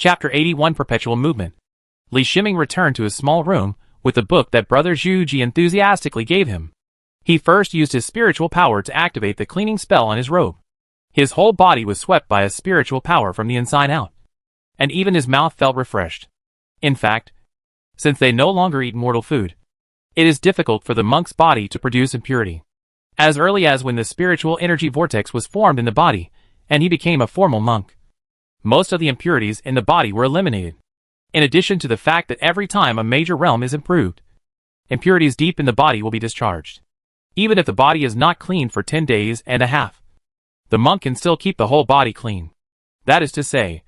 Chapter 81 Perpetual Movement. Li Shiming returned to his small room with the book that Brother Zhuji enthusiastically gave him. He first used his spiritual power to activate the cleaning spell on his robe. His whole body was swept by a spiritual power from the inside out. And even his mouth felt refreshed. In fact, since they no longer eat mortal food, it is difficult for the monk's body to produce impurity. As early as when the spiritual energy vortex was formed in the body, and he became a formal monk, most of the impurities in the body were eliminated. In addition to the fact that every time a major realm is improved, impurities deep in the body will be discharged. Even if the body is not clean for 10 days and a half, the monk can still keep the whole body clean. That is to say,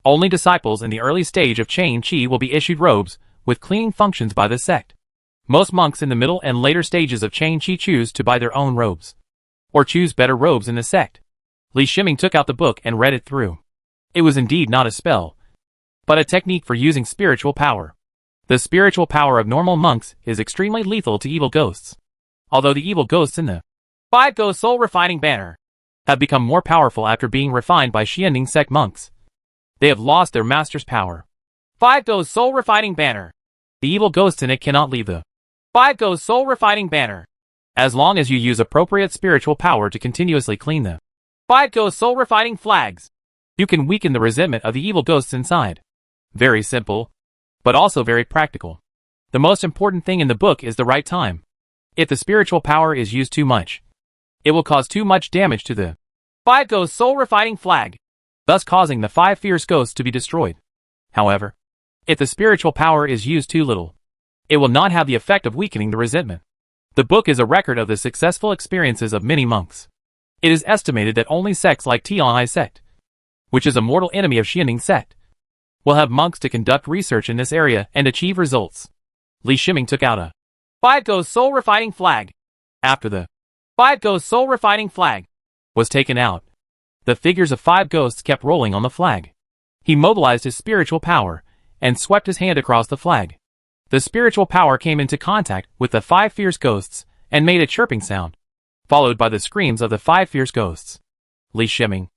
only disciples in the early stage of Chain Chi will be issued robes with cleaning functions by the sect. Most monks in the middle and later stages of Chain Chi choose to buy their own robes, or choose better robes in the sect. Li Shiming took out the book and read it through. It was indeed not a spell, but a technique for using spiritual power. The spiritual power of normal monks is extremely lethal to evil ghosts. Although the evil ghosts in the 5 Ghost Soul Refining Banner have become more powerful after being refined by Xianding sect monks, they have lost their master's power. 5 Ghost Soul Refining Banner. The evil ghosts in it cannot leave the 5 Ghost Soul Refining Banner, as long as you use appropriate spiritual power to continuously clean the 5 Ghost Soul Refining Flags. You can weaken the resentment of the evil ghosts inside. Very simple, but also very practical. The most important thing in the book is the right time. If the spiritual power is used too much, it will cause too much damage to the 5 Ghost Soul Refining Flag, thus causing the 5 fierce ghosts to be destroyed. However, if the spiritual power is used too little, it will not have the effect of weakening the resentment. The book is a record of the successful experiences of many monks. It is estimated that only sects like Tian'ai sect, which is a mortal enemy of Xianding sect, will have monks to conduct research in this area and achieve results. Li Shiming took out a 5 Ghost Soul Refining Flag. After the 5 Ghost Soul Refining Flag was taken out, the figures of 5 ghosts kept rolling on the flag. He mobilized his spiritual power and swept his hand across the flag. The spiritual power came into contact with the 5 fierce ghosts and made a chirping sound, followed by the screams of the 5 fierce ghosts. Li Shiming,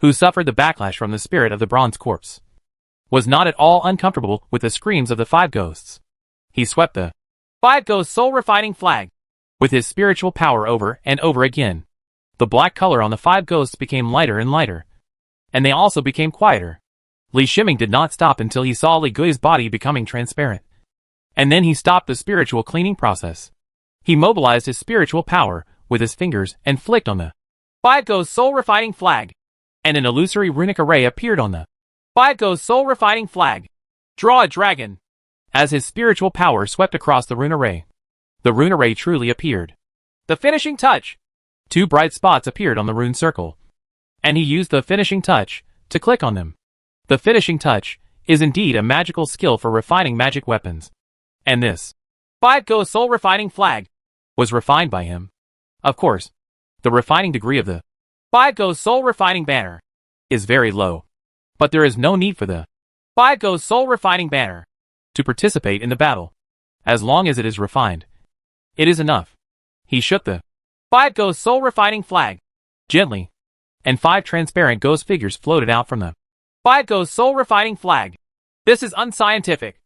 who suffered the backlash from the spirit of the bronze corpse, was not at all uncomfortable with the screams of the 5 ghosts. He swept the 5 Ghost Soul Refining Flag with his spiritual power over and over again. The black color on the 5 ghosts became lighter and lighter, and they also became quieter. Li Shiming did not stop until he saw Li Gui's body becoming transparent. And then he stopped the spiritual cleaning process. He mobilized his spiritual power with his fingers and flicked on the 5 Ghost Soul Refining Flag, and an illusory runic array appeared on the 5 Ghost Soul Refining Flag. Draw a dragon. As his spiritual power swept across the rune array, the rune array truly appeared. The finishing touch. 2 bright spots appeared on the rune circle, and he used the finishing touch to click on them. The finishing touch is indeed a magical skill for refining magic weapons. And this 5 Ghost Soul Refining Flag was refined by him. Of course, the refining degree of the 5 Ghost Soul Refining Banner is very low, but there is no need for the 5 Ghost Soul Refining Banner to participate in the battle. As long as it is refined, it is enough. He shook the 5 Ghost Soul Refining Flag gently, and 5 transparent ghost figures floated out from the 5 Ghost Soul Refining Flag. This is unscientific.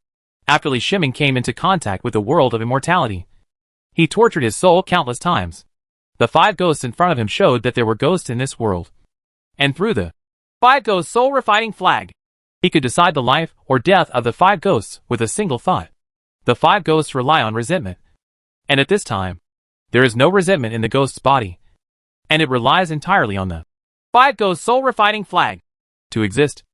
After Li Shiming came into contact with the world of immortality, he tortured his soul countless times. The 5 ghosts in front of him showed that there were ghosts in this world. And through the 5 Ghost Soul Refining Flag, he could decide the life or death of the 5 ghosts with a single thought. The 5 ghosts rely on resentment. And at this time, there is no resentment in the ghost's body, and it relies entirely on the 5 Ghost Soul Refining Flag to exist.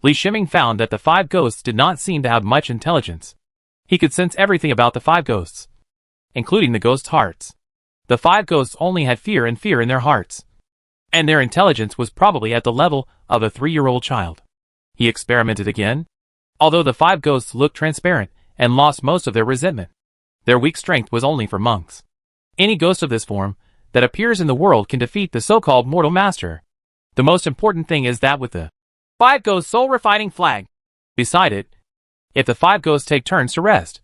Li Shiming found that the 5 ghosts did not seem to have much intelligence. He could sense everything about the 5 ghosts, including the ghosts' hearts. The 5 ghosts only had fear and fear in their hearts, and their intelligence was probably at the level of a 3-year-old child. He experimented again. Although the 5 ghosts looked transparent and lost most of their resentment, their weak strength was only for monks. Any ghost of this form that appears in the world can defeat the so-called mortal master. The most important thing is that with the 5 Ghost Soul Refining Flag beside it, if the 5 ghosts take turns to rest,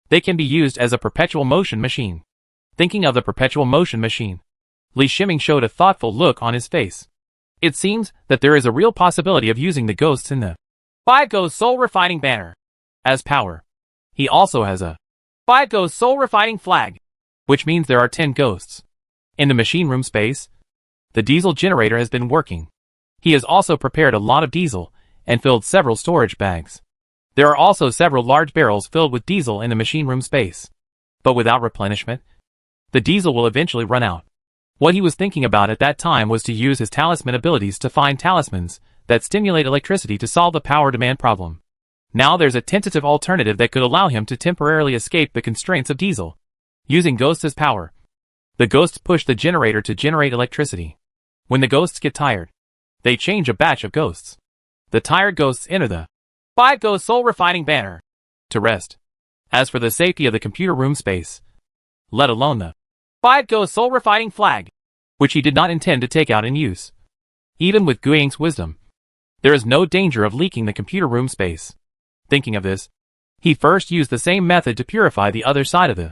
they can be used as a perpetual motion machine. Thinking of the perpetual motion machine, Li Shiming showed a thoughtful look on his face. It seems that there is a real possibility of using the ghosts in the 5 Ghost Soul Refining Banner. As power, he also has a 5 Ghost Soul Refining Flag, which means there are 10 ghosts. In the machine room space, the diesel generator has been working. He has also prepared a lot of diesel and filled several storage bags. There are also several large barrels filled with diesel in the machine room space. But without replenishment, the diesel will eventually run out. What he was thinking about at that time was to use his talisman abilities to find talismans that stimulate electricity to solve the power demand problem. Now there's a tentative alternative that could allow him to temporarily escape the constraints of diesel. Using ghosts as power, the ghosts push the generator to generate electricity. When the ghosts get tired, they change a batch of ghosts. The tired ghosts enter the 5 Ghost Soul Refining Banner to rest. As for the safety of the computer room space, let alone the 5 Ghost Soul Refining Flag, which he did not intend to take out in use. Even with Guiyang's wisdom, there is no danger of leaking the computer room space. Thinking of this, he first used the same method to purify the other side of the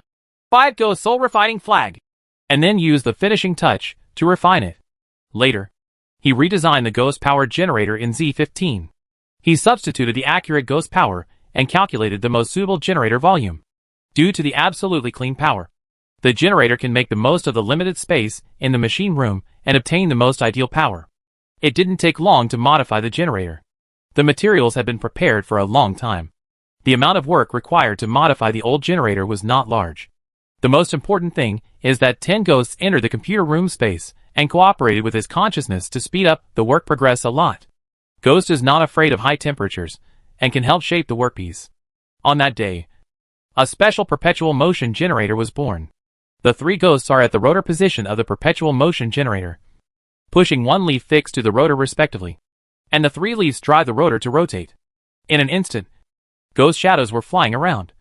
5 Ghost Soul Refining Flag, and then used the finishing touch to refine it. Later, he redesigned the ghost power generator in Z15. He substituted the accurate ghost power and calculated the most suitable generator volume. Due to the absolutely clean power, the generator can make the most of the limited space in the machine room and obtain the most ideal power. It didn't take long to modify the generator. The materials had been prepared for a long time. The amount of work required to modify the old generator was not large. The most important thing is that 10 ghosts entered the computer room space and cooperated with his consciousness to speed up the work progress a lot. Ghost is not afraid of high temperatures and can help shape the workpiece. On that day, a special perpetual motion generator was born. The 3 ghosts are at the rotor position of the perpetual motion generator, pushing 1 leaf fixed to the rotor respectively, and the 3 leaves drive the rotor to rotate. In an instant, ghost shadows were flying around.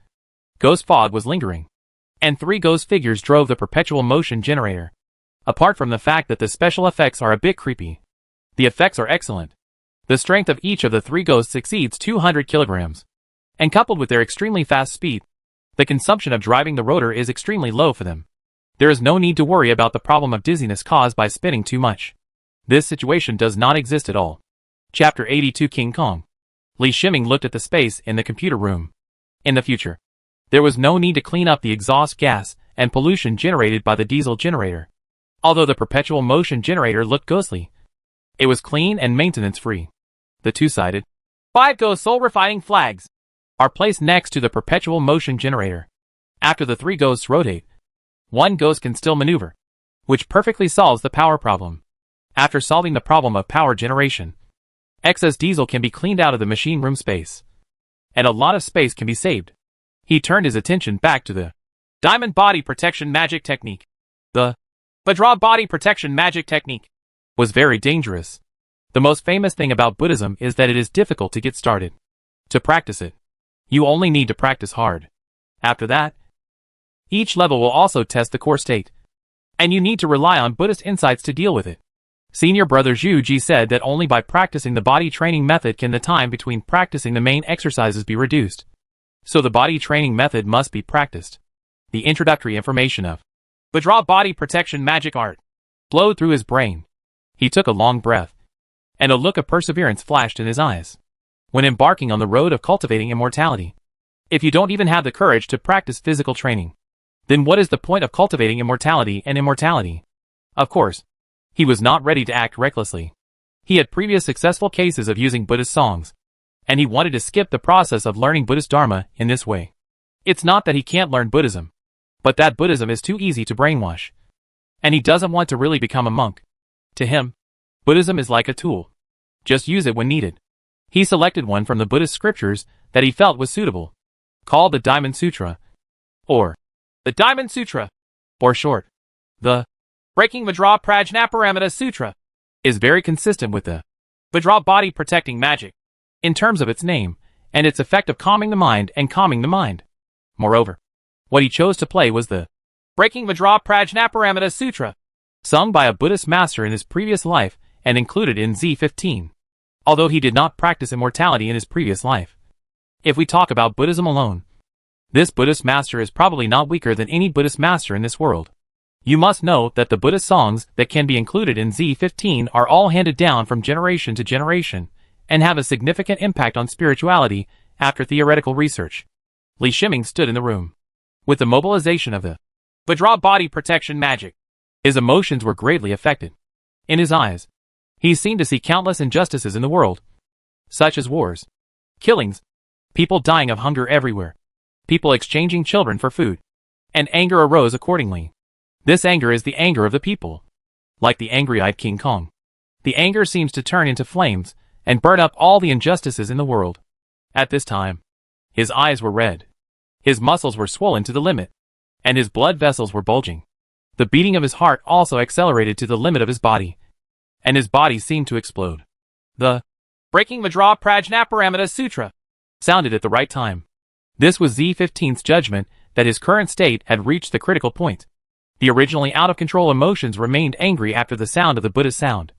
Ghost fog was lingering, and 3 ghost figures drove the perpetual motion generator. Apart from the fact that the special effects are a bit creepy, the effects are excellent. The strength of each of the 3 ghosts exceeds 200 kilograms, and coupled with their extremely fast speed, the consumption of driving the rotor is extremely low for them. There is no need to worry about the problem of dizziness caused by spinning too much. This situation does not exist at all. Chapter 82 King Kong. Li Shiming looked at the space in the computer room. In the future, there was no need to clean up the exhaust gas and pollution generated by the diesel generator. Although the perpetual motion generator looked ghostly, it was clean and maintenance-free. The two-sided 5 Ghost Soul Refining Flags are placed next to the perpetual motion generator. After the 3 ghosts rotate, 1 ghost can still maneuver, which perfectly solves the power problem. After solving the problem of power generation, excess diesel can be cleaned out of the machine room space, and a lot of space can be saved. He turned his attention back to the Diamond Body Protection Magic Technique. The Vajra Body Protection Magic Technique was very dangerous. The most famous thing about Buddhism is that it is difficult to get started. To practice it, you only need to practice hard. After that, each level will also test the core state, and you need to rely on Buddhist insights to deal with it. Senior brother Zhu Ji said that only by practicing the body training method can the time between practicing the main exercises be reduced. So the body training method must be practiced. The introductory information of Vajra Body Protection Magic Art flowed through his brain. He took a long breath, and a look of perseverance flashed in his eyes. When embarking on the road of cultivating immortality, if you don't even have the courage to practice physical training, then what is the point of cultivating immortality and immortality? Of course, he was not ready to act recklessly. He had previous successful cases of using Buddhist songs, and he wanted to skip the process of learning Buddhist Dharma in this way. It's not that he can't learn Buddhism, but that Buddhism is too easy to brainwash, and he doesn't want to really become a monk. To him, Buddhism is like a tool. Just use it when needed. He selected one from the Buddhist scriptures that he felt was suitable, called the Diamond Sutra, or the Diamond Sutra, or short, the Breaking Vajra Prajnaparamita Sutra, is very consistent with the Vajra Body Protecting Magic, in terms of its name, and its effect of calming the mind and calming the mind. Moreover, what he chose to play was the Breaking Vajra Prajnaparamita Sutra, sung by a Buddhist master in his previous life and included in Z15, although he did not practice immortality in his previous life. If we talk about Buddhism alone, this Buddhist master is probably not weaker than any Buddhist master in this world. You must know that the Buddhist songs that can be included in Z15 are all handed down from generation to generation, and have a significant impact on spirituality after theoretical research. Li Shiming stood in the room. With the mobilization of the Vajra body protection magic, his emotions were greatly affected. In his eyes, he seemed to see countless injustices in the world, such as wars, killings, people dying of hunger everywhere, people exchanging children for food, and anger arose accordingly. This anger is the anger of the people. Like the angry-eyed King Kong, the anger seems to turn into flames and burn up all the injustices in the world. At this time, his eyes were red, his muscles were swollen to the limit, and his blood vessels were bulging. The beating of his heart also accelerated to the limit of his body, and his body seemed to explode. The Breaking Vajra Prajnaparamita Sutra sounded at the right time. This was Z15's judgment that his current state had reached the critical point. The originally out-of-control emotions remained angry after the sound of the Buddha's sound.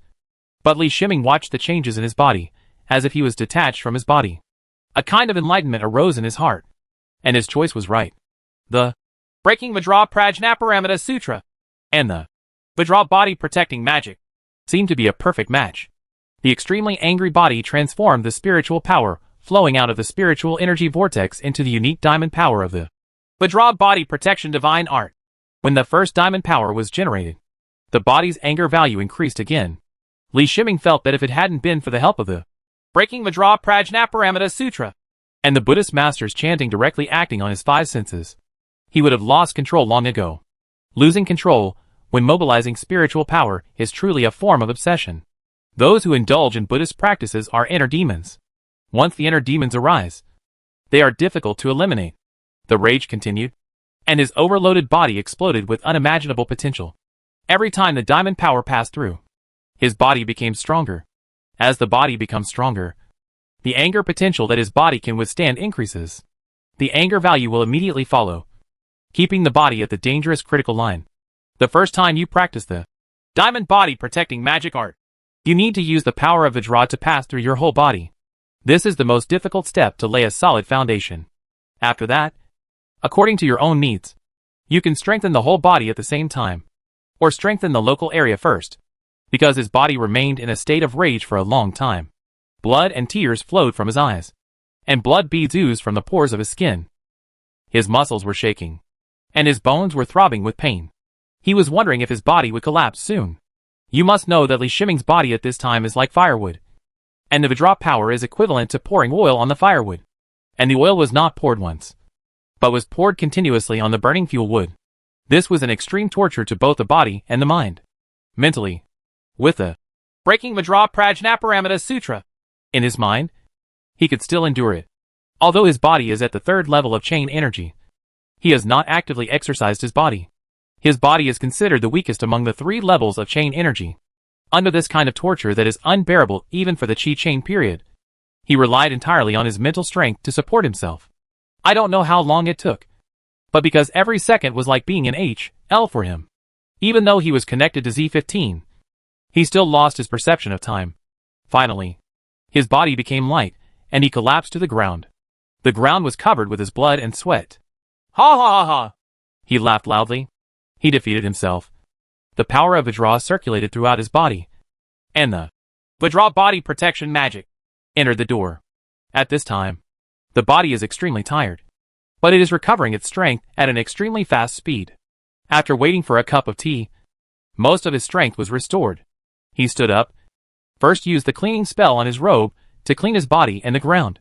But Li Shiming watched the changes in his body, as if he was detached from his body. A kind of enlightenment arose in his heart, and his choice was right. The Breaking Vajra Prajnaparamita Sutra and the Vajra body protecting magic seemed to be a perfect match. The extremely angry body transformed the spiritual power flowing out of the spiritual energy vortex into the unique diamond power of the Vajra body protection divine art. When the first diamond power was generated, the body's anger value increased again. Li Shiming felt that if it hadn't been for the help of the Breaking Vajra Prajnaparamita Sutra and the Buddhist masters chanting directly acting on his five senses, he would have lost control long ago. Losing control, when mobilizing spiritual power, is truly a form of obsession. Those who indulge in Buddhist practices are inner demons. Once the inner demons arise, they are difficult to eliminate. The rage continued, and his overloaded body exploded with unimaginable potential. Every time the diamond power passed through, his body became stronger. As the body becomes stronger, the anger potential that his body can withstand increases. The anger value will immediately follow, keeping the body at the dangerous critical line. The first time you practice the diamond body protecting magic art, you need to use the power of Vajra to pass through your whole body. This is the most difficult step to lay a solid foundation. After that, according to your own needs, you can strengthen the whole body at the same time, or strengthen the local area first, because his body remained in a state of rage for a long time. Blood and tears flowed from his eyes, and blood beads oozed from the pores of his skin. His muscles were shaking, and his bones were throbbing with pain. He was wondering if his body would collapse soon. You must know that Li Shiming's body at this time is like firewood, and the Vajra power is equivalent to pouring oil on the firewood. And the oil was not poured once, but was poured continuously on the burning fuel wood. This was an extreme torture to both the body and the mind. Mentally, with the Breaking Vajra Prajnaparamita Sutra in his mind, he could still endure it. Although his body is at the third level of chain energy, he has not actively exercised his body. His body is considered the weakest among the three levels of chain energy. Under this kind of torture that is unbearable even for the chi chain period, he relied entirely on his mental strength to support himself. I don't know how long it took, but because every second was like being an HL for him. Even though he was connected to Z15, he still lost his perception of time. Finally, his body became light, and he collapsed to the ground. The ground was covered with his blood and sweat. Ha ha ha ha! He laughed loudly. He defeated himself. The power of Vajra circulated throughout his body, and the Vajra body protection magic entered the door. At this time, the body is extremely tired, but it is recovering its strength at an extremely fast speed. After waiting for a cup of tea, most of his strength was restored. He stood up, first used the cleaning spell on his robe to clean his body and the ground,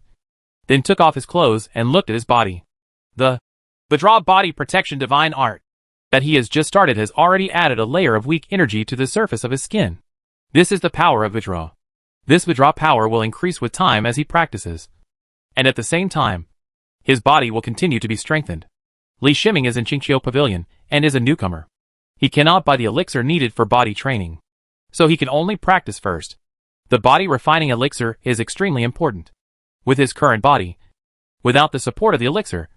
then took off his clothes and looked at his body. The Vajra body protection divine art that he has just started has already added a layer of weak energy to the surface of his skin. This is the power of Vajra. This Vajra power will increase with time as he practices, and at the same time, his body will continue to be strengthened. Li Shiming is in Qingqiu Pavilion and is a newcomer. He cannot buy the elixir needed for body training, so he can only practice first. The body refining elixir is extremely important. With his current body, without the support of the elixir,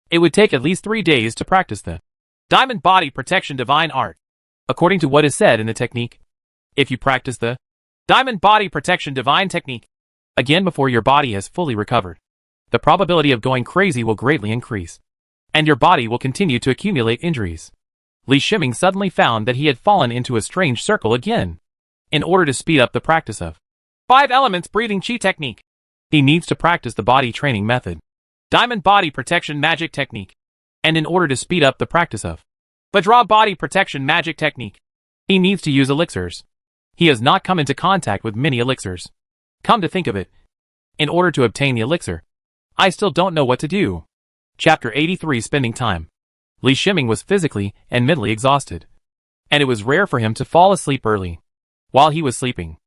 it would take at least 3 days to practice the Diamond Body Protection Divine Art. According to what is said in the technique, if you practice the Diamond Body Protection Divine Technique again before your body has fully recovered, the probability of going crazy will greatly increase, and your body will continue to accumulate injuries. Li Shiming suddenly found that he had fallen into a strange circle again. In order to speed up the practice of 5 elements breathing chi technique. He needs to practice the body training method. Diamond body protection magic technique. And in order to speed up the practice of Vajra body protection magic technique, he needs to use elixirs. He has not come into contact with many elixirs. Come to think of it, in order to obtain the elixir, I still don't know what to do. Chapter 83 Spending Time. Li Shiming was physically and mentally exhausted, and it was rare for him to fall asleep early. While he was sleeping,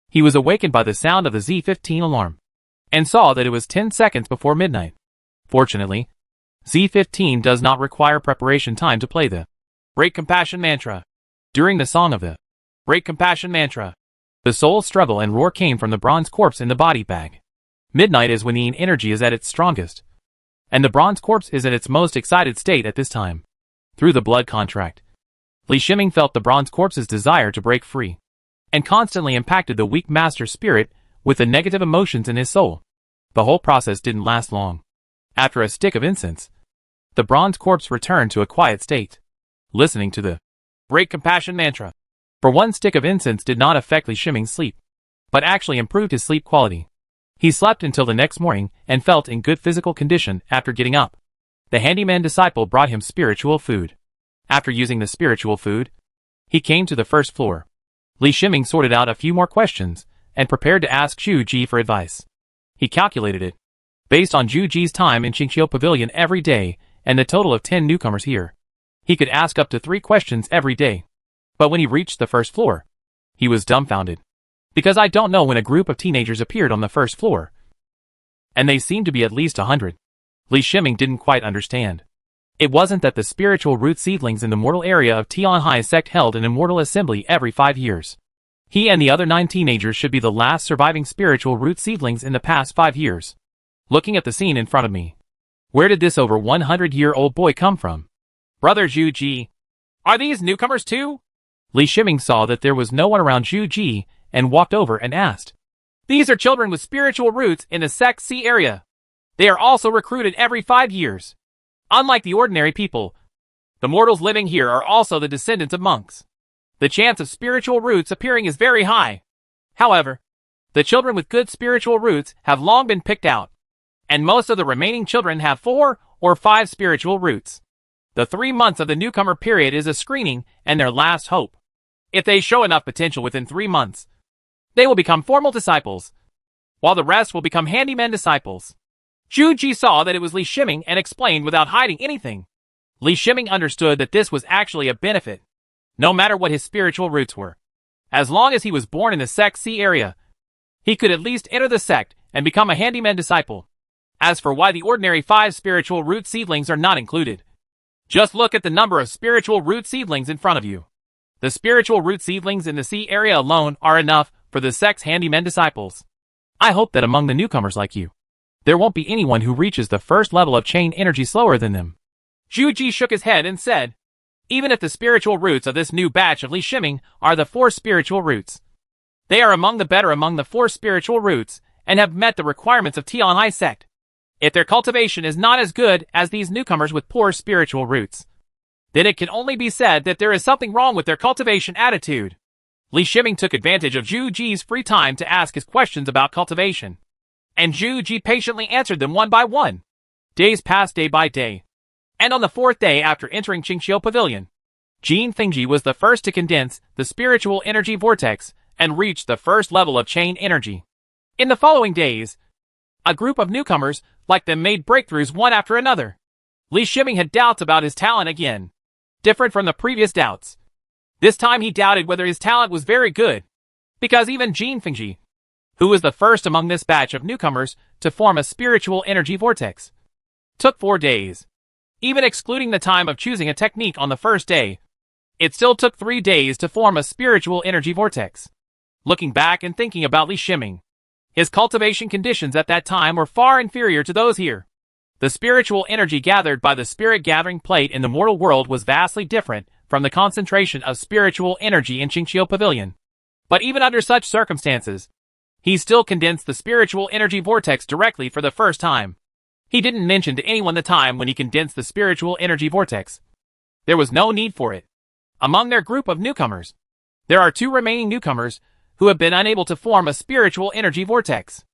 he was awakened by the sound of the Z15 alarm, and saw that it was 10 seconds before midnight. Fortunately, Z15 does not require preparation time to play the Great Compassion Mantra. During the song of the Great Compassion Mantra, the soul's struggle and roar came from the bronze corpse in the body bag. Midnight is when the yin energy is at its strongest, and the bronze corpse is at its most excited state at this time. Through the blood contract, Li Shiming felt the bronze corpse's desire to break free, and constantly impacted the weak master spirit with the negative emotions in his soul. The whole process didn't last long. After a stick of incense, the bronze corpse returned to a quiet state, listening to the Great Compassion Mantra. For one stick of incense did not affect Li Shiming's sleep, but actually improved his sleep quality. He slept until the next morning and felt in good physical condition after getting up. The handyman disciple brought him spiritual food. After using the spiritual food, he came to the first floor. Li Shiming sorted out a few more questions and prepared to ask Zhu Ji for advice. He calculated it, based on Zhu Ji's time in Qingqiu Pavilion every day and the total of 10 newcomers here. He could ask up to 3 questions every day. But when he reached the first floor, he was dumbfounded. Because I don't know when a group of teenagers appeared on the first floor, and they seemed to be at least 100. Li Shiming didn't quite understand. It wasn't that the spiritual root seedlings in the mortal area of Tianhai sect held an immortal assembly every 5 years. He and the other 9 teenagers should be the last surviving spiritual root seedlings in the past 5 years. Looking at the scene in front of me, where did this over 100-year-old boy come from? Brother Zhu Ji, are these newcomers too? Li Shiming saw that there was no one around Zhu Ji and walked over and asked. These are children with spiritual roots in the Sect C area. They are also recruited every 5 years. Unlike the ordinary people, the mortals living here are also the descendants of monks. The chance of spiritual roots appearing is very high. However, the children with good spiritual roots have long been picked out, and most of the remaining children have 4 or 5 spiritual roots. The 3 months of the newcomer period is a screening and their last hope. If they show enough potential within 3 months, they will become formal disciples, while the rest will become handyman disciples. Zhu Ji saw that it was Li Shiming and explained without hiding anything. Li Shiming understood that this was actually a benefit, no matter what his spiritual roots were. As long as he was born in the Sect C area, he could at least enter the sect and become a handyman disciple. As for why the ordinary 5 spiritual root seedlings are not included, just look at the number of spiritual root seedlings in front of you. The spiritual root seedlings in the C area alone are enough for the sect's handyman disciples. I hope that among the newcomers like you, there won't be anyone who reaches the first level of chain energy slower than them. Zhu Ji shook his head and said, even if the spiritual roots of this new batch of Li Shiming are the 4 spiritual roots, they are among the better among the 4 spiritual roots and have met the requirements of Tianhai sect. If their cultivation is not as good as these newcomers with poor spiritual roots, then it can only be said that there is something wrong with their cultivation attitude. Li Shiming took advantage of Zhu Ji's free time to ask his questions about cultivation, and Zhu Ji patiently answered them one by one. Days passed day by day, and on the 4th day after entering Qingqiu Pavilion, Jin Fengji was the first to condense the spiritual energy vortex and reach the first level of chain energy. In the following days, a group of newcomers like them made breakthroughs one after another. Li Shiming had doubts about his talent again, different from the previous doubts. This time he doubted whether his talent was very good, because even Jin Fengji, who was the first among this batch of newcomers to form a spiritual energy vortex, took 4 days. Even excluding the time of choosing a technique on the first day, it still took 3 days to form a spiritual energy vortex. Looking back and thinking about Li Shiming, his cultivation conditions at that time were far inferior to those here. The spiritual energy gathered by the spirit gathering plate in the mortal world was vastly different from the concentration of spiritual energy in Qingqiu Pavilion. But even under such circumstances, he still condensed the spiritual energy vortex directly for the first time. He didn't mention to anyone the time when he condensed the spiritual energy vortex. There was no need for it. Among their group of newcomers, there are 2 remaining newcomers who have been unable to form a spiritual energy vortex.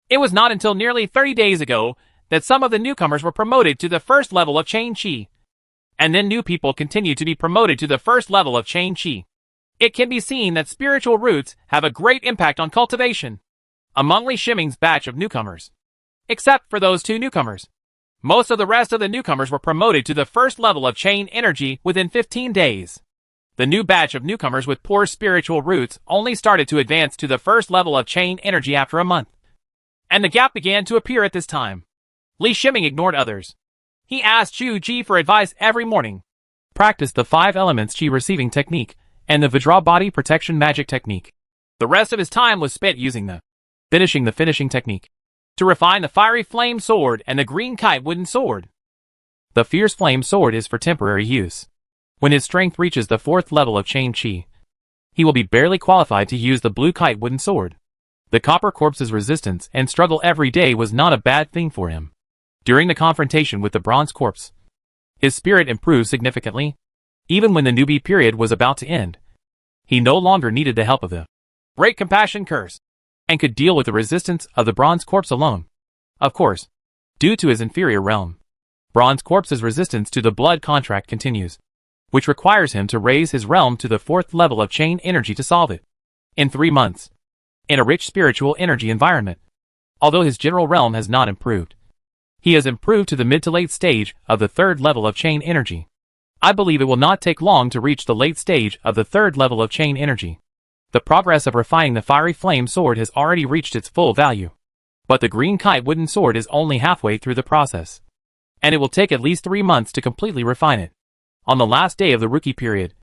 It was not until nearly 30 days ago that some of the newcomers were promoted to the first level of Chain Chi. And then new people continue to be promoted to the first level of Chain Chi. It can be seen that spiritual roots have a great impact on cultivation among Li Shiming's batch of newcomers. Except for those two newcomers. Most of the rest of the newcomers were promoted to the first level of chain energy within 15 days. The new batch of newcomers with poor spiritual roots only started to advance to the first level of chain energy after a month. And the gap began to appear at this time. Li Shiming ignored others. He asked Zhu Ji for advice every morning. Practiced the 5 elements Qi receiving technique and the Vajra body protection magic technique. The rest of his time was spent using the finishing technique to refine the fiery flame sword and the green kite wooden sword. The fierce flame sword is for temporary use. When his strength reaches the 4th level of Chain Chi, he will be barely qualified to use the blue kite wooden sword. The copper corpse's resistance and struggle every day was not a bad thing for him. During the confrontation with the bronze corpse, his spirit improved significantly. Even when the newbie period was about to end, he no longer needed the help of the Great Compassion Curse, and could deal with the resistance of the bronze corpse alone. Of course, due to his inferior realm, bronze corpse's resistance to the blood contract continues, which requires him to raise his realm to the 4th level of chain energy to solve it. In 3 months, in a rich spiritual energy environment, although his general realm has not improved, he has improved to the mid to late stage of the 3rd level of chain energy. I believe it will not take long to reach the late stage of the 3rd level of chain energy. The progress of refining the fiery flame sword has already reached its full value. But the green kite wooden sword is only halfway through the process, and it will take at least 3 months to completely refine it. On the last day of the rookie period,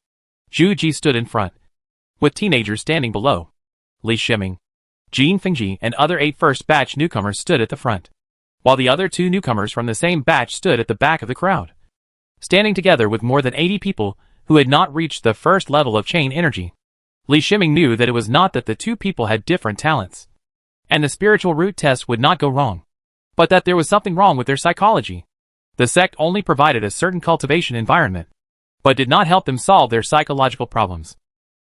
Zhu Ji stood in front, with teenagers standing below. Li Shiming, Jin Fengji and other 8 first batch newcomers stood at the front, while the other 2 newcomers from the same batch stood at the back of the crowd, standing together with more than 80 people who had not reached the first level of chain energy. Li Shiming knew that it was not that the 2 people had different talents, and the spiritual root test would not go wrong, but that there was something wrong with their psychology. The sect only provided a certain cultivation environment, but did not help them solve their psychological problems.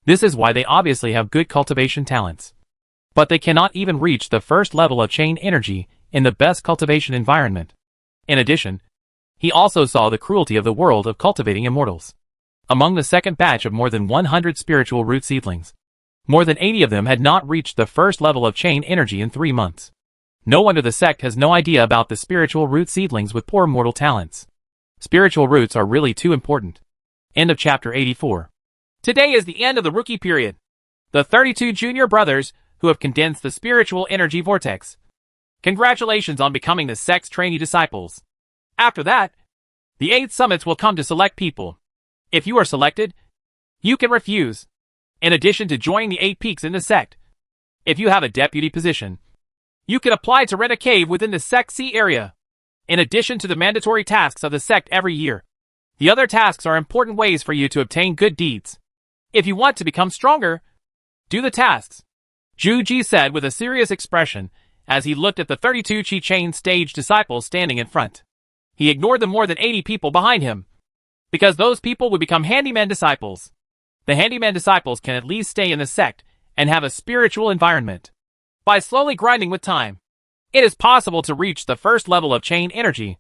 This is why they obviously have good cultivation talents, but they cannot even reach the first level of chain energy in the best cultivation environment. In addition, he also saw the cruelty of the world of cultivating immortals. Among the second batch of more than 100 spiritual root seedlings, more than 80 of them had not reached the first level of chain energy in 3 months. No wonder the sect has no idea about the spiritual root seedlings with poor mortal talents. Spiritual roots are really too important. End of chapter 84. Today is the end of the rookie period. The 32 junior brothers who have condensed the spiritual energy vortex. Congratulations on becoming the sect's trainee disciples. After that, the 8 summits will come to select people. If you are selected, you can refuse. In addition to joining the 8 peaks in the sect, if you have a deputy position, you can apply to rent a cave within the sect C area. In addition to the mandatory tasks of the sect every year, the other tasks are important ways for you to obtain good deeds. If you want to become stronger, do the tasks. Zhu Ji said with a serious expression as he looked at the 32 Qi Chain stage disciples standing in front. He ignored the more than 80 people behind him, because those people would become handyman disciples. The handyman disciples can at least stay in the sect and have a spiritual environment. By slowly grinding with time, it is possible to reach the first level of chain energy,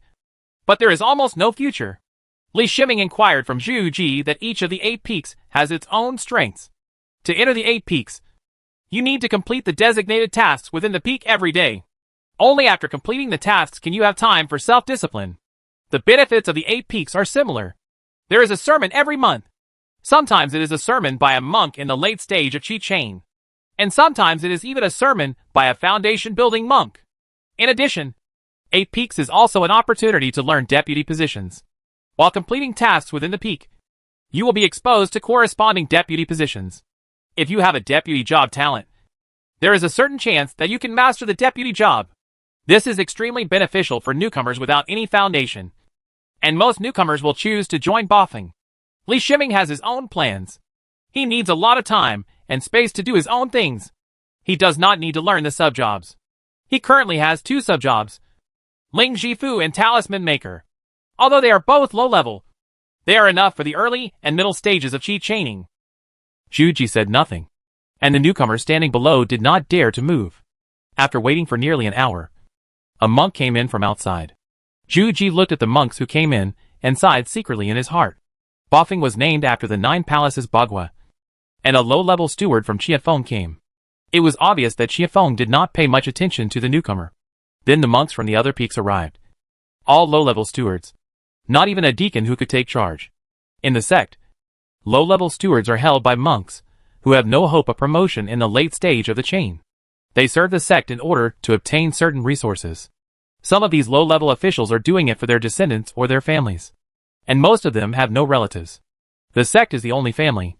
but there is almost no future. Li Shiming inquired from Zhu Ji that each of the 8 peaks has its own strengths. To enter the 8 peaks, you need to complete the designated tasks within the peak every day. Only after completing the tasks can you have time for self-discipline. The benefits of the 8 peaks are similar. There is a sermon every month. Sometimes it is a sermon by a monk in the late stage of Qi Chain, and sometimes it is even a sermon by a foundation-building monk. In addition, 8 peaks is also an opportunity to learn deputy positions. While completing tasks within the peak, you will be exposed to corresponding deputy positions. If you have a deputy job talent, there is a certain chance that you can master the deputy job. This is extremely beneficial for newcomers without any foundation, and most newcomers will choose to join Boffing. Li Shiming has his own plans. He needs a lot of time and space to do his own things. He does not need to learn the sub-jobs. He currently has 2 sub-jobs, Ling Jifu and Talisman Maker. Although they are both low-level, they are enough for the early and middle stages of Qi Chaining. Zhu Ji said nothing, and the newcomer standing below did not dare to move. After waiting for nearly an hour, a monk came in from outside. Zhu Ji looked at the monks who came in and sighed secretly in his heart. Bafeng was named after the 9 palaces Bagua, and a low-level steward from Qianfeng came. It was obvious that Qianfeng did not pay much attention to the newcomer. Then the monks from the other peaks arrived. All low-level stewards. Not even a deacon who could take charge. In the sect, low-level stewards are held by monks, who have no hope of promotion in the late stage of the chain. They serve the sect in order to obtain certain resources. Some of these low-level officials are doing it for their descendants or their families. And most of them have no relatives. The sect is the only family,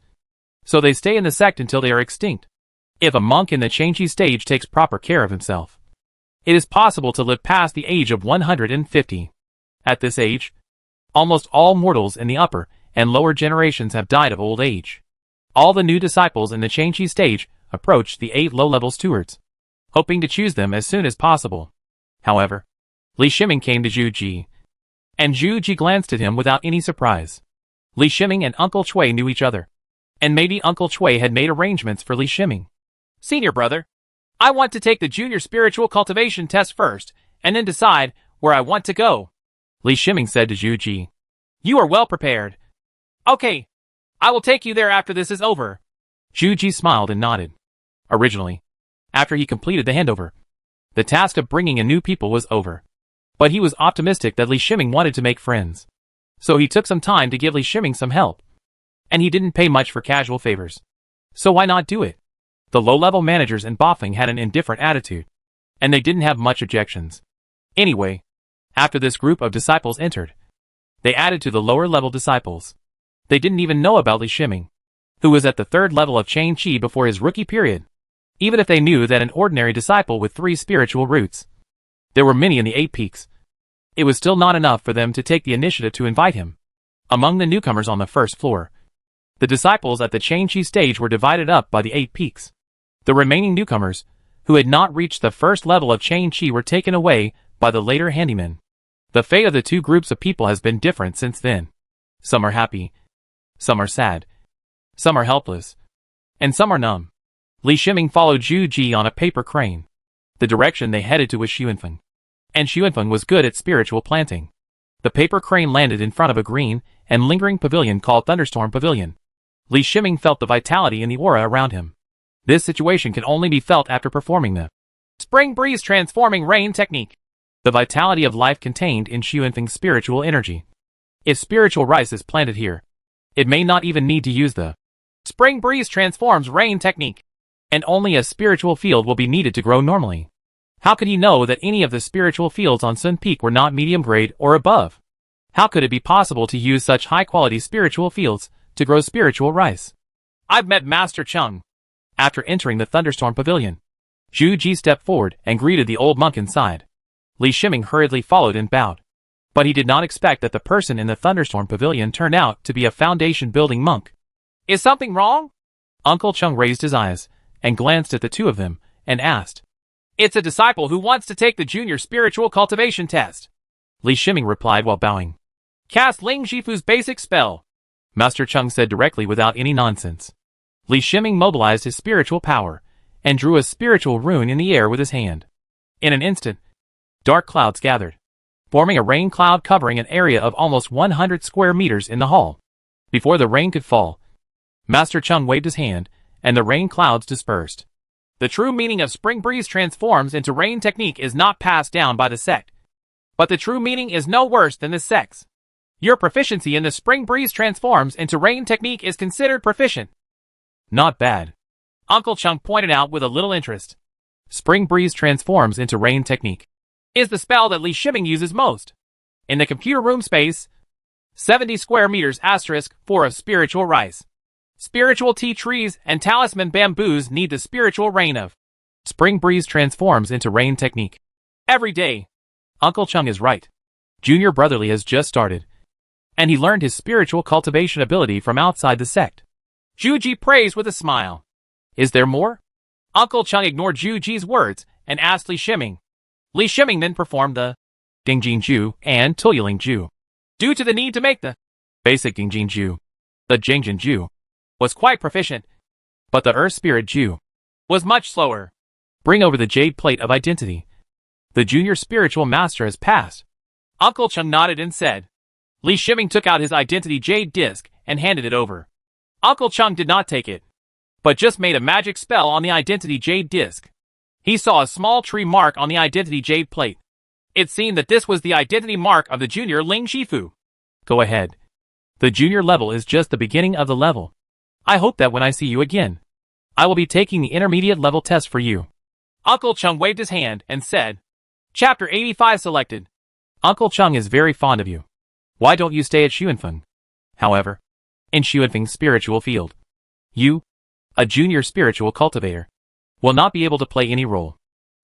so they stay in the sect until they are extinct. If a monk in the Changqi stage takes proper care of himself, it is possible to live past the age of 150. At this age, almost all mortals in the upper and lower generations have died of old age. All the new disciples in the Changqi stage approached the 8 low-level stewards, hoping to choose them as soon as possible. However, Li Shiming came to Zhu Ji, and Zhu Ji glanced at him without any surprise. Li Shiming and Uncle Chui knew each other, and maybe Uncle Chui had made arrangements for Li Shiming. Senior brother, I want to take the junior spiritual cultivation test first, and then decide where I want to go, Li Shiming said to Zhu Ji. You are well prepared. Okay, I will take you there after this is over. Zhu Ji smiled and nodded. Originally, after he completed the handover, the task of bringing in new people was over. But he was optimistic that Li Shiming wanted to make friends. So he took some time to give Li Shiming some help. And he didn't pay much for casual favors. So why not do it? The low-level managers in Bafeng had an indifferent attitude, and they didn't have much objections. Anyway, after this group of disciples entered, they added to the lower-level disciples. They didn't even know about Li Shiming, who was at the 3rd level of Changqi before his rookie period. Even if they knew that an ordinary disciple with 3 spiritual roots, there were many in the 8 peaks, it was still not enough for them to take the initiative to invite him. Among the newcomers on the 1st floor, the disciples at the Changqi stage were divided up by the 8 peaks. The remaining newcomers, who had not reached the 1st level of Changqi, were taken away by the later handymen. The fate of the 2 groups of people has been different since then. Some are happy, some are sad, some are helpless, and some are numb. Li Shiming followed Zhu Ji on a paper crane. The direction they headed to was Xuanfeng, and Xuanfeng was good at spiritual planting. The paper crane landed in front of a green and lingering pavilion called Thunderstorm Pavilion. Li Shiming felt the vitality in the aura around him. This situation can only be felt after performing the Spring Breeze Transforming Rain technique. The vitality of life contained in Xuanfeng's spiritual energy. If spiritual rice is planted here, it may not even need to use the Spring Breeze Transforms Rain technique, and only a spiritual field will be needed to grow normally. How could he know that any of the spiritual fields on Sun Peak were not medium grade or above? How could it be possible to use such high-quality spiritual fields to grow spiritual rice? I've met Master Chung. After entering the Thunderstorm Pavilion, Zhu Ji stepped forward and greeted the old monk inside. Li Shiming hurriedly followed and bowed. But he did not expect that the person in the Thunderstorm Pavilion turned out to be a foundation-building monk. Is something wrong? Uncle Chung raised his eyes and glanced at the 2 of them and asked. It's a disciple who wants to take the junior spiritual cultivation test, Li Shiming replied while bowing. Cast Ling Shifu's basic spell, Master Chung said directly without any nonsense. Li Shiming mobilized his spiritual power and drew a spiritual rune in the air with his hand. In an instant, dark clouds gathered, forming a rain cloud covering an area of almost 100 square meters in the hall. Before the rain could fall, Master Chung waved his hand, and the rain clouds dispersed. The true meaning of Spring Breeze Transforms into Rain technique is not passed down by the sect, but the true meaning is no worse than the sect's. Your proficiency in the Spring Breeze Transforms into Rain technique is considered proficient. Not bad, Uncle Chung pointed out with a little interest. Spring Breeze Transforms into Rain technique is the spell that Li Shiming uses most. In the computer room space, 70 square meters *4 of spiritual rice. Spiritual tea trees and talisman bamboos need the spiritual rain of Spring Breeze Transforms into Rain technique. Every day. Uncle Chung is right. Junior Brotherly has just started, and he learned his spiritual cultivation ability from outside the sect. Zhu Ji praised with a smile. Is there more? Uncle Chung ignored Zhu Ji's words and asked Li Shiming. Li Shiming then performed the Dingjin Ju and Tuyaling Ju. Due to the need to make the basic Dingjin Ju, the Jingjin Ju was quite proficient. But the Earth Spirit Jew was much slower. Bring over the jade plate of identity. The junior spiritual master has passed. Uncle Chung nodded and said. Li Shiming took out his identity jade disc and handed it over. Uncle Chung did not take it, but just made a magic spell on the identity jade disc. He saw a small tree mark on the identity jade plate. It seemed that this was the identity mark of the junior Ling Shifu. Go ahead. The junior level is just the beginning of the level. I hope that when I see you again, I will be taking the intermediate level test for you. Uncle Chung waved his hand and said, Chapter 85 selected. Uncle Chung is very fond of you. Why don't you stay at Xuanfeng? However, in Xuanfeng's spiritual field, you, a junior spiritual cultivator, will not be able to play any role.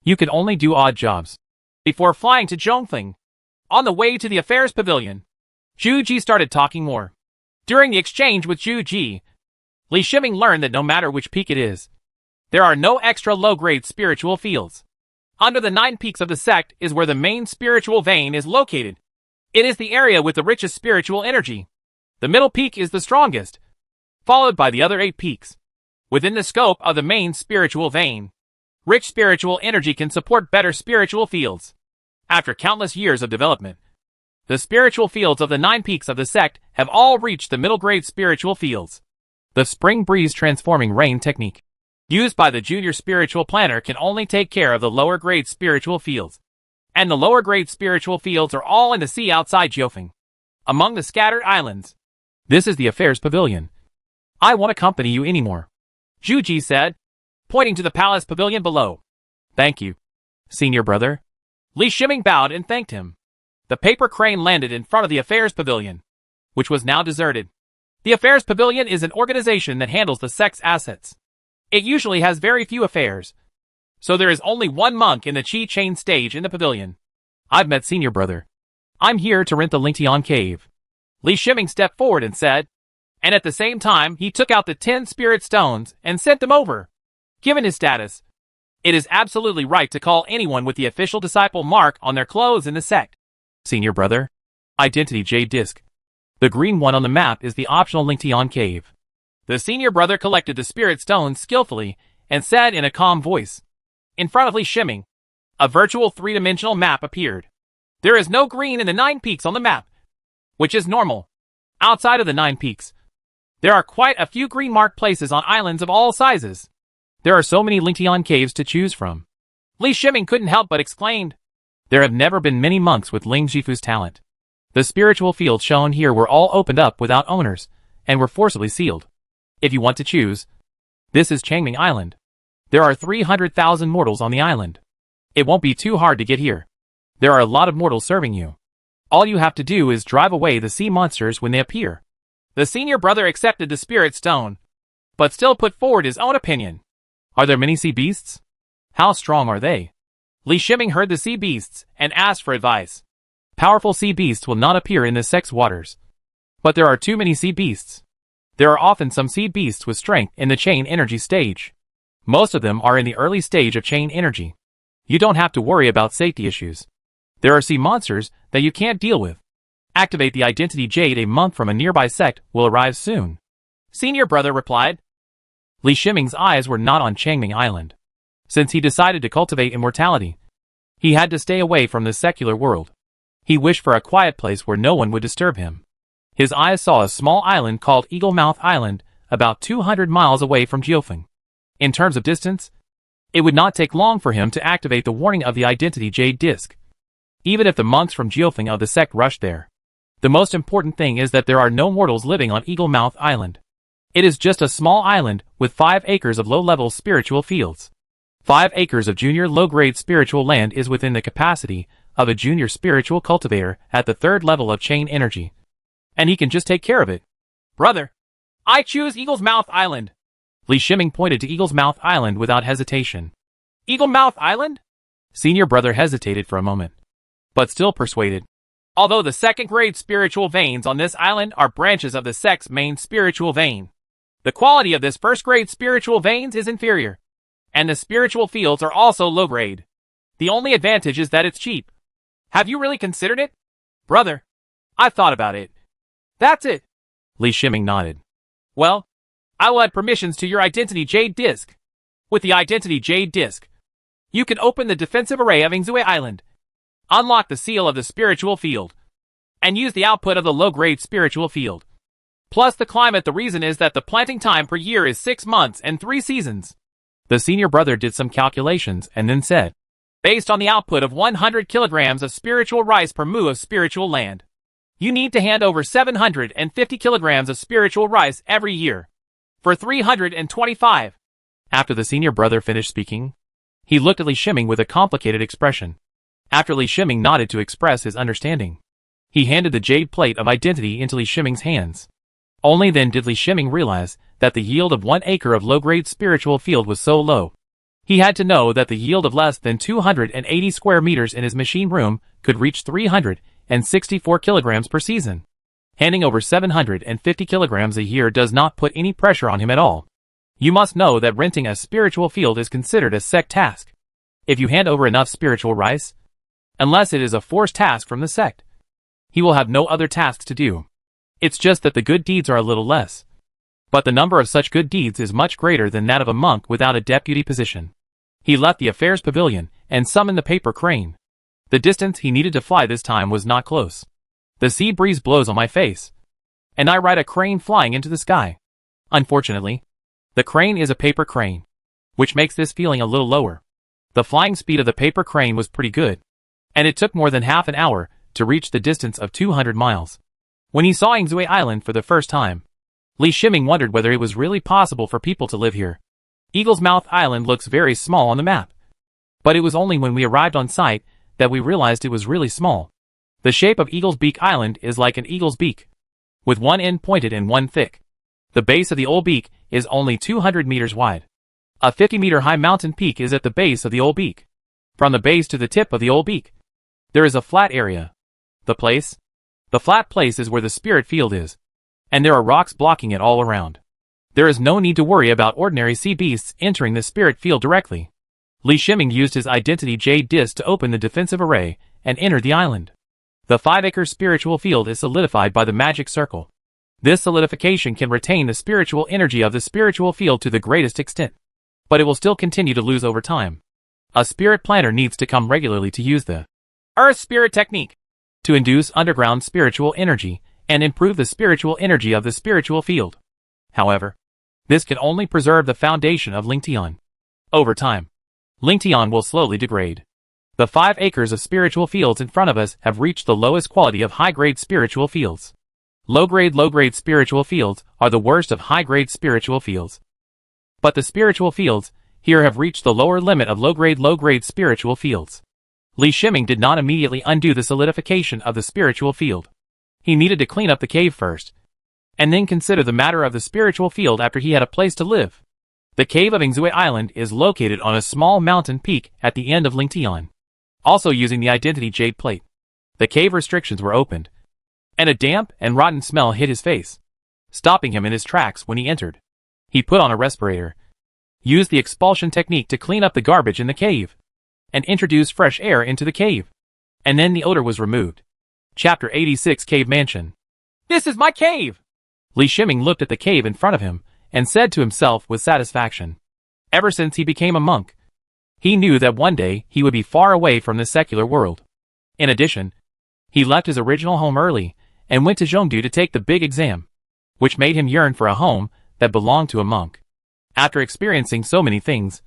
You can only do odd jobs. Before flying to Zhongfeng, on the way to the affairs pavilion, Zhu Ji started talking more. During the exchange with Zhu Ji, Li Shiming learned that no matter which peak it is, there are no extra low-grade spiritual fields. Under the 9 peaks of the sect is where the main spiritual vein is located. It is the area with the richest spiritual energy. The middle peak is the strongest, followed by the other 8 peaks. Within the scope of the main spiritual vein, rich spiritual energy can support better spiritual fields. After countless years of development, the spiritual fields of the 9 peaks of the sect have all reached the middle-grade spiritual fields. The spring breeze transforming rain technique, used by the junior spiritual planner, can only take care of the lower-grade spiritual fields. And the lower-grade spiritual fields are all in the sea outside Jiufeng, among the scattered islands. This is the affairs pavilion. I won't accompany you anymore, Zhu Ji said, pointing to the palace pavilion below. Thank you, senior brother. Li Shiming bowed and thanked him. The paper crane landed in front of the affairs pavilion, which was now deserted. The affairs pavilion is an organization that handles the sect's assets. It usually has very few affairs, so there is only one monk in the Qi Chain stage in the pavilion. I've met senior brother. I'm here to rent the Lingtian cave. Li Shiming stepped forward and said, and at the same time he took out the 10 spirit stones and sent them over. Given his status, it is absolutely right to call anyone with the official disciple mark on their clothes in the sect. Senior brother, identity jade disc. The green one on the map is the optional Lingtian cave. The senior brother collected the spirit stones skillfully and said in a calm voice. In front of Li Shiming, a virtual 3-dimensional map appeared. There is no green in the 9 peaks on the map, which is normal. Outside of the 9 peaks, there are quite a few green marked places on islands of all sizes. There are so many Lingtian caves to choose from. Li Shiming couldn't help but exclaimed. There have never been many monks with Ling Shifu's talent. The spiritual fields shown here were all opened up without owners, and were forcibly sealed. If you want to choose, this is Changming Island. There are 300,000 mortals on the island. It won't be too hard to get here. There are a lot of mortals serving you. All you have to do is drive away the sea monsters when they appear. The senior brother accepted the spirit stone, but still put forward his own opinion. Are there many sea beasts? How strong are they? Li Shiming heard the sea beasts and asked for advice. Powerful sea beasts will not appear in the sect's waters. But there are too many sea beasts. There are often some sea beasts with strength in the chain energy stage. Most of them are in the early stage of chain energy. You don't have to worry about safety issues. There are sea monsters that you can't deal with. Activate the identity jade a month from a nearby sect will arrive soon. Senior brother replied. Li Shiming's eyes were not on Changming Island. Since he decided to cultivate immortality, he had to stay away from the secular world. He wished for a quiet place where no one would disturb him. His eyes saw a small island called Eagle Mouth Island, about 200 miles away from Jiufeng. In terms of distance, it would not take long for him to activate the warning of the identity jade disc. Even if the monks from Jiufeng of the sect rushed there, the most important thing is that there are no mortals living on Eagle Mouth Island. It is just a small island with 5 acres of low-level spiritual fields. 5 acres of junior low-grade spiritual land is within the capacity of a junior spiritual cultivator at the 3rd level of chain energy. And he can just take care of it. Brother, I choose Eagle's Mouth Island. Li Shiming pointed to Eagle's Mouth Island without hesitation. Eagle Mouth Island? Senior brother hesitated for a moment, but still persuaded. Although the 2nd-grade spiritual veins on this island are branches of the sect's main spiritual vein, the quality of this 1st-grade spiritual veins is inferior, and the spiritual fields are also low-grade. The only advantage is that it's cheap. Have you really considered it? Brother, I've thought about it. That's it. Li Shiming nodded. Well, I will add permissions to your Identity Jade Disk. With the Identity Jade Disk, you can open the defensive array of Ingzue Island, unlock the seal of the spiritual field, and use the output of the low-grade spiritual field. Plus the climate. The reason is that the planting time per year is 6 months and 3 seasons. The senior brother did some calculations and then said, based on the output of 100 kilograms of spiritual rice per mu of spiritual land, you need to hand over 750 kilograms of spiritual rice every year. For 325. After the senior brother finished speaking, he looked at Li Shiming with a complicated expression. After Li Shiming nodded to express his understanding, he handed the jade plate of identity into Li Shiming's hands. Only then did Li Shiming realize that the yield of 1 acre of low-grade spiritual field was so low. He had to know that the yield of less than 280 square meters in his machine room could reach 364 kilograms per season. Handing over 750 kilograms a year does not put any pressure on him at all. You must know that renting a spiritual field is considered a sect task. If you hand over enough spiritual rice, unless it is a forced task from the sect, he will have no other tasks to do. It's just that the good deeds are a little less. But the number of such good deeds is much greater than that of a monk without a deputy position. He left the affairs pavilion and summoned the paper crane. The distance he needed to fly this time was not close. The sea breeze blows on my face, and I ride a crane flying into the sky. Unfortunately, the crane is a paper crane, which makes this feeling a little lower. The flying speed of the paper crane was pretty good, and it took more than half an hour to reach the distance of 200 miles. When he saw Ingzue Island for the first time, Li Shiming wondered whether it was really possible for people to live here. Eagle's Mouth Island looks very small on the map, but it was only when we arrived on site that we realized it was really small. The shape of Eagle's Beak Island is like an eagle's beak, with one end pointed and one thick. The base of the old beak is only 200 meters wide. A 50-meter high mountain peak is at the base of the old beak. From the base to the tip of the old beak, there is a flat area. The flat place is where the spirit field is, and there are rocks blocking it all around. There is no need to worry about ordinary sea beasts entering the spirit field directly. Li Shiming used his Identity Jade Disc to open the defensive array and enter the island. The 5-acre spiritual field is solidified by the magic circle. This solidification can retain the spiritual energy of the spiritual field to the greatest extent, but it will still continue to lose over time. A spirit planter needs to come regularly to use the Earth Spirit Technique to induce underground spiritual energy and improve the spiritual energy of the spiritual field. However, this can only preserve the foundation of Lingtian. Over time, Lingtian will slowly degrade. The 5 acres of spiritual fields in front of us have reached the lowest quality of high-grade spiritual fields. Low-grade spiritual fields are the worst of high-grade spiritual fields. But the spiritual fields here have reached the lower limit of low-grade spiritual fields. Li Shiming did not immediately undo the solidification of the spiritual field. He needed to clean up the cave first, and then consider the matter of the spiritual field after he had a place to live. The cave of Ingzue Island is located on a small mountain peak at the end of Lingtian. Also using the Identity Jade Plate, the cave restrictions were opened, and a damp and rotten smell hit his face, stopping him in his tracks when he entered. He put on a respirator, used the expulsion technique to clean up the garbage in the cave, and introduced fresh air into the cave. And then the odor was removed. Chapter 86 Cave Mansion. This is my cave! Li Shiming looked at the cave in front of him and said to himself with satisfaction. Ever since he became a monk, he knew that one day he would be far away from the secular world. In addition, he left his original home early and went to Zhongdu to take the big exam, which made him yearn for a home that belonged to a monk. After experiencing so many things,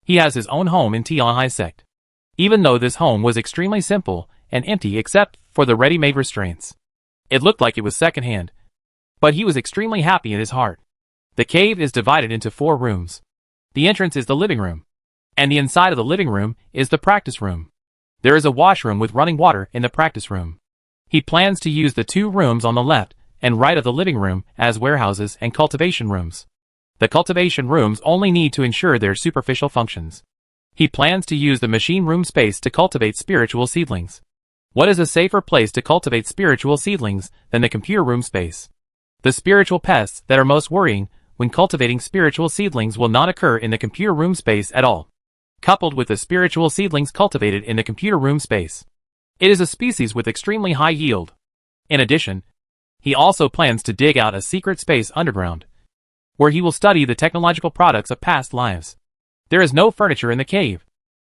he has his own home in Tianhai sect. Even though this home was extremely simple and empty except for the ready-made restraints, it looked like it was second-hand, but he was extremely happy in his heart. The cave is divided into 4 rooms. The entrance is the living room, and the inside of the living room is the practice room. There is a washroom with running water in the practice room. He plans to use the 2 rooms on the left and right of the living room as warehouses and cultivation rooms. The cultivation rooms only need to ensure their superficial functions. He plans to use the machine room space to cultivate spiritual seedlings. What is a safer place to cultivate spiritual seedlings than the computer room space? The spiritual pests that are most worrying when cultivating spiritual seedlings will not occur in the computer room space at all. Coupled with the spiritual seedlings cultivated in the computer room space, it is a species with extremely high yield. In addition, he also plans to dig out a secret space underground, where he will study the technological products of past lives. There is no furniture in the cave,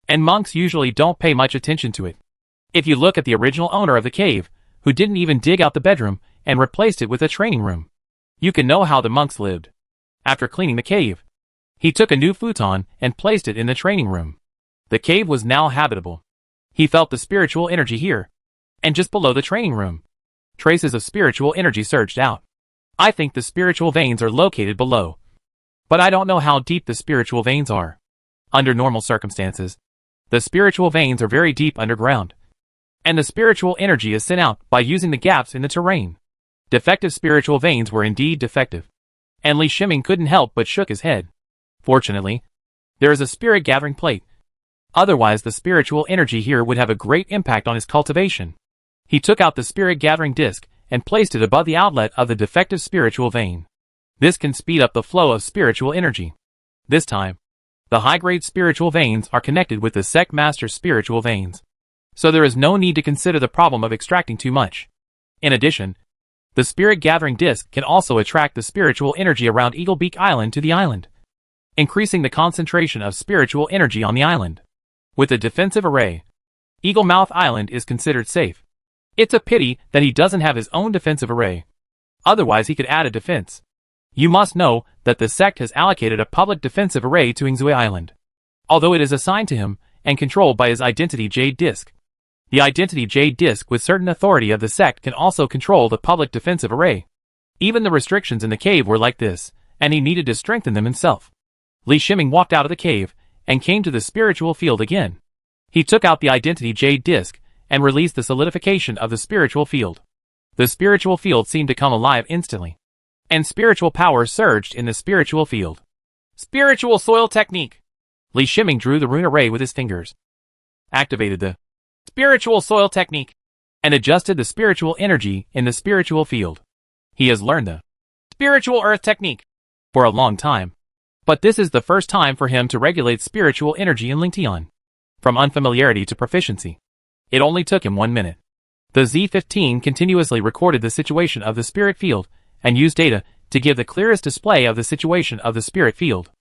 and monks usually don't pay much attention to it. If you look at the original owner of the cave, who didn't even dig out the bedroom and replaced it with a training room, you can know how the monks lived. After cleaning the cave, he took a new futon and placed it in the training room. The cave was now habitable. He felt the spiritual energy here, and just below the training room, traces of spiritual energy surged out. I think the spiritual veins are located below, but I don't know how deep the spiritual veins are. Under normal circumstances, the spiritual veins are very deep underground, and the spiritual energy is sent out by using the gaps in the terrain. Defective spiritual veins were indeed defective, and Li Shiming couldn't help but shook his head. Fortunately, there is a spirit gathering plate. Otherwise the spiritual energy here would have a great impact on his cultivation. He took out the spirit gathering disc and placed it above the outlet of the defective spiritual vein. This can speed up the flow of spiritual energy. This time, the high-grade spiritual veins are connected with the sect master's spiritual veins, so there is no need to consider the problem of extracting too much. In addition, the spirit gathering disc can also attract the spiritual energy around Eagle Beak Island to the island, increasing the concentration of spiritual energy on the island. With a defensive array, Eagle Mouth Island is considered safe. It's a pity that he doesn't have his own defensive array. Otherwise he could add a defense. You must know that the sect has allocated a public defensive array to Ingzui Island, although it is assigned to him and controlled by his Identity Jade Disc. The Identity Jade Disc with certain authority of the sect can also control the public defensive array. Even the restrictions in the cave were like this, and he needed to strengthen them himself. Li Shiming walked out of the cave and came to the spiritual field again. He took out the Identity Jade Disc and released the solidification of the spiritual field. The spiritual field seemed to come alive instantly, and spiritual power surged in the spiritual field. Spiritual soil technique. Li Shiming drew the rune array with his fingers, activated the spiritual soil technique, and adjusted the spiritual energy in the spiritual field. He has learned the spiritual earth technique for a long time, but this is the first time for him to regulate spiritual energy in Lingtian. From unfamiliarity to proficiency, it only took him 1 minute. The Z15 continuously recorded the situation of the spirit field and used data to give the clearest display of the situation of the spirit field,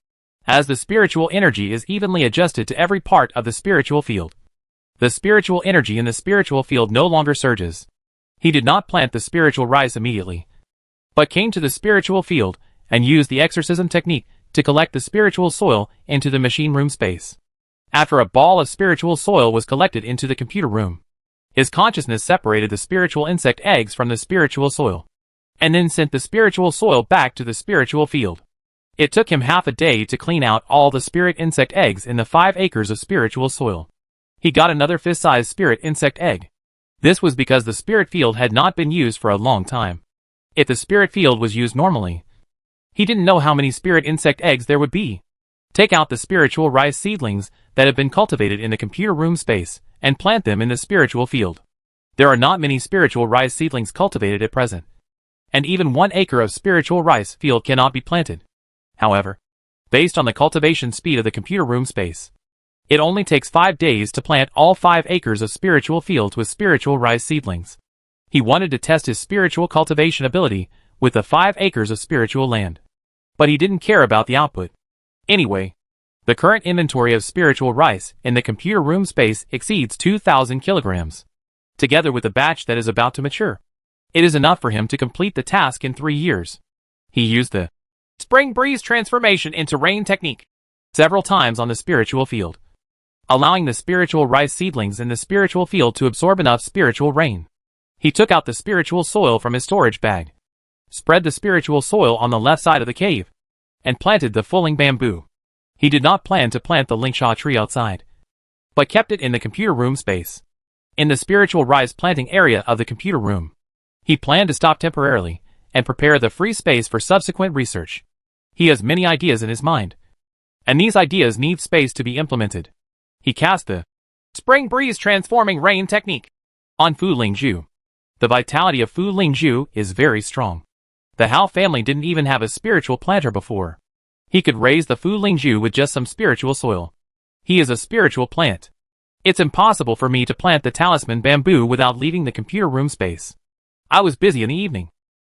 as the spiritual energy is evenly adjusted to every part of the spiritual field. The spiritual energy in the spiritual field no longer surges. He did not plant the spiritual rice immediately, but came to the spiritual field and used the exorcism technique to collect the spiritual soil into the machine room space. After a ball of spiritual soil was collected into the computer room, his consciousness separated the spiritual insect eggs from the spiritual soil, and then sent the spiritual soil back to the spiritual field. It took him half a day to clean out all the spirit insect eggs in the 5 acres of spiritual soil. He got another fist-sized spirit insect egg. This was because the spirit field had not been used for a long time. If the spirit field was used normally, he didn't know how many spirit insect eggs there would be. Take out the spiritual rice seedlings that have been cultivated in the computer room space and plant them in the spiritual field. There are not many spiritual rice seedlings cultivated at present, and even 1 acre of spiritual rice field cannot be planted. However, based on the cultivation speed of the computer room space, it only takes 5 days to plant all 5 acres of spiritual fields with spiritual rice seedlings. He wanted to test his spiritual cultivation ability with the 5 acres of spiritual land, but he didn't care about the output. Anyway, the current inventory of spiritual rice in the computer room space exceeds 2,000 kilograms. Together with the batch that is about to mature, it is enough for him to complete the task in 3 years. He used the spring breeze transformation into rain technique several times on the spiritual field, allowing the spiritual rice seedlings in the spiritual field to absorb enough spiritual rain. He took out the spiritual soil from his storage bag, spread the spiritual soil on the left side of the cave, and planted the fulling bamboo. He did not plan to plant the lingsha tree outside, but kept it in the computer room space, in the spiritual rice planting area of the computer room. He planned to stop temporarily and prepare the free space for subsequent research. He has many ideas in his mind, and these ideas need space to be implemented. He cast the spring breeze transforming rain technique on Fu Lingzhu. The vitality of Fu Lingzhu is very strong. The Hao family didn't even have a spiritual planter before. He could raise the Fu Lingzhu with just some spiritual soil. He is a spiritual plant. It's impossible for me to plant the talisman bamboo without leaving the computer room space. I was busy in the evening,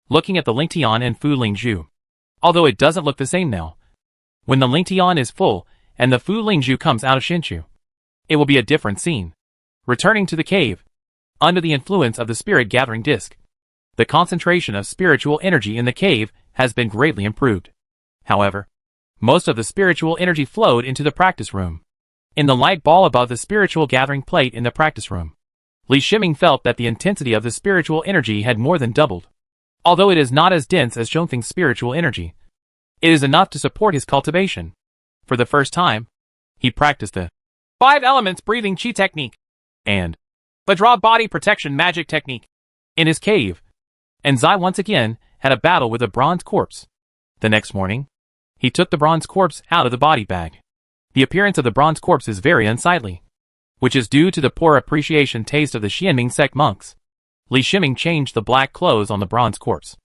looking at the Lingtian and Fu Lingzhu. although it doesn't look the same now. When the Lingtian is full, and the Fu Lingzhu comes out of Shinshu, it will be a different scene. Returning to the cave, under the influence of the spirit gathering disc, the concentration of spiritual energy in the cave has been greatly improved. However, most of the spiritual energy flowed into the practice room. In the light ball above the spiritual gathering plate in the practice room, Li Shiming felt that the intensity of the spiritual energy had more than doubled. Although it is not as dense as Zhongfeng's spiritual energy, it is enough to support his cultivation. For the first time, he practiced the 5 elements breathing chi technique and the draw body protection magic technique in his cave, and Zai once again had a battle with a bronze corpse. The next morning, he took the bronze corpse out of the body bag. The appearance of the bronze corpse is very unsightly, which is due to the poor appreciation taste of the Xianming sect monks. Li Shiming changed the black clothes on the bronze corpse.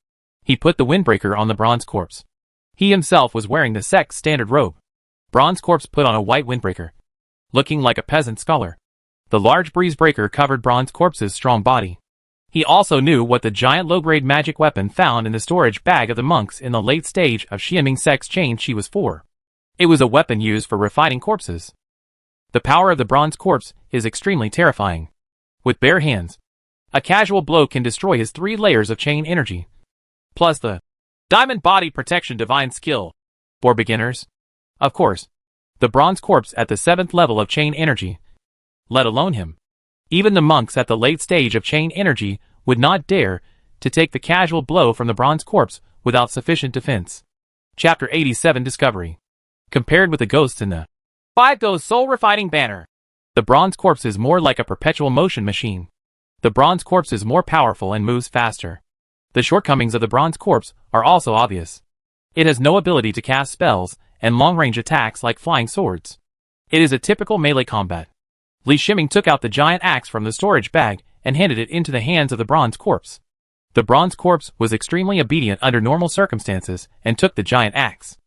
He put the windbreaker on the bronze corpse. He himself was wearing the sect's standard robe. Bronze corpse put on a white windbreaker, looking like a peasant scholar. The large breeze breaker covered bronze corpse's strong body. He also knew what the giant low-grade magic weapon found in the storage bag of the monks in the late stage of Xianming sect's chain she was for. It was a weapon used for refining corpses. The power of the bronze corpse is extremely terrifying. With bare hands, a casual blow can destroy his 3 layers of chain energy. Plus the diamond body protection divine skill. For beginners, of course, the bronze corpse at the 7th level of chain energy, let alone him. Even the monks at the late stage of chain energy would not dare to take the casual blow from the bronze corpse without sufficient defense. Chapter 87 Discovery. Compared with the ghosts in the 5 Ghost Soul Refining Banner, the bronze corpse is more like a perpetual motion machine. The bronze corpse is more powerful and moves faster. The shortcomings of the bronze corpse are also obvious. It has no ability to cast spells and long-range attacks like flying swords. It is a typical melee combat. Li Shiming took out the giant axe from the storage bag and handed it into the hands of the bronze corpse. The bronze corpse was extremely obedient under normal circumstances and took the giant axe.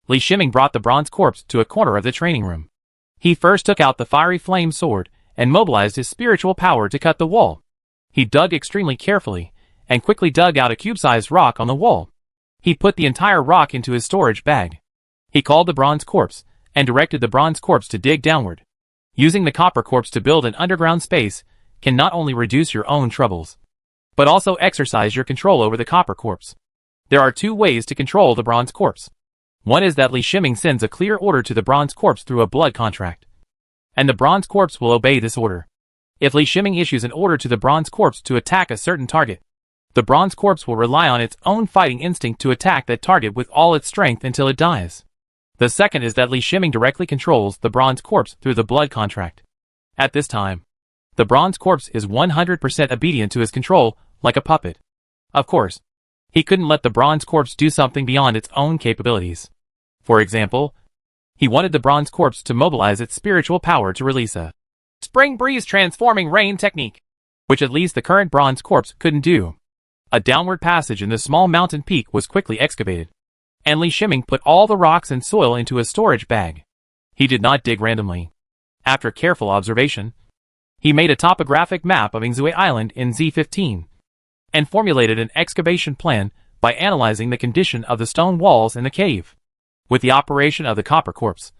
Li Shiming brought the bronze corpse to a corner of the training room. He first took out the fiery flame sword and mobilized his spiritual power to cut the wall. He dug extremely carefully and quickly dug out a cube-sized rock on the wall. He put the entire rock into his storage bag. He called the bronze corpse and directed the bronze corpse to dig downward. Using the copper corpse to build an underground space can not only reduce your own troubles, but also exercise your control over the copper corpse. There are 2 ways to control the bronze corpse. One is that Li Shiming sends a clear order to the bronze corpse through a blood contract, and the bronze corpse will obey this order. If Li Shiming issues an order to the bronze corpse to attack a certain target, the bronze corpse will rely on its own fighting instinct to attack that target with all its strength until it dies. The second is that Li Shiming directly controls the bronze corpse through the blood contract. At this time, the bronze corpse is 100% obedient to his control, like a puppet. Of course, he couldn't let the bronze corpse do something beyond its own capabilities. For example, he wanted the bronze corpse to mobilize its spiritual power to release a spring breeze transforming rain technique, which at least the current bronze corpse couldn't do. A downward passage in the small mountain peak was quickly excavated, and Li Shiming put all the rocks and soil into a storage bag. He did not dig randomly. After careful observation, he made a topographic map of Yingzui Island in Z15, and formulated an excavation plan by analyzing the condition of the stone walls in the cave. With the operation of the copper corpse,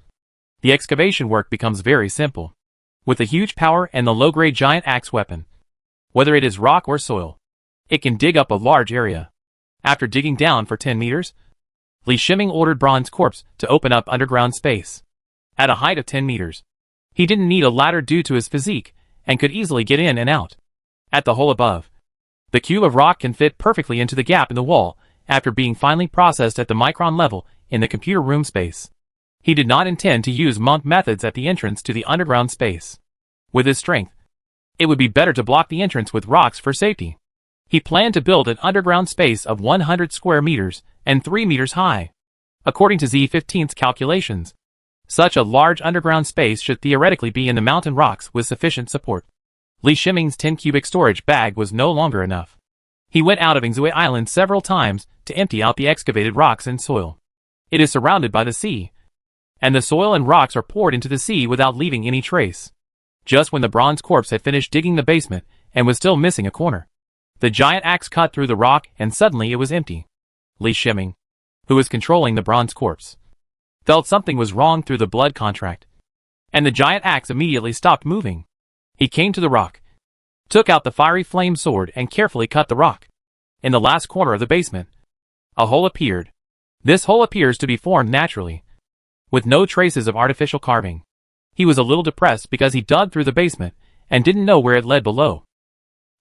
the excavation work becomes very simple. With the huge power and the low-grade giant axe weapon, whether it is rock or soil, it can dig up a large area. After digging down for 10 meters, Li Shiming ordered bronze corpse to open up underground space. At a height of 10 meters, he didn't need a ladder due to his physique and could easily get in and out. At the hole above, the cube of rock can fit perfectly into the gap in the wall after being finely processed at the micron level in the computer room space. He did not intend to use monk methods at the entrance to the underground space. With his strength, it would be better to block the entrance with rocks for safety. He planned to build an underground space of 100 square meters and 3 meters high. According to Z15's calculations, such a large underground space should theoretically be in the mountain rocks with sufficient support. Li Shiming's 10 cubic storage bag was no longer enough. He went out of Yingzui Island several times to empty out the excavated rocks and soil. It is surrounded by the sea, and the soil and rocks are poured into the sea without leaving any trace. Just when the bronze corpse had finished digging the basement and was still missing a corner, the giant axe cut through the rock and suddenly it was empty. Li Shiming, who was controlling the bronze corpse, felt something was wrong through the blood contract, and the giant axe immediately stopped moving. He came to the rock, took out the fiery flame sword and carefully cut the rock. In the last corner of the basement, a hole appeared. This hole appears to be formed naturally, with no traces of artificial carving. He was a little depressed because he dug through the basement and didn't know where it led below.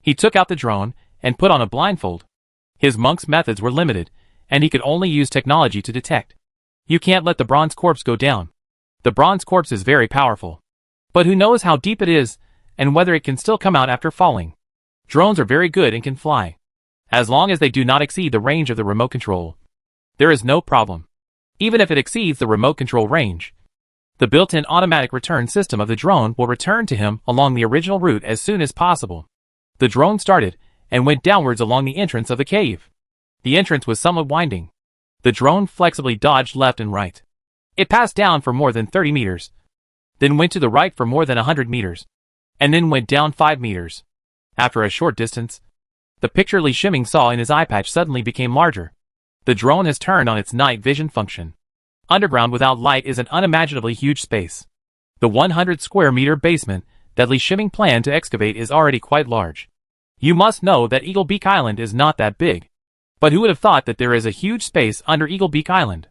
He took out the drone and put on a blindfold. His monk's methods were limited, and he could only use technology to detect. You can't let the bronze corpse go down. The bronze corpse is very powerful, but who knows how deep it is and whether it can still come out after falling. Drones are very good and can fly, as long as they do not exceed the range of the remote control. There is no problem, even if it exceeds the remote control range. The built-in automatic return system of the drone will return to him along the original route as soon as possible. The drone started and went downwards along the entrance of the cave. The entrance was somewhat winding. The drone flexibly dodged left and right. It passed down for more than 30 meters, then went to the right for more than 100 meters, and then went down 5 meters. After a short distance, the picture Li Shiming saw in his eye patch suddenly became larger. The drone has turned on its night vision function. Underground without light is an unimaginably huge space. The 100 square meter basement that Li Shiming planned to excavate is already quite large. You must know that Eagle Beak Island is not that big. But who would have thought that there is a huge space under Eagle Beak Island?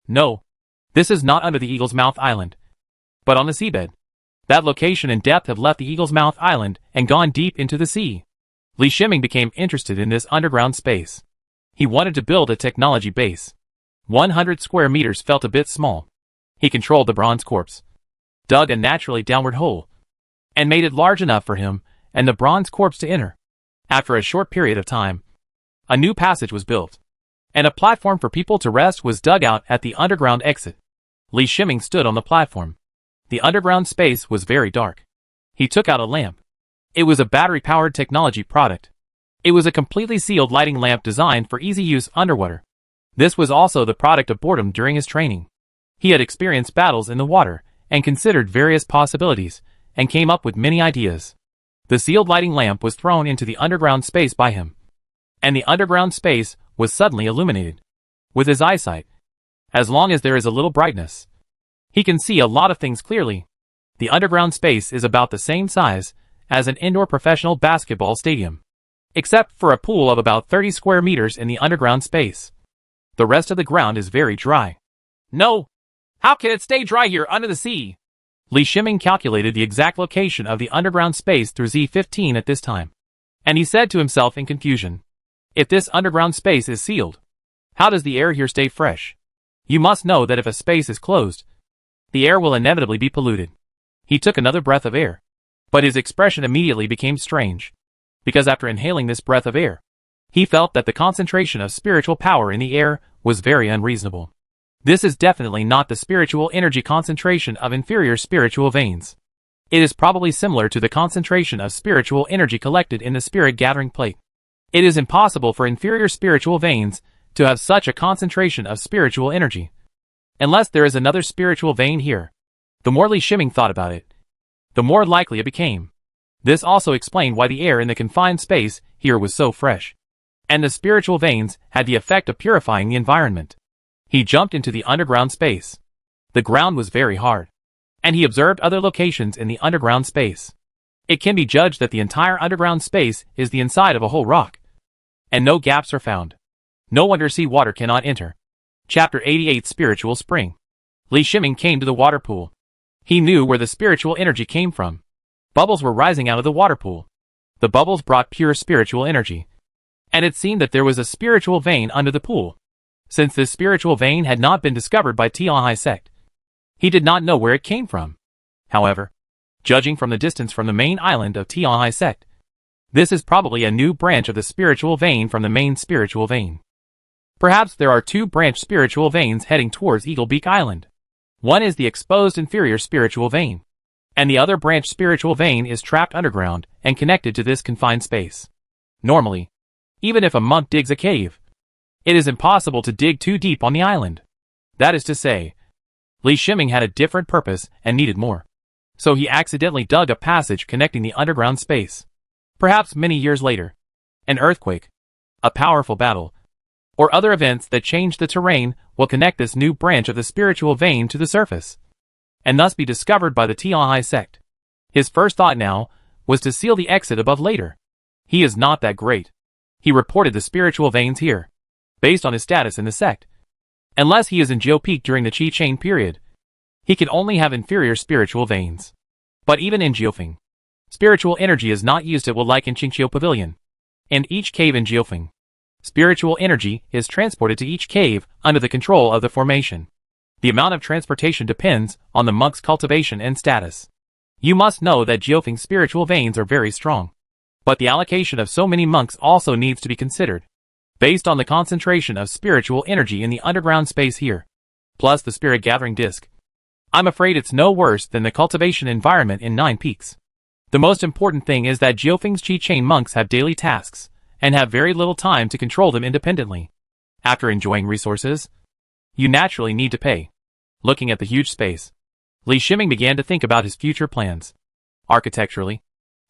No, this is not under the Eagle's Mouth Island, but on the seabed. That location and depth have left the Eagle's Mouth Island and gone deep into the sea. Li Shiming became interested in this underground space. He wanted to build a technology base. 100 square meters felt a bit small. He controlled the bronze corpse, dug a naturally downward hole, and made it large enough for him and the bronze corpse to enter. After a short period of time, a new passage was built, and a platform for people to rest was dug out at the underground exit. Li Shiming stood on the platform. The underground space was very dark. He took out a lamp. It was a battery-powered technology product. It was a completely sealed lighting lamp designed for easy use underwater. This was also the product of boredom during his training. He had experienced battles in the water and considered various possibilities and came up with many ideas. The sealed lighting lamp was thrown into the underground space by him, and the underground space was suddenly illuminated. With his eyesight, as long as there is a little brightness, he can see a lot of things clearly. The underground space is about the same size as an indoor professional basketball stadium, except for a pool of about 30 square meters in the underground space. The rest of the ground is very dry. No! How can it stay dry here under the sea? Li Shiming calculated the exact location of the underground space through Z15 at this time, and he said to himself in confusion, if this underground space is sealed, how does the air here stay fresh? You must know that if a space is closed, the air will inevitably be polluted. He took another breath of air, but his expression immediately became strange, because after inhaling this breath of air, he felt that the concentration of spiritual power in the air was very unreasonable. This is definitely not the spiritual energy concentration of inferior spiritual veins. It is probably similar to the concentration of spiritual energy collected in the spirit gathering plate. It is impossible for inferior spiritual veins to have such a concentration of spiritual energy, unless there is another spiritual vein here. The more Li Shiming thought about it, the more likely it became. This also explained why the air in the confined space here was so fresh, and the spiritual veins had the effect of purifying the environment. He jumped into the underground space. The ground was very hard, and he observed other locations in the underground space. It can be judged that the entire underground space is the inside of a whole rock, and no gaps are found. No undersea water cannot enter. Chapter 88 Spiritual Spring. Li Shiming came to the water pool. He knew where the spiritual energy came from. Bubbles were rising out of the water pool. The bubbles brought pure spiritual energy, and it seemed that there was a spiritual vein under the pool. Since this spiritual vein had not been discovered by Tianhai sect, he did not know where it came from. However, judging from the distance from the main island of Tianhai sect, this is probably a new branch of the spiritual vein from the main spiritual vein. Perhaps there are two branched spiritual veins heading towards Eagle Beak Island. One is the exposed inferior spiritual vein, and the other branched spiritual vein is trapped underground and connected to this confined space. Normally, even if a monk digs a cave, it is impossible to dig too deep on the island. That is to say, Li Shiming had a different purpose and needed more, so he accidentally dug a passage connecting the underground space. Perhaps many years later, an earthquake, a powerful battle, or other events that change the terrain will connect this new branch of the spiritual vein to the surface, and thus be discovered by the Tianhai sect. His first thought now was to seal the exit above later. He is not that great. He reported the spiritual veins here, based on his status in the sect. Unless he is in Geo Peak during the Qi Chain period, he can only have inferior spiritual veins. But even in Geofeng, spiritual energy is not used. It will like in Qingqiu Pavilion. In each cave in Geofeng, spiritual energy is transported to each cave under the control of the formation. The amount of transportation depends on the monk's cultivation and status. You must know that Geofeng's spiritual veins are very strong. But the allocation of so many monks also needs to be considered, based on the concentration of spiritual energy in the underground space here, plus the spirit gathering disc. I'm afraid it's no worse than the cultivation environment in Nine Peaks. The most important thing is that Geofeng's Qi Chain monks have daily tasks, and have very little time to control them independently. After enjoying resources, you naturally need to pay. Looking at the huge space, Li Shiming began to think about his future plans. Architecturally,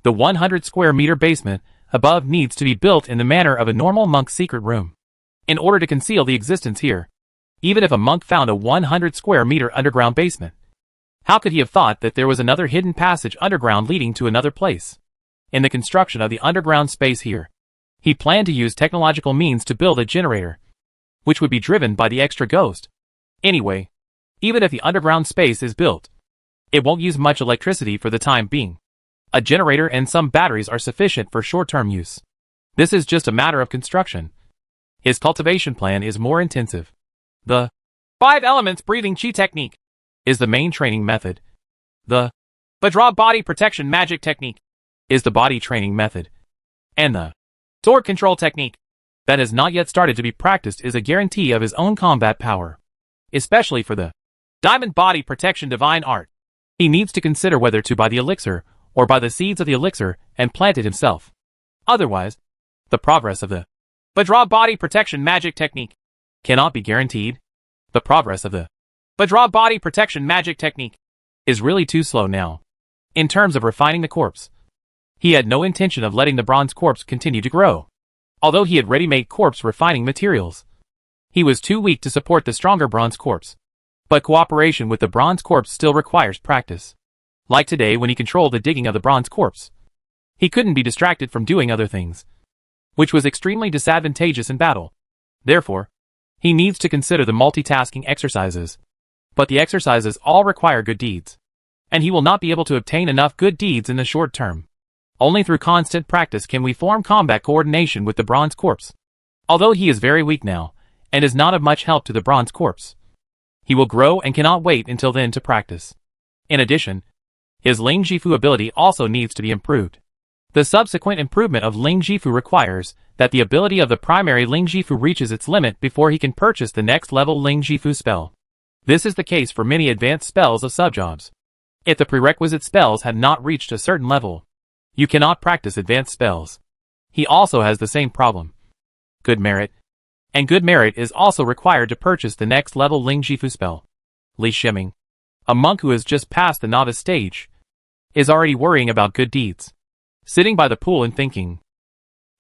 the 100 square meter basement above needs to be built in the manner of a normal monk's secret room, in order to conceal the existence here. Even if a monk found a 100 square meter underground basement, how could he have thought that there was another hidden passage underground leading to another place? In the construction of the underground space here, he planned to use technological means to build a generator, which would be driven by the extra ghost. Anyway, even if the underground space is built, it won't use much electricity for the time being. A generator and some batteries are sufficient for short-term use. This is just a matter of construction. His cultivation plan is more intensive. The 5 elements breathing Qi technique is the main training method. The Vajra body protection magic technique is the body training method. And the sword control technique that has not yet started to be practiced is a guarantee of his own combat power. Especially for the diamond body protection divine art. He needs to consider whether to buy the elixir or buy the seeds of the elixir and plant it himself. Otherwise, the progress of the Vajra body protection magic technique cannot be guaranteed. The progress of the Vajra body protection magic technique is really too slow now. In terms of refining the corpse, he had no intention of letting the bronze corpse continue to grow. Although he had ready-made corpse refining materials, he was too weak to support the stronger bronze corpse. But cooperation with the bronze corpse still requires practice. Like today when he controlled the digging of the bronze corpse, he couldn't be distracted from doing other things, which was extremely disadvantageous in battle. Therefore, he needs to consider the multitasking exercises. But the exercises all require good deeds, and he will not be able to obtain enough good deeds in the short term. Only through constant practice can we form combat coordination with the bronze corpse. Although he is very weak now, and is not of much help to the bronze corpse, he will grow and cannot wait until then to practice. In addition, his Ling Jifu ability also needs to be improved. The subsequent improvement of Ling Jifu requires that the ability of the primary Ling Jifu reaches its limit before he can purchase the next level Ling Jifu spell. This is the case for many advanced spells of subjobs. If the prerequisite spells have not reached a certain level, you cannot practice advanced spells. He also has the same problem. Good merit. And good merit is also required to purchase the next level Ling Jifu spell. Li Shiming, a monk who has just passed the novice stage, is already worrying about good deeds. Sitting by the pool and thinking,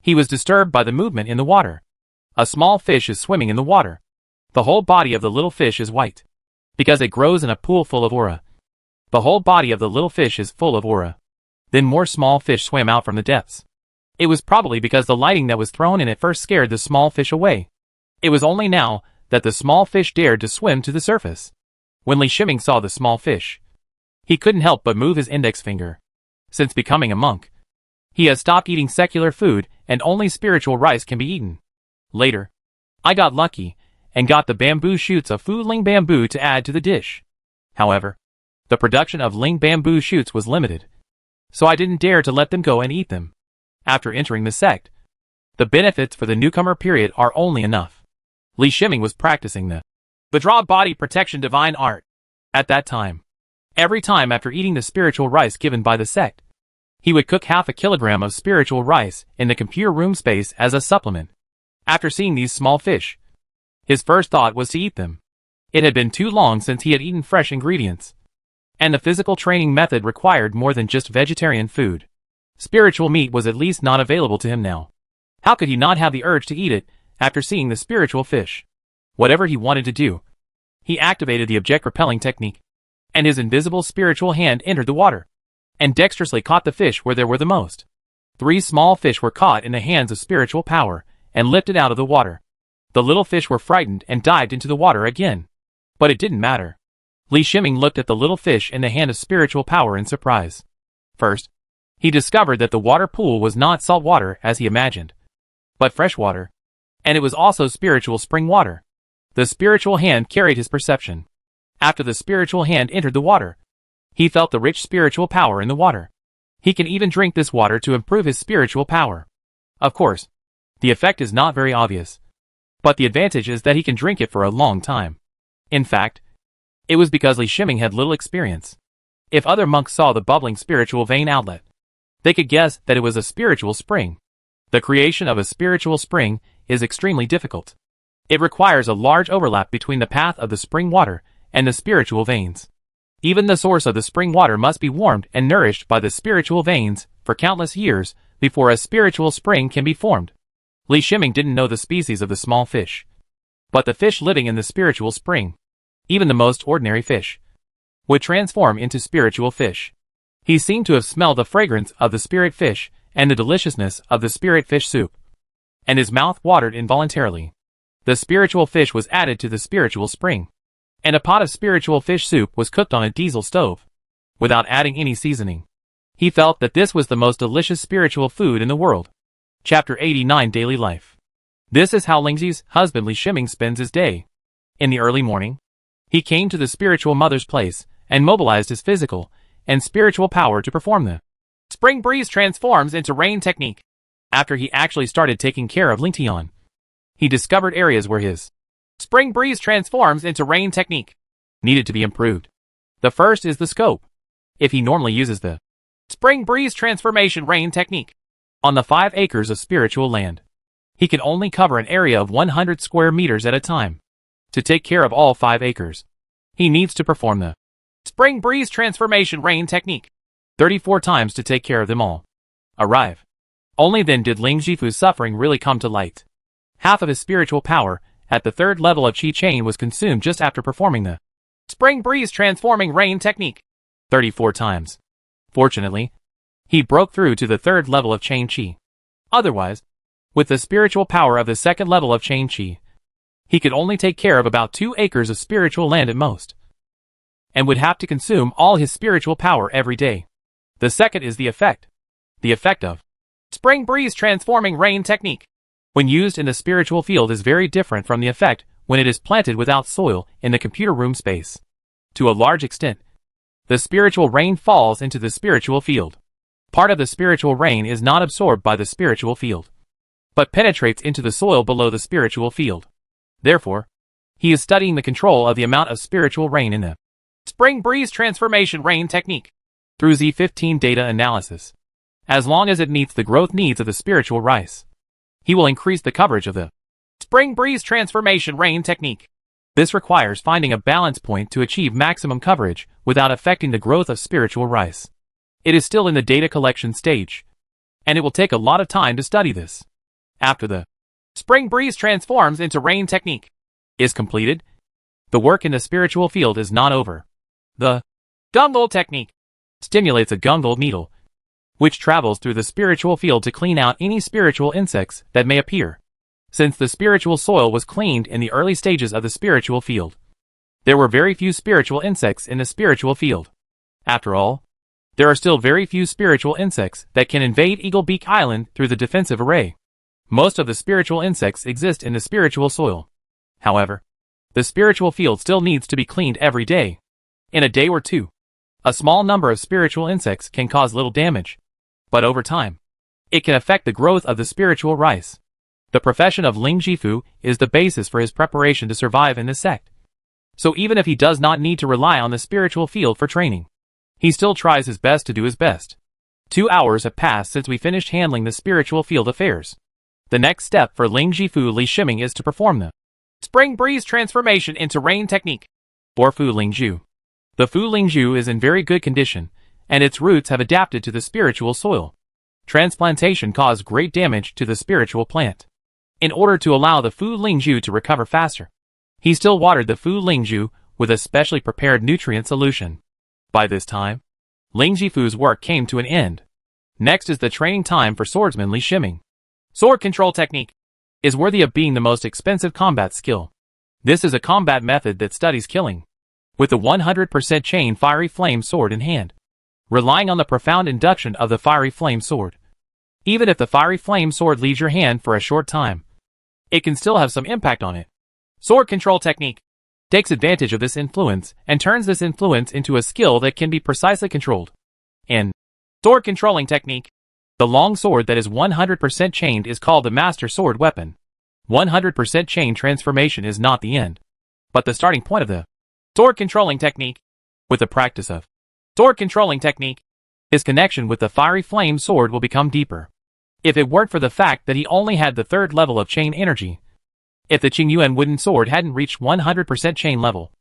he was disturbed by the movement in the water. A small fish is swimming in the water. The whole body of the little fish is white, because it grows in a pool full of aura. The whole body of the little fish is full of aura. Then more small fish swam out from the depths. It was probably because the lighting that was thrown in at first scared the small fish away. It was only now that the small fish dared to swim to the surface. When Li Shiming saw the small fish, he couldn't help but move his index finger. Since becoming a monk, he has stopped eating secular food and only spiritual rice can be eaten. Later, I got lucky and got the bamboo shoots of Fu Ling bamboo to add to the dish. However, the production of Ling bamboo shoots was limited, so I didn't dare to let them go and eat them. After entering the sect, the benefits for the newcomer period are only enough. Li Shiming was practicing the Vajra body protection divine art. At that time, every time after eating the spiritual rice given by the sect, he would cook half a kilogram of spiritual rice in the computer room space as a supplement. After seeing these small fish, his first thought was to eat them. It had been too long since he had eaten fresh ingredients, and the physical training method required more than just vegetarian food. Spiritual meat was at least not available to him now. How could he not have the urge to eat it, after seeing the spiritual fish. Whatever he wanted to do, he activated the object repelling technique, and his invisible spiritual hand entered the water, and dexterously caught the fish where there were the most. 3 small fish were caught in the hands of spiritual power, and lifted out of the water. The little fish were frightened and dived into the water again. But it didn't matter. Li Shiming looked at the little fish in the hand of spiritual power in surprise. First, he discovered that the water pool was not salt water as he imagined, but fresh water, and it was also spiritual spring water. The spiritual hand carried his perception. After the spiritual hand entered the water, he felt the rich spiritual power in the water. He can even drink this water to improve his spiritual power. Of course, the effect is not very obvious, but the advantage is that he can drink it for a long time. In fact, it was because Li Shiming had little experience. If other monks saw the bubbling spiritual vein outlet, they could guess that it was a spiritual spring. The creation of a spiritual spring is extremely difficult. It requires a large overlap between the path of the spring water and the spiritual veins. Even the source of the spring water must be warmed and nourished by the spiritual veins for countless years before a spiritual spring can be formed. Li Shiming didn't know the species of the small fish, but the fish living in the spiritual spring, even the most ordinary fish, would transform into spiritual fish. He seemed to have smelled the fragrance of the spirit fish and the deliciousness of the spirit fish soup, and his mouth watered involuntarily. The spiritual fish was added to the spiritual spring, and a pot of spiritual fish soup was cooked on a diesel stove, without adding any seasoning. He felt that this was the most delicious spiritual food in the world. Chapter 89 Daily Life. This is how Lingji's husband Li Shiming spends his day. In the early morning, he came to the spiritual mother's place and mobilized his physical and spiritual power to perform the spring breeze transforms into rain technique. After he actually started taking care of Lingtian, he discovered areas where his spring breeze transforms into rain technique needed to be improved. The first is the scope. If he normally uses the spring breeze transformation rain technique on the 5 acres of spiritual land, he can only cover an area of 100 square meters at a time. To take care of all 5 acres, he needs to perform the spring breeze transformation rain technique 34 times to take care of them all. Arrive. Only then did Ling Jifu's suffering really come to light. Half of his spiritual power at the 3rd level of Qi Chain was consumed just after performing the spring breeze transforming rain technique 34 times. Fortunately, he broke through to the 3rd level of Chain Qi. Otherwise, with the spiritual power of the 2nd level of Chain Qi, he could only take care of about 2 acres of spiritual land at most, and would have to consume all his spiritual power every day. The second is the effect. The effect of spring breeze transforming rain technique, when used in the spiritual field, is very different from the effect when it is planted without soil in the computer room space. To a large extent, the spiritual rain falls into the spiritual field. Part of the spiritual rain is not absorbed by the spiritual field, but penetrates into the soil below the spiritual field. Therefore, he is studying the control of the amount of spiritual rain in the spring breeze transformation rain technique through Z15 data analysis. As long as it meets the growth needs of the spiritual rice, he will increase the coverage of the spring breeze transformation rain technique. This requires finding a balance point to achieve maximum coverage without affecting the growth of spiritual rice. It is still in the data collection stage, and it will take a lot of time to study this. After the spring breeze transforms into rain technique is completed, the work in the spiritual field is not over. The gungle technique stimulates a gungle needle, which travels through the spiritual field to clean out any spiritual insects that may appear. Since the spiritual soil was cleaned in the early stages of the spiritual field, there were very few spiritual insects in the spiritual field. After all, there are still very few spiritual insects that can invade Eagle Beak Island through the defensive array. Most of the spiritual insects exist in the spiritual soil. However, the spiritual field still needs to be cleaned every day. In a day or two, a small number of spiritual insects can cause little damage, but over time, it can affect the growth of the spiritual rice. The profession of Ling Jifu is the basis for his preparation to survive in this sect. So even if he does not need to rely on the spiritual field for training, he still tries his best to do his best. 2 hours have passed since we finished handling the spiritual field affairs. The next step for Ling Jifu Li Shiming is to perform the spring breeze transformation into rain technique, or Fu Lingju. The Fu Lingju is in very good condition, and its roots have adapted to the spiritual soil. Transplantation caused great damage to the spiritual plant. in order to allow the Fu Lingzhu to recover faster. He still watered the Fu Lingzhu with a specially prepared nutrient solution. By this time, Ling Jifu's work came to an end. Next is the training time for swordsman Li Shiming. Sword control technique is worthy of being the most expensive combat skill. This is a combat method that studies killing with the 100% chain fiery flame sword in hand, relying on the profound induction of the fiery flame sword. Even if the fiery flame sword leaves your hand for a short time, it can still have some impact on it. Sword control technique takes advantage of this influence and turns this influence into a skill that can be precisely controlled. In sword controlling technique, the long sword that is 100% chained is called the master sword weapon. 100% chain transformation is not the end, but the starting point of the sword controlling technique. With the practice of sword controlling technique, his connection with the fiery flame sword will become deeper. If it weren't for the fact that he only had the 3rd level of chain energy, if the Qingyuan wooden sword hadn't reached 100% chain level,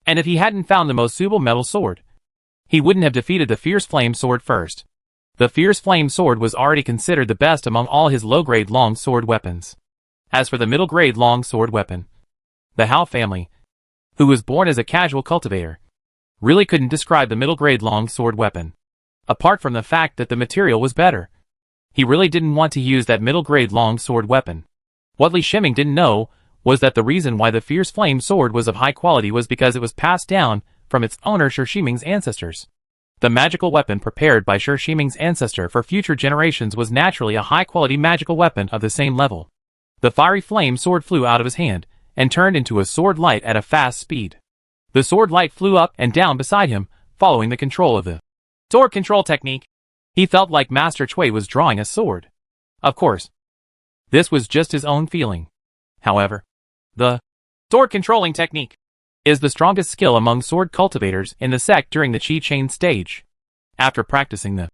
and if he hadn't found the most suitable metal sword, he wouldn't have defeated the fierce flame sword first. The fierce flame sword was already considered the best among all his low-grade long sword weapons. As for the middle-grade long sword weapon, the Hao family, who was born as a casual cultivator, really couldn't describe the middle-grade long sword weapon. Apart from the fact that the material was better, he really didn't want to use that middle-grade long sword weapon. What Li Shiming didn't know was that the reason why the fierce flame sword was of high quality was because it was passed down from its owner Shi Shiming's ancestors. The magical weapon prepared by Shi Shiming's ancestor for future generations was naturally a high-quality magical weapon of the same level. The fiery flame sword flew out of his hand and turned into a sword light at a fast speed. The sword light flew up and down beside him, following the control of the sword control technique. He felt like Master Cui was drawing a sword. Of course, this was just his own feeling. However, the sword controlling technique is the strongest skill among sword cultivators in the sect during the Qi Chain stage. After practicing the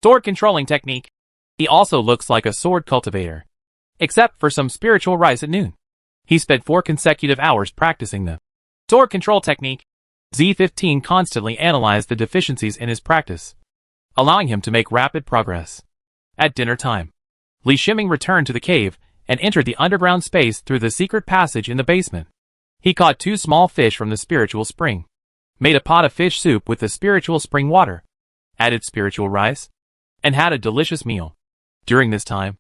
sword controlling technique, he also looks like a sword cultivator, except for some spiritual rice at noon. He spent 4 consecutive hours practicing the sword control technique. Z15 constantly analyzed the deficiencies in his practice, allowing him to make rapid progress. At dinner time, Li Shiming returned to the cave and entered the underground space through the secret passage in the basement. He caught 2 small fish from the spiritual spring, made a pot of fish soup with the spiritual spring water, added spiritual rice, and had a delicious meal. During this time,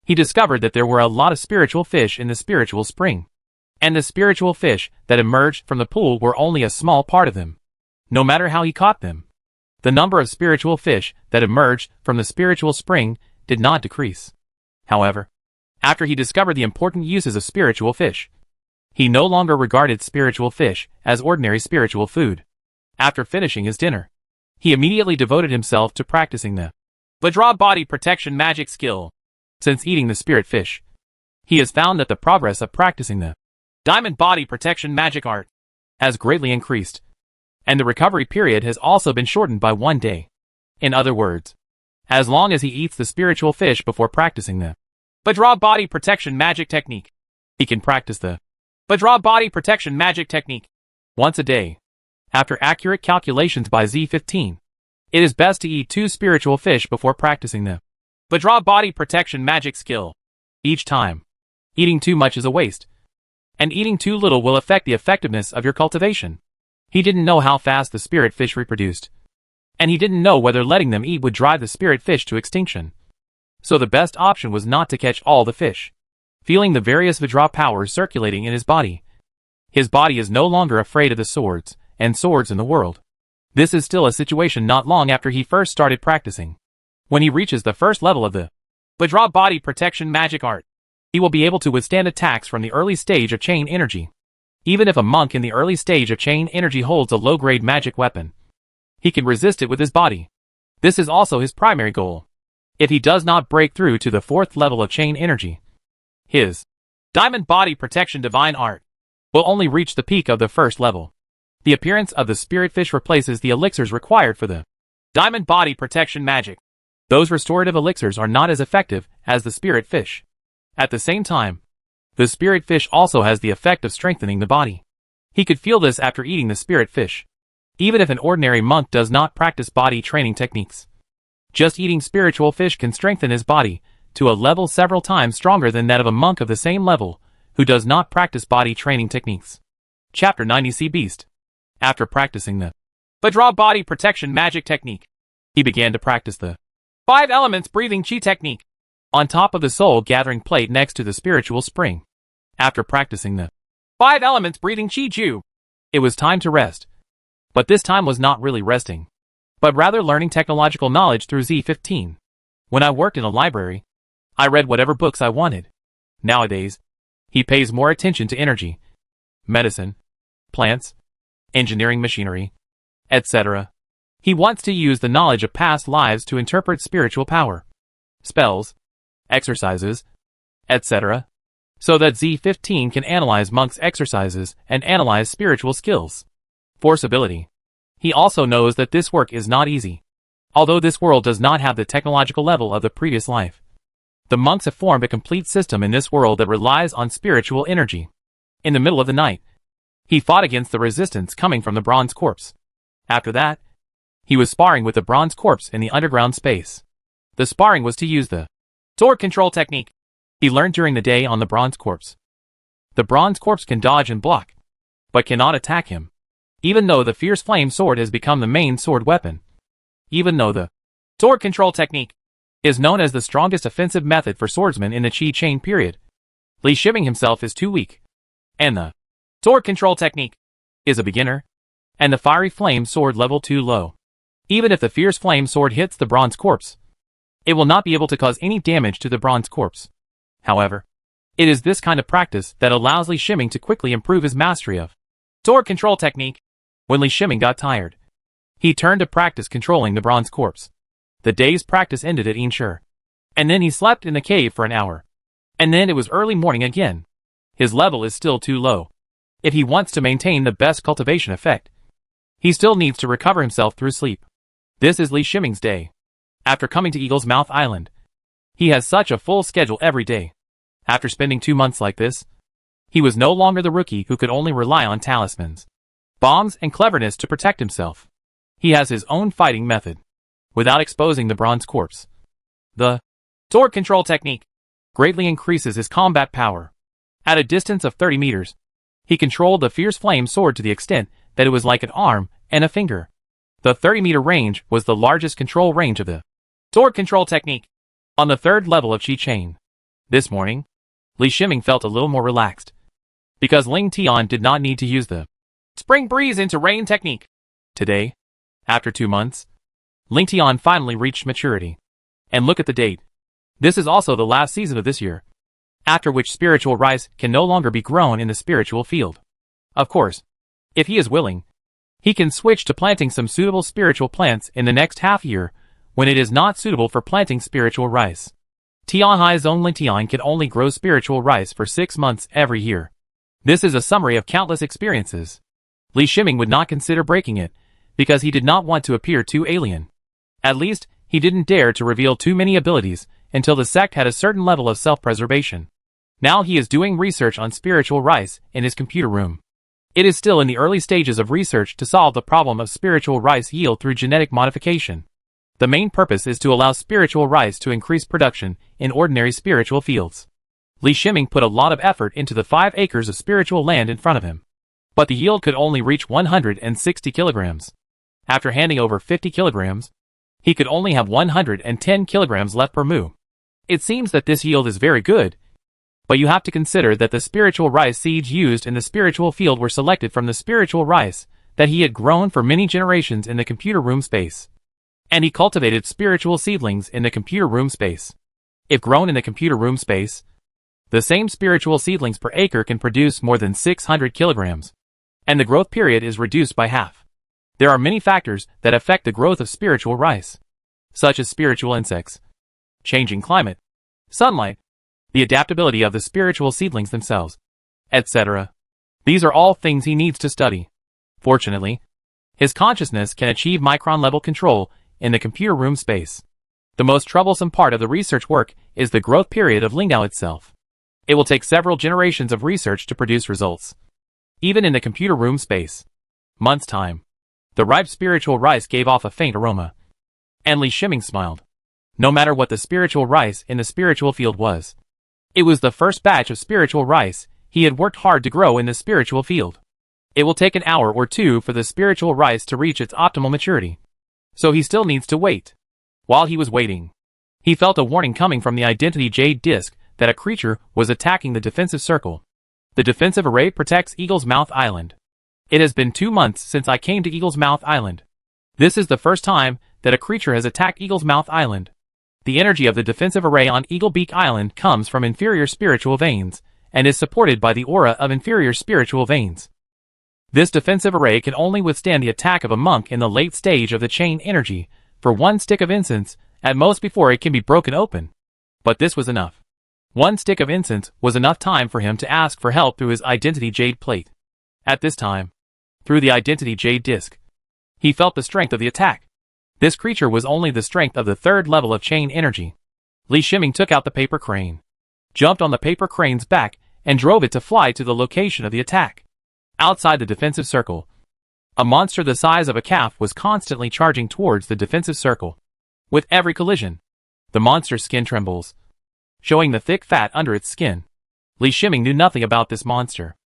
he discovered that there were a lot of spiritual fish in the spiritual spring, and the spiritual fish that emerged from the pool were only a small part of them. No matter how he caught them, the number of spiritual fish that emerged from the spiritual spring did not decrease. However, after he discovered the important uses of spiritual fish, he no longer regarded spiritual fish as ordinary spiritual food. After finishing his dinner, he immediately devoted himself to practicing the Vajra body protection magic skill. Since eating the spirit fish, he has found that the progress of practicing the diamond body protection magic art has greatly increased, and the recovery period has also been shortened by 1 day. In other words, as long as he eats the spiritual fish before practicing the Vajra body protection magic technique, he can practice the Vajra body protection magic technique once a day. After accurate calculations by Z15, it is best to eat 2 spiritual fish before practicing the Vajra body protection magic skill. Each time, eating too much is a waste, and eating too little will affect the effectiveness of your cultivation. He didn't know how fast the spirit fish reproduced, and he didn't know whether letting them eat would drive the spirit fish to extinction. So the best option was not to catch all the fish. Feeling the various Vajra powers circulating in his body is no longer afraid of the swords and swords in the world. This is still a situation not long after he first started practicing. When he reaches the first level of the Vajra body protection magic art, he will be able to withstand attacks from the early stage of chain energy. Even if a monk in the early stage of chain energy holds a low-grade magic weapon, he can resist it with his body. This is also his primary goal. If he does not break through to the 4th level of chain energy, his diamond body protection divine art will only reach the peak of the 1st level. The appearance of the spirit fish replaces the elixirs required for the diamond body protection magic. Those restorative elixirs are not as effective as the spirit fish. At the same time, the spirit fish also has the effect of strengthening the body. He could feel this after eating the spirit fish. Even if an ordinary monk does not practice body training techniques, just eating spiritual fish can strengthen his body to a level several times stronger than that of a monk of the same level, who does not practice body training techniques. Chapter 90 Sea Beast. After practicing the Vajra body protection magic technique, he began to practice the 5 elements breathing chi technique on top of the soul gathering plate next to the spiritual spring. After practicing the 5 elements breathing chi ju, it was time to rest. But this time was not really resting, but rather learning technological knowledge through Z15. When I worked in a library, I read whatever books I wanted. Nowadays, he pays more attention to energy, medicine, plants, engineering machinery, etc. He wants to use the knowledge of past lives to interpret spiritual power, spells, exercises, etc. so that Z15 can analyze monks' exercises and analyze spiritual skills. Force ability. He also knows that this work is not easy. Although this world does not have the technological level of the previous life, the monks have formed a complete system in this world that relies on spiritual energy. In the middle of the night, he fought against the resistance coming from the bronze corpse. After that, he was sparring with the bronze corpse in the underground space. The sparring was to use the sword control technique he learned during the day on the bronze corpse. The bronze corpse can dodge and block, but cannot attack him. Even though the fierce flame sword has become the main sword weapon. Even though the sword control technique is known as the strongest offensive method for swordsmen in the Qi chain period, Li Shiming himself is too weak. And the sword control technique is a beginner, and the fiery flame sword level too low. Even if the fierce flame sword hits the bronze corpse, it will not be able to cause any damage to the bronze corpse. However, it is this kind of practice that allows Li Shiming to quickly improve his mastery of sword control technique. When Li Shiming got tired, he turned to practice controlling the bronze corpse. The day's practice ended at Inshur, and then he slept in the cave for an hour. And then it was early morning again. His level is still too low. If he wants to maintain the best cultivation effect, he still needs to recover himself through sleep. This is Li Shiming's day. After coming to Eagle's Mouth Island, he has such a full schedule every day. After spending 2 months like this, he was no longer the rookie who could only rely on talismans, bombs, and cleverness to protect himself. He has his own fighting method, without exposing the bronze corpse. The sword control technique greatly increases his combat power. At a distance of 30 meters, he controlled the fierce flame sword to the extent that it was like an arm and a finger. The 30-meter range was the largest control range of the sword control technique on the 3rd level of Qi chain. This morning, Li Shiming felt a little more relaxed, because Ling Tian did not need to use the spring breeze into rain technique. Today, after 2 months, Ling Tian finally reached maturity. And look at the date. This is also the last season of this year, after which spiritual rice can no longer be grown in the spiritual field. Of course, if he is willing, he can switch to planting some suitable spiritual plants in the next half year when it is not suitable for planting spiritual rice. Tianhai's own Ling Tian can only grow spiritual rice for 6 months every year. This is a summary of countless experiences. Li Shiming would not consider breaking it, because he did not want to appear too alien. At least, he didn't dare to reveal too many abilities until the sect had a certain level of self-preservation. Now he is doing research on spiritual rice in his computer room. It is still in the early stages of research to solve the problem of spiritual rice yield through genetic modification. The main purpose is to allow spiritual rice to increase production in ordinary spiritual fields. Li Shiming put a lot of effort into the 5 acres of spiritual land in front of him. But the yield could only reach 160 kilograms. After handing over 50 kilograms, he could only have 110 kilograms left per mu. It seems that this yield is very good, but you have to consider that the spiritual rice seeds used in the spiritual field were selected from the spiritual rice that he had grown for many generations in the computer room space. And he cultivated spiritual seedlings in the computer room space. If grown in the computer room space, the same spiritual seedlings per acre can produce more than 600 kilograms, and the growth period is reduced by half. There are many factors that affect the growth of spiritual rice, such as spiritual insects, changing climate, sunlight, the adaptability of the spiritual seedlings themselves, etc. These are all things he needs to study. Fortunately, his consciousness can achieve micron-level control in the computer room space. The most troublesome part of the research work is the growth period of Lingdao itself. It will take several generations of research to produce results. Even in the computer room space, months' time, the ripe spiritual rice gave off a faint aroma. And Li Shiming smiled. no matter what the spiritual rice in the spiritual field was. It was the first batch of spiritual rice he had worked hard to grow in the spiritual field. It will take an hour or two for the spiritual rice to reach its optimal maturity. So he still needs to wait. While he was waiting, he felt a warning coming from the Identity Jade Disc that a creature was attacking the defensive circle. The defensive array protects Eagle's Mouth Island. It has been 2 months since I came to Eagle's Mouth Island. This is the first time that a creature has attacked Eagle's Mouth Island. The energy of the defensive array on Eagle Beak Island comes from inferior spiritual veins, and is supported by the aura of inferior spiritual veins. This defensive array can only withstand the attack of a monk in the late stage of the chain energy, for 1 stick of incense, at most before it can be broken open. But this was enough. 1 stick of incense was enough time for him to ask for help through his Identity Jade Plate. At this time, through the Identity Jade Disc, he felt the strength of the attack. This creature was only the strength of the 3rd level of chain energy. Li Shiming took out the paper crane, jumped on the paper crane's back, and drove it to fly to the location of the attack. Outside the defensive circle, a monster the size of a calf was constantly charging towards the defensive circle. With every collision, the monster's skin trembles, showing the thick fat under its skin. Li Shiming knew nothing about this monster.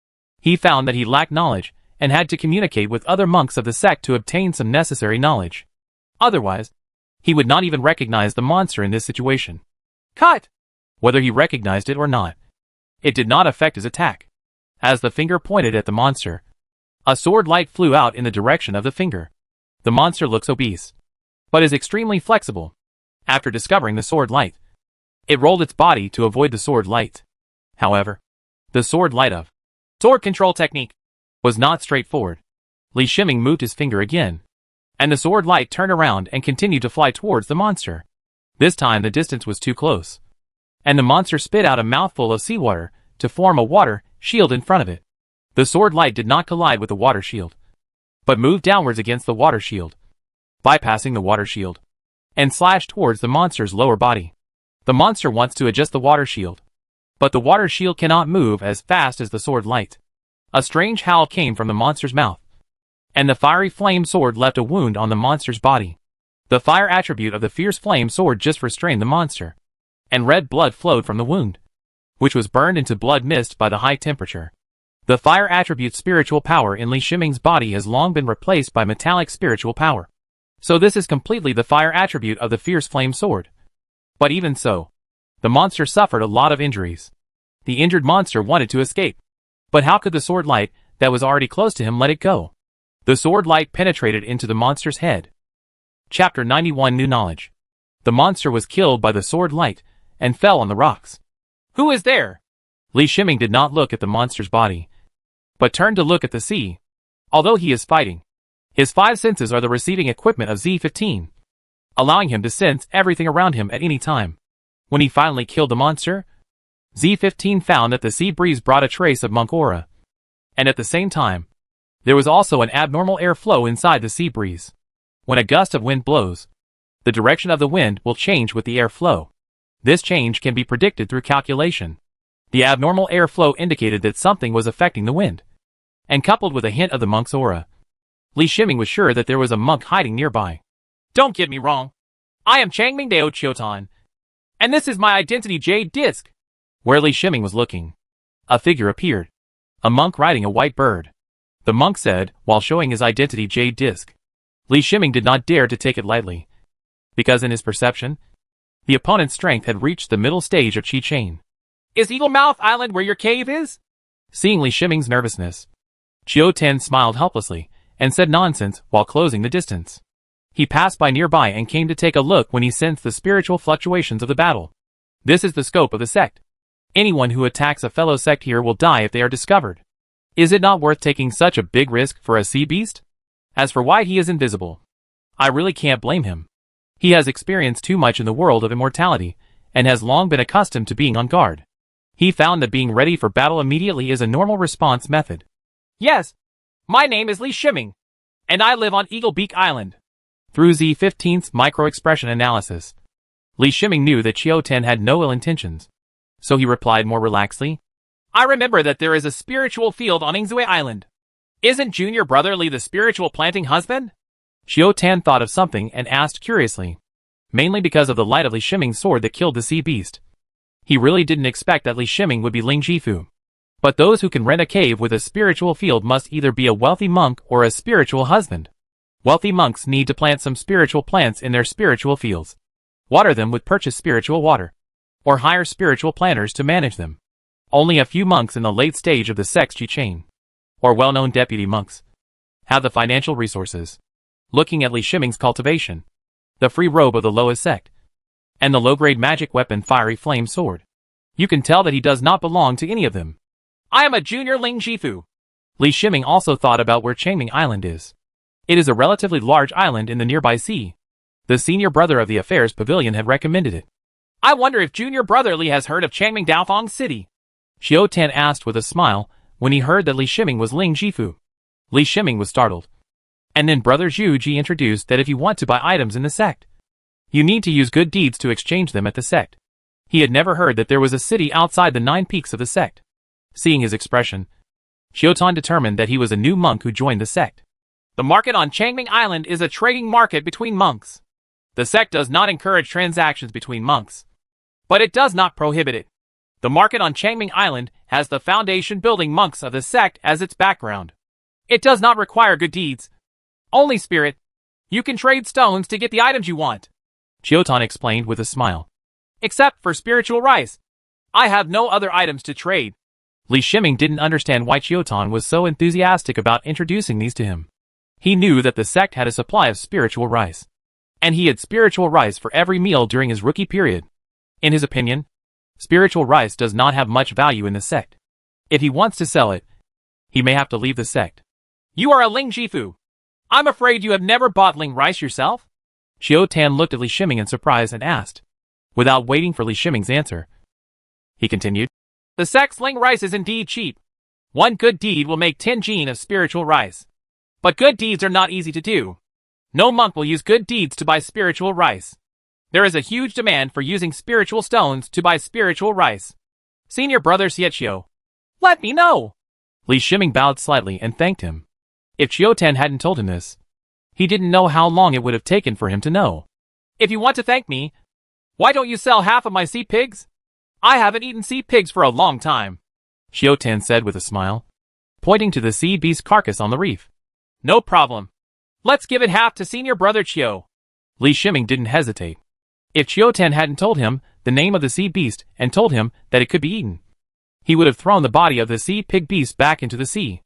He found that he lacked knowledge, and had to communicate with other monks of the sect to obtain some necessary knowledge. Otherwise, he would not even recognize the monster in this situation. Cut! Whether he recognized it or not, it did not affect his attack. As the finger pointed at the monster, a sword light flew out in the direction of the finger. The monster looks obese, but is extremely flexible. After discovering the sword light, it rolled its body to avoid the sword light. However, the sword light of sword control technique was not straightforward. Li Shiming moved his finger again, and the sword light turned around and continued to fly towards the monster. This time the distance was too close, and the monster spit out a mouthful of seawater to form a water shield in front of it. The sword light did not collide with the water shield, but moved downwards against the water shield, bypassing the water shield, and slashed towards the monster's lower body. The monster wants to adjust the water shield, but the water shield cannot move as fast as the sword light. A strange howl came from the monster's mouth, and the fiery flame sword left a wound on the monster's body. The fire attribute of the fierce flame sword just restrained the monster, and red blood flowed from the wound, which was burned into blood mist by the high temperature. The fire attribute spiritual power in Li Shiming's body has long been replaced by metallic spiritual power. So this is completely the fire attribute of the fierce flame sword. But even so, the monster suffered a lot of injuries. The injured monster wanted to escape. But how could the sword light, that was already close to him, let it go? The sword light penetrated into the monster's head. Chapter 91 New Knowledge. The monster was killed by the sword light, and fell on the rocks. Who is there? Li Shiming did not look at the monster's body, but turned to look at the sea. Although he is fighting, his 5 senses are the receiving equipment of Z15, allowing him to sense everything around him at any time. When he finally killed the monster, Z15 found that the sea breeze brought a trace of monk aura, and at the same time, there was also an abnormal airflow inside the sea breeze. When a gust of wind blows, the direction of the wind will change with the airflow. This change can be predicted through calculation. The abnormal airflow indicated that something was affecting the wind, and coupled with a hint of the monk's aura, Li Shiming was sure that there was a monk hiding nearby. Don't get me wrong. I am Changming Dao Chiotan, and this is my Identity Jade Disc. Where Li Shiming was looking, a figure appeared, a monk riding a white bird. The monk said, while showing his Identity Jade Disc. Li Shiming did not dare to take it lightly, because in his perception, the opponent's strength had reached the middle stage of Chi Chain. Is Eagle Mouth Island where your cave is? Seeing Li Shiming's nervousness, Chiu Ten smiled helplessly, and said nonsense while closing the distance. He passed by nearby and came to take a look when he sensed the spiritual fluctuations of the battle. This is the scope of the sect. Anyone who attacks a fellow sect here will die if they are discovered. Is it not worth taking such a big risk for a sea beast? As for why he is invisible, I really can't blame him. He has experienced too much in the world of immortality, and has long been accustomed to being on guard. He found that being ready for battle immediately is a normal response method. Yes, my name is Li Shiming, and I live on Eagle Beak Island. Through Z15's micro-expression analysis, Li Shiming knew that Chiu Ten had no ill intentions, so he replied more relaxedly. I remember that there is a spiritual field on Ingzue Island. Isn't junior brother Li the spiritual planting husband? Chiu Ten thought of something and asked curiously. mainly because of the light of Li Shiming's sword that killed the sea beast. He really didn't expect that Li Shiming would be Ling Jifu. But those who can rent a cave with a spiritual field must either be a wealthy monk or a spiritual husband. Wealthy monks need to plant some spiritual plants in their spiritual fields, water them with purchased spiritual water, or hire spiritual planters to manage them. Only a few monks in the late stage of the sect's chain, or well-known deputy monks, have the financial resources. Looking at Li Shiming's cultivation, the free robe of the lowest sect, and the low-grade magic weapon fiery flame sword, you can tell that he does not belong to any of them. I am a junior Ling Jifu. Li Shiming also thought about where Changming Island is. It is a relatively large island in the nearby sea. The senior brother of the affairs pavilion had recommended it. I wonder if junior brother Li has heard of Changming Daofeng City? Xiao Tan asked with a smile when he heard that Li Shiming was Ling Jifu. Li Shiming was startled. And then brother Zhu Ji introduced that if you want to buy items in the sect, you need to use good deeds to exchange them at the sect. He had never heard that there was a city outside the 9 peaks of the sect. Seeing his expression, Xiao Tan determined that he was a new monk who joined the sect. The market on Changming Island is a trading market between monks. The sect does not encourage transactions between monks, but it does not prohibit it. The market on Changming Island has the foundation building monks of the sect as its background. It does not require good deeds, only spirit. You can trade stones to get the items you want, Xiao Tan explained with a smile. Except for spiritual rice. I have no other items to trade. Li Shiming didn't understand why Xiao Tan was so enthusiastic about introducing these to him. He knew that the sect had a supply of spiritual rice, and he had spiritual rice for every meal during his rookie period. In his opinion, spiritual rice does not have much value in the sect. If he wants to sell it, he may have to leave the sect. You are a Ling Jifu. I'm afraid you have never bought Ling rice yourself? Xiao Tan looked at Li Shiming in surprise and asked. Without waiting for Li Shiming's answer, he continued. The sect's Ling rice is indeed cheap. One good deed will make 10 jin of spiritual rice. But good deeds are not easy to do. No monk will use good deeds to buy spiritual rice. There is a huge demand for using spiritual stones to buy spiritual rice. Senior brother Xiao, let me know. Li Shiming bowed slightly and thanked him. If Xiao Tan hadn't told him this, he didn't know how long it would have taken for him to know. If you want to thank me, why don't you sell half of my sea pigs? I haven't eaten sea pigs for a long time, Xiao Tan said with a smile, pointing to the sea beast carcass on the reef. No problem. Let's give it half to senior brother Qiao. Li Shiming didn't hesitate. If Qiao Tan hadn't told him the name of the sea beast and told him that it could be eaten, he would have thrown the body of the sea pig beast back into the sea.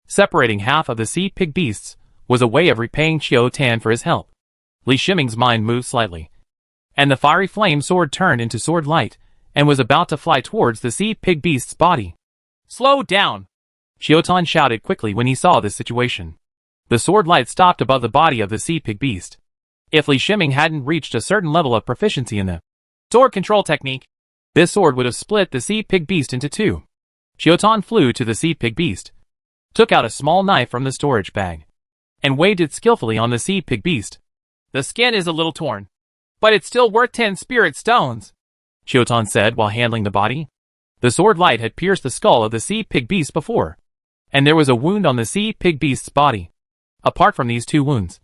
Separating half of the sea pig beasts was a way of repaying Qiao Tan for his help. Li Shiming's mind moved slightly, and the fiery flame sword turned into sword light and was about to fly towards the sea pig beast's body. Slow down! Qiao Tan shouted quickly when he saw this situation. The sword light stopped above the body of the sea pig beast. If Li Shiming hadn't reached a certain level of proficiency in the sword control technique, this sword would have split the sea pig beast into 2. Xiao Tan flew to the sea pig beast, took out a small knife from the storage bag, and waved it skillfully on the sea pig beast. The skin is a little torn, but it's still worth 10 spirit stones, Xiao Tan said while handling the body. The sword light had pierced the skull of the sea pig beast before, and there was a wound on the sea pig beast's body. Apart from these 2 wounds,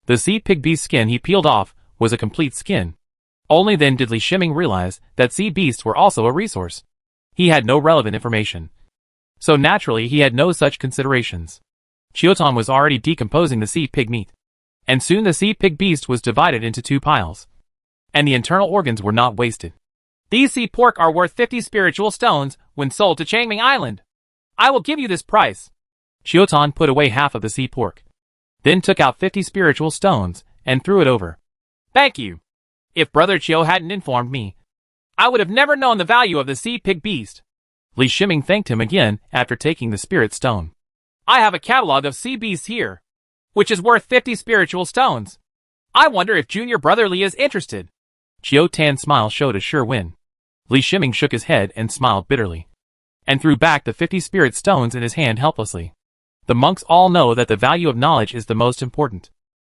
the sea pig beast's skin he peeled off was a complete skin. Only then did Li Shiming realize that sea beasts were also a resource. He had no relevant information, so naturally he had no such considerations. Xiao Tan was already decomposing the sea pig meat, and soon the sea pig beast was divided into 2 piles, and the internal organs were not wasted. These sea pork are worth 50 spiritual stones when sold to Changming Island. I will give you this price. Xiao Tan put away half of the sea pork, then took out 50 spiritual stones and threw it over. Thank you. If Brother Qiao hadn't informed me, I would have never known the value of the sea pig beast. Li Shiming thanked him again after taking the spirit stone. I have a catalog of sea beasts here, which is worth 50 spiritual stones. I wonder if junior brother Li is interested. Qiao Tan's smile showed a sure win. Li Shiming shook his head and smiled bitterly, and threw back the 50 spirit stones in his hand helplessly. The monks all know that the value of knowledge is the most important.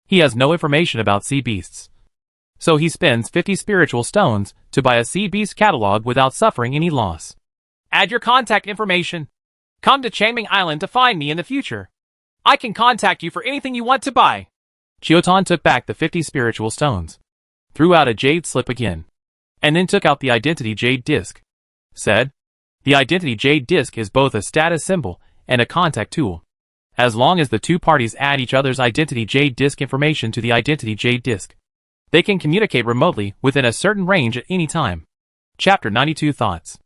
He has no information about sea beasts, so he spends 50 spiritual stones to buy a sea beast catalog without suffering any loss. Add your contact information. Come to Changming Island to find me in the future. I can contact you for anything you want to buy. Qiao Tan took back the 50 spiritual stones. threw out a jade slip again, and then took out the identity jade disc. Said, the identity jade disc is both a status symbol and a contact tool. As long as the two parties add each other's identity jade disc information to the identity jade disc, they can communicate remotely within a certain range at any time. Chapter 92 Thoughts.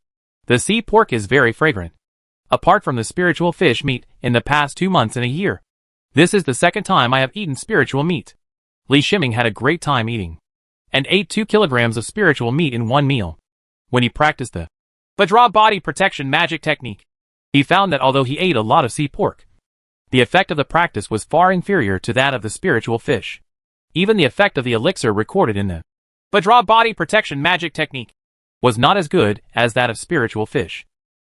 The sea pork is very fragrant. Apart from the spiritual fish meat in the past 2 months and a year, this is the second time I have eaten spiritual meat. Li Shiming had a great time eating, and ate 2 kilograms of spiritual meat in one meal. When he practiced the Vajra body protection magic technique, he found that although he ate a lot of sea pork, the effect of the practice was far inferior to that of the spiritual fish. Even the effect of the elixir recorded in the Vajra body protection magic technique was not as good as that of spiritual fish.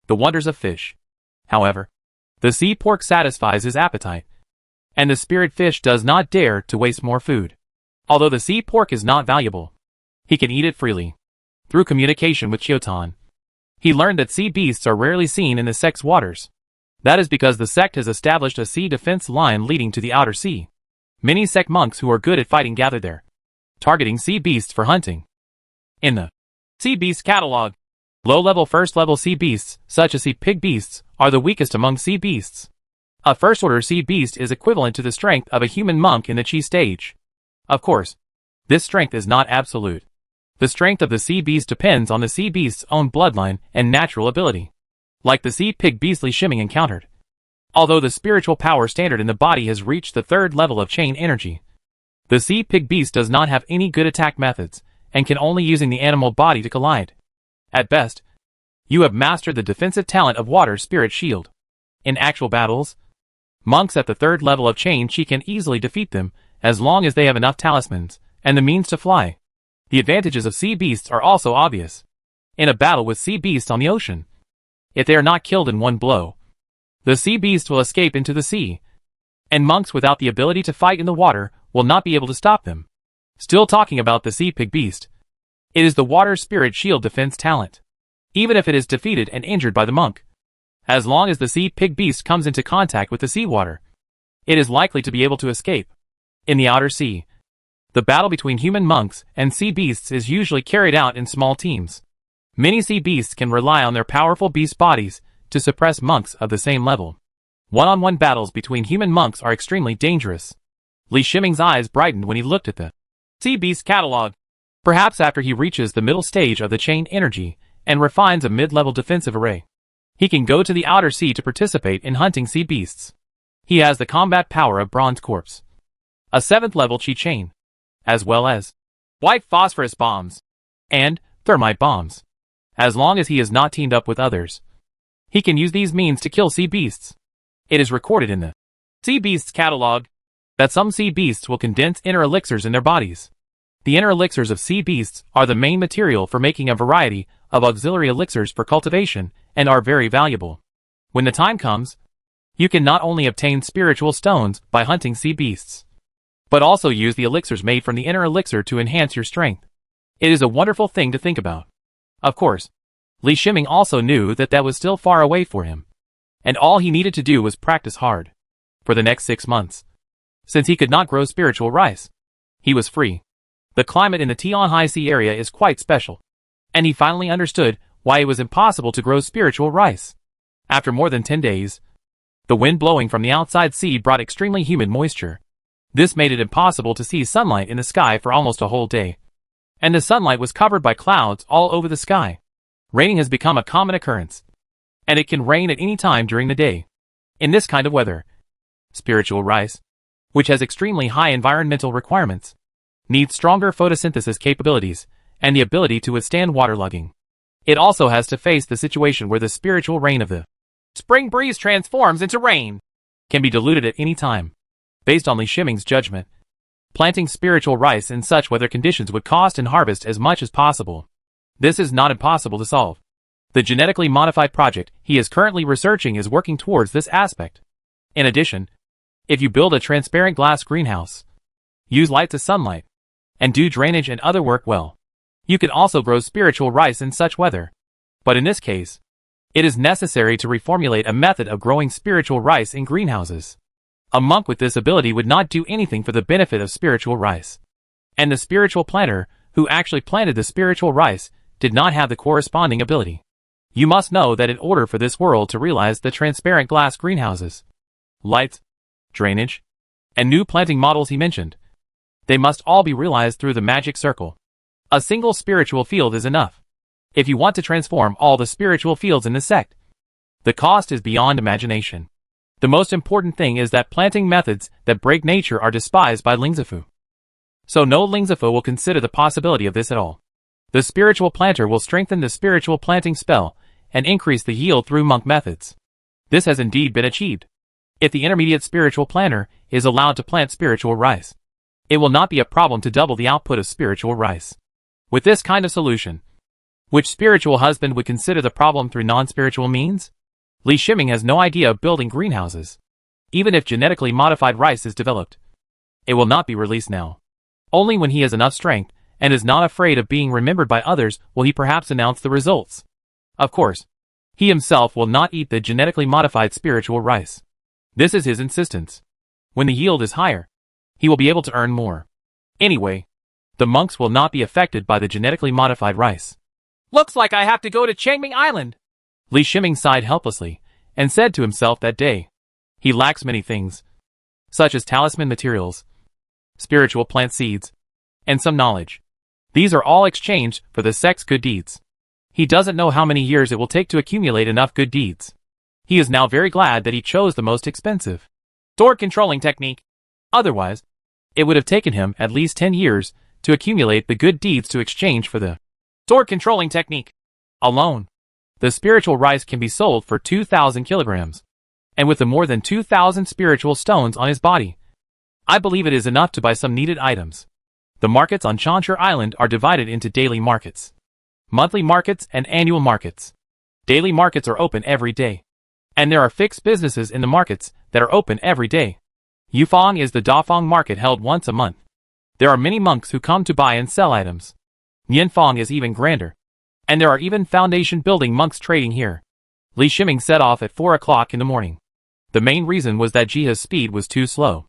The wonders of fish. However, the sea pork satisfies his appetite, and the spirit fish does not dare to waste more food. Although the sea pork is not valuable, he can eat it freely. Through communication with Chiotan, he learned that sea beasts are rarely seen in the sect's waters. That is because the sect has established a sea defense line leading to the outer sea. Many sect monks who are good at fighting gather there, targeting sea beasts for hunting. In the Sea Beast Catalog, low-level first-level sea beasts, such as sea pig beasts, are the weakest among sea beasts. A first-order sea beast is equivalent to the strength of a human monk in the chi stage. Of course, this strength is not absolute. The strength of the sea beast depends on the sea beast's own bloodline and natural ability, like the sea pig beast Li Shiming encountered. Although the spiritual power standard in the body has reached the 3rd level of chain energy, the sea pig beast does not have any good attack methods, and can only using the animal body to collide. At best, you have mastered the defensive talent of Water Spirit Shield. In actual battles, monks at the 3rd level of chain chi can easily defeat them, as long as they have enough talismans, and the means to fly. The advantages of sea beasts are also obvious. In a battle with sea beasts on the ocean, if they are not killed in one blow, the sea beast will escape into the sea, and monks without the ability to fight in the water will not be able to stop them. Still talking about the sea pig beast, it is the Water Spirit Shield defense talent. Even if it is defeated and injured by the monk, as long as the sea pig beast comes into contact with the seawater, it is likely to be able to escape. In the outer sea, the battle between human monks and sea beasts is usually carried out in small teams. Many sea beasts can rely on their powerful beast bodies to suppress monks of the same level. One-on-one battles between human monks are extremely dangerous. Li Shiming's eyes brightened when he looked at the Sea Beast Catalog. Perhaps after he reaches the middle stage of the chain energy and refines a mid-level defensive array, he can go to the outer sea to participate in hunting sea beasts. He has the combat power of Bronze Corpse, a 7th level chi chain, as well as white phosphorus bombs and thermite bombs. As long as he is not teamed up with others, he can use these means to kill sea beasts. It is recorded in the Sea Beasts Catalog that some sea beasts will condense inner elixirs in their bodies. The inner elixirs of sea beasts are the main material for making a variety of auxiliary elixirs for cultivation and are very valuable. When the time comes, you can not only obtain spiritual stones by hunting sea beasts, but also use the elixirs made from the inner elixir to enhance your strength. It is a wonderful thing to think about. Of course, Li Shiming also knew that that was still far away for him, and all he needed to do was practice hard. For the next 6 months, since he could not grow spiritual rice, he was free. The climate in the Tian High Sea area is quite special, and he finally understood why it was impossible to grow spiritual rice. After more than 10 days, the wind blowing from the outside sea brought extremely humid moisture. This made it impossible to see sunlight in the sky for almost a whole day, and the sunlight was covered by clouds all over the sky. Raining has become a common occurrence, and it can rain at any time during the day. In this kind of weather, spiritual rice, which has extremely high environmental requirements, needs stronger photosynthesis capabilities and the ability to withstand waterlogging. It also has to face the situation where the spiritual rain of the spring breeze transforms into rain, can be diluted at any time. Based on Li Shiming's judgment, planting spiritual rice in such weather conditions would cost and harvest as much as possible. This is not impossible to solve. The genetically modified project he is currently researching is working towards this aspect. In addition, if you build a transparent glass greenhouse, use light to sunlight, and do drainage and other work well, you can also grow spiritual rice in such weather. But in this case, it is necessary to reformulate a method of growing spiritual rice in greenhouses. A monk with this ability would not do anything for the benefit of spiritual rice, and the spiritual planter who actually planted the spiritual rice, did not have the corresponding ability. You must know that in order for this world to realize the transparent glass greenhouses, lights, drainage, and new planting models he mentioned, they must all be realized through the magic circle. A single spiritual field is enough. If you want to transform all the spiritual fields in the sect, the cost is beyond imagination. The most important thing is that planting methods that break nature are despised by Lingzifu. So no Lingzifu will consider the possibility of this at all. The spiritual planter will strengthen the spiritual planting spell and increase the yield through monk methods. This has indeed been achieved. If the intermediate spiritual planter is allowed to plant spiritual rice, it will not be a problem to double the output of spiritual rice. With this kind of solution, which spiritual husband would consider the problem through non-spiritual means? Li Shiming has no idea of building greenhouses. Even if genetically modified rice is developed, it will not be released now. Only when he has enough strength and is not afraid of being remembered by others will he perhaps announce the results. Of course, he himself will not eat the genetically modified spiritual rice. This is his insistence. When the yield is higher, he will be able to earn more. Anyway, the monks will not be affected by the genetically modified rice. Looks like I have to go to Changming Island. Li Shiming sighed helplessly and said to himself that day, he lacks many things, such as talisman materials, spiritual plant seeds, and some knowledge. These are all exchanged for the sect's good deeds. He doesn't know how many years it will take to accumulate enough good deeds. He is now very glad that he chose the most expensive sword controlling technique. Otherwise, it would have taken him at least 10 years to accumulate the good deeds to exchange for the sword controlling technique. Alone, the spiritual rice can be sold for 2,000 kilograms. And with the more than 2,000 spiritual stones on his body, I believe it is enough to buy some needed items. The markets on Chansher Island are divided into daily markets, monthly markets, and annual markets. Daily markets are open every day. And there are fixed businesses in the markets that are open every day. Yufang is the Dafang market held once a month. There are many monks who come to buy and sell items. Nianfang is even grander. And there are even foundation building monks trading here. Li Shiming set off at 4 o'clock in the morning. The main reason was that Jiha's speed was too slow.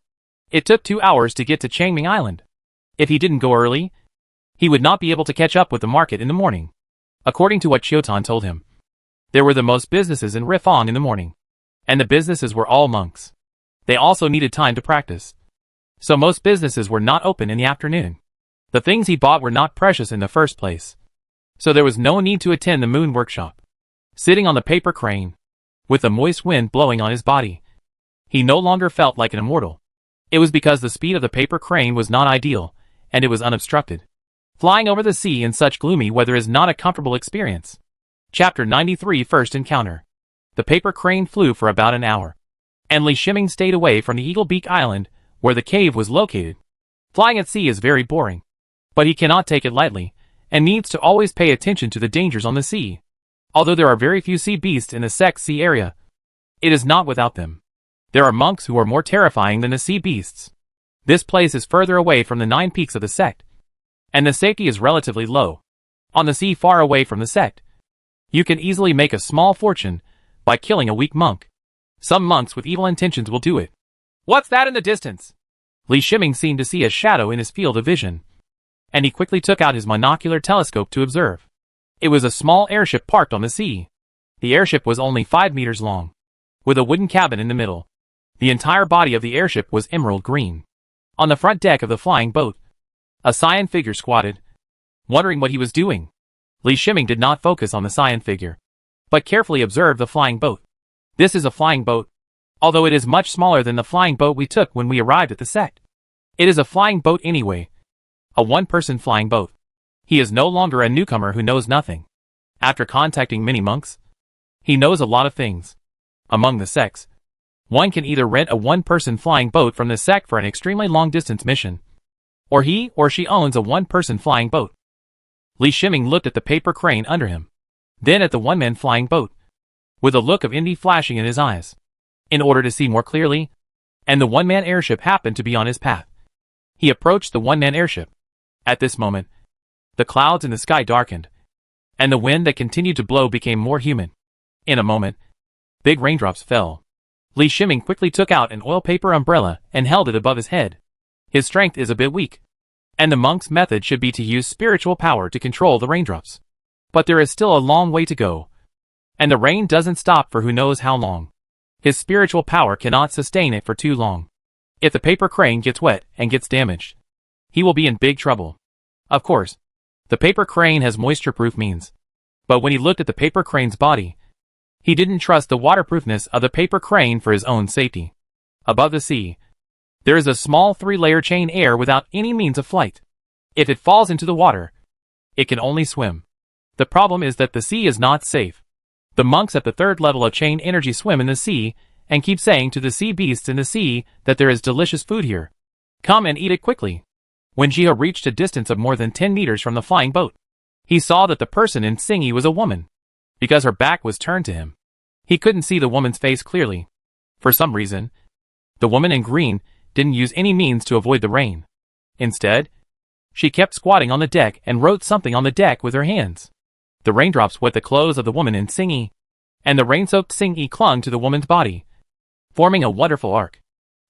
It took 2 hours to get to Changming Island. If he didn't go early, he would not be able to catch up with the market in the morning. According to what Chiotan told him, there were the most businesses in Rifang in the morning. And the businesses were all monks. They also needed time to practice. So most businesses were not open in the afternoon. The things he bought were not precious in the first place. So there was no need to attend the moon workshop. Sitting on the paper crane, with the moist wind blowing on his body, he no longer felt like an immortal. It was because the speed of the paper crane was not ideal, and it was unobstructed. Flying over the sea in such gloomy weather is not a comfortable experience. Chapter 93 First Encounter. The paper crane flew for about an hour. And Li Shiming stayed away from the Eagle Beak Island, where the cave was located. Flying at sea is very boring. But he cannot take it lightly, and needs to always pay attention to the dangers on the sea. Although there are very few sea beasts in the sect's sea area, it is not without them. There are monks who are more terrifying than the sea beasts. This place is further away from the 9 peaks of the sect, and the safety is relatively low. On the sea far away from the sect, you can easily make a small fortune by killing a weak monk. Some monks with evil intentions will do it. What's that in the distance? Li Shiming seemed to see a shadow in his field of vision, and he quickly took out his monocular telescope to observe. It was a small airship parked on the sea. The airship was only 5 meters long, with a wooden cabin in the middle. The entire body of the airship was emerald green. On the front deck of the flying boat, a cyan figure squatted, wondering what he was doing. Li Shiming did not focus on the cyan figure, but carefully observed the flying boat. This is a flying boat, although it is much smaller than the flying boat we took when we arrived at the sect. It is a flying boat anyway. A one-person flying boat. He is no longer a newcomer who knows nothing. After contacting many monks, he knows a lot of things. Among the sects, one can either rent a one-person flying boat from the sect for an extremely long-distance mission, or he or she owns a one-person flying boat. Li Shiming looked at the paper crane under him, then at the one-man flying boat, with a look of envy flashing in his eyes. In order to see more clearly, and the one-man airship happened to be on his path. He approached the one-man airship. At this moment, the clouds in the sky darkened, and the wind that continued to blow became more humid. In a moment, big raindrops fell. Li Shiming quickly took out an oil paper umbrella and held it above his head. His strength is a bit weak, And the monk's method should be to use spiritual power to control the raindrops. But there is still a long way to go. And the rain doesn't stop for who knows how long. His spiritual power cannot sustain it for too long. If the paper crane gets wet and gets damaged, he will be in big trouble. Of course, the paper crane has moisture-proof means. But when he looked at the paper crane's body, he didn't trust the waterproofness of the paper crane for his own safety. Above the sea, there is a small 3-layer chain air without any means of flight. If it falls into the water, it can only swim. The problem is that the sea is not safe. The monks at the 3rd level of chain energy swim in the sea and keep saying to the sea beasts in the sea that there is delicious food here. Come and eat it quickly. When Jiho reached a distance of more than 10 meters from the flying boat, he saw that the person in Singi was a woman. Because her back was turned to him, he couldn't see the woman's face clearly. For some reason, the woman in green didn't use any means to avoid the rain. Instead, she kept squatting on the deck and wrote something on the deck with her hands. The raindrops wet the clothes of the woman in Singi, and the rain-soaked Singi clung to the woman's body, forming a wonderful arc.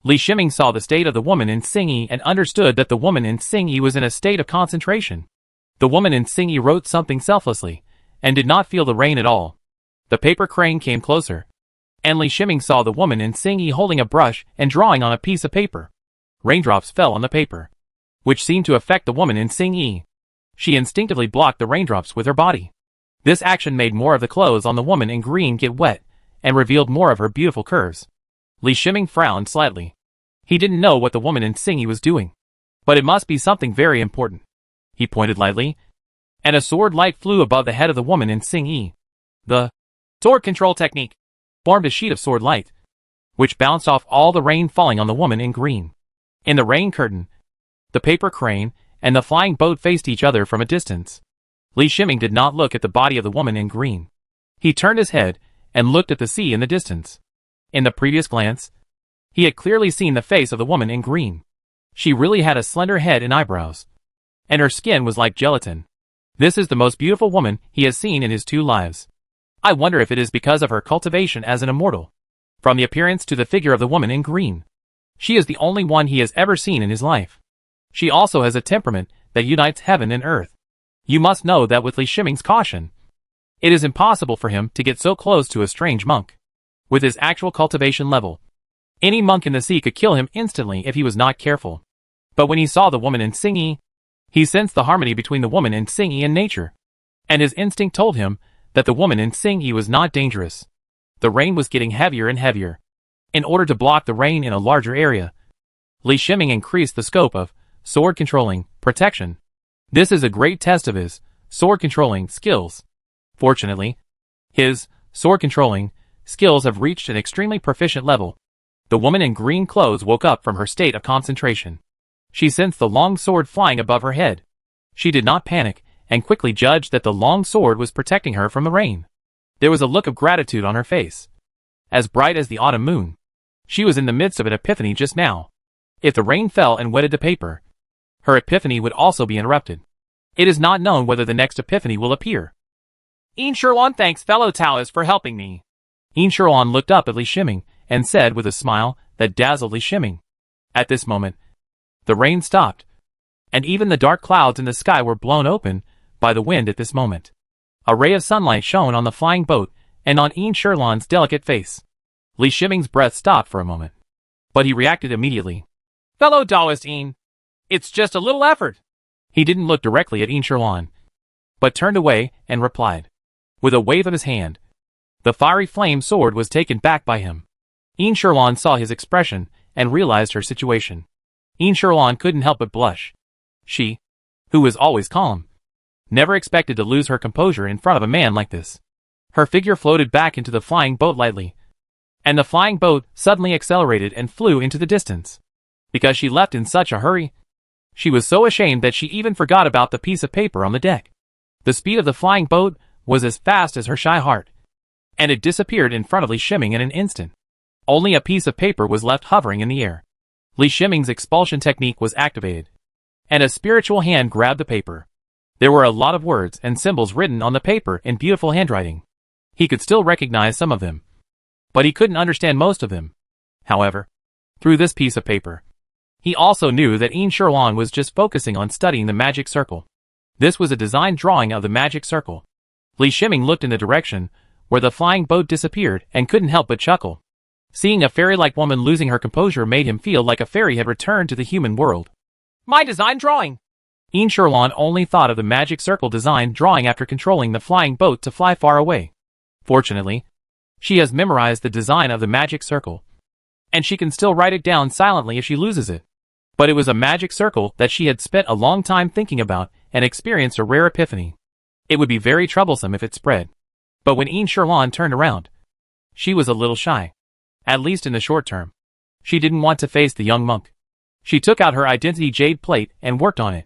Li Shiming saw the state of the woman in Singi and understood that the woman in Singi was in a state of concentration. The woman in Singi wrote something selflessly, and did not feel the rain at all. The paper crane came closer, and Li Shiming saw the woman in Singi holding a brush and drawing on a piece of paper. Raindrops fell on the paper, which seemed to affect the woman in Singi. She instinctively blocked the raindrops with her body. This action made more of the clothes on the woman in green get wet, and revealed more of her beautiful curves. Li Shiming frowned slightly. He didn't know what the woman in Singi was doing, but it must be something very important. He pointed lightly, and a sword light flew above the head of the woman in Singi. The sword control technique formed a sheet of sword light, which bounced off all the rain falling on the woman in green. In the rain curtain, the paper crane and the flying boat faced each other from a distance. Li Shiming did not look at the body of the woman in green. He turned his head and looked at the sea in the distance. In the previous glance, he had clearly seen the face of the woman in green. She really had a slender head and eyebrows, and her skin was like gelatin. This is the most beautiful woman he has seen in his 2 lives. I wonder if it is because of her cultivation as an immortal. From the appearance to the figure of the woman in green, she is the only one he has ever seen in his life. She also has a temperament that unites heaven and earth. You must know that with Li Shiming's caution, it is impossible for him to get so close to a strange monk. With his actual cultivation level, any monk in the sea could kill him instantly if he was not careful. But when he saw the woman in Singi, he sensed the harmony between the woman in Singi and nature, and his instinct told him that the woman in Singi was not dangerous. The rain was getting heavier and heavier. In order to block the rain in a larger area, Li Shiming increased the scope of sword controlling protection. This is a great test of his sword controlling skills. Fortunately, his sword controlling skills have reached an extremely proficient level. The woman in green clothes woke up from her state of concentration. She sensed the long sword flying above her head. She did not panic, and quickly judged that the long sword was protecting her from the rain. There was a look of gratitude on her face, as bright as the autumn moon. She was in the midst of an epiphany just now. If the rain fell and wetted the paper, her epiphany would also be interrupted. It is not known whether the next epiphany will appear. Yin Sherlan thanks fellow Taoists for helping me. Yin Sherlan looked up at Li Shiming and said with a smile that dazzled Li Shiming. At this moment, the rain stopped, and even the dark clouds in the sky were blown open by the wind at this moment. A ray of sunlight shone on the flying boat and on Yin Sherlan's delicate face. Li Shiming's breath stopped for a moment, but he reacted immediately. Fellow Taoist Yin, it's just a little effort. He didn't look directly at Yin Sherlan, but turned away and replied. With a wave of his hand, the fiery flame sword was taken back by him. Yin Sherlan saw his expression and realized her situation. Yin Sherlan couldn't help but blush. She, who was always calm, never expected to lose her composure in front of a man like this. Her figure floated back into the flying boat lightly, and the flying boat suddenly accelerated and flew into the distance. Because she left in such a hurry, she was so ashamed that she even forgot about the piece of paper on the deck. The speed of the flying boat was as fast as her shy heart, and it disappeared in front of Li Shiming in an instant. Only a piece of paper was left hovering in the air. Li Shiming's expulsion technique was activated, and a spiritual hand grabbed the paper. There were a lot of words and symbols written on the paper in beautiful handwriting. He could still recognize some of them, but he couldn't understand most of them. However, through this piece of paper, He also knew that Immortality was just focusing on studying the magic circle. This was a design drawing of the magic circle. Li Shiming looked in the direction where the flying boat disappeared and couldn't help but chuckle. Seeing a fairy-like woman losing her composure made him feel like a fairy had returned to the human world. My design drawing! Immortality only thought of the magic circle design drawing after controlling the flying boat to fly far away. Fortunately, she has memorized the design of the magic circle, and she can still write it down silently if she loses it. But it was a magic circle that she had spent a long time thinking about and experienced a rare epiphany. It would be very troublesome if it spread. But when Immortality turned around, she was a little shy. At least in the short term. She didn't want to face the young monk. She took out her identity jade plate and worked on it.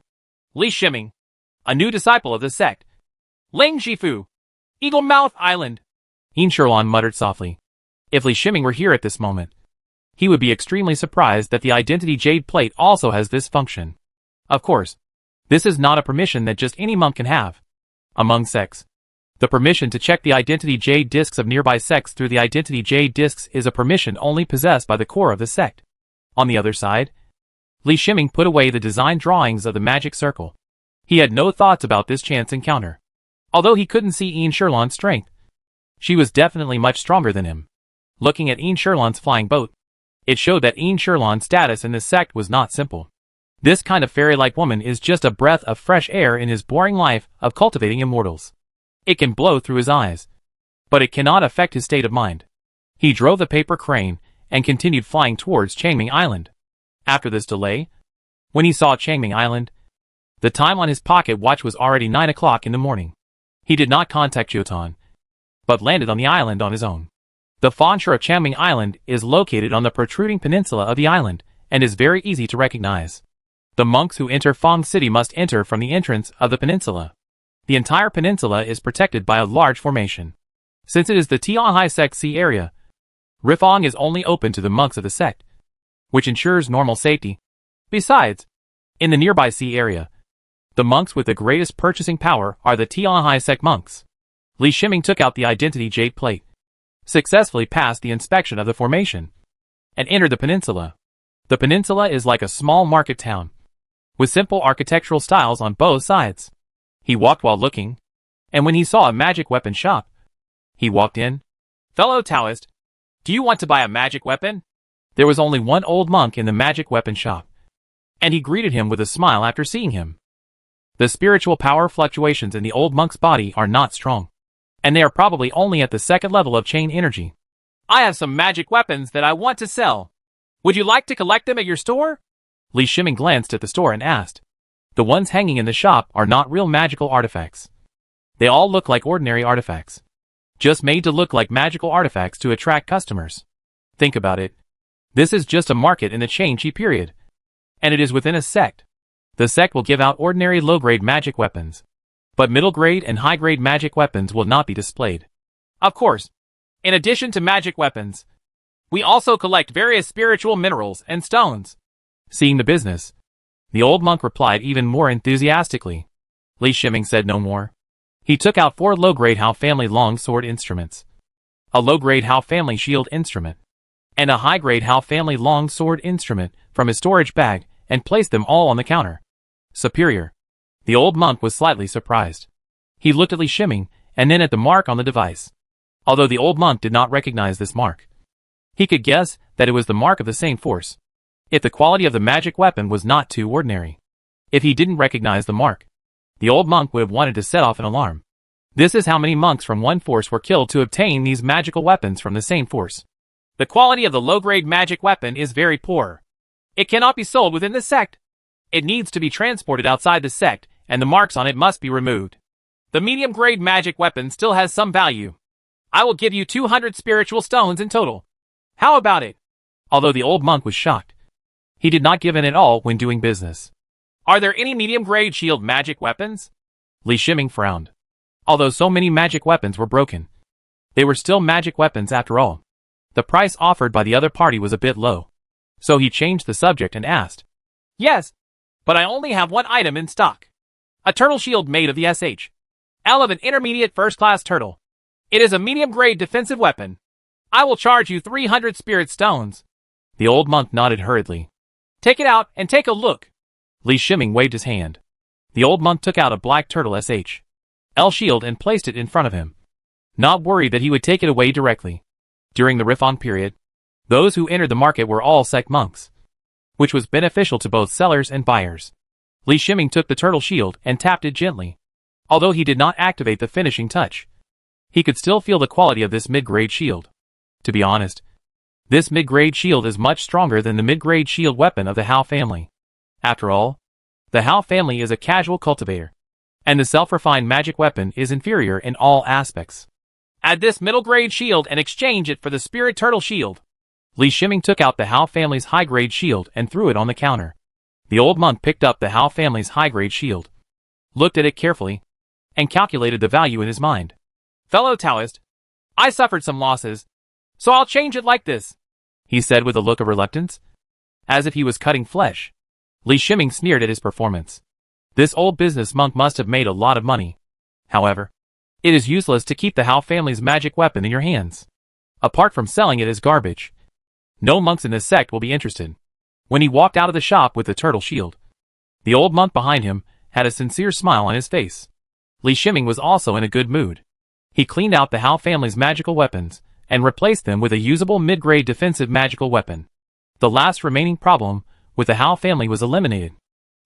Li Shiming, a new disciple of the sect. Ling Shifu, Eagle Mouth Island. Immortality muttered softly. If Li Shiming were here at this moment, he would be extremely surprised that the identity jade plate also has this function. Of course, this is not a permission that just any monk can have. Among sects, the permission to check the identity jade discs of nearby sects through the identity jade discs is a permission only possessed by the core of the sect. On the other side, Li Shiming put away the design drawings of the magic circle. He had no thoughts about this chance encounter. Although he couldn't see Immortality's strength, she was definitely much stronger than him. Looking at Immortality's flying boat, it showed that Immortality's status in this sect was not simple. This kind of fairy-like woman is just a breath of fresh air in his boring life of cultivating immortals. It can blow through his eyes, but it cannot affect his state of mind. He drove the paper crane and continued flying towards Changming Island. After this delay, when he saw Changming Island, the time on his pocket watch was already 9 o'clock in the morning. He did not contact Jyotan, but landed on the island on his own. The frontier of Changming Island is located on the protruding peninsula of the island and is very easy to recognize. The monks who enter Fong City must enter from the entrance of the peninsula. The entire peninsula is protected by a large formation. Since it is the Tianhai sect sea area, Rifong is only open to the monks of the sect, which ensures normal safety. Besides, in the nearby sea area, the monks with the greatest purchasing power are the Tianhai sect monks. Li Shiming took out the identity jade plate, successfully passed the inspection of the formation, and entered the peninsula. The peninsula is like a small market town, with simple architectural styles on both sides. He walked while looking, and when he saw a magic weapon shop, he walked in. Fellow Taoist, do you want to buy a magic weapon? There was only one old monk in the magic weapon shop, and he greeted him with a smile after seeing him. The spiritual power fluctuations in the old monk's body are not strong, and they are probably only at the second level of chain energy. I have some magic weapons that I want to sell. Would you like to collect them at your store? Li Shiming glanced at the store and asked. The ones hanging in the shop are not real magical artifacts. They all look like ordinary artifacts, just made to look like magical artifacts to attract customers. Think about it. This is just a market in the Changchi period, and it is within a sect. The sect will give out ordinary low-grade magic weapons, but middle-grade and high-grade magic weapons will not be displayed. Of course, in addition to magic weapons, we also collect various spiritual minerals and stones. Seeing the business, the old monk replied even more enthusiastically. Li Shiming said no more. He took out 4 low-grade Hao family long sword instruments, a low-grade Hao family shield instrument, and a high-grade Hao family long sword instrument from his storage bag and placed them all on the counter. Superior. The old monk was slightly surprised. He looked at Li Shiming and then at the mark on the device. Although the old monk did not recognize this mark, he could guess that it was the mark of the same force. If the quality of the magic weapon was not too ordinary. If he didn't recognize the mark, the old monk would have wanted to set off an alarm. This is how many monks from one force were killed to obtain these magical weapons from the same force. The quality of the low-grade magic weapon is very poor. It cannot be sold within the sect. It needs to be transported outside the sect, and the marks on it must be removed. The medium-grade magic weapon still has some value. I will give you 200 spiritual stones in total. How about it? Although the old monk was shocked, he did not give in at all when doing business. Are there any medium-grade shield magic weapons? Li Shiming frowned. Although so many magic weapons were broken, they were still magic weapons after all. The price offered by the other party was a bit low. So he changed the subject and asked. Yes, but I only have one item in stock. A turtle shield made of the SH.L of an intermediate first-class turtle. It is a medium-grade defensive weapon. I will charge you 300 spirit stones. The old monk nodded hurriedly. Take it out and take a look. Li Shiming waved his hand. The old monk took out a black turtle SHL shield and placed it in front of him, not worried that he would take it away directly. During the Rifon period, those who entered the market were all sect monks, which was beneficial to both sellers and buyers. Li Shiming took the turtle shield and tapped it gently. Although he did not activate the finishing touch, he could still feel the quality of this mid-grade shield. To be honest, this mid-grade shield is much stronger than the mid-grade shield weapon of the Hao family. After all, the Hao family is a casual cultivator, and the self-refined magic weapon is inferior in all aspects. Add this middle-grade shield and exchange it for the spirit turtle shield. Li Shiming took out the Hao family's high-grade shield and threw it on the counter. The old monk picked up the Hao family's high-grade shield, looked at it carefully, and calculated the value in his mind. Fellow Taoist, I suffered some losses, so I'll change it like this, he said with a look of reluctance, as if he was cutting flesh. Li Shiming sneered at his performance. This old business monk must have made a lot of money. However, it is useless to keep the Hao family's magic weapon in your hands. Apart from selling it as garbage, no monks in this sect will be interested. When he walked out of the shop with the turtle shield, the old monk behind him had a sincere smile on his face. Li Shiming was also in a good mood. He cleaned out the Hao family's magical weapons and replaced them with a usable mid-grade defensive magical weapon. The last remaining problem with the Hao family was eliminated.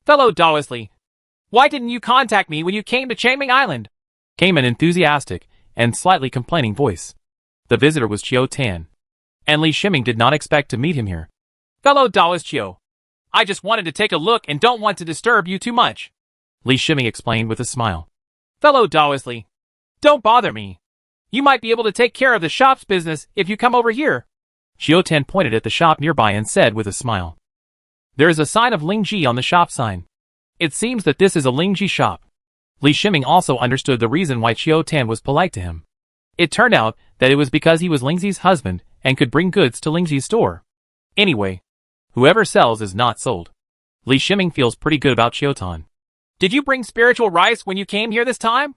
Fellow Daoist, why didn't you contact me when you came to Changming Island? Came an enthusiastic and slightly complaining voice. The visitor was Chiao Tan, and Li Shiming did not expect to meet him here. Fellow Daoist Chiao, I just wanted to take a look and don't want to disturb you too much, Li Shiming explained with a smile. Fellow Daoist, don't bother me. You might be able to take care of the shop's business if you come over here. Chiao Tan pointed at the shop nearby and said with a smile. There is a sign of Lingji on the shop sign. It seems that this is a Lingji shop. Li Shiming also understood the reason why Chiao Tan was polite to him. It turned out that it was because he was Lingzi's husband and could bring goods to Lingzi's store. Anyway, whoever sells is not sold. Li Shiming feels pretty good about Chiao Tan. Did you bring spiritual rice when you came here this time?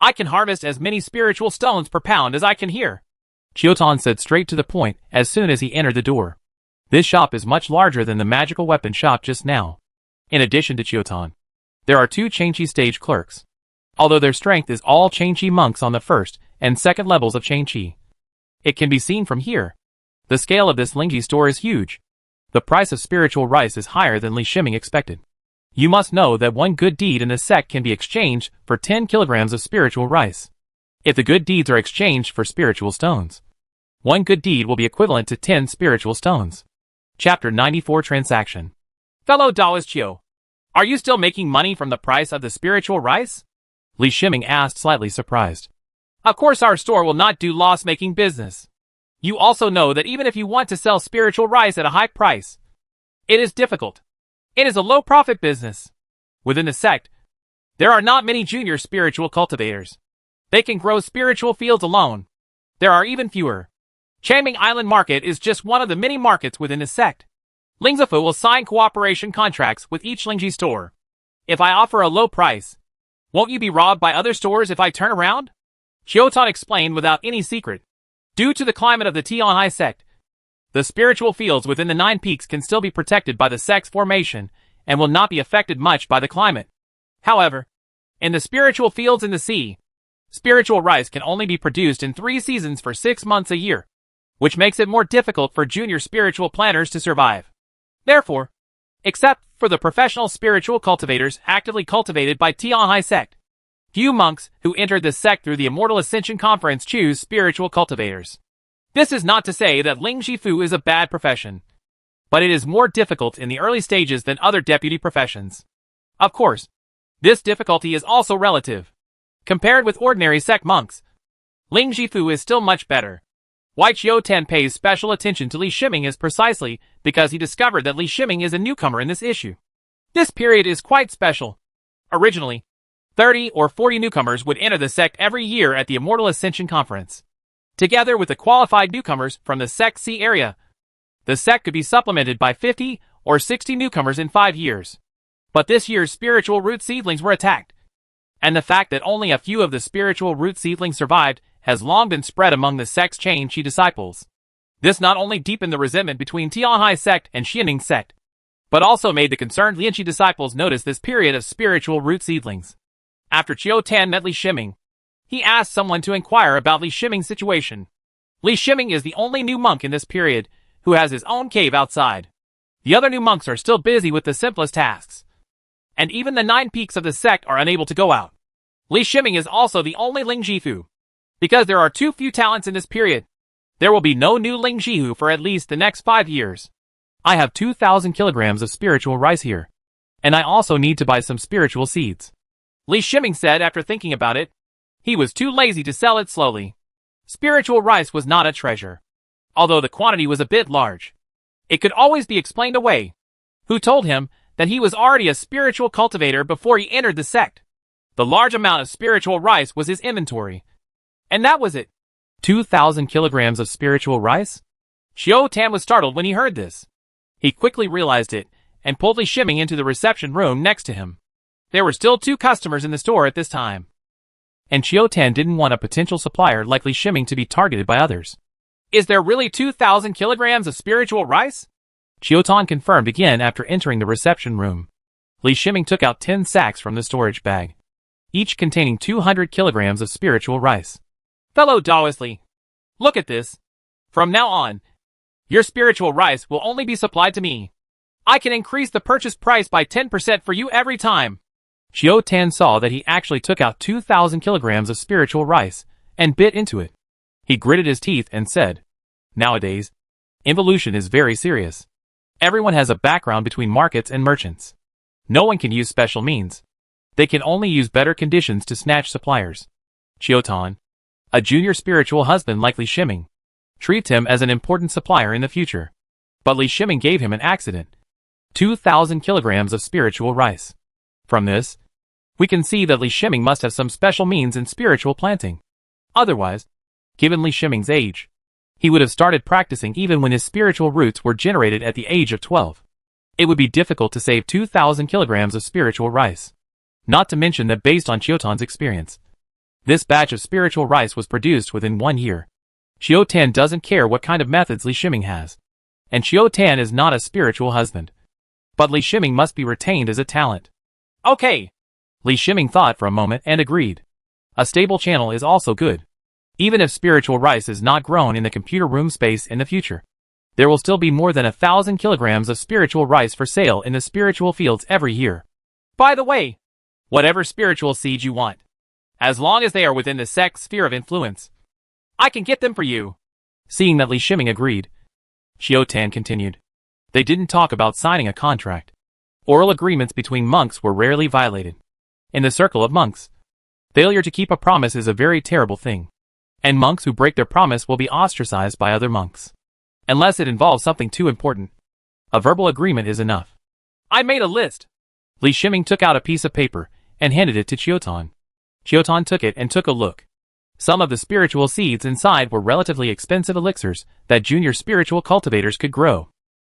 I can harvest as many spiritual stones per pound as I can here. Chiao Tan said straight to the point as soon as he entered the door. This shop is much larger than the magical weapon shop just now. In addition to Chiao Tan, there are two Changqi stage clerks. Although their strength is all Changqi monks on the first and second levels of Changqi. It can be seen from here. The scale of this Lingji store is huge. The price of spiritual rice is higher than Li Shiming expected. You must know that one good deed in this sect can be exchanged for 10 kilograms of spiritual rice. If the good deeds are exchanged for spiritual stones, one good deed will be equivalent to 10 spiritual stones. Chapter 94 Transaction. Fellow Daoist Chiao, are you still making money from the price of the spiritual rice? Li Shiming asked, slightly surprised. Of course our store will not do loss-making business. You also know that even if you want to sell spiritual rice at a high price, it is difficult. It is a low-profit business. Within the sect, there are not many junior spiritual cultivators. They can grow spiritual fields alone. There are even fewer. Changming Island Market is just one of the many markets within the sect. Lingzifu will sign cooperation contracts with each Lingji store. If I offer a low price, won't you be robbed by other stores if I turn around? Chiao Tan explained without any secret. Due to the climate of the Tianhai sect, the spiritual fields within the 9 peaks can still be protected by the sect's formation and will not be affected much by the climate. However, in the spiritual fields in the sea, spiritual rice can only be produced in 3 seasons for 6 months a year, which makes it more difficult for junior spiritual planters to survive. Therefore, except for the professional spiritual cultivators actively cultivated by Tianhai sect, few monks who entered this sect through the Immortal Ascension Conference choose spiritual cultivators. This is not to say that Lingji Fu is a bad profession, but it is more difficult in the early stages than other deputy professions. Of course, this difficulty is also relative. Compared with ordinary sect monks, Lingji Fu is still much better. Why Chiao Tan pays special attention to Li Shiming is precisely because he discovered that Li Shiming is a newcomer in this issue. This period is quite special. Originally, 30 or 40 newcomers would enter the sect every year at the Immortal Ascension Conference. Together with the qualified newcomers from the Sect C area, the sect could be supplemented by 50 or 60 newcomers in 5 years. But this year's spiritual root seedlings were attacked, and the fact that only a few of the spiritual root seedlings survived has long been spread among the sect's Changqi disciples. This not only deepened the resentment between Tianhai sect and Xianing sect, but also made the concerned Lianqi disciples notice this period of spiritual root seedlings. After Qiu Tan met Li Shiming, he asked someone to inquire about Li Shiming's situation. Li Shiming is the only new monk in this period who has his own cave outside. The other new monks are still busy with the simplest tasks, and even the 9 peaks of the sect are unable to go out. Li Shiming is also the only Ling Jifu. Because there are too few talents in this period, there will be no new Ling Jihu for at least the next 5 years. I have 2,000 kilograms of spiritual rice here, and I also need to buy some spiritual seeds. Li Shiming said after thinking about it. He was too lazy to sell it slowly. Spiritual rice was not a treasure. Although the quantity was a bit large, it could always be explained away. Who told him that he was already a spiritual cultivator before he entered the sect? The large amount of spiritual rice was his inventory. And that was it. 2,000 kilograms of spiritual rice? Qiu Tan was startled when he heard this. He quickly realized it, and pulled Li Shiming into the reception room next to him. There were still 2 customers in the store at this time. And Qiu Tan didn't want a potential supplier like Li Shiming to be targeted by others. Is there really 2,000 kilograms of spiritual rice? Qiu Tan confirmed again after entering the reception room. Li Shiming took out 10 sacks from the storage bag, each containing 200 kilograms of spiritual rice. Fellow Taoist Li, look at this. From now on, your spiritual rice will only be supplied to me. I can increase the purchase price by 10% for you every time. Qiu Tan saw that he actually took out 2,000 kilograms of spiritual rice and bit into it. He gritted his teeth and said, nowadays, involution is very serious. Everyone has a background between markets and merchants. No one can use special means. They can only use better conditions to snatch suppliers. Qiu Tan, a junior spiritual husband like Li Shiming, treats him as an important supplier in the future. But Li Shiming gave him an accident. 2,000 kilograms of spiritual rice. From this, we can see that Li Shiming must have some special means in spiritual planting. Otherwise, given Li Shiming's age, he would have started practicing even when his spiritual roots were generated at the age of 12. It would be difficult to save 2,000 kilograms of spiritual rice. Not to mention that based on Qiu Tan's experience, this batch of spiritual rice was produced within 1 year. Qiu Tan doesn't care what kind of methods Li Shiming has. And Qiu Tan is not a spiritual husband. But Li Shiming must be retained as a talent. Okay. Li Shiming thought for a moment and agreed. A stable channel is also good. Even if spiritual rice is not grown in the computer room space in the future, there will still be more than 1,000 kilograms of spiritual rice for sale in the spiritual fields every year. By the way, whatever spiritual seeds you want, as long as they are within the sect's sphere of influence, I can get them for you. Seeing that Li Shiming agreed, Qiu Tan continued. They didn't talk about signing a contract. Oral agreements between monks were rarely violated. In the circle of monks, failure to keep a promise is a very terrible thing. And monks who break their promise will be ostracized by other monks. Unless it involves something too important. A verbal agreement is enough. I made a list. Li Shiming took out a piece of paper and handed it to Qiu Tan. Qiu Tan took it and took a look. Some of the spiritual seeds inside were relatively expensive elixirs that junior spiritual cultivators could grow.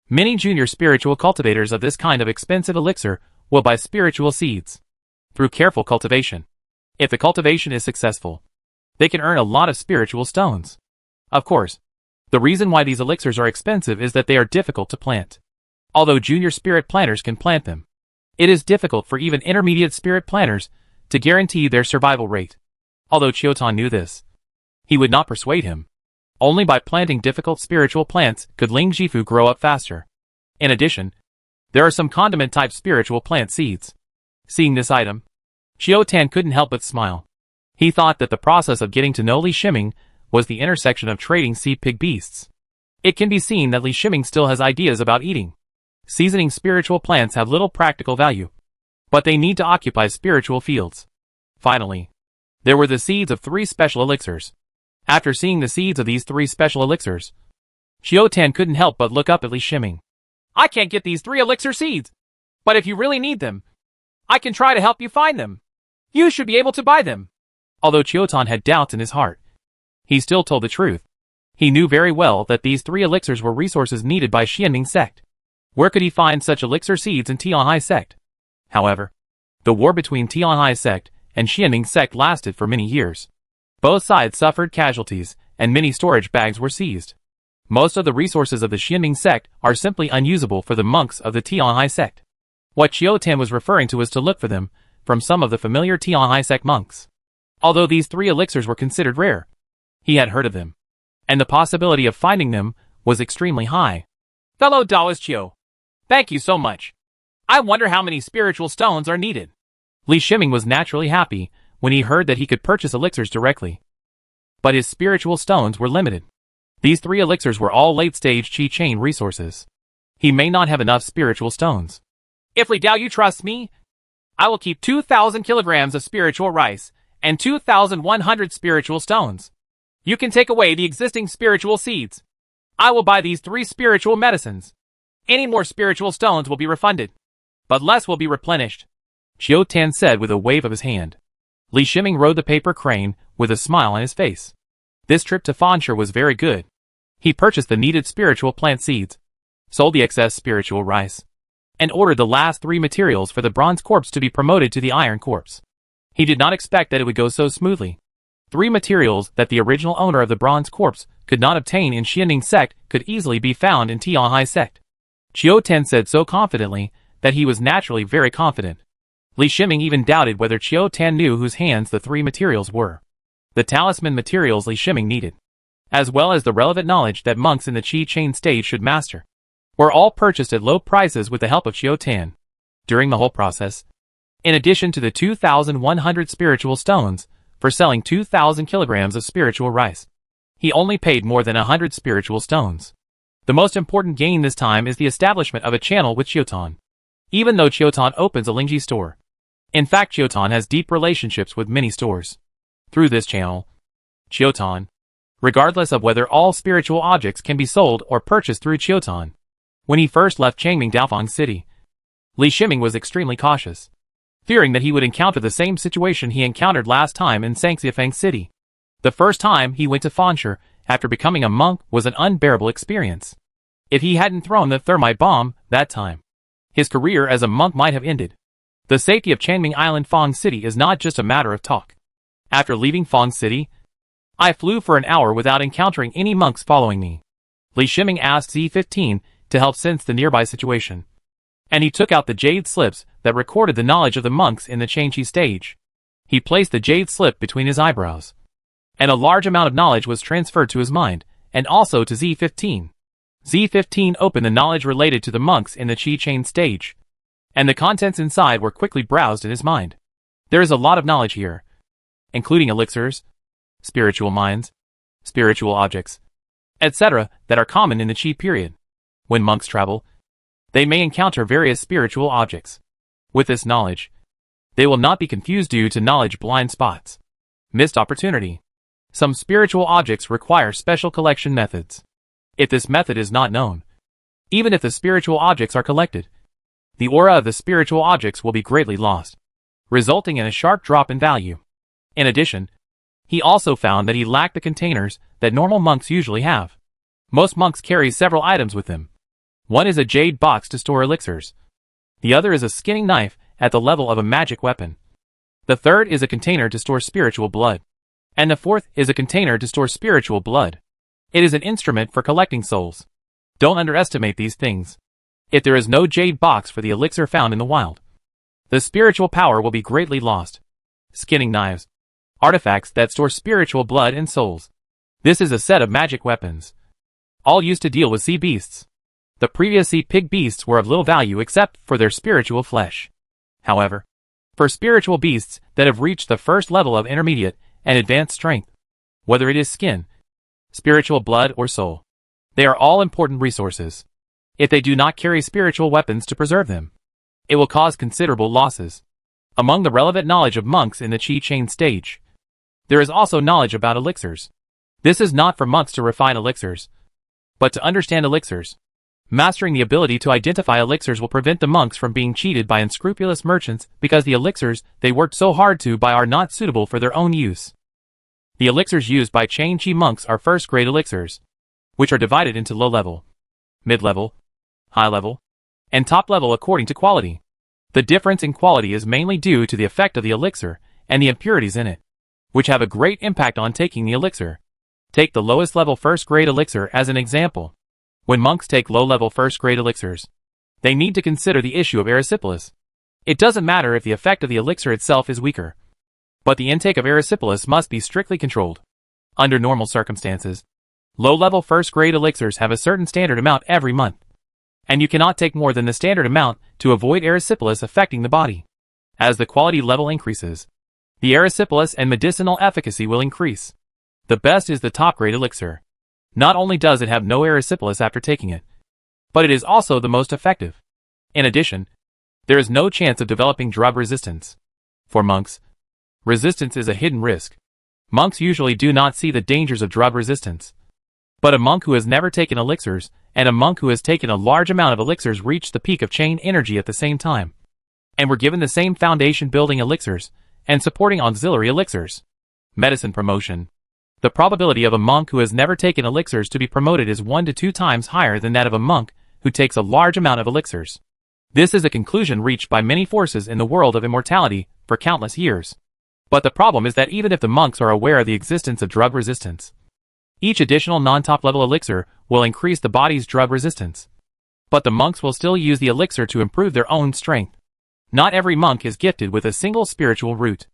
Many junior spiritual cultivators of this kind of expensive elixir will buy spiritual seeds through careful cultivation. If the cultivation is successful, they can earn a lot of spiritual stones. Of course, the reason why these elixirs are expensive is that they are difficult to plant. Although junior spirit planters can plant them, it is difficult for even intermediate spirit planters to guarantee their survival rate. Although Qiu Tan knew this, he would not persuade him. Only by planting difficult spiritual plants could Ling Jifu grow up faster. In addition, there are some condiment-type spiritual plant seeds. Seeing this item, Qiu Tan couldn't help but smile. He thought that the process of getting to know Li Shiming was the intersection of trading sea pig beasts. It can be seen that Li Shiming still has ideas about eating. Seasoning spiritual plants have little practical value, but they need to occupy spiritual fields. Finally, there were the seeds of 3 special elixirs. After seeing the seeds of these 3 special elixirs, Qiu Tan couldn't help but look up at Li Shiming. I can't get these 3 elixir seeds, but if you really need them, I can try to help you find them. You should be able to buy them. Although Qiu Tan had doubts in his heart, he still told the truth. He knew very well that these 3 elixirs were resources needed by Xianming sect. Where could he find such elixir seeds in Tianhai sect? However, the war between Tianhai sect and Xianming sect lasted for many years. Both sides suffered casualties, and many storage bags were seized. Most of the resources of the Xianming sect are simply unusable for the monks of the Tianhai sect. What Qiu Tan was referring to was to look for them from some of the familiar Tianhai sect monks. Although these 3 elixirs were considered rare, he had heard of them, and the possibility of finding them was extremely high. Fellow Taoist Qiu, thank you so much. I wonder how many spiritual stones are needed. Li Shiming was naturally happy when he heard that he could purchase elixirs directly. But his spiritual stones were limited. These 3 elixirs were all late-stage Qi chain resources. He may not have enough spiritual stones. If Li Dao you trust me, I will keep 2,000 kilograms of spiritual rice and 2,100 spiritual stones. You can take away the existing spiritual seeds. I will buy these 3 spiritual medicines. Any more spiritual stones will be refunded, but less will be replenished, Qiu Tan said with a wave of his hand. Li Shiming rode the paper crane with a smile on his face. This trip to Fansha was very good. He purchased the needed spiritual plant seeds, sold the excess spiritual rice, and ordered the last 3 materials for the bronze corpse to be promoted to the iron corpse. He did not expect that it would go so smoothly. 3 materials that the original owner of the bronze corpse could not obtain in Xianming sect could easily be found in Tianhai sect. Qiu Tan said so confidently that he was naturally very confident. Li Shiming even doubted whether Qiu Tan knew whose hands the 3 materials were. The talisman materials Li Shiming needed, as well as the relevant knowledge that monks in the Qi chain stage should master, were all purchased at low prices with the help of Qiu Tan. During the whole process, in addition to the 2,100 spiritual stones for selling 2,000 kilograms of spiritual rice, he only paid more than 100 spiritual stones. The most important gain this time is the establishment of a channel with Qiu Tan. Even though Qiu Tan opens a Lingji store, in fact Qiu Tan has deep relationships with many stores. Through this channel, Qiu Tan, regardless of whether all spiritual objects can be sold or purchased through Qiu Tan. When he first left Changming Daofang City, Li Shiming was extremely cautious, fearing that he would encounter the same situation he encountered last time in Sangxiafang City. The first time he went to Fansha after becoming a monk was an unbearable experience. If he hadn't thrown the thermite bomb that time, his career as a monk might have ended. The safety of Changming Island Fang City is not just a matter of talk. After leaving Fang City, I flew for an hour without encountering any monks following me. Li Shiming asked Z15 to help sense the nearby situation, and he took out the jade slips that recorded the knowledge of the monks in the Changqi stage. He placed the jade slip between his eyebrows, and a large amount of knowledge was transferred to his mind, and also to Z15. Z15 opened the knowledge related to the monks in the Qi chain stage, and the contents inside were quickly browsed in his mind. There is a lot of knowledge here, including elixirs, spiritual minds, spiritual objects, etc., that are common in the Qi period. When monks travel, they may encounter various spiritual objects. With this knowledge, they will not be confused due to knowledge blind spots. Missed opportunity. Some spiritual objects require special collection methods. If this method is not known, even if the spiritual objects are collected, the aura of the spiritual objects will be greatly lost, resulting in a sharp drop in value. In addition, he also found that he lacked the containers that normal monks usually have. Most monks carry several items with them. One is a jade box to store elixirs. The other is a skinning knife at the level of a magic weapon. The third is a container to store spiritual blood. And the fourth is a container to store spiritual blood. It is an instrument for collecting souls. Don't underestimate these things. If there is no jade box for the elixir found in the wild, the spiritual power will be greatly lost. Skinning knives. Artifacts that store spiritual blood and souls. This is a set of magic weapons, all used to deal with sea beasts. The previous sea pig beasts were of little value except for their spiritual flesh. However, for spiritual beasts that have reached the first level of intermediate and advanced strength, whether it is skin, spiritual blood or soul, they are all important resources. If they do not carry spiritual weapons to preserve them, it will cause considerable losses. Among the relevant knowledge of monks in the Qi chain stage, there is also knowledge about elixirs. This is not for monks to refine elixirs, but to understand elixirs. Mastering the ability to identify elixirs will prevent the monks from being cheated by unscrupulous merchants because the elixirs they worked so hard to buy are not suitable for their own use. The elixirs used by Changqi monks are first-grade elixirs, which are divided into low-level, mid-level, high-level, and top-level according to quality. The difference in quality is mainly due to the effect of the elixir and the impurities in it, which have a great impact on taking the elixir. Take the lowest level first grade elixir as an example. When monks take low level first grade elixirs, they need to consider the issue of erysipelas. It doesn't matter if the effect of the elixir itself is weaker, but the intake of erysipelas must be strictly controlled. Under normal circumstances, low-level first-grade elixirs have a certain standard amount every month, and you cannot take more than the standard amount to avoid erysipelas affecting the body. As the quality level increases, the erysipelas and medicinal efficacy will increase. The best is the top-grade elixir. Not only does it have no erysipelas after taking it, but it is also the most effective. In addition, there is no chance of developing drug resistance. For monks, resistance is a hidden risk. Monks usually do not see the dangers of drug resistance. But a monk who has never taken elixirs and a monk who has taken a large amount of elixirs reach the peak of chain energy at the same time, and were given the same foundation-building elixirs and supporting auxiliary elixirs. Medicine promotion. The probability of a monk who has never taken elixirs to be promoted is 1 to 2 times higher than that of a monk who takes a large amount of elixirs. This is a conclusion reached by many forces in the world of immortality for countless years. But the problem is that even if the monks are aware of the existence of drug resistance, each additional non-top level elixir will increase the body's drug resistance. But the monks will still use the elixir to improve their own strength. Not every monk is gifted with a single spiritual root.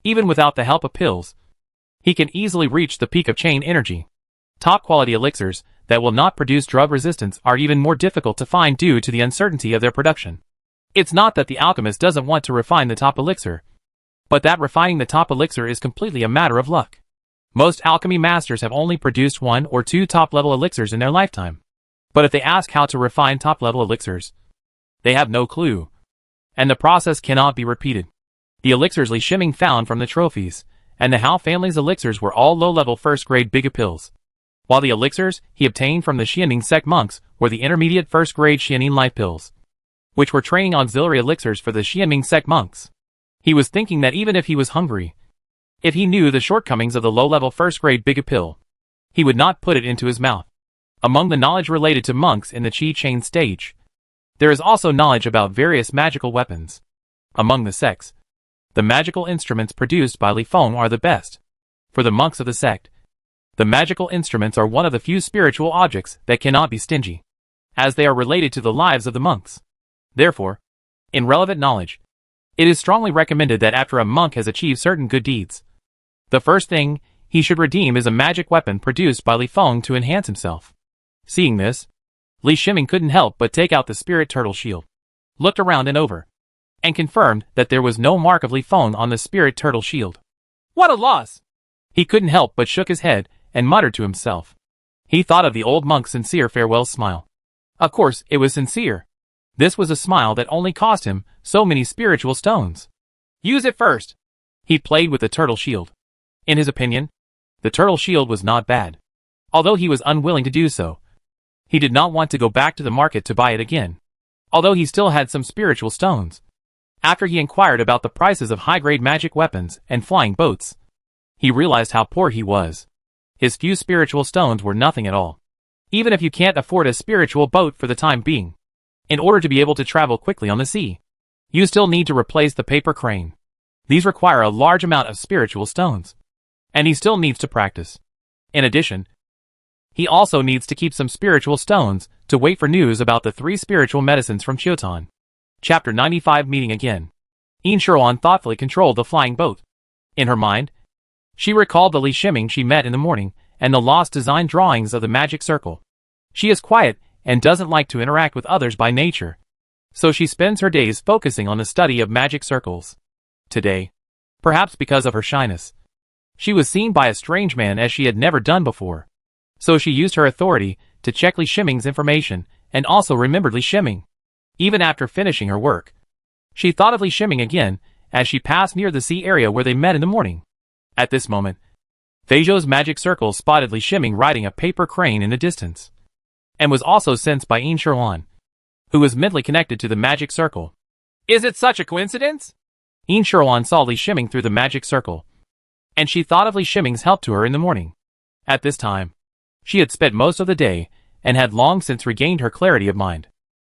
Even without the help of pills, he can easily reach the peak of chain energy. Top quality elixirs that will not produce drug resistance are even more difficult to find due to the uncertainty of their production. It's not that the alchemist doesn't want to refine the top elixir, but that refining the top elixir is completely a matter of luck. Most alchemy masters have only produced 1 or 2 top-level elixirs in their lifetime. But if they ask how to refine top-level elixirs, they have no clue. And the process cannot be repeated. The elixirs Li Shiming found from the trophies and the Hao family's elixirs were all low-level first-grade Biga pills, while the elixirs he obtained from the Xianing sect monks were the intermediate first-grade Xianing life pills, which were training auxiliary elixirs for the Xianing sect monks. He was thinking that even if he was hungry, if he knew the shortcomings of the low-level first-grade Biga pill, he would not put it into his mouth. Among the knowledge related to monks in the Qi chain stage, there is also knowledge about various magical weapons. Among the sects, the magical instruments produced by Li Feng are the best. For the monks of the sect, the magical instruments are one of the few spiritual objects that cannot be stingy, as they are related to the lives of the monks. Therefore, in relevant knowledge, it is strongly recommended that after a monk has achieved certain good deeds, the first thing he should redeem is a magic weapon produced by Li Feng to enhance himself. Seeing this, Li Shiming couldn't help but take out the spirit turtle shield, looked around and over, and confirmed that there was no mark of Li Feng on the spirit turtle shield. What a loss! He couldn't help but shook his head and muttered to himself. He thought of the old monk's sincere farewell smile. Of course, it was sincere. This was a smile that only cost him so many spiritual stones. Use it first. He played with the turtle shield. In his opinion, the turtle shield was not bad. Although he was unwilling to do so, he did not want to go back to the market to buy it again. Although he still had some spiritual stones. After he inquired about the prices of high-grade magic weapons and flying boats, he realized how poor he was. His few spiritual stones were nothing at all. Even if you can't afford a spiritual boat for the time being, in order to be able to travel quickly on the sea, you still need to replace the paper crane. These require a large amount of spiritual stones. And he still needs to practice. In addition, he also needs to keep some spiritual stones to wait for news about the 3 spiritual medicines from Chiotan. Chapter 95 Meeting Again. Yin Shuan thoughtfully controlled the flying boat. In her mind, she recalled the Li Shiming she met in the morning and the lost design drawings of the magic circle. She is quiet and doesn't like to interact with others by nature, so she spends her days focusing on the study of magic circles. Today, perhaps because of her shyness, she was seen by a strange man as she had never done before. So she used her authority to check Li Shiming's information and also remembered Li Shiming. Even after finishing her work, she thought of Li Shiming again as she passed near the sea area where they met in the morning. At this moment, Feizhou's magic circle spotted Li Shiming riding a paper crane in the distance, and was also sensed by Yin Shuan, who was mentally connected to the magic circle. Is it such a coincidence? Yin Shuan saw Li Shiming through the magic circle, and she thought of Li Shiming's help to her in the morning. At this time, she had spent most of the day and had long since regained her clarity of mind.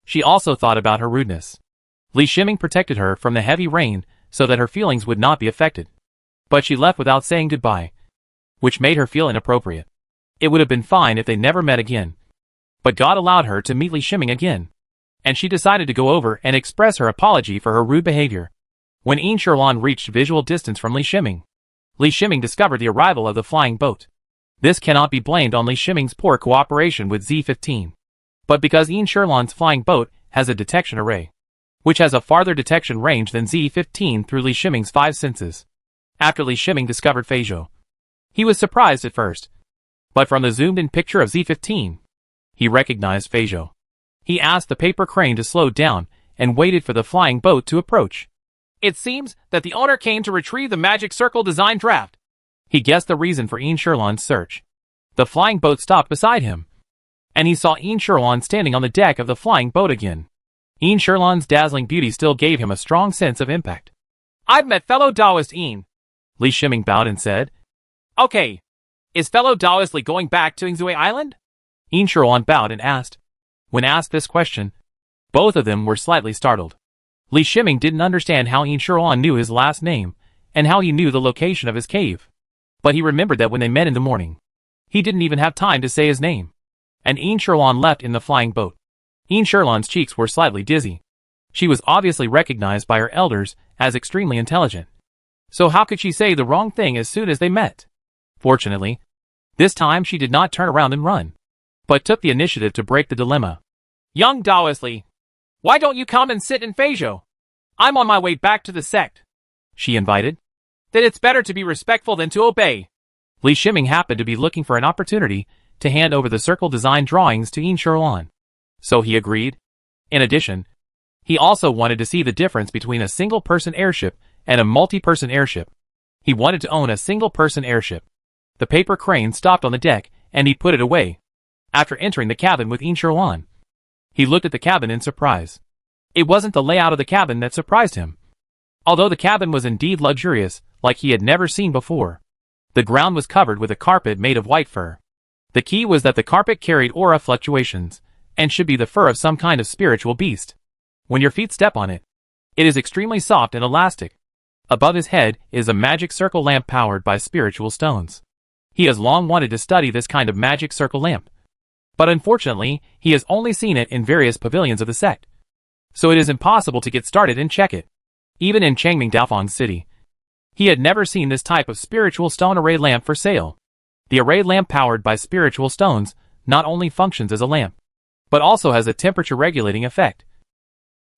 She also thought about her rudeness. Li Shiming protected her from the heavy rain so that her feelings would not be affected. But she left without saying goodbye, which made her feel inappropriate. It would have been fine if they never met again. But God allowed her to meet Li Shiming again, and she decided to go over and express her apology for her rude behavior. When Yin Sherlan reached visual distance from Li Shiming discovered the arrival of the flying boat. This cannot be blamed on Li Shiming's poor cooperation with Z-15, but because Yin Sherlan's flying boat has a detection array, which has a farther detection range than Z-15 through Li Shiming's 5 senses. After Li Shiming discovered Feizhou, he was surprised at first, but from the zoomed-in picture of Z-15, he recognized Feizhou. He asked the paper crane to slow down and waited for the flying boat to approach. It seems that the owner came to retrieve the magic circle design draft. He guessed the reason for Yin Sherlan's search. The flying boat stopped beside him, and he saw Yin Sherlan standing on the deck of the flying boat again. Yin Sherlan's dazzling beauty still gave him a strong sense of impact. "I've met fellow Taoist Yin," Li Shiming bowed and said. "Okay. Is fellow Taoist Li going back to Yingzui Island?" Yin Sherlan bowed and asked. When asked this question, both of them were slightly startled. Li Shiming didn't understand how Yin Sherlan knew his last name, and how he knew the location of his cave. But he remembered that when they met in the morning, he didn't even have time to say his name. And Yin Sherlan left in the flying boat. Yin Sherlan's cheeks were slightly dizzy. She was obviously recognized by her elders as extremely intelligent. So how could she say the wrong thing as soon as they met? Fortunately, this time she did not turn around and run, but took the initiative to break the dilemma. "Young Taoist Li, why don't you come and sit in Feizhou? I'm on my way back to the sect," she invited. "That it's better to be respectful than to obey." Li Shiming happened to be looking for an opportunity to hand over the circle design drawings to Yin Sherlan, so he agreed. In addition, he also wanted to see the difference between a single-person airship and a multi-person airship. He wanted to own a single-person airship. The paper crane stopped on the deck, and he put it away. After entering the cabin with Yin Sherlan, he looked at the cabin in surprise. It wasn't the layout of the cabin that surprised him. Although the cabin was indeed luxurious, like he had never seen before, the ground was covered with a carpet made of white fur. The key was that the carpet carried aura fluctuations, and should be the fur of some kind of spiritual beast. When your feet step on it, it is extremely soft and elastic. Above his head is a magic circle lamp powered by spiritual stones. He has long wanted to study this kind of magic circle lamp, but unfortunately, he has only seen it in various pavilions of the sect, so it is impossible to get started and check it. Even in Changming Daofeng City, he had never seen this type of spiritual stone array lamp for sale. The array lamp powered by spiritual stones not only functions as a lamp, but also has a temperature regulating effect,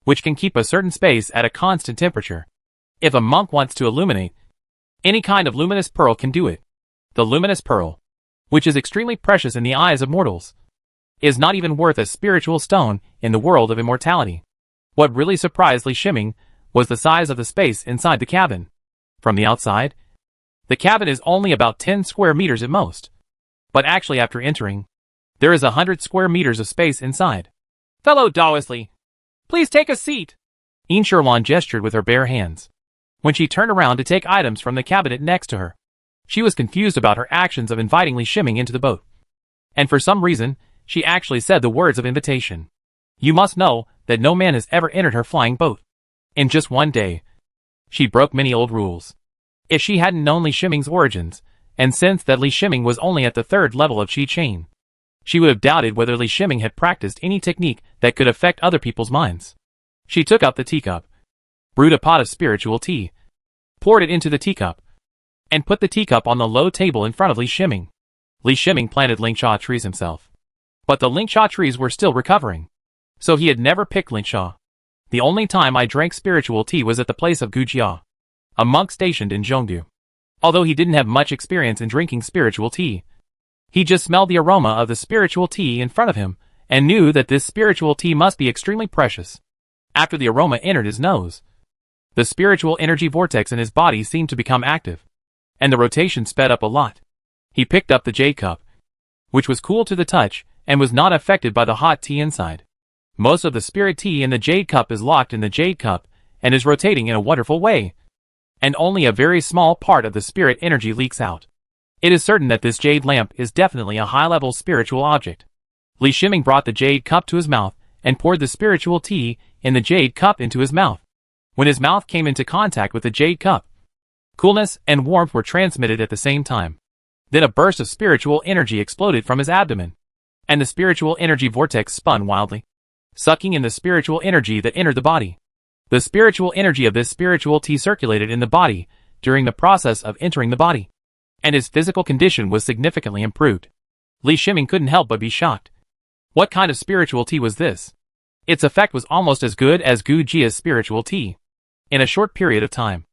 which can keep a certain space at a constant temperature. If a monk wants to illuminate, any kind of luminous pearl can do it. The luminous pearl, which is extremely precious in the eyes of mortals, is not even worth a spiritual stone in the world of immortality. What really surprised Li Shiming was the size of the space inside the cabin. From the outside, the cabin is only about 10 square meters at most. But actually after entering, there is 100 square meters of space inside. "Fellow Taoist Li, please take a seat." Yin Sherlan gestured with her bare hands. When she turned around to take items from the cabinet next to her, she was confused about her actions of inviting Li Shiming into the boat. And for some reason, she actually said the words of invitation. You must know that no man has ever entered her flying boat. In just one day, she broke many old rules. If she hadn't known Li Shiming's origins, and sensed that Li Shiming was only at the 3rd level of Qi Chain, she would have doubted whether Li Shiming had practiced any technique that could affect other people's minds. She took out the teacup, brewed a pot of spiritual tea, poured it into the teacup, and put the teacup on the low table in front of Li Shiming. Li Shiming planted Lingsha trees himself, but the Lingsha trees were still recovering, so he had never picked Lingsha. The only time I drank spiritual tea was at the place of Gujia, a monk stationed in Zhongdu. Although he didn't have much experience in drinking spiritual tea, he just smelled the aroma of the spiritual tea in front of him, and knew that this spiritual tea must be extremely precious. After the aroma entered his nose, the spiritual energy vortex in his body seemed to become active, and the rotation sped up a lot. He picked up the jade cup, which was cool to the touch, and was not affected by the hot tea inside. Most of the spirit tea in the jade cup is locked in the jade cup, and is rotating in a wonderful way, and only a very small part of the spirit energy leaks out. It is certain that this jade lamp is definitely a high-level spiritual object. Li Shiming brought the jade cup to his mouth, and poured the spiritual tea in the jade cup into his mouth. When his mouth came into contact with the jade cup, coolness and warmth were transmitted at the same time. Then a burst of spiritual energy exploded from his abdomen, and the spiritual energy vortex spun wildly, sucking in the spiritual energy that entered the body. The spiritual energy of this spiritual tea circulated in the body during the process of entering the body, and his physical condition was significantly improved. Li Shiming couldn't help but be shocked. What kind of spiritual tea was this? Its effect was almost as good as Gu Jia's spiritual tea. In a short period of time,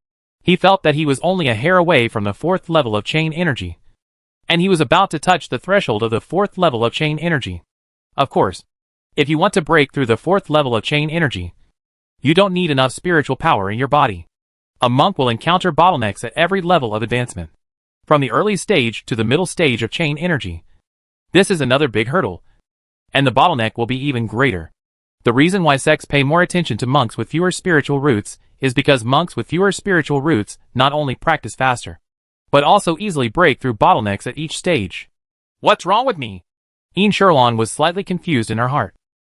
he felt that he was only a hair away from the 4th level of chain energy, and he was about to touch the threshold of the 4th level of chain energy. Of course, if you want to break through the 4th level of chain energy, you don't need enough spiritual power in your body. A monk will encounter bottlenecks at every level of advancement, from the early stage to the middle stage of chain energy. This is another big hurdle, and the bottleneck will be even greater. The reason why sects pay more attention to monks with fewer spiritual roots is because monks with fewer spiritual roots not only practice faster, but also easily break through bottlenecks at each stage. What's wrong with me? Yin Sherlon was slightly confused in her heart.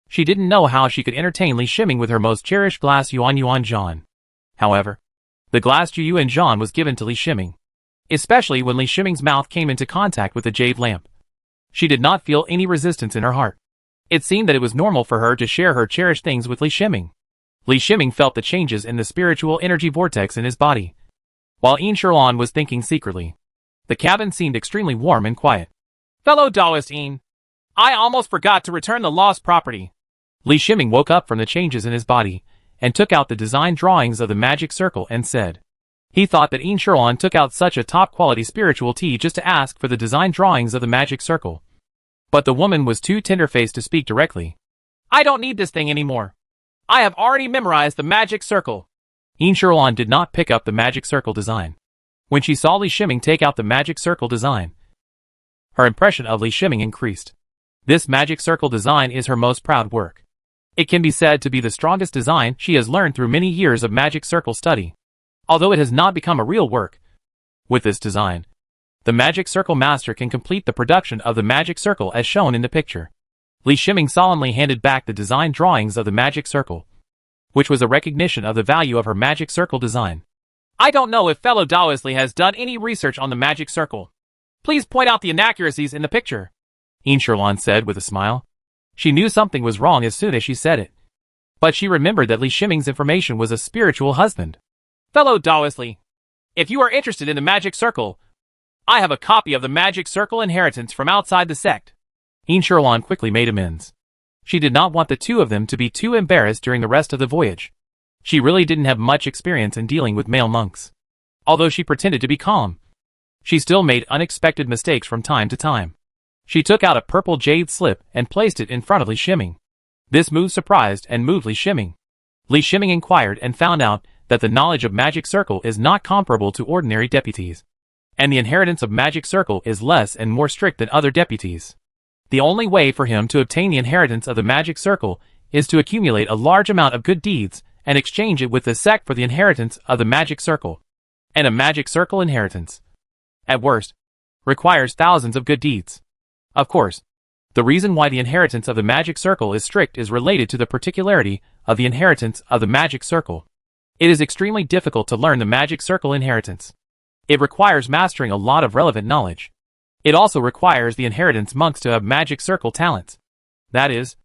She didn't know how she could entertain Li Shiming with her most cherished glass Yuan Zhan. However, the glass Yuan Zhan was given to Li Shiming, especially when Li Shiming's mouth came into contact with the jade lamp. She did not feel any resistance in her heart. It seemed that it was normal for her to share her cherished things with Li Shiming. Li Shiming felt the changes in the spiritual energy vortex in his body, while Yin Sherlon was thinking secretly. The cabin seemed extremely warm and quiet. Fellow Taoist Yin, I almost forgot to return the lost property. Li Shiming woke up from the changes in his body, and took out the design drawings of the magic circle and said. He thought that Yin Sherlon took out such a top-quality spiritual tea just to ask for the design drawings of the magic circle. But the woman was too tender-faced to speak directly. I don't need this thing anymore. I have already memorized the magic circle. Yin Sherlon did not pick up the magic circle design. When she saw Li Shiming take out the magic circle design, her impression of Li Shiming increased. This magic circle design is her most proud work. It can be said to be the strongest design she has learned through many years of magic circle study. Although it has not become a real work, with this design, the magic circle master can complete the production of the magic circle as shown in the picture. Li Shiming solemnly handed back the design drawings of the magic circle, which was a recognition of the value of her magic circle design. I don't know if fellow Taoist Li has done any research on the magic circle. Please point out the inaccuracies in the picture, Yin Sherlon said with a smile. She knew something was wrong as soon as she said it, but she remembered that Li Shiming's information was a spiritual husband. Fellow Taoist Li, if you are interested in the magic circle, I have a copy of the magic circle inheritance from outside the sect. Yin Sherlon quickly made amends. She did not want the two of them to be too embarrassed during the rest of the voyage. She really didn't have much experience in dealing with male monks. Although she pretended to be calm, she still made unexpected mistakes from time to time. She took out a purple jade slip and placed it in front of Li Shiming. This move surprised and moved Li Shiming. Li Shiming inquired and found out that the knowledge of magic circle is not comparable to ordinary deputies, and the inheritance of magic circle is less and more strict than other deputies. The only way for him to obtain the inheritance of the magic circle is to accumulate a large amount of good deeds and exchange it with the sect for the inheritance of the magic circle. And a magic circle inheritance, at worst, requires thousands of good deeds. Of course, the reason why the inheritance of the magic circle is strict is related to the particularity of the inheritance of the magic circle. It is extremely difficult to learn the magic circle inheritance. It requires mastering a lot of relevant knowledge. It also requires the inheritance monks to have magic circle talents. That is,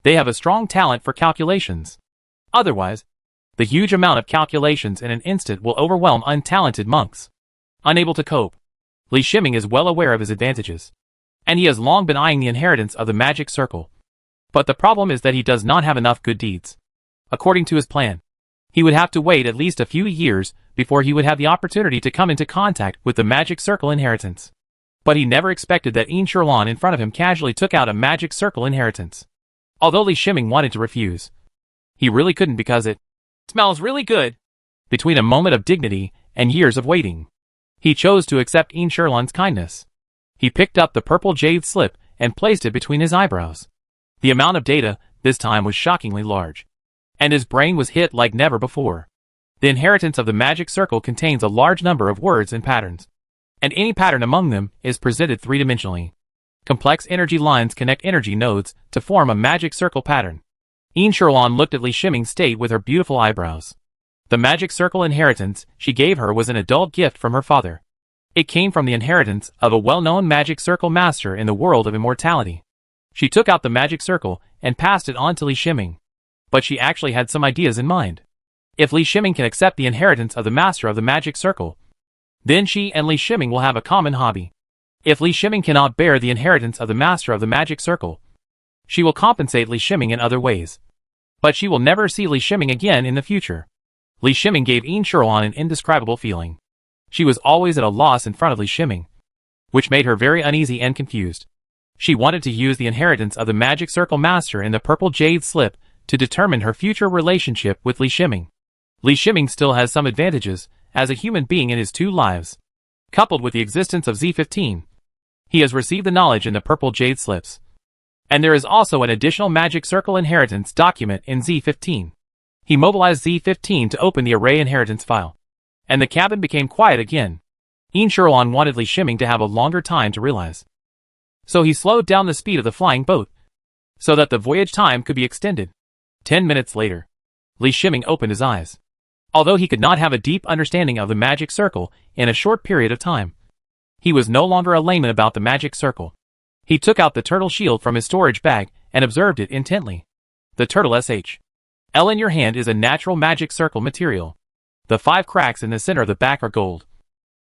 they have a strong talent for calculations. Otherwise, the huge amount of calculations in an instant will overwhelm untalented monks. Unable to cope, Li Shiming is well aware of his advantages, and he has long been eyeing the inheritance of the magic circle. But the problem is that he does not have enough good deeds. According to his plan, he would have to wait at least a few years before he would have the opportunity to come into contact with the magic circle inheritance. But he never expected that Yin Sherlon in front of him casually took out a magic circle inheritance. Although Li Shiming wanted to refuse, he really couldn't because it smells really good. Between a moment of dignity and years of waiting, he chose to accept Yin Sherlon's kindness. He picked up the purple jade slip and placed it between his eyebrows. The amount of data this time was shockingly large, and his brain was hit like never before. The inheritance of the magic circle contains a large number of words and patterns, and any pattern among them is presented three-dimensionally. Complex energy lines connect energy nodes to form a magic circle pattern. Yin Sherlon looked at Li Shiming's state with her beautiful eyebrows. The magic circle inheritance she gave her was an adult gift from her father. It came from the inheritance of a well-known magic circle master in the world of immortality. She took out the magic circle and passed it on to Li Shiming. But she actually had some ideas in mind. If Li Shiming can accept the inheritance of the master of the magic circle, then she and Li Shiming will have a common hobby. If Li Shiming cannot bear the inheritance of the master of the magic circle, she will compensate Li Shiming in other ways. But she will never see Li Shiming again in the future. Li Shiming gave Yin Shuruan an indescribable feeling. She was always at a loss in front of Li Shiming, which made her very uneasy and confused. She wanted to use the inheritance of the magic circle master in the purple jade slip to determine her future relationship with Li Shiming. Li Shiming still has some advantages as a human being in his 2 lives. Coupled with the existence of Z15, he has received the knowledge in the purple jade slips. And there is also an additional magic circle inheritance document in Z15. He mobilized Z15 to open the array inheritance file. And the cabin became quiet again. Yin Shuruan wanted Li Shiming to have a longer time to realize. So he slowed down the speed of the flying boat, so that the voyage time could be extended. 10 minutes later, Li Shiming opened his eyes. Although he could not have a deep understanding of the magic circle in a short period of time, he was no longer a layman about the magic circle. He took out the turtle shield from his storage bag and observed it intently. The turtle L in your hand is a natural magic circle material. The 5 cracks in the center of the back are gold,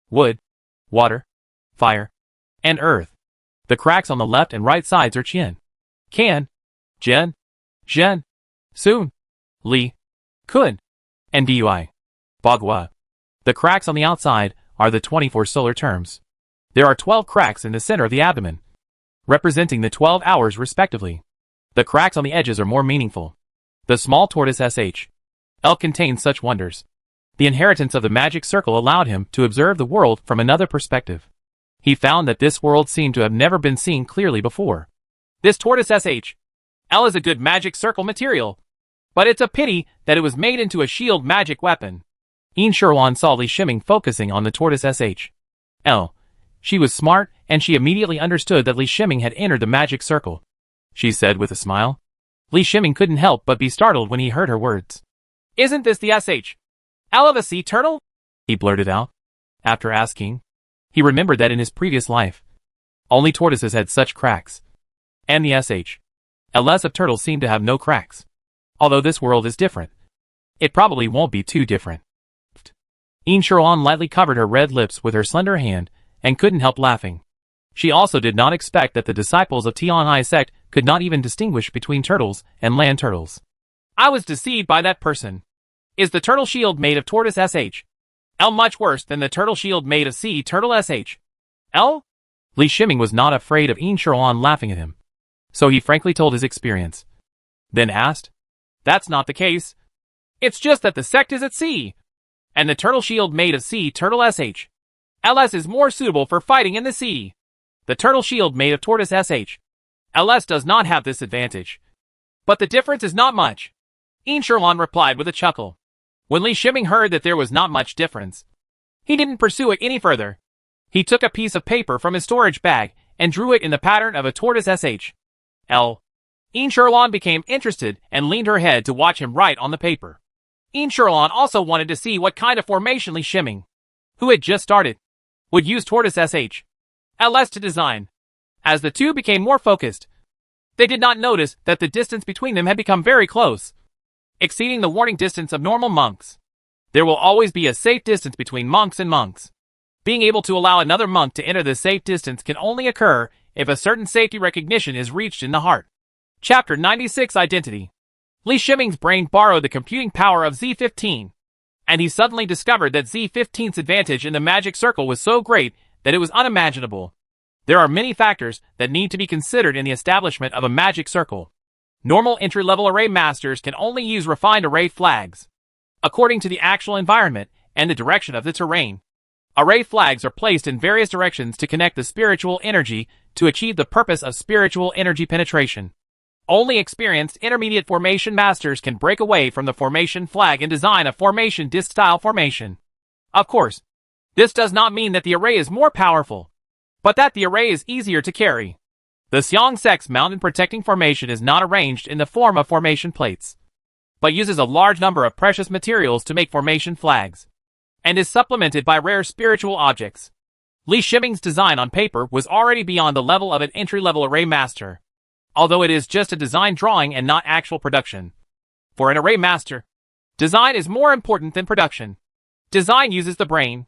wood, water, fire, and earth. The cracks on the left and right sides are Qian, Kan, Zhen, Zhen, Sun, Li, Kun, and Dui, Bagua. The cracks on the outside are the 24 solar terms. There are 12 cracks in the center of the abdomen, representing the 12 hours respectively. The cracks on the edges are more meaningful. The small tortoise L contains such wonders. The inheritance of the magic circle allowed him to observe the world from another perspective. He found that this world seemed to have never been seen clearly before. This tortoise L is a good magic circle material, but it's a pity that it was made into a shield magic weapon. Yin Shuruan saw Li Shiming focusing on the tortoise L. She was smart, and she immediately understood that Li Shiming had entered the magic circle. She said with a smile. Li Shiming couldn't help but be startled when he heard her words. "Isn't this the L of a sea turtle?" he blurted out. After asking, he remembered that in his previous life, only tortoises had such cracks. And the LS of turtles seemed to have no cracks. Although this world is different, it probably won't be too different. Yin Shuruan lightly covered her red lips with her slender hand and couldn't help laughing. She also did not expect that the disciples of Tianhai sect could not even distinguish between turtles and land turtles. "I was deceived by that person. Is the turtle shield made of tortoise L much worse than the turtle shield made of sea turtle L?" Li Shiming was not afraid of Yin Shuruan laughing at him, so he frankly told his experience. Then asked, "That's not the case. It's just that the sect is at sea, and the turtle shield made of sea turtle LS is more suitable for fighting in the sea. The turtle shield made of tortoise LS does not have this advantage. But the difference is not much," Yin Shuruan replied with a chuckle. When Li Shiming heard that there was not much difference, he didn't pursue it any further. He took a piece of paper from his storage bag and drew it in the pattern of a tortoise L. Yin Shuruan became interested and leaned her head to watch him write on the paper. Yin Shuruan also wanted to see what kind of formation Li Shiming, who had just started, would use tortoise LS to design. As the two became more focused, they did not notice that the distance between them had become very close, exceeding the warning distance of normal monks. There will always be a safe distance between monks and monks. Being able to allow another monk to enter the safe distance can only occur if a certain safety recognition is reached in the heart. Chapter 96 Identity. Li Shiming's brain borrowed the computing power of Z15, and he suddenly discovered that Z15's advantage in the magic circle was so great that it was unimaginable. There are many factors that need to be considered in the establishment of a magic circle. Normal entry-level array masters can only use refined array flags, according to the actual environment and the direction of the terrain. Array flags are placed in various directions to connect the spiritual energy to achieve the purpose of spiritual energy penetration. Only experienced intermediate formation masters can break away from the formation flag and design a formation disc-style formation. Of course, this does not mean that the array is more powerful, but that the array is easier to carry. The Xiong sect's mountain protecting formation is not arranged in the form of formation plates, but uses a large number of precious materials to make formation flags, and is supplemented by rare spiritual objects. Li Shiming's design on paper was already beyond the level of an entry-level array master, although it is just a design drawing and not actual production. For an array master, design is more important than production. Design uses the brain,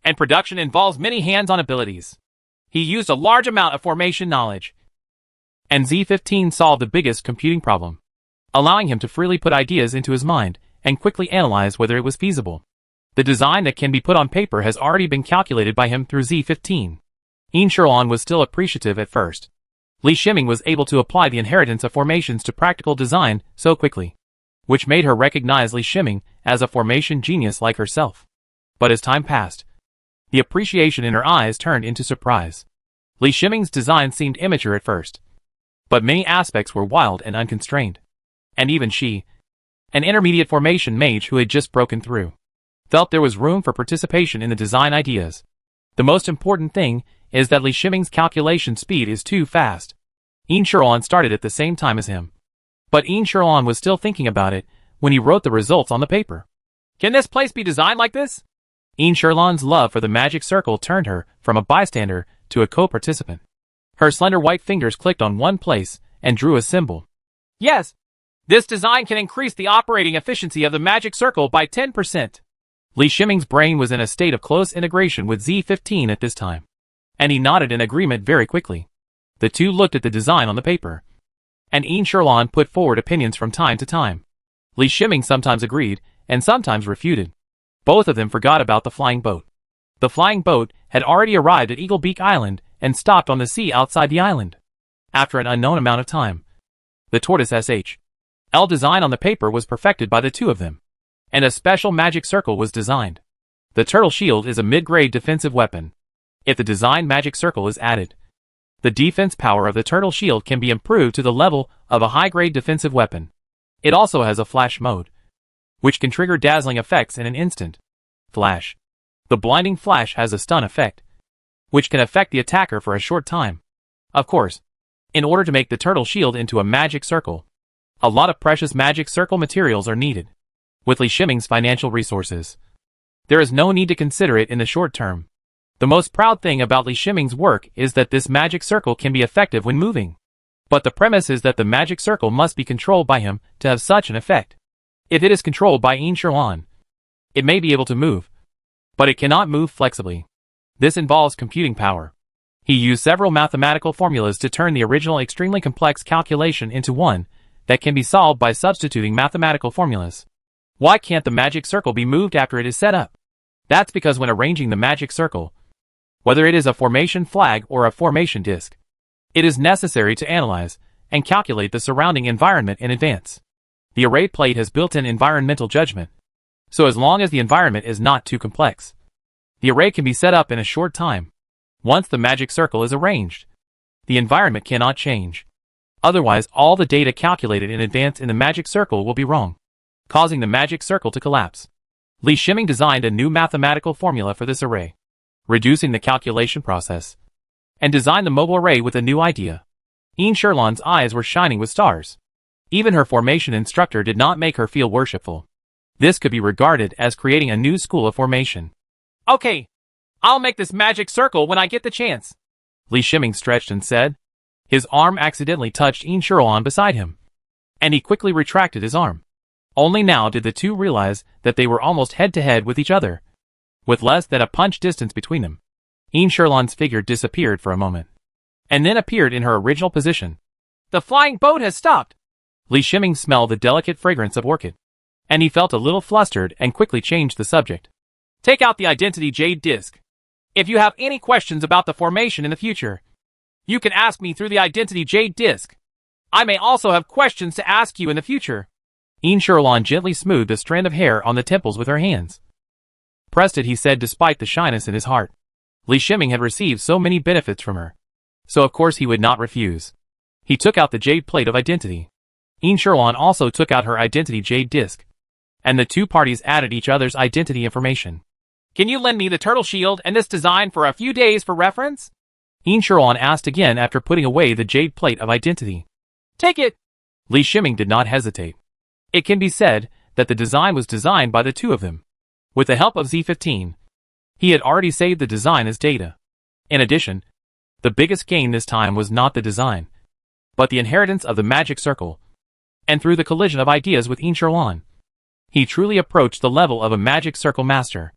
and production involves many hands-on abilities. He used a large amount of formation knowledge, and Z15 solved the biggest computing problem, allowing him to freely put ideas into his mind and quickly analyze whether it was feasible. The design that can be put on paper has already been calculated by him through Z15. Immortality was still appreciative at first. Li Shiming was able to apply the inheritance of formations to practical design so quickly, which made her recognize Li Shiming as a formation genius like herself. But as time passed, the appreciation in her eyes turned into surprise. Li Shiming's design seemed immature at first, but many aspects were wild and unconstrained. And even she, an intermediate formation mage who had just broken through, felt there was room for participation in the design ideas. The most important thing is that Li Shiming's calculation speed is too fast. Immortality started at the same time as him, but Immortality was still thinking about it when he wrote the results on the paper. Can this place be designed like this? Immortality's love for the magic circle turned her from a bystander to a co-participant. Her slender white fingers clicked on one place and drew a symbol. Yes, this design can increase the operating efficiency of the magic circle by 10%. Li Shiming's brain was in a state of close integration with Z15 at this time, and he nodded in agreement very quickly. The two looked at the design on the paper, and Immortality put forward opinions from time to time. Li Shiming sometimes agreed, and sometimes refuted. Both of them forgot about the flying boat. The flying boat had already arrived at Eagle Beak Island and stopped on the sea outside the island. After an unknown amount of time, the tortoise SHL design on the paper was perfected by the two of them, and a special magic circle was designed. The turtle shield is a mid-grade defensive weapon. If the designed magic circle is added, the defense power of the turtle shield can be improved to the level of a high-grade defensive weapon. It also has a flash mode, which can trigger dazzling effects in an instant. Flash. The blinding flash has a stun effect, which can affect the attacker for a short time. Of course, in order to make the turtle shield into a magic circle, a lot of precious magic circle materials are needed. With Li Shiming's financial resources, there is no need to consider it in the short term. The most proud thing about Li Shiming's work is that this magic circle can be effective when moving. But the premise is that the magic circle must be controlled by him to have such an effect. If it is controlled by Immortality, it may be able to move, but it cannot move flexibly. This involves computing power. He used several mathematical formulas to turn the original extremely complex calculation into one that can be solved by substituting mathematical formulas. Why can't the magic circle be moved after it is set up? That's because when arranging the magic circle, whether it is a formation flag or a formation disk, it is necessary to analyze and calculate the surrounding environment in advance. The array plate has built-in environmental judgment, so as long as the environment is not too complex, the array can be set up in a short time. Once the magic circle is arranged, the environment cannot change. Otherwise, all the data calculated in advance in the magic circle will be wrong, causing the magic circle to collapse. Li Shiming designed a new mathematical formula for this array, reducing the calculation process, and designed the mobile array with a new idea. Immortality's eyes were shining with stars. Even her formation instructor did not make her feel worshipful. This could be regarded as creating a new school of formation. Okay, I'll make this magic circle when I get the chance. Li Shiming stretched and said. His arm accidentally touched Immortality beside him, and he quickly retracted his arm. Only now did the two realize that they were almost head-to-head with each other, with less than a punch distance between them. Immortality's figure disappeared for a moment, and then appeared in her original position. The flying boat has stopped. Li Shiming smelled the delicate fragrance of orchid, and he felt a little flustered and quickly changed the subject. Take out the identity jade disc. If you have any questions about the formation in the future, you can ask me through the identity jade disc. I may also have questions to ask you in the future. Immortality gently smoothed a strand of hair on the temples with her hands. Pressed it, he said, despite the shyness in his heart. Li Shiming had received so many benefits from her, so of course he would not refuse. He took out the jade plate of identity. Immortality also took out her identity jade disc, and the two parties added each other's identity information. Can you lend me the turtle shield and this design for a few days for reference? Immortality asked again after putting away the jade plate of identity. Take it! Li Shiming did not hesitate. It can be said that the design was designed by the two of them. With the help of Z15, he had already saved the design as data. In addition, the biggest gain this time was not the design, but the inheritance of the magic circle. And through the collision of ideas with Immortality, he truly approached the level of a magic circle master.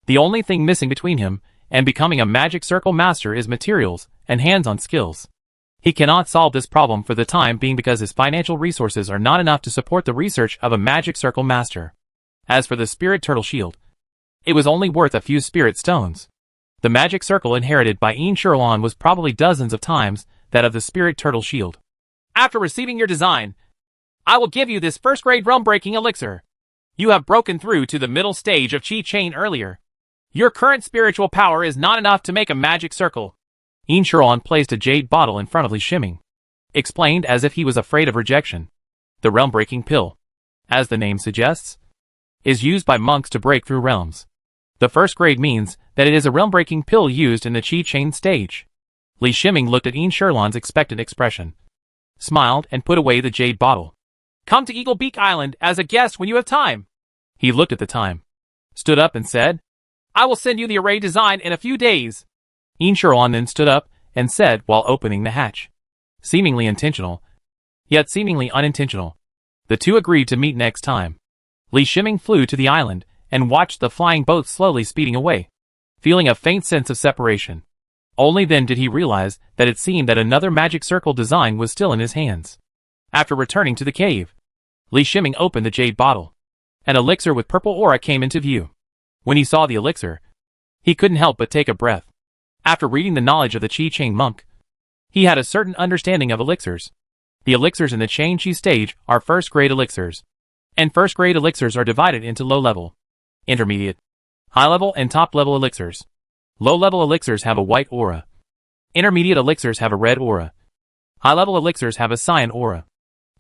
The only thing missing between him and becoming a magic circle master is materials and hands-on skills. He cannot solve this problem for the time being because his financial resources are not enough to support the research of a magic circle master. As for the spirit turtle shield, it was only worth a few spirit stones. The magic circle inherited by Immortality was probably dozens of times that of the spirit turtle shield. After receiving your design, I will give you this first-grade realm-breaking elixir. You have broken through to the middle stage of Chi Chain earlier. Your current spiritual power is not enough to make a magic circle. Immortality placed a jade bottle in front of Li Shiming, explained as if he was afraid of rejection. The realm-breaking pill, as the name suggests, is used by monks to break through realms. The first grade means that it is a realm-breaking pill used in the Chi Chain stage. Li Shiming looked at Immortality's expectant expression, smiled and put away the jade bottle. Come to Eagle Beak Island as a guest when you have time. He looked at the time, stood up and said, I will send you the array design in a few days. Immortality then stood up and said while opening the hatch. Seemingly intentional, yet seemingly unintentional. The two agreed to meet next time. Li Shiming flew to the island and watched the flying boat slowly speeding away, feeling a faint sense of separation. Only then did he realize that it seemed that another magic circle design was still in his hands. After returning to the cave, Li Shiming opened the jade bottle. An elixir with purple aura came into view. When he saw the elixir, he couldn't help but take a breath. After reading the knowledge of the Chi Chain monk, he had a certain understanding of elixirs. The elixirs in the Chain Chi stage are first-grade elixirs, and first-grade elixirs are divided into low-level, intermediate, high-level and top-level elixirs. Low-level elixirs have a white aura. Intermediate elixirs have a red aura. High-level elixirs have a cyan aura.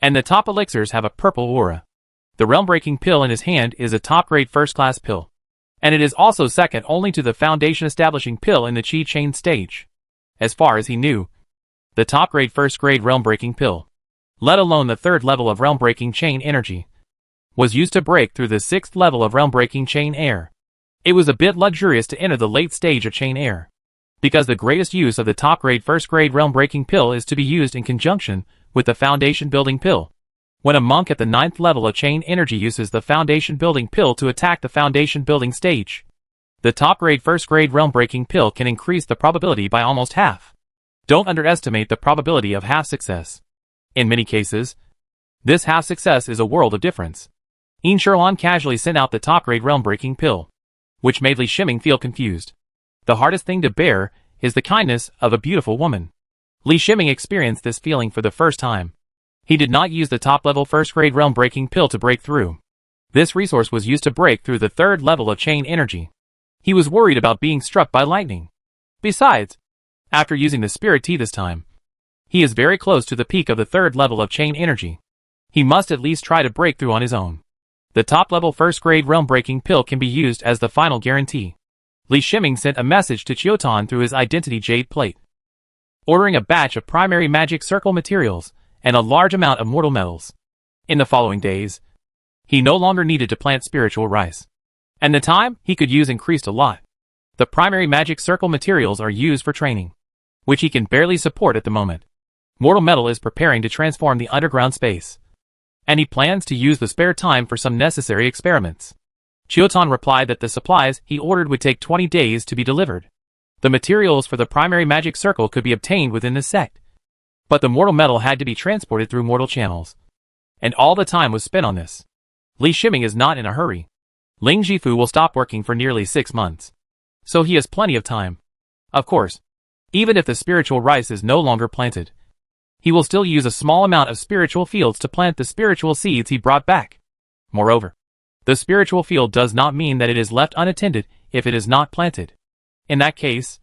And the top elixirs have a purple aura. The realm-breaking pill in his hand is a top-grade first-class pill, and it is also second only to the foundation-establishing pill in the Chi Chain stage. As far as he knew, the top-grade first-grade realm-breaking pill, let alone the third level of realm-breaking chain energy, was used to break through the sixth level of realm-breaking chain air. It was a bit luxurious to enter the late stage of chain air, because the greatest use of the top-grade first-grade realm-breaking pill is to be used in conjunction with the foundation-building pill. When a monk at the ninth level of chain energy uses the foundation-building pill to attack the foundation-building stage, the top-grade first-grade realm-breaking pill can increase the probability by almost half. Don't underestimate the probability of half success. In many cases, this half success is a world of difference. Immortality casually sent out the top-grade realm-breaking pill, which made Li Shiming feel confused. The hardest thing to bear is the kindness of a beautiful woman. Li Shiming experienced this feeling for the first time. He did not use the top-level first-grade realm-breaking pill to break through. This resource was used to break through the third level of chain energy. He was worried about being struck by lightning. Besides, after using the spirit tea this time, he is very close to the peak of the third level of chain energy. He must at least try to break through on his own. The top-level first-grade realm-breaking pill can be used as the final guarantee. Li Shiming sent a message to Chiotan through his identity jade plate, ordering a batch of primary magic circle materials and a large amount of mortal metals. In the following days, he no longer needed to plant spiritual rice, and the time he could use increased a lot. The primary magic circle materials are used for training, which he can barely support at the moment. Mortal metal is preparing to transform the underground space, and he plans to use the spare time for some necessary experiments. Chiotan replied that the supplies he ordered would take 20 days to be delivered. The materials for the primary magic circle could be obtained within the sect, but the mortal metal had to be transported through mortal channels, and all the time was spent on this. Li Shiming is not in a hurry. Ling Jifu will stop working for nearly 6 months, so he has plenty of time. Of course, even if the spiritual rice is no longer planted, he will still use a small amount of spiritual fields to plant the spiritual seeds he brought back. Moreover, the spiritual field does not mean that it is left unattended if it is not planted. In that case,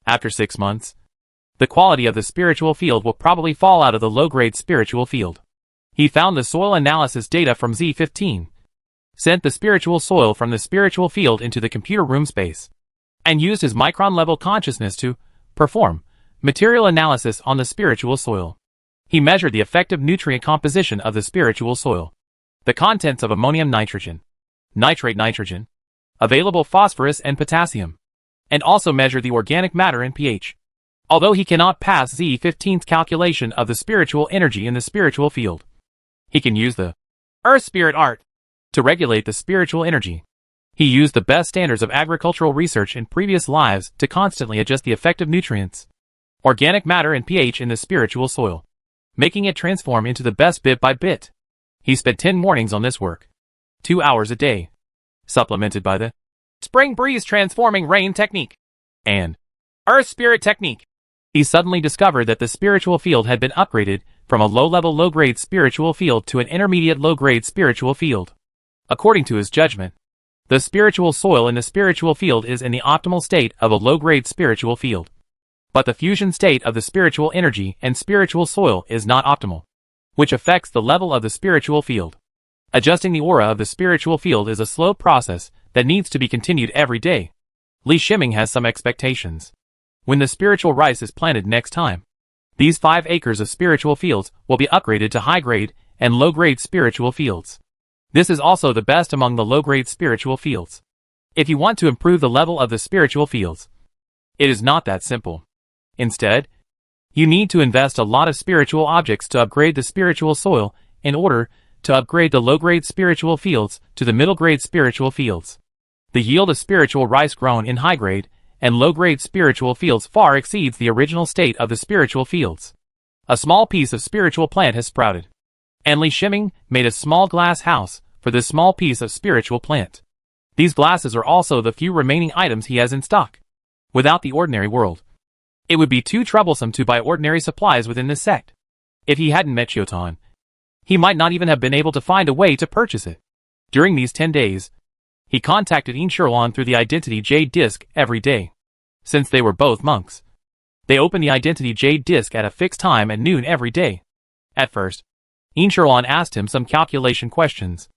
after 6 months, the quality of the spiritual field will probably fall out of the low-grade spiritual field. He found the soil analysis data from Z15, sent the spiritual soil from the spiritual field into the computer room space, and used his micron-level consciousness to perform material analysis on the spiritual soil. He measured the effective nutrient composition of the spiritual soil, the contents of ammonium nitrogen, nitrate nitrogen, available phosphorus and potassium, and also measure the organic matter and pH. Although he cannot pass Z15's calculation of the spiritual energy in the spiritual field, he can use the Earth Spirit Art to regulate the spiritual energy. He used the best standards of agricultural research in previous lives to constantly adjust the effective nutrients, organic matter and pH in the spiritual soil, making it transform into the best bit by bit. He spent 10 mornings on this work, 2 hours a day, supplemented by the Spring Breeze Transforming Rain Technique and Earth Spirit Technique. He suddenly discovered that the spiritual field had been upgraded from a low-level low-grade spiritual field to an intermediate low-grade spiritual field. According to his judgment, the spiritual soil in the spiritual field is in the optimal state of a low-grade spiritual field. But the fusion state of the spiritual energy and spiritual soil is not optimal, which affects the level of the spiritual field. Adjusting the aura of the spiritual field is a slow process that needs to be continued every day. Li Shiming has some expectations. When the spiritual rice is planted next time, these 5 acres of spiritual fields will be upgraded to high-grade and low-grade spiritual fields. This is also the best among the low-grade spiritual fields. If you want to improve the level of the spiritual fields, it is not that simple. Instead, you need to invest a lot of spiritual objects to upgrade the spiritual soil in order to upgrade the low-grade spiritual fields to the middle-grade spiritual fields. The yield of spiritual rice grown in high-grade and low-grade spiritual fields far exceeds the original state of the spiritual fields. A small piece of spiritual plant has sprouted, and Li Shiming made a small glass house for this small piece of spiritual plant. These glasses are also the few remaining items he has in stock. Without the ordinary world, it would be too troublesome to buy ordinary supplies within this sect. If he hadn't met Chiotan, he might not even have been able to find a way to purchase it. During these 10 days, he contacted Immortality through the Identity Jade Disc every day. Since they were both monks, they opened the Identity Jade Disc at a fixed time at noon every day. At first, Immortality asked him some calculation questions,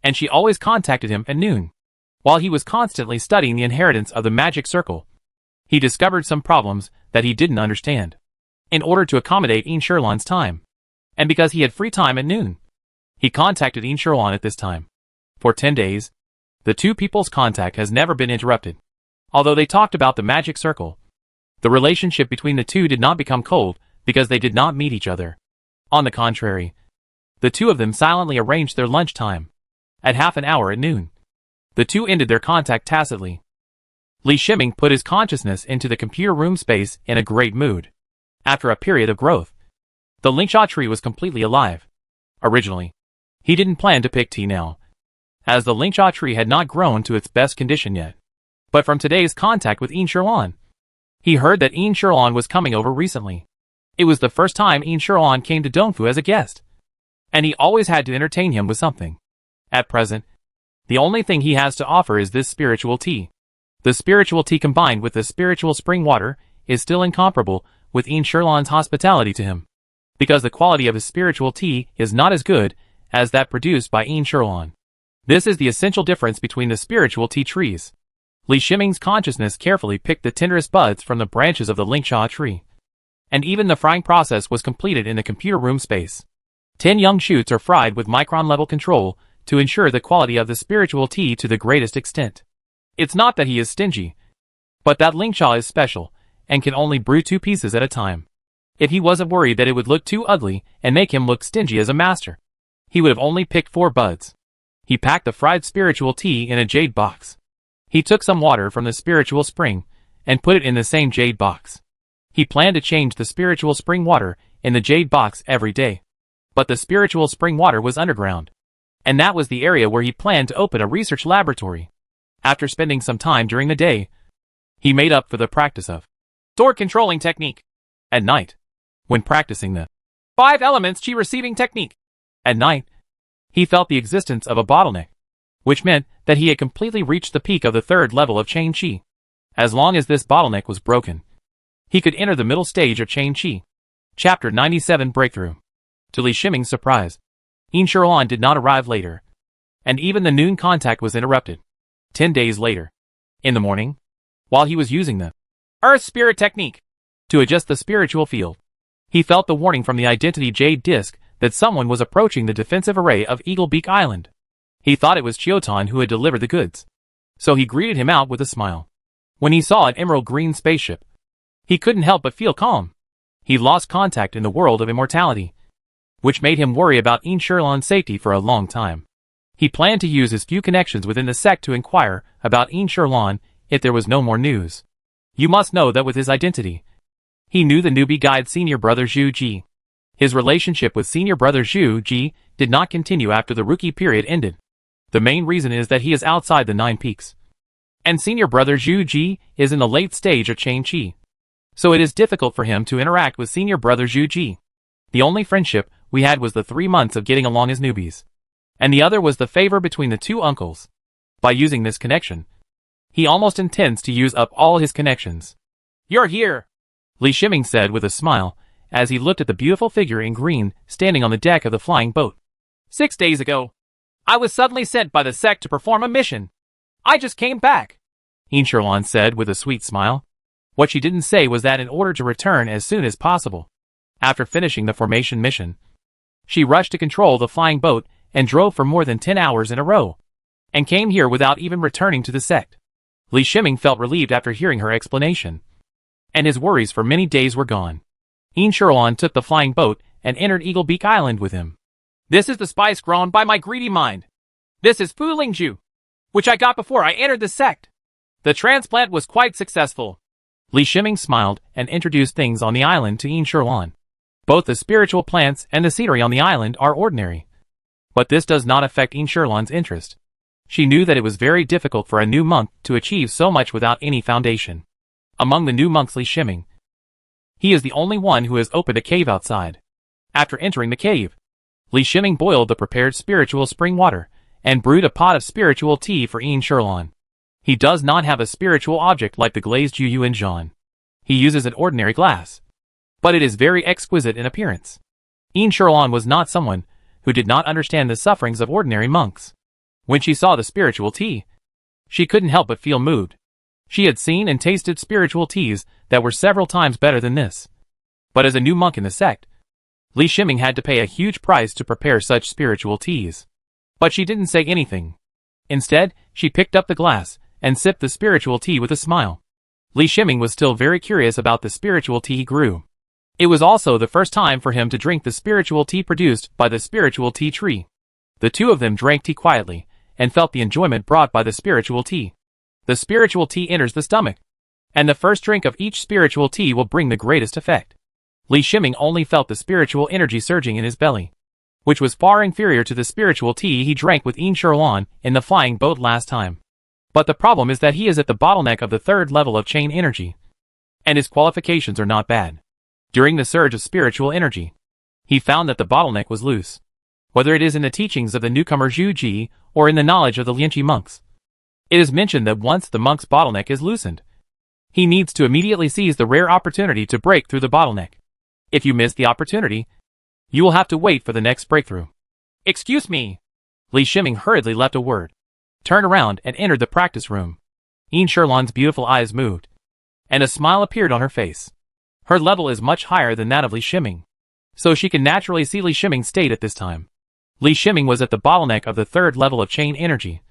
and she always contacted him at noon. While he was constantly studying the inheritance of the magic circle, he discovered some problems that he didn't understand. In order to accommodate Immortality's time, and because he had free time at noon, he contacted Immortality at this time. For 10 days, the two people's contact has never been interrupted. Although they talked about the magic circle, the relationship between the two did not become cold because they did not meet each other. On the contrary, the two of them silently arranged their lunch time. At half an hour at noon, the two ended their contact tacitly. Li Shiming put his consciousness into the computer room space in a great mood. After a period of growth, the Lingsha tree was completely alive. Originally, he didn't plan to pick tea now, as the Lingsha tree had not grown to its best condition yet. But from today's contact with Immortality, he heard that Immortality was coming over recently. It was the first time Immortality came to Dongfu as a guest, and he always had to entertain him with something. At present, the only thing he has to offer is this spiritual tea. The spiritual tea combined with the spiritual spring water is still incomparable with Immortality's hospitality to him, because the quality of his spiritual tea is not as good as that produced by Immortality. This is the essential difference between the spiritual tea trees. Li Shiming's consciousness carefully picked the tenderest buds from the branches of the Lingsha tree, and even the frying process was completed in the computer room space. 10 young shoots are fried with micron-level control to ensure the quality of the spiritual tea to the greatest extent. It's not that he is stingy, but that Lingsha is special and can only brew 2 pieces at a time. If he wasn't worried that it would look too ugly and make him look stingy as a master, he would have only picked 4 buds. He packed the fried spiritual tea in a jade box. He took some water from the spiritual spring and put it in the same jade box. He planned to change the spiritual spring water in the jade box every day. But the spiritual spring water was underground, and that was the area where he planned to open a research laboratory. After spending some time during the day, he made up for the practice of sword controlling technique. At night, when practicing the 5 elements chi receiving technique, at night, he felt the existence of a bottleneck, which meant that he had completely reached the peak of the 3rd level of Chain Chi. As long as this bottleneck was broken, he could enter the middle stage of Chain Chi. Chapter 97 Breakthrough. To Li Shiming's surprise, Immortality did not arrive later, and even the noon contact was interrupted. 10 days later, in the morning, while he was using the Earth Spirit Technique to adjust the spiritual field, he felt the warning from the Identity Jade Disc that someone was approaching the defensive array of Eagle Beak Island. He thought it was Chiotan who had delivered the goods, so he greeted him out with a smile. When he saw an emerald green spaceship, he couldn't help but feel calm. He lost contact in the world of immortality, which made him worry about Immortality's safety for a long time. He planned to use his few connections within the sect to inquire about Immortality if there was no more news. You must know that with his identity, he knew the newbie guide Senior Brother Zhu Ji. His relationship with Senior Brother Zhu Ji did not continue after the rookie period ended. The main reason is that he is outside the 9 peaks, and Senior Brother Zhu Ji is in the late stage of Chain Chi. So it is difficult for him to interact with Senior Brother Zhu Ji. The only friendship we had was the 3 months of getting along as newbies, and the other was the favor between the 2 uncles. By using this connection, he almost intends to use up all his connections. You're here, Li Shiming said with a smile, as he looked at the beautiful figure in green standing on the deck of the flying boat. 6 days ago, I was suddenly sent by the sect to perform a mission. I just came back, Immortality said with a sweet smile. What she didn't say was that in order to return as soon as possible, after finishing the formation mission, she rushed to control the flying boat and drove for more than 10 hours in a row, and came here without even returning to the sect. Li Shiming felt relieved after hearing her explanation, and his worries for many days were gone. Immortality took the flying boat and entered Eagle Beak Island with him. This is the spice grown by my greedy mind. This is Fu Lingju, which I got before I entered the sect. The transplant was quite successful. Li Shiming smiled and introduced things on the island to Immortality. Both the spiritual plants and the scenery on the island are ordinary, but this does not affect Immortality's interest. She knew that it was very difficult for a new monk to achieve so much without any foundation. Among the new monks Li Shiming, he is the only one who has opened a cave outside. After entering the cave, Li Shiming boiled the prepared spiritual spring water and brewed a pot of spiritual tea for Immortality. He does not have a spiritual object like the glazed Yuan Zhan. He uses an ordinary glass, but it is very exquisite in appearance. Immortality was not someone who did not understand the sufferings of ordinary monks. When she saw the spiritual tea, she couldn't help but feel moved. She had seen and tasted spiritual teas that were several times better than this. But as a new monk in the sect, Li Shiming had to pay a huge price to prepare such spiritual teas. But she didn't say anything. Instead, she picked up the glass and sipped the spiritual tea with a smile. Li Shiming was still very curious about the spiritual tea he grew. It was also the first time for him to drink the spiritual tea produced by the spiritual tea tree. The two of them drank tea quietly and felt the enjoyment brought by the spiritual tea. The spiritual tea enters the stomach, and the first drink of each spiritual tea will bring the greatest effect. Li Shiming only felt the spiritual energy surging in his belly, which was far inferior to the spiritual tea he drank with Immortality in the flying boat last time. But the problem is that he is at the bottleneck of the 3rd level of chain energy, and his qualifications are not bad. During the surge of spiritual energy, he found that the bottleneck was loose. Whether it is in the teachings of the newcomer Zhu Ji or in the knowledge of the Lianqi monks, it is mentioned that once the monk's bottleneck is loosened, he needs to immediately seize the rare opportunity to break through the bottleneck. If you miss the opportunity, you will have to wait for the next breakthrough. Excuse me. Li Shiming hurriedly left a word, turned around and entered the practice room. Immortality's beautiful eyes moved, and a smile appeared on her face. Her level is much higher than that of Li Shiming, so she can naturally see Li Shiming's state at this time. Li Shiming was at the bottleneck of the 3rd level of chain energy,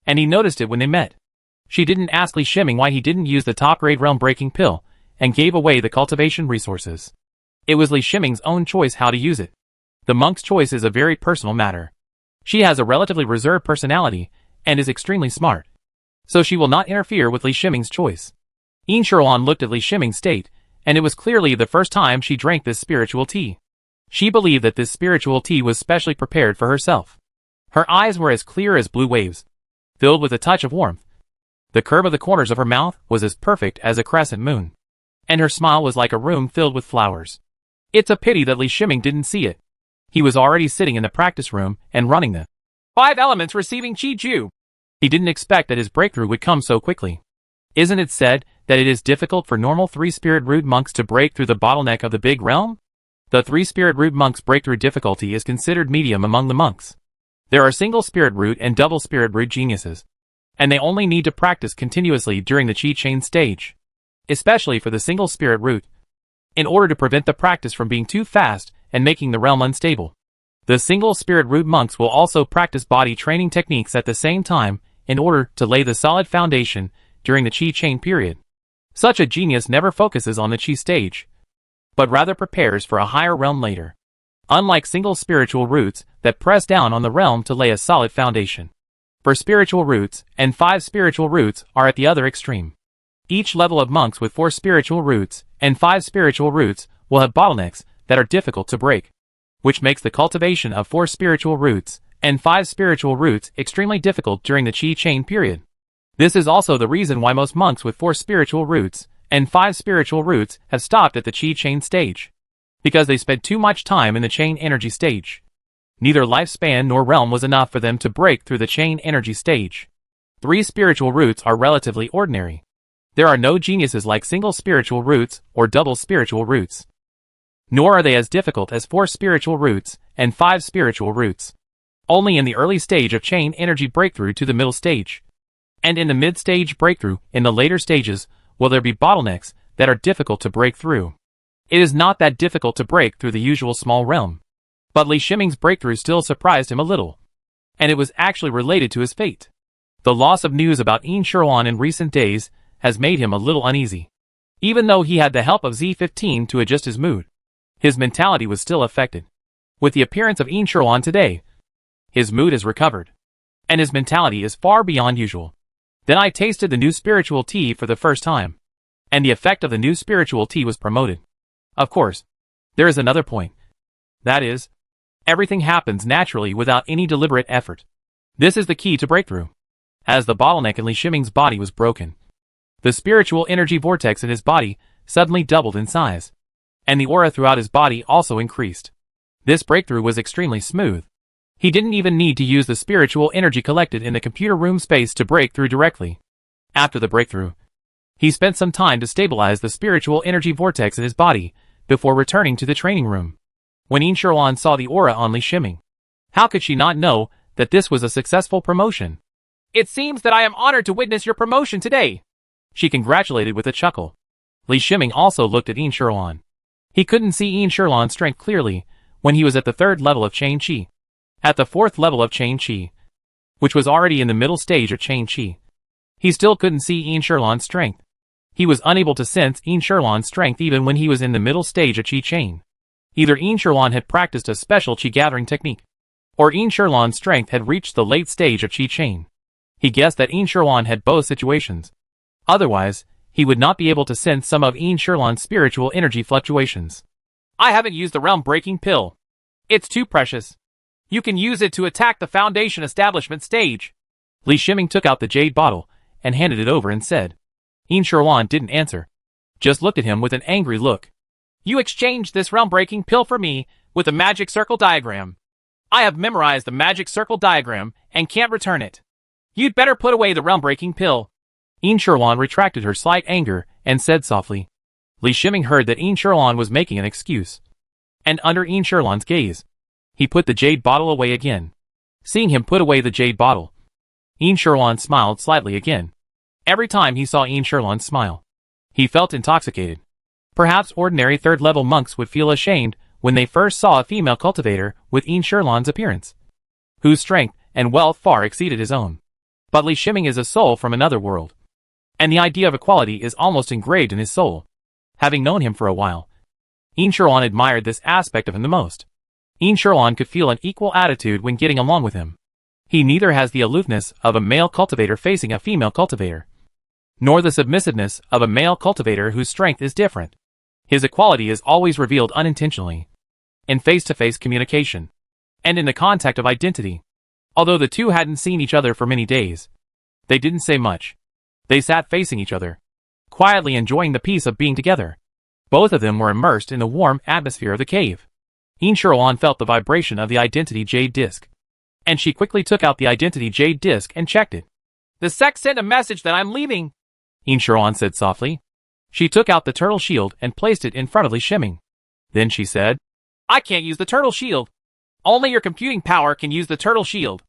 and he noticed it when they met. She didn't ask Li Shiming why he didn't use the top-grade realm-breaking pill and gave away the cultivation resources. It was Li Shiming's own choice how to use it. The monk's choice is a very personal matter. She has a relatively reserved personality and is extremely smart, so she will not interfere with Li Shiming's choice. Immortality looked at Li Shiming's state, and it was clearly the first time she drank this spiritual tea. She believed that this spiritual tea was specially prepared for herself. Her eyes were as clear as blue waves, filled with a touch of warmth. The curve of the corners of her mouth was as perfect as a crescent moon, and her smile was like a room filled with flowers. It's a pity that Li Shiming didn't see it. He was already sitting in the practice room and running the 5 elements receiving Qi Ju. He didn't expect that his breakthrough would come so quickly. Isn't it said that it is difficult for normal 3-spirit root monks to break through the bottleneck of the big realm? The 3-spirit root monks' breakthrough difficulty is considered medium among the monks. There are single spirit root and double spirit root geniuses, and they only need to practice continuously during the Qi chain stage, especially for the single spirit root, in order to prevent the practice from being too fast and making the realm unstable. The single spirit root monks will also practice body training techniques at the same time in order to lay the solid foundation during the Qi chain period. Such a genius never focuses on the Qi stage, but rather prepares for a higher realm later. Unlike single spiritual roots that press down on the realm to lay a solid foundation. 4 spiritual roots and 5 spiritual roots are at the other extreme. Each level of monks with 4 spiritual roots and 5 spiritual roots will have bottlenecks that are difficult to break, which makes the cultivation of 4 spiritual roots and 5 spiritual roots extremely difficult during the Qi chain period. This is also the reason why most monks with 4 spiritual roots and 5 spiritual roots have stopped at the Qi chain stage, because they spent too much time in the chain energy stage. Neither lifespan nor realm was enough for them to break through the chain energy stage. 3 spiritual roots are relatively ordinary. There are no geniuses like single spiritual roots or double spiritual roots. Nor are they as difficult as 4 spiritual roots and 5 spiritual roots. Only in the early stage of chain energy breakthrough to the middle stage, and in the mid-stage breakthrough in the later stages, will there be bottlenecks that are difficult to break through. It is not that difficult to break through the usual small realm. But Li Shiming's breakthrough still surprised him a little. And it was actually related to his fate. The loss of news about Yin Shiruan in recent days has made him a little uneasy. Even though he had the help of Z15 to adjust his mood, his mentality was still affected. With the appearance of Yin Shiruan today, his mood has recovered, and his mentality is far beyond usual. Then I tasted the new spiritual tea for the first time, and the effect of the new spiritual tea was promoted. Of course, there is another point. That is, everything happens naturally without any deliberate effort. This is the key to breakthrough. As the bottleneck in Li Shiming's body was broken, the spiritual energy vortex in his body suddenly doubled in size, and the aura throughout his body also increased. This breakthrough was extremely smooth. He didn't even need to use the spiritual energy collected in the computer room space to break through directly. After the breakthrough, he spent some time to stabilize the spiritual energy vortex in his body before returning to the training room. When Yin Shiruan saw the aura on Li Shiming, how could she not know that this was a successful promotion? It seems that I am honored to witness your promotion today, she congratulated with a chuckle. Li Shiming also looked at Yin Shiruan. He couldn't see Yin Shiruan's strength clearly when he was at the 3rd level of Chain Qi. At the 4th level of Chain Qi, which was already in the middle stage of Chain Qi, he still couldn't see Yin Shiruan's strength. He was unable to sense Yin Shiruan's strength even when he was in the middle stage of Qi chain. Either Yin Shiruan had practiced a special Qi gathering technique, or Yin Shiruan's strength had reached the late stage of Qi chain. He guessed that Yin Shiruan had both situations. Otherwise, he would not be able to sense some of Yin Shiruan's spiritual energy fluctuations. I haven't used the realm-breaking pill. It's too precious. You can use it to attack the foundation establishment stage. Li Shiming took out the jade bottle and handed it over and said. Yin Shiruan didn't answer, just looked at him with an angry look. You exchanged this realm-breaking pill for me with a magic circle diagram. I have memorized the magic circle diagram and can't return it. You'd better put away the realm-breaking pill. Yin Shiruan retracted her slight anger and said softly. Li Shiming heard that Yin Shiruan was making an excuse, and under Yin Shiruan's gaze, he put the jade bottle away again. Seeing him put away the jade bottle, Yin Shiruan smiled slightly again. Every time he saw Yin Shiruan smile, he felt intoxicated. Perhaps ordinary 3rd-level monks would feel ashamed when they first saw a female cultivator with Yin Shiruan's appearance, whose strength and wealth far exceeded his own. But Li Shiming is a soul from another world, and the idea of equality is almost engraved in his soul. Having known him for a while, Yin Shiruan admired this aspect of him the most. Yin Shiruan could feel an equal attitude when getting along with him. He neither has the aloofness of a male cultivator facing a female cultivator, nor the submissiveness of a male cultivator whose strength is different. His equality is always revealed unintentionally, in face-to-face communication, and in the contact of identity. Although the two hadn't seen each other for many days, they didn't say much. They sat facing each other, quietly enjoying the peace of being together. Both of them were immersed in the warm atmosphere of the cave. Yin Shiruan felt the vibration of the identity jade disc, and she quickly took out the identity jade disc and checked it. The sect sent a message that I'm leaving, Yin Shiruan said softly. She took out the turtle shield and placed it in front of Li Shiming. Then she said, I can't use the turtle shield. Only your computing power can use the turtle shield.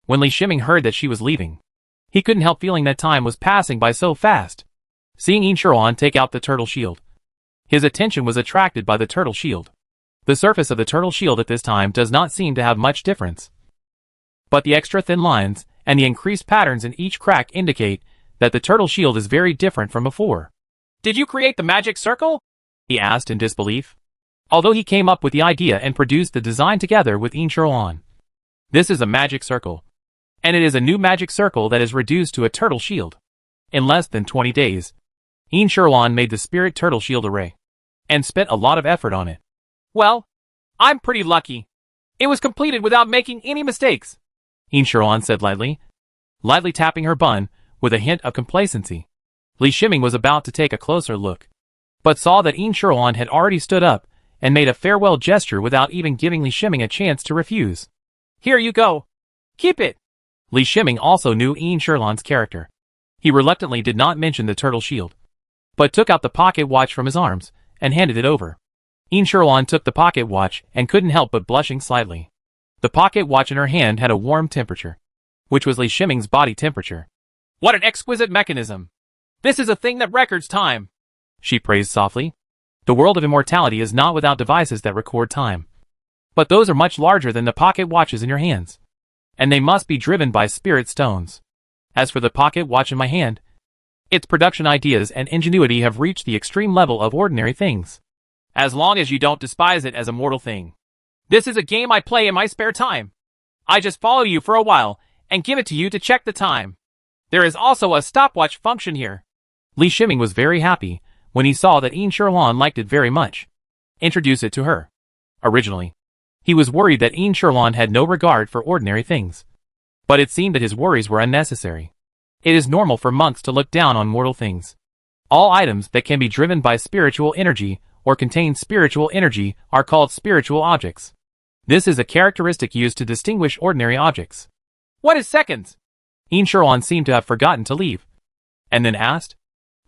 When Li Shiming heard that she was leaving, he couldn't help feeling that time was passing by so fast. Seeing Yin Shiruan take out the turtle shield, his attention was attracted by the turtle shield. The surface of the turtle shield at this time does not seem to have much difference, but the extra thin lines and the increased patterns in each crack indicate that the turtle shield is very different from before. Did you create the magic circle? He asked in disbelief. Although he came up with the idea and produced the design together with Immortality. This is a magic circle. And it is a new magic circle that is reduced to a turtle shield. In less than 20 days, Immortality made the spirit turtle shield array. And spent a lot of effort on it. Well, I'm pretty lucky. It was completed without making any mistakes, Immortality said lightly tapping her bun with a hint of complacency. Li Shiming was about to take a closer look, but saw that Immortality had already stood up and made a farewell gesture without even giving Li Shiming a chance to refuse. Here you go. Keep it. Li Shiming also knew Immortality's character. He reluctantly did not mention the turtle shield, but took out the pocket watch from his arms and handed it over. Immortality took the pocket watch and couldn't help but blushing slightly. The pocket watch in her hand had a warm temperature, which was Li Shiming's body temperature. What an exquisite mechanism! This is a thing that records time, she praised softly. The world of immortality is not without devices that record time. But those are much larger than the pocket watches in your hands. And they must be driven by spirit stones. As for the pocket watch in my hand, its production ideas and ingenuity have reached the extreme level of ordinary things. As long as you don't despise it as a mortal thing. This is a game I play in my spare time. I just follow you for a while and give it to you to check the time. There is also a stopwatch function here. Li Shiming was very happy when he saw that Immortality liked it very much. Introduce it to her. Originally, he was worried that Immortality had no regard for ordinary things. But it seemed that his worries were unnecessary. It is normal for monks to look down on mortal things. All items that can be driven by spiritual energy or contain spiritual energy are called spiritual objects. This is a characteristic used to distinguish ordinary objects. What is seconds? Immortality seemed to have forgotten to leave. And then asked.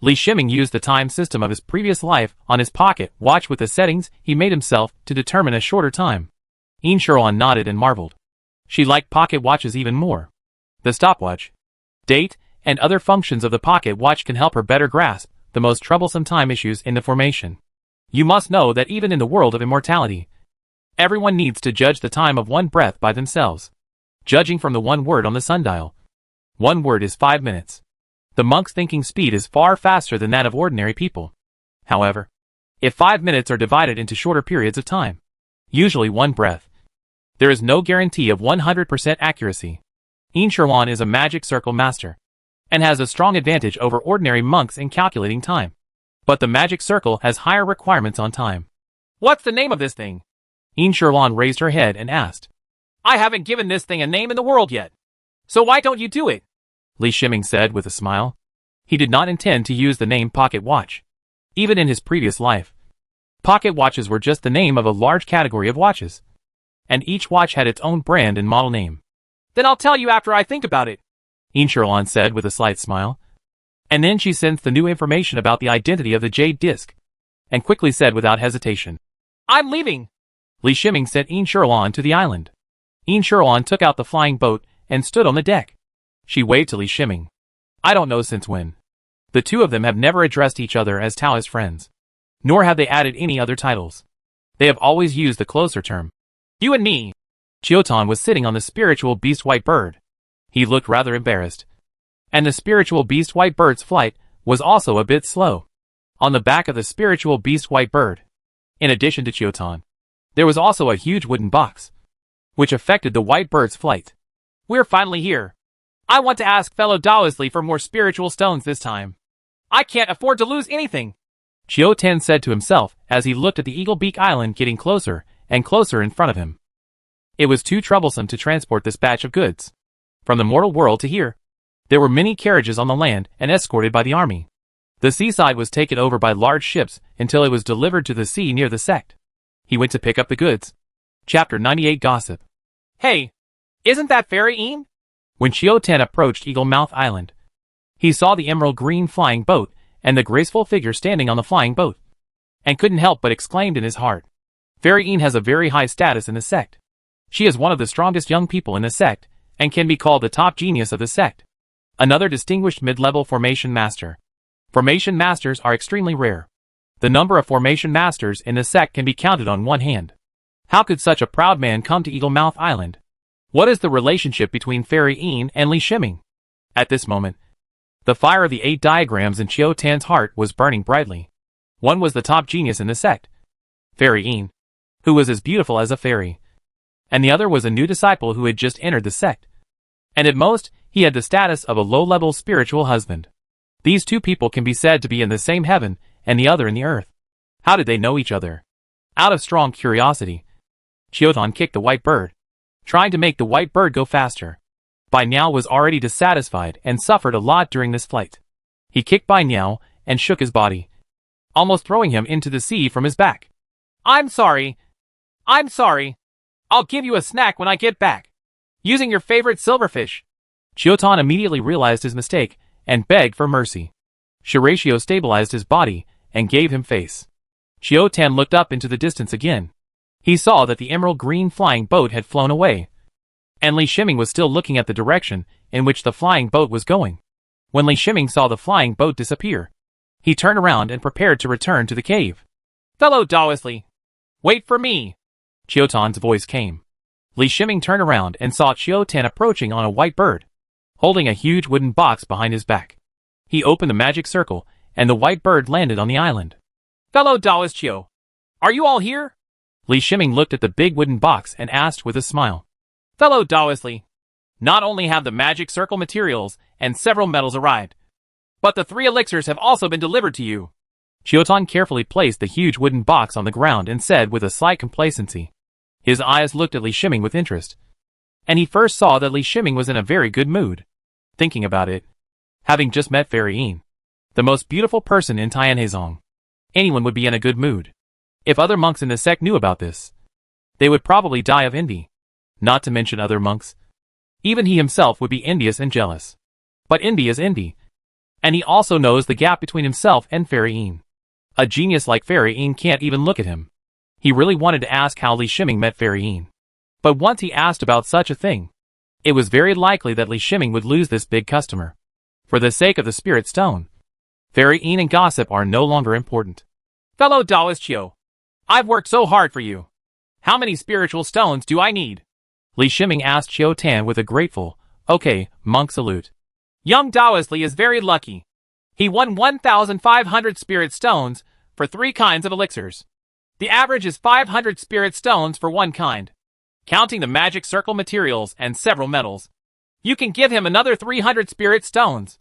Li Shiming used the time system of his previous life on his pocket watch with the settings he made himself to determine a shorter time. Immortality nodded and marveled. She liked pocket watches even more. The stopwatch, date, and other functions of the pocket watch can help her better grasp the most troublesome time issues in the formation. You must know that even in the world of immortality, everyone needs to judge the time of one breath by themselves. Judging from the one word on the sundial. One word is 5 minutes. The monk's thinking speed is far faster than that of ordinary people. However, if 5 minutes are divided into shorter periods of time, usually one breath, there is no guarantee of 100% accuracy. Immortality is a magic circle master, and has a strong advantage over ordinary monks in calculating time. But the magic circle has higher requirements on time. What's the name of this thing? Immortality raised her head and asked. I haven't given this thing a name in the world yet. So why don't you do it? Li Shiming said with a smile. He did not intend to use the name pocket watch. Even in his previous life, pocket watches were just the name of a large category of watches. And each watch had its own brand and model name. Then I'll tell you after I think about it, Immortality said with a slight smile. And then she sensed the new information about the identity of the jade disc, and quickly said without hesitation, I'm leaving. Li Shiming sent Immortality to the island. Immortality took out the flying boat and stood on the deck. She waved to Li Shiming. I don't know since when. The two of them have never addressed each other as Taoist friends. Nor have they added any other titles. They have always used the closer term. You and me. Chiotan was sitting on the spiritual beast white bird. He looked rather embarrassed. And the spiritual beast white bird's flight was also a bit slow. On the back of the spiritual beast white bird, in addition to Chiotan, there was also a huge wooden box, which affected the white bird's flight. We're finally here. I want to ask fellow Taoist Li for more spiritual stones this time. I can't afford to lose anything. Chiotan said to himself as he looked at the Eagle Beak Island getting closer and closer in front of him. It was too troublesome to transport this batch of goods from the mortal world to here. There were many carriages on the land and escorted by the army. The seaside was taken over by large ships until it was delivered to the sea near the sect. He went to pick up the goods. Chapter 98 Gossip. Hey, isn't that Fairy Een? When Chiotan approached Eagle Mouth Island, he saw the emerald green flying boat and the graceful figure standing on the flying boat, and couldn't help but exclaimed in his heart. Fairy Een has a very high status in the sect. She is one of the strongest young people in the sect, and can be called the top genius of the sect. Another distinguished mid-level formation master. Formation masters are extremely rare. The number of formation masters in the sect can be counted on one hand. How could such a proud man come to Eagle Mouth Island? What is the relationship between Fairy Een and Li Shiming? At this moment, The fire of the 8 diagrams in Chiao Tan's heart was burning brightly. One was the top genius in the sect, Fairy Yin, who was as beautiful as a fairy. And the other was a new disciple who had just entered the sect. And at most, he had the status of a low-level spiritual husband. These two people can be said to be in the same heaven and the other in the earth. How did they know each other? Out of strong curiosity, Chiao Tan kicked the white bird, trying to make the white bird go faster. Bai Niao was already dissatisfied and suffered a lot during this flight. He kicked Bai Niao and shook his body, almost throwing him into the sea from his back. I'm sorry. I'll give you a snack when I get back, using your favorite silverfish. Chiao Tan immediately realized his mistake and begged for mercy. Shiratio stabilized his body and gave him face. Chiao Tan looked up into the distance again. He saw that the emerald green flying boat had flown away, and Li Shiming was still looking at the direction in which the flying boat was going. When Li Shiming saw the flying boat disappear, he turned around and prepared to return to the cave. Fellow Daoist, wait for me. Chiao Tan's voice came. Li Shiming turned around and saw Chiao Tan approaching on a white bird, holding a huge wooden box behind his back. He opened the magic circle, and the white bird landed on the island. Fellow Daoist Chiao, are you all here? Li Shiming looked at the big wooden box and asked with a smile. Fellow Daoist, not only have the magic circle materials and several metals arrived, but the 3 elixirs have also been delivered to you. Chiao Tan carefully placed the huge wooden box on the ground and said with a slight complacency. His eyes looked at Li Shiming with interest, and he first saw that Li Shiming was in a very good mood. Thinking about it, having just met Fairy Yin, the most beautiful person in Tianheizong, anyone would be in a good mood. If other monks in the sect knew about this, they would probably die of envy. Not to mention other monks. Even he himself would be envious and jealous. But envy is envy. And he also knows the gap between himself and Fairy Yin. A genius like Fairy Yin can't even look at him. He really wanted to ask how Li Shiming met Fairy Yin. But once he asked about such a thing, it was very likely that Li Shiming would lose this big customer. For the sake of the Spirit Stone, Fairy Yin and gossip are no longer important. Fellow Daoist Chiao, I've worked so hard for you. How many spiritual stones do I need? Li Shiming asked Chiao Tan with a grateful, okay, monk salute. Young Daoist Li is very lucky. He won 1,500 spirit stones for 3 kinds of elixirs. The average is 500 spirit stones for 1 kind, counting the magic circle materials and several metals. You can give him another 300 spirit stones.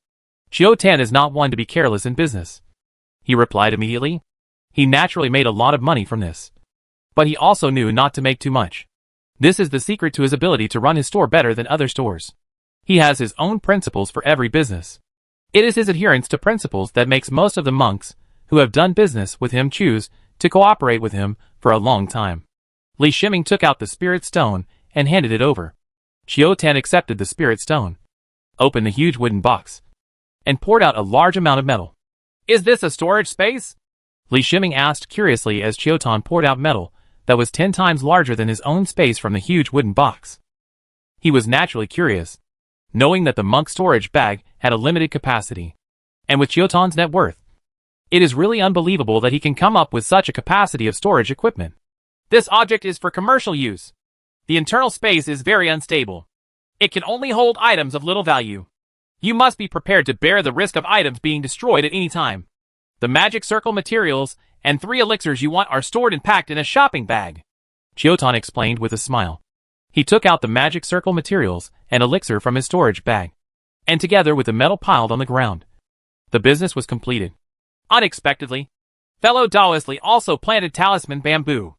Chiao Tan is not one to be careless in business. He replied immediately. He naturally made a lot of money from this. But he also knew not to make too much. This is the secret to his ability to run his store better than other stores. He has his own principles for every business. It is his adherence to principles that makes most of the monks who have done business with him choose to cooperate with him for a long time. Li Shiming took out the spirit stone and handed it over. Chiao Tan accepted the spirit stone, opened the huge wooden box, and poured out a large amount of metal. Is this a storage space? Li Shiming asked curiously as Chiao Tan poured out metal that was 10 times larger than his own space from the huge wooden box. He was naturally curious, knowing that the monk's storage bag had a limited capacity. And with Chiao Tan's net worth, it is really unbelievable that he can come up with such a capacity of storage equipment. This object is for commercial use. The internal space is very unstable. It can only hold items of little value. You must be prepared to bear the risk of items being destroyed at any time. The magic circle materials and 3 elixirs you want are stored and packed in a shopping bag. Chiao Tan explained with a smile. He took out the magic circle materials and elixir from his storage bag, and together with the metal piled on the ground, the business was completed. Unexpectedly, fellow Daoist Li also planted talisman bamboo.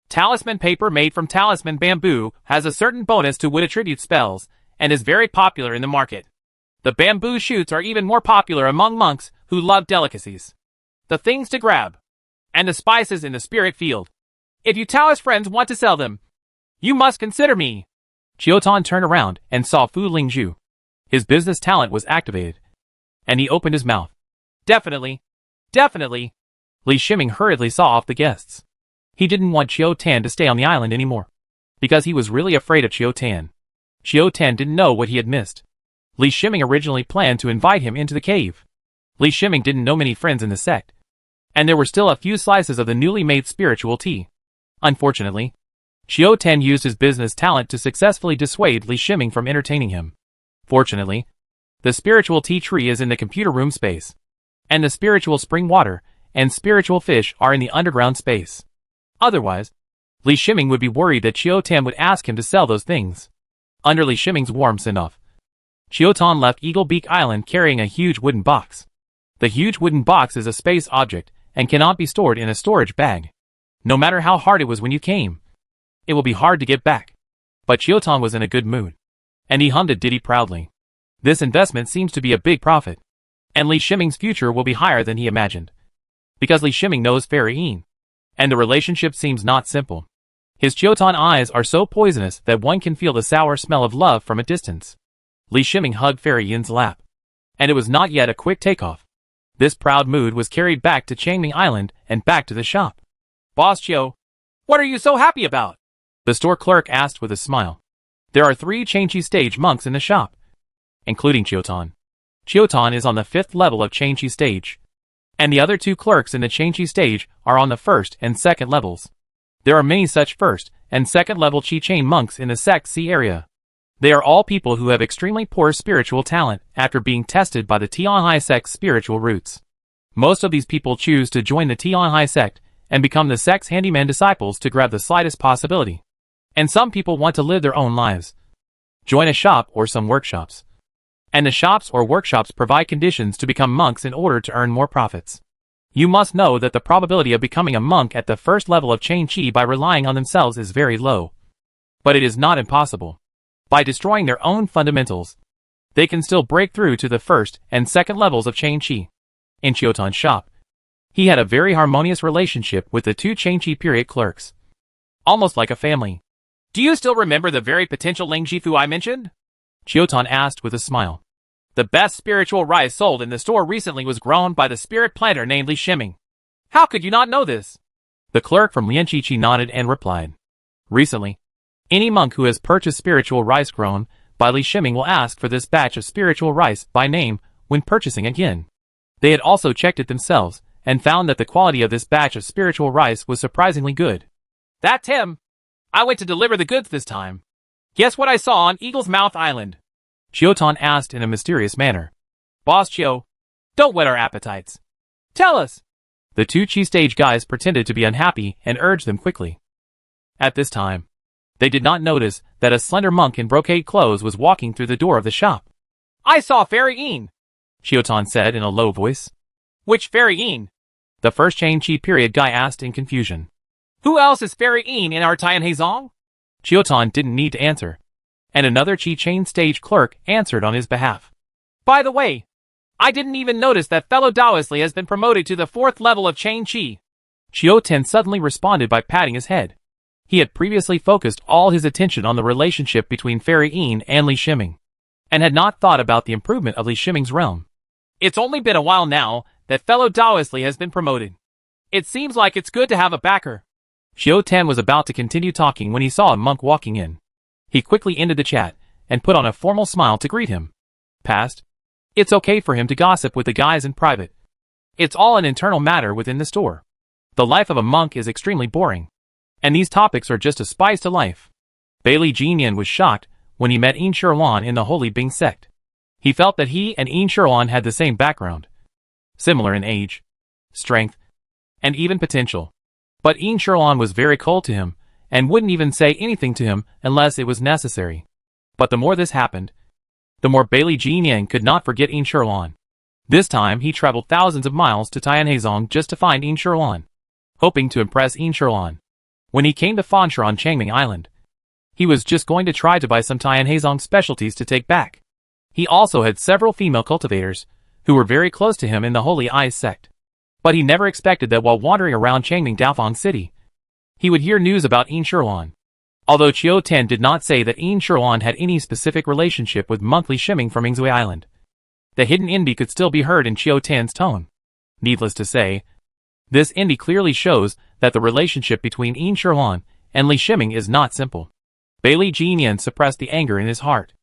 Talisman paper made from talisman bamboo has a certain bonus to wood attribute spells and is very popular in the market. The bamboo shoots are even more popular among monks who love delicacies, the things to grab, and the spices in the spirit field. If you Taoist friends want to sell them, you must consider me. Chiao Tan turned around and saw Fu Lingzhu. His business talent was activated, and he opened his mouth. Definitely. Li Shiming hurriedly saw off the guests. He didn't want Chiao Tan to stay on the island anymore, because he was really afraid of Chiao Tan. Chiao Tan didn't know what he had missed. Li Shiming originally planned to invite him into the cave. Li Shiming didn't know many friends in the sect, and there were still a few slices of the newly made spiritual tea. Unfortunately, Chiao Tan used his business talent to successfully dissuade Li Shiming from entertaining him. Fortunately, The spiritual tea tree is in the computer room space. And the spiritual spring water and spiritual fish are in the underground space. Otherwise, Li Shiming would be worried that Chiu Tan would ask him to sell those things. Under Li Shiming's warm send-off, Chiu Tan left Eagle Beak Island carrying a huge wooden box. The huge wooden box is a space object and cannot be stored in a storage bag. No matter how hard it was when you came, it will be hard to get back. But Chiu Tan was in a good mood, and he hummed a ditty proudly. This investment seems to be a big profit, and Li Shiming's future will be higher than he imagined. Because Li Shiming knows Fairy Yin, and the relationship seems not simple. His Chiu Tan eyes are so poisonous that one can feel the sour smell of love from a distance. Li Shiming hugged Fairy Yin's lap, and it was not yet a quick takeoff. This proud mood was carried back to Changming Island and back to the shop. Boss Chiu, what are you so happy about? The store clerk asked with a smile. There are 3 Changchi stage monks in the shop, including Chiu Tan. Chiu Tan is on the 5th level of Changchi stage, and the other 2 clerks in the Changchi stage are on the 1st and 2nd levels. There are many such 1st and 2nd level Chi Chain monks in the Sect C area. They are all people who have extremely poor spiritual talent after being tested by the Tianhai Sect's spiritual roots. Most of these people choose to join the Tianhai Sect and become the Sect's handyman disciples to grab the slightest possibility. And some people want to live their own lives. Join a shop or some workshops. And the shops or workshops provide conditions to become monks in order to earn more profits. You must know that the probability of becoming a monk at the 1st level of Chain Chi by relying on themselves is very low. But it is not impossible. By destroying their own fundamentals, they can still break through to the 1st and 2nd levels of Chain Chi. In Chiu Tan's shop, he had a very harmonious relationship with the 2 Chain Chi period clerks. Almost like a family. Do you still remember the very potential Ling Jifu I mentioned? Chiu Tan asked with a smile. The best spiritual rice sold in the store recently was grown by the spirit planter named Li Shiming. How could you not know this? The clerk from Lianqiqi nodded and replied. Recently, any monk who has purchased spiritual rice grown by Li Shiming will ask for this batch of spiritual rice by name when purchasing again. They had also checked it themselves and found that the quality of this batch of spiritual rice was surprisingly good. That's him! I went to deliver the goods this time. Guess what I saw on Eagle's Mouth Island? Chiu Tan asked in a mysterious manner. Boss Chiu, don't whet our appetites. Tell us! The 2 Chi stage guys pretended to be unhappy and urged them quickly. At this time, they did not notice that a slender monk in brocade clothes was walking through the door of the shop. I saw Fairy Yin, Chiu Tan said in a low voice. Which Fairy Yin? The 1st Chain Chi period guy asked in confusion. Who else is Fairy Yin in our Tianheizong? Chiu Tan didn't need to answer, and another Chi Chain stage clerk answered on his behalf. By the way, I didn't even notice that fellow Taoist Li has been promoted to the 4th level of Chain Chi. Chiu Tan suddenly responded by patting his head. He had previously focused all his attention on the relationship between Fairy Yin and Li Shiming, and had not thought about the improvement of Li Shiming's realm. It's only been a while now that fellow Taoist Li has been promoted. It seems like it's good to have a backer. Chiu Tan was about to continue talking when he saw a monk walking in. He quickly ended the chat and put on a formal smile to greet him. Past. It's okay for him to gossip with the guys in private. It's all an internal matter within the store. The life of a monk is extremely boring, and these topics are just a spice to life. Bailey Jinyan was shocked when he met Yin Sherlan in the Holy Bing sect. He felt that he and Yin Sherlan had the same background, similar in age, strength, and even potential. But Yin Sherlan was very cold to him, and wouldn't even say anything to him unless it was necessary. But the more this happened, the more Bailey Jinyan could not forget Yin Sherlan. This time he traveled thousands of miles to Tianheizong just to find Yin Sherlan, hoping to impress Yin Sherlan. When he came to Fansha on Changming Island, he was just going to try to buy some Tianheizong specialties to take back. He also had several female cultivators who were very close to him in the Holy Eyes sect. But he never expected that while wandering around Changming Daofang City, he would hear news about Yin Sherlan. Although Chiu Tan did not say that Yin Sherlan had any specific relationship with monk Li Shiming from Yingzui Island, the hidden envy could still be heard in Chiu Tan's tone. Needless to say, this envy clearly shows that the relationship between Yin Sherlan and Li Shiming is not simple. Bailey Jinyan suppressed the anger in his heart.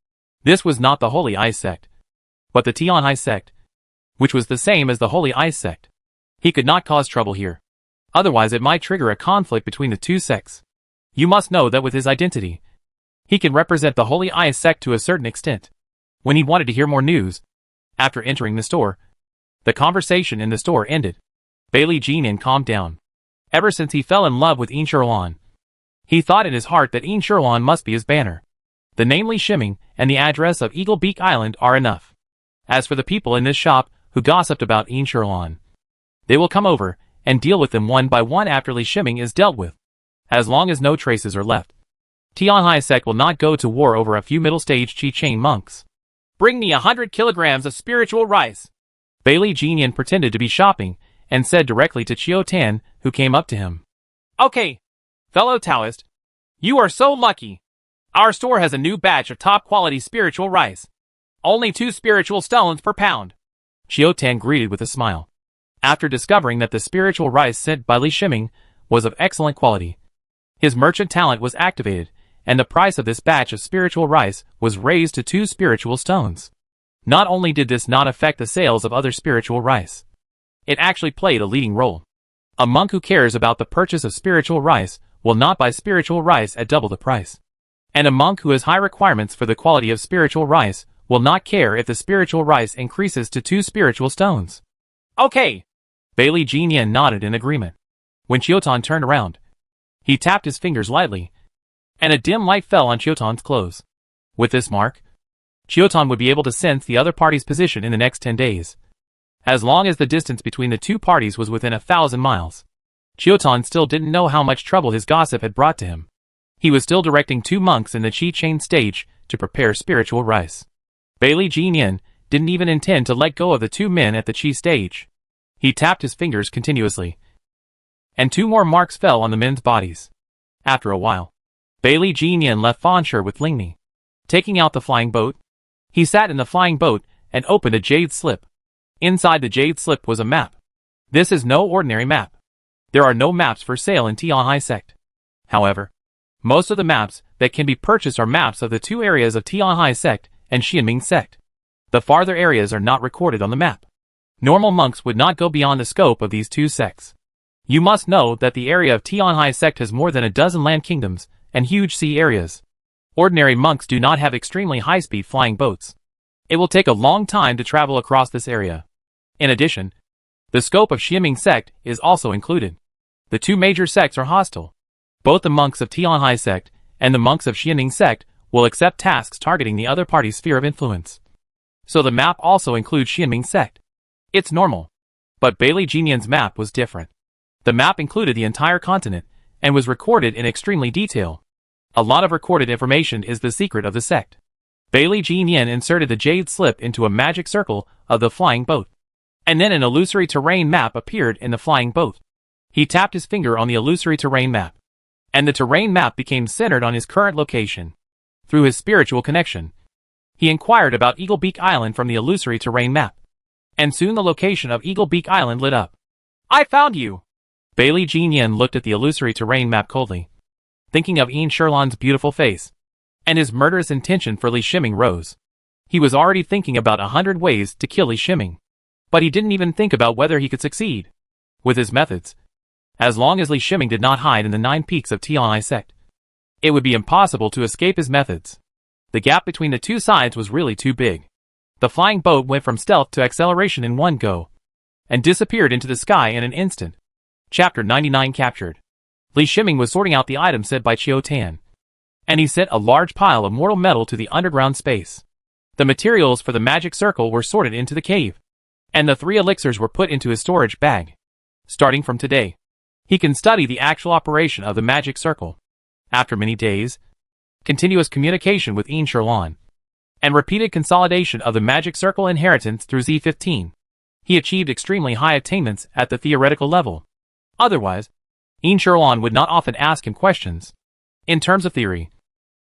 This was not the Holy Ice sect, but the Tianhai sect, which was the same as the Holy Ice sect. He could not cause trouble here. Otherwise it might trigger a conflict between the 2 sects. You must know that with his identity, he can represent the Holy Ice sect to a certain extent. When he wanted to hear more news, After entering the store, the conversation in the store ended. Bailey Jian calmed down. Ever since he fell in love with Yin Shirlan, he thought in his heart that Yin Shirlan must be his banner. The name Li Shiming and the address of Eagle Beak Island are enough. As for the people in this shop who gossiped about Yin Shirlan, they will come over and deal with them one by one after Li Shiming is dealt with. As long as no traces are left, Tianhai sect will not go to war over a few middle-stage Chi-Chain monks. Bring me 100 kilograms of spiritual rice. Bailey Jian pretended to be shopping and said directly to Chiao Tan, who came up to him. Okay, fellow Taoist, you are so lucky. Our store has a new batch of top-quality spiritual rice. Only 2 spiritual stones per pound. Chiao Tan greeted with a smile. After discovering that the spiritual rice sent by Li Shiming was of excellent quality, his merchant talent was activated, and the price of this batch of spiritual rice was raised to 2 spiritual stones. Not only did this not affect the sales of other spiritual rice, it actually played a leading role. A monk who cares about the purchase of spiritual rice will not buy spiritual rice at double the price. And a monk who has high requirements for the quality of spiritual rice will not care if the spiritual rice increases to 2 spiritual stones. Okay. Bailey Jian nodded in agreement. When Chiotan turned around, he tapped his fingers lightly, and a dim light fell on Chiotan's clothes. With this mark, Chiotan would be able to sense the other party's position in the next 10 days. As long as the distance between the 2 parties was within 1,000 miles, Chiotan still didn't know how much trouble his gossip had brought to him. He was still directing 2 monks in the Chi-Chain stage to prepare spiritual rice. Bailey Jian didn't even intend to let go of the 2 men at the Chi stage. He tapped his fingers continuously, and 2 more marks fell on the men's bodies. After a while, Bailey Jian left Fansher with Lingni. Taking out the flying boat, he sat in the flying boat and opened a jade slip. Inside the jade slip was a map. This is no ordinary map. There are no maps for sale in Tianhai sect. However, most of the maps that can be purchased are maps of the 2 areas of Tianhai sect and Xianming sect. The farther areas are not recorded on the map. Normal monks would not go beyond the scope of these 2 sects. You must know that the area of Tianhai sect has more than a dozen land kingdoms and huge sea areas. Ordinary monks do not have extremely high-speed flying boats. It will take a long time to travel across this area. In addition, the scope of Xianming sect is also included. The 2 major sects are hostile. Both the monks of Tianhai sect and the monks of Xianming sect will accept tasks targeting the other party's sphere of influence. So the map also includes Xianming sect. It's normal. But Bailey Jian's map was different. The map included the entire continent and was recorded in extremely detail. A lot of recorded information is the secret of the sect. Bailey Jian inserted the jade slip into a magic circle of the flying boat. And then an illusory terrain map appeared in the flying boat. He tapped his finger on the illusory terrain map, and the terrain map became centered on his current location. Through his spiritual connection, he inquired about Eagle Beak Island from the illusory terrain map. And soon the location of Eagle Beak Island lit up. I found you! Bailey Jian looked at the illusory terrain map coldly, thinking of Yin Shirlan's beautiful face, and his murderous intention for Li Shiming rose. He was already thinking about 100 ways to kill Li Shiming, but he didn't even think about whether he could succeed. With his methods, as long as Li Shiming did not hide in the 9 peaks of Tianhai sect, it would be impossible to escape his methods. The gap between the 2 sides was really too big. The flying boat went from stealth to acceleration in one go, and disappeared into the sky in an instant. Chapter 99 Captured. Li Shiming was sorting out the items sent by Chiao Tan, and he sent a large pile of mortal metal to the underground space. The materials for the magic circle were sorted into the cave, and the 3 elixirs were put into his storage bag. Starting from today, he can study the actual operation of the magic circle. After many days, continuous communication with Yin Shirlan, and repeated consolidation of the magic circle inheritance through Z15, he achieved extremely high attainments at the theoretical level. Otherwise, Yin Shirlan would not often ask him questions. In terms of theory,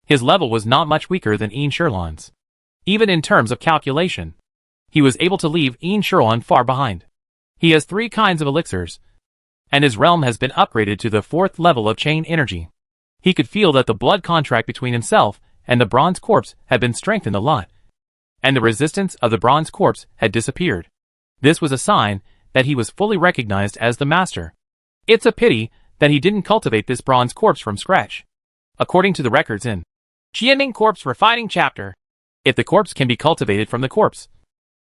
his level was not much weaker than Yin Shirlan's. Even in terms of calculation, he was able to leave Yin Shirlan far behind. He has 3 kinds of elixirs, and his realm has been upgraded to the 4th level of chain energy. He could feel that the blood contract between himself and the bronze corpse had been strengthened a lot, and the resistance of the bronze corpse had disappeared. This was a sign that he was fully recognized as the master. It's a pity that he didn't cultivate this bronze corpse from scratch. According to the records in Xianming Corpse Refining Chapter, if the corpse can be cultivated from the corpse,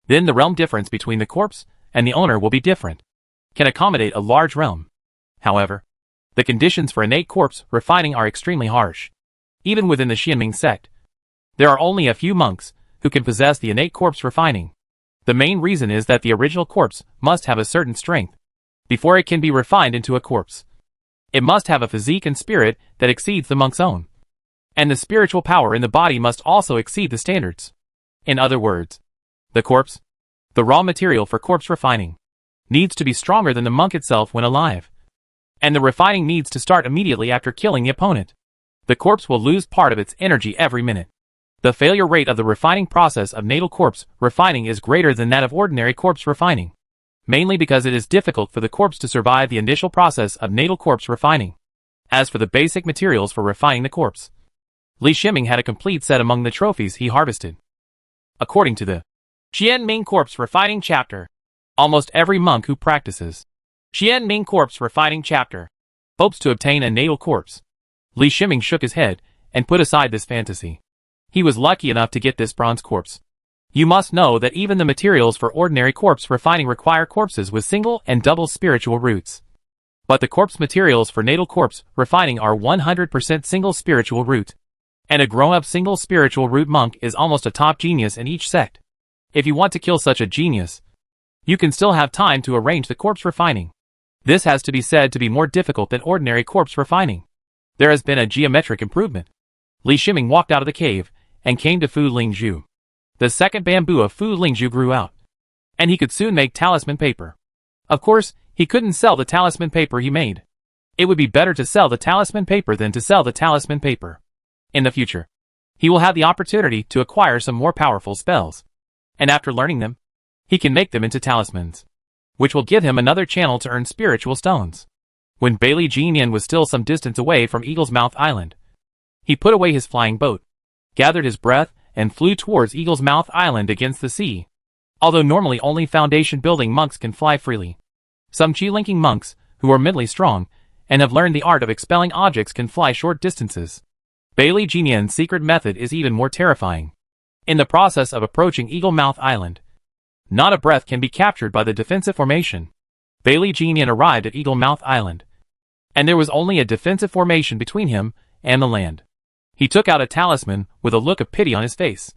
Then the realm difference between the corpse and the owner will be different. Can accommodate a large realm. However, the conditions for innate corpse refining are extremely harsh. Even within the Xianming sect, there are only a few monks who can possess the innate corpse refining. The main reason is that the original corpse must have a certain strength before it can be refined into a corpse. It must have a physique and spirit that exceeds the monk's own. And the spiritual power in the body must also exceed the standards. In other words, the corpse, the raw material for corpse refining, needs to be stronger than the monk itself when alive. And the refining needs to start immediately after killing the opponent. The corpse will lose part of its energy every minute. The failure rate of the refining process of natal corpse refining is greater than that of ordinary corpse refining, mainly because it is difficult for the corpse to survive the initial process of natal corpse refining. As for the basic materials for refining the corpse, Li Xianming had a complete set among the trophies he harvested. According to the Xianming Corpse Refining Chapter, almost every monk who practices Xianming Corpse Refining Chapter hopes to obtain a natal corpse. Li Xianming shook his head and put aside this fantasy. He was lucky enough to get this bronze corpse. You must know that even the materials for ordinary corpse refining require corpses with single and double spiritual roots. But the corpse materials for natal corpse refining are 100% single spiritual root. And a grown-up single spiritual root monk is almost a top genius in each sect. If you want to kill such a genius, you can still have time to arrange the corpse refining. This has to be said to be more difficult than ordinary corpse refining. There has been a geometric improvement. Li Xianming walked out of the cave and came to Fu Lingzhu. The second bamboo of Fu Lingzhu grew out, and he could soon make talisman paper. Of course, he couldn't sell the talisman paper he made. It would be better to sell the talisman paper than to sell the talisman paper. In the future, he will have the opportunity to acquire some more powerful spells, and after learning them, he can make them into talismans, which will give him another channel to earn spiritual stones. When Bailey Jinian was still some distance away from Eagle's Mouth Island, he put away his flying boat, gathered his breath, and flew towards Eagle's Mouth Island against the sea. Although normally only foundation-building monks can fly freely, some chi-linking monks, who are mentally strong, and have learned the art of expelling objects can fly short distances. Bailey Jinian's secret method is even more terrifying. In the process of approaching Eagle Mouth Island, not a breath can be captured by the defensive formation. Bailey Jinian arrived at Eagle Mouth Island, and there was only a defensive formation between him and the land. He took out a talisman with a look of pity on his face.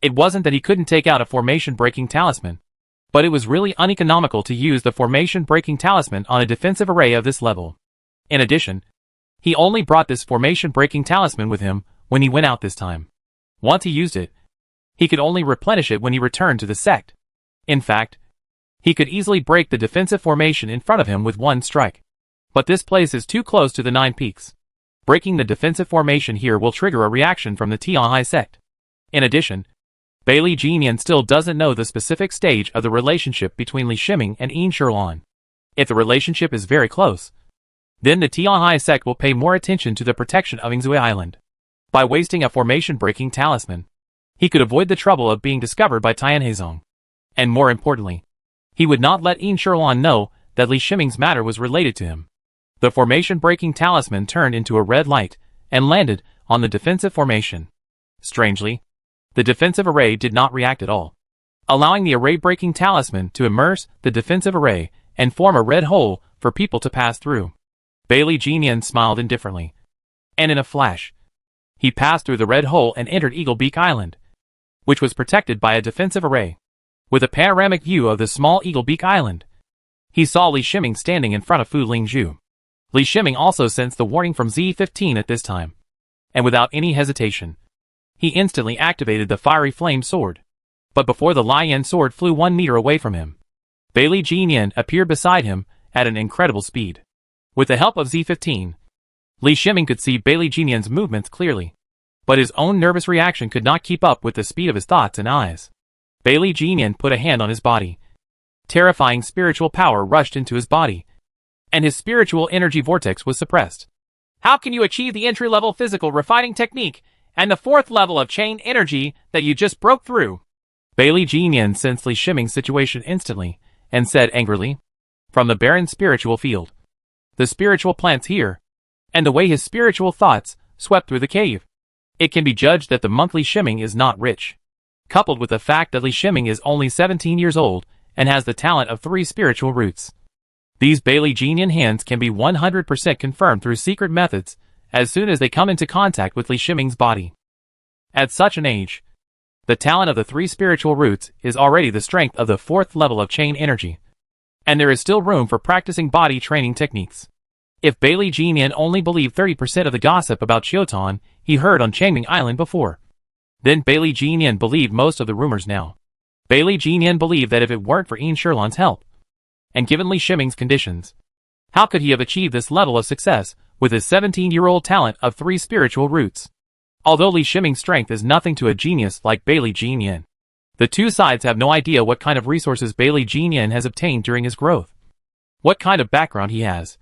It wasn't that he couldn't take out a formation-breaking talisman, but it was really uneconomical to use the formation-breaking talisman on a defensive array of this level. In addition, he only brought this formation-breaking talisman with him when he went out this time. Once he used it, he could only replenish it when he returned to the sect. In fact, he could easily break the defensive formation in front of him with one strike. But this place is too close to the 9 peaks. Breaking the defensive formation here will trigger a reaction from the Tianhai sect. In addition, Bailey Jinian still doesn't know the specific stage of the relationship between Li Xianming and Yin Shirlan. If the relationship is very close, then the Tianhai sect will pay more attention to the protection of Yingzui Island. By wasting a formation-breaking talisman, he could avoid the trouble of being discovered by Tianhaizong. And more importantly, he would not let Yin Shirlan know that Li Xianming's matter was related to him. The formation-breaking talisman turned into a red light and landed on the defensive formation. Strangely, the defensive array did not react at all, allowing the array-breaking talisman to immerse the defensive array and form a red hole for people to pass through. Bailey Jinian smiled indifferently, and in a flash, he passed through the red hole and entered Eagle Beak Island, which was protected by a defensive array. With a panoramic view of the small Eagle Beak Island, he saw Li Xianming standing in front of Fu Lingzhu. Li Xianming also sensed the warning from Z15 at this time, and without any hesitation, he instantly activated the fiery flame sword. But before the Lian sword flew 1 meter away from him, Bailey Jinian appeared beside him at an incredible speed. With the help of Z15, Li Xianming could see Bailey Jinian's movements clearly, but his own nervous reaction could not keep up with the speed of his thoughts and eyes. Bailey Jinian put a hand on his body. Terrifying spiritual power rushed into his body, and his spiritual energy vortex was suppressed. How can you achieve the entry-level physical refining technique and the 4th level of chain energy that you just broke through? Bailey Jinian sensed Li Xianming's situation instantly and said angrily, from the barren spiritual field, the spiritual plants here, and the way his spiritual thoughts swept through the cave, it can be judged that the monk Li Xianming is not rich. coupled with the fact that Li Shiming is only 17 years old and has the talent of 3 spiritual roots. These Bailey Genian hands can be 100% confirmed through secret methods as soon as they come into contact with Li Shiming's body. At such an age, the talent of the 3 spiritual roots is already the strength of the 4th level of chain energy, and there is still room for practicing body training techniques. If Bailey Genian only believed 30% of the gossip about Chiotan he heard on Changming Island before, then Bailey Genian believed most of the rumors now. Bailey Genian believed that if it weren't for Yin Sherlan's help, and given Li Shiming's conditions, how could he have achieved this level of success with his 17-year-old talent of 3 spiritual roots? Although Li Shiming's strength is nothing to a genius like Bailey Genian, the two sides have no idea what kind of resources Bailey Genian has obtained during his growth, what kind of background he has,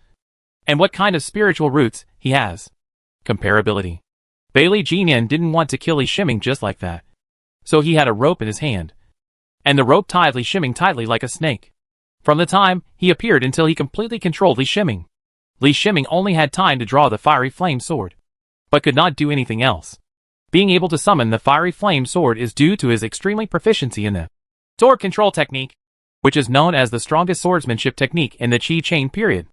and what kind of spiritual roots he has. Comparability. Bailey Genian didn't want to kill Li Shiming just like that, so he had a rope in his hand, and the rope tied Li Shiming tightly like a snake. From the time he appeared until he completely controlled Li Shiming only had time to draw the fiery flame sword, but could not do anything else. Being able to summon the fiery flame sword is due to his extremely proficiency in the sword control technique, which is known as the strongest swordsmanship technique in the Qi chain period.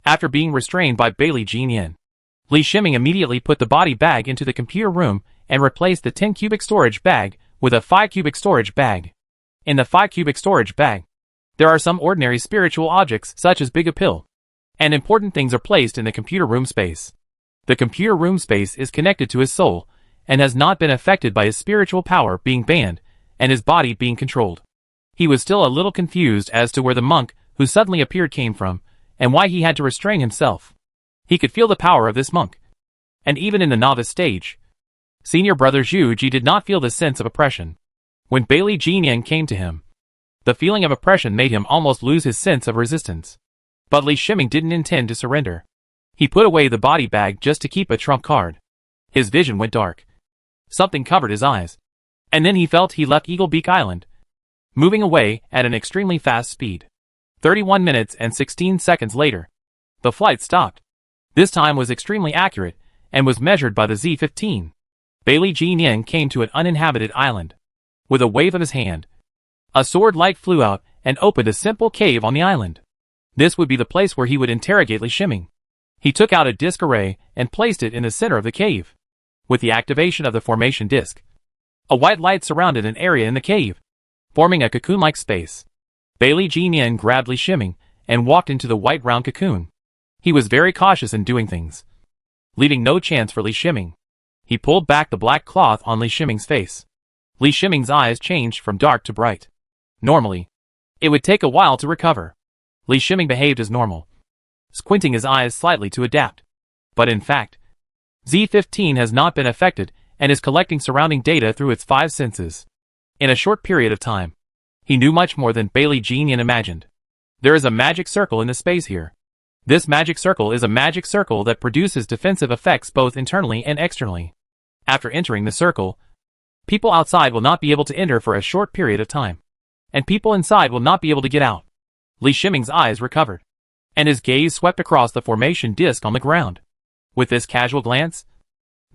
After being restrained by Bailey Genian, Li Shiming immediately put the body bag into the computer room and replaced the 10 cubic storage bag with a 5 cubic storage bag. In the 5 cubic storage bag, there are some ordinary spiritual objects such as big a pill, and important things are placed in the computer room space. The computer room space is connected to his soul and has not been affected by his spiritual power being banned and his body being controlled. He was still a little confused as to where the monk who suddenly appeared came from and why he had to restrain himself. He could feel the power of this monk, and even in the novice stage, senior brother Zhu Ji did not feel the sense of oppression. When Bailey Genian came to him, the feeling of oppression made him almost lose his sense of resistance. But Li Shiming didn't intend to surrender. He put away the body bag just to keep a trump card. His vision went dark. Something covered his eyes, and then he felt he left Eagle Beak Island, moving away at an extremely fast speed. 31 minutes and 16 seconds later, the flight stopped. This time was extremely accurate and was measured by the Z-15. Bailey Genian came to an uninhabited island. With a wave of his hand, a sword light flew out and opened a simple cave on the island. This would be the place where he would interrogate Li Shiming. He took out a disc array and placed it in the center of the cave. With the activation of the formation disc, a white light surrounded an area in the cave, forming a cocoon-like space. Bailey Genian grabbed Li Shiming and walked into the white round cocoon. He was very cautious in doing things, leaving no chance for Li Shiming. He pulled back the black cloth on Li Shiming's face. Li Shiming's eyes changed from dark to bright. Normally, it would take a while to recover. Li Shiming behaved as normal, squinting his eyes slightly to adapt. But in fact, Z-15 has not been affected and is collecting surrounding data through its 5 senses. In a short period of time, he knew much more than Bailey Genian imagined. There is a magic circle in the space here. This magic circle is a magic circle that produces defensive effects both internally and externally. After entering the circle, people outside will not be able to enter for a short period of time, and people inside will not be able to get out. Li Shiming's eyes recovered, and his gaze swept across the formation disc on the ground. With this casual glance,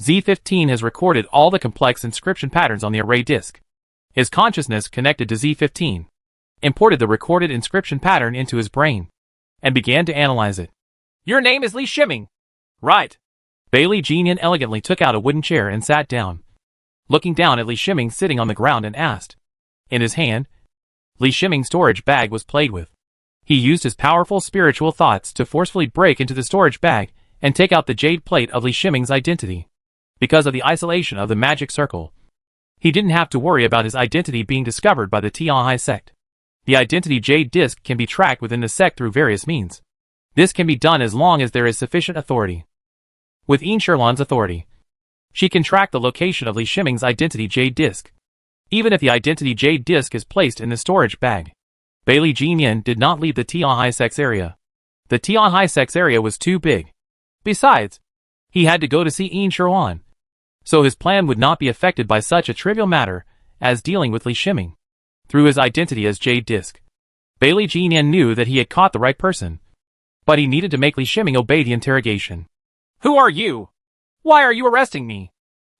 Z-15 has recorded all the complex inscription patterns on the array disc. His consciousness connected to Z-15, imported the recorded inscription pattern into his brain, and began to analyze it. Your name is Li Shiming, right? Bailey Genian elegantly took out a wooden chair and sat down, looking down at Li Shiming sitting on the ground, and asked. In his hand, Li Shiming's storage bag was played with. He used his powerful spiritual thoughts to forcefully break into the storage bag and take out the jade plate of Li Shiming's identity. Because of the isolation of the magic circle, he didn't have to worry about his identity being discovered by the Tianhai sect. The identity jade disc can be tracked within the sect through various means. This can be done as long as there is sufficient authority. With Yin Sherlan's authority, she can track the location of Li Shiming's identity jade disc, even if the identity jade disc is placed in the storage bag. Bailey Genian did not leave the Tianhai sect's area. The Tianhai sect's area was too big. Besides, he had to go to see Yin Sherlan, so his plan would not be affected by such a trivial matter as dealing with Li Shiming through his identity as Jade Disc. Bailey Genian knew that he had caught the right person, but he needed to make Li Shiming obey the interrogation. Who are you? Why are you arresting me?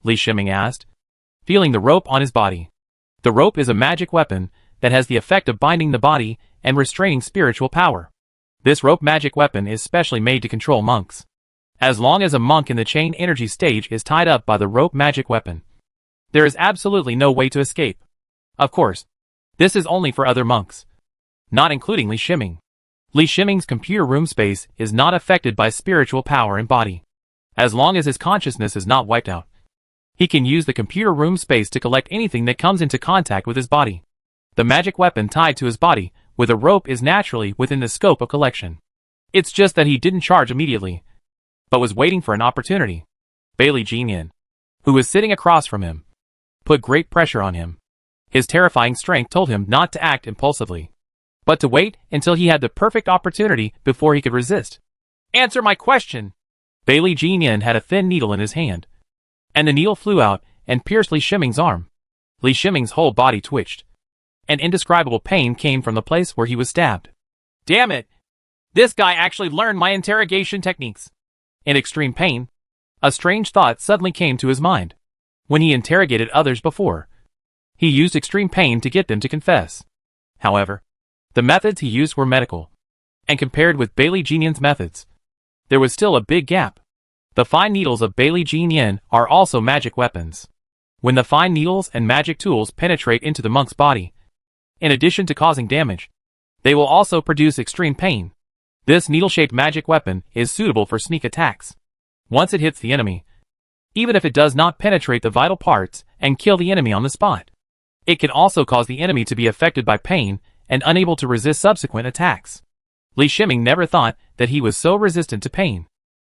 Li Shiming asked, feeling the rope on his body. The rope is a magic weapon that has the effect of binding the body and restraining spiritual power. This rope magic weapon is specially made to control monks. As long as a monk in the chain energy stage is tied up by the rope magic weapon, there is absolutely no way to escape. Of course, this is only for other monks, not including Li Shiming. Li Shiming's computer room space is not affected by spiritual power and body. As long as his consciousness is not wiped out, he can use the computer room space to collect anything that comes into contact with his body. The magic weapon tied to his body with a rope is naturally within the scope of collection. It's just that he didn't charge immediately, but was waiting for an opportunity. Bailey Jinyan, who was sitting across from him, put great pressure on him. His terrifying strength told him not to act impulsively, but to wait until he had the perfect opportunity before he could resist. Answer my question! Bailey Jinyan had a thin needle in his hand, and the needle flew out and pierced Li Shiming's arm. Li Shiming's whole body twitched. An indescribable pain came from the place where he was stabbed. Damn it! This guy actually learned my interrogation techniques. In extreme pain, a strange thought suddenly came to his mind. When he interrogated others before, he used extreme pain to get them to confess. However, the methods he used were medical, and compared with Bailey Jinyan's methods, there was still a big gap. The fine needles of Bailey Jinyan are also magic weapons. When the fine needles and magic tools penetrate into the monk's body, in addition to causing damage, they will also produce extreme pain. This needle-shaped magic weapon is suitable for sneak attacks. Once it hits the enemy, even if it does not penetrate the vital parts and kill the enemy on the spot, it can also cause the enemy to be affected by pain and unable to resist subsequent attacks. Li Shiming never thought that he was so resistant to pain.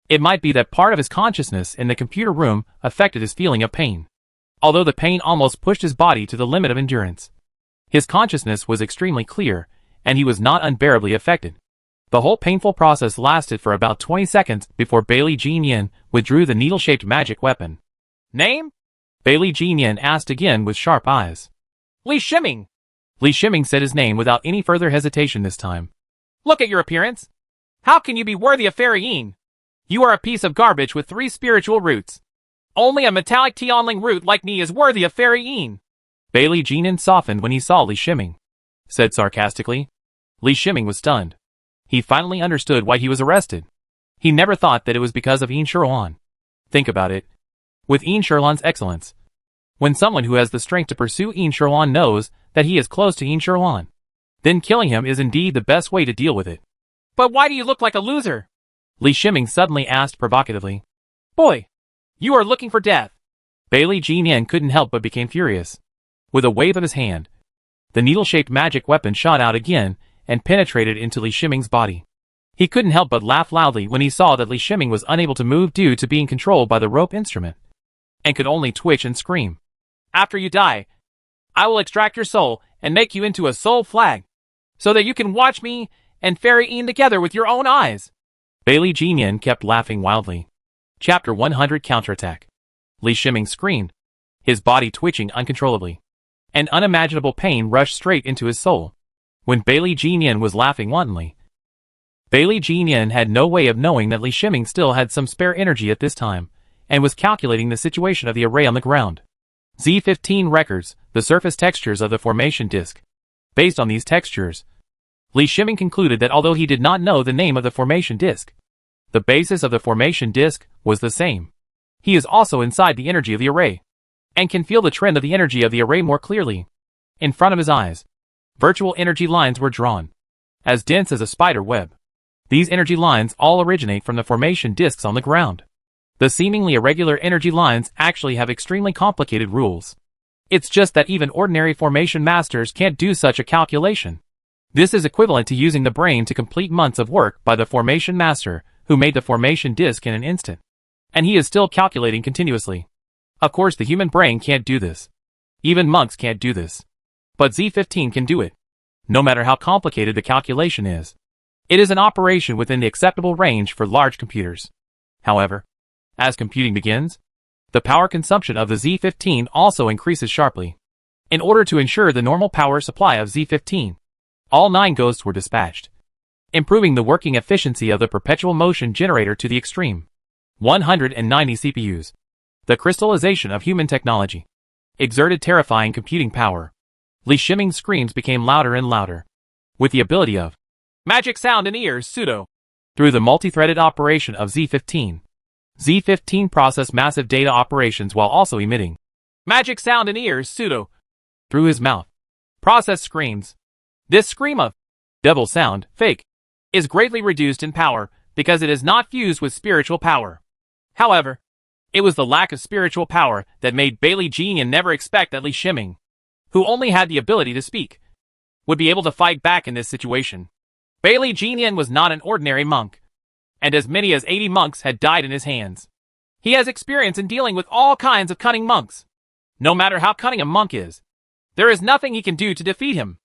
It might be that part of his consciousness in the computer room affected his feeling of pain. Although the pain almost pushed his body to the limit of endurance, his consciousness was extremely clear, and he was not unbearably affected. The whole painful process lasted for about 20 seconds before Bailey Jinyan withdrew the needle-shaped magic weapon. Name? Bailey Jinyan asked again with sharp eyes. Li Shiming! Li Shiming said his name without any further hesitation this time. Look at your appearance. How can you be worthy of Fairy Yin? You are a piece of garbage with 3 spiritual roots. Only a metallic Tianling root like me is worthy of Fairy Yin. Bailey Jinyan softened when he saw Li Shiming, said sarcastically. Li Shiming was stunned. He finally understood why he was arrested. He never thought that it was because of Yin Shirlan. Think about it. With Yin Shirlan's excellence, when someone who has the strength to pursue Yin Shirlan knows that he is close to Yin Shirlan, then killing him is indeed the best way to deal with it. But why do you look like a loser? Li Shiming suddenly asked provocatively. Boy, you are looking for death. Bailey Jinyan couldn't help but became furious. With a wave of his hand, the needle-shaped magic weapon shot out again and penetrated into Li Shiming's body. He couldn't help but laugh loudly when he saw that Li Shiming was unable to move due to being controlled by the rope instrument, and could only twitch and scream. After you die, I will extract your soul and make you into a soul flag, so that you can watch me and Fairy Yin together with your own eyes. Bailey Jinyan kept laughing wildly. Chapter 100 Counterattack. Li Shiming screamed, his body twitching uncontrollably. An unimaginable pain rushed straight into his soul. When Bailey Jinyan was laughing wantonly, Bailey Jinyan had no way of knowing that Li Shiming still had some spare energy at this time, and was calculating the situation of the array on the ground. Z15 records the surface textures of the formation disk. Based on these textures, Li Shiming concluded that although he did not know the name of the formation disk, the basis of the formation disk was the same. He is also inside the energy of the array, and can feel the trend of the energy of the array more clearly. In front of his eyes, virtual energy lines were drawn, as dense as a spider web. These energy lines all originate from the formation disks on the ground. The seemingly irregular energy lines actually have extremely complicated rules. It's just that even ordinary formation masters can't do such a calculation. This is equivalent to using the brain to complete months of work by the formation master, who made the formation disk in an instant. And he is still calculating continuously. Of course, the human brain can't do this. Even monks can't do this. But Z15 can do it. No matter how complicated the calculation is, it is an operation within the acceptable range for large computers. However, as computing begins, the power consumption of the Z15 also increases sharply. In order to ensure the normal power supply of Z15, all 9 ghosts were dispatched, improving the working efficiency of the perpetual motion generator to the extreme. 190 CPUs. The crystallization of human technology exerted terrifying computing power. Li Shiming's screams became louder and louder. With the ability of magic sound in ears pseudo. Through the multi-threaded operation of Z15. Z15 processed massive data operations while also emitting magic sound in ears pseudo. Through his mouth. Processed screams. This scream of devil sound, fake, is greatly reduced in power because it is not fused with spiritual power. However, it was the lack of spiritual power that made Bailey Jeanian never expect that Li Shiming, who only had the ability to speak, would be able to fight back in this situation. Bailey Jeanian was not an ordinary monk, and as many as 80 monks had died in his hands. He has experience in dealing with all kinds of cunning monks. No matter how cunning a monk is, there is nothing he can do to defeat him.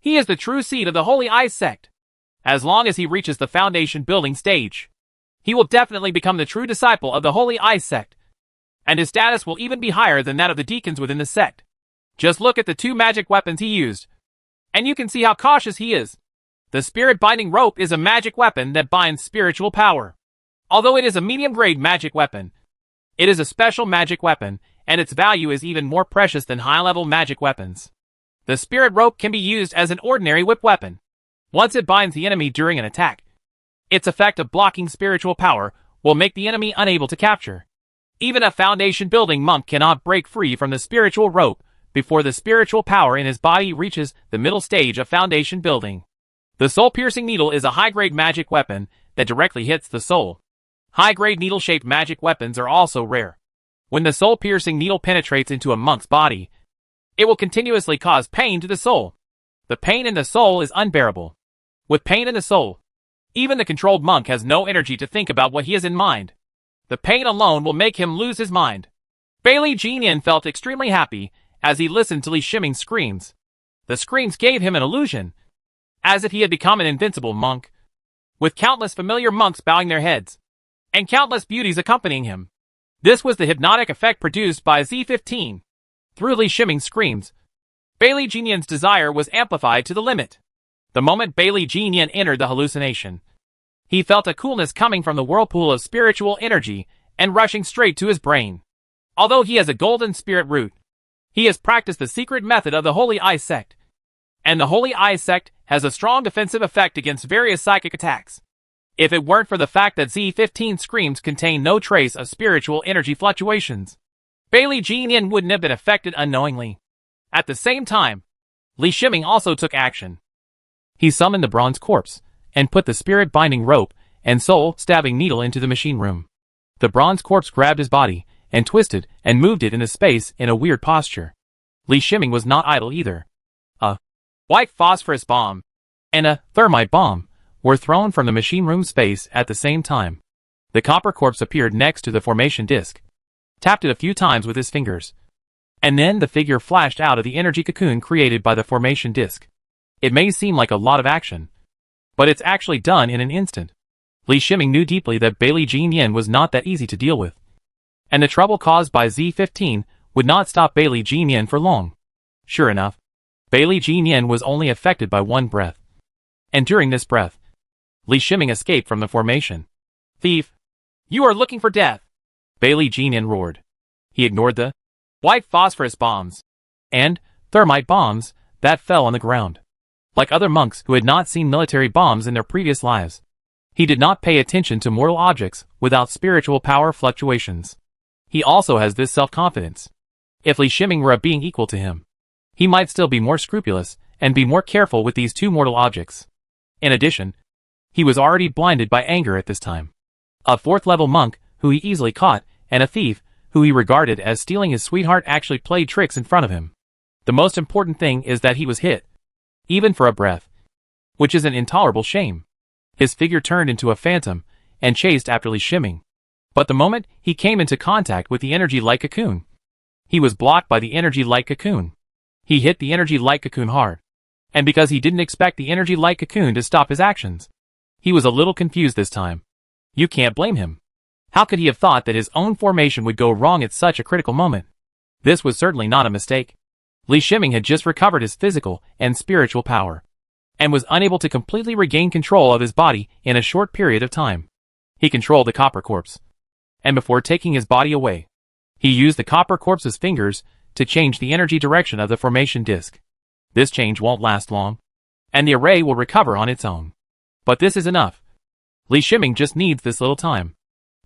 He is the true seed of the Holy Eyes sect. As long as he reaches the foundation building stage, he will definitely become the true disciple of the Holy Eyes sect, and his status will even be higher than that of the deacons within the sect. Just look at the 2 magic weapons he used, and you can see how cautious he is. The spirit binding rope is a magic weapon that binds spiritual power. Although it is a medium-grade magic weapon, it is a special magic weapon, and its value is even more precious than high-level magic weapons. The spirit rope can be used as an ordinary whip weapon. Once it binds the enemy during an attack, its effect of blocking spiritual power will make the enemy unable to capture. Even a foundation-building monk cannot break free from the spiritual rope before the spiritual power in his body reaches the middle stage of foundation building. The soul-piercing needle is a high-grade magic weapon that directly hits the soul. High-grade needle-shaped magic weapons are also rare. When the soul-piercing needle penetrates into a monk's body, it will continuously cause pain to the soul. The pain in the soul is unbearable. With pain in the soul, even the controlled monk has no energy to think about what he has in mind. The pain alone will make him lose his mind. Bailey Jeanian felt extremely happy as he listened to Li Shiming's screams. The screams gave him an illusion, as if he had become an invincible monk, with countless familiar monks bowing their heads, and countless beauties accompanying him. This was the hypnotic effect produced by Z15. Through Li Shiming's screams, Bailey Jeanian's desire was amplified to the limit. The moment Bailey Jeanian entered the hallucination, he felt a coolness coming from the whirlpool of spiritual energy and rushing straight to his brain. Although he has a golden spirit root, he has practiced the secret method of the Holy Eyes sect, and the Holy Eyes sect has a strong defensive effect against various psychic attacks. If it weren't for the fact that Z15 screams contain no trace of spiritual energy fluctuations, Bailey Jeanian wouldn't have been affected unknowingly. At the same time, Li Shiming also took action. He summoned the bronze corpse, and put the spirit-binding rope and soul-stabbing needle into the machine room. The bronze corpse grabbed his body, and twisted and moved it into space in a weird posture. Li Shiming was not idle either. A white phosphorus bomb and a thermite bomb were thrown from the machine room space at the same time. The copper corpse appeared next to the formation disc, tapped it a few times with his fingers, and then the figure flashed out of the energy cocoon created by the formation disc. It may seem like a lot of action, but it's actually done in an instant. Li Shiming knew deeply that Bailey Jeanian was not that easy to deal with, and the trouble caused by Z15 would not stop Bailey Jeanian for long. Sure enough, Bailey Jeanian was only affected by one breath, and during this breath, Li Shiming escaped from the formation. "Thief! You are looking for death!" Bailey Jeanian roared. He ignored the white phosphorus bombs and thermite bombs that fell on the ground. Like other monks who had not seen military bombs in their previous lives, he did not pay attention to mortal objects without spiritual power fluctuations. He also has this self-confidence. If Li Shiming were a being equal to him, he might still be more scrupulous and be more careful with these 2 mortal objects. In addition, he was already blinded by anger at this time. A 4th-level monk who he easily caught, and a thief who he regarded as stealing his sweetheart actually played tricks in front of him. The most important thing is that he was hit, even for a breath, which is an intolerable shame. His figure turned into a phantom and chased after Li Shiming. But the moment he came into contact with the energy light cocoon, he was blocked by the energy light cocoon. He hit the energy light cocoon hard, and because he didn't expect the energy light cocoon to stop his actions, he was a little confused this time. You can't blame him. How could he have thought that his own formation would go wrong at such a critical moment? This was certainly not a mistake. Li Shiming had just recovered his physical and spiritual power, and was unable to completely regain control of his body in a short period of time. He controlled the copper corpse, and before taking his body away, he used the copper corpse's fingers to change the energy direction of the formation disc. This change won't last long, and the array will recover on its own. But this is enough. Li Shiming just needs this little time.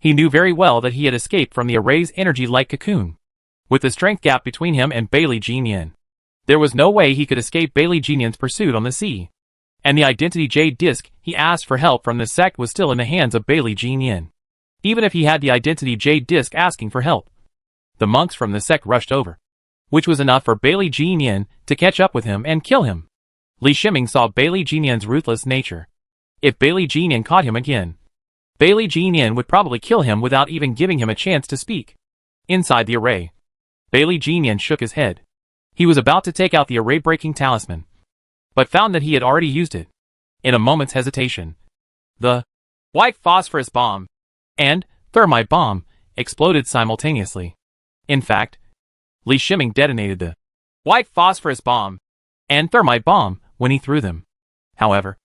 He knew very well that he had escaped from the array's energy-like cocoon. With the strength gap between him and Bailey Jinyan, there was no way he could escape Bailey Jinyan's pursuit on the sea. And the Identity Jade Disc he asked for help from the sect was still in the hands of Bailey Jinyan. Even if he had the Identity Jade Disc asking for help, the monks from the sect rushed over, which was enough for Bailey Jinyan to catch up with him and kill him. Li Shiming saw Bailey Jinyan's ruthless nature. If Bailey Jinyan caught him again, Bailey Jinyan would probably kill him without even giving him a chance to speak. Inside the array, Bailey Jinyan shook his head. He was about to take out the array-breaking talisman, but found that he had already used it. In a moment's hesitation, the white phosphorus bomb and thermite bomb exploded simultaneously. In fact, Li Shiming detonated the white phosphorus bomb and thermite bomb when he threw them. However,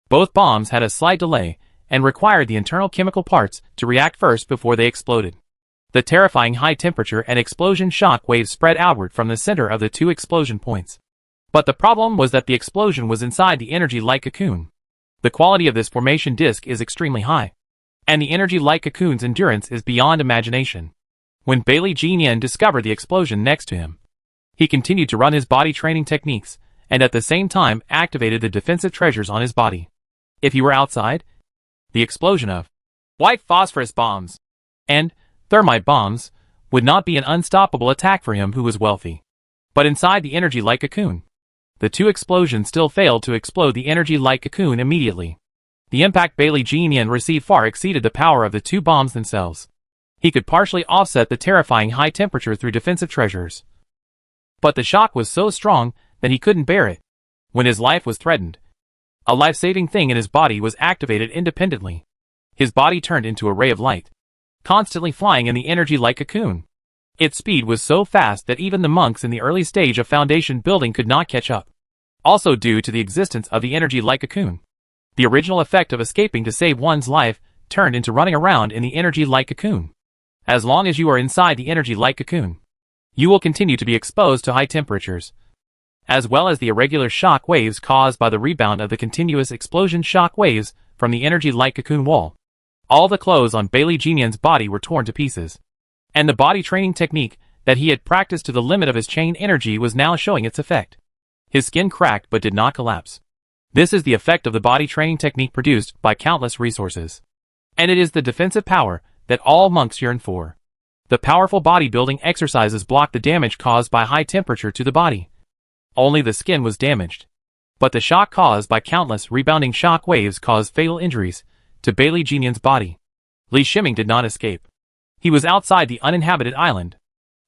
both bombs had a slight delay and required the internal chemical parts to react first before they exploded. The terrifying high temperature and explosion shock waves spread outward from the center of the two explosion points. But the problem was that the explosion was inside the energy-like cocoon. The quality of this formation disk is extremely high, and the energy-like cocoon's endurance is beyond imagination. When Bailey Jinyan discovered the explosion next to him, he continued to run his body training techniques, and at the same time activated the defensive treasures on his body. If he were outside, the explosion of white phosphorus bombs and thermite bombs would not be an unstoppable attack for him who was wealthy. But inside the energy-like cocoon, the two explosions still failed to explode the energy-like cocoon immediately. The impact Bailey Jinyan received far exceeded the power of the two bombs themselves. He could partially offset the terrifying high temperature through defensive treasures, but the shock was so strong that he couldn't bear it. When his life was threatened, a life-saving thing in his body was activated independently. His body turned into a ray of light, constantly flying in the energy-like cocoon. Its speed was so fast that even the monks in the early stage of foundation building could not catch up. Also due to the existence of the energy-like cocoon, the original effect of escaping to save one's life turned into running around in the energy-like cocoon. As long as you are inside the energy-like cocoon, you will continue to be exposed to high temperatures, as well as the irregular shock waves caused by the rebound of the continuous explosion shock waves from the energy-like cocoon wall. All the clothes on Bailey Jinyan's body were torn to pieces, and the body training technique that he had practiced to the limit of his chain energy was now showing its effect. His skin cracked but did not collapse. This is the effect of the body training technique produced by countless resources, and it is the defensive power that all monks yearn for. The powerful bodybuilding exercises blocked the damage caused by high temperature to the body. Only the skin was damaged, but the shock caused by countless rebounding shock waves caused fatal injuries to Bailey Jinyan's body. Li Shiming did not escape. He was outside the uninhabited island.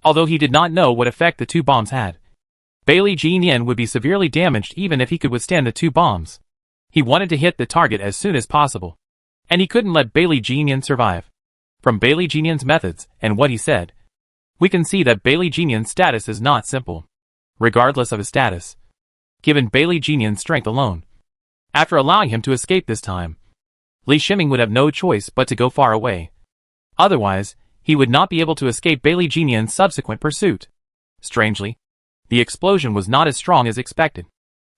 Although he did not know what effect the two bombs had, Bailey Jinyan would be severely damaged even if he could withstand the two bombs. He wanted to hit the target as soon as possible, and he couldn't let Bailey Jinyan survive. From Bailey Jinyan's methods and what he said, we can see that Bailey Jinyan's status is not simple. Regardless of his status, given Bailey Jinyan's strength alone, after allowing him to escape this time, Li Shiming would have no choice but to go far away. Otherwise, he would not be able to escape Bailey Jinyan's subsequent pursuit. Strangely, the explosion was not as strong as expected.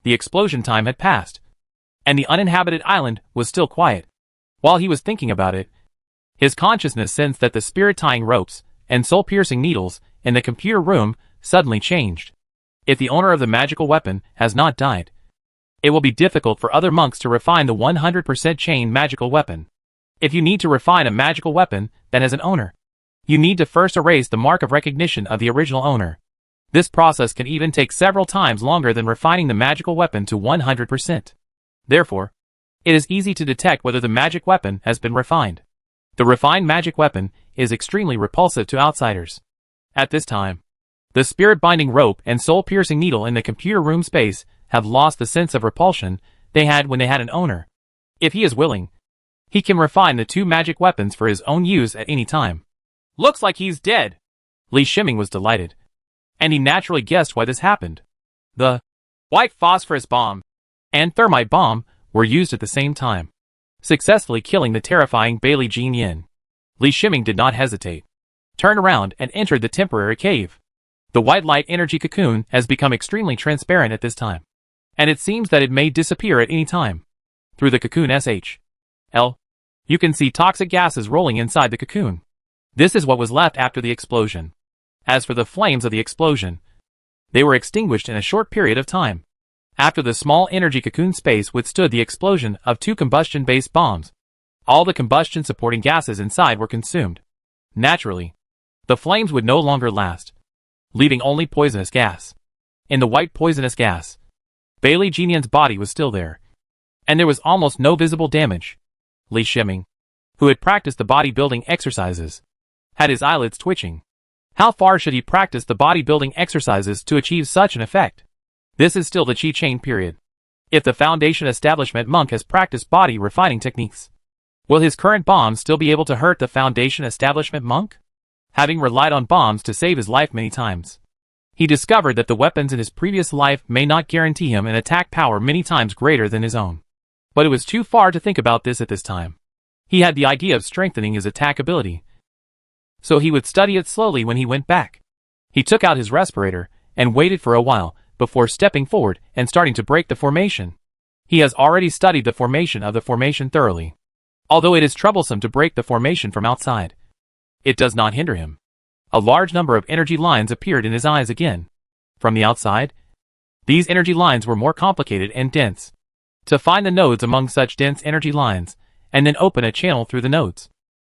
The explosion time had passed, and the uninhabited island was still quiet. While he was thinking about it, his consciousness sensed that the spirit-tying ropes and soul-piercing needles in the computer room suddenly changed. If the owner of the magical weapon has not died, it will be difficult for other monks to refine the 100% chain magical weapon. If you need to refine a magical weapon that has an owner, you need to first erase the mark of recognition of the original owner. This process can even take several times longer than refining the magical weapon to 100%. Therefore, it is easy to detect whether the magic weapon has been refined. The refined magic weapon is extremely repulsive to outsiders. At this time, the spirit-binding rope and soul-piercing needle in the computer room space have lost the sense of repulsion they had when they had an owner. If he is willing, he can refine the two magic weapons for his own use at any time. Looks like he's dead. Li Shiming was delighted, and he naturally guessed why this happened. The white phosphorus bomb and thermite bomb were used at the same time, successfully killing the terrifying Bailey Jinyan. Li Shiming did not hesitate, turned around and entered the temporary cave. The white light energy cocoon has become extremely transparent at this time. and it seems that it may disappear at any time. Through the cocoon SHL, you can see toxic gases rolling inside the cocoon. This is what was left after the explosion. As for the flames of the explosion, they were extinguished in a short period of time. After the small energy cocoon space withstood the explosion of 2 combustion-based bombs, all the combustion-supporting gases inside were consumed. Naturally, the flames would no longer last, leaving only poisonous gas. In the white poisonous gas, Bailey Genian's body was still there, and there was almost no visible damage. Li Shiming, who had practiced the bodybuilding exercises, had his eyelids twitching. How far should he practice the bodybuilding exercises to achieve such an effect? This is still the Qi Chain period. If the Foundation Establishment monk has practiced body refining techniques, will his current bombs still be able to hurt the Foundation Establishment monk? Having relied on bombs to save his life many times, he discovered that the weapons in his previous life may not guarantee him an attack power many times greater than his own. But it was too far to think about this at this time. He had the idea of strengthening his attack ability, so he would study it slowly when he went back. He took out his respirator and waited for a while before stepping forward and starting to break the formation. He has already studied the formation of the formation thoroughly. Although it is troublesome to break the formation from outside, it does not hinder him. A large number of energy lines appeared in his eyes again. From the outside, these energy lines were more complicated and dense. To find the nodes among such dense energy lines, and then open a channel through the nodes,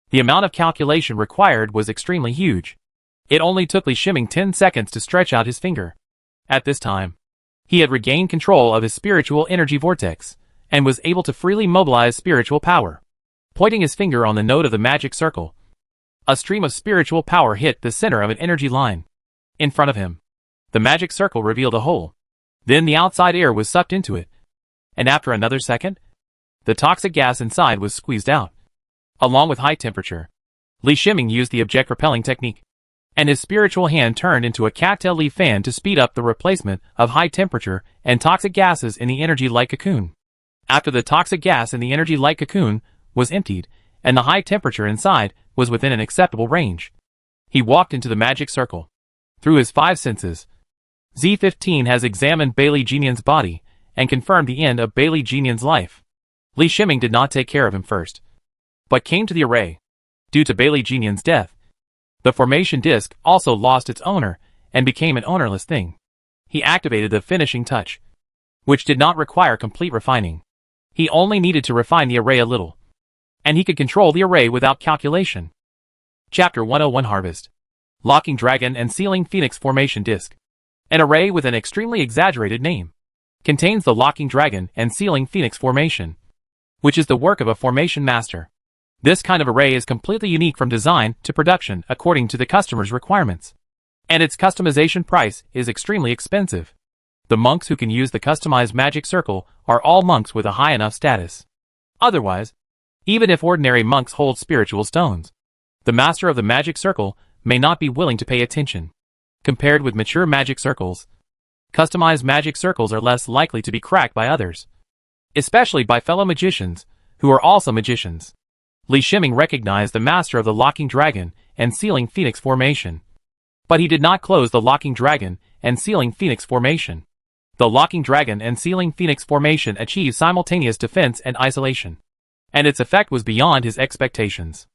the amount of calculation required was extremely huge. It only took Li Shiming 10 seconds to stretch out his finger. At this time, he had regained control of his spiritual energy vortex, and was able to freely mobilize spiritual power. Pointing his finger on the node of the magic circle, a stream of spiritual power hit the center of an energy line. In front of him, the magic circle revealed a hole. Then the outside air was sucked into it, and after another second, the toxic gas inside was squeezed out. Along with high temperature, Li Shiming used the object repelling technique, and his spiritual hand turned into a cattail leaf fan to speed up the replacement of high temperature and toxic gases in the energy-light cocoon. After the toxic gas in the energy-light cocoon was emptied, and the high temperature inside was within an acceptable range, he walked into the magic circle. Through his 5 senses, Z15 has examined Bailey Genian's body and confirmed the end of Bailey Genian's life. Li Shiming did not take care of him first, but came to the array. Due to Bailey Genian's death, the formation disc also lost its owner and became an ownerless thing. He activated the finishing touch, which did not require complete refining. He only needed to refine the array a little, and he could control the array without calculation. Chapter 101 Harvest. Locking Dragon and Sealing Phoenix Formation Disc. An array with an extremely exaggerated name contains the Locking Dragon and Sealing Phoenix Formation, which is the work of a formation master. This kind of array is completely unique from design to production according to the customer's requirements, and its customization price is extremely expensive. The monks who can use the customized magic circle are all monks with a high enough status. Otherwise, even if ordinary monks hold spiritual stones, the master of the magic circle may not be willing to pay attention. Compared with mature magic circles, customized magic circles are less likely to be cracked by others, especially by fellow magicians who are also magicians. Li Shiming recognized the master of the Locking Dragon and Sealing Phoenix Formation, but he did not close the Locking Dragon and Sealing Phoenix Formation. The Locking Dragon and Sealing Phoenix Formation achieved simultaneous defense and isolation, and its effect was beyond his expectations.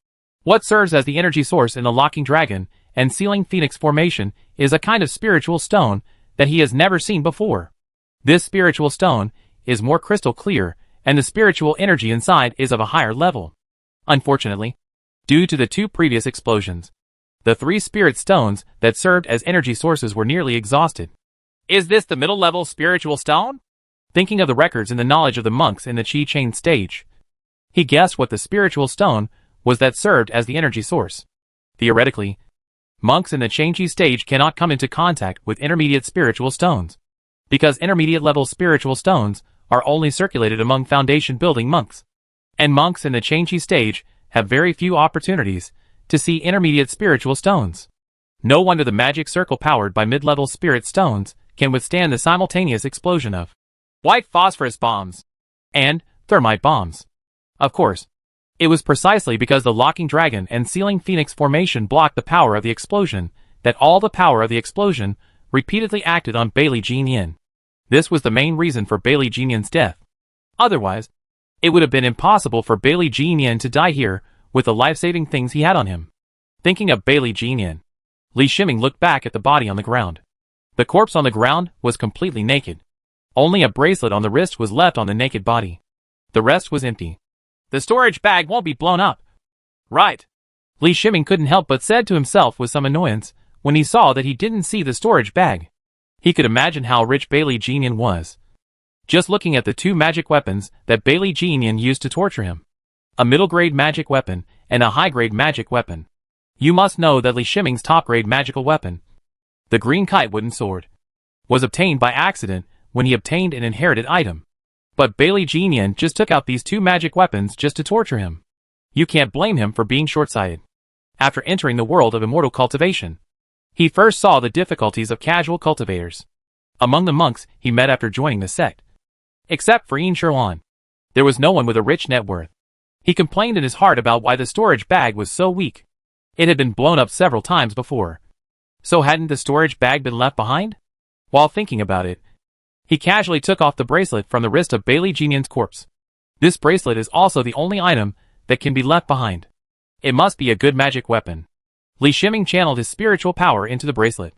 What serves as the energy source in the Locking Dragon and Sealing Phoenix Formation is a kind of spiritual stone that he has never seen before. This spiritual stone is more crystal clear, and the spiritual energy inside is of a higher level. Unfortunately, due to the 2 previous explosions, the 3 spirit stones that served as energy sources were nearly exhausted. Is this the middle-level spiritual stone? Thinking of the records and the knowledge of the monks in the Qi Chain stage, he guessed what the spiritual stone was that served as the energy source. Theoretically, monks in the Changji stage cannot come into contact with intermediate spiritual stones, because intermediate-level spiritual stones are only circulated among foundation-building monks, and monks in the Changji stage have very few opportunities to see intermediate spiritual stones. No wonder the magic circle powered by mid-level spirit stones can withstand the simultaneous explosion of white phosphorus bombs and thermite bombs. Of course, it was precisely because the Locking Dragon and Sealing Phoenix Formation blocked the power of the explosion that all the power of the explosion repeatedly acted on Bailey Jin Yin. This was the main reason for Bailey Jinyan's death. Otherwise, it would have been impossible for Bailey Jinyan to die here with the life-saving things he had on him. Thinking of Bailey Jinyan, Li Shiming looked back at the body on the ground. The corpse on the ground was completely naked. Only a bracelet on the wrist was left on the naked body. The rest was empty. The storage bag won't be blown up. Right. Li Shiming couldn't help but said to himself with some annoyance when he saw that he didn't see the storage bag. He could imagine how rich Bailey Jinyan was. Just looking at the two magic weapons that Bailey Jinyan used to torture him. A middle-grade magic weapon and a high-grade magic weapon. You must know that Li Shiming's top-grade magical weapon, the green kite wooden sword, was obtained by accident when he obtained an inherited item. But Bailey Jinyan just took out these two magic weapons just to torture him. You can't blame him for being short-sighted. After entering the world of immortal cultivation, he first saw the difficulties of casual cultivators. Among the monks he met after joining the sect. Except for Yin Sherlan, there was no one with a rich net worth. He complained in his heart about why the storage bag was so weak. It had been blown up several times before. So hadn't the storage bag been left behind? While thinking about it, he casually took off the bracelet from the wrist of Bailey Jinyan's corpse. This bracelet is also the only item that can be left behind. It must be a good magic weapon. Li Shiming channeled his spiritual power into the bracelet.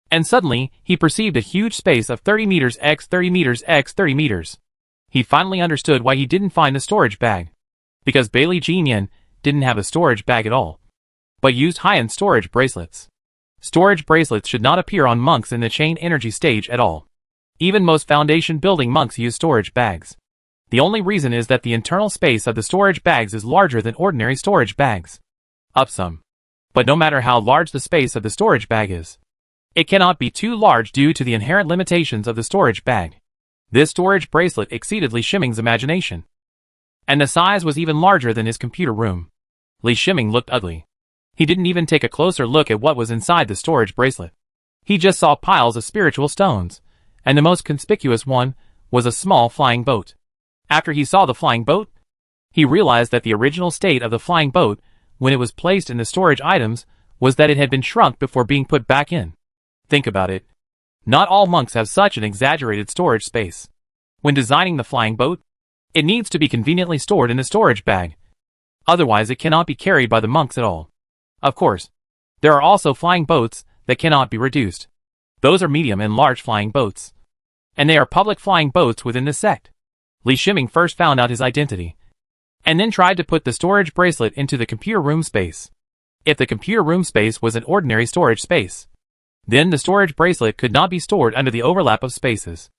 And suddenly, he perceived a huge space of 30 meters x 30 meters x 30 meters. He finally understood why he didn't find the storage bag. Because Bailey Jinyan didn't have a storage bag at all, but used high-end storage bracelets. Storage bracelets should not appear on monks in the chain energy stage at all. Even most foundation building monks use storage bags. The only reason is that the internal space of the storage bags is larger than ordinary storage bags. Up some. But no matter how large the space of the storage bag is, it cannot be too large due to the inherent limitations of the storage bag. This storage bracelet exceeded Li Shiming's imagination. And the size was even larger than his computer room. Li Shiming looked ugly. He didn't even take a closer look at what was inside the storage bracelet. He just saw piles of spiritual stones, and the most conspicuous one was a small flying boat. After he saw the flying boat, he realized that the original state of the flying boat, when it was placed in the storage items, was that it had been shrunk before being put back in. Think about it. Not all monks have such an exaggerated storage space. When designing the flying boat, it needs to be conveniently stored in a storage bag. Otherwise it cannot be carried by the monks at all. Of course, there are also flying boats that cannot be reduced. Those are medium and large flying boats. And they are public flying boats within the sect. Li Shiming first found out his identity, and then tried to put the storage bracelet into the computer room space. If the computer room space was an ordinary storage space, then the storage bracelet could not be stored under the overlap of spaces.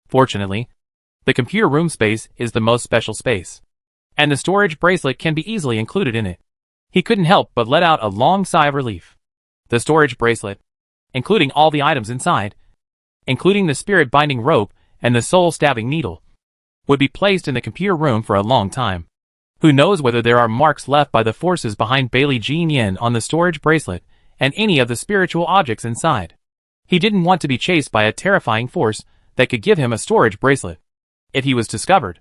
Fortunately, the computer room space is the most special space, and the storage bracelet can be easily included in it. He couldn't help but let out a long sigh of relief. The storage bracelet, including all the items inside, including the spirit binding rope and the soul stabbing needle, would be placed in the computer room for a long time. Who knows whether there are marks left by the forces behind Bailey Jinyan on the storage bracelet and any of the spiritual objects inside. He didn't want to be chased by a terrifying force that could give him a storage bracelet. If he was discovered,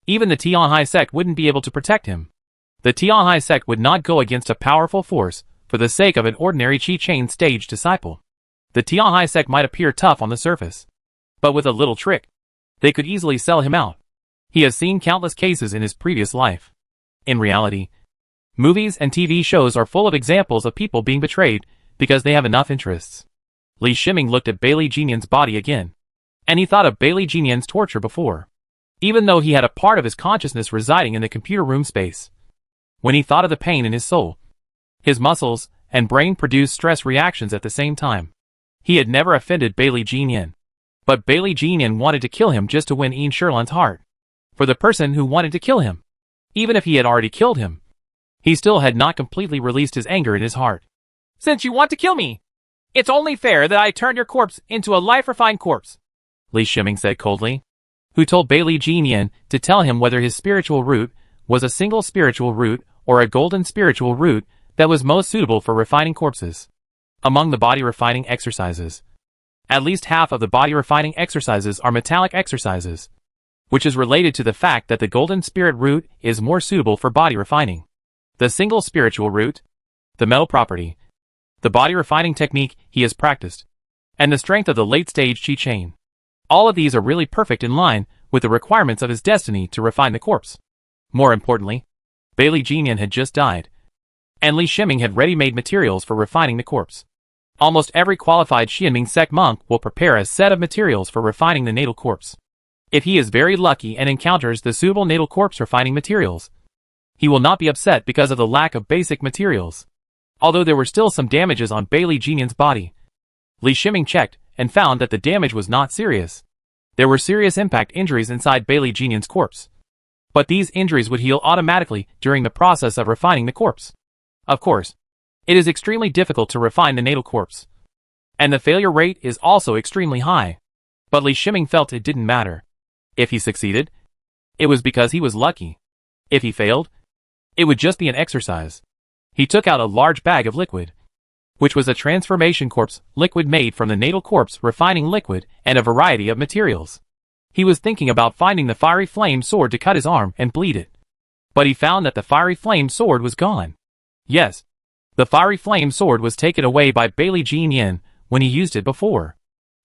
even the Tianhai sect wouldn't be able to protect him. The Tianhai sect would not go against a powerful force for the sake of an ordinary Qi Chain stage disciple. The Tianhai sect might appear tough on the surface, but with a little trick, they could easily sell him out. He has seen countless cases in his previous life. In reality, movies and TV shows are full of examples of people being betrayed because they have enough interests. Li Shiming looked at Bailey Jinyan's body again, and he thought of Bailey Jinyan's torture before, even though he had a part of his consciousness residing in the computer room space. When he thought of the pain in his soul, his muscles and brain produced stress reactions at the same time. He had never offended Bailey Jinyan, but Bailey Jinyan wanted to kill him just to win Yin Sherlan's heart. For the person who wanted to kill him, even if he had already killed him, he still had not completely released his anger in his heart. Since you want to kill me, it's only fair that I turn your corpse into a life-refined corpse, Li Shiming said coldly, who told Bailey Jinyan to tell him whether his spiritual root was a single spiritual root or a golden spiritual root that was most suitable for refining corpses. Among the body refining exercises, at least half of the body refining exercises are metallic exercises, which is related to the fact that the golden spirit root is more suitable for body refining. The single spiritual root, the metal property, the body refining technique he has practiced, and the strength of the late stage Qi Chain. All of these are really perfect in line with the requirements of his destiny to refine the corpse. More importantly, Bailey Jinian had just died, and Li Shiming had ready-made materials for refining the corpse. Almost every qualified Xianming sect monk will prepare a set of materials for refining the natal corpse. If he is very lucky and encounters the suitable natal corpse refining materials, he will not be upset because of the lack of basic materials. Although there were still some damages on Bailey Jinian's body, Li Shiming checked and found that the damage was not serious. There were serious impact injuries inside Bailey Jinian's corpse, but these injuries would heal automatically during the process of refining the corpse. Of course, it is extremely difficult to refine the natal corpse, and the failure rate is also extremely high. But Li Shiming felt it didn't matter. If he succeeded, it was because he was lucky. If he failed, it would just be an exercise. He took out a large bag of liquid, which was a transformation corpse liquid made from the natal corpse refining liquid and a variety of materials. He was thinking about finding the fiery flame sword to cut his arm and bleed it, but he found that the fiery flame sword was gone. Yes, the fiery flame sword was taken away by Bailey Jinian when he used it before.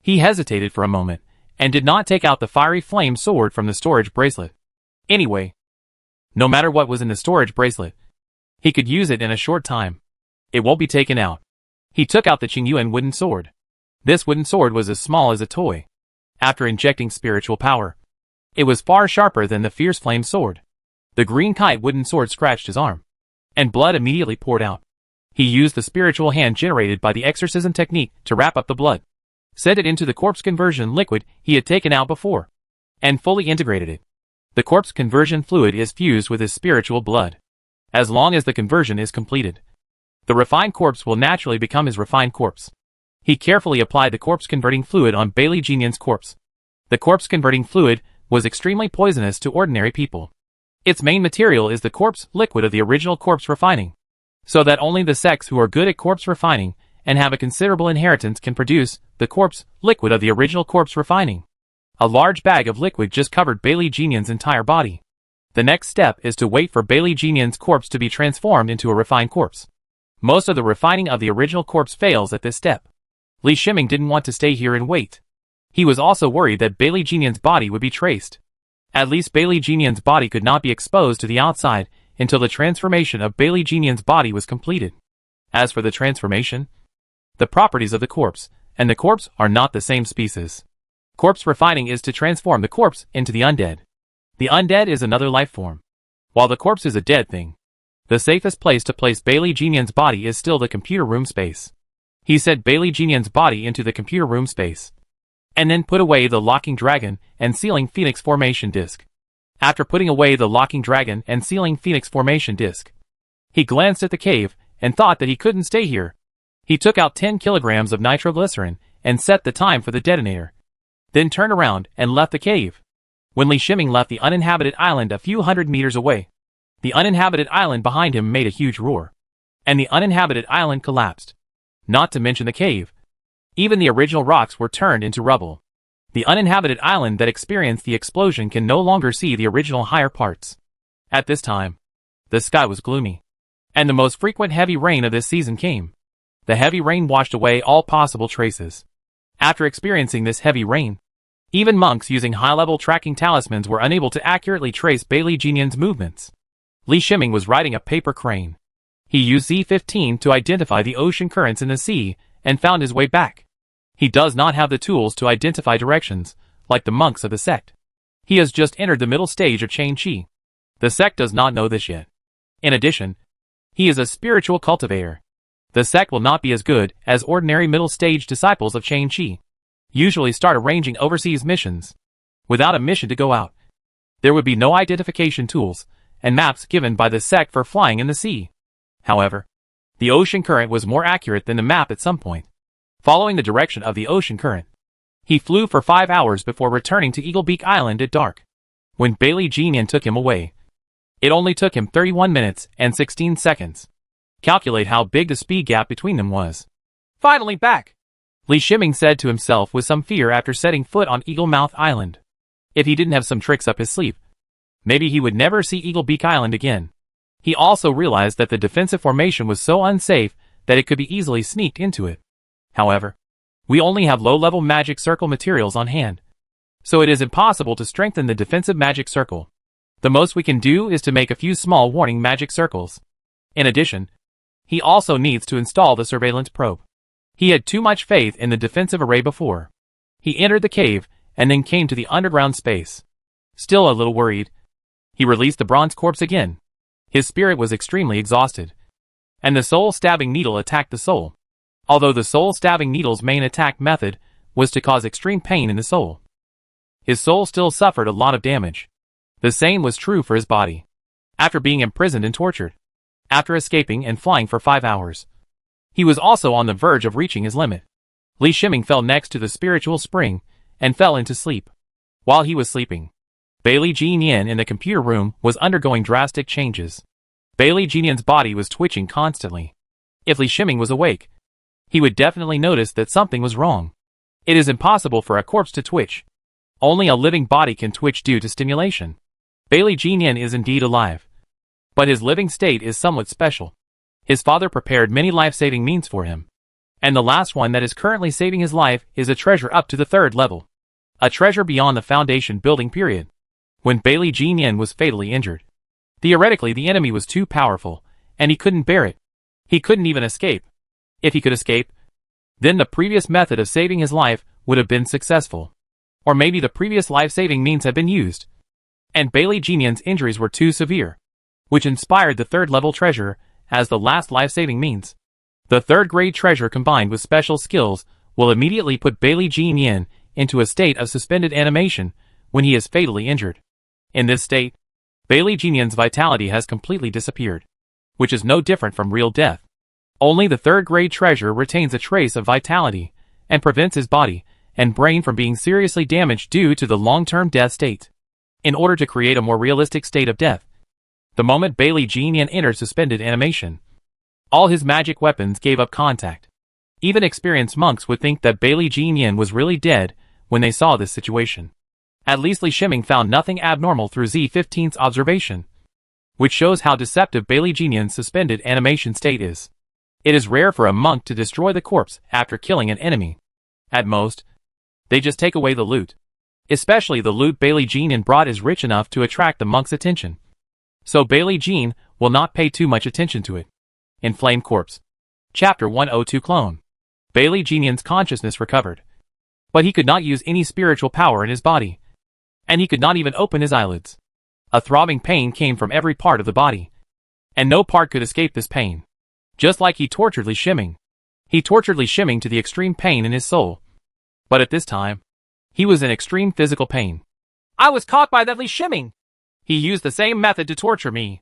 He hesitated for a moment and did not take out the fiery flame sword from the storage bracelet. Anyway, no matter what was in the storage bracelet, he could use it in a short time. It won't be taken out. He took out the Qingyuan wooden sword. This wooden sword was as small as a toy. After injecting spiritual power, it was far sharper than the fierce flame sword. The green kite wooden sword scratched his arm, and blood immediately poured out. He used the spiritual hand generated by the exorcism technique to wrap up the blood, set it into the corpse conversion liquid he had taken out before, and fully integrated it. The corpse conversion fluid is fused with his spiritual blood. As long as the conversion is completed, the refined corpse will naturally become his refined corpse. He carefully applied the corpse converting fluid on Bailey Jinian's corpse. The corpse converting fluid was extremely poisonous to ordinary people. Its main material is the corpse liquid of the original corpse refining, so that only the sects who are good at corpse refining and have a considerable inheritance can produce the corpse liquid of the original corpse refining. A large bag of liquid just covered Bailey Jinian's entire body. The next step is to wait for Bailey Jinian's corpse to be transformed into a refined corpse. Most of the refining of the original corpse fails at this step. Li Shiming didn't want to stay here and wait. He was also worried that Bailey Jinian's body would be traced. At least Bailey Jinian's body could not be exposed to the outside until the transformation of Bailey Jinian's body was completed. As for the transformation, the properties of the corpse and the corpse are not the same species. Corpse refining is to transform the corpse into the undead. The undead is another life form, while the corpse is a dead thing. The safest place to place Bailey Jinian's body is still the computer room space. He set Bailey Jinian's body into the computer room space, and then put away the locking dragon and sealing phoenix formation disc. After putting away the locking dragon and sealing phoenix formation disc, he glanced at the cave and thought that he couldn't stay here. He took out 10 kilograms of nitroglycerin and set the time for the detonator, then turned around and left the cave. When Li Shiming left the uninhabited island a few hundred meters away, the uninhabited island behind him made a huge roar, and the uninhabited island collapsed. Not to mention the cave. Even the original rocks were turned into rubble. The uninhabited island that experienced the explosion can no longer see the original higher parts. At this time, the sky was gloomy, and the most frequent heavy rain of this season came. The heavy rain washed away all possible traces. After experiencing this heavy rain, even monks using high-level tracking talismans were unable to accurately trace Bailey Jinian's movements. Li Shiming was riding a paper crane. He used Z15 to identify the ocean currents in the sea and found his way back. He does not have the tools to identify directions, like the monks of the sect. He has just entered the middle stage of Chain Chi. The sect does not know this yet. In addition, he is a spiritual cultivator. The sect will not be as good as ordinary middle stage disciples of Chain Chi. Usually start arranging overseas missions. Without a mission to go out, there would be no identification tools and maps given by the sect for flying in the sea. However, the ocean current was more accurate than the map at some point. Following the direction of the ocean current, he flew for 5 hours before returning to Eagle Beak Island at dark. When Bailey Jinian took him away, it only took him 31 minutes and 16 seconds. Calculate how big the speed gap between them was. Finally back, Li Shiming said to himself with some fear after setting foot on Eagle Mouth Island. If he didn't have some tricks up his sleeve, maybe he would never see Eagle Beak Island again. He also realized that the defensive formation was so unsafe that it could be easily sneaked into it. However, we only have low-level magic circle materials on hand. so it is impossible to strengthen the defensive magic circle. The most we can do is to make a few small warning magic circles. In addition, he also needs to install the surveillance probe. He had too much faith in the defensive array before. He entered the cave, and then came to the underground space. Still a little worried, he released the bronze corpse again. His spirit was extremely exhausted, and the soul-stabbing needle attacked the soul. Although the soul-stabbing needle's main attack method was to cause extreme pain in the soul, his soul still suffered a lot of damage. The same was true for his body. After being imprisoned and tortured, after escaping and flying for 5 hours, he was also on the verge of reaching his limit. Li Shiming fell next to the spiritual spring and fell into sleep. While he was sleeping, Bailey Jean Yin in the computer room was undergoing drastic changes. Bailey Jean Yin's body was twitching constantly. If Li Shiming was awake, he would definitely notice that something was wrong. It is impossible for a corpse to twitch. Only a living body can twitch due to stimulation. Bailey Jean Yin is indeed alive, but his living state is somewhat special. His father prepared many life-saving means for him, and the last one that is currently saving his life is a treasure up to the 3rd level. A treasure beyond the foundation building period. When Bailey Jean Yin was fatally injured, theoretically the enemy was too powerful, and he couldn't bear it. He couldn't even escape. If he could escape, then the previous method of saving his life would have been successful. Or maybe the previous life-saving means had been used, and Bailey Jean Yin's injuries were too severe, which inspired the 3rd level treasure as the last life-saving means. The 3rd grade treasure combined with special skills will immediately put Bailey Jean Yin into a state of suspended animation when he is fatally injured. In this state, Bailey Jean Yin's vitality has completely disappeared, which is no different from real death. Only the 3rd grade treasure retains a trace of vitality and prevents his body and brain from being seriously damaged due to the long-term death state. In order to create a more realistic state of death, the moment Bailey Jean Yin entered suspended animation, all his magic weapons gave up contact. Even experienced monks would think that Bailey Jean Yin was really dead when they saw this situation. At least Li Shiming found nothing abnormal through Z15's observation, which shows how deceptive Bailey Jean Yin's suspended animation state is. It is rare for a monk to destroy the corpse after killing an enemy. At most, they just take away the loot. Especially the loot Bailey Jean Yin brought is rich enough to attract the monk's attention. So Bailey Jean will not pay too much attention to it. Inflamed Corpse. Chapter 102 Clone. Bailey Jean Yin's consciousness recovered, but he could not use any spiritual power in his body, and he could not even open his eyelids. A throbbing pain came from every part of the body, and no part could escape this pain. Just like he tortured Li Shiming. He tortured Li Shiming to the extreme pain in his soul. But at this time, he was in extreme physical pain. I was caught by that Li Shiming! He used the same method to torture me.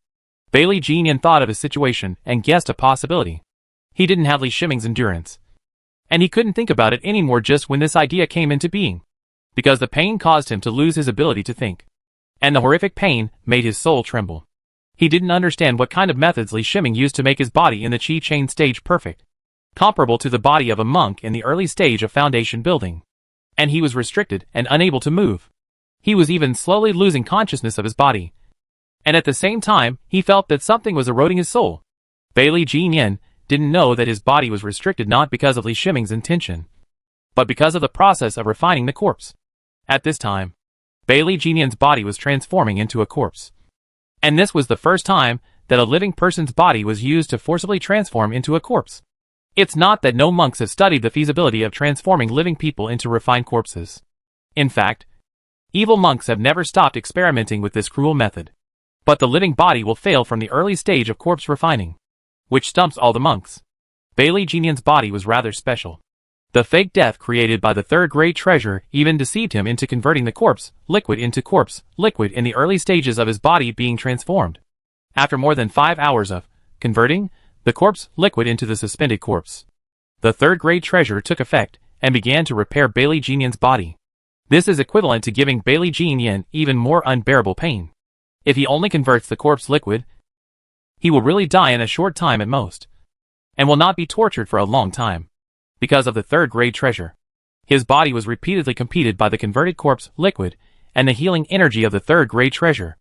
Bailey Jean Yin thought of his situation and guessed a possibility. He didn't have Li Shiming's endurance, and he couldn't think about it anymore just when this idea came into being, because the pain caused him to lose his ability to think, and the horrific pain made his soul tremble. He didn't understand what kind of methods Li Shiming used to make his body in the Qi Chain stage perfect, comparable to the body of a monk in the early stage of foundation building. And he was restricted and unable to move. He was even slowly losing consciousness of his body. And at the same time, he felt that something was eroding his soul. Bailey Jean Yin didn't know that his body was restricted not because of Li Shiming's intention, but because of the process of refining the corpse. At this time, Bailey Jean Yin's body was transforming into a corpse. And this was the first time that a living person's body was used to forcibly transform into a corpse. It's not that no monks have studied the feasibility of transforming living people into refined corpses. In fact, evil monks have never stopped experimenting with this cruel method. But the living body will fail from the early stage of corpse refining, which stumps all the monks. Bailey Jean Yin's body was rather special. The fake death created by the 3rd grade treasure even deceived him into converting the corpse liquid into corpse liquid in the early stages of his body being transformed. After more than 5 hours of converting the corpse liquid into the suspended corpse, the 3rd grade treasure took effect and began to repair Bailey Jean Yin's body. This is equivalent to giving Bailey Jean Yin even more unbearable pain. If he only converts the corpse liquid, he will really die in a short time at most, and will not be tortured for a long time. Because of the 3rd grade treasure, his body was repeatedly competed by the converted corpse liquid and the healing energy of the 3rd grade treasure.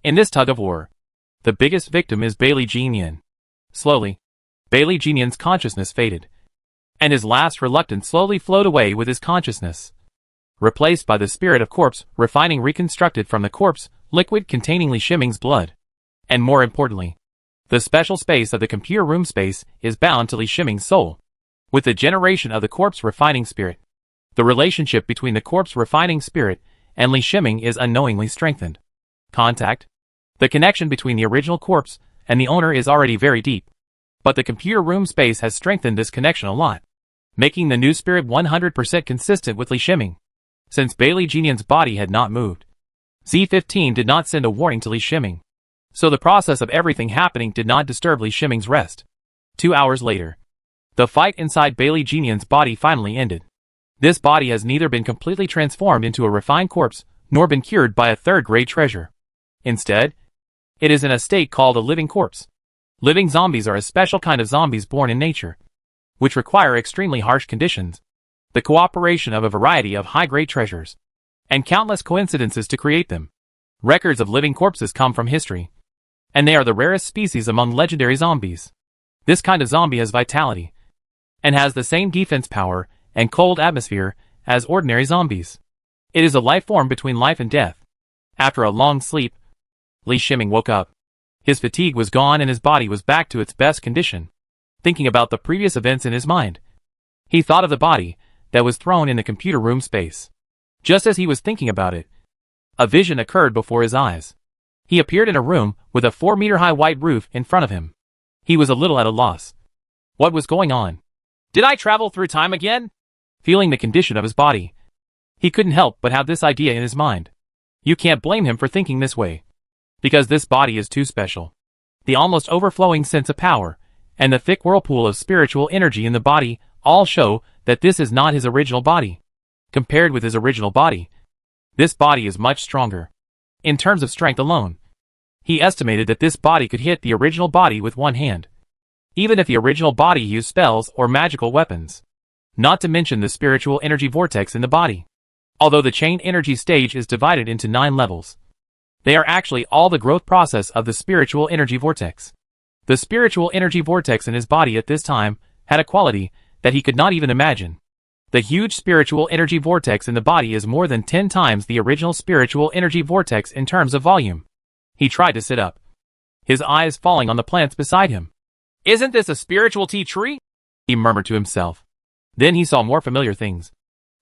In this tug of war, the biggest victim is Bailey Jean Yin. Slowly, Bailey Jean Yin's consciousness faded, and his last reluctance slowly flowed away with his consciousness. replaced by the spirit of corpse refining reconstructed from the corpse liquid containing Li Shiming's blood. And more importantly, the special space of the computer room space is bound to Li Shiming's soul. With the generation of the corpse refining spirit, the relationship between the corpse refining spirit and Li Shiming is unknowingly strengthened. Contact. The connection between the original corpse and the owner is already very deep. But the computer room space has strengthened this connection a lot, making the new spirit 100% consistent with Li Shiming. Since Bailey Genian's body had not moved, Z15 did not send a warning to Li Shiming. So the process of everything happening did not disturb Li Shiming's rest. 2 hours later, the fight inside Bailey Genian's body finally ended. This body has neither been completely transformed into a refined corpse, nor been cured by a third-grade treasure. Instead, it is in a state called a living corpse. Living zombies are a special kind of zombies born in nature, which require extremely harsh conditions, the cooperation of a variety of high-grade treasures, and countless coincidences to create them. Records of living corpses come from history, and they are the rarest species among legendary zombies. This kind of zombie has vitality, and has the same defense power and cold atmosphere as ordinary zombies. It is a life form between life and death. After a long sleep, Li Shiming woke up. His fatigue was gone and his body was back to its best condition. Thinking about the previous events in his mind, he thought of the body that was thrown in the computer room space. Just as he was thinking about it, a vision occurred before his eyes. He appeared in a room with a 4-meter-high white roof in front of him. He was a little at a loss. What was going on? Did I travel through time again? Feeling the condition of his body, he couldn't help but have this idea in his mind. You can't blame him for thinking this way, because this body is too special. The almost overflowing sense of power, and the thick whirlpool of spiritual energy in the body all show that this is not his original body. Compared with his original body, this body is much stronger. In terms of strength alone, he estimated that this body could hit the original body with one hand, even if the original body used spells or magical weapons. Not to mention the spiritual energy vortex in the body. Although the chain energy stage is divided into 9 levels, they are actually all the growth process of the spiritual energy vortex. The spiritual energy vortex in his body at this time had a quality that he could not even imagine. The huge spiritual energy vortex in the body is more than 10 times the original spiritual energy vortex in terms of volume. He tried to sit up, his eyes falling on the plants beside him. Isn't this a spiritual tea tree? He murmured to himself. Then he saw more familiar things.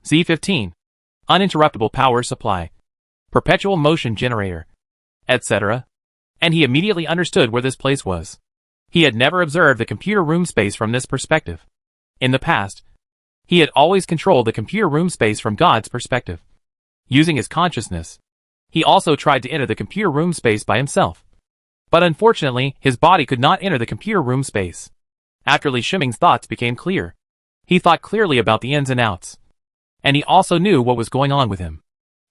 Z15. Uninterruptible power supply. Perpetual motion generator. Etc. And he immediately understood where this place was. He had never observed the computer room space from this perspective. In the past, he had always controlled the computer room space from God's perspective. Using his consciousness, he also tried to enter the computer room space by himself. But unfortunately, his body could not enter the computer room space. After Li Shiming's thoughts became clear, he thought clearly about the ins and outs. And he also knew what was going on with him.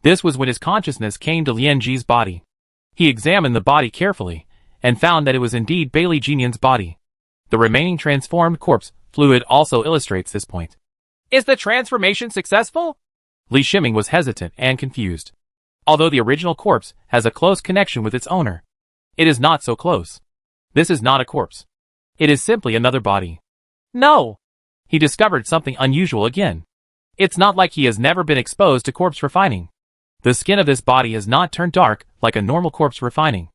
This was when his consciousness came to Lian Ji's body. He examined the body carefully, and found that it was indeed Bailey Genian's body. The remaining transformed corpse fluid also illustrates this point. Is the transformation successful? Li Shiming was hesitant and confused. Although the original corpse has a close connection with its owner, it is not so close. This is not a corpse. It is simply another body. No! He discovered something unusual again. It's not like he has never been exposed to corpse refining. The skin of this body has not turned dark like a normal corpse refining.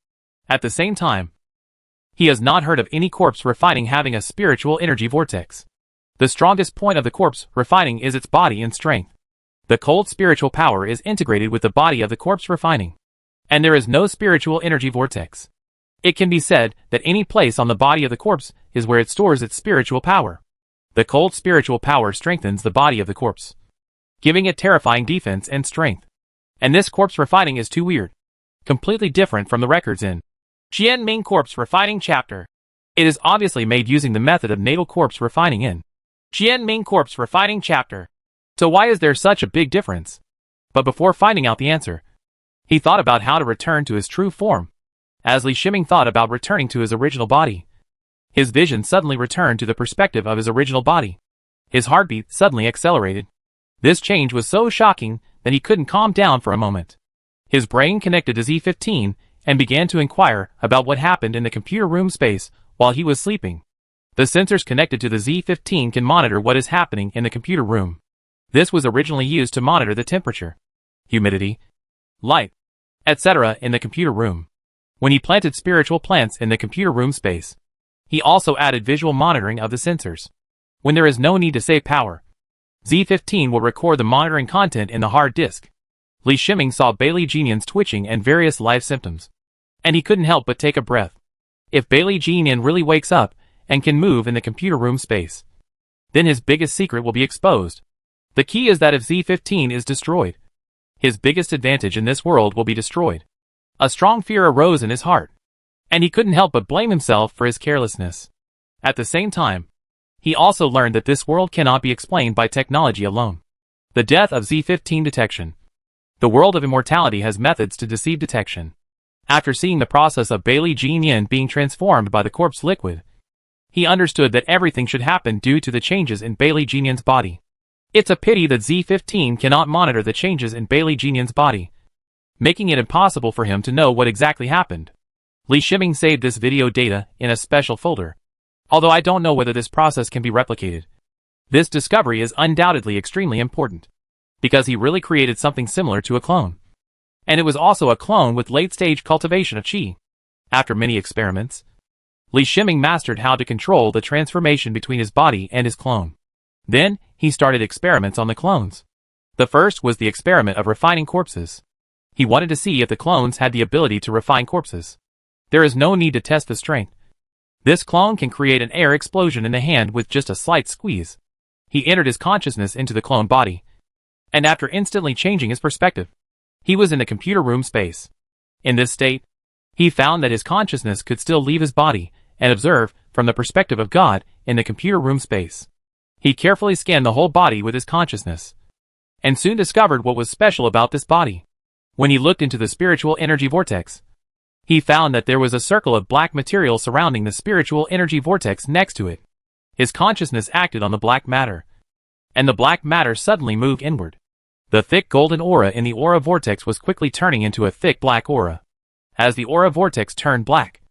At the same time, he has not heard of any corpse refining having a spiritual energy vortex. The strongest point of the corpse refining is its body and strength. The cold spiritual power is integrated with the body of the corpse refining, and there is no spiritual energy vortex. It can be said that any place on the body of the corpse is where it stores its spiritual power. The cold spiritual power strengthens the body of the corpse, giving it terrifying defense and strength. And this corpse refining is too weird, completely different from the records in Jian Ming Corpse Refining Chapter. It is obviously made using the method of natal corpse refining in Jian Ming Corpse Refining Chapter. So why is there such a big difference? But before finding out the answer, he thought about how to return to his true form. As Li Shiming thought about returning to his original body, his vision suddenly returned to the perspective of his original body. His heartbeat suddenly accelerated. This change was so shocking that he couldn't calm down for a moment. His brain connected to Z15 and began to inquire about what happened in the computer room space while he was sleeping. The sensors connected to the Z15 can monitor what is happening in the computer room. This was originally used to monitor the temperature, humidity, light, etc. in the computer room. When he planted spiritual plants in the computer room space, he also added visual monitoring of the sensors. When there is no need to save power, Z15 will record the monitoring content in the hard disk. Li Shiming saw Bailey Jinian's twitching and various life symptoms, and he couldn't help but take a breath. If Bailey Jinian really wakes up and can move in the computer room space, then his biggest secret will be exposed. The key is that if Z15 is destroyed, his biggest advantage in this world will be destroyed. A strong fear arose in his heart, and he couldn't help but blame himself for his carelessness. At the same time, he also learned that this world cannot be explained by technology alone. The death of Z15 detection. The world of immortality has methods to deceive detection. After seeing the process of Bailey Jinian being transformed by the corpse liquid, he understood that everything should happen due to the changes in Bailey Jinian's body. It's a pity that Z15 cannot monitor the changes in Bailey Jinian's body, making it impossible for him to know what exactly happened. Li Shiming saved this video data in a special folder, although I don't know whether this process can be replicated. This discovery is undoubtedly extremely important, because he really created something similar to a clone. And it was also a clone with late-stage cultivation of qi. After many experiments, Li Shiming mastered how to control the transformation between his body and his clone. Then, he started experiments on the clones. The first was the experiment of refining corpses. He wanted to see if the clones had the ability to refine corpses. There is no need to test the strength. This clone can create an air explosion in the hand with just a slight squeeze. He entered his consciousness into the clone body, and after instantly changing his perspective, he was in the computer room space. In this state, he found that his consciousness could still leave his body and observe from the perspective of God in the computer room space. He carefully scanned the whole body with his consciousness, and soon discovered what was special about this body. When he looked into the spiritual energy vortex, he found that there was a circle of black material surrounding the spiritual energy vortex next to it. His consciousness acted on the black matter, and the black matter suddenly moved inward. The thick golden aura in the aura vortex was quickly turning into a thick black aura. As the aura vortex turned black,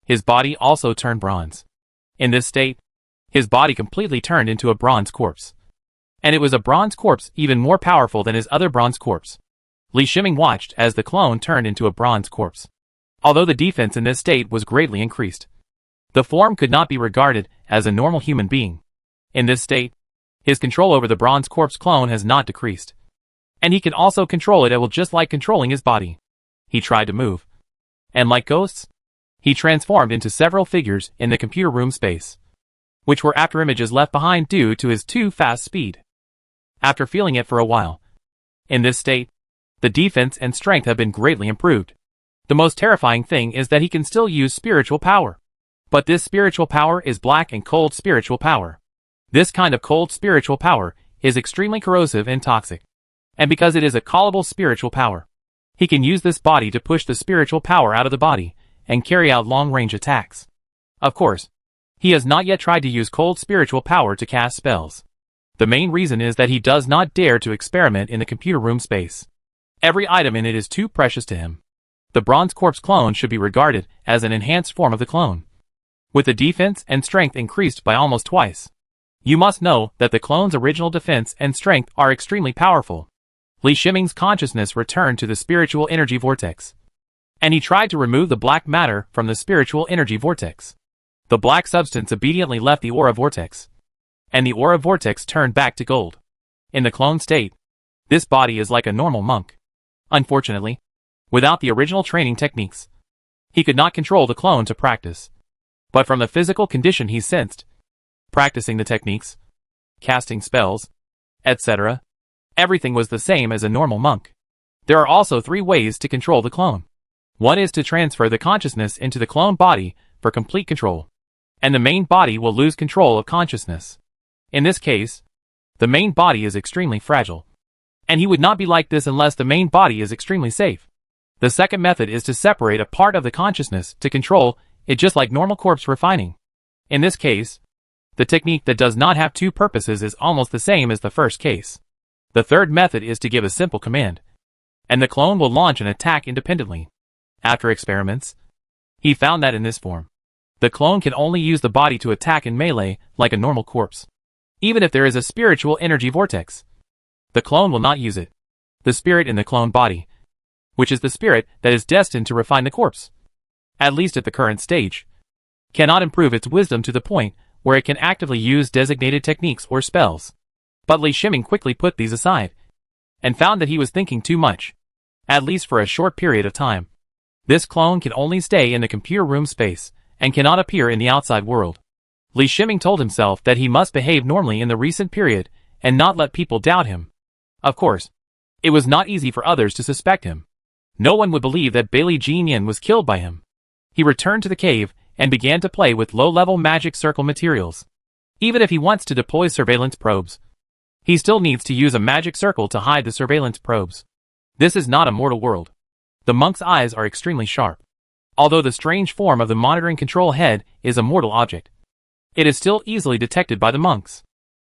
his body also turned bronze. In this state, his body completely turned into a bronze corpse. And it was a bronze corpse even more powerful than his other bronze corpse. Li Shiming watched as the clone turned into a bronze corpse. Although the defense in this state was greatly increased, the form could not be regarded as a normal human being. In this state, his control over the bronze corpse clone has not decreased, and he can also control it just like controlling his body. He tried to move, and like ghosts, he transformed into several figures in the computer room space, which were after images left behind due to his too fast speed. After feeling it for a while, in this state, the defense and strength have been greatly improved. The most terrifying thing is that he can still use spiritual power. But this spiritual power is black and cold spiritual power. This kind of cold spiritual power is extremely corrosive and toxic. And because it is a callable spiritual power, he can use this body to push the spiritual power out of the body and carry out long-range attacks. Of course, he has not yet tried to use cold spiritual power to cast spells. The main reason is that he does not dare to experiment in the computer room space. Every item in it is too precious to him. The bronze corpse clone should be regarded as an enhanced form of the clone, with the defense and strength increased by almost twice. You must know that the clone's original defense and strength are extremely powerful. Li Shiming's consciousness returned to the spiritual energy vortex, and he tried to remove the black matter from the spiritual energy vortex. The black substance obediently left the aura vortex, and the aura vortex turned back to gold. In the clone state, this body is like a normal monk. Unfortunately, without the original training techniques, he could not control the clone to practice. But from the physical condition he sensed, practicing the techniques, casting spells, etc., everything was the same as a normal monk. There are also 3 ways to control the clone. One is to transfer the consciousness into the clone body for complete control, and the main body will lose control of consciousness. In this case, the main body is extremely fragile, and he would not be like this unless the main body is extremely safe. The second method is to separate a part of the consciousness to control it just like normal corpse refining. In this case, the technique that does not have 2 purposes is almost the same as the first case. The third method is to give a simple command, and the clone will launch an attack independently. After experiments, he found that in this form, the clone can only use the body to attack in melee like a normal corpse, even if there is a spiritual energy vortex. The clone will not use it. The spirit in the clone body, which is the spirit that is destined to refine the corpse, at least at the current stage, cannot improve its wisdom to the point where it can actively use designated techniques or spells. But Li Shiming quickly put these aside, and found that he was thinking too much, at least for a short period of time. This clone can only stay in the computer room space, and cannot appear in the outside world. Li Shiming told himself that he must behave normally in the recent period, and not let people doubt him. Of course, it was not easy for others to suspect him. No one would believe that Bailey Jinyan was killed by him. He returned to the cave, and began to play with low-level magic circle materials. Even if he wants to deploy surveillance probes, he still needs to use a magic circle to hide the surveillance probes. This is not a mortal world. The monk's eyes are extremely sharp. Although the strange form of the monitoring control head is a mortal object, it is still easily detected by the monks.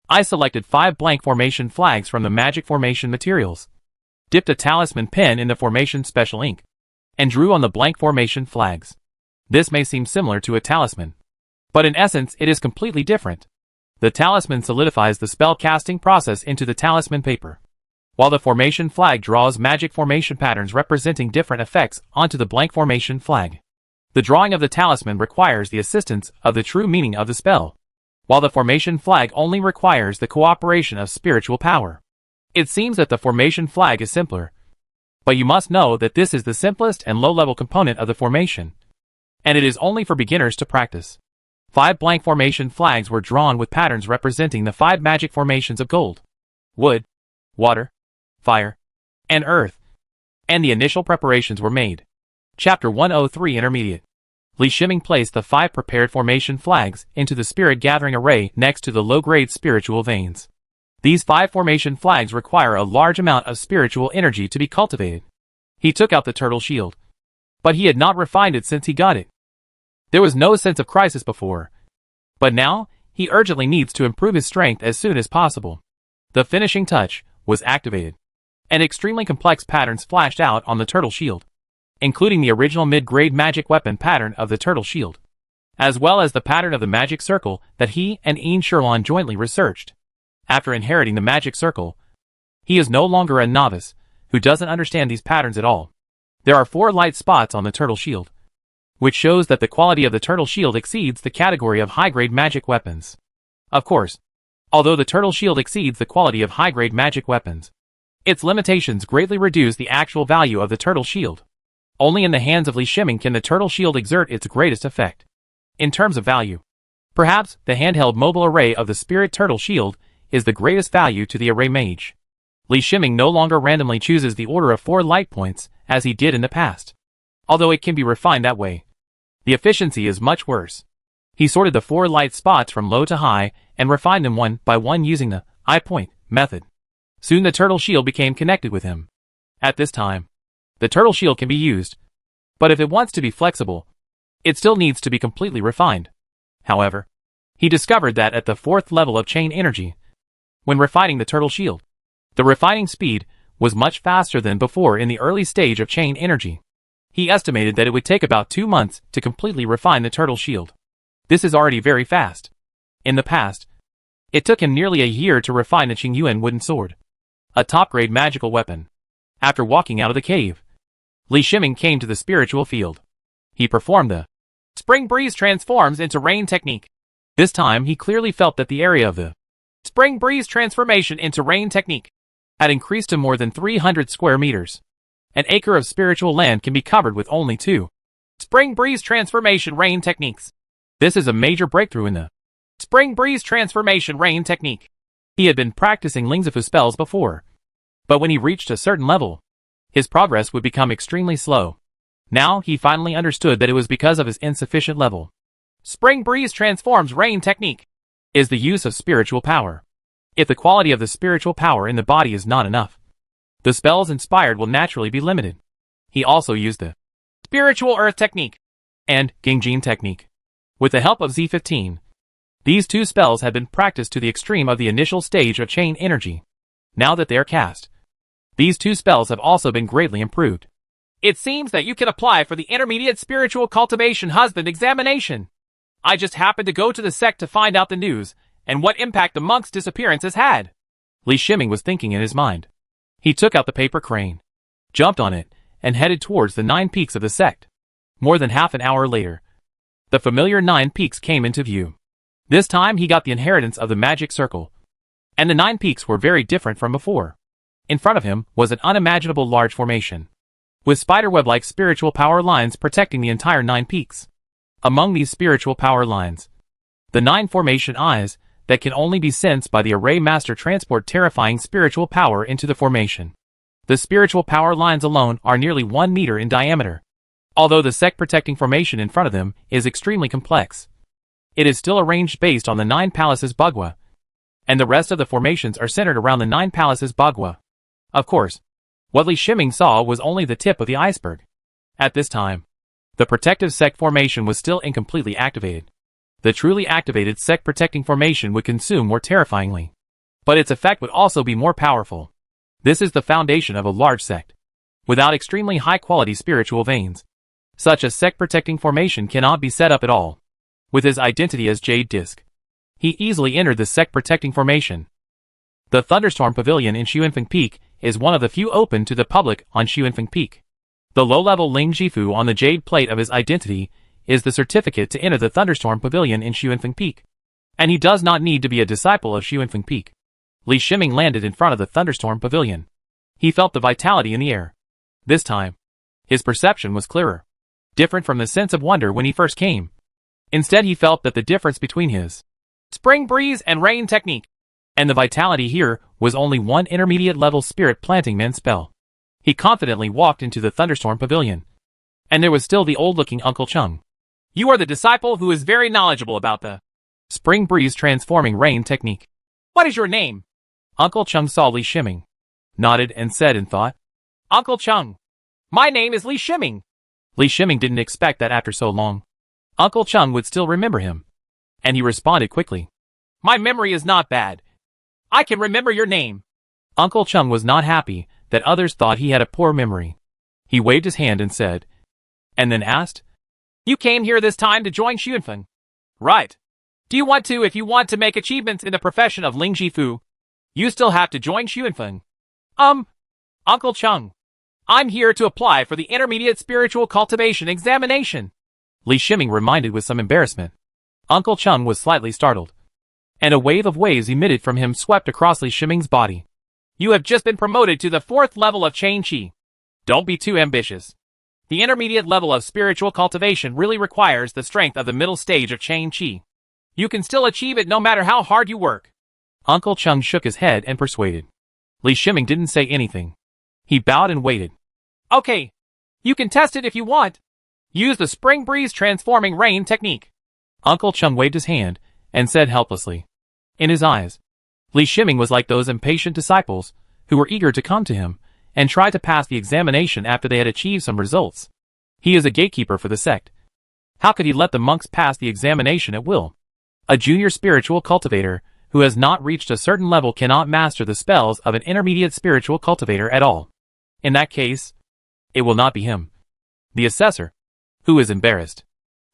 I selected 5 blank formation flags from the magic formation materials, dipped a talisman pen in the formation special ink, and drew on the blank formation flags. This may seem similar to a talisman, but in essence it is completely different. The talisman solidifies the spell casting process into the talisman paper, while the formation flag draws magic formation patterns representing different effects onto the blank formation flag. The drawing of the talisman requires the assistance of the true meaning of the spell, while the formation flag only requires the cooperation of spiritual power. It seems that the formation flag is simpler, but you must know that this is the simplest and low-level component of the formation, and it is only for beginners to practice. 5 blank formation flags were drawn with patterns representing the 5 magic formations of gold, wood, water, fire, and earth, and the initial preparations were made. Chapter 103 Intermediate. Li Shiming placed the 5 prepared formation flags into the spirit gathering array next to the low-grade spiritual veins. These 5 formation flags require a large amount of spiritual energy to be cultivated. He took out the turtle shield, but he had not refined it since he got it. There was no sense of crisis before, but now he urgently needs to improve his strength as soon as possible. The finishing touch was activated, and extremely complex patterns flashed out on the turtle shield, including the original mid-grade magic weapon pattern of the turtle shield, as well as the pattern of the magic circle that he and Ian Sherlon jointly researched. After inheriting the magic circle, he is no longer a novice who doesn't understand these patterns at all. There are 4 light spots on the turtle shield, which shows that the quality of the turtle shield exceeds the category of high-grade magic weapons. Of course, although the turtle shield exceeds the quality of high-grade magic weapons, its limitations greatly reduce the actual value of the turtle shield. Only in the hands of Li Shiming can the turtle shield exert its greatest effect. In terms of value, perhaps the handheld mobile array of the spirit turtle shield is the greatest value to the array mage. Li Shiming no longer randomly chooses the order of 4 light points as he did in the past. Although it can be refined that way, the efficiency is much worse. He sorted the 4 light spots from low to high and refined them one by one using the I-point method. Soon the turtle shield became connected with him. At this time, the turtle shield can be used, but if it wants to be flexible, it still needs to be completely refined. However, he discovered that at the 4th level of chain energy, when refining the turtle shield, the refining speed was much faster than before in the early stage of chain energy. He estimated that it would take about 2 months to completely refine the turtle shield. This is already very fast. In the past, it took him nearly a year to refine the Qingyuan wooden sword, a top-grade magical weapon. After walking out of the cave, Li Shiming came to the spiritual field. He performed the Spring Breeze Transforms into Rain technique. This time he clearly felt that the area of the Spring Breeze Transformation into Rain technique had increased to more than 300 square meters. An acre of spiritual land can be covered with only 2 Spring Breeze Transformation Rain techniques. This is a major breakthrough in the Spring Breeze Transformation Rain technique. He had been practicing Lingzifu spells before, but when he reached a certain level, his progress would become extremely slow. Now he finally understood that it was because of his insufficient level. Spring Breeze Transforms Rain technique is the use of spiritual power. If the quality of the spiritual power in the body is not enough, the spells inspired will naturally be limited. He also used the Spiritual Earth technique and Gengjin technique. With the help of Z15, these 2 spells had been practiced to the extreme of the initial stage of chain energy. Now that they are cast, these 2 spells have also been greatly improved. It seems that you can apply for the Intermediate Spiritual Cultivation Husband examination. I just happened to go to the sect to find out the news and what impact the monk's disappearance has had. Li Shiming was thinking in his mind. He took out the paper crane, jumped on it, and headed towards the 9 peaks of the sect. More than half an hour later, the familiar 9 peaks came into view. This time he got the inheritance of the magic circle, and the 9 peaks were very different from before. In front of him was an unimaginable large formation, with spiderweb-like spiritual power lines protecting the entire 9 peaks. Among these spiritual power lines, the 9 formation eyes that can only be sensed by the Array Master transport terrifying spiritual power into the formation. The spiritual power lines alone are nearly 1 meter in diameter. Although the sect protecting formation in front of them is extremely complex, it is still arranged based on the 9 palaces Bagua, and the rest of the formations are centered around the 9 palaces Bagua. Of course, what Li Shiming saw was only the tip of the iceberg. At this time, the protective sect formation was still incompletely activated. The truly activated sect protecting formation would consume more terrifyingly, but its effect would also be more powerful. This is the foundation of a large sect. Without extremely high-quality spiritual veins, such a sect-protecting formation cannot be set up at all. With his identity as Jade Disc, he easily entered the sect-protecting formation. The Thunderstorm Pavilion in Xuanfeng Peak is one of the few open to the public on Xuanfeng Peak. The low-level Ling Jifu on the jade plate of his identity is the certificate to enter the Thunderstorm Pavilion in Xuanfeng Peak, and he does not need to be a disciple of Xuanfeng Peak. Li Shiming landed in front of the Thunderstorm Pavilion. He felt the vitality in the air. This time, his perception was clearer, different from the sense of wonder when he first came. Instead, he felt that the difference between his spring breeze and rain technique and the vitality here was only one intermediate level spirit planting man spell. He confidently walked into the Thunderstorm Pavilion, and there was still the old-looking Uncle Chung. You are the disciple who is very knowledgeable about the spring breeze transforming rain technique. What is your name? Uncle Chung saw Li Shiming, nodded and said in thought, Uncle Chung, my name is Li Shiming. Li Shiming didn't expect that after so long, Uncle Chung would still remember him, and he responded quickly. My memory is not bad. I can remember your name. Uncle Chung was not happy that others thought he had a poor memory. He waved his hand and said, and then asked, You came here this time to join Xuanfeng? Right. Do you want to if you want to make achievements in the profession of Ling Jifu? You still have to join Xuanfeng. Uncle Chung, I'm here to apply for the Intermediate Spiritual Cultivation examination. Li Shiming reminded with some embarrassment. Uncle Chung was slightly startled, and a wave of waves emitted from him swept across Li Shiming's body. You have just been promoted to the 4th level of Chain Qi. Don't be too ambitious. The intermediate level of spiritual cultivation really requires the strength of the middle stage of Chain Qi. You can still achieve it no matter how hard you work. Uncle Chung shook his head and persuaded. Li Shiming didn't say anything. He bowed and waited. Okay. You can test it if you want. Use the spring breeze transforming rain technique. Uncle Chung waved his hand and said helplessly. In his eyes, Li Shiming was like those impatient disciples who were eager to come to him and try to pass the examination after they had achieved some results. He is a gatekeeper for the sect. How could he let the monks pass the examination at will? A junior spiritual cultivator who has not reached a certain level cannot master the spells of an intermediate spiritual cultivator at all. In that case, it will not be him. The assessor, who is embarrassed.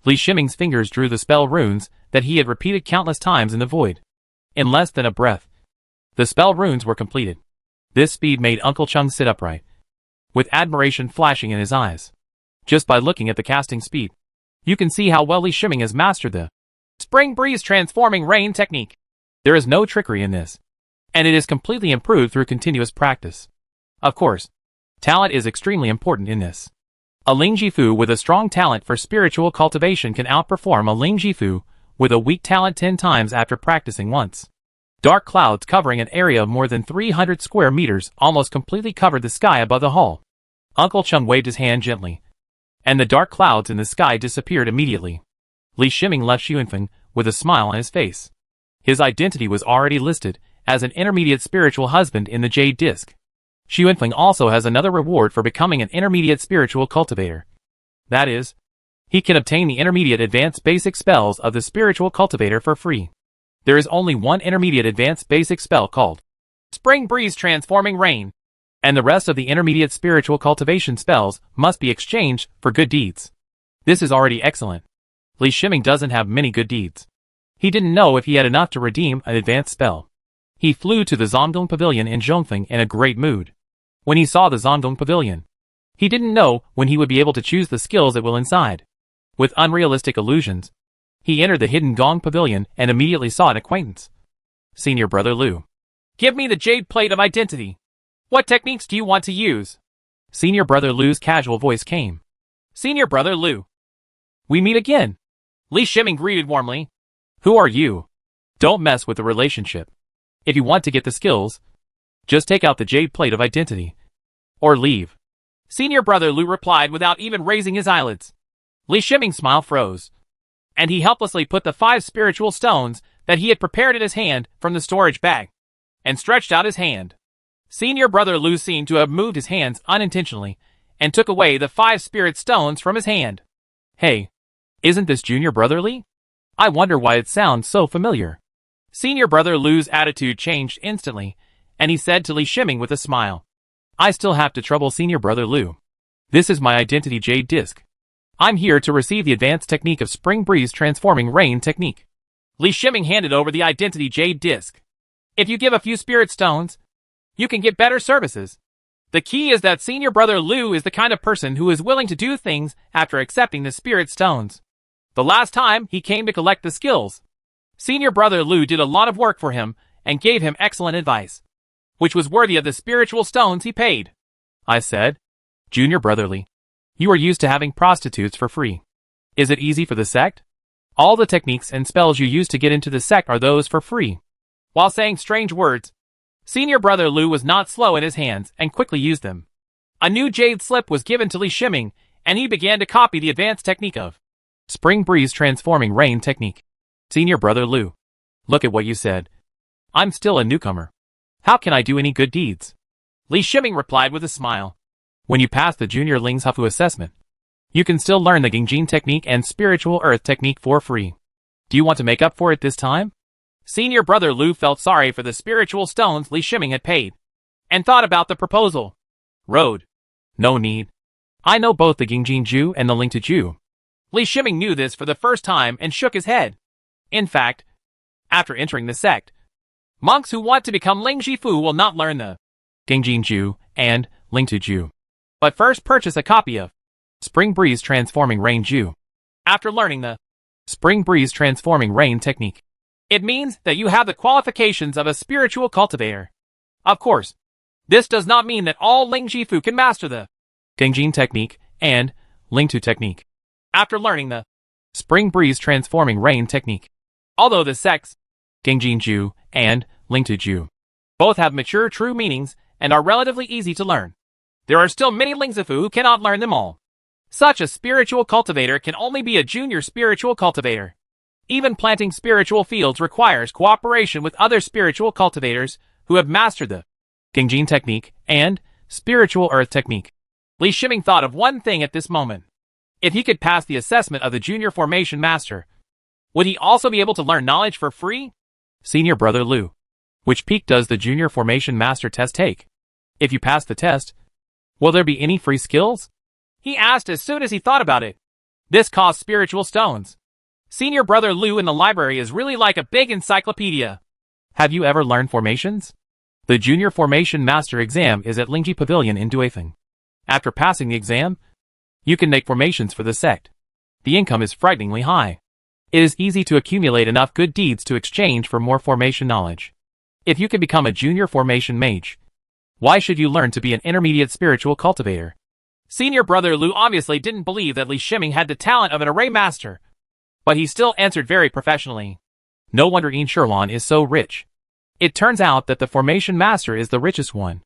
Li Shiming's fingers drew the spell runes that he had repeated countless times in the void. In less than a breath, the spell runes were completed. This speed made Uncle Chung sit upright, with admiration flashing in his eyes. Just by looking at the casting speed, you can see how well Li Shiming has mastered the spring breeze transforming rain technique. There is no trickery in this, and it is completely improved through continuous practice. Of course, talent is extremely important in this. A Ling Jifu with a strong talent for spiritual cultivation can outperform a Ling Jifu with a weak talent 10 times after practicing once. Dark clouds covering an area of more than 300 square meters almost completely covered the sky above the hall. Uncle Chung waved his hand gently, and the dark clouds in the sky disappeared immediately. Li Shiming left Xuanfeng with a smile on his face. His identity was already listed as an intermediate spiritual husband in the Jade Disc. Xuanfeng also has another reward for becoming an intermediate spiritual cultivator. That is, he can obtain the intermediate advanced basic spells of the spiritual cultivator for free. There is only one intermediate advanced basic spell called Spring Breeze Transforming Rain, and the rest of the intermediate spiritual cultivation spells must be exchanged for good deeds. This is already excellent. Li Shiming doesn't have many good deeds. He didn't know if he had enough to redeem an advanced spell. He flew to the Zongdong Pavilion in Zhongfeng in a great mood. When he saw the Zongdong Pavilion, he didn't know when he would be able to choose the skills that will inside. With unrealistic illusions, he entered the hidden Gong Pavilion and immediately saw an acquaintance. Senior Brother Lu. Give me the jade plate of identity. What techniques do you want to use? Senior Brother Lu's casual voice came. Senior Brother Lu. We meet again. Li Shiming greeted warmly. Who are you? Don't mess with the relationship. If you want to get the skills, just take out the jade plate of identity. Or leave. Senior Brother Lu replied without even raising his eyelids. Li Shiming's smile froze, and he helplessly put the 5 spiritual stones that he had prepared in his hand from the storage bag, and stretched out his hand. Senior Brother Lu seemed to have moved his hands unintentionally, and took away the 5 spirit stones from his hand. Hey, isn't this Junior Brother Li? I wonder why it sounds so familiar. Senior Brother Lu's attitude changed instantly, and he said to Li Shiming with a smile. I still have to trouble Senior Brother Lu. This is my identity jade disc. I'm here to receive the advanced technique of Spring Breeze Transforming Rain technique. Li Shiming handed over the identity jade disc. If you give a few spirit stones, you can get better services. The key is that Senior Brother Lu is the kind of person who is willing to do things after accepting the spirit stones. The last time he came to collect the skills, Senior Brother Lu did a lot of work for him and gave him excellent advice, which was worthy of the spiritual stones he paid. I said, Junior Brother Li, you are used to having prostitutes for free. Is it easy for the sect? All the techniques and spells you use to get into the sect are those for free. While saying strange words, Senior Brother Lu was not slow in his hands and quickly used them. A new jade slip was given to Li Shiming, and he began to copy the advanced technique of Spring Breeze Transforming Rain technique. Senior Brother Lu, look at what you said. I'm still a newcomer. How can I do any good deeds? Li Shiming replied with a smile. When you pass the Junior Ling's Hufu assessment, you can still learn the Gingjin technique and Spiritual Earth technique for free. Do you want to make up for it this time? Senior Brother Lu felt sorry for the spiritual stones Li Shiming had paid, and thought about the proposal. Road. No need. I know both the Gingjin Ju and the Ling to Ju. Li Shiming knew this for the first time and shook his head. In fact, after entering the sect, monks who want to become Ling Jifu will not learn the Gingjin Ju and Ling to Ju, but first purchase a copy of Spring Breeze Transforming Rain Ju. After learning the Spring Breeze Transforming Rain technique, it means that you have the qualifications of a spiritual cultivator. Of course, this does not mean that all Ling Jifu can master the Gingjin technique and Ling Tu technique. After learning the Spring Breeze Transforming Rain technique, although the sects Gingjin Ju and Ling Tu Ju both have mature true meanings and are relatively easy to learn, there are still many Ling Zifu who cannot learn them all. Such a spiritual cultivator can only be a junior spiritual cultivator. Even planting spiritual fields requires cooperation with other spiritual cultivators who have mastered the Gingjin technique and Spiritual Earth technique. Li Shiming thought of one thing at this moment. If he could pass the assessment of the Junior Formation Master, would he also be able to learn knowledge for free? Senior Brother Lu, which peak does the Junior Formation Master test take? If you pass the test, will there be any free skills? He asked as soon as he thought about it. This costs spiritual stones. Senior Brother Lu in the library is really like a big encyclopedia. Have you ever learned formations? The Junior Formation Master exam is at Lingji Pavilion in Duifeng. After passing the exam, you can make formations for the sect. The income is frighteningly high. It is easy to accumulate enough good deeds to exchange for more formation knowledge. If you can become a Junior Formation Mage, why should you learn to be an intermediate spiritual cultivator? Senior Brother Lu obviously didn't believe that Li Shiming had the talent of an array master, but he still answered very professionally. No wonder Yin Shirlan is so rich. It turns out that the Formation Master is the richest one.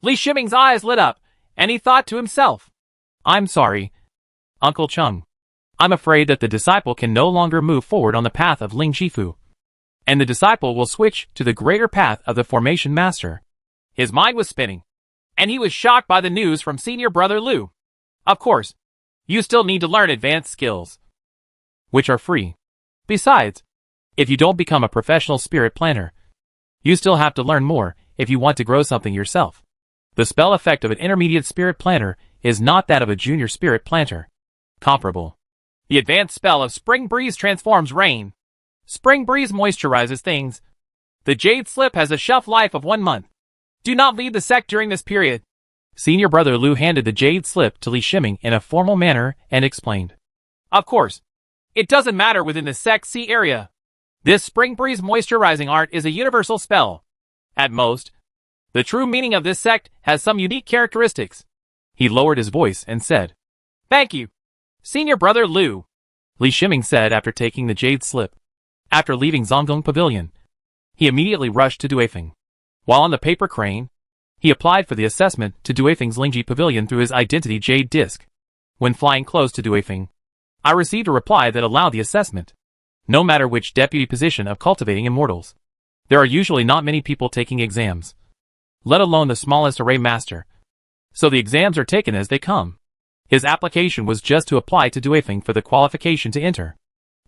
Li Shiming's eyes lit up, and he thought to himself, I'm sorry, Uncle Chung. I'm afraid that the disciple can no longer move forward on the path of Ling Shifu, and the disciple will switch to the greater path of the Formation Master. His mind was spinning, and he was shocked by the news from Senior Brother Lu. Of course, you still need to learn advanced skills, which are free. Besides, if you don't become a professional spirit planter, you still have to learn more if you want to grow something yourself. The spell effect of an intermediate spirit planter is not that of a junior spirit planter. Comparable. The advanced spell of Spring Breeze transforms rain. Spring Breeze moisturizes things, The Jade Slip has a shelf life of 1 month. Do not leave the sect during this period. Senior brother Lu handed the Jade Slip to Li Shiming in a formal manner and explained. Of course. It doesn't matter within the sect C area. This Spring Breeze moisturizing art is a universal spell. At most, the true meaning of this sect has some unique characteristics. He lowered his voice and said, Thank you, Senior brother Lu, Li Shiming said after taking the Jade Slip. After leaving Zhonggung Pavilion, he immediately rushed to Duifeng. While on the paper crane, he applied for the assessment to Duifeng's Lingji Pavilion through his identity Jade Disc. When flying close to Duifeng, I received a reply that allowed the assessment. No matter which deputy position of cultivating immortals, there are usually not many people taking exams, let alone the smallest array master. So the exams are taken as they come. His application was just to apply to Duifeng for the qualification to enter.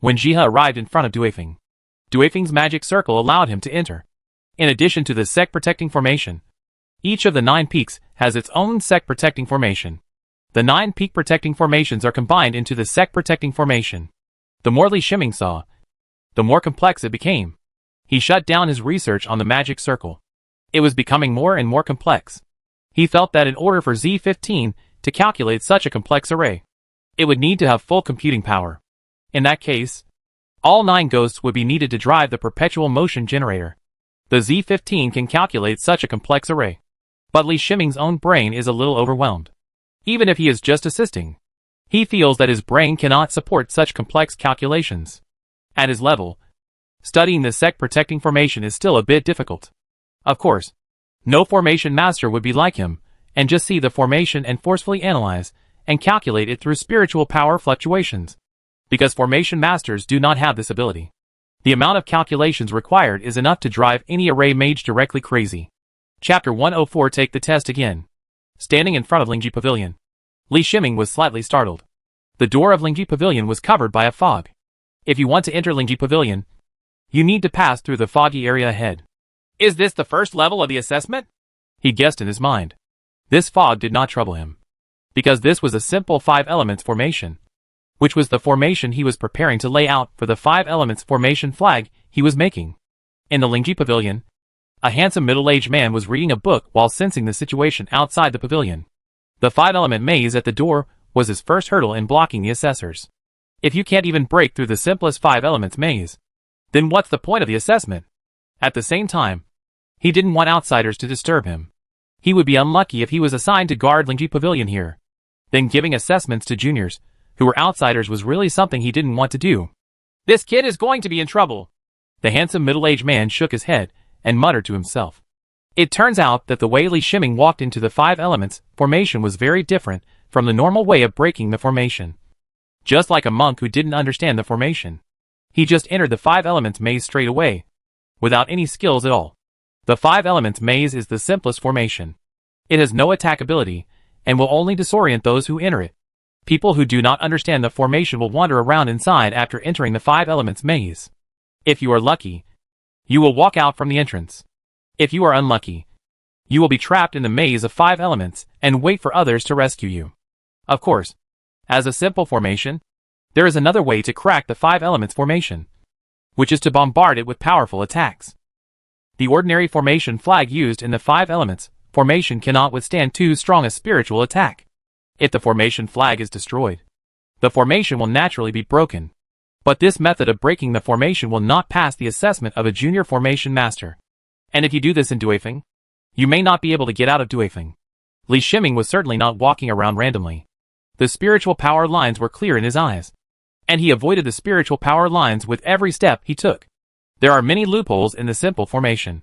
When Jiha arrived in front of Duifeng, Duifeng's magic circle allowed him to enter. In addition to the sect protecting formation, each of the 9 peaks has its own sect protecting formation. The 9 peak protecting formations are combined into the sect protecting formation. The more Li Shiming saw, the more complex it became. He shut down his research on the magic circle. It was becoming more and more complex. He felt that in order for Z15 to calculate such a complex array, it would need to have full computing power. In that case, all 9 ghosts would be needed to drive the perpetual motion generator. The Z15 can calculate such a complex array. But Li Shiming's own brain is a little overwhelmed. Even if he is just assisting, he feels that his brain cannot support such complex calculations. At his level, studying the sect protecting formation is still a bit difficult. Of course, no formation master would be like him, and just see the formation and forcefully analyze and calculate it through spiritual power fluctuations. Because formation masters do not have this ability. The amount of calculations required is enough to drive any array mage directly crazy. Chapter 104 Take the test again. Standing in front of Lingji Pavilion, Li Shiming was slightly startled. The door of Lingji Pavilion was covered by a fog. If you want to enter Lingji Pavilion, you need to pass through the foggy area ahead. Is this the first level of the assessment? He guessed in his mind. This fog did not trouble him, because this was a simple 5 elements formation, which was the formation he was preparing to lay out for the 5 elements formation flag he was making. In the Lingji Pavilion, a handsome middle-aged man was reading a book while sensing the situation outside the pavilion. The 5-element maze at the door was his first hurdle in blocking the assessors. If you can't even break through the simplest 5 elements maze, then what's the point of the assessment? At the same time, he didn't want outsiders to disturb him. He would be unlucky if he was assigned to guard Lingji Pavilion here. Then giving assessments to juniors, who were outsiders, was really something he didn't want to do. This kid is going to be in trouble. The handsome middle-aged man shook his head and muttered to himself. It turns out that the way Li Shiming walked into the 5 elements formation was very different from the normal way of breaking the formation. Just like a monk who didn't understand the formation, he just entered the 5 elements maze straight away, without any skills at all. The 5 elements maze is the simplest formation. It has no attack ability, and will only disorient those who enter it. People who do not understand the formation will wander around inside after entering the 5 elements maze. If you are lucky, you will walk out from the entrance. If you are unlucky, you will be trapped in the maze of 5 elements and wait for others to rescue you. Of course, as a simple formation, there is another way to crack the 5 elements formation, which is to bombard it with powerful attacks. The ordinary formation flag used in the 5 elements formation cannot withstand too strong a spiritual attack. If the formation flag is destroyed, the formation will naturally be broken. But this method of breaking the formation will not pass the assessment of a junior formation master. And if you do this in Duifeng, you may not be able to get out of Duifeng. Li Shiming was certainly not walking around randomly. The spiritual power lines were clear in his eyes, and he avoided the spiritual power lines with every step he took. There are many loopholes in the simple formation,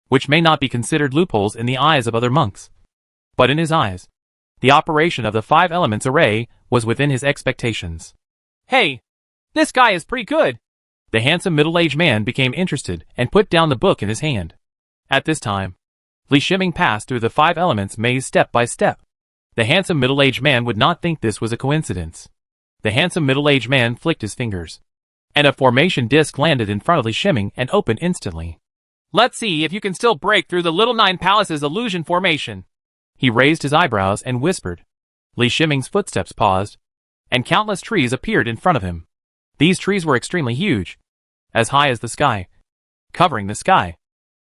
which may not be considered loopholes in the eyes of other monks. But in his eyes, the operation of the 5 elements array was within his expectations. Hey! This guy is pretty good. The handsome middle-aged man became interested and put down the book in his hand. At this time, Li Shiming passed through the 5 elements maze step by step. The handsome middle-aged man would not think this was a coincidence. The handsome middle-aged man flicked his fingers, and a formation disc landed in front of Li Shiming and opened instantly. Let's see if you can still break through the Little Nine Palace's illusion formation. He raised his eyebrows and whispered. Li Shiming's footsteps paused, and countless trees appeared in front of him. These trees were extremely huge, as high as the sky, covering the sky.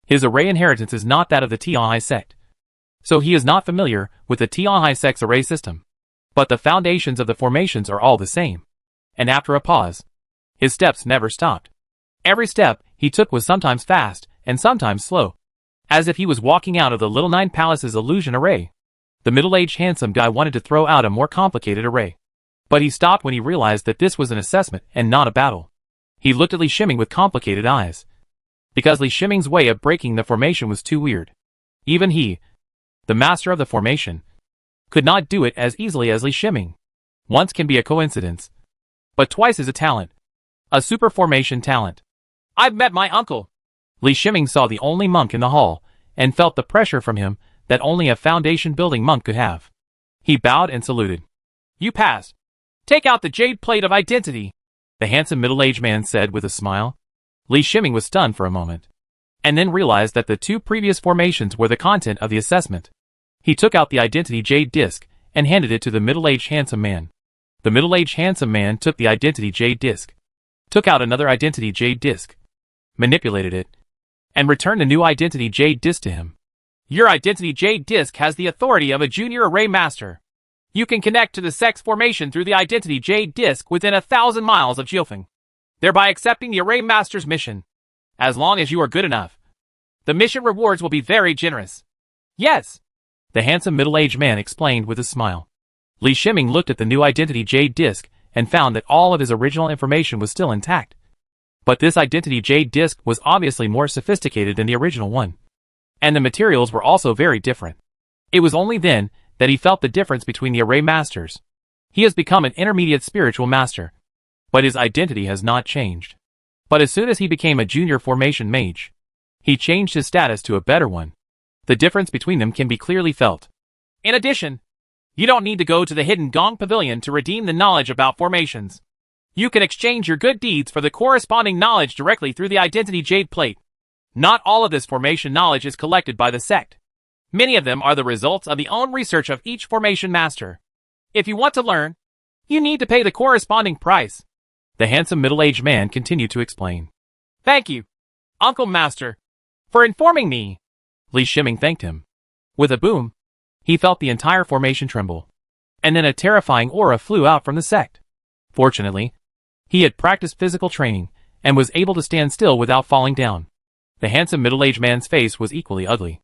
His array inheritance is not that of the Tianhai sect, so he is not familiar with the Tianhai sect's array system. But the foundations of the formations are all the same. And after a pause, his steps never stopped. Every step he took was sometimes fast and sometimes slow, as if he was walking out of the Little Nine Palace's illusion array. The middle-aged handsome guy wanted to throw out a more complicated array, but he stopped when he realized that this was an assessment and not a battle. He looked at Li Shiming with complicated eyes, because Li Shiming's way of breaking the formation was too weird. Even he, the master of the formation, could not do it as easily as Li Shiming. Once can be a coincidence, but twice is a talent. A super formation talent. I've met my uncle. Li Shiming saw the only monk in the hall, and felt the pressure from him that only a foundation-building monk could have. He bowed and saluted. You passed. Take out the jade plate of identity, the handsome middle-aged man said with a smile. Li Shiming was stunned for a moment, and then realized that the two previous formations were the content of the assessment. He took out the identity jade disc and handed it to the middle-aged handsome man. The middle-aged handsome man took the identity jade disc, took out another identity jade disc, manipulated it, and returned the new identity jade disc to him. Your identity jade disc has the authority of a junior array master. You can connect to the sex formation through the identity jade disc within 1,000 miles of Jiufeng, thereby accepting the array master's mission. As long as you are good enough, the mission rewards will be very generous. Yes, the handsome middle-aged man explained with a smile. Li Shiming looked at the new identity jade disc and found that all of his original information was still intact. But this identity jade disc was obviously more sophisticated than the original one, and the materials were also very different. It was only then that he felt the difference between the array masters. He has become an intermediate spiritual master, but his identity has not changed. But as soon as he became a junior formation mage, he changed his status to a better one. The difference between them can be clearly felt. In addition, you don't need to go to the hidden Gong Pavilion to redeem the knowledge about formations. You can exchange your good deeds for the corresponding knowledge directly through the identity jade plate. Not all of this formation knowledge is collected by the sect. Many of them are the results of the own research of each formation master. If you want to learn, you need to pay the corresponding price. The handsome middle-aged man continued to explain. Thank you, Uncle Master, for informing me. Li Shiming thanked him. With a boom, he felt the entire formation tremble, and then a terrifying aura flew out from the sect. Fortunately, he had practiced physical training and was able to stand still without falling down. The handsome middle-aged man's face was equally ugly,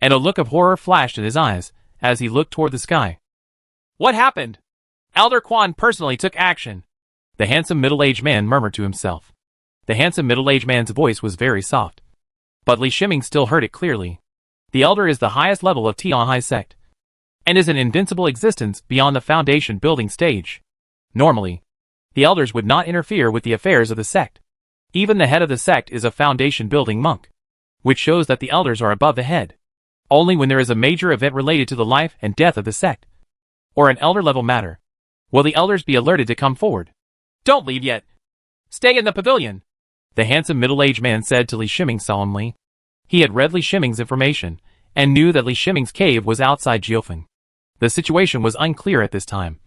and a look of horror flashed in his eyes as he looked toward the sky. What happened? Elder Quan personally took action, the handsome middle-aged man murmured to himself. The handsome middle-aged man's voice was very soft, but Li Shiming still heard it clearly. The elder is the highest level of Tianhai sect, and is an invincible existence beyond the foundation building stage. Normally, the elders would not interfere with the affairs of the sect. Even the head of the sect is a foundation building monk, which shows that the elders are above the head. Only when there is a major event related to the life and death of the sect, or an elder level matter, will the elders be alerted to come forward. Don't leave yet. Stay in the pavilion, the handsome middle-aged man said to Li Shiming solemnly. He had read Li Shiming's information, and knew that Li Shiming's cave was outside Jiufeng. The situation was unclear at this time,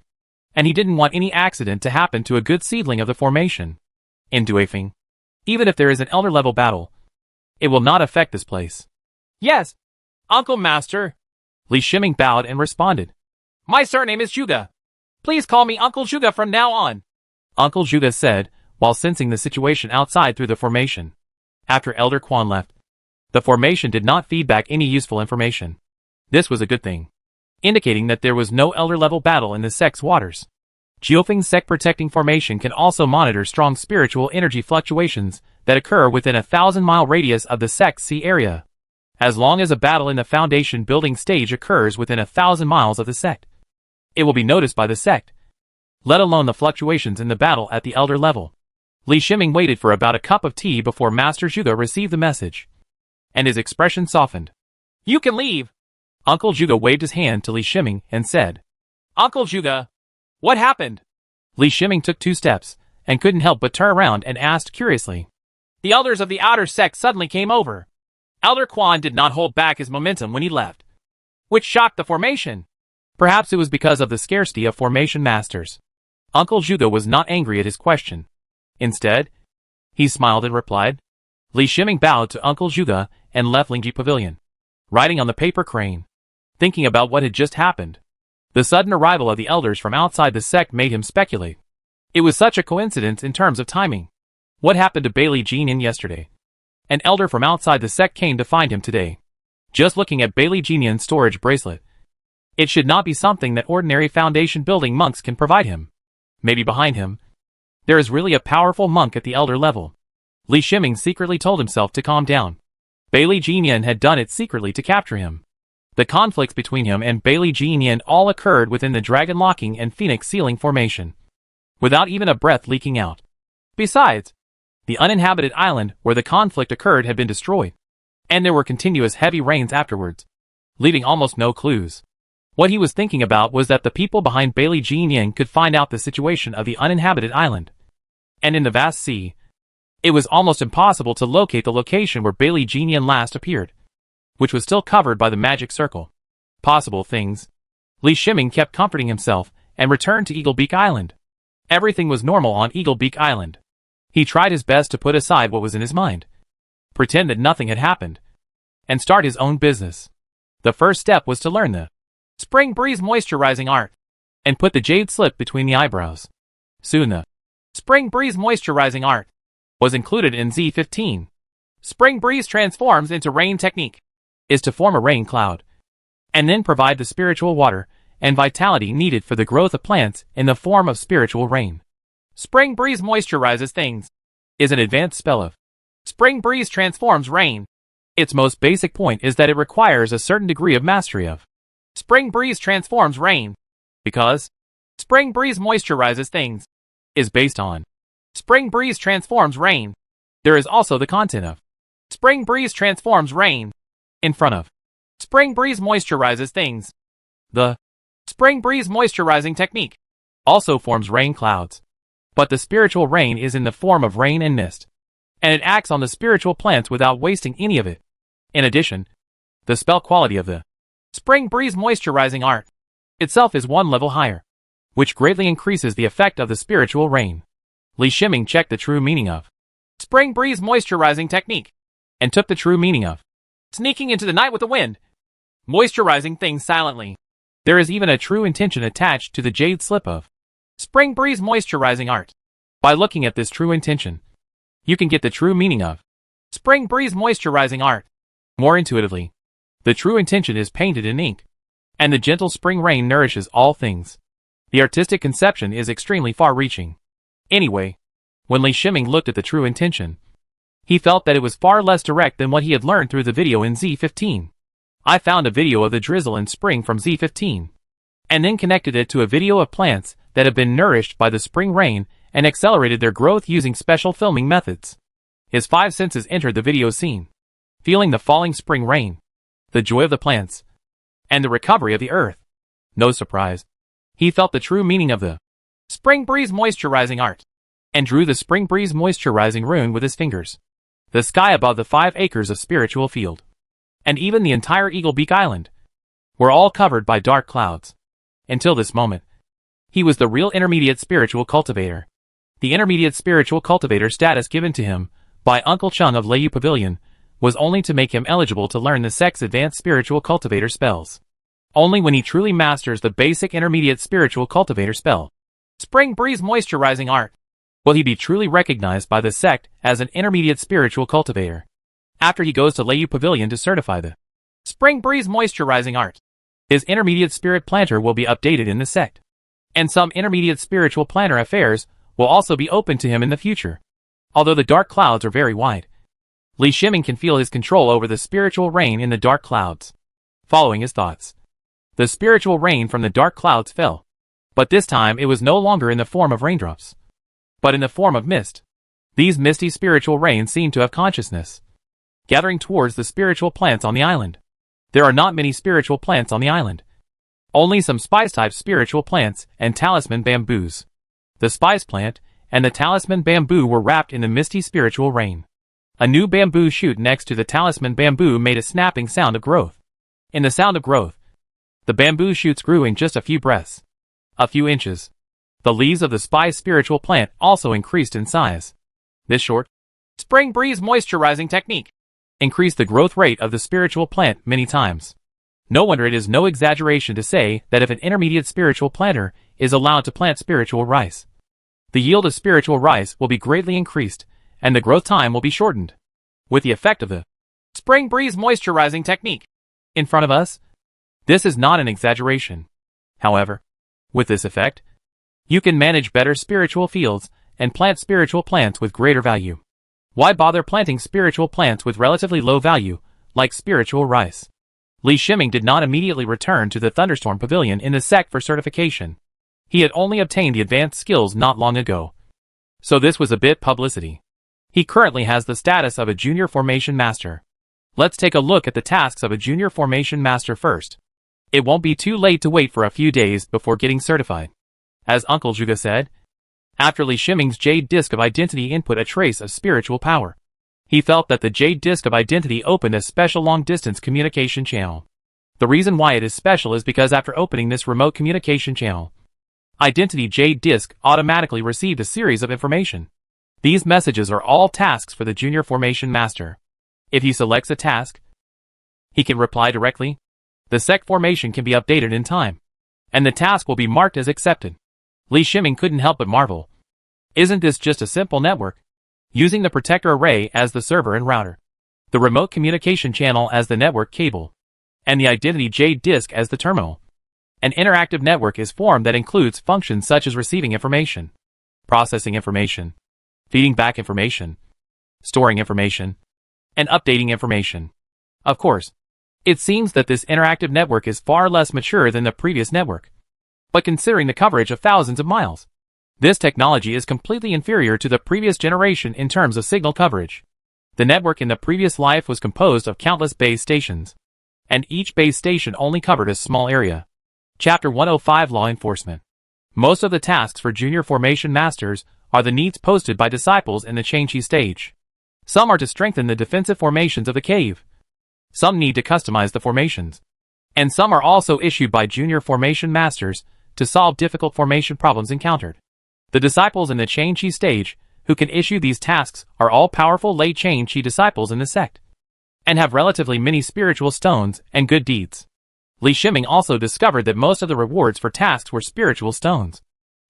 and he didn't want any accident to happen to a good seedling of the formation. In Jiufeng, even if there is an elder-level battle, it will not affect this place. Yes, Uncle Master. Li Shiming bowed and responded. My surname is Zhuge. Please call me Uncle Zhuge from now on, Uncle Zhuge said, while sensing the situation outside through the formation. After Elder Quan left, the formation did not feed back any useful information. This was a good thing, indicating that there was no elder-level battle in the sect's waters. Jiufeng's sect-protecting formation can also monitor strong spiritual energy fluctuations that occur within a 1,000-mile radius of the sect's sea area. As long as a battle in the foundation building stage occurs within 1,000 miles of the sect, it will be noticed by the sect, let alone the fluctuations in the battle at the elder level. Li Shiming waited for about a cup of tea before Master Zhuge received the message, and his expression softened. You can leave. Uncle Zhuge waved his hand to Li Shiming and said, Uncle Zhuge, what happened? Li Shiming took 2 steps, and couldn't help but turn around and asked curiously. The elders of the outer sect suddenly came over. Elder Quan did not hold back his momentum when he left, which shocked the formation. Perhaps it was because of the scarcity of formation masters. Uncle Zhuge was not angry at his question. Instead, he smiled and replied. Li Shiming bowed to Uncle Zhuge and left Lingji Pavilion, riding on the paper crane, thinking about what had just happened. The sudden arrival of the elders from outside the sect made him speculate. It was such a coincidence in terms of timing. What happened to Bailey Jinian yesterday? An elder from outside the sect came to find him today. Just looking at Bailey Jinian's storage bracelet, it should not be something that ordinary foundation building monks can provide him. Maybe behind him, there is really a powerful monk at the elder level. Li Shiming secretly told himself to calm down. Bailey Jinian had done it secretly to capture him. The conflicts between him and Bailey Jinian all occurred within the dragon locking and phoenix sealing formation, without even a breath leaking out. Besides, the uninhabited island where the conflict occurred had been destroyed, and there were continuous heavy rains afterwards, leaving almost no clues. What he was thinking about was that the people behind Bailey Jinian could find out the situation of the uninhabited island. And in the vast sea, it was almost impossible to locate the location where Bailey Jinian last appeared, which was still covered by the magic circle. Possible things. Li Shiming kept comforting himself and returned to Eagle Beak Island. Everything was normal on Eagle Beak Island. He tried his best to put aside what was in his mind, pretend that nothing had happened, and start his own business. The first step was to learn the Spring Breeze moisturizing art, and put the jade slip between the eyebrows. Soon the Spring Breeze moisturizing art was included in Z15. Spring Breeze transforms into rain technique, is to form a rain cloud, and then provide the spiritual water and vitality needed for the growth of plants in the form of spiritual rain. Spring Breeze moisturizes things, is an advanced spell of Spring Breeze transforms rain. Its most basic point is that it requires a certain degree of mastery of Spring Breeze transforms rain, because Spring Breeze moisturizes things is based on Spring Breeze transforms rain. There is also the content of Spring Breeze transforms rain in front of Spring Breeze moisturizes things. The Spring Breeze moisturizing technique also forms rain clouds, but the spiritual rain is in the form of rain and mist, and it acts on the spiritual plants without wasting any of it. In addition, the spell quality of the Spring Breeze moisturizing art itself is one level higher, which greatly increases the effect of the spiritual rain. Li Shiming checked the true meaning of Spring Breeze moisturizing technique, and took the true meaning of sneaking into the night with the wind, moisturizing things silently. There is even a true intention attached to the jade slip of Spring Breeze moisturizing art. By looking at this true intention, you can get the true meaning of Spring Breeze moisturizing art more intuitively. The true intention is painted in ink, and the gentle spring rain nourishes all things. The artistic conception is extremely far-reaching. Anyway, when Li Shiming looked at the true intention, he felt that it was far less direct than what he had learned through the video in Z15. I found a video of the drizzle in spring from Z15, and then connected it to a video of plants that have been nourished by the spring rain and accelerated their growth using special filming methods. His five senses entered the video scene, feeling the falling spring rain, the joy of the plants, and the recovery of the earth. No surprise, he felt the true meaning of the Spring Breeze moisturizing art, and drew the Spring Breeze moisturizing rune with his fingers. The sky above the 5 acres of spiritual field, and even the entire Eagle Beak Island, were all covered by dark clouds. Until this moment, he was the real intermediate spiritual cultivator. The intermediate spiritual cultivator status given to him by Uncle Chung of Lei Pavilion was only to make him eligible to learn the sect's advanced spiritual cultivator spells. Only when he truly masters the basic intermediate spiritual cultivator spell, Spring Breeze moisturizing art, will he be truly recognized by the sect as an intermediate spiritual cultivator. After he goes to Lei Pavilion to certify the Spring Breeze moisturizing art, his intermediate spirit planter will be updated in the sect, and some intermediate spiritual planter affairs will also be open to him in the future. Although the dark clouds are very wide, Li Shiming can feel his control over the spiritual rain in the dark clouds. Following his thoughts, the spiritual rain from the dark clouds fell, but this time it was no longer in the form of raindrops, but in the form of mist. These misty spiritual rains seem to have consciousness, gathering towards the spiritual plants on the island. There are not many spiritual plants on the island, only some spice-type spiritual plants and talisman bamboos. The spice plant and the talisman bamboo were wrapped in the misty spiritual rain. A new bamboo shoot next to the talisman bamboo made a snapping sound of growth. In the sound of growth, the bamboo shoots grew in just a few breaths, a few inches. The leaves of the spice spiritual plant also increased in size. This short Spring Breeze moisturizing technique increase the growth rate of the spiritual plant many times. No wonder it is no exaggeration to say that if an intermediate spiritual planter is allowed to plant spiritual rice, the yield of spiritual rice will be greatly increased, and the growth time will be shortened. With the effect of the spring breeze moisturizing technique in front of us, this is not an exaggeration. However, with this effect, you can manage better spiritual fields and plant spiritual plants with greater value. Why bother planting spiritual plants with relatively low value, like spiritual rice? Li Shiming did not immediately return to the Thunderstorm Pavilion in the sect for certification. He had only obtained the advanced skills not long ago. So this was a bit publicity. He currently has the status of a junior formation master. Let's take a look at the tasks of a junior formation master first. It won't be too late to wait for a few days before getting certified. As Uncle Zhuge said, after Li Shiming's Jade Disc of Identity input a trace of spiritual power, he felt that the Jade Disc of Identity opened a special long-distance communication channel. The reason why it is special is because after opening this remote communication channel, Identity Jade Disc automatically received a series of information. These messages are all tasks for the Junior Formation Master. If he selects a task, he can reply directly. The sect formation can be updated in time, and the task will be marked as accepted. Li Shiming couldn't help but marvel. Isn't this just a simple network? Using the protector array as the server and router, the remote communication channel as the network cable, and the Identity Jade Disc as the terminal. An interactive network is formed that includes functions such as receiving information, processing information, feeding back information, storing information, and updating information. Of course, it seems that this interactive network is far less mature than the previous network. But considering the coverage of thousands of miles, this technology is completely inferior to the previous generation in terms of signal coverage. The network in the previous life was composed of countless base stations, and each base station only covered a small area. Chapter 105 Law Enforcement. Most of the tasks for Junior Formation Masters are the needs posted by disciples in the Changqi stage. Some are to strengthen the defensive formations of the cave. Some need to customize the formations. And some are also issued by Junior Formation Masters to solve difficult formation problems encountered. The disciples in the Changqi stage who can issue these tasks are all powerful lay Changqi disciples in the sect, and have relatively many spiritual stones and good deeds. Li Shiming also discovered that most of the rewards for tasks were spiritual stones,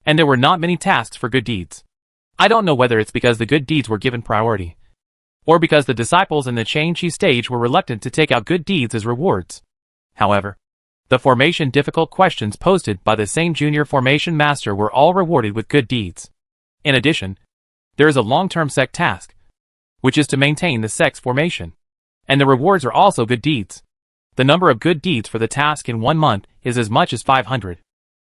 and there were not many tasks for good deeds. I don't know whether it's because the good deeds were given priority, or because the disciples in the Changqi stage were reluctant to take out good deeds as rewards. However, the formation difficult questions posted by the same Junior Formation Master were all rewarded with good deeds. In addition, there is a long-term sect task, which is to maintain the sect's formation, and the rewards are also good deeds. The number of good deeds for the task in 1 month is as much as 500.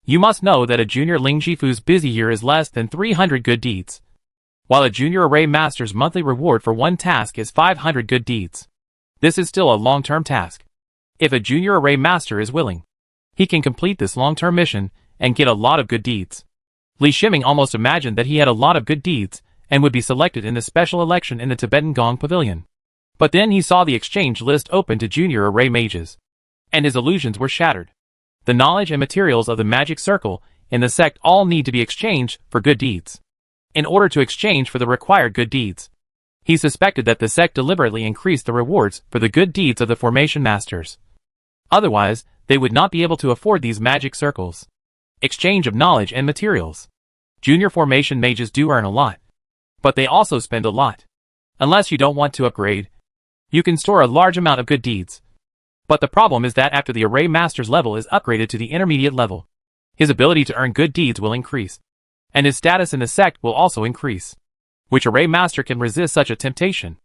You must know that a Junior Lingjifu's busy year is less than 300 good deeds, while a Junior Array Master's monthly reward for one task is 500 good deeds. This is still a long-term task. If a Junior Array Master is willing, he can complete this long-term mission and get a lot of good deeds. Li Shiming almost imagined that he had a lot of good deeds and would be selected in the special election in the Tibetan Gong Pavilion. But then he saw the exchange list open to Junior Array Mages, and his illusions were shattered. The knowledge and materials of the magic circle in the sect all need to be exchanged for good deeds. In order to exchange for the required good deeds, he suspected that the sect deliberately increased the rewards for the good deeds of the formation masters. Otherwise, they would not be able to afford these magic circles. Exchange of knowledge and materials. Junior formation mages do earn a lot, but they also spend a lot. Unless you don't want to upgrade, you can store a large amount of good deeds. But the problem is that after the Array Master's level is upgraded to the intermediate level, his ability to earn good deeds will increase, and his status in the sect will also increase. Which Array Master can resist such a temptation?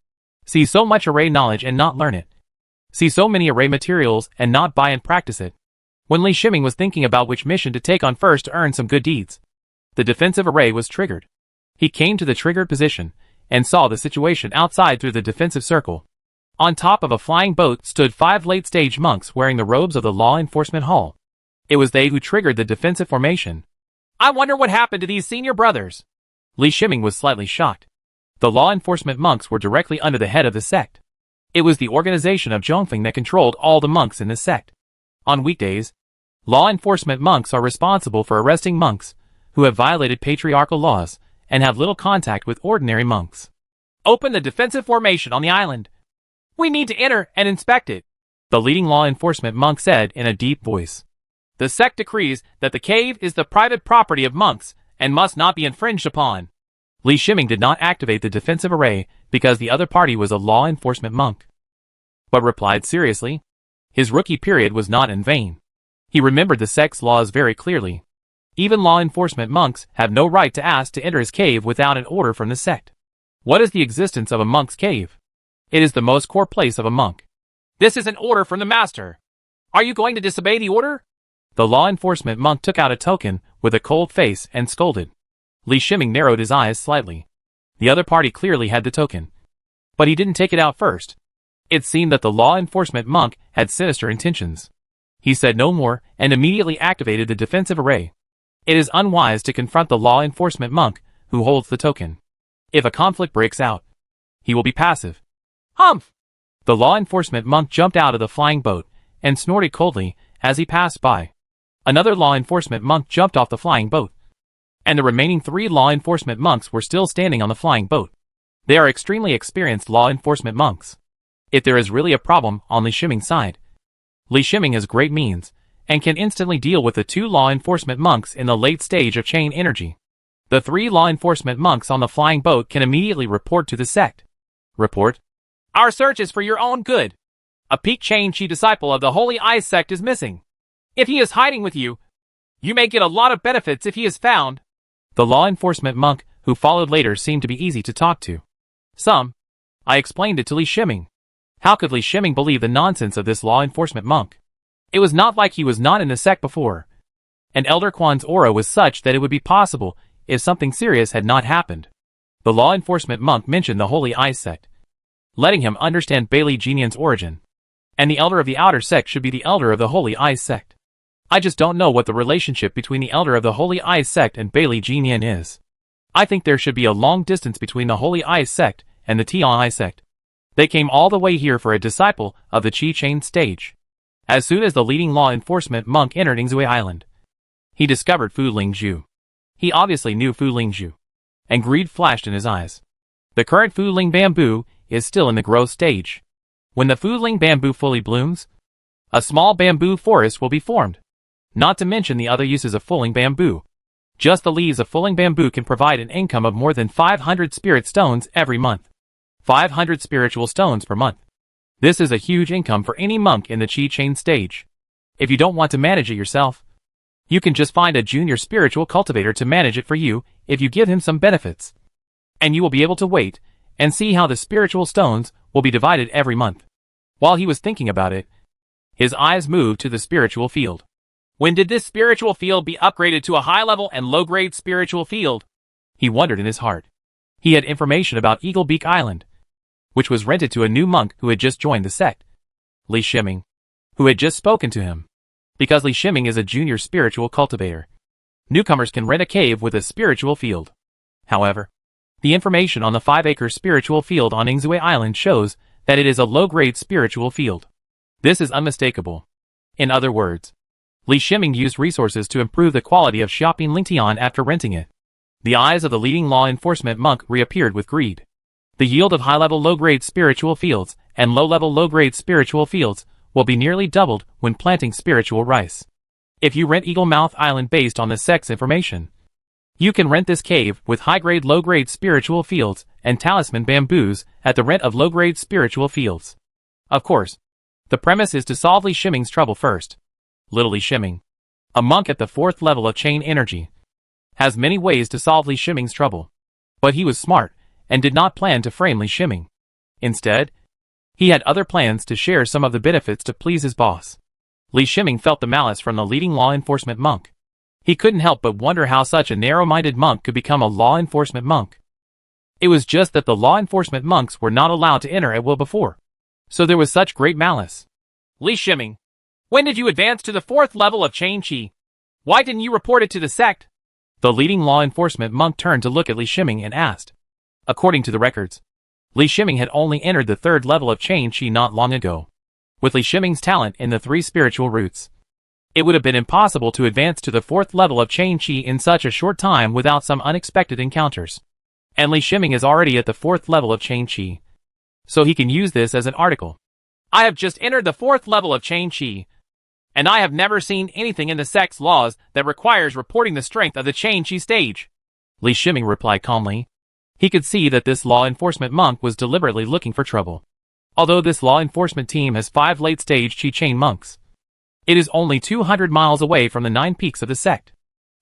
See so much Array knowledge and not learn it. See so many Array materials and not buy and practice it. When Li Shiming was thinking about which mission to take on first to earn some good deeds, the defensive array was triggered. He came to the triggered position and saw the situation outside through the defensive circle. On top of a flying boat stood 5 late-stage monks wearing the robes of the Law Enforcement Hall. It was they who triggered the defensive formation. I wonder what happened to these senior brothers. Li Shiming was slightly shocked. The Law Enforcement monks were directly under the head of the sect. It was the organization of Zhongfeng that controlled all the monks in the sect. On weekdays, Law Enforcement monks are responsible for arresting monks who have violated patriarchal laws and have little contact with ordinary monks. Open the defensive formation on the island. We need to enter and inspect it, the leading law enforcement monk said in a deep voice. The sect decrees that the cave is the private property of monks and must not be infringed upon. Li Shiming did not activate the defensive array because the other party was a law enforcement monk, but replied seriously. His rookie period was not in vain. He remembered the sect's laws very clearly. Even law enforcement monks have no right to ask to enter his cave without an order from the sect. What is the existence of a monk's cave? It is the most core place of a monk. This is an order from the master. Are you going to disobey the order? The law enforcement monk took out a token with a cold face and scolded. Li Shiming narrowed his eyes slightly. The other party clearly had the token, but he didn't take it out first. It seemed that the law enforcement monk had sinister intentions. He said no more and immediately activated the defensive array. It is unwise to confront the law enforcement monk who holds the token. If a conflict breaks out, he will be passive. Humph! The law enforcement monk jumped out of the flying boat and snorted coldly as he passed by. Another law enforcement monk jumped off the flying boat, and the remaining 3 law enforcement monks were still standing on the flying boat. They are extremely experienced law enforcement monks. If there is really a problem on Li Shiming's side, Li Shiming has great means and can instantly deal with the 2 law enforcement monks in the late stage of chain energy. The 3 law enforcement monks on the flying boat can immediately report to the sect. Report. Our search is for your own good. A peak chain chi disciple of the Holy Eyes sect is missing. If he is hiding with you, you may get a lot of benefits if he is found. The law enforcement monk who followed later seemed to be easy to talk to. I explained it to Li Shiming. How could Li Shiming believe the nonsense of this law enforcement monk? It was not like he was not in the sect before. And Elder Quan's aura was such that it would be possible if something serious had not happened. The law enforcement monk mentioned the Holy Eyes sect, letting him understand Bailey Genian's origin. And the elder of the outer sect should be the elder of the Holy Eyes sect. I just don't know what the relationship between the elder of the Holy Eyes sect and Bailey Genian is. I think there should be a long distance between the Holy Eyes sect and the Ti sect. They came all the way here for a disciple of the Chi Chain stage. As soon as the leading law enforcement monk entered Ingzui Island, he discovered Fu Lingzhu. He obviously knew Fu Lingzhu, and greed flashed in his eyes. The current Fu Ling bamboo is still in the growth stage. When the Fu Ling bamboo fully blooms, a small bamboo forest will be formed. Not to mention the other uses of Fuling bamboo. Just the leaves of Fuling bamboo can provide an income of more than 500 spirit stones every month. 500 spiritual stones per month. This is a huge income for any monk in the Chi Chain stage. If you don't want to manage it yourself, you can just find a junior spiritual cultivator to manage it for you if you give him some benefits. And you will be able to wait and see how the spiritual stones will be divided every month. While he was thinking about it, his eyes moved to the spiritual field. When did this spiritual field be upgraded to a high-level and low-grade spiritual field? He wondered in his heart. He had information about Eagle Beak Island, which was rented to a new monk who had just joined the sect, Li Shiming, who had just spoken to him. Because Li Shiming is a junior spiritual cultivator, newcomers can rent a cave with a spiritual field. However, the information on the 5-acre spiritual field on Ingzui Island shows that it is a low-grade spiritual field. This is unmistakable. In other words, Li Shiming used resources to improve the quality of Xiaoping Lingtian after renting it. The eyes of the leading law enforcement monk reappeared with greed. The yield of high-level low-grade spiritual fields and low-level low-grade spiritual fields will be nearly doubled when planting spiritual rice. If you rent Eagle Mouth Island based on the sect's information, you can rent this cave with high-grade low-grade spiritual fields and talisman bamboos at the rent of low-grade spiritual fields. Of course, the premise is to solve Li Shiming's trouble first. Little Li Shiming, a monk at the 4th level of chain energy, has many ways to solve Li Shiming's trouble. But he was smart and did not plan to frame Li Shiming. Instead, he had other plans to share some of the benefits to please his boss. Li Shiming felt the malice from the leading law enforcement monk. He couldn't help but wonder how such a narrow-minded monk could become a law enforcement monk. It was just that the law enforcement monks were not allowed to enter at will before, so there was such great malice. Li Shiming, when did you advance to the 4th level of Chain Chi? Why didn't you report it to the sect? The leading law enforcement monk turned to look at Li Shiming and asked. According to the records, Li Shiming had only entered the 3rd level of Chain Chi not long ago. With Li Shiming's talent in the 3 spiritual roots, it would have been impossible to advance to the 4th level of Chain Chi in such a short time without some unexpected encounters. And Li Shiming is already at the 4th level of Chain Chi. so he can use this as an article. I have just entered the 4th level of Chain Chi, and I have never seen anything in the sect's laws that requires reporting the strength of the Chain Chi stage. Li Shiming replied calmly. He could see that this law enforcement monk was deliberately looking for trouble. Although this law enforcement team has 5 late-stage Chi Chain monks, it is only 200 miles away from the 9 peaks of the sect.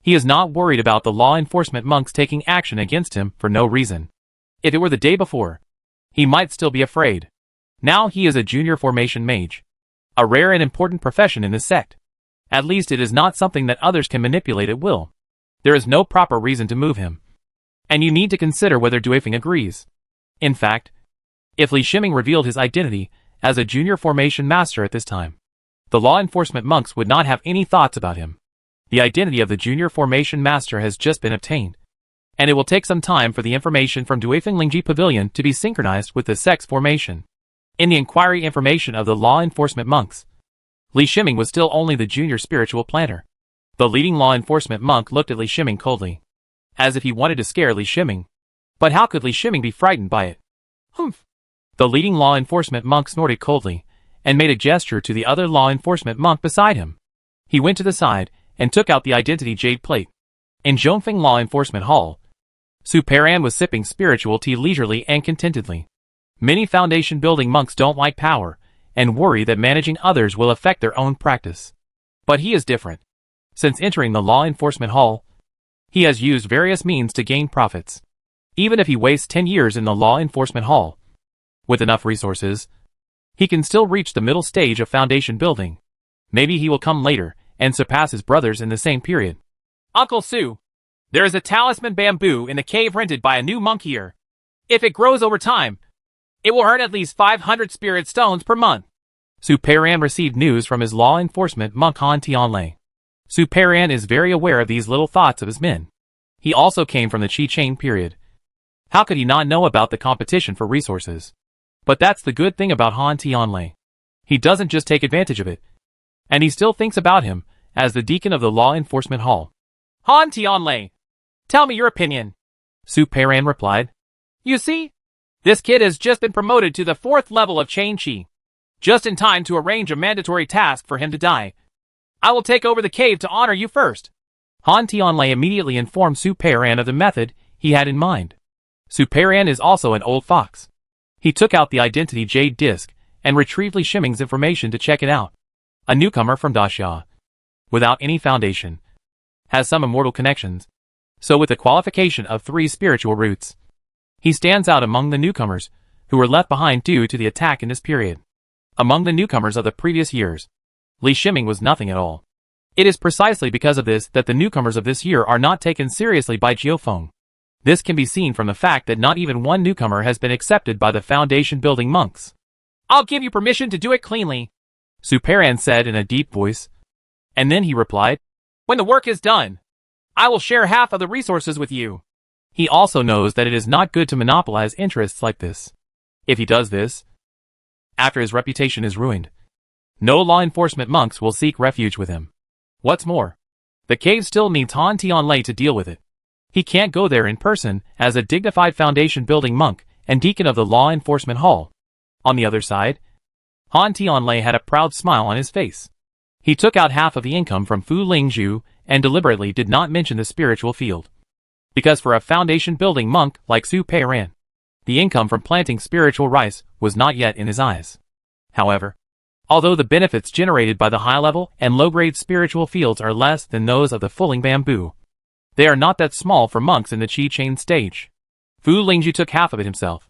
He is not worried about the law enforcement monks taking action against him for no reason. If it were the day before, he might still be afraid. Now he is a junior formation mage, a rare and important profession in this sect. At least it is not something that others can manipulate at will. There is no proper reason to move him. And you need to consider whether Duifeng agrees. In fact, if Li Shiming revealed his identity as a junior formation master at this time, the law enforcement monks would not have any thoughts about him. The identity of the junior formation master has just been obtained, and it will take some time for the information from Duifeng Lingji Pavilion to be synchronized with the sect's formation. In the inquiry information of the law enforcement monks, Li Shiming was still only the junior spiritual planter. The leading law enforcement monk looked at Li Shiming coldly, as if he wanted to scare Li Shiming. But how could Li Shiming be frightened by it? Humph! The leading law enforcement monk snorted coldly, and made a gesture to the other law enforcement monk beside him. He went to the side, and took out the identity jade plate. In Zhongfeng Law Enforcement Hall, Su Peran was sipping spiritual tea leisurely and contentedly. Many foundation building monks don't like power, and worry that managing others will affect their own practice. But he is different. Since entering the Law Enforcement Hall, he has used various means to gain profits. Even if he wastes 10 years in the Law Enforcement Hall, with enough resources, he can still reach the middle stage of foundation building. Maybe he will come later and surpass his brothers in the same period. Uncle Su, there is a talisman bamboo in the cave rented by a new monk here. If it grows over time, it will earn at least 500 spirit stones per month. Su Peran received news from his law enforcement monk Han Tianlei. Su Peran is very aware of these little thoughts of his men. He also came from the Chi Chain period. How could he not know about the competition for resources? But that's the good thing about Han Tianlei. He doesn't just take advantage of it, and he still thinks about him as the deacon of the Law Enforcement Hall. Han Tianlei, tell me your opinion. Su Peran replied. You see, this kid has just been promoted to the 4th level of Chain Chi, just in time to arrange a mandatory task for him to die. I will take over the cave to honor you first. Han Tianlei immediately informed Su Peran of the method he had in mind. Su Peran is also an old fox. He took out the identity jade disc and retrieved Li Shiming's information to check it out. A newcomer from Daxia, without any foundation, has some immortal connections, so with a qualification of 3 spiritual roots, he stands out among the newcomers who were left behind due to the attack in this period. Among the newcomers of the previous years, Li Shiming was nothing at all. It is precisely because of this that the newcomers of this year are not taken seriously by Jiufeng. This can be seen from the fact that not even one newcomer has been accepted by the foundation building monks. I'll give you permission to do it cleanly, Su Peran said in a deep voice. And then he replied, when the work is done, I will share half of the resources with you. He also knows that it is not good to monopolize interests like this. If he does this, after his reputation is ruined, no law enforcement monks will seek refuge with him. What's more, the cave still needs Han Tianlei to deal with it. He can't go there in person as a dignified foundation building monk and deacon of the Law Enforcement Hall. On the other side, Han Tianlei had a proud smile on his face. He took out half of the income from Fu Lingzhu and deliberately did not mention the spiritual field. Because for a foundation building monk like Su Peran, the income from planting spiritual rice was not yet in his eyes. However, although the benefits generated by the high-level and low-grade spiritual fields are less than those of the fulling bamboo, they are not that small for monks in the Chi Chain stage. Fu Lingzhu took half of it himself,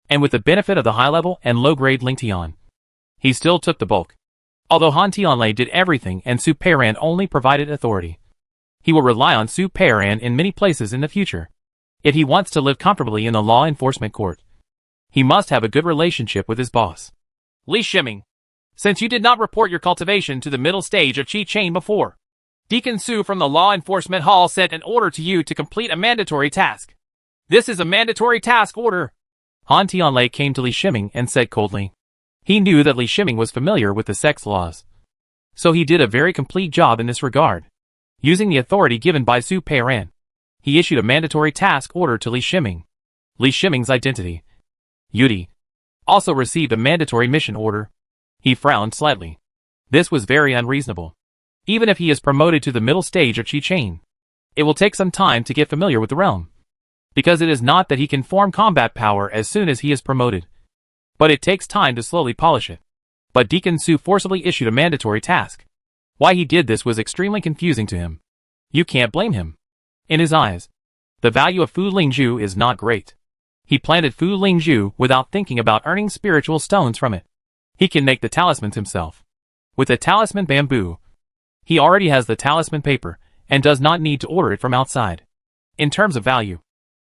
and with the benefit of the high-level and low-grade Lingtian, he still took the bulk. Although Han Tianlei did everything and Su Peran only provided authority, he will rely on Su Peran in many places in the future. If he wants to live comfortably in the law enforcement court, he must have a good relationship with his boss. Li Shiming, since you did not report your cultivation to the middle stage of Chi Chain before, Deacon Su from the Law Enforcement Hall sent an order to you to complete a mandatory task. This is a mandatory task order. Han Tianlei came to Li Shiming and said coldly. He knew that Li Shiming was familiar with the sect's laws, so he did a very complete job in this regard. Using the authority given by Su Peran, he issued a mandatory task order to Li Shiming. Li Shiming's identity, Yudi, also received a mandatory mission order. He frowned slightly. This was very unreasonable. Even if he is promoted to the middle stage of Qi Chain, it will take some time to get familiar with the realm. Because it is not that he can form combat power as soon as he is promoted, but it takes time to slowly polish it. But Deacon Su forcibly issued a mandatory task. Why he did this was extremely confusing to him. You can't blame him. In his eyes, the value of Fu Lingju is not great. He planted Fu Lingju without thinking about earning spiritual stones from it. He can make the talismans himself. With the talisman bamboo, he already has the talisman paper, and does not need to order it from outside. In terms of value,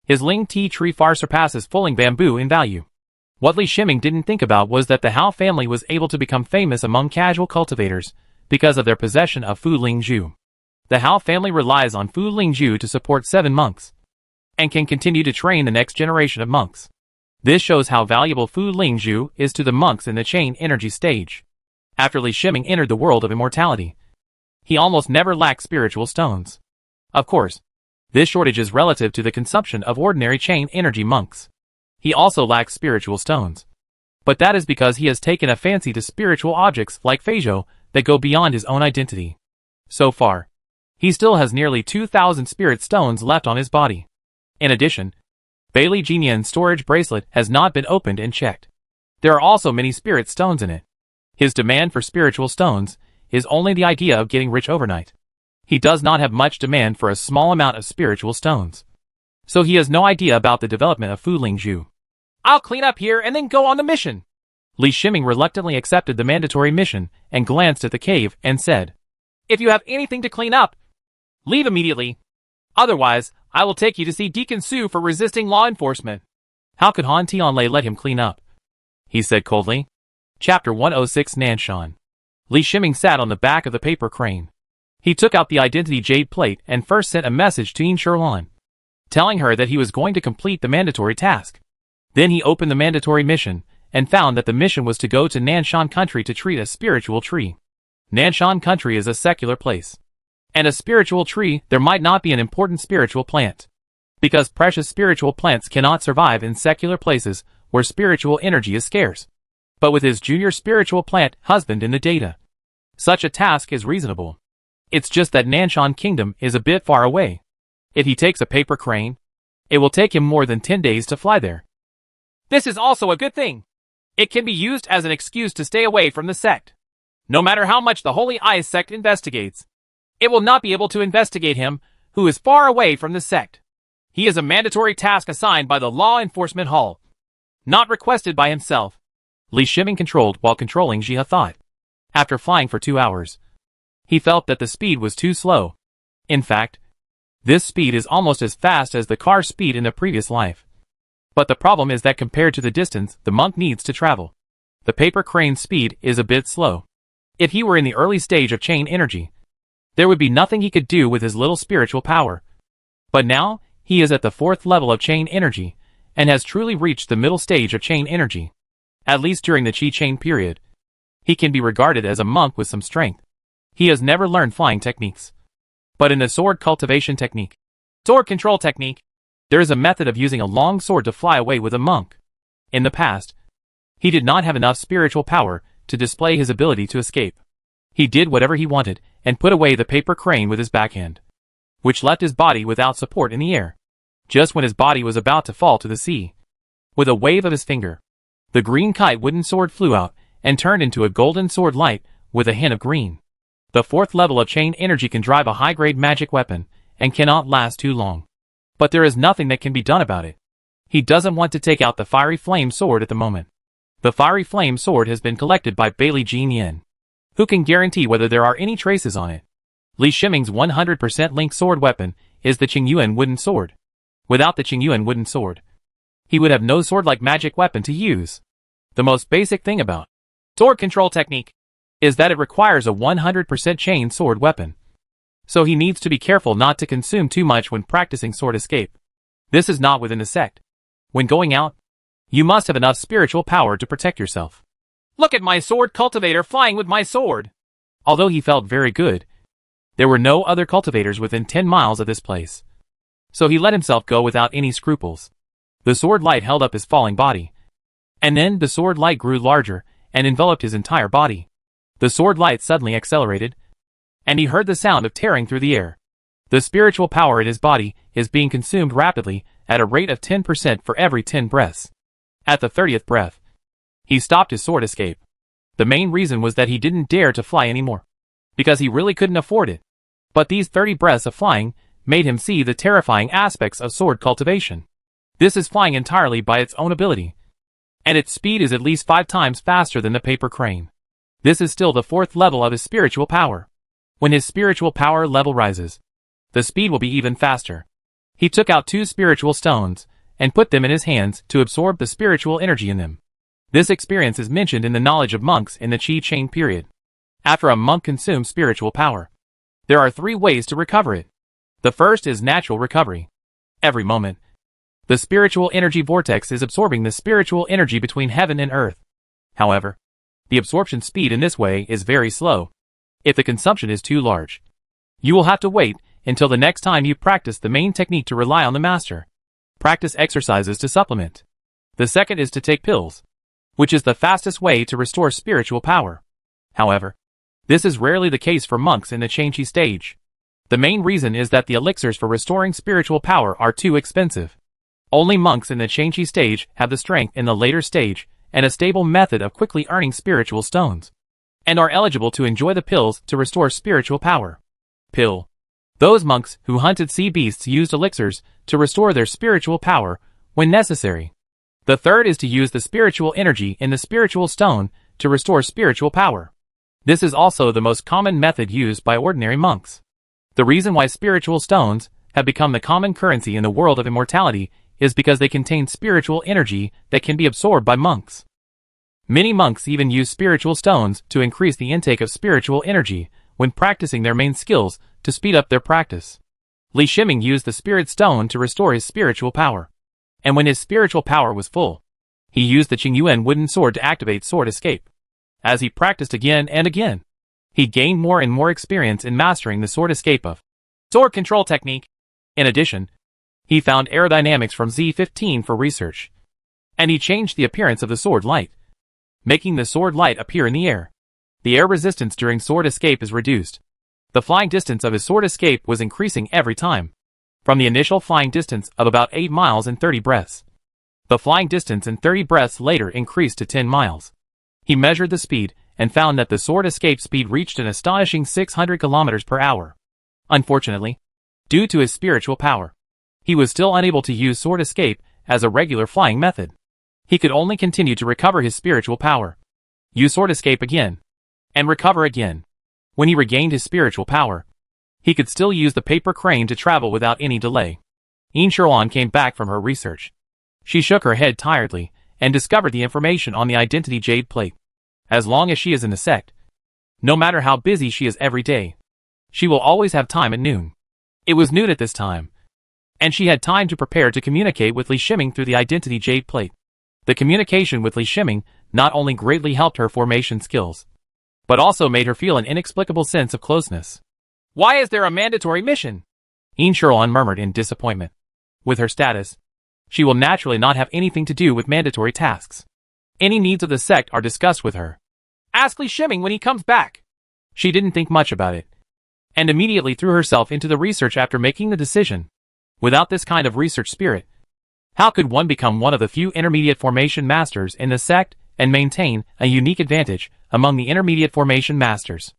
his Ling tea tree far surpasses Fuling bamboo in value. What Li Shiming didn't think about was that the Hao family was able to become famous among casual cultivators because of their possession of Fu Lingju. The Hao family relies on Fu Lingju to support 7 monks, and can continue to train the next generation of monks. This shows how valuable Fu Lingju is to the monks in the chain energy stage. After Li Shiming entered the world of immortality, he almost never lacked spiritual stones. Of course, this shortage is relative to the consumption of ordinary chain energy monks. He also lacks spiritual stones. But that is because he has taken a fancy to spiritual objects like Feizhou that go beyond his own identity. So far, he still has nearly 2,000 spirit stones left on his body. In addition, Bailey Jinian's storage bracelet has not been opened and checked. There are also many spirit stones in it. His demand for spiritual stones is only the idea of getting rich overnight. He does not have much demand for a small amount of spiritual stones. So he has no idea about the development of Fu Lingju. I'll clean up here and then go on the mission. Li Shiming reluctantly accepted the mandatory mission and glanced at the cave and said, If you have anything to clean up, leave immediately. Otherwise, I will take you to see Deacon Su for resisting law enforcement. How could Han Tianlei let him clean up? He said coldly. Chapter 106 Nanshan. Li Shiming sat on the back of the paper crane. He took out the identity jade plate and first sent a message to Yin Sherlan, telling her that he was going to complete the mandatory task. Then he opened the mandatory mission, and found that the mission was to go to Nanshan country to treat a spiritual tree. Nanshan country is a secular place. And a spiritual tree, there might not be an important spiritual plant. Because precious spiritual plants cannot survive in secular places where spiritual energy is scarce. But with his junior spiritual plant husband in the data, such a task is reasonable. It's just that Nanshan Kingdom is a bit far away. If he takes a paper crane, it will take him more than 10 days to fly there. This is also a good thing. It can be used as an excuse to stay away from the sect. No matter how much the Holy Eyes sect investigates, it will not be able to investigate him, who is far away from the sect. He is a mandatory task assigned by the Law Enforcement Hall, not requested by himself. Li Shiming controlled while controlling Jia thought. After flying for 2 hours, he felt that the speed was too slow. In fact, this speed is almost as fast as the car speed in the previous life. But the problem is that compared to the distance the monk needs to travel, the paper crane's speed is a bit slow. If he were in the early stage of chain energy, there would be nothing he could do with his little spiritual power. But now, he is at the 4th level of chain energy, and has truly reached the middle stage of chain energy. At least during the Qi Chain period, he can be regarded as a monk with some strength. He has never learned flying techniques. But in the sword cultivation technique, sword control technique, there is a method of using a long sword to fly away with a monk. In the past, he did not have enough spiritual power to display his ability to escape. He did whatever he wanted, and put away the paper crane with his backhand, which left his body without support in the air. Just when his body was about to fall to the sea, with a wave of his finger, the green kite wooden sword flew out, and turned into a golden sword light, with a hint of green. The 4th level of chain energy can drive a high-grade magic weapon, and cannot last too long. But there is nothing that can be done about it. He doesn't want to take out the fiery flame sword at the moment. The fiery flame sword has been collected by Bailey Jinian. Who can guarantee whether there are any traces on it? Li Shiming's 100% linked sword weapon is the Qingyuan wooden sword. Without the Qingyuan wooden sword, he would have no sword-like magic weapon to use. The most basic thing about sword control technique is that it requires a 100% chain sword weapon. So he needs to be careful not to consume too much when practicing sword escape. This is not within the sect. When going out, you must have enough spiritual power to protect yourself. Look at my sword cultivator flying with my sword! Although he felt very good, there were no other cultivators within 10 miles of this place. So he let himself go without any scruples. The sword light held up his falling body. And then the sword light grew larger and enveloped his entire body. The sword light suddenly accelerated, and he heard the sound of tearing through the air. The spiritual power in his body is being consumed rapidly at a rate of 10% for every 10 breaths. At the 30th breath, he stopped his sword escape. The main reason was that he didn't dare to fly anymore, because he really couldn't afford it. But these 30 breaths of flying made him see the terrifying aspects of sword cultivation. This is flying entirely by its own ability, and its speed is at least 5 times faster than the paper crane. This is still the 4th level of his spiritual power. When his spiritual power level rises, the speed will be even faster. He took out 2 spiritual stones and put them in his hands to absorb the spiritual energy in them. This experience is mentioned in the knowledge of monks in the Qi chain period. After a monk consumes spiritual power, there are 3 ways to recover it. The first is natural recovery. Every moment, the spiritual energy vortex is absorbing the spiritual energy between heaven and earth. However, the absorption speed in this way is very slow. If the consumption is too large, you will have to wait until the next time you practice the main technique to rely on the master. Practice exercises to supplement. The second is to take pills, which is the fastest way to restore spiritual power. However, this is rarely the case for monks in the Changchi stage. The main reason is that the elixirs for restoring spiritual power are too expensive. Only monks in the Changchi stage have the strength in the later stage and a stable method of quickly earning spiritual stones, and are eligible to enjoy the pills to restore spiritual power. Pill. Those monks who hunted sea beasts used elixirs to restore their spiritual power when necessary. The third is to use the spiritual energy in the spiritual stone to restore spiritual power. This is also the most common method used by ordinary monks. The reason why spiritual stones have become the common currency in the world of immortality is because they contain spiritual energy that can be absorbed by monks. Many monks even use spiritual stones to increase the intake of spiritual energy when practicing their main skills to speed up their practice. Li Shiming used the spirit stone to restore his spiritual power. And when his spiritual power was full, he used the Qingyuan wooden sword to activate sword escape. As he practiced again and again, he gained more and more experience in mastering the sword escape of sword control technique. In addition, he found aerodynamics from Z15 for research, and he changed the appearance of the sword light, making the sword light appear in the air. The air resistance during sword escape is reduced. The flying distance of his sword escape was increasing every time, from the initial flying distance of about 8 miles and 30 breaths. The flying distance in 30 breaths later increased to 10 miles. He measured the speed and found that the sword escape speed reached an astonishing 600 kilometers per hour. Unfortunately, due to his spiritual power, he was still unable to use sword escape as a regular flying method. He could only continue to recover his spiritual power, use sword escape again, and recover again. When he regained his spiritual power, he could still use the paper crane to travel without any delay. Yin Shuan came back from her research. She shook her head tiredly and discovered the information on the identity jade plate. As long as she is in the sect, no matter how busy she is every day, she will always have time at noon. It was noon at this time, and she had time to prepare to communicate with Li Shiming through the identity jade plate. The communication with Li Shiming not only greatly helped her formation skills, but also made her feel an inexplicable sense of closeness. Why is there a mandatory mission? Yin Shuan murmured in disappointment. With her status, she will naturally not have anything to do with mandatory tasks. Any needs of the sect are discussed with her. Ask Li Shiming when he comes back. She didn't think much about it, and immediately threw herself into the research after making the decision. Without this kind of research spirit, how could one become one of the few intermediate formation masters in the sect and maintain a unique advantage among the intermediate formation masters?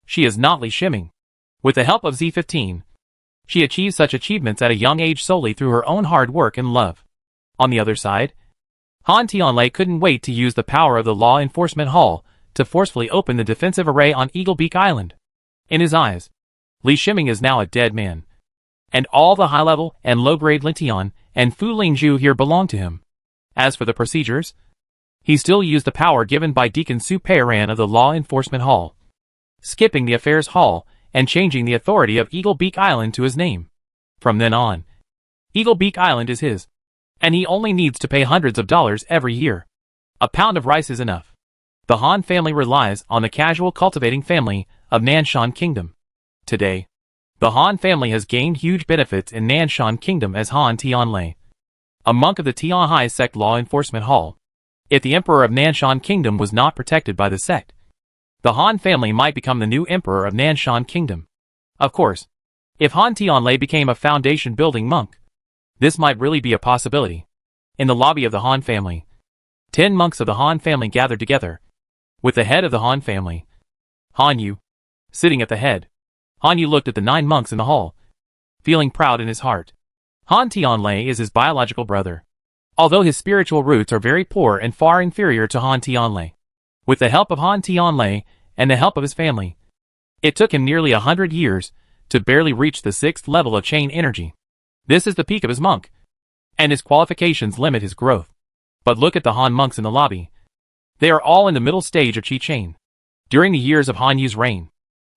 She is not Li Shiming. With the help of Z15, she achieved such achievements at a young age solely through her own hard work and love. On the other side, Han Tianlei couldn't wait to use the power of the Law Enforcement Hall to forcefully open the defensive array on Eagle Beak Island. In his eyes, Li Shiming is now a dead man, and all the high-level and low-grade Lintian and Fu Lingzhu here belong to him. As for the procedures, he still used the power given by Deacon Su Peiran of the Law Enforcement Hall, skipping the Affairs Hall and changing the authority of Eagle Beak Island to his name. From then on, Eagle Beak Island is his, and he only needs to pay hundreds of dollars every year. A pound of rice is enough. The Han family relies on the casual cultivating family of Nanshan Kingdom. Today, the Han family has gained huge benefits in Nanshan Kingdom as Han Tianlei, a monk of the Tianhai Sect Law Enforcement Hall. If the emperor of Nanshan Kingdom was not protected by the sect, the Han family might become the new emperor of Nanshan Kingdom. Of course, if Han Tianlei became a foundation-building monk, this might really be a possibility. In the lobby of the Han family, 10 monks of the Han family gathered together, with the head of the Han family, Han Yu, sitting at the head. Han Yu looked at the 9 monks in the hall, feeling proud in his heart. Han Tianlei is his biological brother, although his spiritual roots are very poor and far inferior to Han Tianlei. With the help of Han Tianlei and the help of his family, it took him nearly 100 years to barely reach the 6th level of chain energy. This is the peak of his monk, and his qualifications limit his growth. But look at the Han monks in the lobby. They are all in the middle stage of Qi chain. During the years of Han Yu's reign,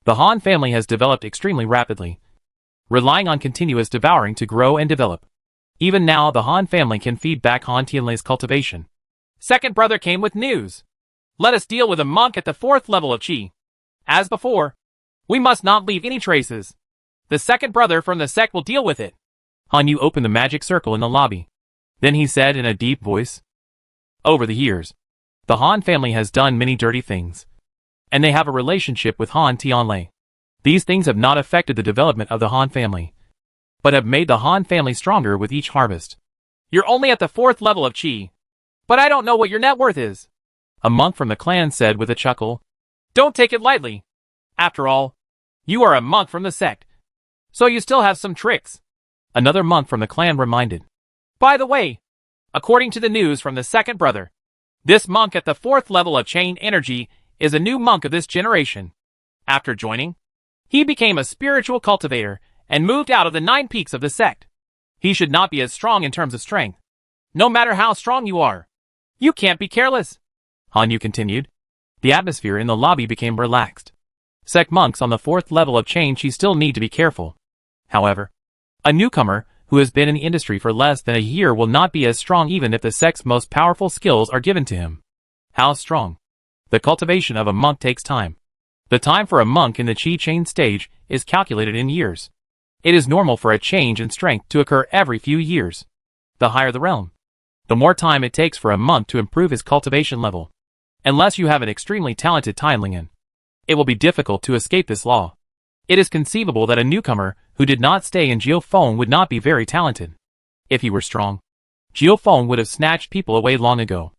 the Han family has developed extremely rapidly, relying on continuous devouring to grow and develop. Even now the Han family can feed back Han Tianlei's cultivation. Second brother came with news. Let us deal with a monk at the 4th level of Qi. As before, we must not leave any traces. The second brother from the sect will deal with it. Han Yu opened the magic circle in the lobby. Then he said in a deep voice, over the years, the Han family has done many dirty things, and they have a relationship with Han Tianlei. These things have not affected the development of the Han family, but have made the Han family stronger with each harvest. You're only at the 4th level of Qi, but I don't know what your net worth is, a monk from the clan said with a chuckle. Don't take it lightly. After all, you are a monk from the sect, so you still have some tricks, another monk from the clan reminded. By the way, according to the news from the second brother, this monk at the 4th level of chain energy is a new monk of this generation. After joining, he became a spiritual cultivator and moved out of the 9 peaks of the sect. He should not be as strong in terms of strength. No matter how strong you are, you can't be careless, Han Yu continued. The atmosphere in the lobby became relaxed. Sect monks on the 4th level of chain Qi still need to be careful. However, a newcomer who has been in the industry for less than a year will not be as strong even if the sect's most powerful skills are given to him. How strong? The cultivation of a monk takes time. The time for a monk in the Qi chain stage is calculated in years. It is normal for a change in strength to occur every few years. The higher the realm, the more time it takes for a monk to improve his cultivation level. Unless you have an extremely talented Tianlingen, it will be difficult to escape this law. It is conceivable that a newcomer who did not stay in Jiufeng would not be very talented. If he were strong, Jiufeng would have snatched people away long ago.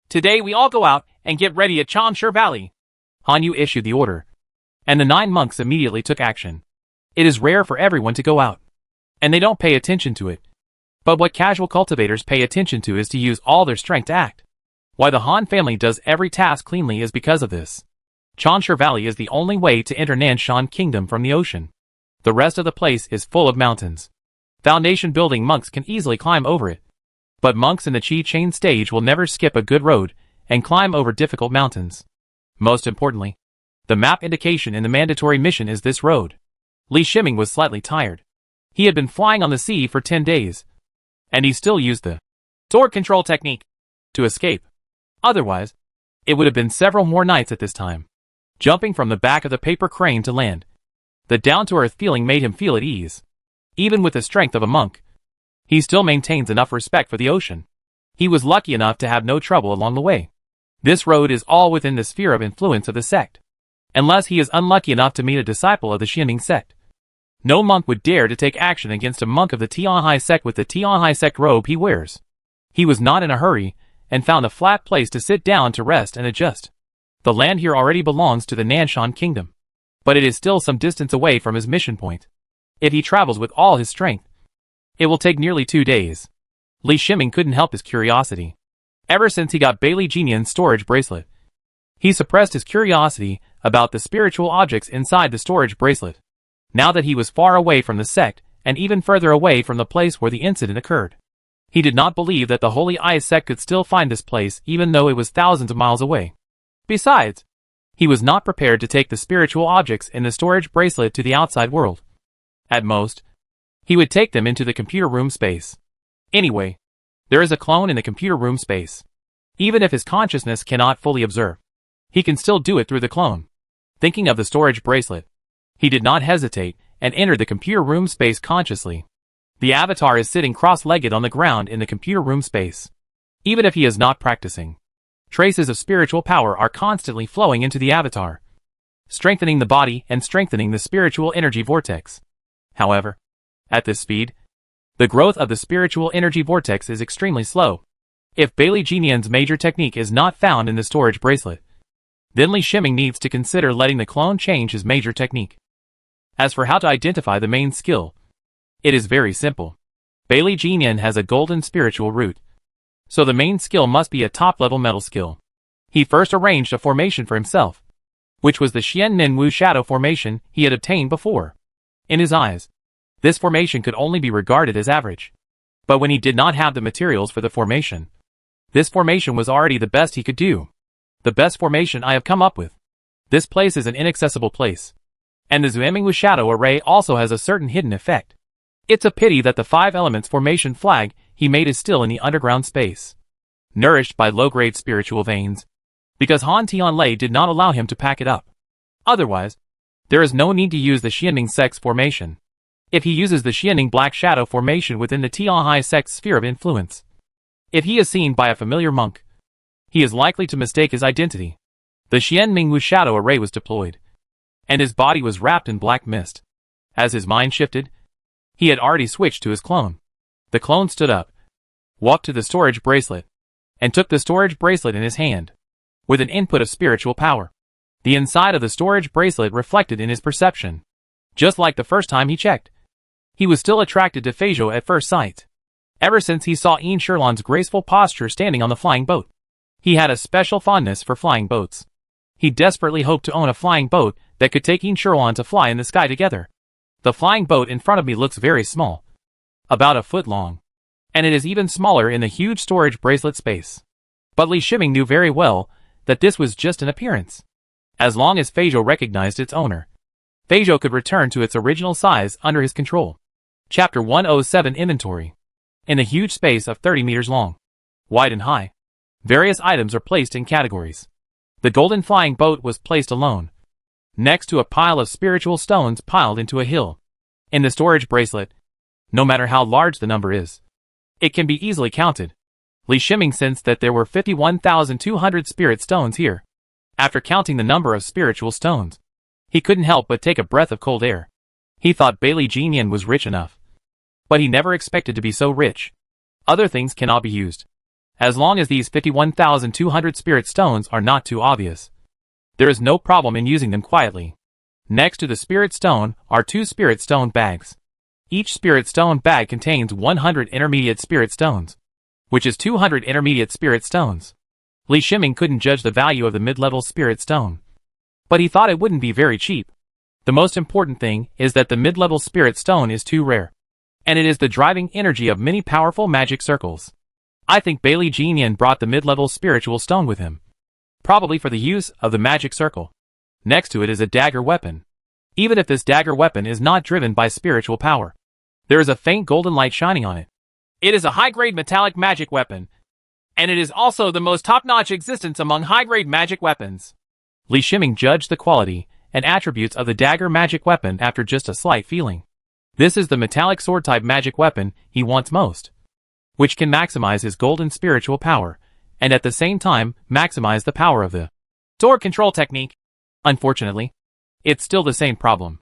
Today we all go out and get ready at Changshe Valley. Han Yu issued the order, and the 9 monks immediately took action. It is rare for everyone to go out, and they don't pay attention to it. But what casual cultivators pay attention to is to use all their strength to act. Why the Han family does every task cleanly is because of this. Changshe Valley is the only way to enter Nanshan Kingdom from the ocean. The rest of the place is full of mountains. Foundation building monks can easily climb over it. But monks in the Qi chain stage will never skip a good road and climb over difficult mountains. Most importantly, the map indication in the mandatory mission is this road. Li Shiming was slightly tired. He had been flying on the sea for 10 days, and he still used the sword control technique to escape. Otherwise, it would have been several more nights at this time. Jumping from the back of the paper crane to land, the down-to-earth feeling made him feel at ease. Even with the strength of a monk, he still maintains enough respect for the ocean. He was lucky enough to have no trouble along the way. This road is all within the sphere of influence of the sect. Unless he is unlucky enough to meet a disciple of the Xianming sect, no monk would dare to take action against a monk of the Tianhai sect with the Tianhai sect robe he wears. He was not in a hurry, and found a flat place to sit down to rest and adjust. The land here already belongs to the Nanshan Kingdom, but it is still some distance away from his mission point. If he travels with all his strength, it will take nearly 2 days. Li Shiming couldn't help his curiosity. Ever since he got Bailey Jinian's storage bracelet, he suppressed his curiosity about the spiritual objects inside the storage bracelet. Now that he was far away from the sect, and even further away from the place where the incident occurred, he did not believe that the Holy Eyes sect could still find this place even though it was thousands of miles away. Besides, he was not prepared to take the spiritual objects in the storage bracelet to the outside world. At most, he would take them into the computer room space. Anyway, there is a clone in the computer room space. Even if his consciousness cannot fully observe, he can still do it through the clone. Thinking of the storage bracelet, he did not hesitate and entered the computer room space consciously. The avatar is sitting cross-legged on the ground in the computer room space. Even if he is not practicing, Traces of spiritual power are constantly flowing into the avatar, strengthening the body and strengthening the spiritual energy vortex. However, at this speed, the growth of the spiritual energy vortex is extremely slow. If Bailey Genian's major technique is not found in the storage bracelet, then Li Shiming needs to consider letting the clone change his major technique. As for how to identify the main skill, it is very simple. Bailey Genian has a golden spiritual root, so the main skill must be a top-level metal skill. He first arranged a formation for himself, which was the Xian Nin Wu shadow formation he had obtained before. In his eyes, this formation could only be regarded as average. But when he did not have the materials for the formation, this formation was already the best he could do. The best formation I have come up with. This place is an inaccessible place. And the Zuemingwu shadow array also has a certain hidden effect. It's a pity that the 5 elements formation flag he made is still in the underground space, nourished by low-grade spiritual veins, because Han Tianlei did not allow him to pack it up. Otherwise, there is no need to use the Xianning Sect's formation. If he uses the Xianning Black Shadow formation within the Tianhai Sect's sphere of influence, if he is seen by a familiar monk, he is likely to mistake his identity. The Xianmingwu shadow array was deployed, and his body was wrapped in black mist. As his mind shifted, he had already switched to his clone. The clone stood up, walked to the storage bracelet, and took the storage bracelet in his hand, with an input of spiritual power. The inside of the storage bracelet reflected in his perception. Just like the first time he checked, he was still attracted to Feijo at first sight. Ever since he saw Yin Shirlan's graceful posture standing on the flying boat, he had a special fondness for flying boats. He desperately hoped to own a flying boat that could take Yin Shirlan to fly in the sky together. The flying boat in front of me looks very small, about a foot long, and it is even smaller in the huge storage bracelet space. But Li Shiming knew very well that this was just an appearance. As long as Feijo recognized its owner, Feijo could return to its original size under his control. Chapter 107 Inventory. In a huge space of 30 meters long, wide and high, various items are placed in categories. The golden flying boat was placed alone, next to a pile of spiritual stones piled into a hill. In the storage bracelet, no matter how large the number is, it can be easily counted. Li Shiming sensed that there were 51,200 spirit stones here. After counting the number of spiritual stones, he couldn't help but take a breath of cold air. He thought Bailey Jinian was rich enough, but he never expected to be so rich. Other things cannot be used, as long as these 51,200 spirit stones are not too obvious. There is no problem in using them quietly. Next to the spirit stone are 2 spirit stone bags. Each spirit stone bag contains 100 intermediate spirit stones, which is 200 intermediate spirit stones. Li Shiming couldn't judge the value of the mid-level spirit stone, but he thought it wouldn't be very cheap. The most important thing is that the mid-level spirit stone is too rare, and it is the driving energy of many powerful magic circles. I think Bailey Jinian brought the mid-level spiritual stone with him, probably for the use of the magic circle. Next to it is a dagger weapon. Even if this dagger weapon is not driven by spiritual power, there is a faint golden light shining on it. It is a high-grade metallic magic weapon, and it is also the most top-notch existence among high-grade magic weapons. Li Shiming judged the quality and attributes of the dagger magic weapon after just a slight feeling. This is the metallic sword-type magic weapon he wants most, which can maximize his golden spiritual power, and at the same time maximize the power of the sword control technique. Unfortunately, it's still the same problem.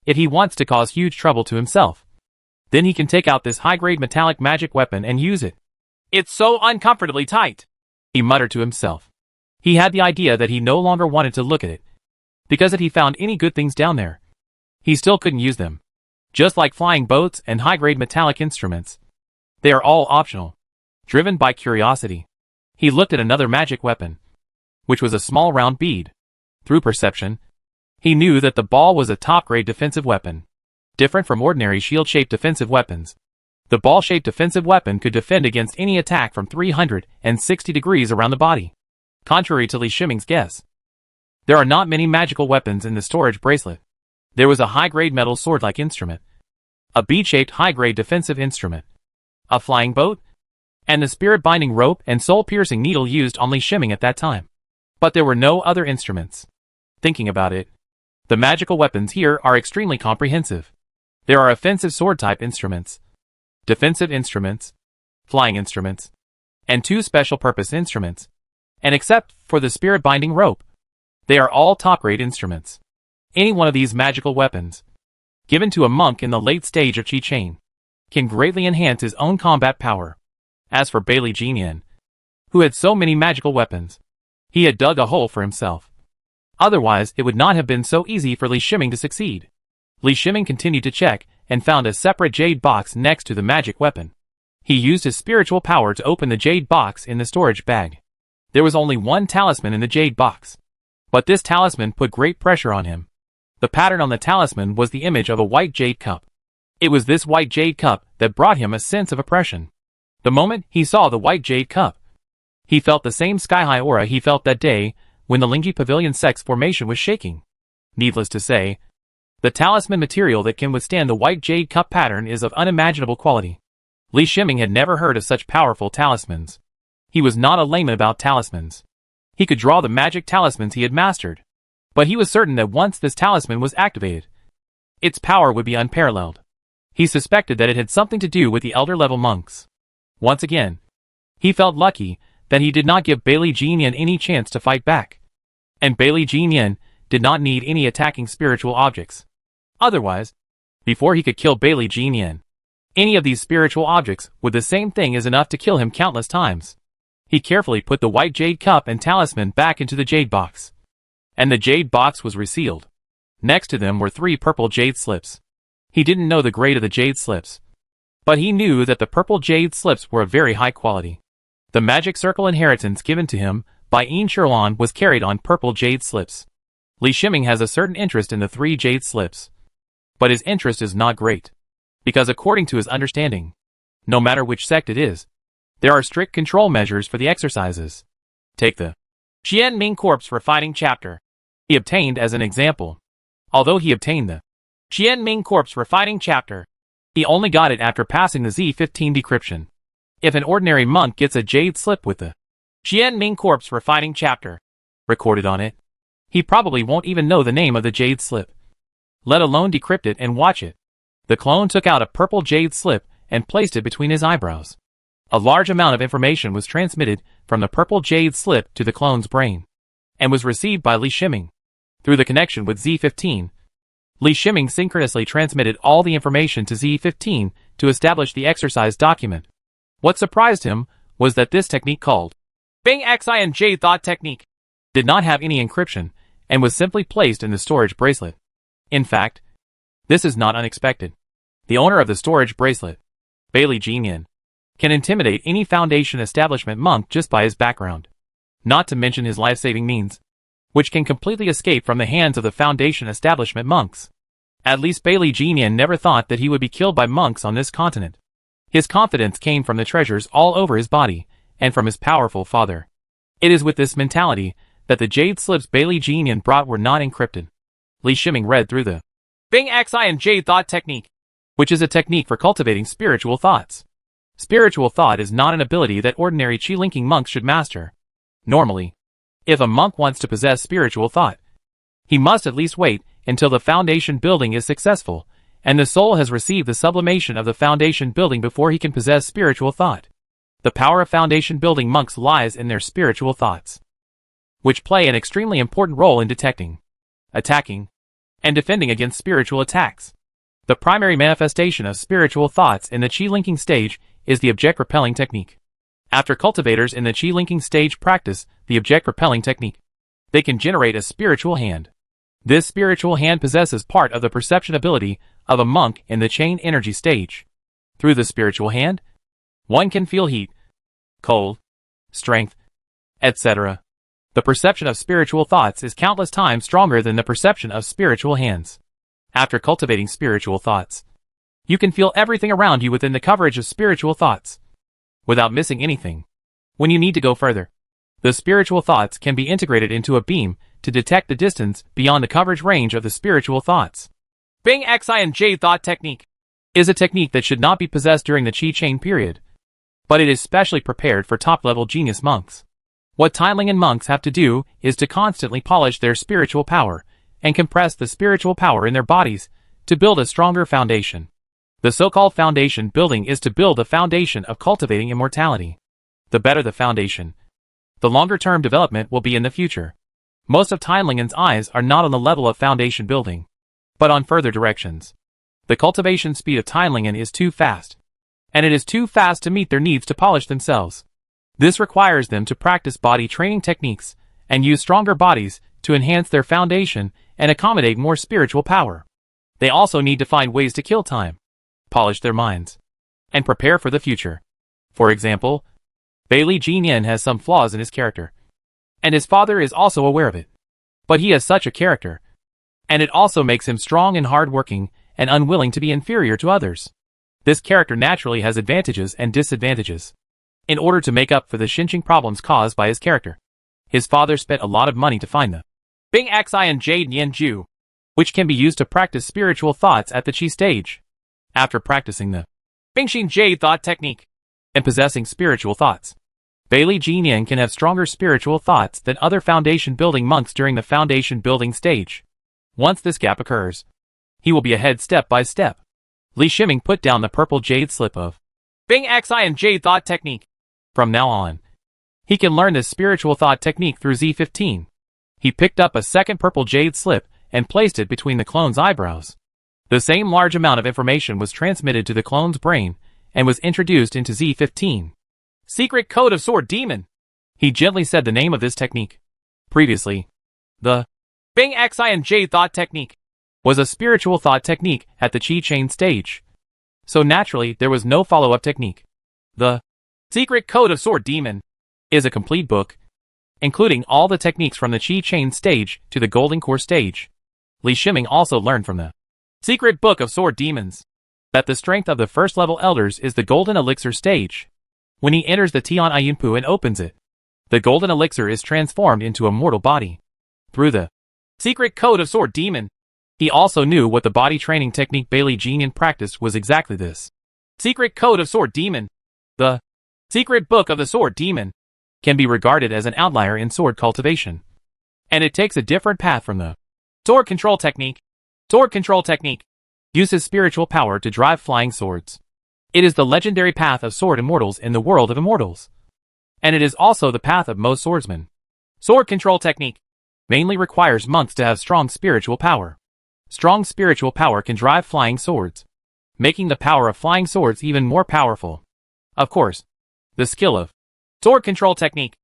If he wants to cause huge trouble to himself, then he can take out this high-grade metallic magic weapon and use it. It's so uncomfortably tight, he muttered to himself. He had the idea that he no longer wanted to look at it, because if he found any good things down there, he still couldn't use them. Just like flying boats and high-grade metallic instruments, they are all optional. Driven by curiosity, he looked at another magic weapon, which was a small round bead. Through perception, he knew that the ball was a top-grade defensive weapon, different from ordinary shield-shaped defensive weapons. The ball-shaped defensive weapon could defend against any attack from 360 degrees around the body. Contrary to Li Shiming's guess, there are not many magical weapons in the storage bracelet. There was a high-grade metal sword-like instrument, a bead-shaped high-grade defensive instrument, a flying boat, and the spirit-binding rope and soul-piercing needle used on Li Shiming at that time. But there were no other instruments. Thinking about it, the magical weapons here are extremely comprehensive. There are offensive sword-type instruments, defensive instruments, flying instruments, and 2 special-purpose instruments. And except for the spirit-binding rope, they are all top-grade instruments. Any one of these magical weapons, given to a monk in the late stage of Qi Chain, can greatly enhance his own combat power. As for Bailey Jinyan, who had so many magical weapons, he had dug a hole for himself. Otherwise, it would not have been so easy for Li Shiming to succeed. Li Shiming continued to check, and found a separate jade box next to the magic weapon. He used his spiritual power to open the jade box in the storage bag. There was only one talisman in the jade box, but this talisman put great pressure on him. The pattern on the talisman was the image of a white jade cup. It was this white jade cup that brought him a sense of oppression. The moment he saw the white jade cup, he felt the same sky-high aura he felt that day when the Lingyi Pavilion sex formation was shaking. Needless to say, the talisman material that can withstand the white jade cup pattern is of unimaginable quality. Li Shiming had never heard of such powerful talismans. He was not a layman about talismans. He could draw the magic talismans he had mastered. But he was certain that once this talisman was activated, its power would be unparalleled. He suspected that it had something to do with the elder-level monks. Once again, he felt lucky that he did not give Bailey Jinyan any chance to fight back. And Bailey Jinyan did not need any attacking spiritual objects. Otherwise, before he could kill Bailey Jinyan, any of these spiritual objects would the same thing as enough to kill him countless times. He carefully put the white jade cup and talisman back into the jade box. And the jade box was resealed. Next to them were 3 purple jade slips. He didn't know the grade of the jade slips, but he knew that the purple jade slips were of very high quality. The magic circle inheritance given to him by Yin Shirlan was carried on purple jade slips. Li Shiming has a certain interest in the 3 jade slips, but his interest is not great, because according to his understanding, no matter which sect it is, there are strict control measures for the exercises. Take the Xian Ming Corpse Refining Chapter. He obtained as an example. Although he obtained the Xian Ming Corpse Refining Chapter, he only got it after passing the Z15 decryption. If an ordinary monk gets a jade slip with the Xian Ming Corpse Refining Chapter recorded on it, he probably won't even know the name of the jade slip, let alone decrypt it and watch it. The clone took out a purple jade slip and placed it between his eyebrows. A large amount of information was transmitted from the purple jade slip to the clone's brain, and was received by Li Shiming. Through the connection with Z15, Li Shiming synchronously transmitted all the information to Z15 to establish the exercise document. What surprised him was that this technique called Bing Xi and J Thought Technique did not have any encryption and was simply placed in the storage bracelet. In fact, this is not unexpected. The owner of the storage bracelet, Bailey Jinyan, can intimidate any Foundation establishment monk just by his background, not to mention his life-saving means, which can completely escape from the hands of the Foundation establishment monks. At least Bailey Jinyan never thought that he would be killed by monks on this continent. His confidence came from the treasures all over his body, and from his powerful father. It is with this mentality that the jade slips Bailey Jinyan brought were not encrypted. Li Shiming read through the Bing Xi and Jade Thought Technique, which is a technique for cultivating spiritual thoughts. Spiritual thought is not an ability that ordinary Qi-linking monks should master. Normally, if a monk wants to possess spiritual thought, he must at least wait until the Foundation building is successful, and the soul has received the sublimation of the Foundation building before he can possess spiritual thought. The power of Foundation building monks lies in their spiritual thoughts, which play an extremely important role in detecting, attacking, and defending against spiritual attacks. The primary manifestation of spiritual thoughts in the Qi-linking stage is the object-repelling technique. After cultivators in the Qi-linking stage practice the object-repelling technique, they can generate a spiritual hand. This spiritual hand possesses part of the perception ability of a monk in the chain energy stage. Through the spiritual hand, one can feel heat, cold, strength, etc. The perception of spiritual thoughts is countless times stronger than the perception of spiritual hands. After cultivating spiritual thoughts, you can feel everything around you within the coverage of spiritual thoughts, without missing anything. When you need to go further, the spiritual thoughts can be integrated into a beam to detect the distance beyond the coverage range of the spiritual thoughts. Bing Xi and Jade Thought Technique is a technique that should not be possessed during the Qi Chain period, but it is specially prepared for top-level genius monks. What Tianlingen monks have to do is to constantly polish their spiritual power and compress the spiritual power in their bodies to build a stronger foundation. The so-called foundation building is to build a foundation of cultivating immortality. The better the foundation, The longer-term development will be in the future. Most of Tianlingen's eyes are not on the level of foundation building, but on further directions. The cultivation speed of Tianlingen is too fast, and it is too fast to meet their needs to polish themselves. This requires them to practice body training techniques and use stronger bodies to enhance their foundation and accommodate more spiritual power. They also need to find ways to kill time, polish their minds, and prepare for the future. For example, Bailey Jinyan has some flaws in his character, and his father is also aware of it. But he has such a character, and it also makes him strong and hard-working and unwilling to be inferior to others. This character naturally has advantages and disadvantages. In order to make up for the Xinqing problems caused by his character, his father spent a lot of money to find the Bing Xi and Jade Nianju, which can be used to practice spiritual thoughts at the Qi stage. After practicing the Bingxin Jade thought technique and possessing spiritual thoughts, Bailey Jinyan can have stronger spiritual thoughts than other foundation building monks during the foundation building stage. Once this gap occurs, he will be ahead step by step. Li Shiming put down the purple jade slip of Bing Xi and Jade thought technique. From now on, he can learn this spiritual thought technique through Z15. He picked up a second purple jade slip and placed it between the clone's eyebrows. The same large amount of information was transmitted to the clone's brain and was introduced into Z15. Secret Code of Sword Demon. He gently said the name of this technique. Previously, the Bing Xi and Jade thought technique was a spiritual thought technique at the Qi chain stage. So naturally, there was no follow-up technique. The Secret Code of Sword Demon is a complete book, including all the techniques from the Qi chain stage to the Golden Core stage. Li Shiming also learned from the Secret Book of Sword Demons that the strength of the first level elders is the Golden Elixir stage. When he enters the Tian Ayunpu and opens it, the Golden Elixir is transformed into a mortal body. Through the Secret Code of Sword Demon, he also knew what the body training technique Bailey Jinyan practiced was exactly this. Secret Code of Sword Demon. The Secret Book of the Sword Demon can be regarded as an outlier in sword cultivation, and it takes a different path from the sword control technique. Sword control technique uses spiritual power to drive flying swords. It is the legendary path of sword immortals in the world of immortals, and it is also the path of most swordsmen. Sword control technique mainly requires monks to have strong spiritual power. Strong spiritual power can drive flying swords, making the power of flying swords even more powerful. Of course, the skill of sword control technique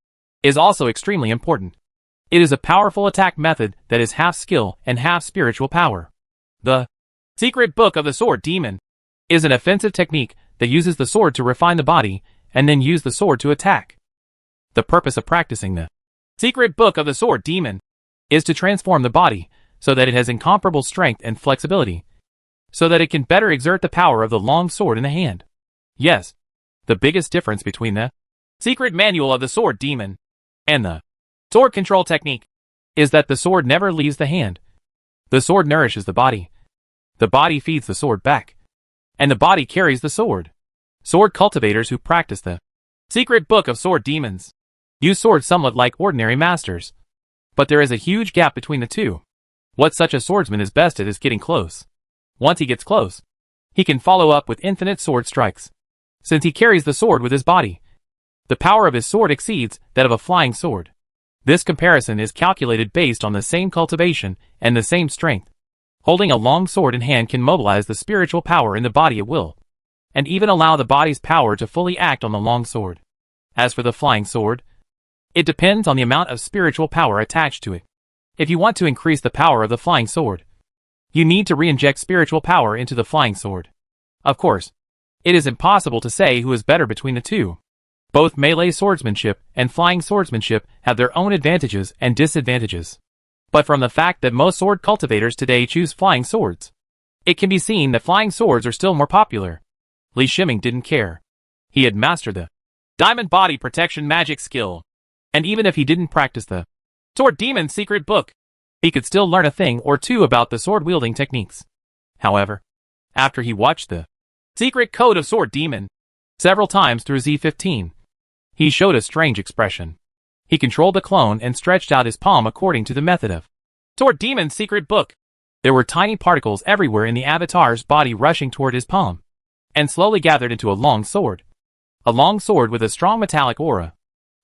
is also extremely important. It is a powerful attack method that is half skill and half spiritual power. The Secret Book of the Sword Demon is an offensive technique that uses the sword to refine the body and then use the sword to attack. The purpose of practicing the Secret Book of the Sword Demon is to transform the body so that it has incomparable strength and flexibility, so that it can better exert the power of the long sword in the hand. Yes, the biggest difference between the Secret Manual of the Sword Demon and the sword control technique is that the sword never leaves the hand. The sword nourishes the body feeds the sword back, and the body carries the sword. Sword cultivators who practice the Secret Book of Sword Demons use swords somewhat like ordinary masters, but there is a huge gap between the two. What such a swordsman is best at is getting close. Once he gets close, he can follow up with infinite sword strikes. Since he carries the sword with his body, the power of his sword exceeds that of a flying sword. This comparison is calculated based on the same cultivation and the same strength. Holding a long sword in hand can mobilize the spiritual power in the body at will, and even allow the body's power to fully act on the long sword. As for the flying sword, it depends on the amount of spiritual power attached to it. If you want to increase the power of the flying sword, you need to re-inject spiritual power into the flying sword. Of course, it is impossible to say who is better between the two. Both melee swordsmanship and flying swordsmanship have their own advantages and disadvantages. But from the fact that most sword cultivators today choose flying swords, it can be seen that flying swords are still more popular. Li Shiming didn't care. He had mastered the Diamond Body Protection magic skill, and even if he didn't practice the Sword Demon's secret book, he could still learn a thing or two about the sword-wielding techniques. However, after he watched the Secret Code of Sword Demon several times through Z15, he showed a strange expression. He controlled the clone and stretched out his palm according to the method of Sword Demon's secret book. There were tiny particles everywhere in the avatar's body rushing toward his palm, and slowly gathered into a long sword. A long sword with a strong metallic aura.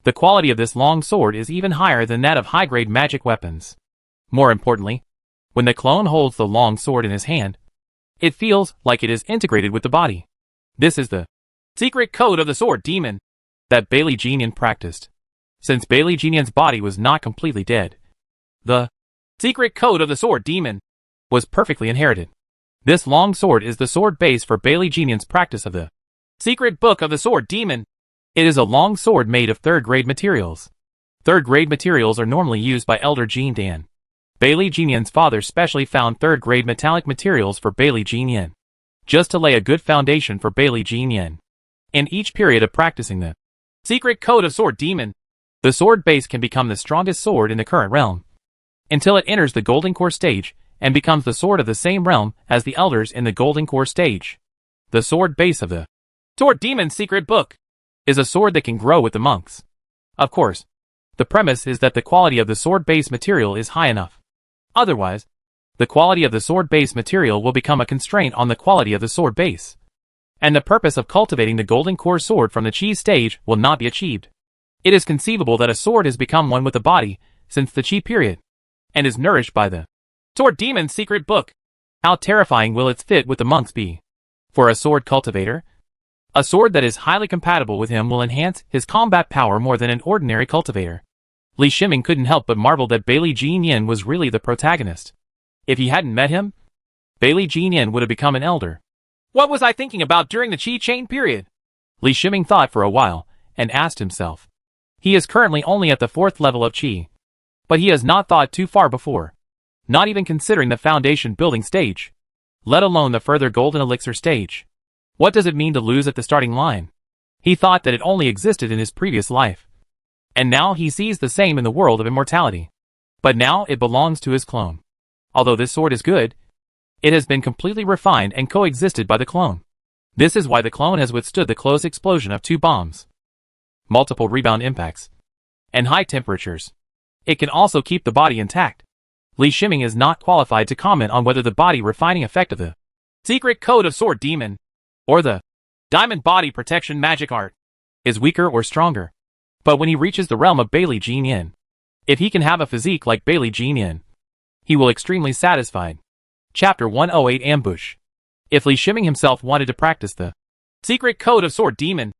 The quality of this long sword is even higher than that of high-grade magic weapons. More importantly, when the clone holds the long sword in his hand, it feels like it is integrated with the body. This is the secret code of the sword demon that Bailey Genian practiced. Since Bailey Genian's body was not completely dead, the secret code of the sword demon was perfectly inherited. This long sword is the sword base for Bailey Genian's practice of the secret book of the sword demon. It is a long sword made of third-grade materials. Third-grade materials are normally used by Elder Jean Dan. Bailey Genian's father specially found third-grade metallic materials for Bailey Genian, just to lay a good foundation for Bailey Genian. In each period of practicing the secret code of sword demon, the sword base can become the strongest sword in the current realm, until it enters the Golden Core stage and becomes the sword of the same realm as the elders in the Golden Core stage. The sword base of the sword demon's secret book is a sword that can grow with the monks. Of course, the premise is that the quality of the sword base material is high enough. Otherwise, the quality of the sword base material will become a constraint on the quality of the sword base, and the purpose of cultivating the Golden Core sword from the Chi stage will not be achieved. It is conceivable that a sword has become one with the body since the Chi period, and is nourished by the sword demon's secret book. How terrifying will its fit with the monks be? For a sword cultivator, a sword that is highly compatible with him will enhance his combat power more than an ordinary cultivator. Li Shiming couldn't help but marvel that Bailey Genian was really the protagonist. If he hadn't met him, Bailey Genian would have become an elder. What was I thinking about during the Chi Chain period? Li Shiming thought for a while, and asked himself. He is currently only at the 4th level of Chi. But he has not thought too far before, not even considering the foundation building stage, let alone the further golden elixir stage. What does it mean to lose at the starting line? He thought that it only existed in his previous life, and now he sees the same in the world of immortality. But now it belongs to his clone. Although this sword is good, it has been completely refined and coexisted by the clone. This is why the clone has withstood the close explosion of 2 bombs, multiple rebound impacts, and high temperatures. It can also keep the body intact. Li Shiming is not qualified to comment on whether the body refining effect of the secret code of sword demon, or the diamond body protection magic art, is weaker or stronger. But when he reaches the realm of Bailey Genian, if he can have a physique like Bailey Genian, he will extremely satisfied. Chapter 108 Ambush. If Li Shiming himself wanted to practice the secret code of sword demon,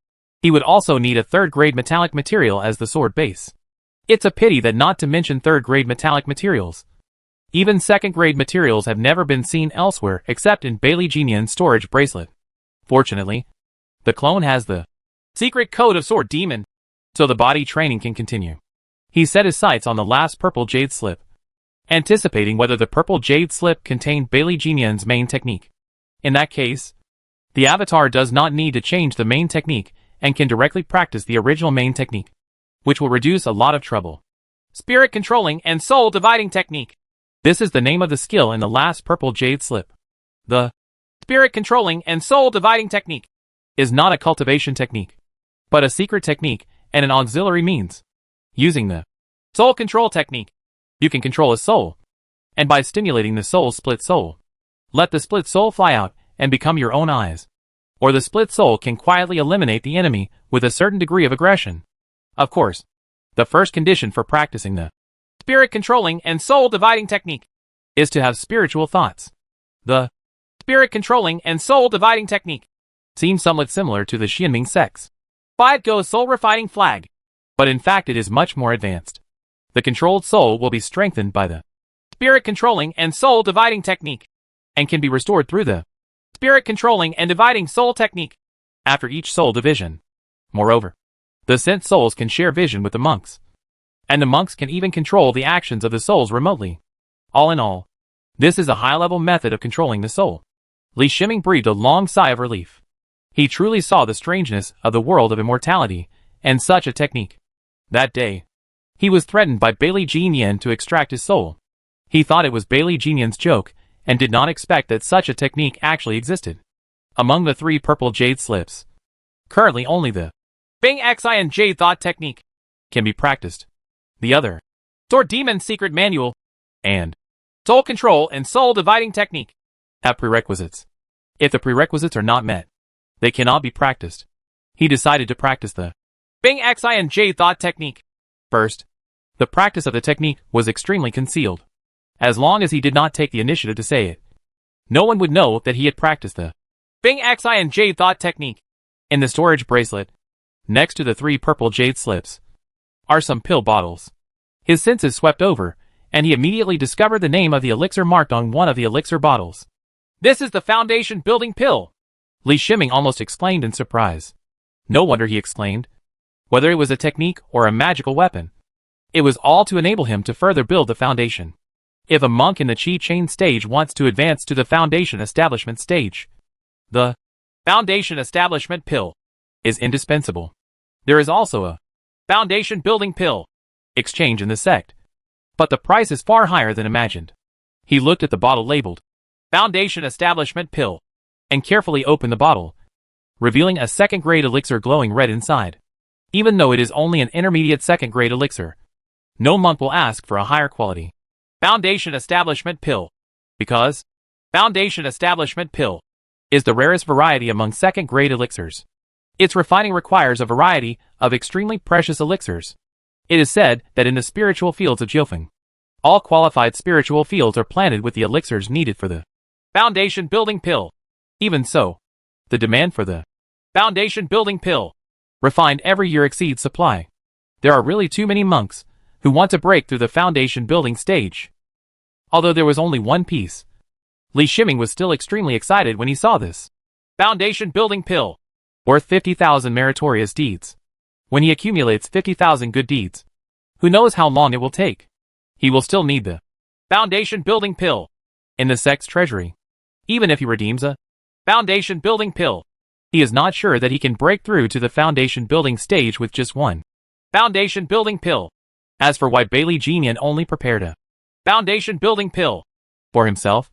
he would also need a 3rd-grade metallic material as the sword base. It's a pity that not to mention 3rd-grade metallic materials. Even 2nd-grade materials have never been seen elsewhere except in Bailey Genian's storage bracelet. Fortunately, the clone has the secret code of sword demon, so the body training can continue. He set his sights on the last purple jade slip, anticipating whether the purple jade slip contained Bailey Genian's main technique. In that case, the avatar does not need to change the main technique and can directly practice the original main technique, which will reduce a lot of trouble. Spirit controlling and soul dividing technique. This is the name of the skill in the last purple jade slip. The spirit controlling and soul dividing technique is not a cultivation technique, but a secret technique and an auxiliary means. Using the soul control technique, you can control a soul, and by stimulating the soul's split soul, let the split soul fly out and become your own eyes. Or the split soul can quietly eliminate the enemy with a certain degree of aggression. Of course, the first condition for practicing the spirit controlling and soul dividing technique is to have spiritual thoughts. The spirit controlling and soul dividing technique seems somewhat similar to the Xianming sect's 5-go soul refining flag, but in fact it is much more advanced. The controlled soul will be strengthened by the spirit controlling and soul dividing technique, and can be restored through the spirit controlling and dividing soul technique after each soul division. Moreover, the sent souls can share vision with the monks, and the monks can even control the actions of the souls remotely. All in all, this is a high-level method of controlling the soul. Li Shiming breathed a long sigh of relief. He truly saw the strangeness of the world of immortality and such a technique. That day, he was threatened by Bailey Genian to extract his soul. He thought it was Bailey Genian's joke and did not expect that such a technique actually existed. Among the 3 purple jade slips, currently only the Bing Xi and Jade Thought technique can be practiced. The other, Sword Demon's Secret Manual, and Soul Control and Soul Dividing Technique, have prerequisites. If the prerequisites are not met, they cannot be practiced. He decided to practice the Bing Xi and J Thought Technique. First, the practice of the technique was extremely concealed. As long as he did not take the initiative to say it, no one would know that he had practiced the Bing Xi and J Thought Technique. In the storage bracelet, next to the 3 purple jade slips, are some pill bottles. His senses swept over, and he immediately discovered the name of the elixir marked on one of the elixir bottles. This is the foundation building pill, Li Shiming almost exclaimed in surprise. No wonder, he exclaimed. Whether it was a technique or a magical weapon, it was all to enable him to further build the foundation. If a monk in the Qi Chain stage wants to advance to the foundation establishment stage, the foundation establishment pill is indispensable. There is also a foundation building pill exchange in the sect, but the price is far higher than imagined. He looked at the bottle labeled Foundation Establishment Pill and carefully opened the bottle, revealing a second-grade elixir glowing red inside. Even though it is only an intermediate second-grade elixir, no monk will ask for a higher quality Foundation Establishment Pill, because Foundation Establishment Pill is the rarest variety among second-grade elixirs. Its refining requires a variety of extremely precious elixirs. It is said that in the spiritual fields of Jiufeng, all qualified spiritual fields are planted with the elixirs needed for the foundation building pill. Even so, the demand for the foundation building pill refined every year exceeds supply. There are really too many monks who want to break through the foundation building stage. Although there was only one piece, Li Shiming was still extremely excited when he saw this foundation building pill, worth 50,000 meritorious deeds. When he accumulates 50,000 good deeds, who knows how long it will take? He will still need the foundation building pill in the sect's treasury. Even if he redeems a foundation building pill, he is not sure that he can break through to the foundation building stage with just one foundation building pill. As for why Bailey Jinian only prepared a foundation building pill for himself,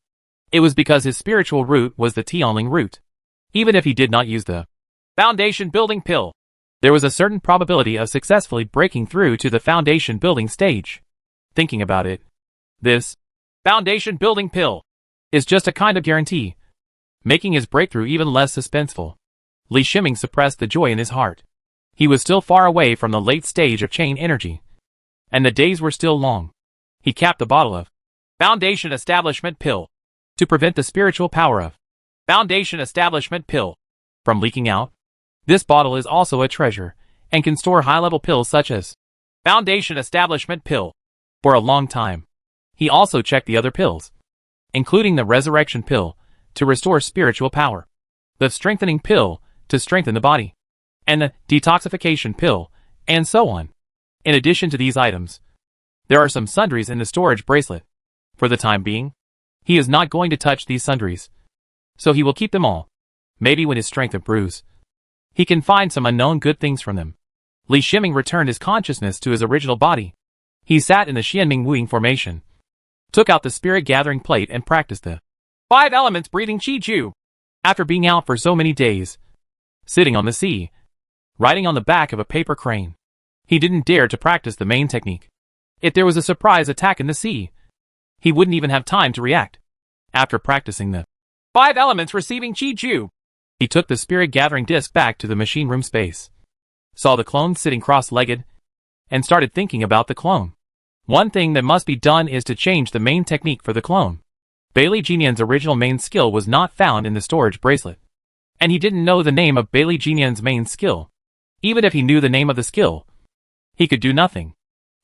it was because his spiritual root was the Tianling root. Even if he did not use the foundation building pill, there was a certain probability of successfully breaking through to the foundation building stage. Thinking about it, this foundation building pill is just a kind of guarantee, making his breakthrough even less suspenseful. Li Shiming suppressed the joy in his heart. He was still far away from the late stage of chain energy, and the days were still long. He capped the bottle of foundation establishment pill to prevent the spiritual power of foundation establishment pill from leaking out. This bottle is also a treasure and can store high-level pills such as foundation establishment pill for a long time. He also checked the other pills, including the resurrection pill to restore spiritual power, the strengthening pill to strengthen the body, and the detoxification pill, and so on. In addition to these items, there are some sundries in the storage bracelet. For the time being, he is not going to touch these sundries, so he will keep them all. Maybe when his strength improves, he can find some unknown good things from them. Li Shiming returned his consciousness to his original body. He sat in the Xianming Wuing formation, took out the spirit gathering plate and practiced the 5 elements breathing Qi Ju. After being out for so many days, sitting on the sea, riding on the back of a paper crane, he didn't dare to practice the main technique. If there was a surprise attack in the sea, he wouldn't even have time to react. After practicing the 5 elements receiving Qi Ju, he took the spirit gathering disc back to the machine room space, saw the clone sitting cross-legged, and started thinking about the clone. One thing that must be done is to change the main technique for the clone. Bailey Jinian's original main skill was not found in the storage bracelet, and he didn't know the name of Bailey Jinian's main skill. Even if he knew the name of the skill, he could do nothing.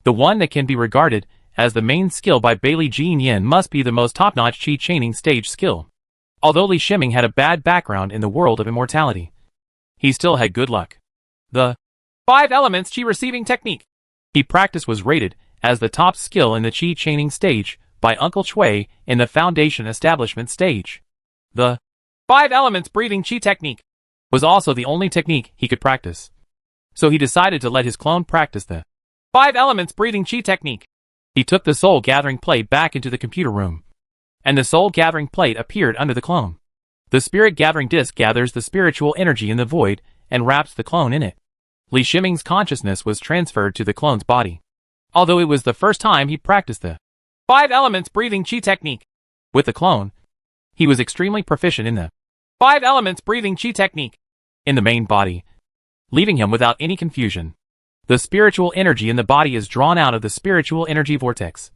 The one that can be regarded as the main skill by Bailey Jinian must be the most top-notch Qi chaining stage skill. Although Li Shiming had a bad background in the world of immortality, he still had good luck. The 5 elements Qi receiving technique he practiced was rated as the top skill in the Qi chaining stage by Uncle Chui in the foundation establishment stage. The 5 elements breathing Qi technique was also the only technique he could practice, so he decided to let his clone practice the 5 elements breathing Qi technique. He took the soul gathering plate back into the computer room, and the soul gathering plate appeared under the clone. The spirit gathering disc gathers the spiritual energy in the void and wraps the clone in it. Li Shiming's consciousness was transferred to the clone's body. Although it was the first time he practiced the 5 elements breathing Qi technique with the clone, he was extremely proficient in the 5 elements breathing Qi technique. In the main body, leaving him without any confusion. The spiritual energy in the body is drawn out of the spiritual energy vortex,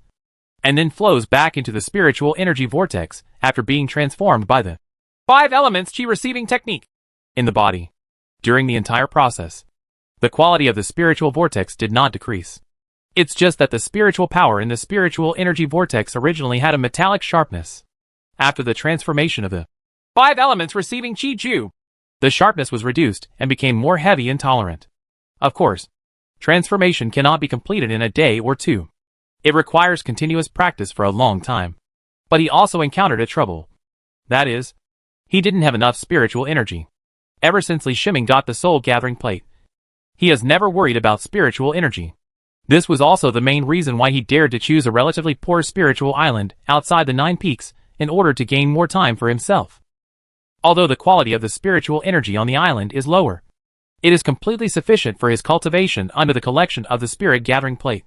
and then flows back into the spiritual energy vortex after being transformed by the 5 elements chi receiving technique in the body. During the entire process, the quality of the spiritual vortex did not decrease. It's just that the spiritual power in the spiritual energy vortex originally had a metallic sharpness. After the transformation of the 5 elements receiving chi ju, the sharpness was reduced and became more heavy and tolerant. Of course, transformation cannot be completed in a day or two. It requires continuous practice for a long time. But he also encountered a trouble. That is, he didn't have enough spiritual energy. Ever since Li Shiming got the soul gathering plate, he has never worried about spiritual energy. This was also the main reason why he dared to choose a relatively poor spiritual island outside the 9 peaks in order to gain more time for himself. Although the quality of the spiritual energy on the island is lower, it is completely sufficient for his cultivation under the collection of the spirit gathering plate.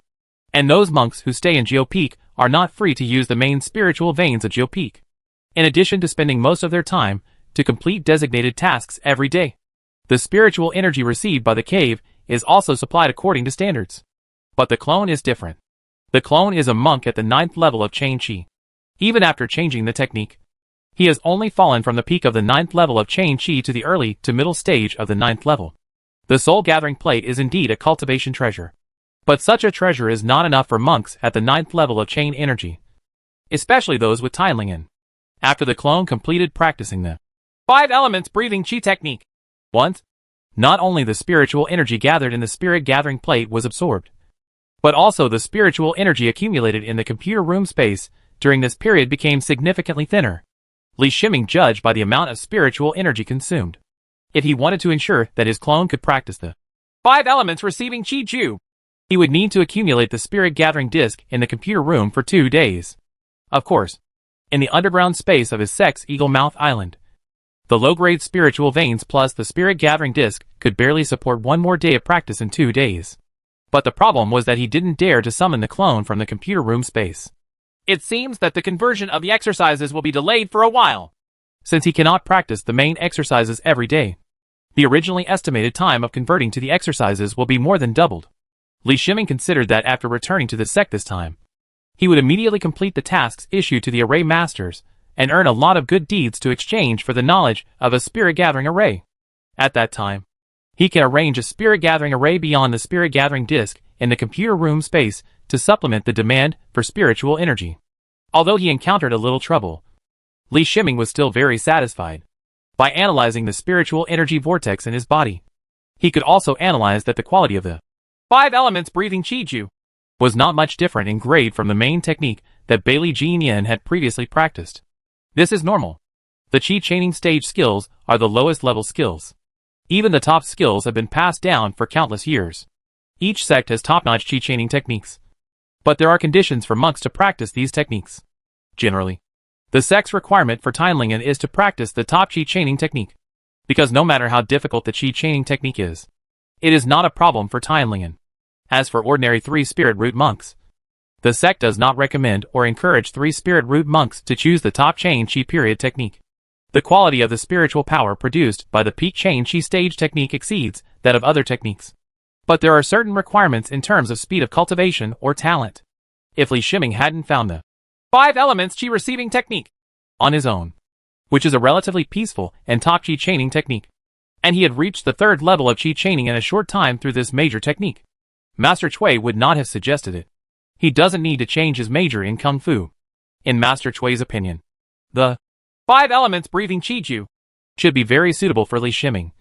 And those monks who stay in Geo Peak are not free to use the main spiritual veins of Geo Peak, in addition to spending most of their time to complete designated tasks every day. The spiritual energy received by the cave is also supplied according to standards. But the clone is different. The clone is a monk at the 9th level of Chain Chi. Even after changing the technique, he has only fallen from the peak of the 9th level of Chain Chi to the early to middle stage of the 9th level. The soul gathering plate is indeed a cultivation treasure. But such a treasure is not enough for monks at the 9th level of Chain Energy, especially those with Tailingen. After the clone completed practicing the 5 elements breathing chi technique once, not only the spiritual energy gathered in the spirit gathering plate was absorbed, but also the spiritual energy accumulated in the computer room space during this period became significantly thinner. Li Shiming judged by the amount of spiritual energy consumed. If he wanted to ensure that his clone could practice the 5 elements receiving Chi Ju, he would need to accumulate the spirit gathering disc in the computer room for 2 days. Of course, in the underground space of his Sex Eagle Mouth Island, the low-grade spiritual veins plus the spirit gathering disc could barely support 1 more day of practice in 2 days. But the problem was that he didn't dare to summon the clone from the computer room space. It seems that the conversion of the exercises will be delayed for a while, since he cannot practice the main exercises every day. The originally estimated time of converting to the exercises will be more than doubled. Li Shiming considered that after returning to the sect this time, he would immediately complete the tasks issued to the array masters and earn a lot of good deeds to exchange for the knowledge of a spirit gathering array. At that time, he can arrange a spirit gathering array beyond the spirit gathering disc in the computer room space to supplement the demand for spiritual energy. Although he encountered a little trouble, Li Shiming was still very satisfied. By analyzing the spiritual energy vortex in his body, he could also analyze that the quality of the 5 elements breathing Chi Ju was not much different in grade from the main technique that Bailey Jean Yin had previously practiced. This is normal. The Chi chaining stage skills are the lowest level skills. Even the top skills have been passed down for countless years. Each sect has top-notch Chi chaining techniques. But there are conditions for monks to practice these techniques. Generally, the sect's requirement for Tailingen is to practice the top Chi chaining technique. Because no matter how difficult the Chi chaining technique is, it is not a problem for Tailingen. As for ordinary 3 spirit root monks, the sect does not recommend or encourage 3 spirit root monks to choose the top chain Chi period technique. The quality of the spiritual power produced by the peak chain Chi stage technique exceeds that of other techniques. But there are certain requirements in terms of speed of cultivation or talent. If Li Shiming hadn't found the 5 elements Chi receiving technique on his own, which is a relatively peaceful and top Chi chaining technique, and he had reached the 3rd level of Chi chaining in a short time through this major technique, Master Cui would not have suggested it. He doesn't need to change his major in Kung Fu. In Master Cui's opinion, the 5 elements breathing Chi Ju should be very suitable for Li Shiming,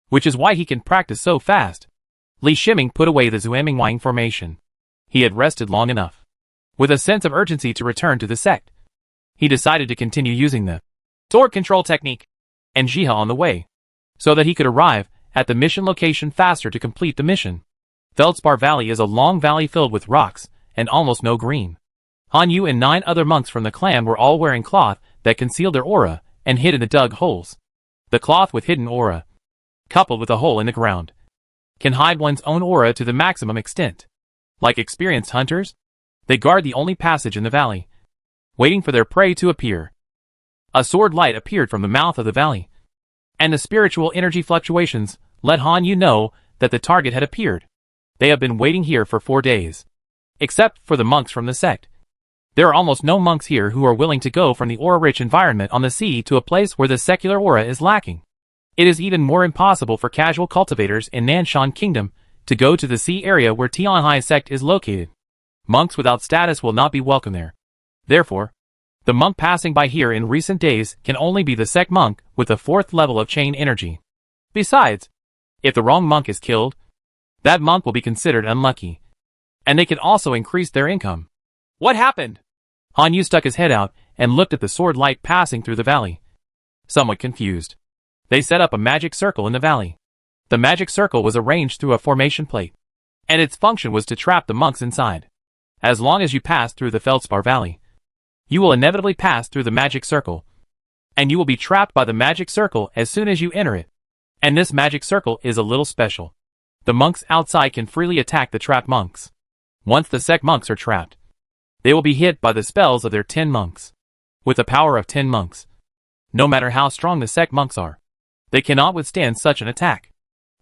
which is why he can practice so fast. Li Shiming put away the Zuamingwang formation. He had rested long enough. With a sense of urgency to return to the sect, he decided to continue using the sword control technique and Jiha on the way, so that he could arrive at the mission location faster to complete the mission. Feldspar Valley is a long valley filled with rocks and almost no green. Han Yu and 9 other monks from the clan were all wearing cloth that concealed their aura and hid in the dug holes. The cloth with hidden aura, coupled with a hole in the ground, can hide one's own aura to the maximum extent. Like experienced hunters, they guard the only passage in the valley, waiting for their prey to appear. A sword light appeared from the mouth of the valley, and the spiritual energy fluctuations let Han Yu know that the target had appeared. They have been waiting here for 4 days. Except for the monks from the sect. There are almost no monks here who are willing to go from the aura-rich environment on the sea to a place where the secular aura is lacking. It is even more impossible for casual cultivators in Nanshan Kingdom to go to the sea area where Tianhai sect is located. Monks without status will not be welcome there. Therefore, the monk passing by here in recent days can only be the sect monk with the 4th level of chain energy. Besides, if the wrong monk is killed, that monk will be considered unlucky. And they can also increase their income. What happened? Han Yu stuck his head out and looked at the sword light passing through the valley. Somewhat confused. They set up a magic circle in the valley. The magic circle was arranged through a formation plate, and its function was to trap the monks inside. As long as you pass through the Feldspar Valley, you will inevitably pass through the magic circle, and you will be trapped by the magic circle as soon as you enter it. And this magic circle is a little special. The monks outside can freely attack the trapped monks. Once the sect monks are trapped, they will be hit by the spells of their 10 monks. With the power of 10 monks, no matter how strong the sect monks are, they cannot withstand such an attack.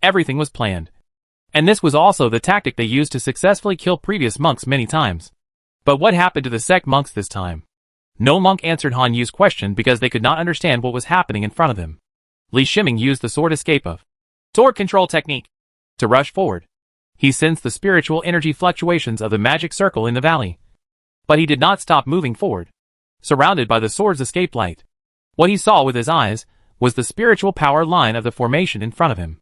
Everything was planned. And this was also the tactic they used to successfully kill previous monks many times. But what happened to the sect monks this time? No monk answered Han Yu's question because they could not understand what was happening in front of them. Li Shiming used the sword escape of sword control technique to rush forward. He sensed the spiritual energy fluctuations of the magic circle in the valley. But he did not stop moving forward, surrounded by the sword's escape light. What he saw with his eyes was the spiritual power line of the formation in front of him.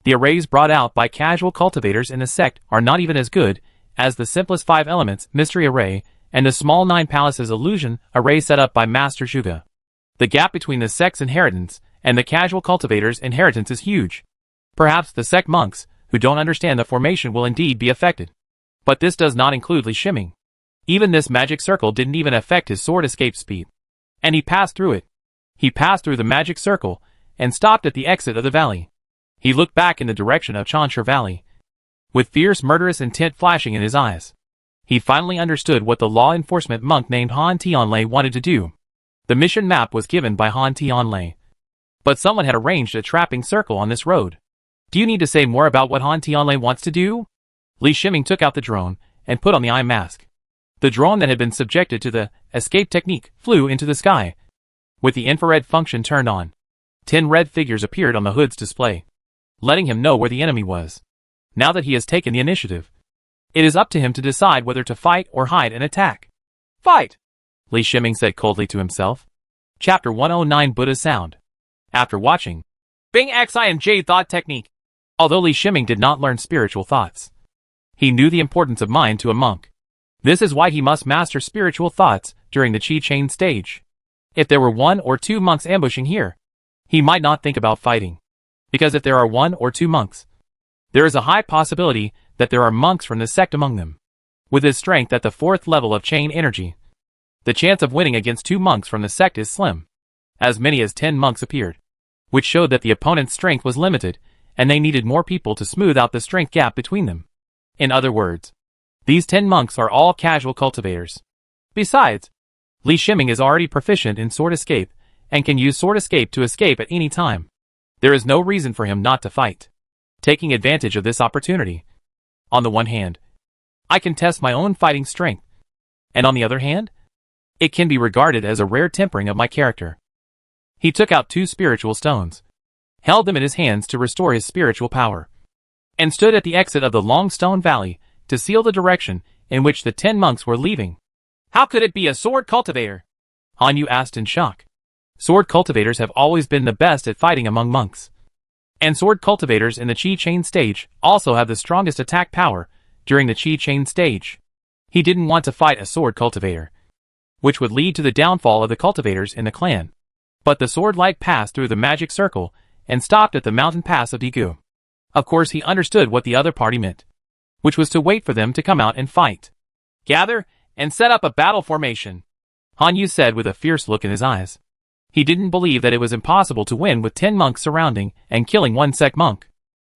The arrays brought out by casual cultivators in the sect are not even as good as the simplest 5 elements mystery array and the small 9 palaces illusion array set up by Master Zhuge. The gap between the sect's inheritance and the casual cultivators' inheritance is huge. Perhaps the sect monks who don't understand the formation will indeed be affected. But this does not include Li Shiming. Even this magic circle didn't even affect his sword escape speed. And he passed through it. He passed through the magic circle and stopped at the exit of the valley. He looked back in the direction of Chansher Valley, with fierce murderous intent flashing in his eyes. He finally understood what the law enforcement monk named Han Tianlei wanted to do. The mission map was given by Han Tianlei. But someone had arranged a trapping circle on this road. Do you need to say more about what Han Tianlei wants to do? Li Shiming took out the drone and put on the eye mask. The drone that had been subjected to the escape technique flew into the sky. With the infrared function turned on, 10 red figures appeared on the hood's display, letting him know where the enemy was. Now that he has taken the initiative, it is up to him to decide whether to fight or hide and attack. Fight! Li Shiming said coldly to himself. Chapter 109 Buddha's Sound. After watching Bing Xi and Jade Thought Technique. Although Li Shiming did not learn spiritual thoughts, he knew the importance of mind to a monk. This is why he must master spiritual thoughts during the Qi Chain stage. If there were 1 or 2 monks ambushing here, he might not think about fighting. Because if there are 1 or 2 monks, there is a high possibility that there are monks from the sect among them. With his strength at the 4th level of chain energy, the chance of winning against 2 monks from the sect is slim. As many as 10 monks appeared, which showed that the opponent's strength was limited, and they needed more people to smooth out the strength gap between them. In other words, these 10 monks are all casual cultivators. Besides, Li Shiming is already proficient in sword escape, and can use sword escape to escape at any time. There is no reason for him not to fight, taking advantage of this opportunity. On the one hand, I can test my own fighting strength, and on the other hand, it can be regarded as a rare tempering of my character. He took out 2 spiritual stones, held them in his hands to restore his spiritual power, and stood at the exit of the Long Stone Valley to seal the direction in which the 10 monks were leaving. How could it be a sword cultivator? Han Yu asked in shock. Sword cultivators have always been the best at fighting among monks. And sword cultivators in the Qi Chain stage also have the strongest attack power during the Qi Chain stage. He didn't want to fight a sword cultivator, which would lead to the downfall of the cultivators in the clan. But the sword light passed through the magic circle and stopped at the mountain pass of Digu. Of course he understood what the other party meant, which was to wait for them to come out and fight. Gather and set up a battle formation, Han Yu said with a fierce look in his eyes. He didn't believe that it was impossible to win with 10 monks surrounding and killing 1 sect monk.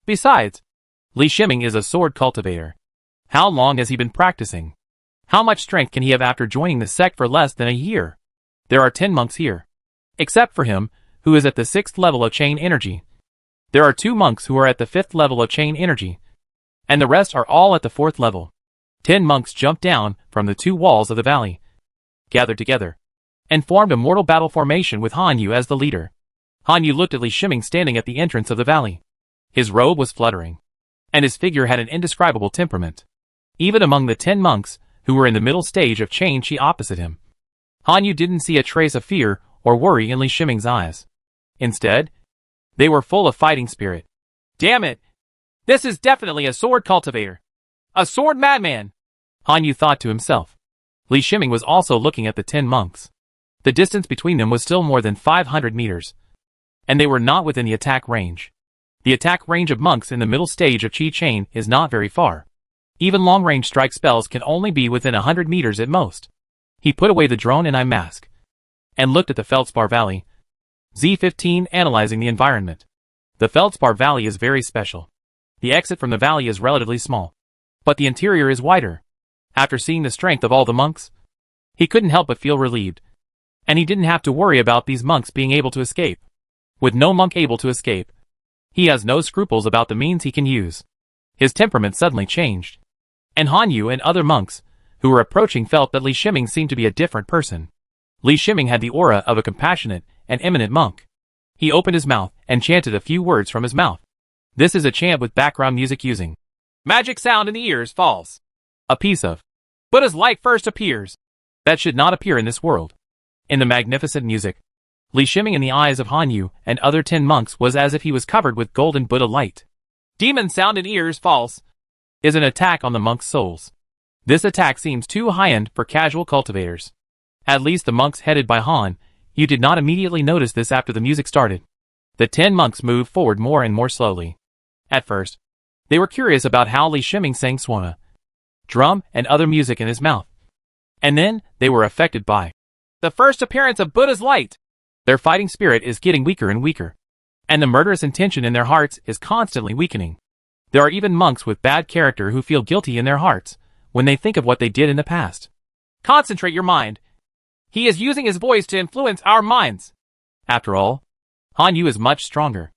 Besides, Li Shiming is a sword cultivator. How long has he been practicing? How much strength can he have after joining the sect for less than a year? There are 10 monks here, except for him, who is at the 6th level of chain energy. There are 2 monks who are at the 5th level of chain energy, and the rest are all at the 4th level. 10 monks jumped down from the 2 walls of the valley, gathered together, and formed a mortal battle formation with Hanyu as the leader. Hanyu looked at Li Shiming standing at the entrance of the valley. His robe was fluttering, and his figure had an indescribable temperament. Even among the 10 monks, who were in the middle stage of chain chi opposite him, Hanyu didn't see a trace of fear or worry in Li Shiming's eyes. Instead, they were full of fighting spirit. Damn it! This is definitely a sword cultivator. A sword madman! Hanyu thought to himself. Li Shiming was also looking at the 10 monks. The distance between them was still more than 500 meters, and they were not within the attack range. The attack range of monks in the middle stage of Chi Chain is not very far. Even long-range strike spells can only be within 100 meters at most. He put away the drone and eye mask, and looked at the Feldspar Valley. Z15 analyzing the environment. The Feldspar Valley is very special. The exit from the valley is relatively small, but the interior is wider. After seeing the strength of all the monks, he couldn't help but feel relieved. And he didn't have to worry about these monks being able to escape. With no monk able to escape, he has no scruples about the means he can use. His temperament suddenly changed. And Hanyu and other monks, who were approaching, felt that Li Shiming seemed to be a different person. Li Shiming had the aura of a compassionate and eminent monk. He opened his mouth and chanted a few words from his mouth. This is a chant with background music using magic sound in the ears falls. A piece of Buddha's light first appears. That should not appear in this world. In the magnificent music, Li Shiming in the eyes of Hanyu and other 10 monks was as if he was covered with golden Buddha light. Demon sound in ears false is an attack on the monks' souls. This attack seems too high-end for casual cultivators. At least the monks headed by Han, you did not immediately notice this after the music started. The 10 monks moved forward more and more slowly. At first, they were curious about how Li Shiming sang swana, drum, and other music in his mouth. And then, they were affected by the first appearance of Buddha's light. Their fighting spirit is getting weaker and weaker, and the murderous intention in their hearts is constantly weakening. There are even monks with bad character who feel guilty in their hearts when they think of what they did in the past. Concentrate your mind. He is using his voice to influence our minds. After all, Hanyu is much stronger,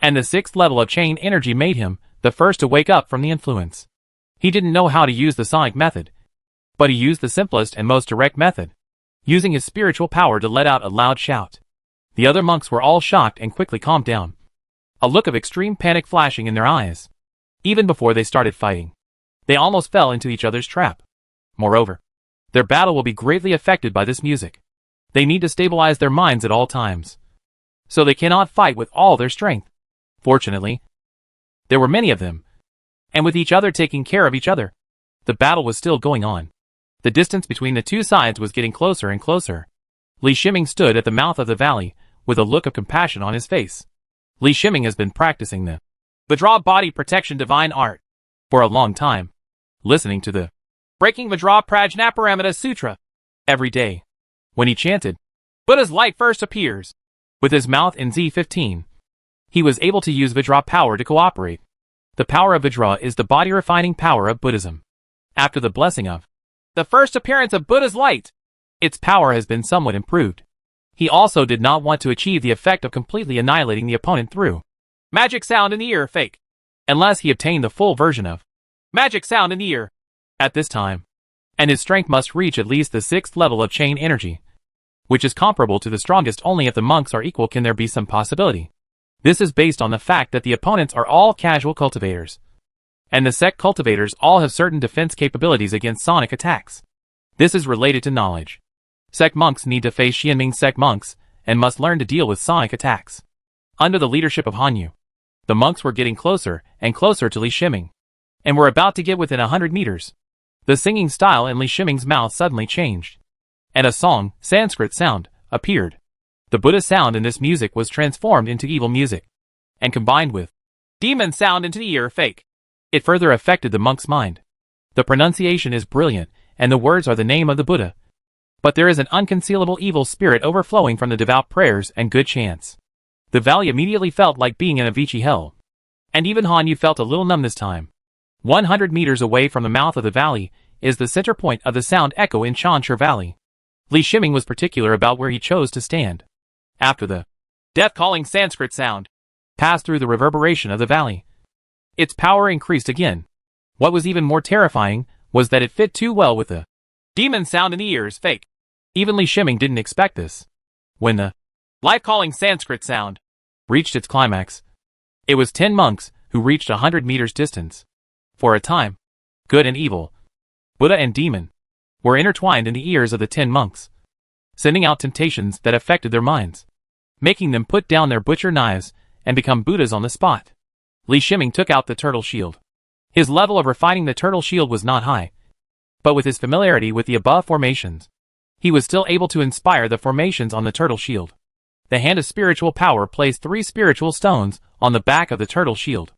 and the 6th level of chain energy made him the first to wake up from the influence. He didn't know how to use the sonic method, but he used the simplest and most direct method, using his spiritual power to let out a loud shout. The other monks were all shocked and quickly calmed down, a look of extreme panic flashing in their eyes. Even before they started fighting, they almost fell into each other's trap. Moreover, their battle will be greatly affected by this music. They need to stabilize their minds at all times, so they cannot fight with all their strength. Fortunately, there were many of them, and with each other taking care of each other, the battle was still going on. The distance between the two sides was getting closer and closer. Li Shiming stood at the mouth of the valley with a look of compassion on his face. Li Shiming has been practicing the Vajra body protection divine art for a long time, listening to the Breaking Vajra Prajnaparamita Sutra every day. When he chanted, Buddha's light first appears, with his mouth in Z15, he was able to use Vajra power to cooperate. The power of Vajra is the body refining power of Buddhism. After the blessing of the first appearance of Buddha's light, its power has been somewhat improved. He also did not want to achieve the effect of completely annihilating the opponent through magic sound in the ear fake, unless he obtained the full version of magic sound in the ear at this time. And his strength must reach at least the 6th level of chain energy, which is comparable to the strongest. Only if the monks are equal can there be some possibility. This is based on the fact that the opponents are all casual cultivators, and the sect cultivators all have certain defense capabilities against sonic attacks. This is related to knowledge. Sect monks need to face Xianming sect monks, and must learn to deal with sonic attacks. Under the leadership of Hanyu, the monks were getting closer and closer to Li Shiming, and were about to get within 100 meters. The singing style in Li Shiming's mouth suddenly changed, and a song, Sanskrit sound, appeared. The Buddha sound in this music was transformed into evil music, and combined with demon sound into the ear fake. It further affected the monk's mind. The pronunciation is brilliant, and the words are the name of the Buddha. But there is an unconcealable evil spirit overflowing from the devout prayers and good chants. The valley immediately felt like being in a Vichy hell. And even Hanyu felt a little numb this time. 100 meters away from the mouth of the valley is the center point of the sound echo in Chanchur Valley. Li Shiming was particular about where he chose to stand. After the death-calling Sanskrit sound, passed through the reverberation of the valley. Its power increased again. What was even more terrifying was that it fit too well with the demon sound in the ears. Fake. Even Li Shiming didn't expect this. When the life-calling Sanskrit sound reached its climax, it was 10 monks who reached 100 meters distance. For a time, good and evil, Buddha and demon, were intertwined in the ears of the 10 monks, sending out temptations that affected their minds, making them put down their butcher knives and become Buddhas on the spot. Li Shiming took out the turtle shield. His level of refining the turtle shield was not high, but with his familiarity with the above formations, he was still able to inspire the formations on the turtle shield. The hand of spiritual power placed 3 spiritual stones on the back of the turtle shield.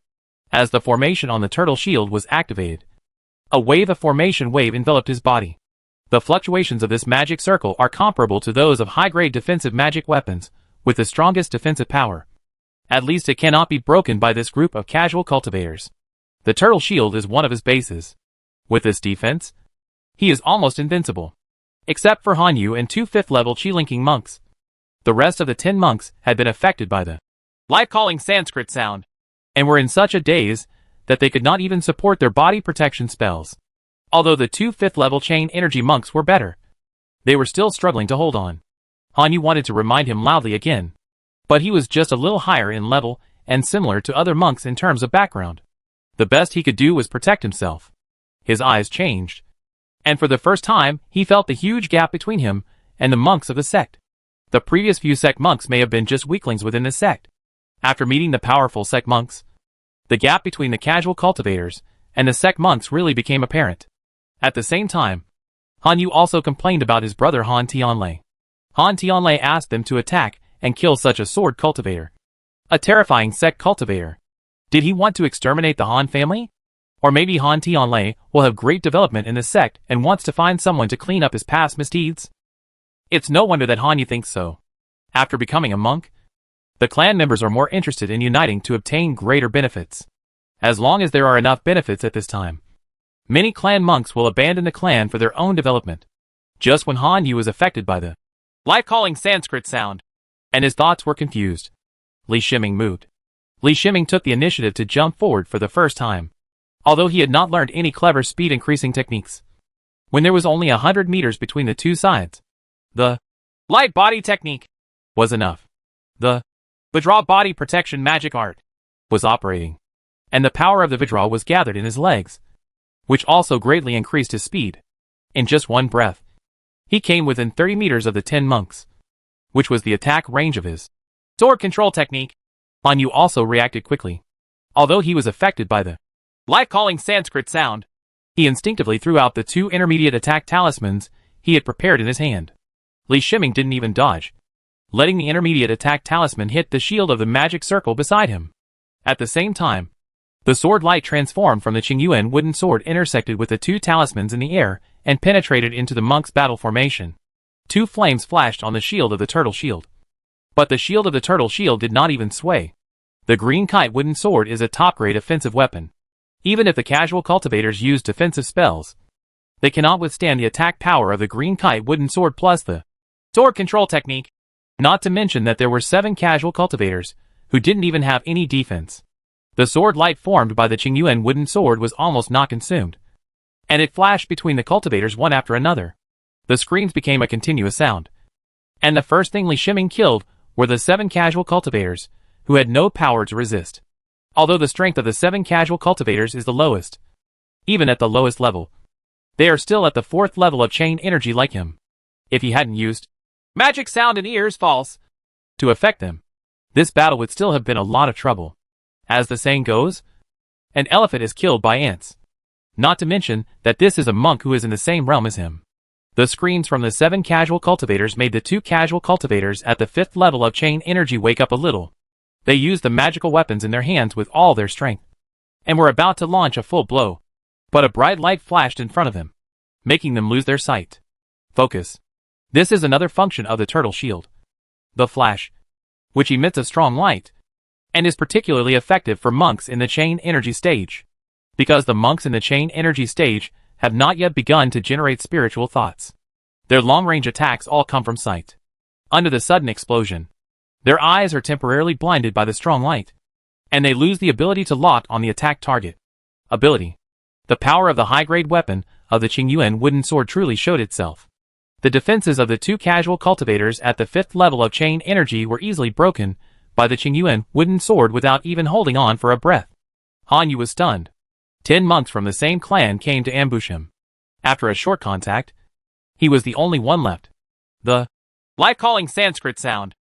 As the formation on the turtle shield was activated, a wave of formation wave enveloped his body. The fluctuations of this magic circle are comparable to those of high-grade defensive magic weapons with the strongest defensive power. At least it cannot be broken by this group of casual cultivators. The turtle shield is one of his bases. With this defense, he is almost invincible. Except for Han Yu and 2 5th-level Chi-linking monks. The rest of the 10 monks had been affected by the life-calling Sanskrit sound, and were in such a daze that they could not even support their body protection spells. Although the 2 5th-level chain energy monks were better, they were still struggling to hold on. Han Yu wanted to remind him loudly again, but he was just a little higher in level and similar to other monks in terms of background. The best he could do was protect himself. His eyes changed, and for the first time he felt the huge gap between him and the monks of the sect. The previous few sect monks may have been just weaklings within the sect. After meeting the powerful sect monks, the gap between the casual cultivators and the sect monks really became apparent. At the same time, Han Yu also complained about his brother Han Tianlei. Han Tianlei asked them to attack and kill such a sword cultivator. A terrifying sect cultivator. Did he want to exterminate the Han family? Or maybe Han Tianlei will have great development in the sect and wants to find someone to clean up his past misdeeds? It's no wonder that Han Yu thinks so. After becoming a monk, the clan members are more interested in uniting to obtain greater benefits. As long as there are enough benefits at this time, many clan monks will abandon the clan for their own development. Just when Han Yu was affected by the life-calling Sanskrit sound, and his thoughts were confused, Li Shiming moved. Li Shiming took the initiative to jump forward for the first time, although he had not learned any clever speed-increasing techniques. When there was only 100 meters between the two sides, the light body technique was enough. The Vajra body protection magic art was operating, and the power of the Vajra was gathered in his legs, which also greatly increased his speed. In just one breath, he came within 30 meters of the 10 monks, which was the attack range of his sword control technique. Han Yu also reacted quickly. Although he was affected by the life-calling Sanskrit sound, he instinctively threw out the 2 intermediate attack talismans he had prepared in his hand. Li Shiming didn't even dodge, letting the intermediate attack talisman hit the shield of the magic circle beside him. At the same time, the sword light transformed from the Qingyuan wooden sword intersected with the 2 talismans in the air and penetrated into the monk's battle formation. 2 flames flashed on the shield of the turtle shield. But the shield of the turtle shield did not even sway. The green kite wooden sword is a top-grade offensive weapon. Even if the casual cultivators use defensive spells, they cannot withstand the attack power of the green kite wooden sword plus the sword control technique. Not to mention that there were 7 casual cultivators who didn't even have any defense. The sword light formed by the Qingyuan wooden sword was almost not consumed, and it flashed between the cultivators one after another. The screams became a continuous sound, and the first thing Li Shiming killed were the 7 casual cultivators who had no power to resist. Although the strength of the 7 casual cultivators is the lowest, even at the lowest level, they are still at the 4th level of chain energy like him. If he hadn't used magic sound in ears false to affect them, this battle would still have been a lot of trouble. As the saying goes, an elephant is killed by ants. Not to mention that this is a monk who is in the same realm as him. The screams from the 7 casual cultivators made the 2 casual cultivators at the 5th level of chain energy wake up a little. They used the magical weapons in their hands with all their strength, and were about to launch a full blow. But a bright light flashed in front of them, making them lose their sight. Focus. This is another function of the turtle shield. The flash, which emits a strong light, and is particularly effective for monks in the chain energy stage, because the monks in the chain energy stage have not yet begun to generate spiritual thoughts. Their long-range attacks all come from sight. Under the sudden explosion, their eyes are temporarily blinded by the strong light, and they lose the ability to lock on the attack target. Ability. The power of the high-grade weapon of the Qingyuan wooden sword truly showed itself. The defenses of the two casual cultivators at the 5th level of chain energy were easily broken by the Qingyuan wooden sword without even holding on for a breath. Han Yu was stunned. 10 monks from the same clan came to ambush him. After a short contact, he was the only one left. The life-calling Sanskrit sound,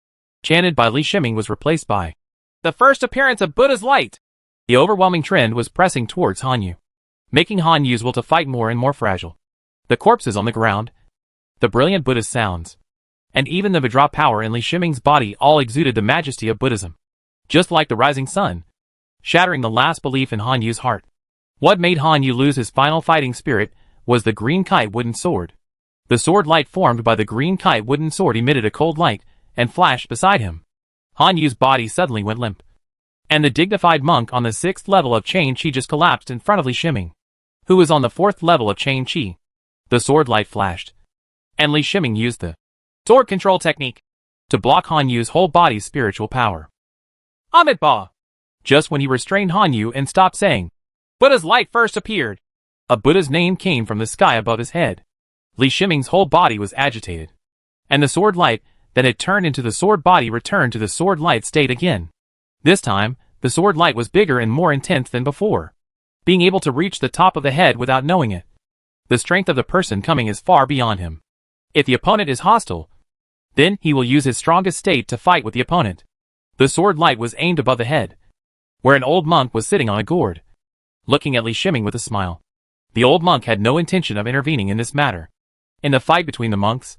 chanted by Li Shiming, was replaced by the first appearance of Buddha's light. The overwhelming trend was pressing towards Han Yu, making Han Yu's will to fight more and more fragile. The corpses on the ground, the brilliant Buddhist sounds, and even the Vajra power in Li Shiming's body all exuded the majesty of Buddhism. Just like the rising sun, shattering the last belief in Han Yu's heart. What made Han Yu lose his final fighting spirit was the green kite wooden sword. The sword light formed by the green kite wooden sword emitted a cold light and flashed beside him. Han Yu's body suddenly went limp, and the dignified monk on the 6th level of Chain Chi just collapsed in front of Li Shiming, who was on the 4th level of Chain Chi. The sword light flashed, and Li Shiming used the sword control technique to block Han Yu's whole body's spiritual power. Amitabha! Just when he restrained Han Yu and stopped saying, Buddha's light first appeared. A Buddha's name came from the sky above his head. Li Shiming's whole body was agitated, and the sword light that had turned into the sword body returned to the sword light state again. This time, the sword light was bigger and more intense than before, being able to reach the top of the head without knowing it. The strength of the person coming is far beyond him. If the opponent is hostile, then he will use his strongest state to fight with the opponent. The sword light was aimed above the head, where an old monk was sitting on a gourd, looking at Li Shiming with a smile. The old monk had no intention of intervening in this matter. In the fight between the monks,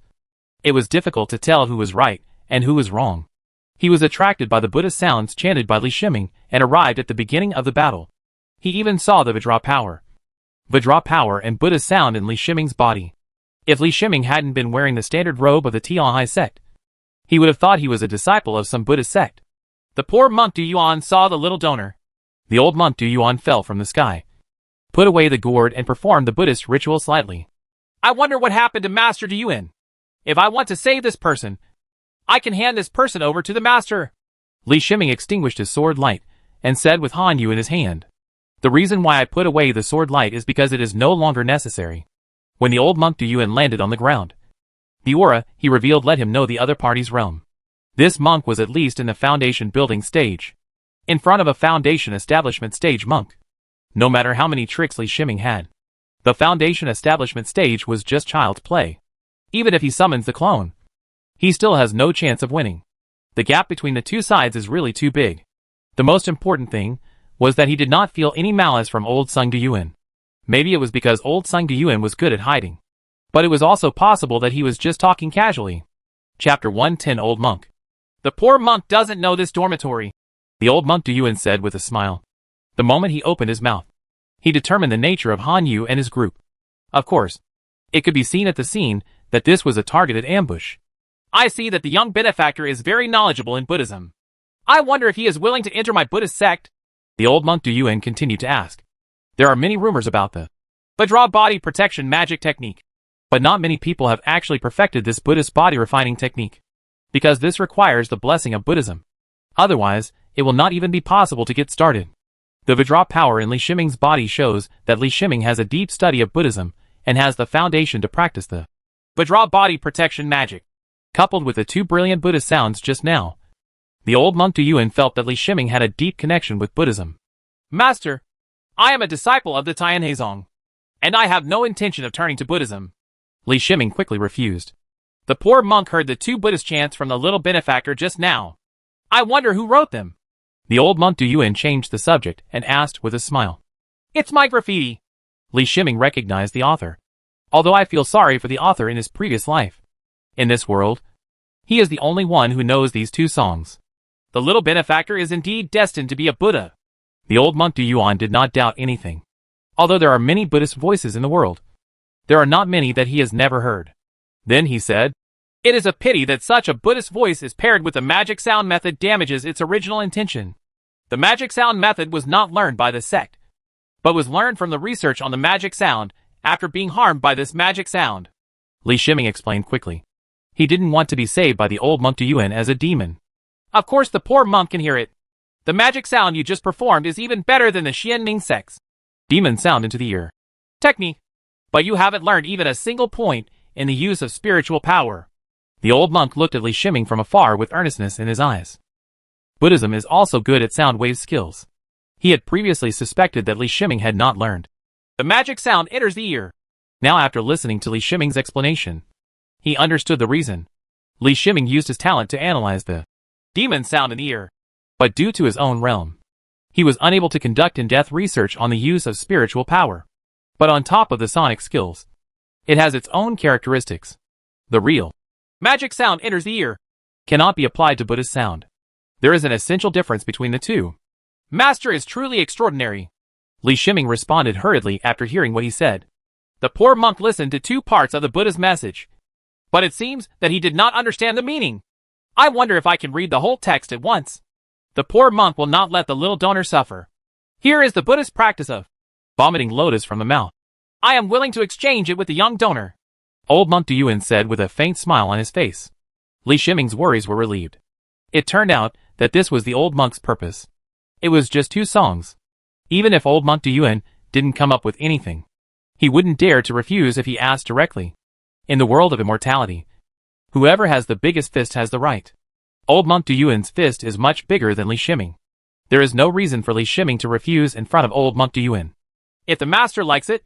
it was difficult to tell who was right and who was wrong. He was attracted by the Buddhist sounds chanted by Li Shiming and arrived at the beginning of the battle. He even saw the Vajra power and Buddhist sound in Li Shiming's body. If Li Shiming hadn't been wearing the standard robe of the Tianhai sect, he would have thought he was a disciple of some Buddhist sect. The poor monk Du Yuan saw the little donor. The old monk Du Yuan fell from the sky, put away the gourd and performed the Buddhist ritual slightly. I wonder what happened to Master Du Yuan. If I want to save this person, I can hand this person over to the master. Li Shiming extinguished his sword light and said with Han Yu in his hand, The reason why I put away the sword light is because it is no longer necessary. When the old monk Du Yuan landed on the ground, the aura he revealed let him know the other party's realm. This monk was at least in the foundation building stage, in front of a foundation establishment stage monk. No matter how many tricks Li Shiming had, the foundation establishment stage was just child's play. Even if he summons the clone, he still has no chance of winning. The gap between the two sides is really too big. The most important thing was that he did not feel any malice from old Sung Du Yuan. Maybe it was because old Sung Du Yuan was good at hiding, but it was also possible that he was just talking casually. Chapter 110 Old Monk. The poor monk doesn't know this dormitory, the old monk Du Yuan said with a smile. The moment he opened his mouth, he determined the nature of Han Yu and his group. Of course, it could be seen at the scene that this was a targeted ambush. I see that the young benefactor is very knowledgeable in Buddhism. I wonder if he is willing to enter my Buddhist sect. The old monk Du Yuan continued to ask. There are many rumors about the Vajra body protection magic technique, but not many people have actually perfected this Buddhist body refining technique, because this requires the blessing of Buddhism. Otherwise, it will not even be possible to get started. The Vajra power in Li Shiming's body shows that Li Shiming has a deep study of Buddhism and has the foundation to practice the Vajra body protection magic. Coupled with the two brilliant Buddhist sounds just now, the old monk Du Yuan felt that Li Shiming had a deep connection with Buddhism. Master, I am a disciple of the Tianheizong, and I have no intention of turning to Buddhism. Li Shiming quickly refused. The poor monk heard the two Buddhist chants from the little benefactor just now. I wonder who wrote them. The old monk Du Yuan changed the subject and asked with a smile. It's my graffiti. Li Shiming recognized the author, although I feel sorry for the author in his previous life. In this world, he is the only one who knows these two songs. The little benefactor is indeed destined to be a Buddha. The old monk Du Yuan did not doubt anything. Although there are many Buddhist voices in the world, there are not many that he has never heard. Then he said, It is a pity that such a Buddhist voice is paired with the magic sound method damages its original intention. The magic sound method was not learned by the sect, but was learned from the research on the magic sound after being harmed by this magic sound. Li Shiming explained quickly. He didn't want to be saved by the old monk Du Yuan as a demon. Of course the poor monk can hear it. The magic sound you just performed is even better than the Xianming sect's demon sound into the ear technique. But you haven't learned even a single point in the use of spiritual power. The old monk looked at Li Shiming from afar with earnestness in his eyes. Buddhism is also good at sound wave skills. He had previously suspected that Li Shiming had not learned. The magic sound enters the ear. Now after listening to Li Shiming's explanation, he understood the reason. Li Shiming used his talent to analyze the demon sound in the ear. But due to his own realm, he was unable to conduct in-depth research on the use of spiritual power. But on top of the sonic skills, it has its own characteristics. The real magic sound enters the ear cannot be applied to Buddhist sound. There is an essential difference between the two. Master is truly extraordinary. Li Shiming responded hurriedly after hearing what he said. The poor monk listened to two parts of the Buddha's message, but it seems that he did not understand the meaning. I wonder if I can read the whole text at once. The poor monk will not let the little donor suffer. Here is the Buddhist practice of vomiting lotus from the mouth. I am willing to exchange it with the young donor. Old monk Duyuan said with a faint smile on his face. Li Shiming's worries were relieved. It turned out that this was the old monk's purpose. It was just 2 songs. Even if old monk Duyuan didn't come up with anything, he wouldn't dare to refuse if he asked directly. In the world of immortality, whoever has the biggest fist has the right. Old monk Duyuan's fist is much bigger than Li Shiming. There is no reason for Li Shiming to refuse in front of old monk Duyuan. If the master likes it,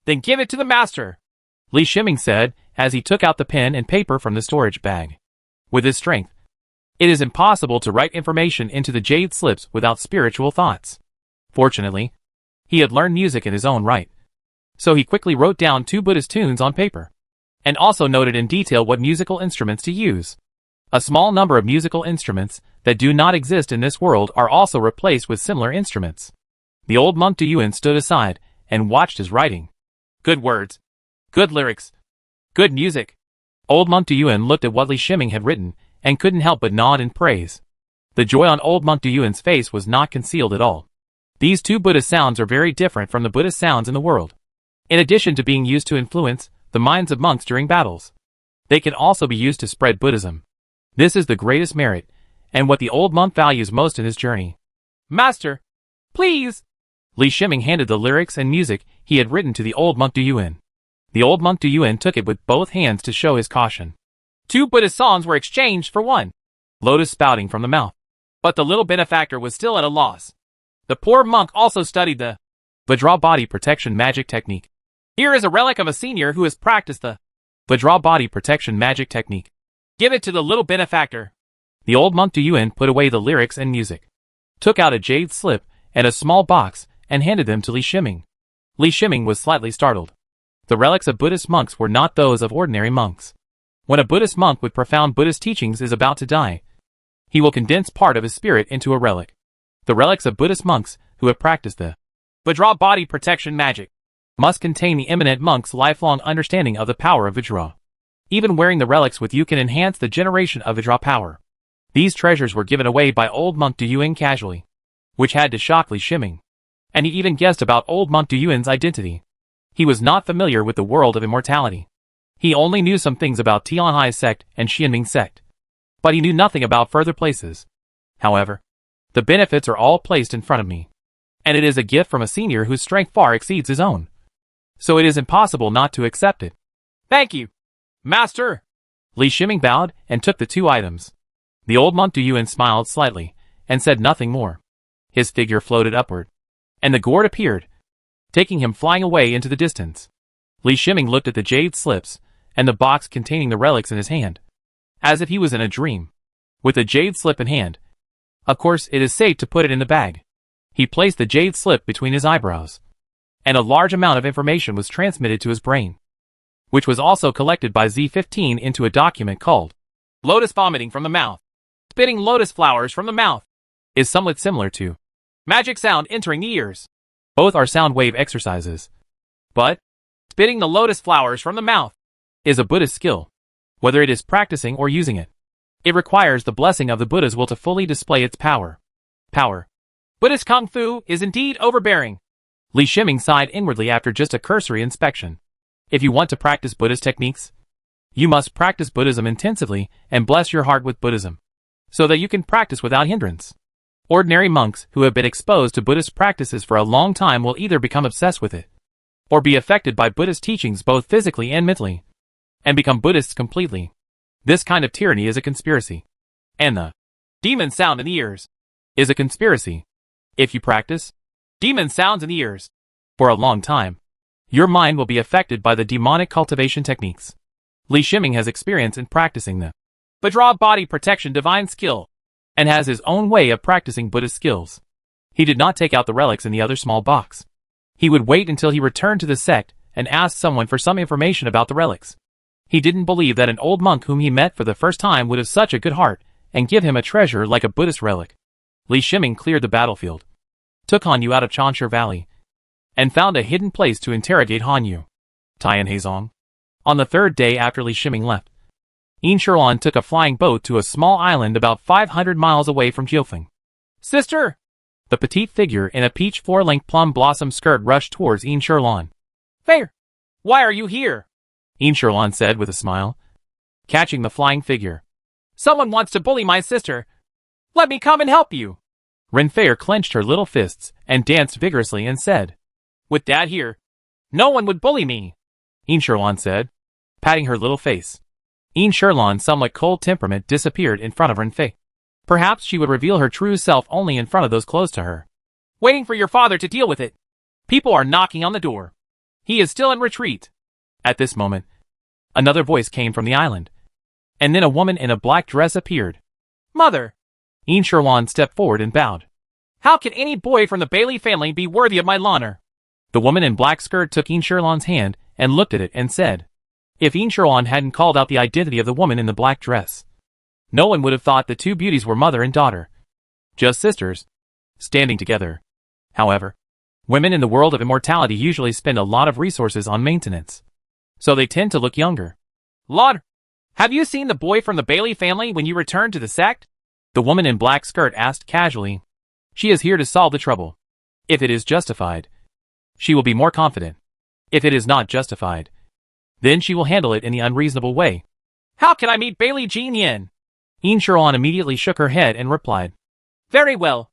then give it to the master, Li Shiming said as he took out the pen and paper from the storage bag. With his strength, it is impossible to write information into the jade slips without spiritual thoughts. Fortunately, he had learned music in his own right. So he quickly wrote down 2 Buddhist tunes on paper, and also noted in detail what musical instruments to use. A small number of musical instruments that do not exist in this world are also replaced with similar instruments. The old monk Duyuan stood aside and watched his writing. Good words. Good lyrics. Good music. Old monk Duyuan looked at what Li Shiming had written and couldn't help but nod in praise. The joy on old monk Duyuan's face was not concealed at all. These 2 Buddhist sounds are very different from the Buddhist sounds in the world. In addition to being used to influence the minds of monks during battles, they can also be used to spread Buddhism. This is the greatest merit, and what the old monk values most in his journey. Master, please! Li Shiming handed the lyrics and music he had written to the old monk Duyuan. The old monk Duyuan took it with both hands to show his caution. 2 Buddhist songs were exchanged for 1. Lotus spouting from the mouth. But the little benefactor was still at a loss. The poor monk also studied the Vajra body protection magic technique. Here is a relic of a senior who has practiced the Vajra body protection magic technique. Give it to the little benefactor. The old monk Duyuan put away the lyrics and music, took out a jade slip and a small box, and handed them to Li Shiming. Li Shiming was slightly startled. The relics of Buddhist monks were not those of ordinary monks. When a Buddhist monk with profound Buddhist teachings is about to die, he will condense part of his spirit into a relic. The relics of Buddhist monks who have practiced the Vajra body protection magic must contain the eminent monk's lifelong understanding of the power of Vajra. Even wearing the relics with you can enhance the generation of Vajra power. These treasures were given away by old monk Duyuan casually, which had to shock Li Shiming. And he even guessed about old monk Duyuan's identity. He was not familiar with the world of immortality. He only knew some things about Tianhai sect and Xianming sect. But he knew nothing about further places. However, the benefits are all placed in front of me. And it is a gift from a senior whose strength far exceeds his own. So it is impossible not to accept it. Thank you, Master! Li Shiming bowed and took the 2 items. The old monk Duyuan smiled slightly and said nothing more. His figure floated upward, and the gourd appeared, taking him flying away into the distance. Li Shiming looked at the jade slips and the box containing the relics in his hand, as if he was in a dream. With the jade slip in hand, of course it is safe to put it in the bag. He placed the jade slip between his eyebrows, and a large amount of information was transmitted to his brain, which was also collected by Z15 into a document called Lotus vomiting from the mouth. Spitting lotus flowers from the mouth is somewhat similar to magic sound entering the ears. Both are sound wave exercises. But spitting the lotus flowers from the mouth is a Buddhist skill, whether it is practicing or using it. It requires the blessing of the Buddha's will to fully display its power. Buddhist Kung Fu is indeed overbearing. Li Shiming sighed inwardly after just a cursory inspection. If you want to practice Buddhist techniques, you must practice Buddhism intensively and bless your heart with Buddhism, so that you can practice without hindrance. Ordinary monks who have been exposed to Buddhist practices for a long time will either become obsessed with it, or be affected by Buddhist teachings both physically and mentally, and become Buddhists completely. This kind of tyranny is a conspiracy. And the demon sound in the ears is a conspiracy. If you practice demon sounds in the ears for a long time, your mind will be affected by the demonic cultivation techniques. Li Shiming has experience in practicing the Vajra body protection divine skill, and has his own way of practicing Buddhist skills. He did not take out the relics in the other small box. He would wait until he returned to the sect and asked someone for some information about the relics. He didn't believe that an old monk whom he met for the first time would have such a good heart and give him a treasure like a Buddhist relic. Li Shiming cleared the battlefield, took Han Yu out of Chansher Valley, and found a hidden place to interrogate Han Yu. Tian Heizong. On the third day after Li Shiming left, Yin Shirlan took a flying boat to a small island about 500 miles away from Jiufeng. Sister! The petite figure in a peach floor-length plum blossom skirt rushed towards Yin Shirlan. Fair! Why are you here? Yin Shirlan said with a smile, catching the flying figure. Someone wants to bully my sister. Let me come and help you. Ren Fair clenched her little fists and danced vigorously and said, With Dad here, no one would bully me. Yin Shirlan said, patting her little face. Yin Shirlan's somewhat cold temperament disappeared in front of Ren Fei. Perhaps she would reveal her true self only in front of those close to her. Waiting for your father to deal with it. People are knocking on the door. He is still in retreat. At this moment, another voice came from the island, and then a woman in a black dress appeared. Mother! Yin Shirlan stepped forward and bowed. How can any boy from the Bailey family be worthy of my honor? The woman in black skirt took Yin Shirlan's hand and looked at it and said, If Yin Shirlan hadn't called out the identity of the woman in the black dress, no one would have thought the two beauties were mother and daughter. Just sisters, standing together. However, women in the world of immortality usually spend a lot of resources on maintenance, so they tend to look younger. Lord, have you seen the boy from the Bailey family when you returned to the sect? The woman in black skirt asked casually. She is here to solve the trouble. If it is justified, she will be more confident. If it is not justified, then she will handle it in the unreasonable way. How can I meet Bailey Jean Yin? Yin Shirlan immediately shook her head and replied, Very well.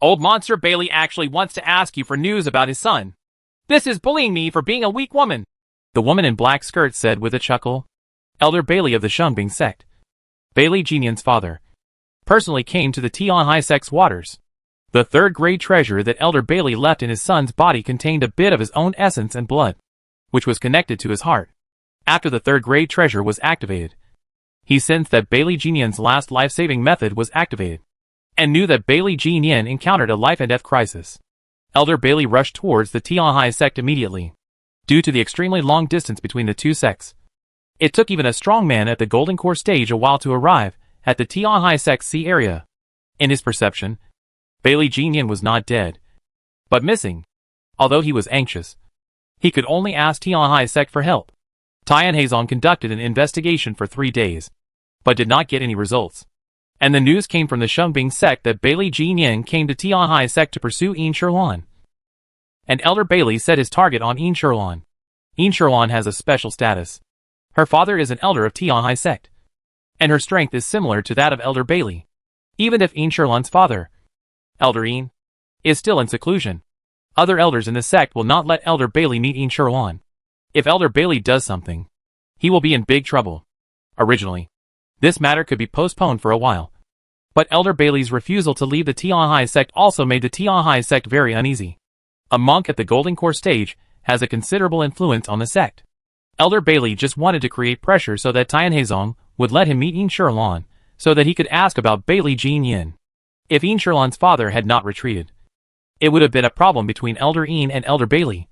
Old Monster Bailey actually wants to ask you for news about his son. This is bullying me for being a weak woman. The woman in black skirt said with a chuckle. Elder Bailey of the Shungbing sect, Bailey Jean Yin's father, personally came to the Tianhai sect's waters. The third-grade treasure that Elder Bailey left in his son's body contained a bit of his own essence and blood, which was connected to his heart. After the third-grade treasure was activated, he sensed that Bailey Jean Yin's last life-saving method was activated, and knew that Bailey Jean Yin encountered a life-and-death crisis. Elder Bailey rushed towards the Tianhai sect immediately, due to the extremely long distance between the two sects. It took even a strong man at the Golden Core stage a while to arrive at the Tianhai sect's sea area. In his perception, Bailey Jean Yin was not dead, but missing. Although he was anxious, he could only ask Tianhai sect for help. Tian Heizong conducted an investigation for 3 days, but did not get any results. And the news came from the Shungbing sect that Bailey Jean Yin came to Tianhai sect to pursue Yin Shirlan. And Elder Bailey set his target on Yin Shirlan. Yin Shirlan has a special status. Her father is an elder of Tianhai sect, and her strength is similar to that of Elder Bailey. Even if Yin Shirlan's father, Elder Yin, is still in seclusion, other elders in the sect will not let Elder Bailey meet Yin Shirlan. If Elder Bailey does something, he will be in big trouble. Originally, this matter could be postponed for a while, but Elder Bailey's refusal to leave the Tianhai sect also made the Tianhai sect very uneasy. A monk at the Golden Core stage has a considerable influence on the sect. Elder Bailey just wanted to create pressure so that Tian Heizong would let him meet Yin Shirlan, so that he could ask about Bailey Jean Yin. If Yin Shirlan's father had not retreated, it would have been a problem between Elder Yin and Elder Bailey.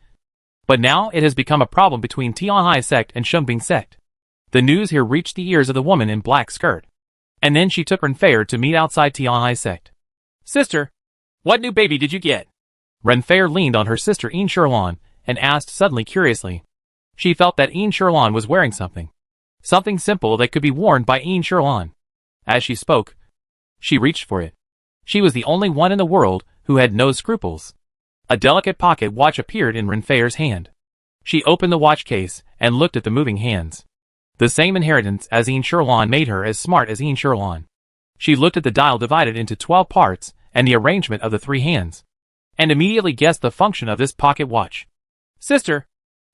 But now it has become a problem between Tianhai sect and Shungbing sect. The news here reached the ears of the woman in black skirt, and then she took Ren Fair to meet outside Tianhai sect. Sister, what new baby did you get? Ren Fair leaned on her sister Yin Shirlan and asked suddenly curiously. She felt that Yin Shirlan was wearing something. Something simple that could be worn by Yin Shirlan. As she spoke, she reached for it. She was the only one in the world who had no scruples. A delicate pocket watch appeared in Ren Fair's hand. She opened the watch case and looked at the moving hands. The same inheritance as Yin Shirlan made her as smart as Yin Shirlan. She looked at the dial divided into 12 parts and the arrangement of the three hands, and immediately guessed the function of this pocket watch. Sister,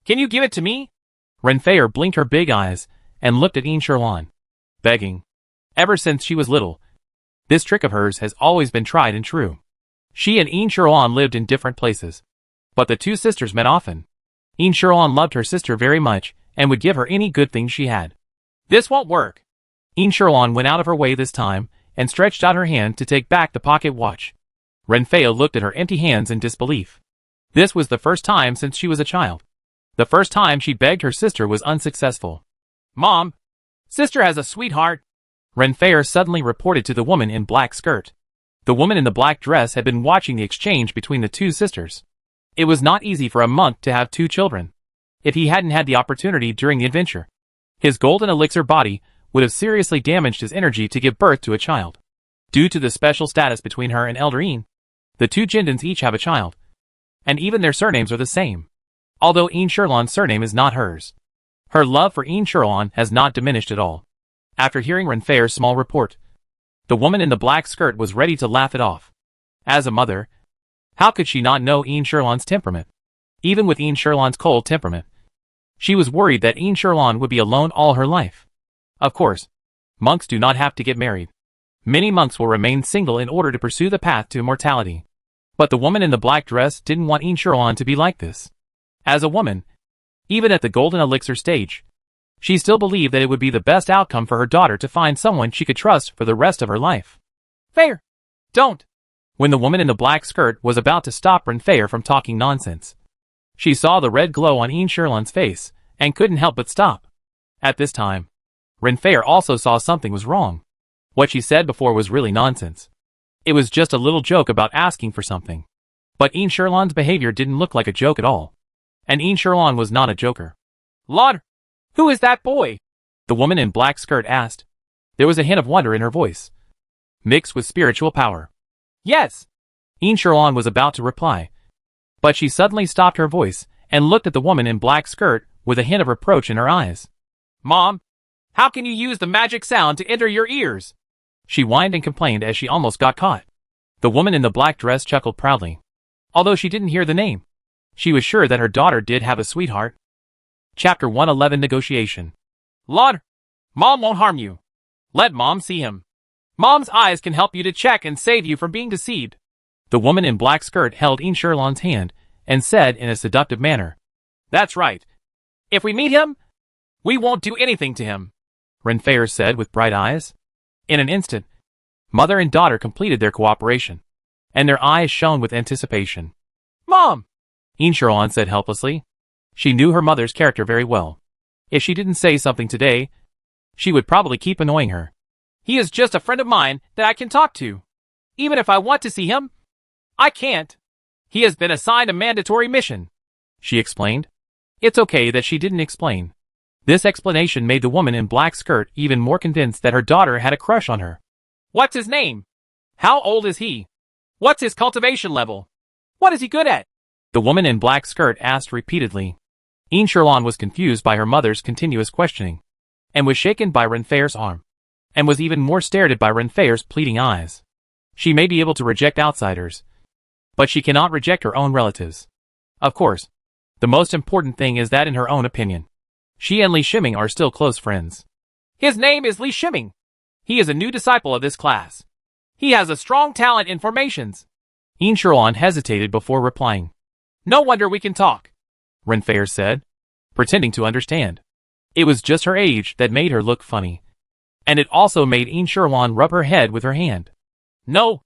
can you give it to me? Renfair blinked her big eyes and looked at Inshirlan, begging. Ever since she was little, this trick of hers has always been tried and true. She and Inshirlan lived in different places, but the two sisters met often. Inshirlan loved her sister very much and would give her any good thing she had. This won't work. Inshirlan went out of her way this time and stretched out her hand to take back the pocket watch. Renfair looked at her empty hands in disbelief. This was the first time since she was a child. The first time she begged her sister was unsuccessful. Mom, sister has a sweetheart, Renfair suddenly reported to the woman in black skirt. The woman in the black dress had been watching the exchange between the two sisters. It was not easy for a monk to have two children. If he hadn't had the opportunity during the adventure, his golden elixir body would have seriously damaged his energy to give birth to a child. Due to the special status between her and Elder Een, the two Jindans each have a child, and even their surnames are the same. Although Inshirlan's surname is not hers, her love for Inshirlan has not diminished at all. After hearing Renfair's small report, the woman in the black skirt was ready to laugh it off. As a mother, how could she not know Inshirlan's temperament? Even with Inshirlan's cold temperament, she was worried that Inshirlan would be alone all her life. Of course, monks do not have to get married. Many monks will remain single in order to pursue the path to immortality. But the woman in the black dress didn't want Inshirlan to be like this. As a woman, even at the golden elixir stage, she still believed that it would be the best outcome for her daughter to find someone she could trust for the rest of her life. Fair, don't. When the woman in the black skirt was about to stop Renfair from talking nonsense, she saw the red glow on Inshirlan's face and couldn't help but stop. At this time, Renfair also saw something was wrong. What she said before was really nonsense. It was just a little joke about asking for something. But Inshirlan's behavior didn't look like a joke at all. And Inshirlan was not a joker. Lord, who is that boy? The woman in black skirt asked. There was a hint of wonder in her voice, mixed with spiritual power. Yes. Inshirlan was about to reply, but she suddenly stopped her voice and looked at the woman in black skirt with a hint of reproach in her eyes. Mom, how can you use the magic sound to enter your ears? She whined and complained as she almost got caught. The woman in the black dress chuckled proudly. Although she didn't hear the name, she was sure that her daughter did have a sweetheart. Chapter 111 Negotiation. Lord, Mom won't harm you. Let Mom see him. Mom's eyes can help you to check and save you from being deceived. The woman in black skirt held Inshirlan's hand and said in a seductive manner. That's right. If we meet him, we won't do anything to him, Renfair said with bright eyes. In an instant, mother and daughter completed their cooperation, and their eyes shone with anticipation. Mom! Inshirlan said helplessly. She knew her mother's character very well. If she didn't say something today, she would probably keep annoying her. He is just a friend of mine that I can talk to. Even if I want to see him, I can't. He has been assigned a mandatory mission, she explained. It's okay that she didn't explain. This explanation made the woman in black skirt even more convinced that her daughter had a crush on her. What's his name? How old is he? What's his cultivation level? What is he good at? The woman in black skirt asked repeatedly. Inshirlan was confused by her mother's continuous questioning, and was shaken by Renfair's arm, and was even more stared at by Renfair's pleading eyes. She may be able to reject outsiders, but she cannot reject her own relatives. Of course, the most important thing is that in her own opinion, she and Li Shiming are still close friends. His name is Li Shiming. He is a new disciple of this class. He has a strong talent in formations. Inshirlan hesitated before replying. No wonder we can talk, Renfair said, pretending to understand. It was just her age that made her look funny, and it also made Inshirlan rub her head with her hand. No.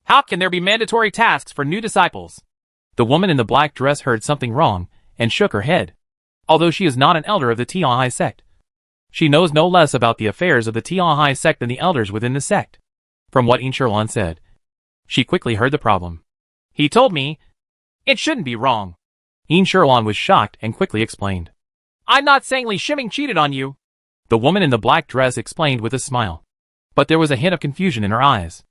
How can there be mandatory tasks for new disciples? The woman in the black dress heard something wrong and shook her head. Although she is not an elder of the Tianhai sect, she knows no less about the affairs of the Tianhai sect than the elders within the sect. From what Inshirlan said, she quickly heard the problem. He told me it shouldn't be wrong. Inshirlan was shocked and quickly explained. I'm not saying Li Shiming cheated on you, the woman in the black dress explained with a smile. But there was a hint of confusion in her eyes.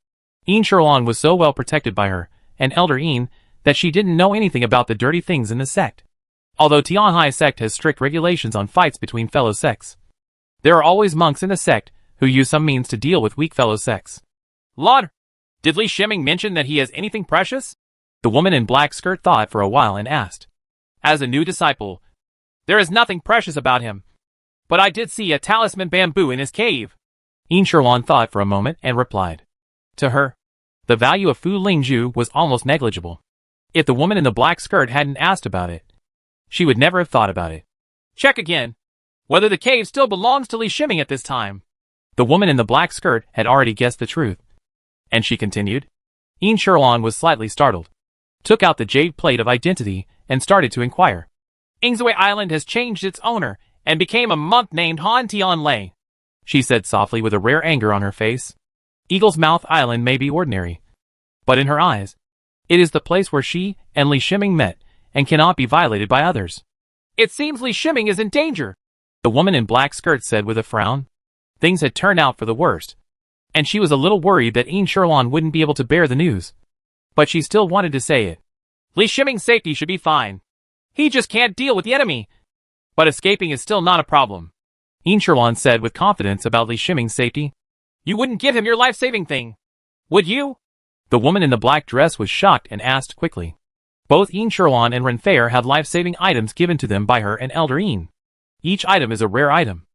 Inshirlan was so well protected by her and Elder Een that she didn't know anything about the dirty things in the sect. Although Tianhai sect has strict regulations on fights between fellow sects, there are always monks in the sect who use some means to deal with weak fellow sects. Lord, Did Li Shiming mention that he has anything precious? The woman in black skirt thought for a while and asked. As a new disciple, there is nothing precious about him. But I did see a talisman bamboo in his cave. Yin Sherlan thought for a moment and replied. To her, the value of Fu Lingju was almost negligible. If the woman in the black skirt hadn't asked about it, she would never have thought about it. Check again. Whether the cave still belongs to Li Shiming at this time. The woman in the black skirt had already guessed the truth. And she continued. Yin Sherlan was slightly startled, took out the jade plate of identity, and started to inquire. Ingzui Island has changed its owner and became a monk named Han Tianlei, she said softly with a rare anger on her face. Eagle's Mouth Island may be ordinary, but in her eyes, it is the place where she and Li Shiming met and cannot be violated by others. It seems Li Shiming is in danger, the woman in black skirt said with a frown. Things had turned out for the worst, and she was a little worried that Yin Sherlan wouldn't be able to bear the news. But she still wanted to say it. Li Shiming's safety should be fine. He just can't deal with the enemy. But escaping is still not a problem, Yin Sherlan said with confidence about Li Shiming's safety. You wouldn't give him your life-saving thing, would you? The woman in the black dress was shocked and asked quickly. Both Yin Sherlan and Renfair have life-saving items given to them by her and Elder Yin. Each item is a rare item,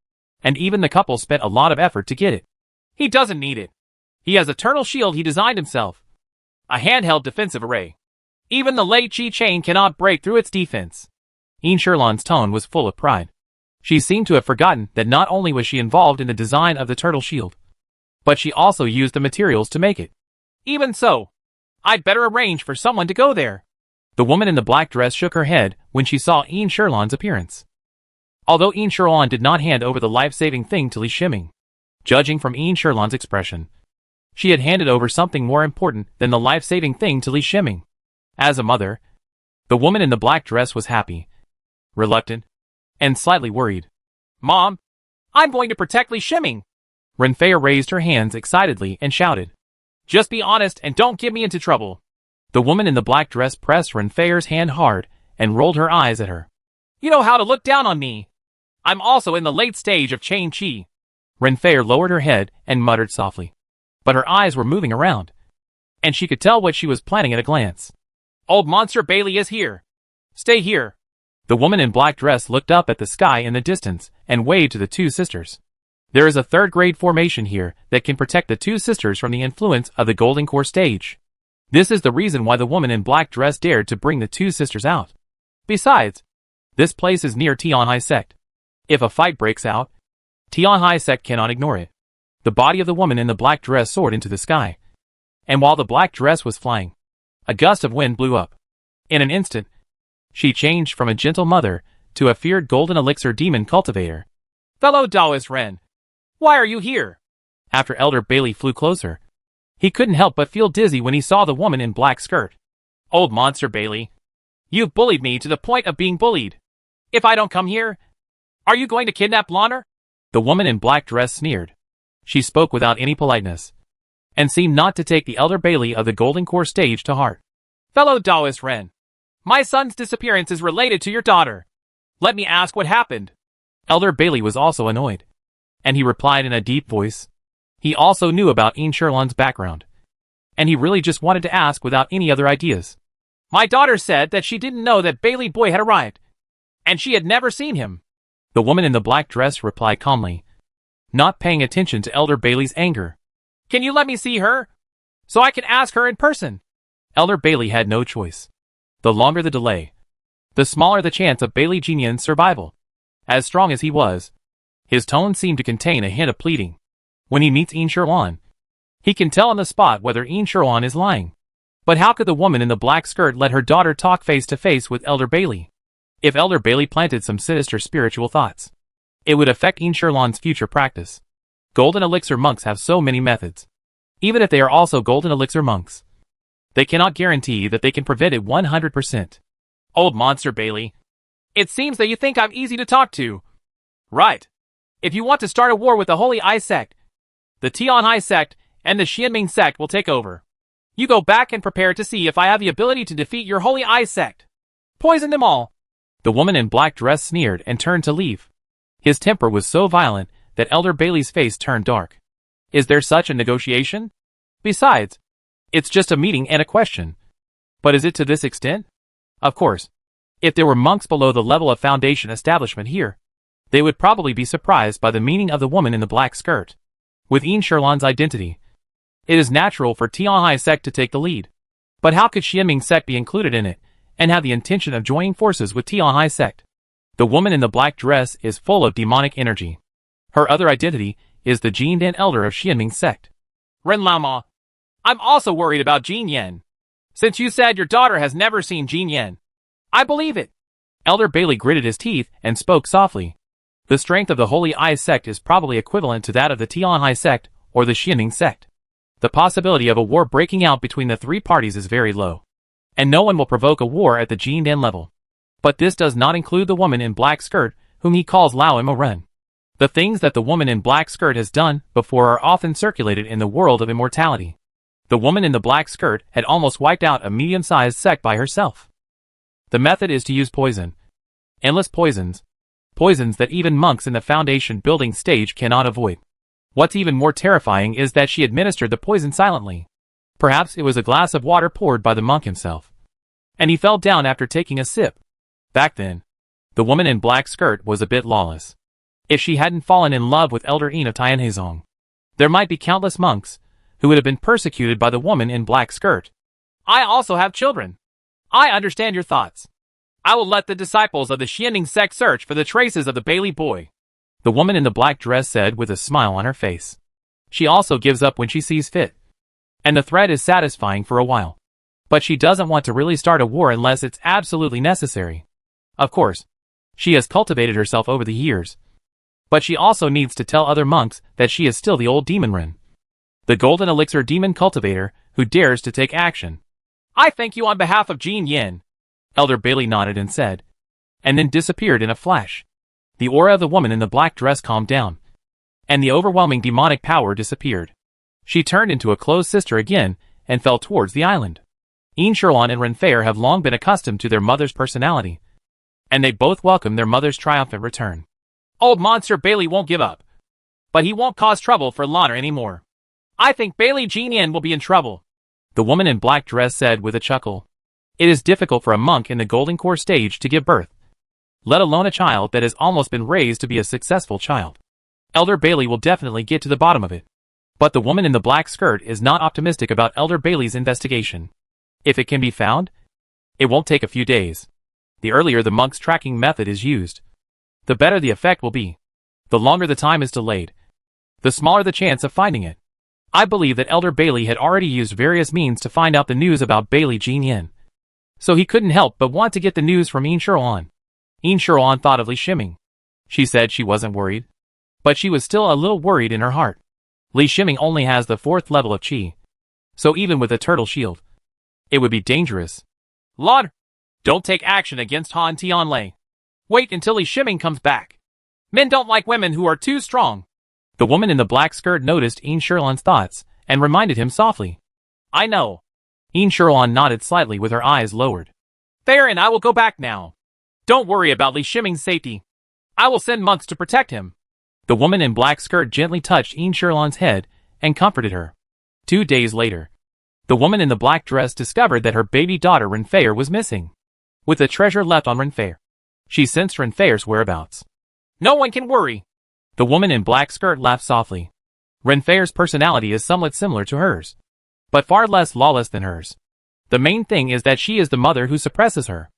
and even the couple spent a lot of effort to get it. He doesn't need it. He has a eternal shield he designed himself. A handheld defensive array. Even the Lei Chi chain cannot break through its defense. Yin Sherlan's tone was full of pride. She seemed to have forgotten that not only was she involved in the design of the turtle shield, but she also used the materials to make it. Even so, I'd better arrange for someone to go there. The woman in the black dress shook her head when she saw Yin Sherlan's appearance. Although Yin Sherlan did not hand over the life-saving thing to Li Shiming, judging from Yin Sherlan's expression, she had handed over something more important than the life-saving thing to Li Shiming. As a mother, the woman in the black dress was happy, reluctant, and slightly worried. Mom, I'm going to protect Li Shiming. Renfair raised her hands excitedly and shouted. Just be honest and don't get me into trouble. The woman in the black dress pressed Renfair's hand hard and rolled her eyes at her. You know how to look down on me. I'm also in the late stage of Chain Chi. Renfair lowered her head and muttered softly. But her eyes were moving around, and she could tell what she was planning at a glance. Old Monster Bailey is here. Stay here. The woman in black dress looked up at the sky in the distance and waved to the two sisters. There is a third-grade formation here that can protect the two sisters from the influence of the Golden Core stage. This is the reason why the woman in black dress dared to bring the two sisters out. Besides, this place is near Tianhai sect. If a fight breaks out, Tianhai sect cannot ignore it. The body of the woman in the black dress soared into the sky, and while the black dress was flying, a gust of wind blew up. In an instant, she changed from a gentle mother to a feared golden elixir demon cultivator. Fellow Taoist Ren, why are you here? After Elder Bailey flew closer, he couldn't help but feel dizzy when he saw the woman in black skirt. Old Monster Bailey, you've bullied me to the point of being bullied. If I don't come here, are you going to kidnap Lonner? The woman in black dress sneered. She spoke without any politeness, and seemed not to take the Elder Bailey of the Golden Core stage to heart. Fellow Taoist Ren, my son's disappearance is related to your daughter. Let me ask what happened. Elder Bailey was also annoyed, and he replied in a deep voice. He also knew about Yin Sherlan's background, and he really just wanted to ask without any other ideas. My daughter said that she didn't know that Bailey Boy had arrived, and she had never seen him. The woman in the black dress replied calmly, not paying attention to Elder Bailey's anger. Can you let me see her, so I can ask her in person? Elder Bailey had no choice. The longer the delay, the smaller the chance of Bailey Jinyan's survival. As strong as he was, his tone seemed to contain a hint of pleading. When he meets Yin Sherlan, he can tell on the spot whether Yin Sherlan is lying. But how could the woman in the black skirt let her daughter talk face to face with Elder Bailey? If Elder Bailey planted some sinister spiritual thoughts, it would affect Yin Sherlan's future practice. Golden elixir monks have so many methods. Even if they are also golden elixir monks, they cannot guarantee that they can prevent it 100%. Old Monster Bailey, it seems that you think I'm easy to talk to. Right. If you want to start a war with the Holy Eye sect, the Tianhai sect and the Xianming sect will take over. You go back and prepare to see if I have the ability to defeat your Holy Eye sect. Poison them all. The woman in black dress sneered and turned to leave. His temper was so violent that Elder Bailey's face turned dark. Is there such a negotiation? Besides, It's just a meeting and a question. But is it to this extent? Of course. If there were monks below the level of Foundation establishment here, they would probably be surprised by the meaning of the woman in the black skirt. With Immortality's identity, it is natural for Tianhai sect to take the lead. But how could Xianming sect be included in it, and have the intention of joining forces with Tianhai sect? The woman in the black dress is full of demonic energy. Her other identity is the Jin Dan elder of Xianming sect. Ren Laoma, I'm also worried about Jin Yan. Since you said your daughter has never seen Jin Yan, I believe it. Elder Bailey gritted his teeth and spoke softly. The strength of the Holy Eye sect is probably equivalent to that of the Tianhai sect or the Xianming sect. The possibility of a war breaking out between the three parties is very low, and no one will provoke a war at the Jin Dan level. But this does not include the woman in black skirt, whom he calls Lao Mo Ren. The things that the woman in black skirt has done before are often circulated in the world of immortality. The woman in the black skirt had almost wiped out a medium-sized sect by herself. The method is to use poison. Endless poisons. Poisons that even monks in the Foundation building stage cannot avoid. What's even more terrifying is that she administered the poison silently. Perhaps it was a glass of water poured by the monk himself, and he fell down after taking a sip. Back then, the woman in black skirt was a bit lawless. If she hadn't fallen in love with Elder Yin of Tianheizong, there might be countless monks who would have been persecuted by the woman in black skirt. I also have children. I understand your thoughts. I will let the disciples of the Xianming sect search for the traces of the Bailey boy, the woman in the black dress said with a smile on her face. She also gives up when she sees fit. And the threat is satisfying for a while. But she doesn't want to really start a war unless it's absolutely necessary. Of course, she has cultivated herself over the years. But she also needs to tell other monks that she is still the old demon Ren, the golden elixir demon cultivator who dares to take action. I thank you on behalf of Jin Yin. Elder Bailey nodded and said, and then disappeared in a flash. The aura of the woman in the black dress calmed down, and the overwhelming demonic power disappeared. She turned into a closed sister again and fell towards the island. Immortality and Renfair have long been accustomed to their mother's personality, and they both welcome their mother's triumphant return. Old monster Bailey won't give up, but he won't cause trouble for Lana anymore. I think Bailey Jin Yan will be in trouble, the woman in black dress said with a chuckle. It is difficult for a monk in the Golden Core stage to give birth, let alone a child that has almost been raised to be a successful child. Elder Bailey will definitely get to the bottom of it. But the woman in the black skirt is not optimistic about Elder Bailey's investigation. If it can be found, it won't take a few days. The earlier the monk's tracking method is used, the better the effect will be. The longer the time is delayed, the smaller the chance of finding it. I believe that Elder Bailey had already used various means to find out the news about Bailey Jin Yin, so he couldn't help but want to get the news from Immortality. Immortality thought of Li Xianming. She said she wasn't worried, but she was still a little worried in her heart. Li Xianming only has the 4th level of Qi, so even with a turtle shield, it would be dangerous. Lord, don't take action against Han Tianlei. Wait until Li Xianming comes back. Men don't like women who are too strong. The woman in the black skirt noticed Immortality's thoughts and reminded him softly. I know. Immortality nodded slightly with her eyes lowered. Fair, and I will go back now. Don't worry about Li Xianming's safety. I will send monks to protect him. The woman in black skirt gently touched Immortality's head and comforted her. 2 days later, the woman in the black dress discovered that her baby daughter Renfair was missing. With the treasure left on Renfair, she sensed Renfair's whereabouts. No one can worry. The woman in black skirt laughed softly. Renfair's personality is somewhat similar to hers, but far less lawless than hers. The main thing is that she is the mother who suppresses her.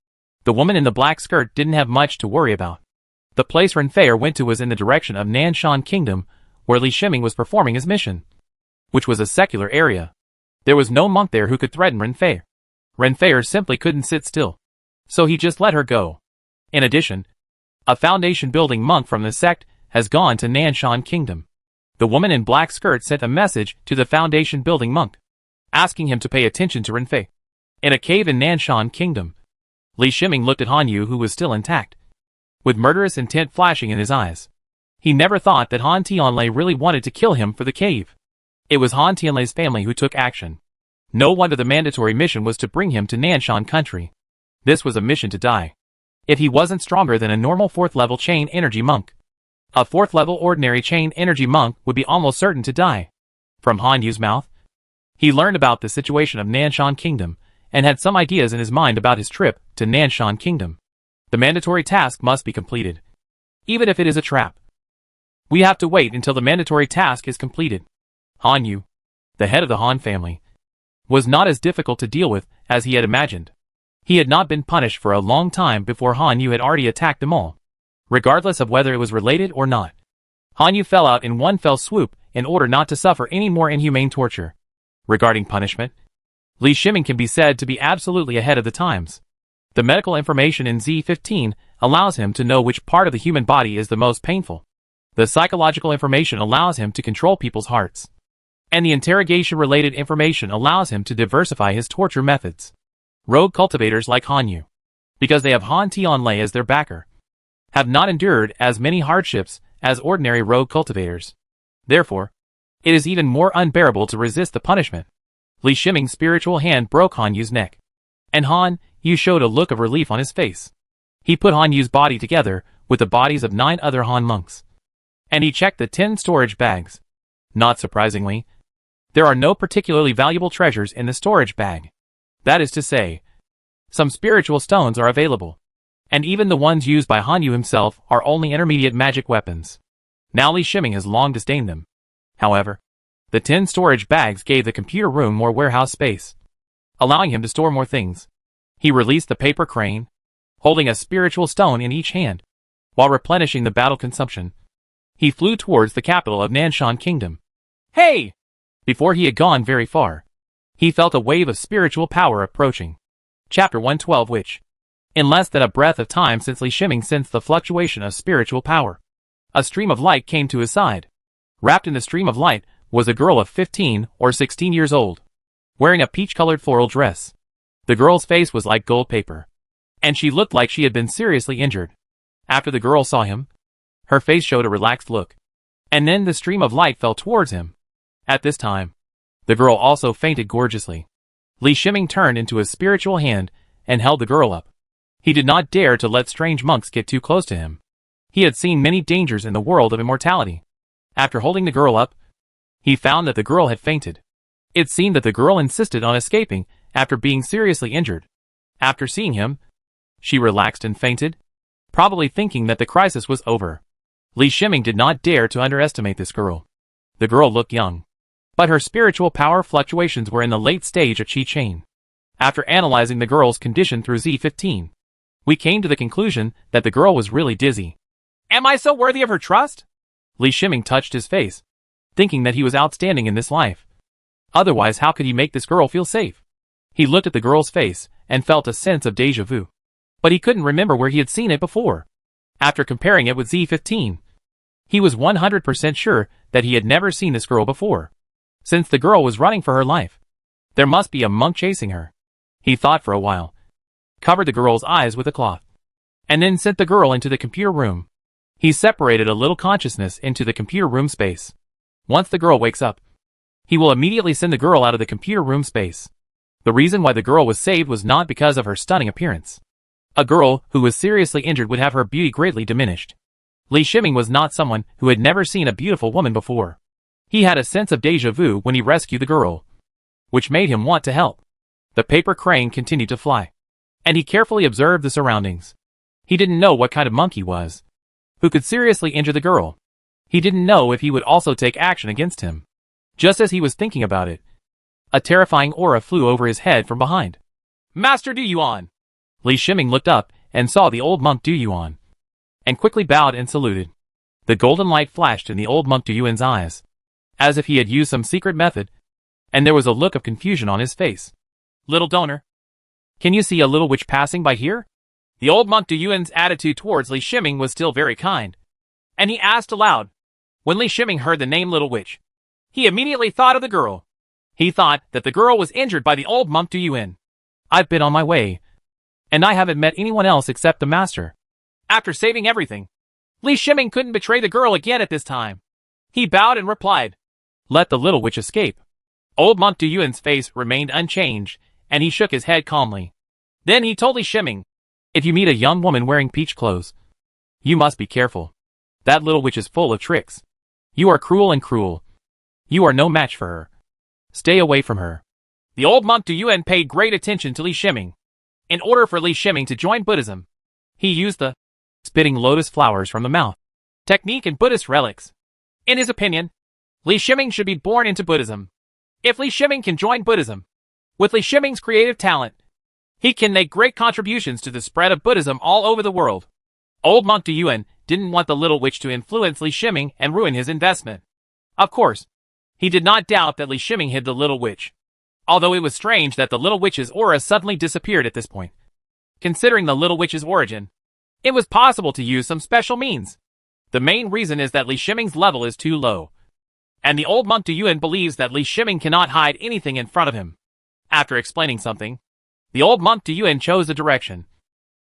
The woman in the black skirt didn't have much to worry about. The place Renfair went to was in the direction of Nanshan Kingdom, where Li Xianming was performing his mission, which was a secular area. There was no monk there who could threaten Renfair. Renfair simply couldn't sit still, so he just let her go. In addition, a foundation-building monk from the sect has gone to Nanshan Kingdom. The woman in black skirt sent a message to the foundation-building monk, asking him to pay attention to Renfair. In a cave in Nanshan Kingdom, Li Xianming looked at Han Yu, who was still intact, with murderous intent flashing in his eyes. He never thought that Han Tianlei really wanted to kill him for the cave. It was Han Tianlei's family who took action. No wonder the mandatory mission was to bring him to Nanshan country. This was a mission to die. If he wasn't stronger than a normal 4th level chain energy monk, a 4th level ordinary chain energy monk would be almost certain to die. From Han Yu's mouth, He learned about the situation of Nanshan Kingdom, and had some ideas in his mind about his trip to Nanshan Kingdom. The mandatory task must be completed, even if it is a trap. We have to wait until the mandatory task is completed. Han Yu, the head of the Han family, was not as difficult to deal with as he had imagined. He had not been punished for a long time before Han Yu had already attacked them all, regardless of whether it was related or not. Han Yu fell out in one fell swoop in order not to suffer any more inhumane torture. Regarding punishment, Li Shiming can be said to be absolutely ahead of the times. The medical information in Z15 allows him to know which part of the human body is the most painful. The psychological information allows him to control people's hearts. And the interrogation-related information allows him to diversify his torture methods. Rogue cultivators like Han Yu, because they have Han Tianlei as their backer, have not endured as many hardships as ordinary rogue cultivators. Therefore, it is even more unbearable to resist the punishment. Li Shiming's spiritual hand broke Han Yu's neck, and Han Yu showed a look of relief on his face. He put Han Yu's body together with the bodies of 9 other Han monks, and he checked the 10 storage bags. Not surprisingly, there are no particularly valuable treasures in the storage bag. That is to say, some spiritual stones are available, and even the ones used by Han Yu himself are only intermediate magic weapons. Now Li Shiming has long disdained them. However, the 10 storage bags gave the computer room more warehouse space, allowing him to store more things. He released the paper crane, holding a spiritual stone in each hand, while replenishing the battle consumption. He flew towards the capital of Nanshan Kingdom. Hey! Before he had gone very far, he felt a wave of spiritual power approaching. Chapter 112, which, in less than a breath of time since Li Shiming sensed the fluctuation of spiritual power, a stream of light came to his side. Wrapped in the stream of light was a girl of 15 or 16 years old, wearing a peach-colored floral dress. The girl's face was like gold paper, and she looked like she had been seriously injured. After the girl saw him, her face showed a relaxed look, and then the stream of light fell towards him. At this time, the girl also fainted gorgeously. Li Shiming turned into a spiritual hand and held the girl up. He did not dare to let strange monks get too close to him. He had seen many dangers in the world of immortality. After holding the girl up, he found that the girl had fainted. It seemed that the girl insisted on escaping after being seriously injured. After seeing him, she relaxed and fainted, probably thinking that the crisis was over. Li Shiming did not dare to underestimate this girl. The girl looked young, but her spiritual power fluctuations were in the late stage of Qi Chain. After analyzing the girl's condition through Z15, we came to the conclusion that the girl was really dizzy. Am I so worthy of her trust? Li Shiming touched his face, thinking that he was outstanding in this life. Otherwise, how could he make this girl feel safe? He looked at the girl's face and felt a sense of déjà vu, but he couldn't remember where he had seen it before. After comparing it with Z15, he was 100% sure that he had never seen this girl before. Since the girl was running for her life, there must be a monk chasing her. He thought for a while, covered the girl's eyes with a cloth, and then sent the girl into the computer room. He separated a little consciousness into the computer room space. Once the girl wakes up, he will immediately send the girl out of the computer room space. The reason why the girl was saved was not because of her stunning appearance. A girl who was seriously injured would have her beauty greatly diminished. Li Shiming was not someone who had never seen a beautiful woman before. He had a sense of déjà vu when he rescued the girl, which made him want to help. The paper crane continued to fly, and he carefully observed the surroundings. He didn't know what kind of monk he was, who could seriously injure the girl. He didn't know if he would also take action against him. Just as he was thinking about it, a terrifying aura flew over his head from behind. Master Du Yuan! Li Shiming looked up and saw the old monk Du Yuan, and quickly bowed and saluted. The golden light flashed in the old monk Du Yuan's eyes, as if he had used some secret method, and there was a look of confusion on his face. Little donor, can you see a little witch passing by here? The old monk Du Yuan's attitude towards Li Shiming was still very kind, and he asked aloud. When Li Shiming heard the name Little Witch, he immediately thought of the girl. He thought that the girl was injured by the old monk Du Yuan. I've been on my way, and I haven't met anyone else except the master. After saving everything, Li Shiming couldn't betray the girl again at this time. He bowed and replied, Let the little witch escape. Old monk Du Yuan's face remained unchanged, and he shook his head calmly. Then he told Li Shiming, If you meet a young woman wearing peach clothes, you must be careful. That little witch is full of tricks. You are cruel and cruel. You are no match for her. Stay away from her. The old monk Du Yuan paid great attention to Li Shiming. In order for Li Shiming to join Buddhism, he used the spitting lotus flowers from the mouth technique in Buddhist relics. In his opinion, Li Shiming should be born into Buddhism. If Li Shiming can join Buddhism, with Li Shiming's creative talent, he can make great contributions to the spread of Buddhism all over the world. Old monk Du Yuan didn't want the little witch to influence Li Shiming and ruin his investment. Of course, he did not doubt that Li Shiming hid the little witch, although it was strange that the little witch's aura suddenly disappeared at this point. Considering the little witch's origin, it was possible to use some special means. The main reason is that Li Shiming's level is too low, and the old monk Du Yuan believes that Li Shiming cannot hide anything in front of him. After explaining something, the old monk Du Yuan chose a direction,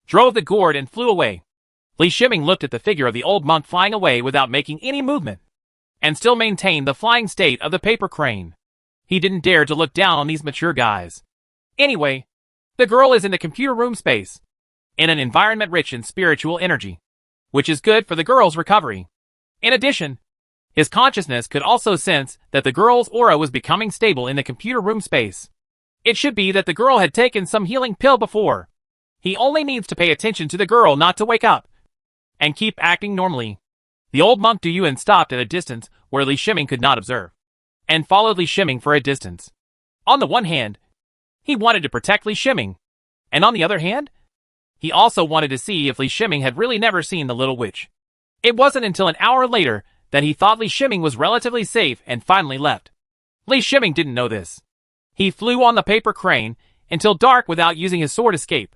drove the gourd and flew away. Li Shiming looked at the figure of the old monk flying away without making any movement, and still maintained the flying state of the paper crane. He didn't dare to look down on these mature guys. Anyway, the girl is in the computer room space, in an environment rich in spiritual energy, which is good for the girl's recovery. In addition, his consciousness could also sense that the girl's aura was becoming stable in the computer room space. It should be that the girl had taken some healing pill before. He only needs to pay attention to the girl not to wake up, and keep acting normally. The old monk Du Yuan stopped at a distance where Li Shiming could not observe, and followed Li Shiming for a distance. On the one hand, he wanted to protect Li Shiming, and on the other hand, he also wanted to see if Li Shiming had really never seen the little witch. It wasn't until an hour later that he thought Li Shiming was relatively safe and finally left. Li Shiming didn't know this. He flew on the paper crane until dark without using his sword escape.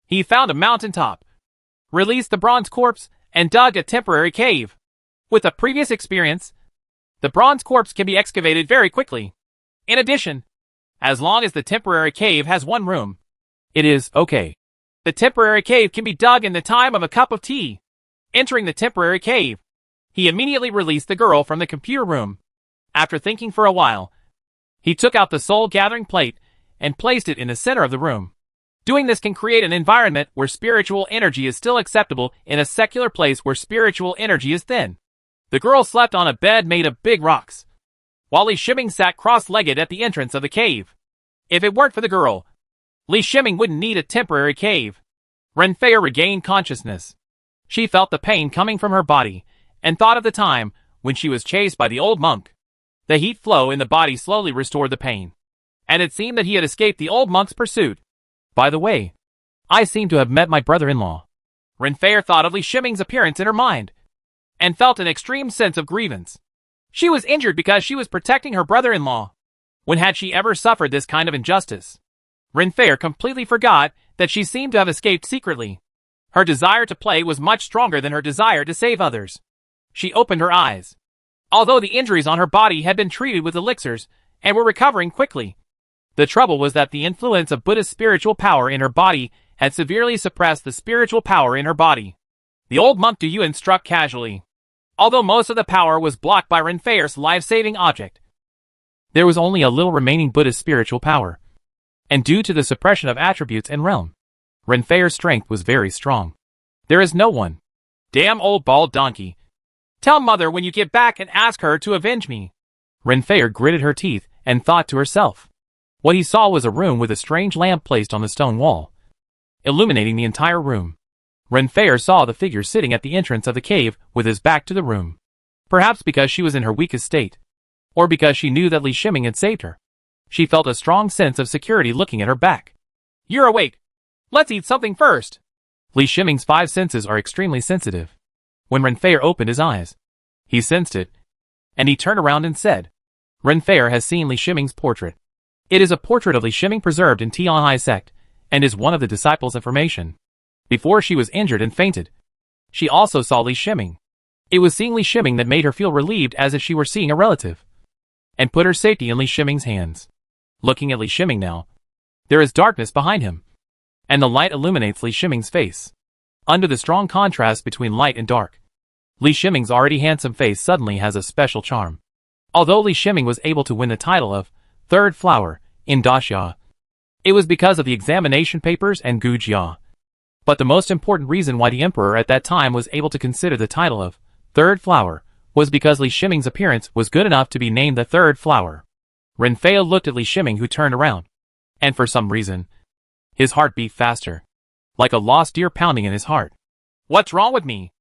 He found a mountaintop, released the bronze corpse, and dug a temporary cave. With a previous experience, the bronze corpse can be excavated very quickly. In addition, as long as the temporary cave has one room, it is okay. The temporary cave can be dug in the time of a cup of tea. Entering the temporary cave, he immediately released the girl from the computer room. After thinking for a while, he took out the soul-gathering plate and placed it in the center of the room. Doing this can create an environment where spiritual energy is still acceptable in a secular place where spiritual energy is thin. The girl slept on a bed made of big rocks, while Li Shiming sat cross-legged at the entrance of the cave. If it weren't for the girl, Li Shiming wouldn't need a temporary cave. Renfei regained consciousness. She felt the pain coming from her body, and thought of the time when she was chased by the old monk. The heat flow in the body slowly restored the pain, and it seemed that he had escaped the old monk's pursuit. By the way, I seem to have met my brother-in-law. Renfei thought of Li Shiming's appearance in her mind, and felt an extreme sense of grievance. She was injured because she was protecting her brother-in-law. When had she ever suffered this kind of injustice? Renfei completely forgot that she seemed to have escaped secretly. Her desire to play was much stronger than her desire to save others. She opened her eyes. Although the injuries on her body had been treated with elixirs and were recovering quickly, the trouble was that the influence of Buddha's spiritual power in her body had severely suppressed the spiritual power in her body. The old monk Du Yuan struck casually. Although most of the power was blocked by Renfei's life-saving object, there was only a little remaining Buddha's spiritual power, and due to the suppression of attributes and realm, Renfei's strength was very strong. There is no one. Damn old bald donkey. Tell mother when you get back and ask her to avenge me. Renfei gritted her teeth and thought to herself. What he saw was a room with a strange lamp placed on the stone wall, illuminating the entire room. Renfei saw the figure sitting at the entrance of the cave with his back to the room. Perhaps because she was in her weakest state, or because she knew that Li Shiming had saved her, she felt a strong sense of security looking at her back. You're awake. Let's eat something first. Li Shiming's 5 senses are extremely sensitive. When Renfei opened his eyes, he sensed it, and he turned around and said, Renfei has seen Li Shiming's portrait. It is a portrait of Li Shiming preserved in Tianhai sect, and is one of the disciples of formation. Before she was injured and fainted, she also saw Li Shiming. It was seeing Li Shiming that made her feel relieved as if she were seeing a relative, and put her safety in Li Shiming's hands. Looking at Li Shiming now, there is darkness behind him, and the light illuminates Li Shiming's face. Under the strong contrast between light and dark, Li Shiming's already handsome face suddenly has a special charm. Although Li Shiming was able to win the title of Third Flower in Daxia, it was because of the examination papers and Gujia. But the most important reason why the emperor at that time was able to consider the title of Third Flower was because Li Shiming's appearance was good enough to be named the Third Flower. Renfei looked at Li Shiming, who turned around. And for some reason, his heart beat faster. Like a lost deer pounding in his heart. What's wrong with me?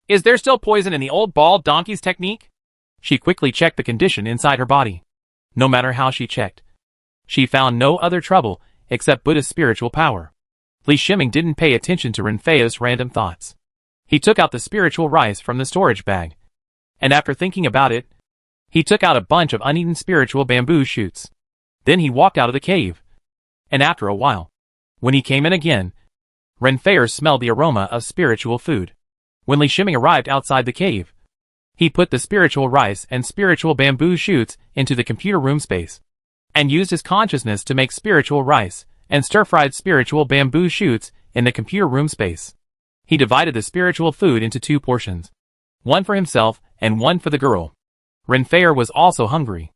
Is there still poison in the old bald donkey's technique? She quickly checked the condition inside her body. No matter how she checked, she found no other trouble except Buddha's spiritual power. Li Shiming didn't pay attention to Renfei's random thoughts. He took out the spiritual rice from the storage bag. And after thinking about it, he took out a bunch of uneaten spiritual bamboo shoots. Then he walked out of the cave. And after a while, when he came in again, Renfei smelled the aroma of spiritual food. When Li Shiming arrived outside the cave, he put the spiritual rice and spiritual bamboo shoots into the computer room space, and used his consciousness to make spiritual rice and stir-fried spiritual bamboo shoots in the computer room space. He divided the spiritual food into 2 portions, one for himself and one for the girl. Renfei was also hungry.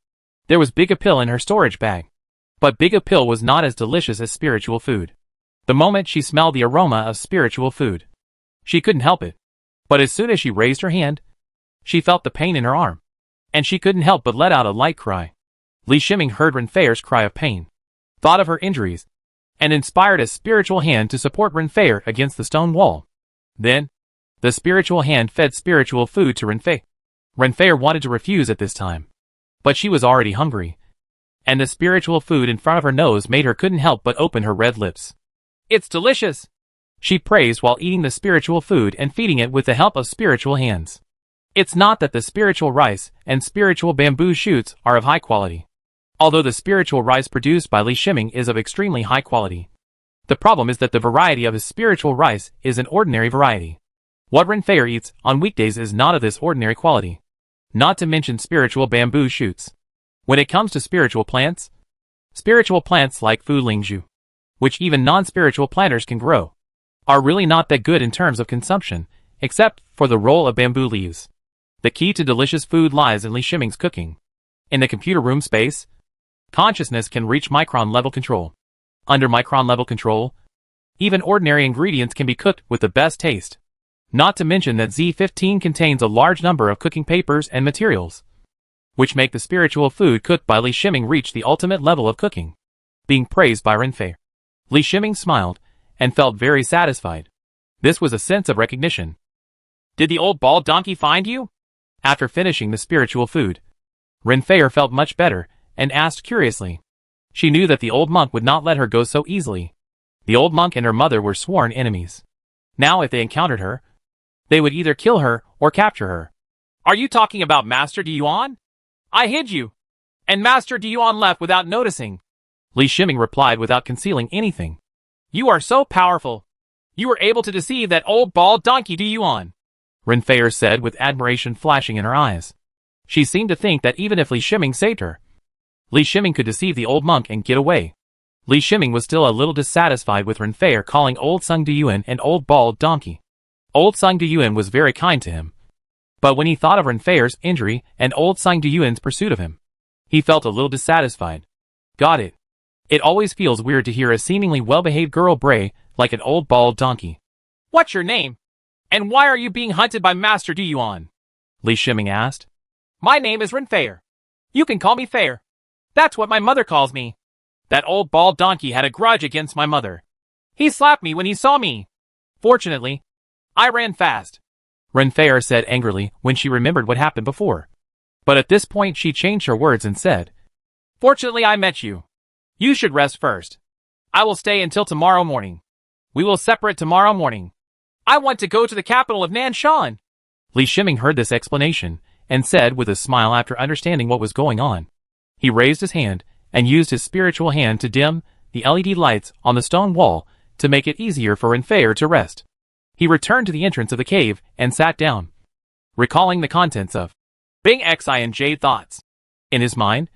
There was Big Apple in her storage bag, but Big Apple was not as delicious as spiritual food. The moment she smelled the aroma of spiritual food, she couldn't help it. But as soon as she raised her hand, she felt the pain in her arm, and she couldn't help but let out a light cry. Li Shiming heard Renfei's cry of pain, thought of her injuries, and inspired a spiritual hand to support Renfei against the stone wall. Then, the spiritual hand fed spiritual food to Renfei. Renfei wanted to refuse at this time, but she was already hungry, and the spiritual food in front of her nose made her couldn't help but open her red lips. It's delicious! She praised while eating the spiritual food and feeding it with the help of spiritual hands. It's not that the spiritual rice and spiritual bamboo shoots are of high quality. Although the spiritual rice produced by Li Shiming is of extremely high quality. The problem is that the variety of his spiritual rice is an ordinary variety. What Renfei eats on weekdays is not of this ordinary quality. Not to mention spiritual bamboo shoots. When it comes to spiritual plants like Fu Lingzhu, which even non-spiritual planters can grow, are really not that good in terms of consumption, except for the roll of bamboo leaves. The key to delicious food lies in Li Shiming's cooking. In the computer room space, consciousness can reach micron-level control. Under micron-level control, even ordinary ingredients can be cooked with the best taste. Not to mention that Z15 contains a large number of cooking papers and materials, which make the spiritual food cooked by Li Shiming reach the ultimate level of cooking. Being praised by Renfei, Li Shiming smiled and felt very satisfied. This was a sense of recognition. Did the old bald donkey find you? After finishing the spiritual food, Renfei felt much better and asked curiously. She knew that the old monk would not let her go so easily. The old monk and her mother were sworn enemies. Now if they encountered her, they would either kill her or capture her. Are you talking about Master Diyuan? I hid you. And Master Diyuan left without noticing. Li Shiming replied without concealing anything. You are so powerful. You were able to deceive that old bald donkey Diyuan. Renfei said with admiration flashing in her eyes. She seemed to think that even if Li Shiming saved her, Li Shiming could deceive the old monk and get away. Li Shiming was still a little dissatisfied with Renfei calling old Sung Diyuan an old bald donkey. Old Sung Diyuan was very kind to him. But when he thought of Renfei's injury and old Sung Diyuan's pursuit of him, he felt a little dissatisfied. Got it. It always feels weird to hear a seemingly well-behaved girl bray like an old bald donkey. What's your name? And why are you being hunted by Master Diyuan? Li Shiming asked. My name is Renfei. You can call me Fair. That's what my mother calls me. That old bald donkey had a grudge against my mother. He slapped me when he saw me. Fortunately, I ran fast. Renfei said angrily when she remembered what happened before. But at this point she changed her words and said, Fortunately I met you. You should rest first. I will stay until tomorrow morning. We will separate tomorrow morning. I want to go to the capital of Nanshan. Li Shiming heard this explanation and said with a smile after understanding what was going on. He raised his hand and used his spiritual hand to dim the LED lights on the stone wall to make it easier for Renfei to rest. He returned to the entrance of the cave and sat down, recalling the contents of Bing Xi and J thoughts. In his mind,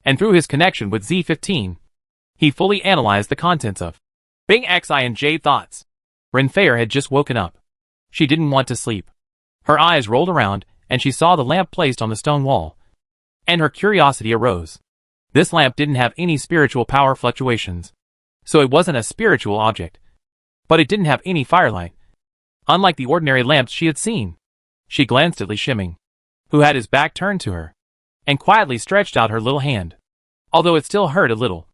and through his connection with Z15, he fully analyzed the contents of Bing Xi and J thoughts. Renfei had just woken up. She didn't want to sleep. Her eyes rolled around and she saw the lamp placed on the stone wall. And her curiosity arose. This lamp didn't have any spiritual power fluctuations. So it wasn't a spiritual object. But it didn't have any firelight. Unlike the ordinary lamps she had seen. She glanced at Li Shiming, who had his back turned to her, and quietly stretched out her little hand. although it still hurt a little.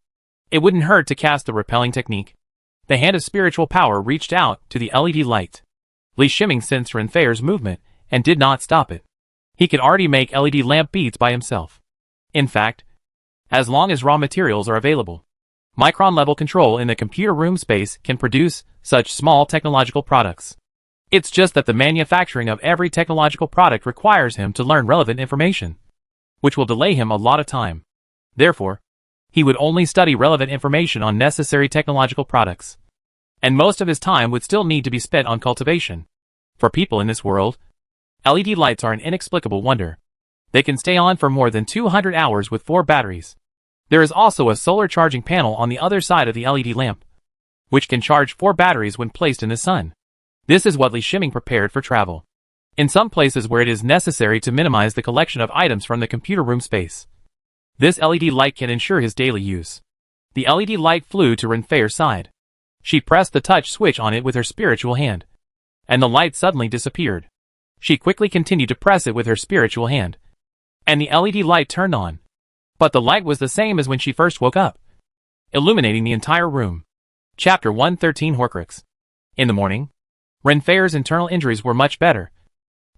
It wouldn't hurt to cast the repelling technique. The hand of spiritual power reached out to the LED light. Li Shiming sensed Renfeir's movement and did not stop it. He could already make LED lamp beads by himself. In fact, as long as raw materials are available, micron-level control in the computer room space can produce such small technological products. It's just that the manufacturing of every technological product requires him to learn relevant information, which will delay him a lot of time. Therefore, he would only study relevant information on necessary technological products. And most of his time would still need to be spent on cultivation. For people in this world, LED lights are an inexplicable wonder. They can stay on for more than 200 hours with 4 batteries. There is also a solar charging panel on the other side of the LED lamp, which can charge 4 batteries when placed in the sun. This is what Li Shiming prepared for travel. In some places where it is necessary to minimize the collection of items from the computer room space, this LED light can ensure his daily use. The LED light flew to Renfeir's side. She pressed the touch switch on it with her spiritual hand, and the light suddenly disappeared. She quickly continued to press it with her spiritual hand, and the LED light turned on. But the light was the same as when she first woke up, illuminating the entire room. Chapter 113 Horcrux. In the morning, Renfeir's internal injuries were much better,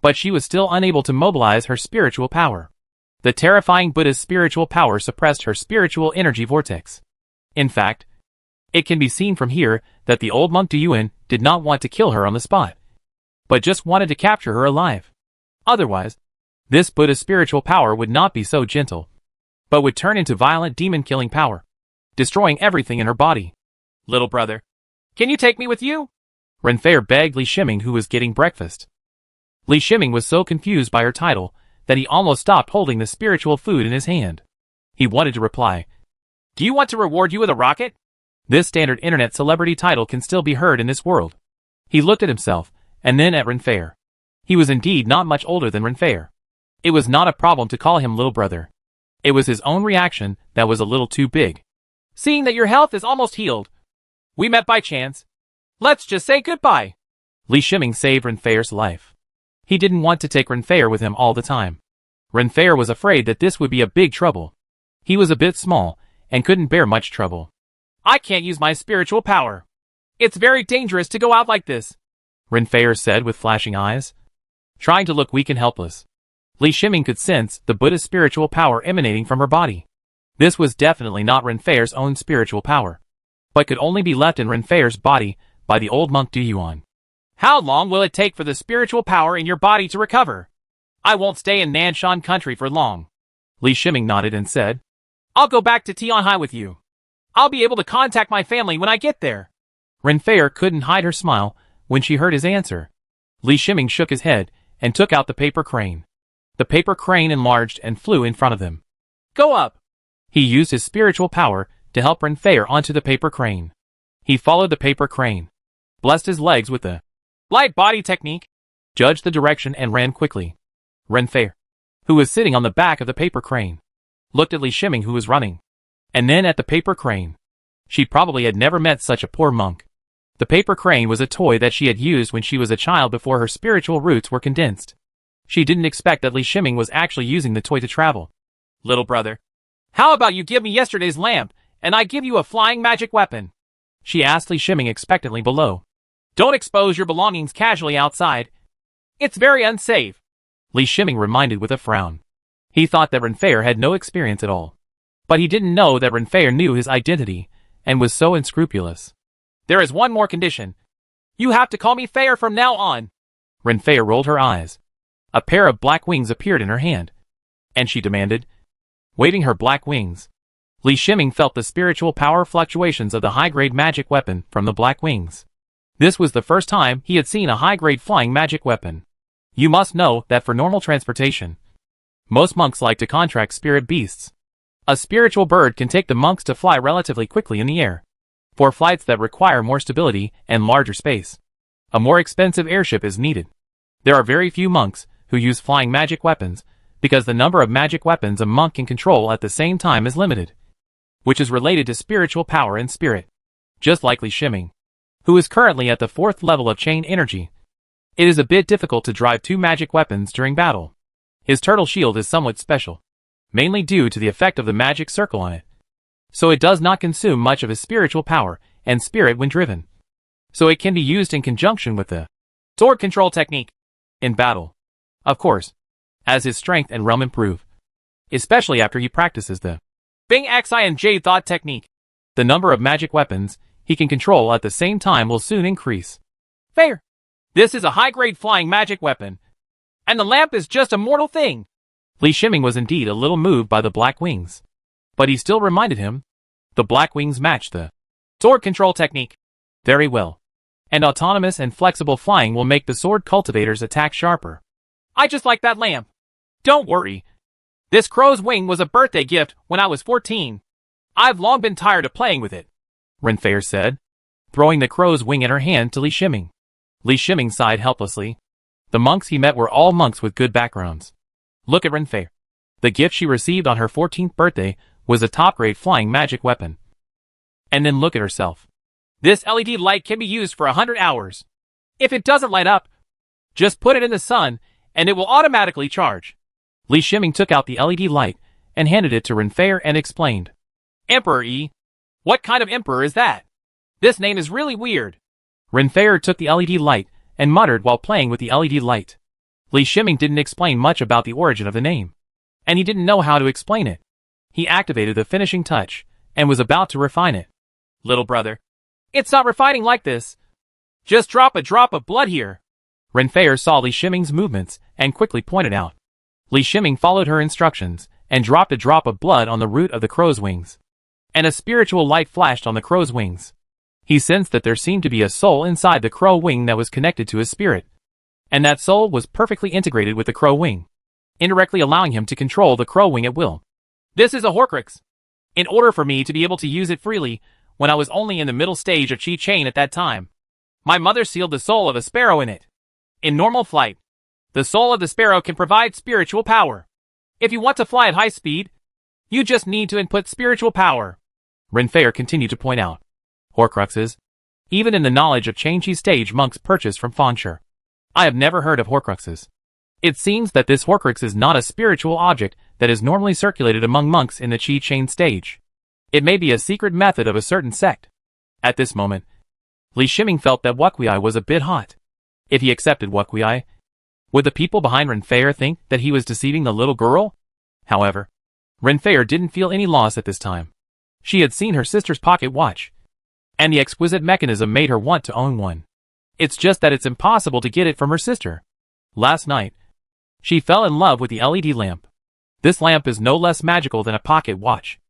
but she was still unable to mobilize her spiritual power. The terrifying Buddha's spiritual power suppressed her spiritual energy vortex. In fact, it can be seen from here that the old monk Duyuan did not want to kill her on the spot, but just wanted to capture her alive. Otherwise, this Buddha's spiritual power would not be so gentle, but would turn into violent demon-killing power, destroying everything in her body. Little brother, can you take me with you? Renfeir begged Li Shiming, who was getting breakfast. Li Shiming was so confused by her title that he almost stopped holding the spiritual food in his hand. He wanted to reply, "Do you want to reward you with a rocket?" This standard internet celebrity title can still be heard in this world. He looked at himself, and then at Renfeir. He was indeed not much older than Renfeir. It was not a problem to call him little brother. It was his own reaction that was a little too big. Seeing that your health is almost healed, we met by chance. Let's just say goodbye. Li Shiming saved Renfeir's life. He didn't want to take Renfeir with him all the time. Renfeir was afraid that this would be a big trouble. He was a bit small, and couldn't bear much trouble. I can't use my spiritual power. It's very dangerous to go out like this, Renfeir said with flashing eyes, trying to look weak and helpless. Li Shiming could sense the Buddha's spiritual power emanating from her body. This was definitely not Renfeir's own spiritual power, but could only be left in Renfeir's body by the old monk Duyuan. How long will it take for the spiritual power in your body to recover? I won't stay in Nanshan country for long. Li Shiming nodded and said, I'll go back to Tianhai with you. I'll be able to contact my family when I get there. Renfeir couldn't hide her smile when she heard his answer. Li Shiming shook his head and took out the paper crane. The paper crane enlarged and flew in front of them. Go up! He used his spiritual power to help Renfeir onto the paper crane. He followed the paper crane, blessed his legs with the light body technique, judged the direction and ran quickly. Renfeir, who was sitting on the back of the paper crane, looked at Li Shiming, who was running, and then at the paper crane. She probably had never met such a poor monk. The paper crane was a toy that she had used when she was a child before her spiritual roots were condensed. She didn't expect that Li Shiming was actually using the toy to travel. Little brother, how about you give me yesterday's lamp, and I give you a flying magic weapon? She asked Li Shiming expectantly below. Don't expose your belongings casually outside. It's very unsafe, Li Shiming reminded with a frown. He thought that Renfeir had no experience at all. But he didn't know that Renfeir knew his identity, and was so unscrupulous. There is one more condition. You have to call me Feir from now on. Renfeir rolled her eyes. A pair of black wings appeared in her hand, and she demanded, waving her black wings. Li Shiming felt the spiritual power fluctuations of the high-grade magic weapon from the black wings. This was the first time he had seen a high-grade flying magic weapon. You must know that for normal transportation, most monks like to contract spirit beasts. A spiritual bird can take the monks to fly relatively quickly in the air. For flights that require more stability and larger space, a more expensive airship is needed. There are very few monks who use flying magic weapons, because the number of magic weapons a monk can control at the same time is limited, which is related to spiritual power and spirit. Just like Li Shiming, who is currently at the 4th level of chain energy, it is a bit difficult to drive 2 magic weapons during battle. His turtle shield is somewhat special, mainly due to the effect of the magic circle on it. so it does not consume much of his spiritual power and spirit when driven. So it can be used in conjunction with the sword control technique in battle. Of course, as his strength and realm improve, especially after he practices the Bing Xi and Jade Thought technique, the number of magic weapons he can control at the same time will soon increase. Fair. This is a high-grade flying magic weapon, and the lamp is just a mortal thing. Li Shiming was indeed a little moved by the black wings, but he still reminded him the black wings match the sword control technique very well, and autonomous and flexible flying will make the sword cultivator's attack sharper. I just like that lamp. Don't worry. This crow's wing was a birthday gift when I was 14. I've long been tired of playing with it, Renfair said, throwing the crow's wing in her hand to Li Shiming. Li Shiming sighed helplessly. The monks he met were all monks with good backgrounds. Look at Renfair. The gift she received on her 14th birthday was a top-grade flying magic weapon. And then look at herself. This LED light can be used for 100 hours. If it doesn't light up, just put it in the sun and it will automatically charge. Li Shiming took out the LED light and handed it to Renfair and explained. Emperor E. What kind of emperor is that? This name is really weird. Renfair took the LED light and muttered while playing with the LED light. Li Shiming didn't explain much about the origin of the name, and he didn't know how to explain it. He activated the finishing touch and was about to refine it. Little brother, it's not refining like this. Just drop a drop of blood here. Renfair saw Li Shiming's movements and quickly pointed out. Li Shiming followed her instructions and dropped a drop of blood on the root of the crow's wings. And a spiritual light flashed on the crow's wings. He sensed that there seemed to be a soul inside the crow wing that was connected to his spirit. And that soul was perfectly integrated with the crow wing, indirectly allowing him to control the crow wing at will. This is a Horcrux. In order for me to be able to use it freely, when I was only in the middle stage of Chi Chain at that time, my mother sealed the soul of a sparrow in it. In normal flight, the soul of the sparrow can provide spiritual power. If you want to fly at high speed, you just need to input spiritual power. Renfair continued to point out. Horcruxes, even in the knowledge of Chi stage monks purchased from Fangshi. I have never heard of Horcruxes. It seems that this Horcrux is not a spiritual object that is normally circulated among monks in the Chi Chain stage. It may be a secret method of a certain sect. At this moment, Li Shiming felt that Wuqiai was a bit hot. If he accepted Wuqiai, would the people behind Renfair think that he was deceiving the little girl? However, Renfair didn't feel any loss at this time. She had seen her sister's pocket watch, and the exquisite mechanism made her want to own one. It's just that it's impossible to get it from her sister. Last night, she fell in love with the LED lamp. This lamp is no less magical than a pocket watch.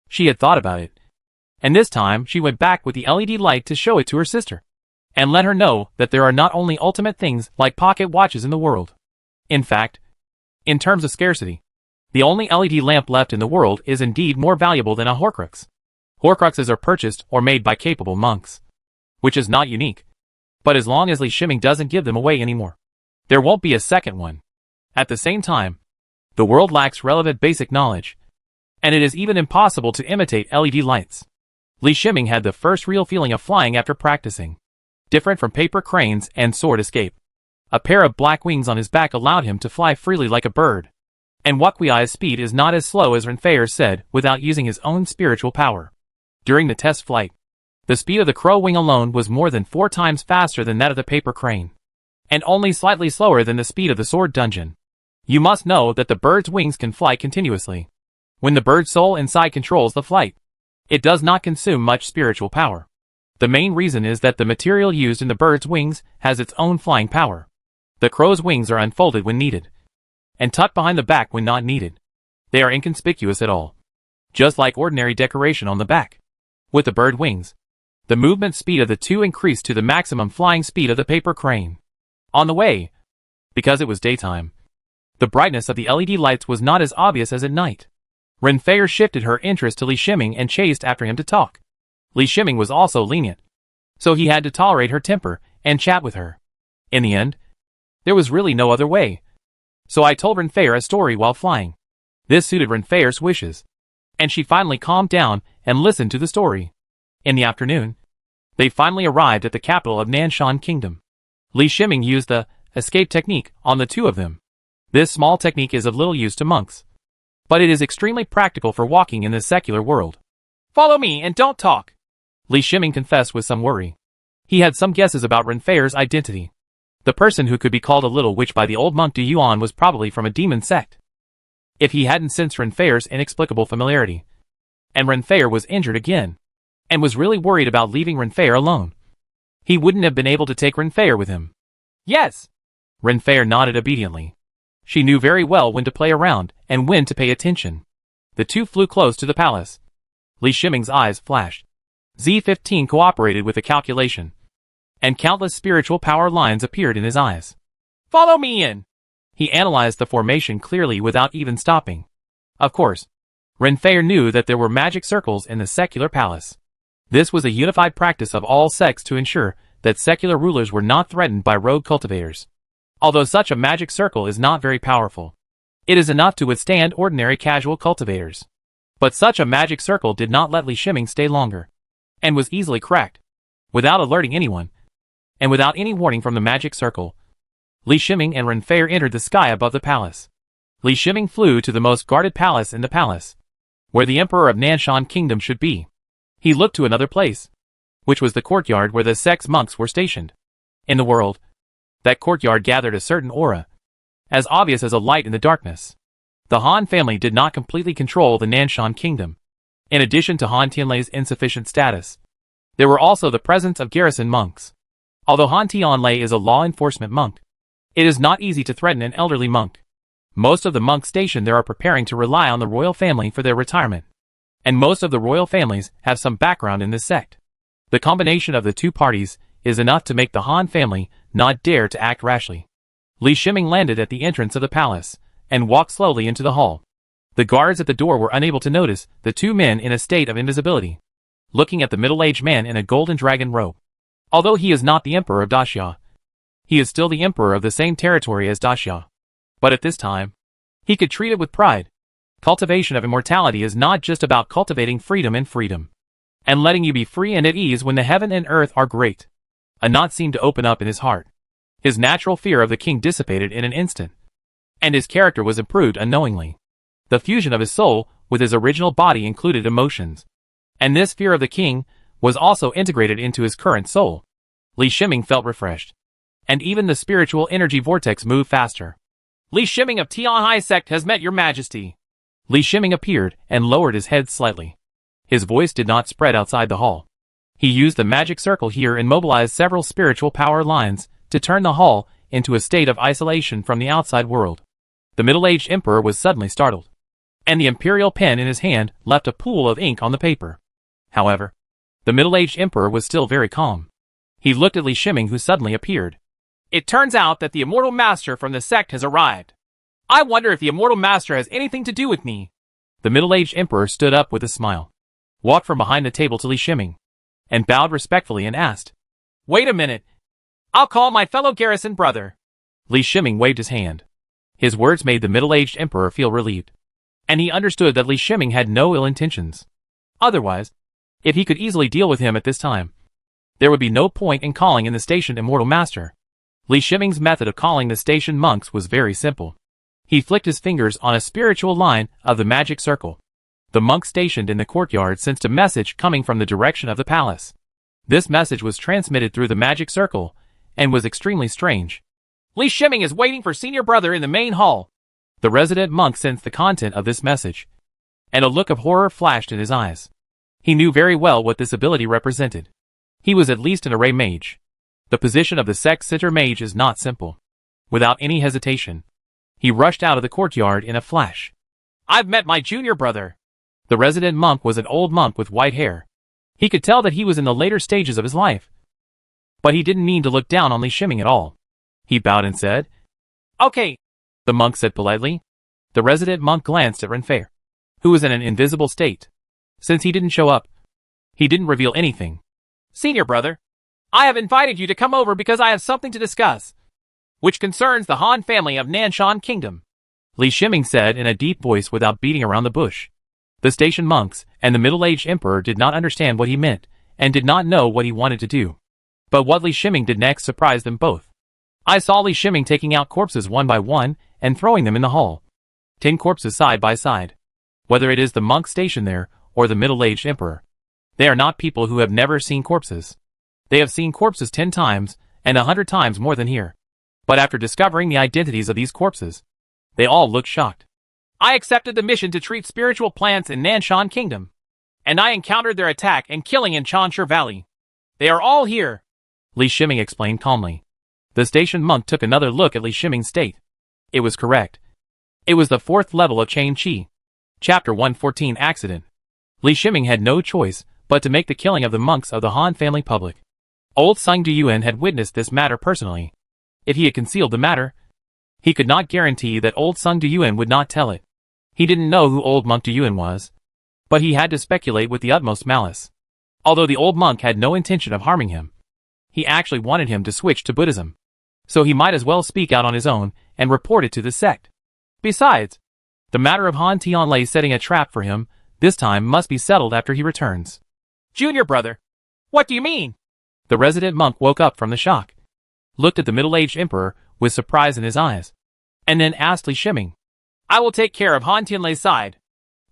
She had thought about it, and this time she went back with the LED light to show it to her sister, and let her know that there are not only ultimate things like pocket watches in the world. In fact, in terms of scarcity, the only LED lamp left in the world is indeed more valuable than a Horcrux. Horcruxes are purchased or made by capable monks, which is not unique. But as long as Li Shiming doesn't give them away anymore, there won't be a second one. At the same time, the world lacks relevant basic knowledge, and it is even impossible to imitate LED lights. Li Shiming had the first real feeling of flying after practicing. Different from paper cranes and sword escape, a pair of black wings on his back allowed him to fly freely like a bird. And Wuqiai's speed is not as slow as Renfair said without using his own spiritual power. During the test flight, the speed of the crow wing alone was more than 4 times faster than that of the paper crane, and only slightly slower than the speed of the sword dungeon. You must know that the bird's wings can fly continuously. When the bird's soul inside controls the flight, it does not consume much spiritual power. The main reason is that the material used in the bird's wings has its own flying power. The crow's wings are unfolded when needed, and tucked behind the back when not needed. They are inconspicuous at all, just like ordinary decoration on the back. With the bird wings, the movement speed of the two increased to the maximum flying speed of the paper crane. On the way, because it was daytime, the brightness of the LED lights was not as obvious as at night. Renfair shifted her interest to Li Shiming and chased after him to talk. Li Shiming was also lenient, so he had to tolerate her temper and chat with her. In the end, there was really no other way. So I told Renfair a story while flying. This suited Renfair's wishes, and she finally calmed down and listened to the story. In the afternoon, they finally arrived at the capital of Nanshan Kingdom. Li Shiming used the escape technique on the two of them. This small technique is of little use to monks, but it is extremely practical for walking in the secular world. Follow me and don't talk. Li Shiming confessed with some worry. He had some guesses about Renfeir's identity. The person who could be called a little witch by the old monk Du Yuan was probably from a demon sect. If he hadn't sensed Renfeir's inexplicable familiarity. And Renfeir was injured again. And was really worried about leaving Renfeir alone. He wouldn't have been able to take Renfeir with him. Yes. Renfeir nodded obediently. She knew very well when to play around and when to pay attention. The two flew close to the palace. Li Shiming's eyes flashed. Z-15 cooperated with the calculation. And countless spiritual power lines appeared in his eyes. Follow me in. He analyzed the formation clearly without even stopping. Of course, Renfeir knew that there were magic circles in the secular palace. This was a unified practice of all sects to ensure that secular rulers were not threatened by rogue cultivators. Although such a magic circle is not very powerful, it is enough to withstand ordinary casual cultivators. But such a magic circle did not let Li Shiming stay longer, and was easily cracked, without alerting anyone, and without any warning from the magic circle. Li Shiming and Renfeir entered the sky above the palace. Li Shiming flew to the most guarded palace in the palace, where the Emperor of Nanshan Kingdom should be. He looked to another place, which was the courtyard where the sect's monks were stationed. In the world, that courtyard gathered a certain aura, as obvious as a light in the darkness. The Han family did not completely control the Nanshan Kingdom. In addition to Han Tianlei's insufficient status, there were also the presence of garrison monks. Although Han Tianlei is a law enforcement monk, it is not easy to threaten an elderly monk. Most of the monks stationed there are preparing to rely on the royal family for their retirement. And most of the royal families have some background in this sect. The combination of the two parties is enough to make the Han family not dare to act rashly. Li Shiming landed at the entrance of the palace, and walked slowly into the hall. The guards at the door were unable to notice the two men in a state of invisibility, looking at the middle-aged man in a golden dragon robe. Although he is not the emperor of Daxia, he is still the emperor of the same territory as Daxia. But at this time, he could treat it with pride. Cultivation of immortality is not just about cultivating freedom and letting you be free and at ease when the heaven and earth are great. A knot seemed to open up in his heart. His natural fear of the king dissipated in an instant, and his character was improved unknowingly. The fusion of his soul with his original body included emotions, and this fear of the king was also integrated into his current soul. Li Shiming felt refreshed, and even the spiritual energy vortex moved faster. Li Shiming of Tianhai sect has met your majesty. Li Shiming appeared and lowered his head slightly. His voice did not spread outside the hall. He used the magic circle here and mobilized several spiritual power lines to turn the hall into a state of isolation from the outside world. The middle-aged emperor was suddenly startled, and the imperial pen in his hand left a pool of ink on the paper. However, the middle-aged emperor was still very calm. He looked at Li Shiming, who suddenly appeared. It turns out that the immortal master from the sect has arrived. I wonder if the immortal master has anything to do with me. The middle-aged emperor stood up with a smile, walked from behind the table to Li Shiming, and bowed respectfully and asked, Wait a minute. I'll call my fellow garrison brother. Li Shiming waved his hand. His words made the middle-aged emperor feel relieved, and he understood that Li Shiming had no ill intentions. Otherwise, if he could easily deal with him at this time, there would be no point in calling in the station immortal master. Li Shiming's method of calling the station monks was very simple. He flicked his fingers on a spiritual line of the magic circle. The monks stationed in the courtyard sensed a message coming from the direction of the palace. This message was transmitted through the magic circle, and was extremely strange. Li Shiming is waiting for senior brother in the main hall. The resident monk sensed the content of this message, and a look of horror flashed in his eyes. He knew very well what this ability represented. He was at least an array mage. The position of the sect's center mage is not simple. Without any hesitation, he rushed out of the courtyard in a flash. I've met my junior brother. The resident monk was an old monk with white hair. He could tell that he was in the later stages of his life. But he didn't mean to look down on Li Shiming at all. He bowed and said, Okay, the monk said politely. The resident monk glanced at Renfeir, who was in an invisible state. Since he didn't show up, he didn't reveal anything. Senior brother, I have invited you to come over because I have something to discuss, which concerns the Han family of Nanshan Kingdom. Li Shiming said in a deep voice without beating around the bush. The station monks and the middle-aged emperor did not understand what he meant, and did not know what he wanted to do. But what Li Shiming did next surprised them both. I saw Li Shiming taking out corpses one by one, and throwing them in the hall. 10 corpses side by side. Whether it is the monk stationed there, or the middle-aged emperor, They are not people who have never seen corpses. They have seen corpses 10 times, and 100 times more than here. But after discovering the identities of these corpses, they all look shocked. I accepted the mission to treat spiritual plants in Nanshan Kingdom, and I encountered their attack and killing in Chansher Valley. They are all here, Li Shiming explained calmly. The station monk took another look at Li Shiming's state. It was correct. It was the 4th level of Chain Chi. Chapter 114 Accident. Li Shiming had no choice but to make the killing of the monks of the Han family public. Old Sung Duyuan had witnessed this matter personally. If he had concealed the matter, he could not guarantee that old Sung Duyuan would not tell it. He didn't know who old monk Duyuan was, but he had to speculate with the utmost malice. Although the old monk had no intention of harming him, he actually wanted him to switch to Buddhism. So he might as well speak out on his own and report it to the sect. Besides, the matter of Han Tianlei setting a trap for him this time must be settled after he returns. Junior brother, what do you mean? The resident monk woke up from the shock, looked at the middle-aged emperor with surprise in his eyes, and then asked Li Shiming. I will take care of Han Tianlei's side.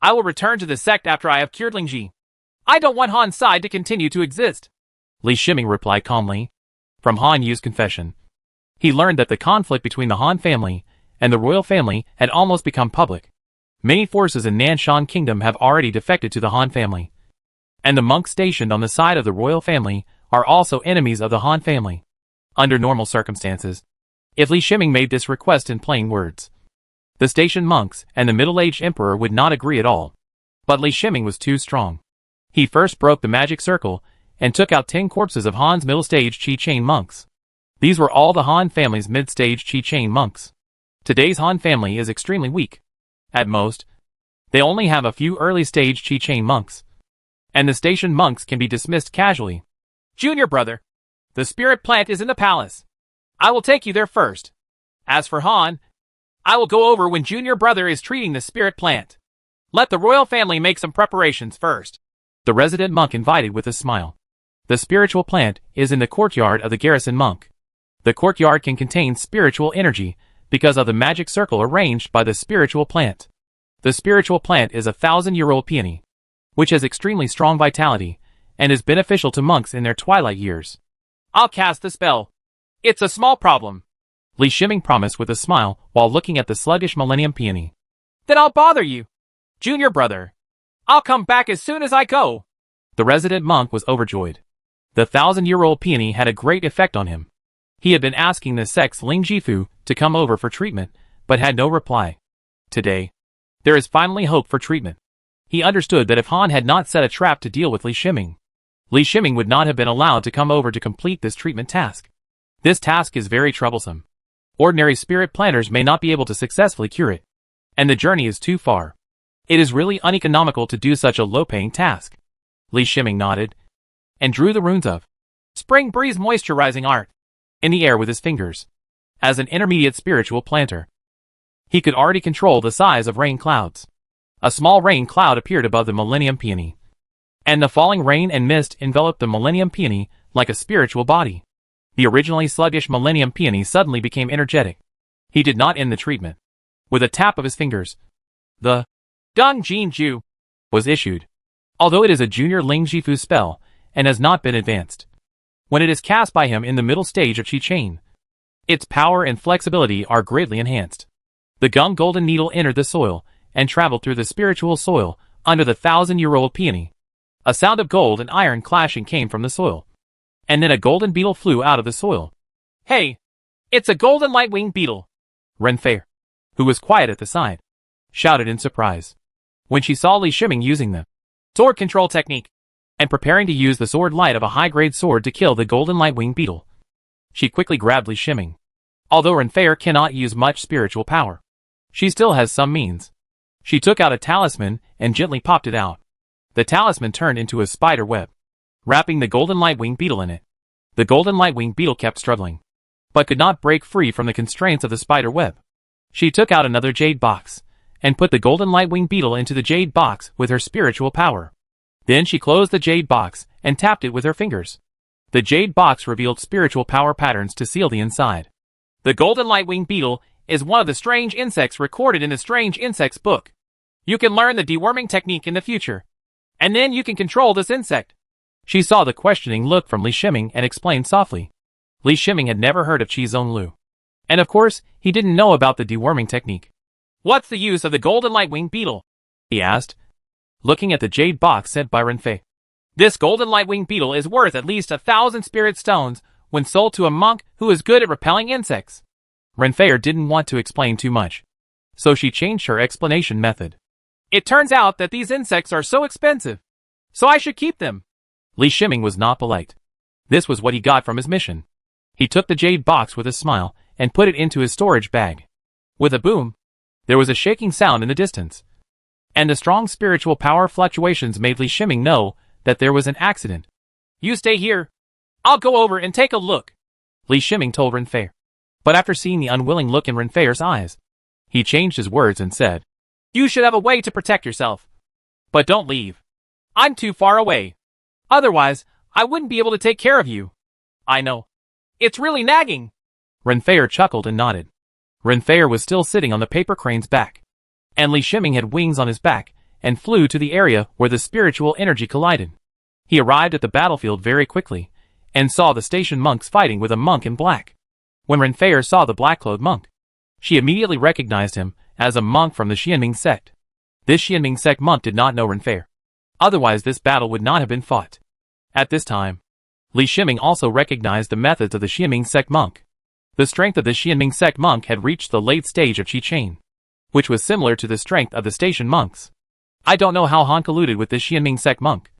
I will return to the sect after I have cured Lingji. I don't want Han's side to continue to exist. Li Shiming replied calmly. From Han Yu's confession, he learned that the conflict between the Han family and the royal family had almost become public. Many forces in Nanshan Kingdom have already defected to the Han family, and the monks stationed on the side of the royal family are also enemies of the Han family. Under normal circumstances, if Li Shiming made this request in plain words, the station monks and the middle-aged emperor would not agree at all. But Li Shiming was too strong. He first broke the magic circle and took out 10 corpses of Han's middle-stage Qi Chain monks. These were all the Han family's mid-stage Qi Chain monks. Today's Han family is extremely weak. At most, they only have a few early-stage Qi Chain monks, and the station monks can be dismissed casually. Junior brother, the spirit plant is in the palace. I will take you there first. As for Han, I will go over when Junior brother is treating the spirit plant. Let the royal family make some preparations first. The resident monk invited with a smile. The spiritual plant is in the courtyard of the garrison monk. The courtyard can contain spiritual energy because of the magic circle arranged by the spiritual plant. The spiritual plant is a 1,000-year-old peony, which has extremely strong vitality and is beneficial to monks in their twilight years. I'll cast the spell. It's a small problem, Li Shiming promised with a smile while looking at the sluggish Millennium Peony. Then I'll bother you, Junior brother. I'll come back as soon as I go. The resident monk was overjoyed. The 1,000-year-old peony had a great effect on him. He had been asking the sect's Ling Jifu to come over for treatment, but had no reply. Today, there is finally hope for treatment. He understood that if Han had not set a trap to deal with Li Shiming would not have been allowed to come over to complete this treatment task. This task is very troublesome. Ordinary spirit planters may not be able to successfully cure it, and the journey is too far. It is really uneconomical to do such a low-paying task. Li Shiming nodded and drew the runes of Spring Breeze Moisturizing Art in the air with his fingers. As an intermediate spiritual planter, he could already control the size of rain clouds. A small rain cloud appeared above the Millennium Peony, and the falling rain and mist enveloped the Millennium Peony like a spiritual body. The originally sluggish Millennium Peony suddenly became energetic. He did not end the treatment. With a tap of his fingers, the Dung Jin Ju was issued. Although it is a junior Ling Jifu spell and has not been advanced, when it is cast by him in the middle stage of Qi Chain, its power and flexibility are greatly enhanced. The Gung Golden Needle entered the soil and traveled through the spiritual soil under the 1,000-year-old peony. A sound of gold and iron clashing came from the soil, and then a golden beetle flew out of the soil. Hey, it's a golden light-winged beetle. Renfei, who was quiet at the side, shouted in surprise when she saw Li Shiming using the sword control technique and preparing to use the sword light of a high-grade sword to kill the golden light-winged beetle. She quickly grabbed Li Shiming. Although Renfei cannot use much spiritual power, she still has some means. She took out a talisman and gently popped it out. The talisman turned into a spider web, wrapping the golden light-winged beetle in it. The golden light-winged beetle kept struggling, but could not break free from the constraints of the spider web. She took out another jade box and put the golden light-winged beetle into the jade box with her spiritual power. Then she closed the jade box and tapped it with her fingers. The jade box revealed spiritual power patterns to seal the inside. The golden light-winged beetle is one of the strange insects recorded in the Strange Insects book. You can learn the deworming technique in the future, and then you can control this insect. She saw the questioning look from Li Shiming and explained softly. Li Shiming had never heard of Qi Zhonglu. And of course, he didn't know about the deworming technique. What's the use of the golden lightwing beetle? He asked, looking at the jade box sent by Renfei. This golden lightwing beetle is worth at least 1,000 spirit stones when sold to a monk who is good at repelling insects. Renfei didn't want to explain too much, so she changed her explanation method. It turns out that these insects are so expensive, so I should keep them. Li Shiming was not polite. This was what he got from his mission. He took the jade box with a smile and put it into his storage bag. With a boom, there was a shaking sound in the distance. And the strong spiritual power fluctuations made Li Shiming know that there was an accident. You stay here. I'll go over and take a look, Li Shiming told Renfei. But after seeing the unwilling look in Renfei's eyes, he changed his words and said, You should have a way to protect yourself. But don't leave. I'm too far away. Otherwise, I wouldn't be able to take care of you. I know. It's really nagging. Renfei chuckled and nodded. Renfei was still sitting on the paper crane's back, and Li Shiming had wings on his back and flew to the area where the spiritual energy collided. He arrived at the battlefield very quickly and saw the station monks fighting with a monk in black. When Renfei saw the black-clothed monk, she immediately recognized him as a monk from the Xianming sect. This Xianming sect monk did not know Renfei. Otherwise this battle would not have been fought. At this time, Li Shiming also recognized the methods of the Xianming sect monk. The strength of the Xianming sect monk had reached the late stage of Qi Chain, which was similar to the strength of the station monks. I don't know how Han colluded with this Xianming sect monk,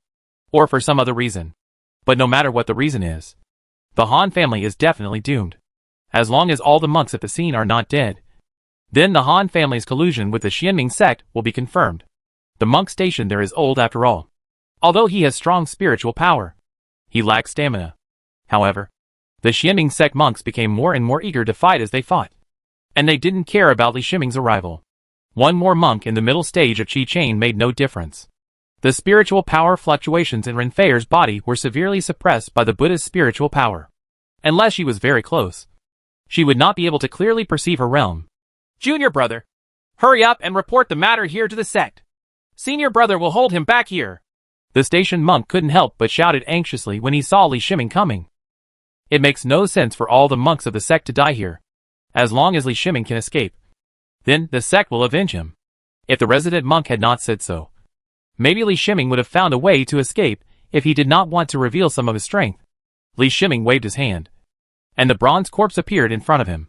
or for some other reason. But no matter what the reason is, the Han family is definitely doomed. As long as all the monks at the scene are not dead, then the Han family's collusion with the Xianming sect will be confirmed. The monk stationed there is old after all. Although he has strong spiritual power, he lacks stamina. However, the Xianming sect monks became more and more eager to fight as they fought. And they didn't care about Li Shiming's arrival. One more monk in the middle stage of Qi Chain made no difference. The spiritual power fluctuations in Renfei's body were severely suppressed by the Buddha's spiritual power. Unless she was very close, she would not be able to clearly perceive her realm. Junior brother, hurry up and report the matter here to the sect. Senior brother will hold him back here. The station monk couldn't help but shouted anxiously when he saw Li Shiming coming. It makes no sense for all the monks of the sect to die here. As long as Li Shiming can escape, then the sect will avenge him. If the resident monk had not said so, maybe Li Shiming would have found a way to escape if he did not want to reveal some of his strength. Li Shiming waved his hand, and the bronze corpse appeared in front of him.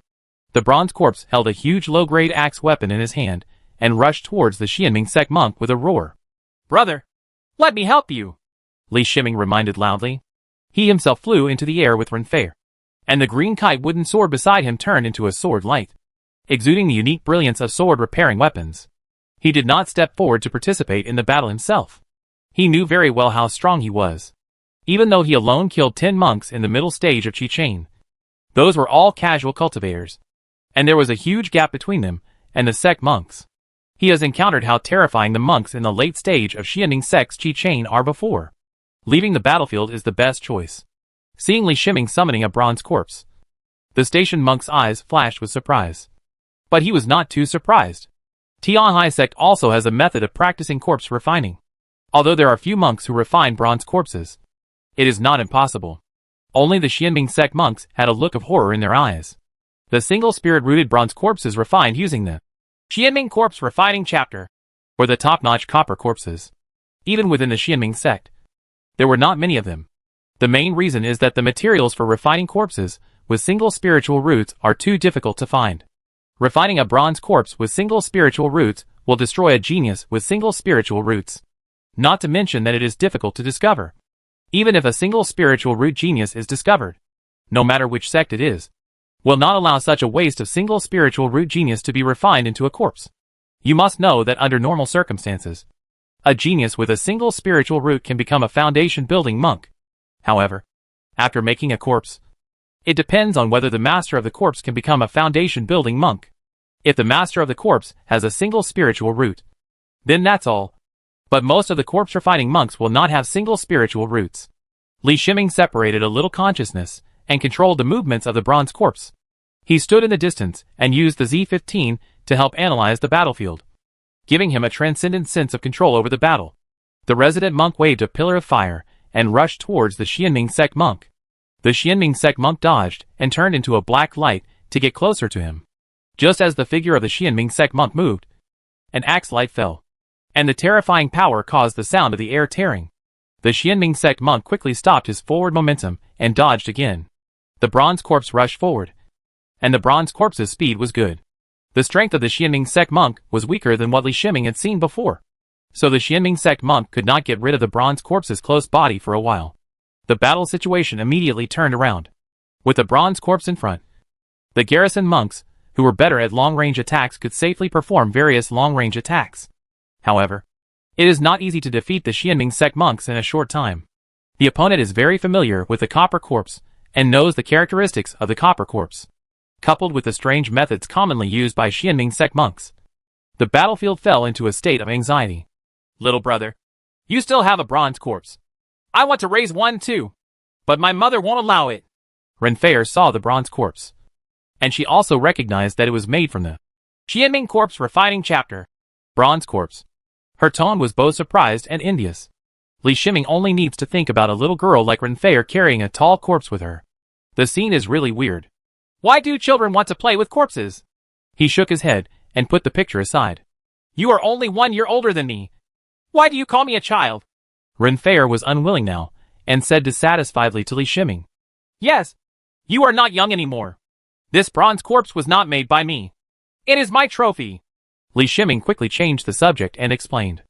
The bronze corpse held a huge low-grade axe weapon in his hand and rushed towards the Xianming sect monk with a roar. Brother, let me help you, Li Shiming reminded loudly. He himself flew into the air with Renfei, and the green kite wooden sword beside him turned into a sword light, exuding the unique brilliance of sword-repairing weapons. He did not step forward to participate in the battle himself. He knew very well how strong he was. Even though he alone killed 10 monks in the middle stage of Qi Chain, those were all casual cultivators, and there was a huge gap between them and the sect monks. He has encountered how terrifying the monks in the late stage of Xianming sect's Qi Chain are before. Leaving the battlefield is the best choice. Seeing Li Shiming summoning a bronze corpse, the station monk's eyes flashed with surprise. But he was not too surprised. Tianhai sect also has a method of practicing corpse refining. Although there are few monks who refine bronze corpses, it is not impossible. Only the Xianming sect monks had a look of horror in their eyes. The single spirit-rooted bronze corpses refined using the Xianming corpse refining chapter, or the top-notch copper corpses. Even within the Xianming sect, there were not many of them. The main reason is that the materials for refining corpses with single spiritual roots are too difficult to find. Refining a bronze corpse with single spiritual roots will destroy a genius with single spiritual roots. Not to mention that it is difficult to discover. Even if a single spiritual root genius is discovered, no matter which sect it is, will not allow such a waste of single spiritual root genius to be refined into a corpse. You must know that under normal circumstances, a genius with a single spiritual root can become a foundation-building monk. However, after making a corpse, it depends on whether the master of the corpse can become a foundation-building monk. If the master of the corpse has a single spiritual root, then that's all. But most of the corpse-refining monks will not have single spiritual roots. Li Shiming separated a little consciousness and controlled the movements of the bronze corpse. He stood in the distance and used the Z-15 to help analyze the battlefield, giving him a transcendent sense of control over the battle. The resident monk waved a pillar of fire and rushed towards the Xianming sect monk. The Xianming sect monk dodged and turned into a black light to get closer to him. Just as the figure of the Xianming sect monk moved, an axe light fell, and the terrifying power caused the sound of the air tearing. The Xianming sect monk quickly stopped his forward momentum and dodged again. The bronze corpse rushed forward, and the bronze corpse's speed was good. The strength of the Xianming sect monk was weaker than what Li Shiming had seen before, so the Xianming sect monk could not get rid of the bronze corpse's close body for a while. The battle situation immediately turned around. With the bronze corpse in front, the garrison monks, who were better at long-range attacks, could safely perform various long-range attacks. However, it is not easy to defeat the Xianming sect monks in a short time. The opponent is very familiar with the copper corpse and knows the characteristics of the copper corpse, coupled with the strange methods commonly used by Xianming sect monks. The battlefield fell into a state of anxiety. Little brother, you still have a bronze corpse. I want to raise one too, but my mother won't allow it. Renfei saw the bronze corpse, and she also recognized that it was made from the Xianming corpse refining chapter. Bronze corpse. Her tone was both surprised and envious. Li Shiming only needs to think about a little girl like Renfei carrying a tall corpse with her. The scene is really weird. Why do children want to play with corpses? He shook his head and put the picture aside. You are only 1 year older than me. Why do you call me a child? Renfei was unwilling now, and said dissatisfiedly to Li Shiming. Yes, you are not young anymore. This bronze corpse was not made by me. It is my trophy. Li Shiming quickly changed the subject and explained.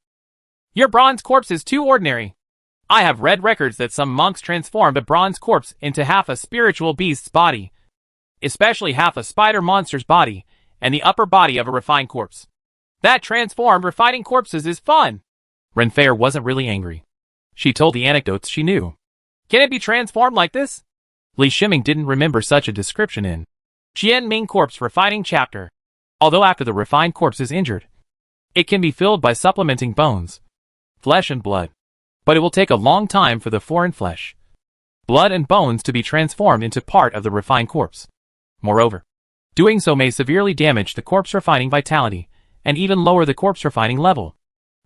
Your bronze corpse is too ordinary. I have read records that some monks transformed a bronze corpse into half a spiritual beast's body, especially half a spider monster's body, and the upper body of a refined corpse. That transformed refining corpses is fun. Renfei wasn't really angry. She told the anecdotes she knew. Can it be transformed like this? Li Shiming didn't remember such a description in Xianming corpse refining chapter. Although after the refined corpse is injured, it can be filled by supplementing bones, flesh and blood. But it will take a long time for the foreign flesh, blood and bones to be transformed into part of the refined corpse. Moreover, doing so may severely damage the corpse refining vitality and even lower the corpse refining level.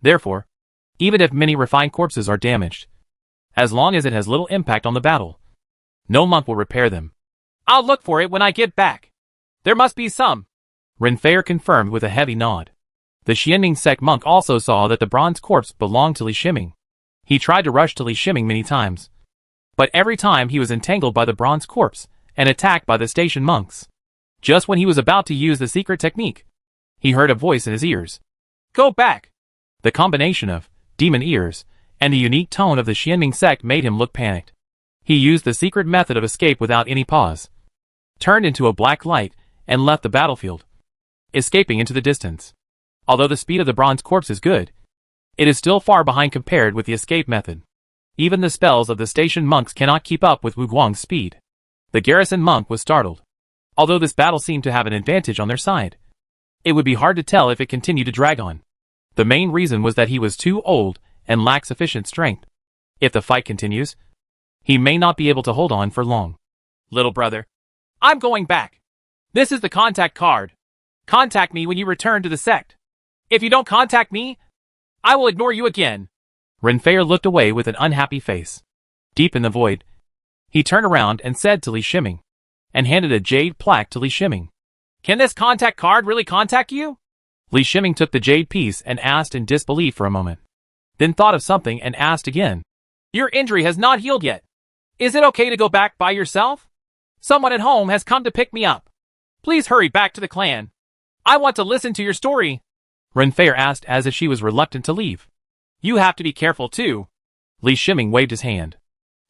Therefore, even if many refined corpses are damaged, as long as it has little impact on the battle, no monk will repair them. I'll look for it when I get back. There must be some. Renfei confirmed with a heavy nod. The Xianming sect monk also saw that the bronze corpse belonged to Li Shiming. He tried to rush to Li Shiming many times, but every time he was entangled by the bronze corpse and attacked by the station monks. Just when he was about to use the secret technique, he heard a voice in his ears. Go back! The combination of demon ears and the unique tone of the Xianming sect made him look panicked. He used the secret method of escape without any pause, turned into a black light, and left the battlefield, escaping into the distance. Although the speed of the bronze corpse is good, it is still far behind compared with the escape method. Even the spells of the station monks cannot keep up with Wu Guang's speed. The garrison monk was startled. Although this battle seemed to have an advantage on their side, it would be hard to tell if it continued to drag on. The main reason was that he was too old and lacked sufficient strength. If the fight continues, he may not be able to hold on for long. Little brother, I'm going back. This is the contact card. Contact me when you return to the sect. If you don't contact me, I will ignore you again. Renfei looked away with an unhappy face. Deep in the void, he turned around and said to Li Shiming, and handed a jade plaque to Li Shiming. Can this contact card really contact you? Li Shiming took the jade piece and asked in disbelief for a moment, then thought of something and asked again. Your injury has not healed yet. Is it okay to go back by yourself? Someone at home has come to pick me up. Please hurry back to the clan. I want to listen to your story. Renfei asked as if she was reluctant to leave. You have to be careful too. Li Shiming waved his hand.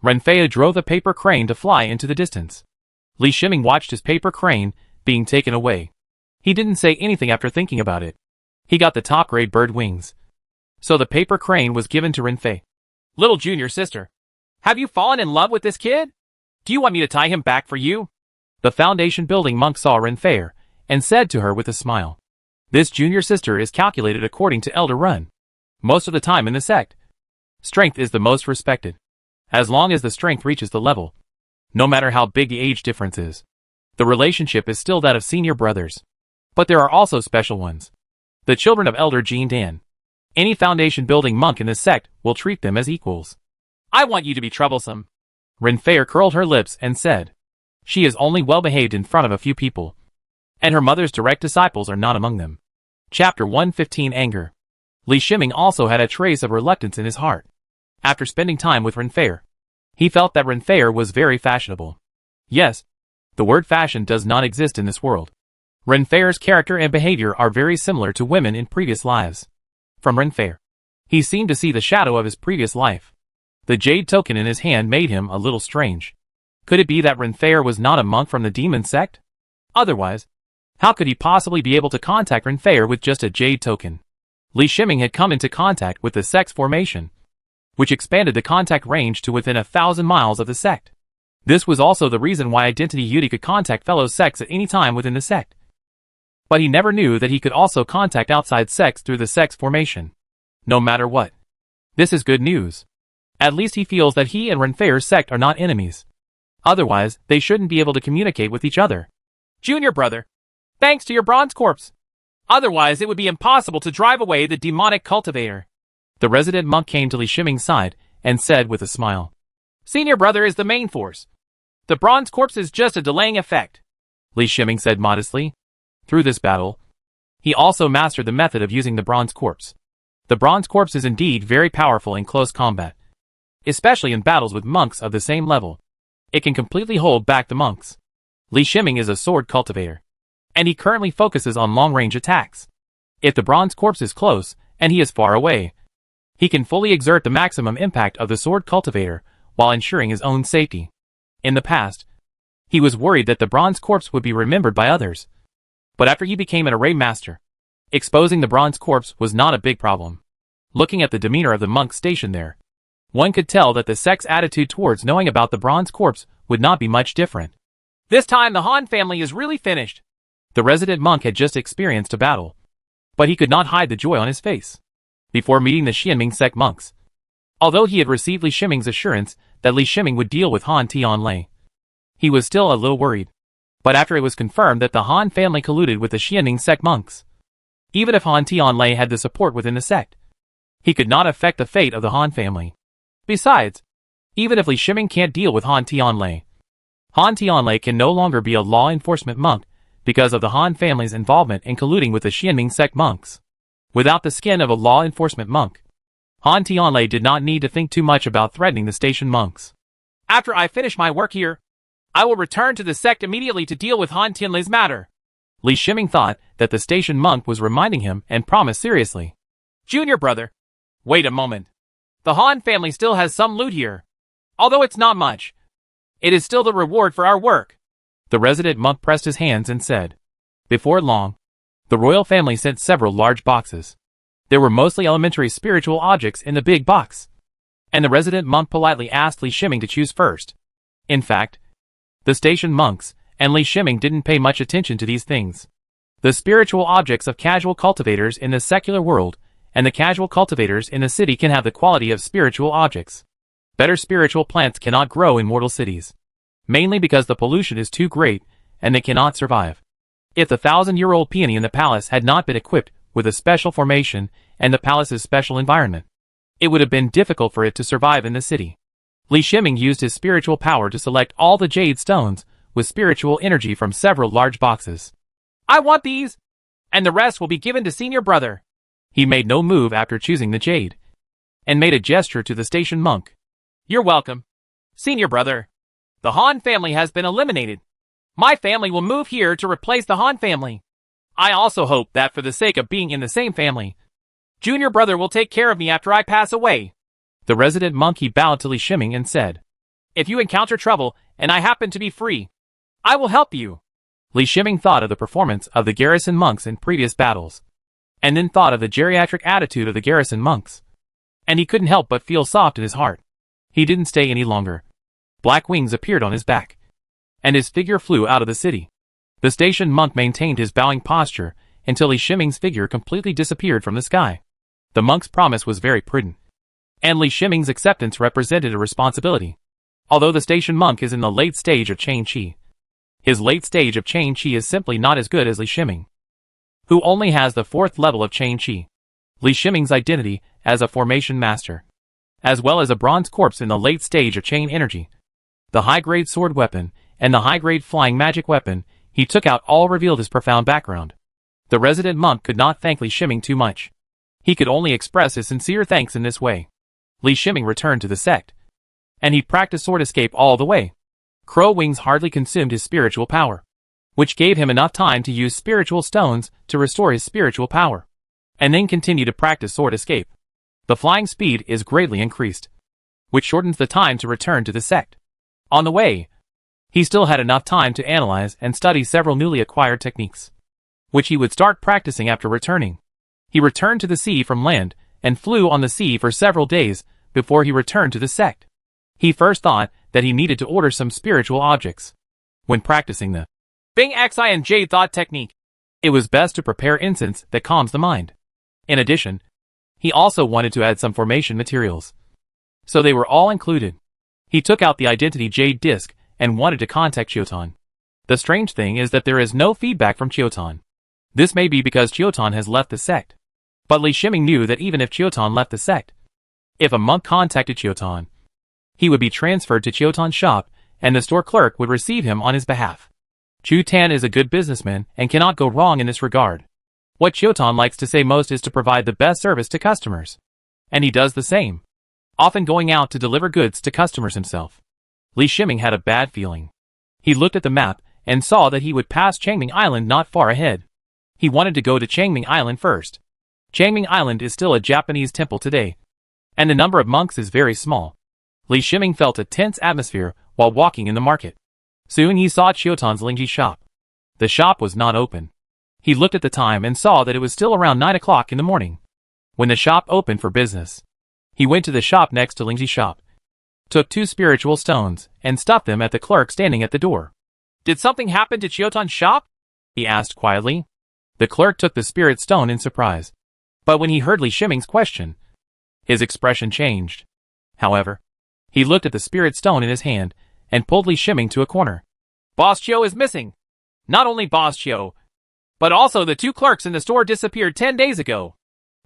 Renfei drove the paper crane to fly into the distance. Li Shiming watched his paper crane being taken away. He didn't say anything after thinking about it. He got the top-grade bird wings, so the paper crane was given to Renfei. Little junior sister, have you fallen in love with this kid? Do you want me to tie him back for you? The foundation building monk saw Renfei and said to her with a smile. This junior sister is calculated according to Elder Run. Most of the time in the sect, strength is the most respected. As long as the strength reaches the level, no matter how big the age difference is, the relationship is still that of senior brothers. But there are also special ones. The children of Elder Jean Dan. Any foundation building monk in this sect will treat them as equals. I want you to be troublesome. Renfair curled her lips and said, "She is only well behaved in front of a few people, and her mother's direct disciples are not among them." Chapter 115 Anger. Li Shiming also had a trace of reluctance in his heart. After spending time with Renfair, he felt that Renfair was very fashionable. Yes, the word fashion does not exist in this world. Renfair's character and behavior are very similar to women in previous lives. From Renfair, he seemed to see the shadow of his previous life. The jade token in his hand made him a little strange. Could it be that Renfair was not a monk from the demon sect? Otherwise, how could he possibly be able to contact Renfair with just a jade token? Li Shiming had come into contact with the sect's formation, which expanded the contact range to within 1,000 miles of the sect. This was also the reason why Identity Yudi could contact fellow sects at any time within the sect. But he never knew that he could also contact outside sects through the sect's formation. No matter what. This is good news. At least he feels that he and Renfair's sect are not enemies. Otherwise, they shouldn't be able to communicate with each other. Junior brother, thanks to your bronze corpse. Otherwise, it would be impossible to drive away the demonic cultivator. The resident monk came to Li Shiming's side and said with a smile, Senior brother is the main force. The bronze corpse is just a delaying effect. Li Shiming said modestly. Through this battle, he also mastered the method of using the bronze corpse. The bronze corpse is indeed very powerful in close combat, especially in battles with monks of the same level. It can completely hold back the monks. Li Shiming is a sword cultivator, and he currently focuses on long-range attacks. If the bronze corpse is close, and he is far away, he can fully exert the maximum impact of the sword cultivator while ensuring his own safety. In the past, he was worried that the bronze corpse would be remembered by others. But after he became an array master, exposing the bronze corpse was not a big problem. Looking at the demeanor of the monks stationed there, one could tell that the sect's attitude towards knowing about the bronze corpse would not be much different. This time the Han family is really finished. The resident monk had just experienced a battle, but he could not hide the joy on his face. Before meeting the Xianming sect monks, although he had received Li Shiming's assurance that Li Shiming would deal with Han Tianlei, he was still a little worried. But after it was confirmed that the Han family colluded with the Xianming sect monks, even if Han Tianlei had the support within the sect, he could not affect the fate of the Han family. Besides, even if Li Shiming can't deal with Han Tianlei can no longer be a law enforcement monk because of the Han family's involvement in colluding with the Xianming sect monks. Without the skin of a law enforcement monk, Han Tianlei did not need to think too much about threatening the station monks. After I finish my work here, I will return to the sect immediately to deal with Han Tianlei's matter. Li Shiming thought that the station monk was reminding him and promised seriously. Junior brother, wait a moment. The Han family still has some loot here. Although it's not much, it is still the reward for our work. The resident monk pressed his hands and said. Before long, the royal family sent several large boxes. There were mostly elementary spiritual objects in the big box, and the resident monk politely asked Li Shiming to choose first. In fact, the station monks and Li Shiming didn't pay much attention to these things. The spiritual objects of casual cultivators in the secular world and the casual cultivators in the city can have the quality of spiritual objects. Better spiritual plants cannot grow in mortal cities, mainly because the pollution is too great and they cannot survive. If the 1,000-year-old peony in the palace had not been equipped with a special formation and the palace's special environment, it would have been difficult for it to survive in the city. Li Shiming used his spiritual power to select all the jade stones with spiritual energy from several large boxes. I want these, and the rest will be given to senior brother. He made no move after choosing the jade, and made a gesture to the station monk. You're welcome, senior brother. The Han family has been eliminated. My family will move here to replace the Han family. I also hope that for the sake of being in the same family, junior brother will take care of me after I pass away. The resident monk bowed to Li Shiming and said, If you encounter trouble and I happen to be free, I will help you. Li Shiming thought of the performance of the garrison monks in previous battles, and then thought of the geriatric attitude of the garrison monks, and he couldn't help but feel soft in his heart. He didn't stay any longer. Black wings appeared on his back, and his figure flew out of the city. The station monk maintained his bowing posture until Li Shiming's figure completely disappeared from the sky. The monk's promise was very prudent, and Li Shiming's acceptance represented a responsibility. Although the station monk is in the late stage of Chain Qi, his late stage of Chain Qi is simply not as good as Li Shiming, who only has the 4th level of Chain Qi. Li Shiming's identity as a formation master. as well as a bronze corpse in the late stage of chain energy. The high-grade sword weapon, and the high-grade flying magic weapon he took out all revealed his profound background. The resident monk could not thank Li Shiming too much. He could only express his sincere thanks in this way. Li Shiming returned to the sect, and he practiced sword escape all the way. Crow wings hardly consumed his spiritual power, which gave him enough time to use spiritual stones to restore his spiritual power, and then continue to practice sword escape. The flying speed is greatly increased, which shortens the time to return to the sect. On the way, he still had enough time to analyze and study several newly acquired techniques, which he would start practicing after returning. He returned to the sea from land and flew on the sea for several days before he returned to the sect. He first thought that he needed to order some spiritual objects. When practicing the Bing Xi and Jade Thought technique, it was best to prepare incense that calms the mind. In addition, he also wanted to add some formation materials, so they were all included. He took out the Identity Jade disc and wanted to contact Chiotan. The strange thing is that there is no feedback from Chiotan. This may be because Chiotan has left the sect. But Li Shiming knew that even if Chiotan left the sect, if a monk contacted Chiotan, he would be transferred to Chiotan's shop, and the store clerk would receive him on his behalf. Chu Tan is a good businessman and cannot go wrong in this regard. What Chiotan likes to say most is to provide the best service to customers. And he does the same, often going out to deliver goods to customers himself. Li Shiming had a bad feeling. He looked at the map and saw that he would pass Changming Island not far ahead. He wanted to go to Changming Island first. Changming Island is still a Japanese temple today, and the number of monks is very small. Li Shiming felt a tense atmosphere while walking in the market. Soon he saw Chiotan's Lingji shop. The shop was not open. He looked at the time and saw that it was still around 9 o'clock in the morning when the shop opened for business. He went to the shop next to Lingji's shop, took 2 spiritual stones, and stuffed them at the clerk standing at the door. "Did something happen to Chiotan's shop?" he asked quietly. The clerk took the spirit stone in surprise. But when he heard Li Shiming's question, his expression changed. However, he looked at the spirit stone in his hand and pulled Li Shiming to a corner. "Boss Chio is missing. Not only Boss Chio, but also the 2 clerks in the store disappeared 10 days ago."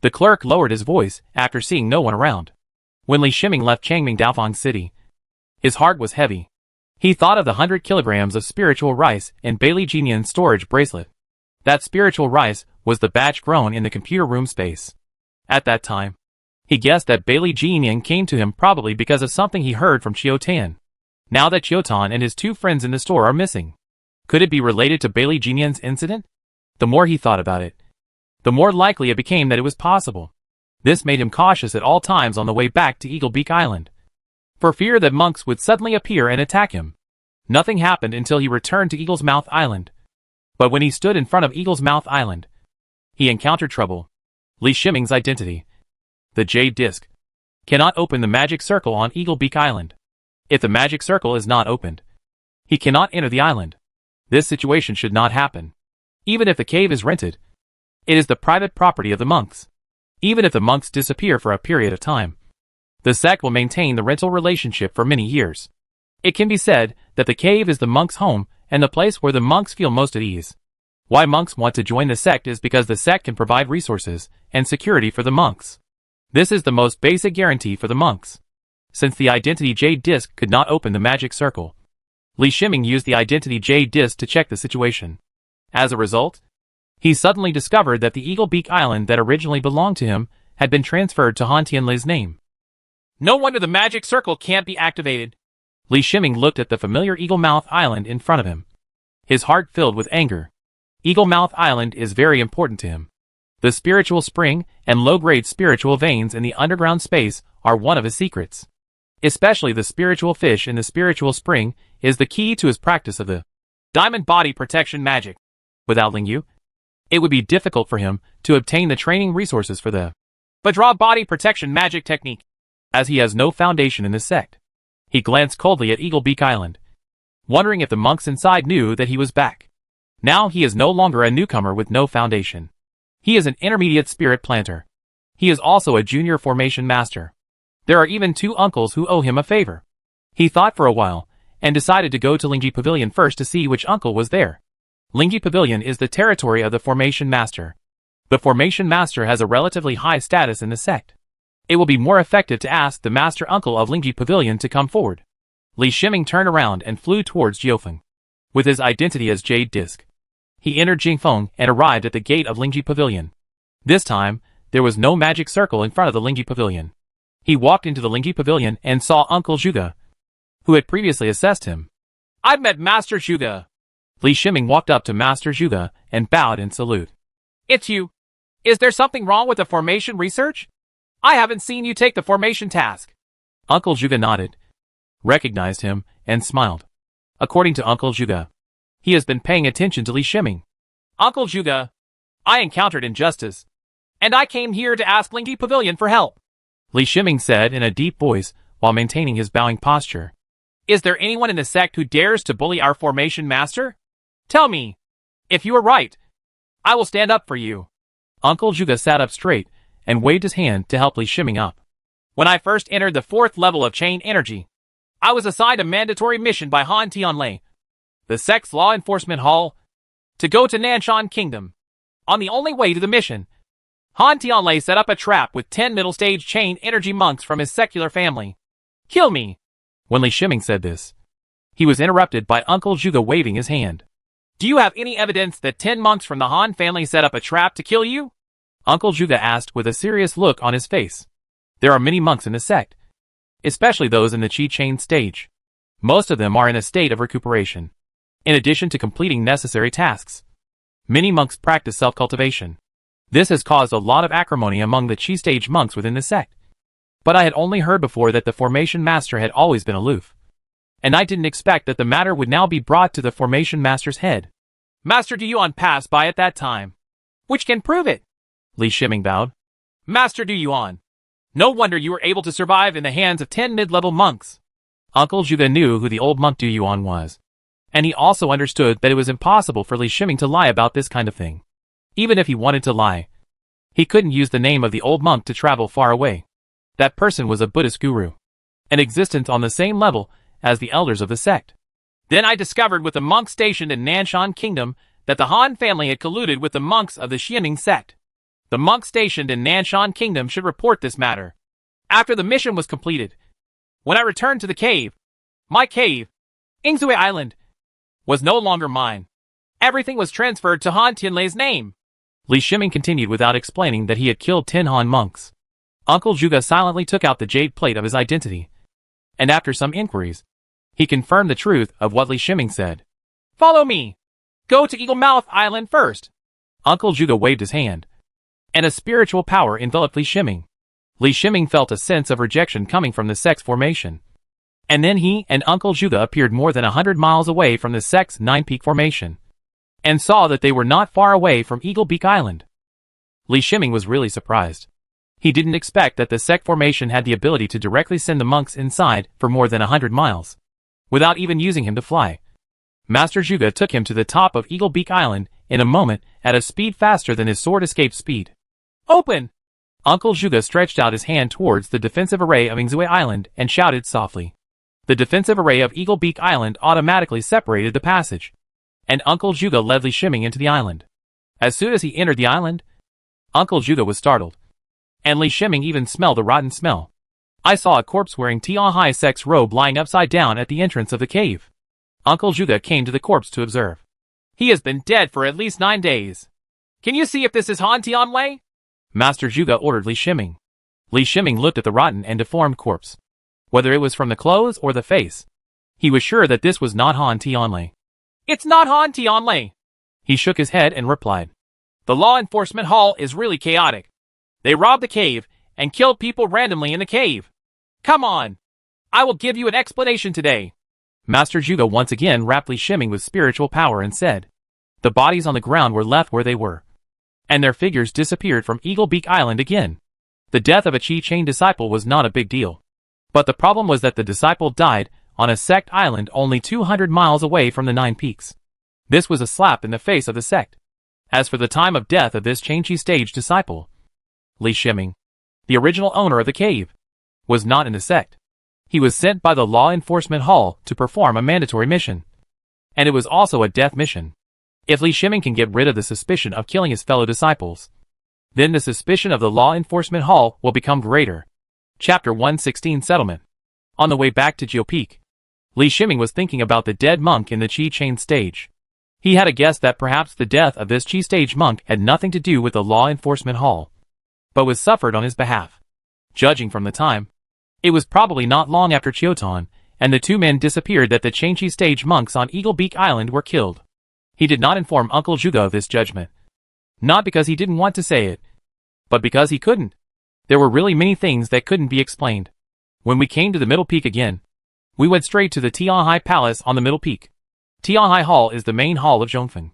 The clerk lowered his voice after seeing no one around. When Li Shiming left Changming Daofang City, his heart was heavy. He thought of the 100 kilograms of spiritual rice in Bailey Jinian's storage bracelet. That spiritual rice was the batch grown in the computer room space. At that time, he guessed that Bailey Jinian came to him probably because of something he heard from Chiotan. Now that Chiotan and his 2 friends in the store are missing, could it be related to Bailey Jinian's incident? The more he thought about it, the more likely it became that it was possible. This made him cautious at all times on the way back to Eagle Beak Island, for fear that monks would suddenly appear and attack him. Nothing happened until he returned to Eagle's Mouth Island. But when he stood in front of Eagle's Mouth Island, he encountered trouble. Li Shiming's identity, the Jade Disc, cannot open the magic circle on Eagle Beak Island. If the magic circle is not opened, he cannot enter the island. This situation should not happen. Even if the cave is rented, it is the private property of the monks. Even if the monks disappear for a period of time, the sect will maintain the rental relationship for many years. It can be said that the cave is the monks' home and the place where the monks feel most at ease. Why monks want to join the sect is because the sect can provide resources and security for the monks. This is the most basic guarantee for the monks. Since the Identity Jade Disc could not open the magic circle, Li Shiming used the Identity Jade Disc to check the situation. As a result, he suddenly discovered that the Eagle Beak Island that originally belonged to him had been transferred to Han Tianli's name. No wonder the magic circle can't be activated. Li Shiming looked at the familiar Eagle Mouth Island in front of him, his heart filled with anger. Eagle Mouth Island is very important to him. The spiritual spring and low-grade spiritual veins in the underground space are one of his secrets. Especially the spiritual fish in the spiritual spring is the key to his practice of the diamond body protection magic. Without Lingyu, it would be difficult for him to obtain the training resources for the Badraw body protection magic technique, as he has no foundation in this sect. He glanced coldly at Eagle Beak Island, wondering if the monks inside knew that he was back. Now he is no longer a newcomer with no foundation. He is an intermediate spirit planter. He is also a junior formation master. There are even 2 uncles who owe him a favor. He thought for a while, and decided to go to Lingji Pavilion first to see which uncle was there. Lingji Pavilion is the territory of the Formation Master. The Formation Master has a relatively high status in the sect. It will be more effective to ask the master uncle of Lingji Pavilion to come forward. Li Shiming turned around and flew towards Jiufeng. With his identity as Jade Disc, he entered Jingfeng and arrived at the gate of Lingji Pavilion. This time, there was no magic circle in front of the Lingji Pavilion. He walked into the Lingji Pavilion and saw Uncle Zhuge, who had previously assessed him. I've met Master Zhuge. Li Shiming walked up to Master Zhuge and bowed in salute. It's you. Is there something wrong with the formation research? I haven't seen you take the formation task. Uncle Zhuge nodded, recognized him, and smiled. According to Uncle Zhuge, he has been paying attention to Li Shiming. Uncle Zhuge, I encountered injustice, and I came here to ask Lingji Pavilion for help. Li Shiming said in a deep voice while maintaining his bowing posture. Is there anyone in the sect who dares to bully our formation master? Tell me. If you are right, I will stand up for you. Uncle Zhuge sat up straight and waved his hand to help Li Shiming up. When I first entered the 4th level of Chain Energy, I was assigned a mandatory mission by Han Tianlei, the sect's law enforcement hall, to go to Nanshan Kingdom. On the only way to the mission, Han Tianlei set up a trap with 10 middle-stage Chain Energy monks from his secular family. Kill me! When Li Shiming said this, he was interrupted by Uncle Zhuge waving his hand. Do you have any evidence that 10 monks from the Han family set up a trap to kill you? Uncle Zhuge asked with a serious look on his face. There are many monks in the sect, especially those in the Qi Chain stage. Most of them are in a state of recuperation. In addition to completing necessary tasks, many monks practice self-cultivation. This has caused a lot of acrimony among the Qi stage monks within the sect. But I had only heard before that the formation master had always been aloof. And I didn't expect that the matter would now be brought to the formation master's head. Master Du Yuan passed by at that time, which can prove it. Li Shiming bowed. Master Du Yuan, no wonder you were able to survive in the hands of 10 mid-level monks. Uncle Zhuge knew who the old monk Du Yuan was. And he also understood that it was impossible for Li Shiming to lie about this kind of thing. Even if he wanted to lie, he couldn't use the name of the old monk to travel far away. That person was a Buddhist guru, an existence on the same level as the elders of the sect. Then I discovered with the monks stationed in Nanshan Kingdom that the Han family had colluded with the monks of the Xianing sect. The monks stationed in Nanshan Kingdom should report this matter. After the mission was completed, when I returned to the cave, my cave, Ingzue Island, was no longer mine. Everything was transferred to Han Tianlei's name. Li Shiming continued without explaining that he had killed 10 Han monks. Uncle Zhuge silently took out the jade plate of his identity, and after some inquiries, he confirmed the truth of what Li Shiming said. Follow me. Go to Eagle Mouth Island first. Uncle Zhuge waved his hand, and a spiritual power enveloped Li Shiming. Li Shiming felt a sense of rejection coming from the sect's formation. And then he and Uncle Zhuge appeared more than 100 miles away from the sect's 9-peak formation, and saw that they were not far away from Eagle Beak Island. Li Shiming was really surprised. He didn't expect that the sect formation had the ability to directly send the monks inside for more than 100 miles, without even using him to fly. Master Zhuge took him to the top of Eagle Beak Island in a moment at a speed faster than his sword escaped speed. Open! Uncle Zhuge stretched out his hand towards the defensive array of Ingzue Island and shouted softly. The defensive array of Eagle Beak Island automatically separated the passage, and Uncle Zhuge led Li Shiming into the island. As soon as he entered the island, Uncle Zhuge was startled, and Li Shiming even smelled the rotten smell. I saw a corpse wearing Tianhai sect's robe lying upside down at the entrance of the cave. Uncle Zhuge came to the corpse to observe. He has been dead for at least 9 days. Can you see if this is Han Tianlei? Master Zhuge ordered Li Shiming. Li Shiming looked at the rotten and deformed corpse. Whether it was from the clothes or the face, he was sure that this was not Han Tianlei. It's not Han Tianlei. He shook his head and replied. The law enforcement hall is really chaotic. They robbed the cave and killed people randomly in the cave. Come on. I will give you an explanation today. Master Zhuge once again wrapped Li Shiming with spiritual power and said. The bodies on the ground were left where they were, and their figures disappeared from Eagle Beak Island again. The death of a Qi Chain disciple was not a big deal. But the problem was that the disciple died on a sect island only 200 miles away from the 9 peaks. This was a slap in the face of the sect. As for the time of death of this Chain-Chi stage disciple, Li Shiming, the original owner of the cave, was not in the sect. He was sent by the Law Enforcement Hall to perform a mandatory mission. And it was also a death mission. If Li Shiming can get rid of the suspicion of killing his fellow disciples, then the suspicion of the Law Enforcement Hall will become greater. Chapter 116 Settlement. On the way back to Geo Peak, Li Shiming was thinking about the dead monk in the Qi Chain stage. He had a guess that perhaps the death of this Qi stage monk had nothing to do with the law enforcement hall, but was suffered on his behalf. Judging from the time, it was probably not long after Chiotan and the two men disappeared that the Changchi stage monks on Eagle Beak Island were killed. He did not inform Uncle Zhuge of this judgment. Not because he didn't want to say it, but because he couldn't. There were really many things that couldn't be explained. When we came to the middle peak again, we went straight to the Tianhai Palace on the middle peak. Tianhai Hall is the main hall of Zhongfeng.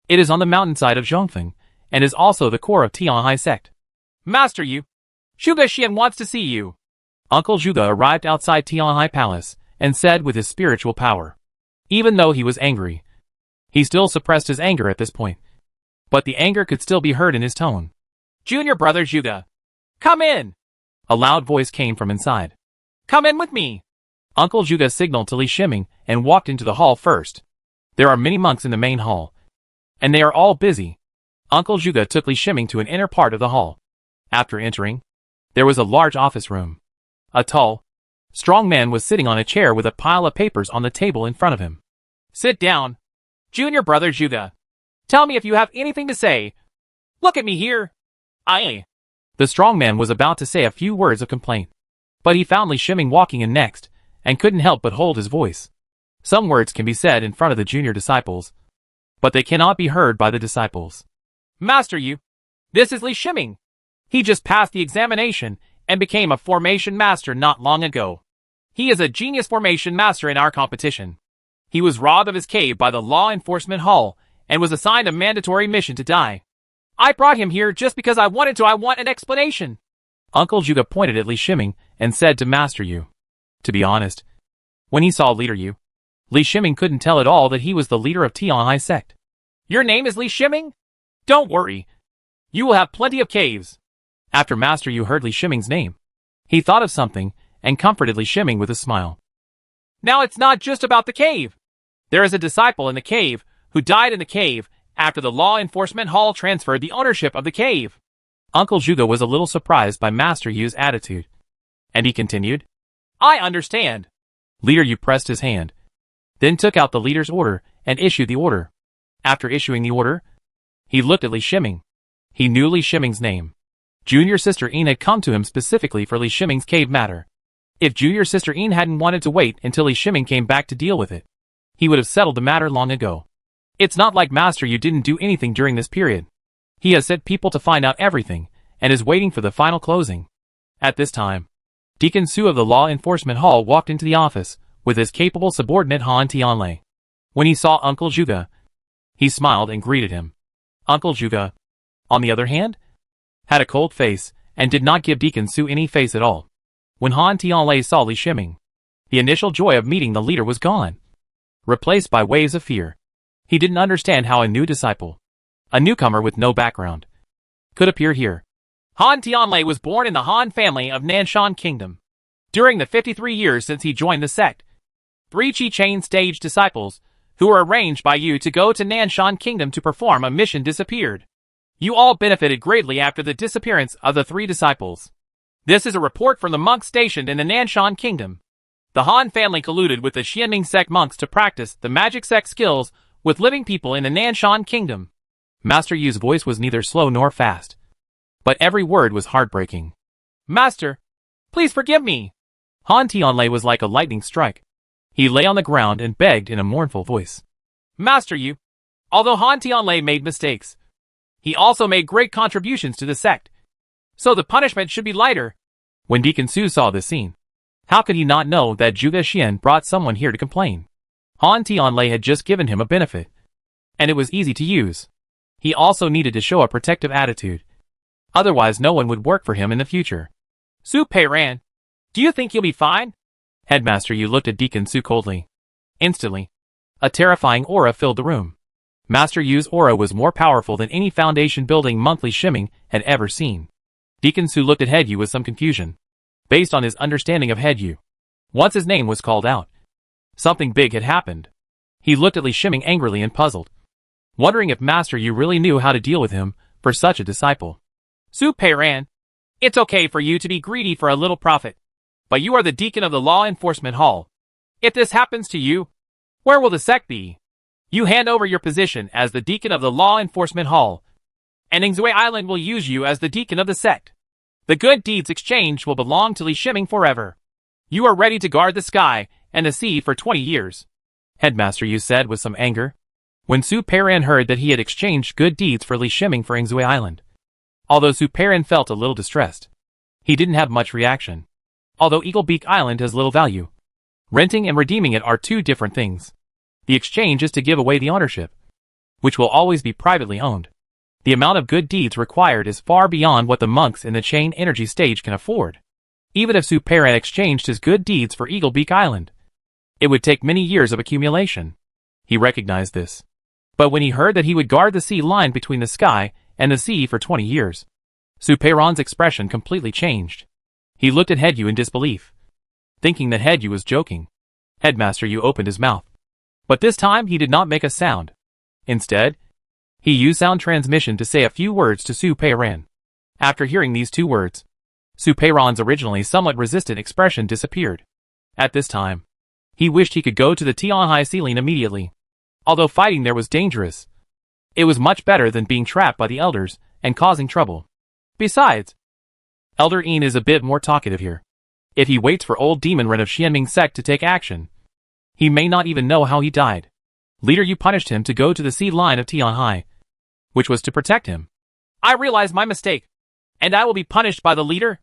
It is on the mountainside of Zhongfeng, and is also the core of Tianhai sect. Master Yu, Zhuge Xian wants to see you. Uncle Zhuge arrived outside Tianhai Palace, and said with his spiritual power. Even though he was angry, he still suppressed his anger at this point. But the anger could still be heard in his tone. Junior brother Zhuge, come in. A loud voice came from inside. Come in with me. Uncle Zhuge signaled to Li Shiming and walked into the hall first. There are many monks in the main hall, and they are all busy. Uncle Zhuge took Li Shiming to an inner part of the hall. After entering, there was a large office room. A tall, strong man was sitting on a chair with a pile of papers on the table in front of him. Sit down. Junior brother Zhuge, tell me if you have anything to say. Look at me here. The strong man was about to say a few words of complaint, but he found Li Shiming walking in next, and couldn't help but hold his voice. Some words can be said in front of the junior disciples, but they cannot be heard by the disciples. Master Yu, this is Li Shiming. He just passed the examination and became a formation master not long ago. He is a genius formation master in our competition. He was robbed of his cave by the law enforcement hall and was assigned a mandatory mission to die. I brought him here just because I want an explanation. Uncle Zhuge pointed at Li Shiming and said to Master Yu. To be honest, when he saw Leader Yu, Li Shiming couldn't tell at all that he was the leader of Tianhai sect. Your name is Li Shiming? Don't worry. You will have plenty of caves. After Master Yu heard Li Shiming's name, he thought of something and comforted Li Shiming with a smile. Now it's not just about the cave. There is a disciple in the cave who died in the cave after the law enforcement hall transferred the ownership of the cave. Uncle Zhuge was a little surprised by Master Yu's attitude, and he continued. I understand. Leader Yu pressed his hand, then took out the leader's order and issued the order. After issuing the order, he looked at Li Shiming. He knew Li Shiming's name. Junior Sister Yin had come to him specifically for Li Shiming's cave matter. If Junior Sister Yin hadn't wanted to wait until Li Shiming came back to deal with it, he would have settled the matter long ago. It's not like Master Yu didn't do anything during this period. He has sent people to find out everything, and is waiting for the final closing. At this time, Deacon Su of the Law Enforcement Hall walked into the office, with his capable subordinate Han Tianlei. When he saw Uncle Zhuge, he smiled and greeted him. Uncle Zhuge, on the other hand, had a cold face, and did not give Deacon Su any face at all. When Han Tianlei saw Li Shiming, the initial joy of meeting the leader was gone, replaced by waves of fear. He didn't understand how a new disciple, a newcomer with no background, could appear here. Han Tianlei was born in the Han family of Nanshan Kingdom. During the 53 years since he joined the sect, 3 Qi Chain stage disciples, who were arranged by you to go to Nanshan Kingdom to perform a mission, disappeared. You all benefited greatly after the disappearance of the 3 disciples. This is a report from the monks stationed in the Nanshan Kingdom. The Han family colluded with the Xianming sect monks to practice the magic sect skills with living people in the Nanshan Kingdom. Master Yu's voice was neither slow nor fast, but every word was heartbreaking. Master, please forgive me. Han Tianlei was like a lightning strike. He lay on the ground and begged in a mournful voice. Master Yu, although Han Tianlei made mistakes, he also made great contributions to the sect, so the punishment should be lighter. When Deacon Su saw this scene, how could he not know that Zhuge Xian brought someone here to complain? Han Tianlei had just given him a benefit, and it was easy to use. He also needed to show a protective attitude. Otherwise no one would work for him in the future. Su Peiran, do you think you'll be fine? Headmaster Yu looked at Deacon Su coldly. Instantly, a terrifying aura filled the room. Master Yu's aura was more powerful than any foundation-building monk Li Shiming had ever seen. Deacon Su looked at Head Yu with some confusion, based on his understanding of Head Yu. Once his name was called out, something big had happened. He looked at Li Shiming angrily and puzzled, wondering if Master Yu really knew how to deal with him for such a disciple. Su Peiran, It's okay for you to be greedy for a little profit. But you are the deacon of the law enforcement hall. If this happens to you, where will the sect be? You hand over your position as the deacon of the law enforcement hall, and Ingzue Island will use you as the deacon of the sect. The good deeds exchanged will belong to Li Shiming forever. You are ready to guard the sky and the sea for 20 years. Headmaster Yu said with some anger, when Su Peiran heard that he had exchanged good deeds for Li Shiming for Ingzue Island. Although Su Peiran felt a little distressed, he didn't have much reaction. Although Eagle Beak Island has little value, renting and redeeming it are two different things. The exchange is to give away the ownership, which will always be privately owned. The amount of good deeds required is far beyond what the monks in the chain energy stage can afford. Even if Su Peiran exchanged his good deeds for Eagle Beak Island, it would take many years of accumulation. He recognized this. But when he heard that he would guard the sea line between the sky and the sea for 20 years, Su Peiran's expression completely changed. He looked at Headyu in disbelief, thinking that Headyu was joking. Headmaster Yu opened his mouth, but this time he did not make a sound. Instead, he used sound transmission to say a few words to Su Peiran. After hearing these two words, Su Peiran's originally somewhat resistant expression disappeared. At this time, he wished he could go to the Tianhai ceiling immediately. Although fighting there was dangerous, it was much better than being trapped by the elders and causing trouble. Besides, Elder Yin is a bit more talkative here. If he waits for old demon Ren of Xianming sect to take action, he may not even know how he died. Leader Yu punished him to go to the sea line of Tianhai, which was to protect him. I realize my mistake, and I will be punished by the leader,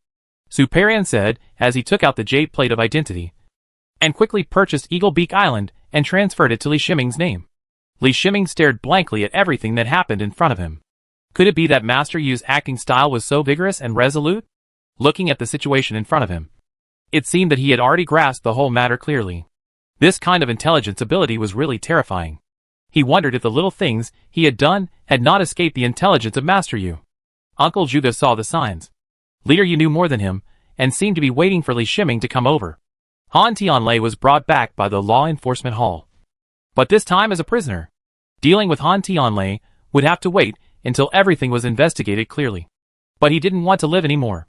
Su Peiran said as he took out the jade plate of identity, and quickly purchased Eagle Beak Island and transferred it to Li Shiming's name. Li Shiming stared blankly at everything that happened in front of him. Could it be that Master Yu's acting style was so vigorous and resolute? Looking at the situation in front of him, it seemed that he had already grasped the whole matter clearly. This kind of intelligence ability was really terrifying. He wondered if the little things he had done had not escaped the intelligence of Master Yu. Uncle Zhuge saw the signs. Leader Yu knew more than him, and seemed to be waiting for Li Shiming to come over. Han Tianlei was brought back by the law enforcement hall, but this time as a prisoner. Dealing with Han Tianlei would have to wait until everything was investigated clearly. But he didn't want to live anymore.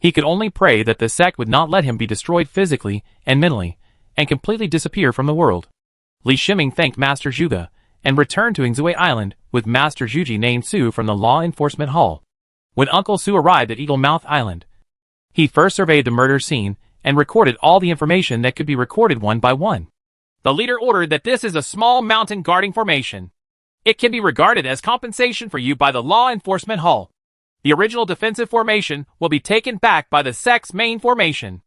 He could only pray that the sect would not let him be destroyed physically and mentally, and completely disappear from the world. Li Shiming thanked Master Zhuge, and returned to Ingzue Island with Master Zhuji named Su from the law enforcement hall. When Uncle Su arrived at Eagle Mouth Island, he first surveyed the murder scene and recorded all the information that could be recorded one by one. The leader ordered that this is a small mountain guarding formation. It can be regarded as compensation for you by the law enforcement hall. The original defensive formation will be taken back by the sect's main formation,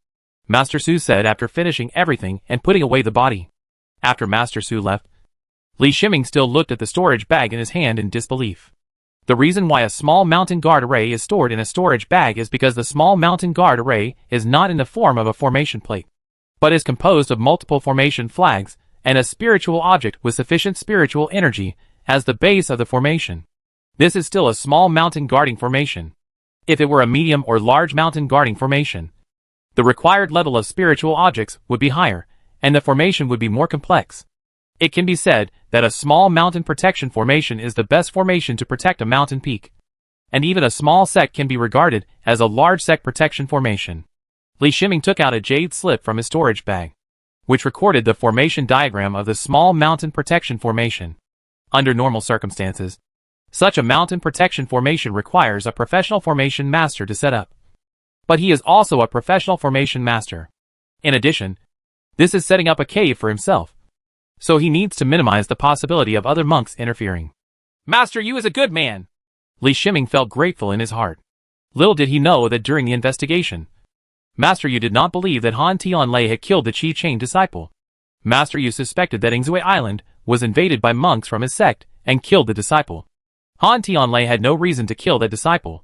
Master Su said after finishing everything and putting away the body. After Master Su left, Li Shiming still looked at the storage bag in his hand in disbelief. The reason why a small mountain guard array is stored in a storage bag is because the small mountain guard array is not in the form of a formation plate, but is composed of multiple formation flags and a spiritual object with sufficient spiritual energy as the base of the formation. This is still a small mountain guarding formation. If it were a medium or large mountain guarding formation, the required level of spiritual objects would be higher, and the formation would be more complex. It can be said that a small mountain protection formation is the best formation to protect a mountain peak. And even a small sect can be regarded as a large sect protection formation. Li Shiming took out a jade slip from his storage bag, which recorded the formation diagram of the small mountain protection formation. Under normal circumstances, such a mountain protection formation requires a professional formation master to set up. But he is also a professional formation master. In addition, this is setting up a cave for himself, so he needs to minimize the possibility of other monks interfering. Master Yu is a good man. Li Shiming felt grateful in his heart. Little did he know that during the investigation, Master Yu did not believe that Han Tianlei had killed the Qi Chain disciple. Master Yu suspected that Ingzue Island was invaded by monks from his sect and killed the disciple. Han Tianlei had no reason to kill that disciple.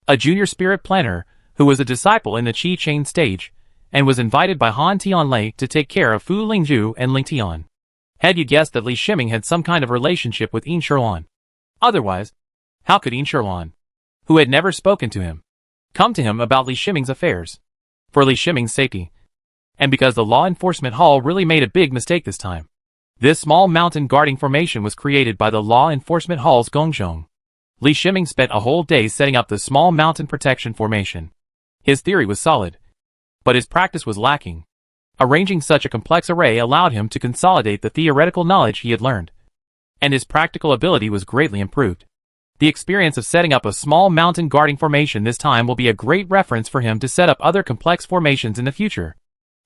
A junior spirit planner who was a disciple in the Qi Chain stage and was invited by Han Tianlei to take care of Fu Lingzhu and Ling Tian. Had you guessed that Li Shiming had some kind of relationship with Yin Sherlan? Otherwise, how could Yin Sherlan, who had never spoken to him, come to him about Li Shiming's affairs? For Li Shiming's safety, and because the law enforcement hall really made a big mistake this time. This small mountain guarding formation was created by the law enforcement hall's Gongzhong. Li Shiming spent a whole day setting up the small mountain protection formation. His theory was solid, but his practice was lacking. Arranging such a complex array allowed him to consolidate the theoretical knowledge he had learned, and his practical ability was greatly improved. The experience of setting up a small mountain guarding formation this time will be a great reference for him to set up other complex formations in the future.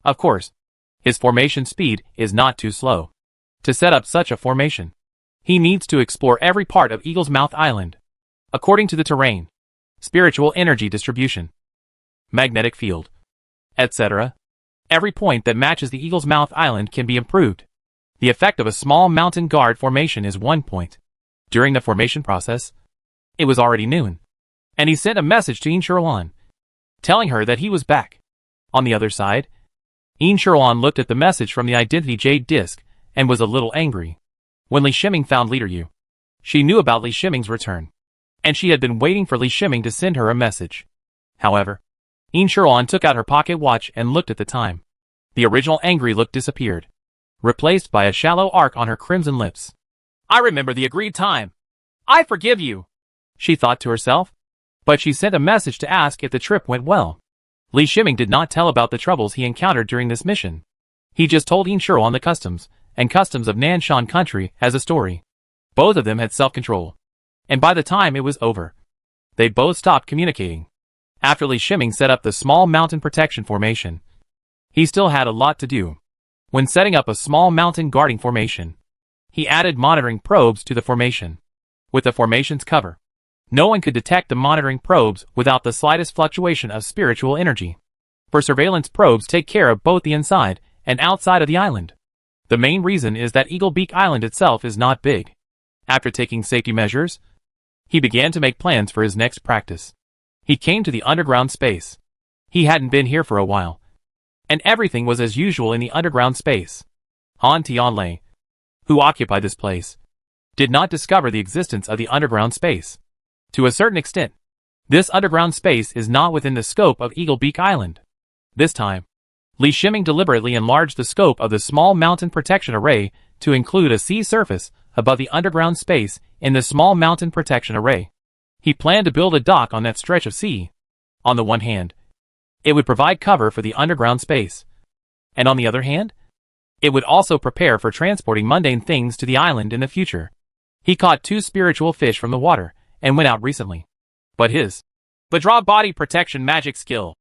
Of course, his formation speed is not too slow. To set up such a formation, he needs to explore every part of Eagle's Mouth Island, according to the terrain, spiritual energy distribution, magnetic field, etc. Every point that matches the Eagle's Mouth Island can be improved. The effect of a small mountain guard formation is 1 point. During the formation process, it was already noon, and he sent a message to Immortality, telling her that he was back. On the other side, Immortality looked at the message from the Identity Jade Disc and was a little angry. When Li Shiming found Leader Yu, she knew about Li Shiming's return, and she had been waiting for Li Shiming to send her a message. However, Immortality took out her pocket watch and looked at the time. The original angry look disappeared, replaced by a shallow arc on her crimson lips. I remember the agreed time. I forgive you, she thought to herself, but she sent a message to ask if the trip went well. Li Shiming did not tell about the troubles he encountered during this mission. He just told Immortality the customs of Nanshan country as a story. Both of them had self-control, and by the time it was over, they both stopped communicating. After Li Shiming set up the small mountain protection formation, he still had a lot to do. When setting up a small mountain guarding formation, he added monitoring probes to the formation. With the formation's cover, no one could detect the monitoring probes without the slightest fluctuation of spiritual energy. For surveillance probes take care of both the inside and outside of the island. The main reason is that Eagle Beak Island itself is not big. After taking safety measures, he began to make plans for his next practice. He came to the underground space. He hadn't been here for a while, and everything was as usual in the underground space. Han Tianlei, who occupied this place, did not discover the existence of the underground space. To a certain extent, this underground space is not within the scope of Eagle Beak Island. This time, Li Shiming deliberately enlarged the scope of the small mountain protection array to include a sea surface above the underground space in the small mountain protection array. He planned to build a dock on that stretch of sea. On the one hand, it would provide cover for the underground space, and on the other hand, it would also prepare for transporting mundane things to the island in the future. He caught 2 spiritual fish from the water and went out recently, but his draw body protection magic skill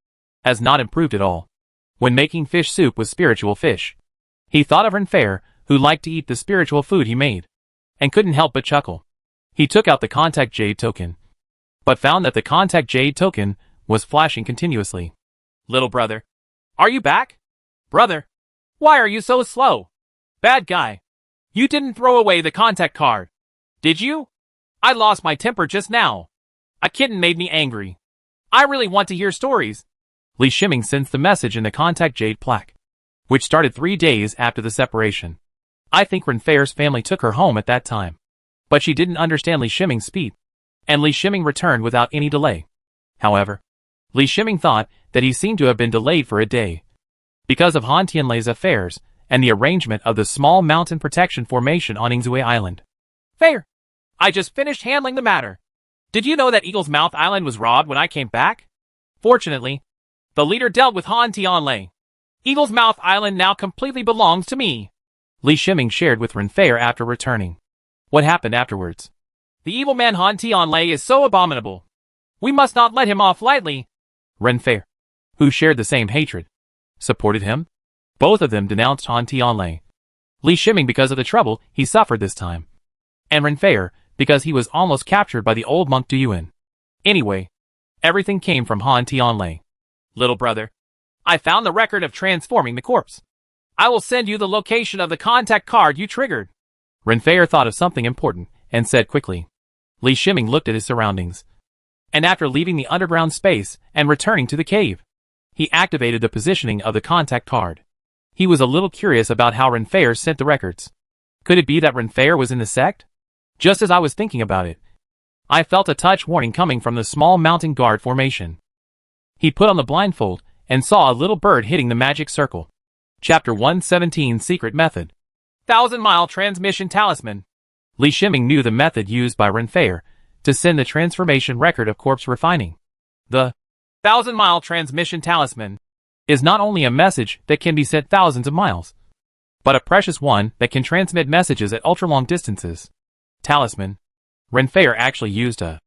has not improved at all. When making fish soup with spiritual fish, he thought of Renfair, who liked to eat the spiritual food he made, and couldn't help but chuckle. He took out the contact jade token, but found that the contact jade token was flashing continuously. Little brother, are you back? Brother, why are you so slow? Bad guy, you didn't throw away the contact card, did you? I lost my temper just now. A kitten made me angry. I really want to hear stories. Li Shiming sends the message in the contact jade plaque, which started 3 days after the separation. I think Renfair's family took her home at that time, but she didn't understand Li Shiming's speed, and Li Shiming returned without any delay. However, Li Shiming thought that he seemed to have been delayed for a day, because of Han Tianlei's affairs and the arrangement of the small mountain protection formation on Ingzui Island. Fair. I just finished handling the matter. Did you know that Eagle's Mouth Island was robbed when I came back? Fortunately, the leader dealt with Han Tianlei. Eagle's Mouth Island now completely belongs to me. Li Shiming shared with Renfair after returning. What happened afterwards? The evil man Han Tianlei is so abominable. We must not let him off lightly. Renfair, who shared the same hatred, supported him. Both of them denounced Han Tianlei. Li Shiming because of the trouble he suffered this time, and Renfair because he was almost captured by the old monk Duyuan. Anyway, everything came from Han Tianlei. Little brother, I found the record of transforming the corpse. I will send you the location of the contact card you triggered. Renfair thought of something important and said quickly. Li Shiming looked at his surroundings, and after leaving the underground space and returning to the cave, he activated the positioning of the contact card. He was a little curious about how Renfair sent the records. Could it be that Renfair was in the sect? Just as I was thinking about it, I felt a touch warning coming from the small mountain guard formation. He put on the blindfold and saw a little bird hitting the magic circle. Chapter 117 Secret Method. 1,000-mile transmission talisman. Li Shiming knew the method used by Renfair to send the transformation record of corpse refining. The 1,000-mile transmission talisman is not only a message that can be sent thousands of miles, but a precious one that can transmit messages at ultra-long distances. Talisman. Renfair actually used a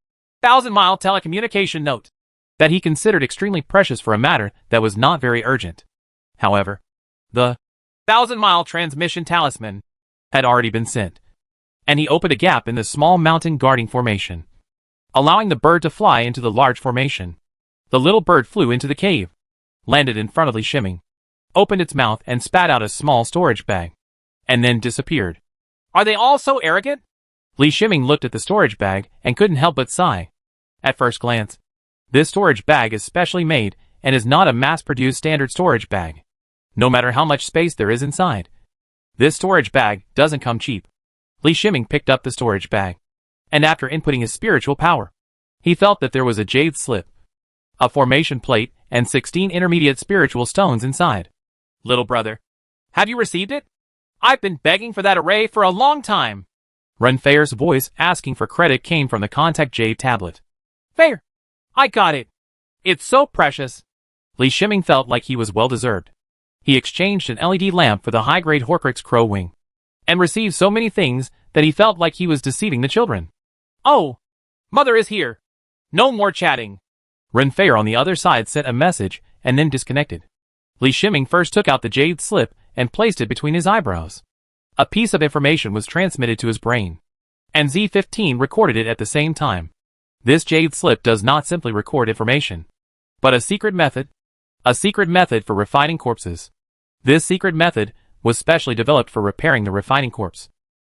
1,000-mile telecommunication note that he considered extremely precious for a matter that was not very urgent. However, the 1,000-mile transmission talisman had already been sent, and he opened a gap in the small mountain guarding formation, allowing the bird to fly into the large formation. The little bird flew into the cave, landed in front of Li Shiming, opened its mouth and spat out a small storage bag, and then disappeared. Are they all so arrogant? Li Shiming looked at the storage bag and couldn't help but sigh. At first glance, this storage bag is specially made and is not a mass-produced standard storage bag, no matter how much space there is inside. This storage bag doesn't come cheap. Li Shiming picked up the storage bag, and after inputting his spiritual power, he felt that there was a jade slip, a formation plate, and 16 intermediate spiritual stones inside. Little brother, have you received it? I've been begging for that array for a long time. Renfair's voice asking for credit came from the contact jade tablet. Fair. I got it. It's so precious. Li Shiming felt like he was well-deserved. He exchanged an LED lamp for the high-grade Horcrux Crow Wing, and received so many things that he felt like he was deceiving the children. Oh, Mother is here. No more chatting. Renfair on the other side sent a message and then disconnected. Li Shiming first took out the jade slip and placed it between his eyebrows. A piece of information was transmitted to his brain, and Z15 recorded it at the same time. This jade slip does not simply record information, but a secret method for refining corpses. This secret method was specially developed for repairing the refining corpse.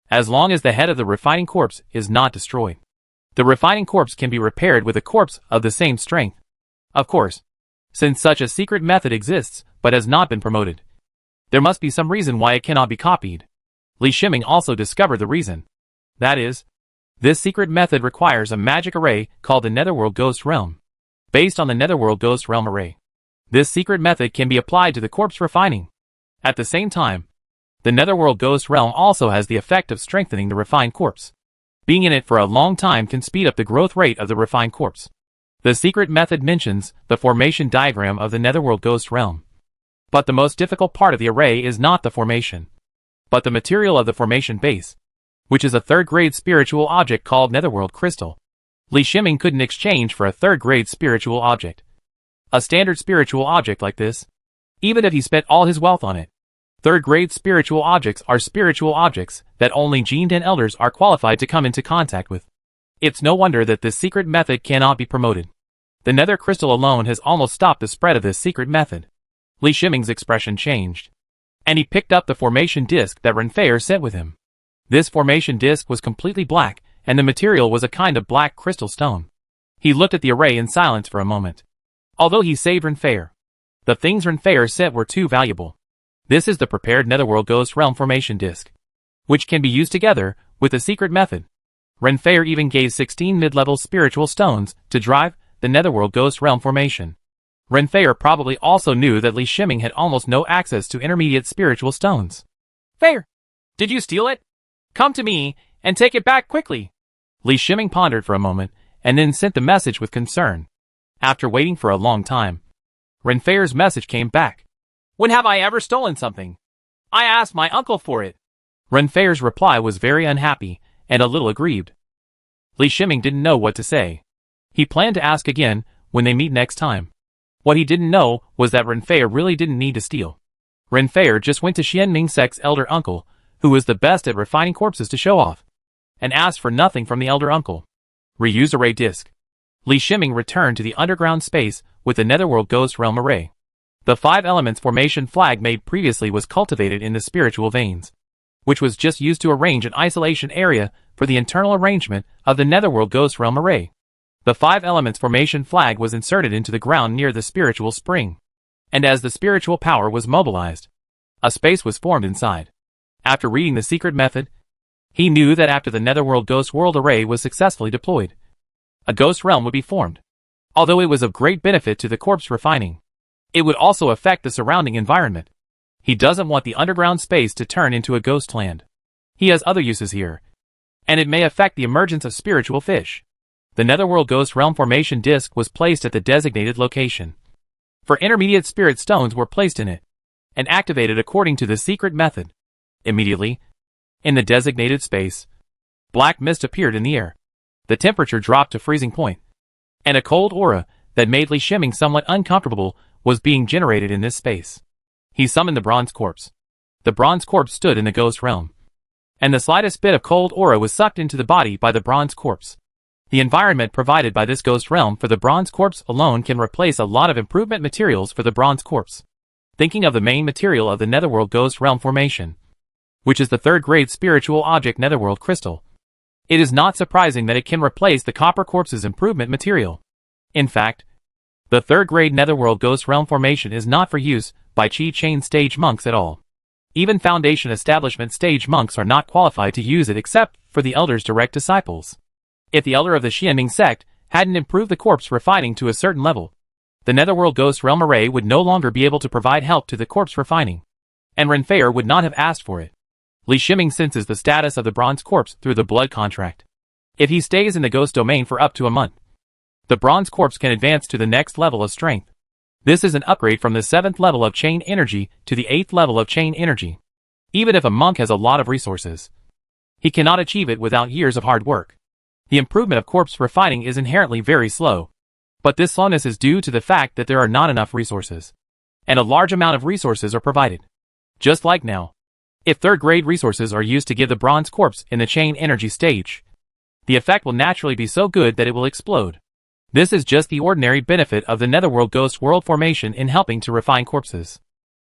As long as the head of the refining corpse is not destroyed, the refining corpse can be repaired with a corpse of the same strength. Of course, since such a secret method exists but has not been promoted, there must be some reason why it cannot be copied. Li Shiming also discovered the reason. That is, this secret method requires a magic array called the Netherworld Ghost Realm. Based on the Netherworld Ghost Realm array, this secret method can be applied to the corpse refining. At the same time, the Netherworld Ghost Realm also has the effect of strengthening the refined corpse. Being in it for a long time can speed up the growth rate of the refined corpse. The secret method mentions the formation diagram of the Netherworld Ghost Realm. But the most difficult part of the array is not the formation, but the material of the formation base, which is a third-grade spiritual object called Netherworld Crystal. Li Shiming couldn't exchange for a third-grade spiritual object, a standard spiritual object like this, even if he spent all his wealth on it. Third-grade spiritual objects are spiritual objects that only Gened and Elders are qualified to come into contact with. It's no wonder that this secret method cannot be promoted. The Nether Crystal alone has almost stopped the spread of this secret method. Li Shiming's expression changed, and he picked up the formation disc that Renfair sent with him. This formation disc was completely black, and the material was a kind of black crystal stone. He looked at the array in silence for a moment. Although he saved Renfair, the things Renfair sent were too valuable. This is the prepared Netherworld Ghost Realm formation disc, which can be used together with the secret method. Renfair even gave 16 mid-level spiritual stones to drive the Netherworld Ghost Realm formation. Renfair probably also knew that Li Shiming had almost no access to intermediate spiritual stones. Fair. Did you steal it? Come to me, and take it back quickly. Li Shiming pondered for a moment, and then sent the message with concern. After waiting for a long time, Renfair's message came back. When have I ever stolen something? I asked my uncle for it. Renfair's reply was very unhappy, and a little aggrieved. Li Shiming didn't know what to say. He planned to ask again when they meet next time. What he didn't know was that Renfair really didn't need to steal. Renfair just went to Xian Mingsek's elder uncle, who was the best at refining corpses, to show off, and asked for nothing from the elder uncle. Reuse array disc. Li Shiming returned to the underground space with the Netherworld Ghost Realm array. The 5 elements formation flag made previously was cultivated in the spiritual veins, which was just used to arrange an isolation area for the internal arrangement of the Netherworld Ghost Realm array. The 5 elements formation flag was inserted into the ground near the spiritual spring, and as the spiritual power was mobilized, a space was formed inside. After reading the secret method, he knew that after the Netherworld Ghost World array was successfully deployed, a ghost realm would be formed. Although it was of great benefit to the corpse refining, it would also affect the surrounding environment. He doesn't want the underground space to turn into a ghost land. He has other uses here, and it may affect the emergence of spiritual fish. The Netherworld Ghost Realm Formation Disc was placed at the designated location. For intermediate spirit stones were placed in it and activated according to the secret method. Immediately, in the designated space, black mist appeared in the air. The temperature dropped to freezing point, and a cold aura that made Li Shiming somewhat uncomfortable was being generated in this space. He summoned the bronze corpse. The bronze corpse stood in the ghost realm, and the slightest bit of cold aura was sucked into the body by the bronze corpse. The environment provided by this ghost realm for the bronze corpse alone can replace a lot of improvement materials for the bronze corpse. Thinking of the main material of the Netherworld Ghost Realm Formation, which is the third-grade spiritual object Netherworld Crystal, it is not surprising that it can replace the Copper Corpse's improvement material. In fact, the third-grade Netherworld Ghost Realm Formation is not for use by Chi Chain stage monks at all. Even Foundation Establishment stage monks are not qualified to use it except for the Elder's direct disciples. If the Elder of the Xianming sect hadn't improved the corpse refining to a certain level, the Netherworld Ghost Realm Array would no longer be able to provide help to the corpse refining, and Renfair would not have asked for it. Li Shiming senses the status of the bronze corpse through the blood contract. If he stays in the ghost domain for up to a month, the bronze corpse can advance to the next level of strength. This is an upgrade from the 7th level of chain energy to the 8th level of chain energy. Even if a monk has a lot of resources, he cannot achieve it without years of hard work. The improvement of corpse refining is inherently very slow, but this slowness is due to the fact that there are not enough resources, and a large amount of resources are provided. Just like now, if third-grade resources are used to give the bronze corpse in the chain energy stage, the effect will naturally be so good that it will explode. This is just the ordinary benefit of the Netherworld Ghost World Formation in helping to refine corpses.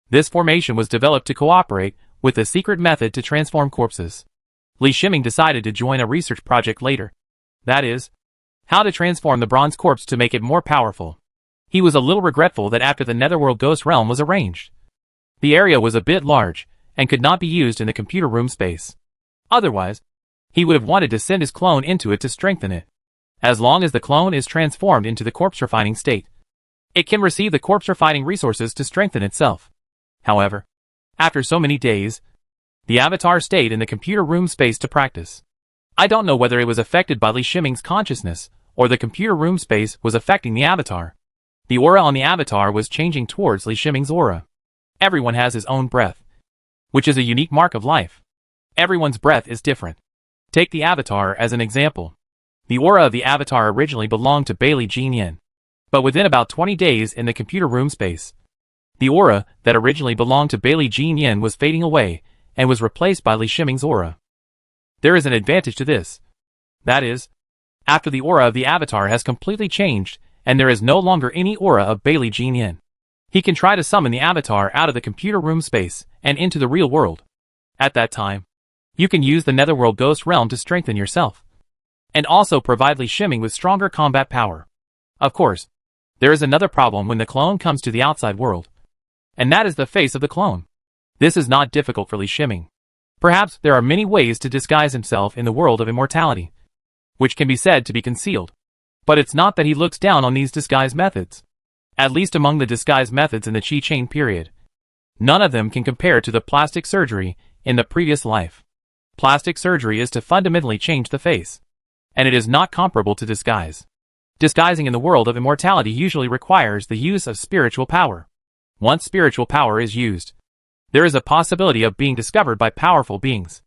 This formation was developed to cooperate with the secret method to transform corpses. Li Shiming decided to join a research project later. That is, how to transform the bronze corpse to make it more powerful. He was a little regretful that after the Netherworld Ghost Realm was arranged, the area was a bit large and could not be used in the computer room space. Otherwise, he would have wanted to send his clone into it to strengthen it. As long as the clone is transformed into the corpse refining state, it can receive the corpse refining resources to strengthen itself. However, after so many days, the avatar stayed in the computer room space to practice. I don't know whether it was affected by Li Shiming's consciousness, or the computer room space was affecting the avatar. The aura on the avatar was changing towards Li Shiming's aura. Everyone has his own breath, which is a unique mark of life. Everyone's breath is different. Take the avatar as an example. The aura of the avatar originally belonged to Bailey Jean Yin, but within about 20 days in the computer room space, the aura that originally belonged to Bailey Jean Yin was fading away and was replaced by Li Shiming's aura. There is an advantage to this. That is, after the aura of the avatar has completely changed and there is no longer any aura of Bailey Jean Yin, he can try to summon the avatar out of the computer room space and into the real world. At that time, you can use the Netherworld Ghost Realm to strengthen yourself, and also provide Li Shiming with stronger combat power. Of course, there is another problem when the clone comes to the outside world, and that is the face of the clone. This is not difficult for Li Shiming. Perhaps there are many ways to disguise himself in the world of immortality, which can be said to be concealed. But it's not that he looks down on these disguise methods. At least among the disguise methods in the Qi Chain period, none of them can compare to the plastic surgery in the previous life. Plastic surgery is to fundamentally change the face, and it is not comparable to disguise. Disguising in the world of immortality usually requires the use of spiritual power. Once spiritual power is used, there is a possibility of being discovered by powerful beings.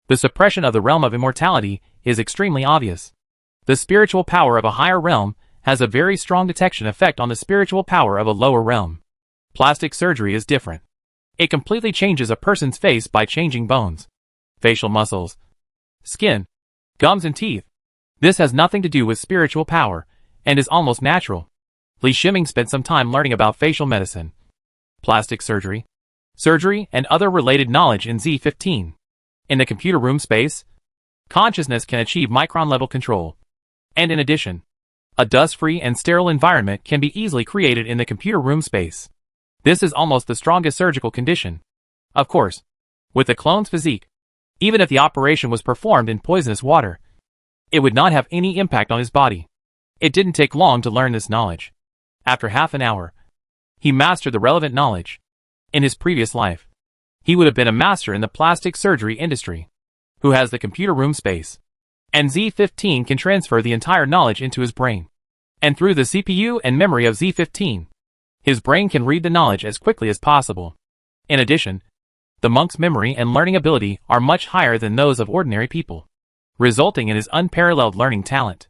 The suppression of the realm of immortality is extremely obvious. The spiritual power of a higher realm has a very strong detection effect on the spiritual power of a lower realm. Plastic surgery is different. It completely changes a person's face by changing bones, facial muscles, skin, gums and teeth. This has nothing to do with spiritual power, and is almost natural. Li Shiming spent some time learning about facial medicine, plastic surgery, and other related knowledge in Z15. In the computer room space, consciousness can achieve micron-level control. And in addition, a dust-free and sterile environment can be easily created in the computer room space. This is almost the strongest surgical condition. Of course, with the clone's physique, even if the operation was performed in poisonous water, it would not have any impact on his body. It didn't take long to learn this knowledge. After half an hour, he mastered the relevant knowledge. In his previous life, he would have been a master in the plastic surgery industry. Who has the computer room space? and Z15 can transfer the entire knowledge into his brain. And through the CPU and memory of Z15, his brain can read the knowledge as quickly as possible. In addition, the monk's memory and learning ability are much higher than those of ordinary people, resulting in his unparalleled learning talent.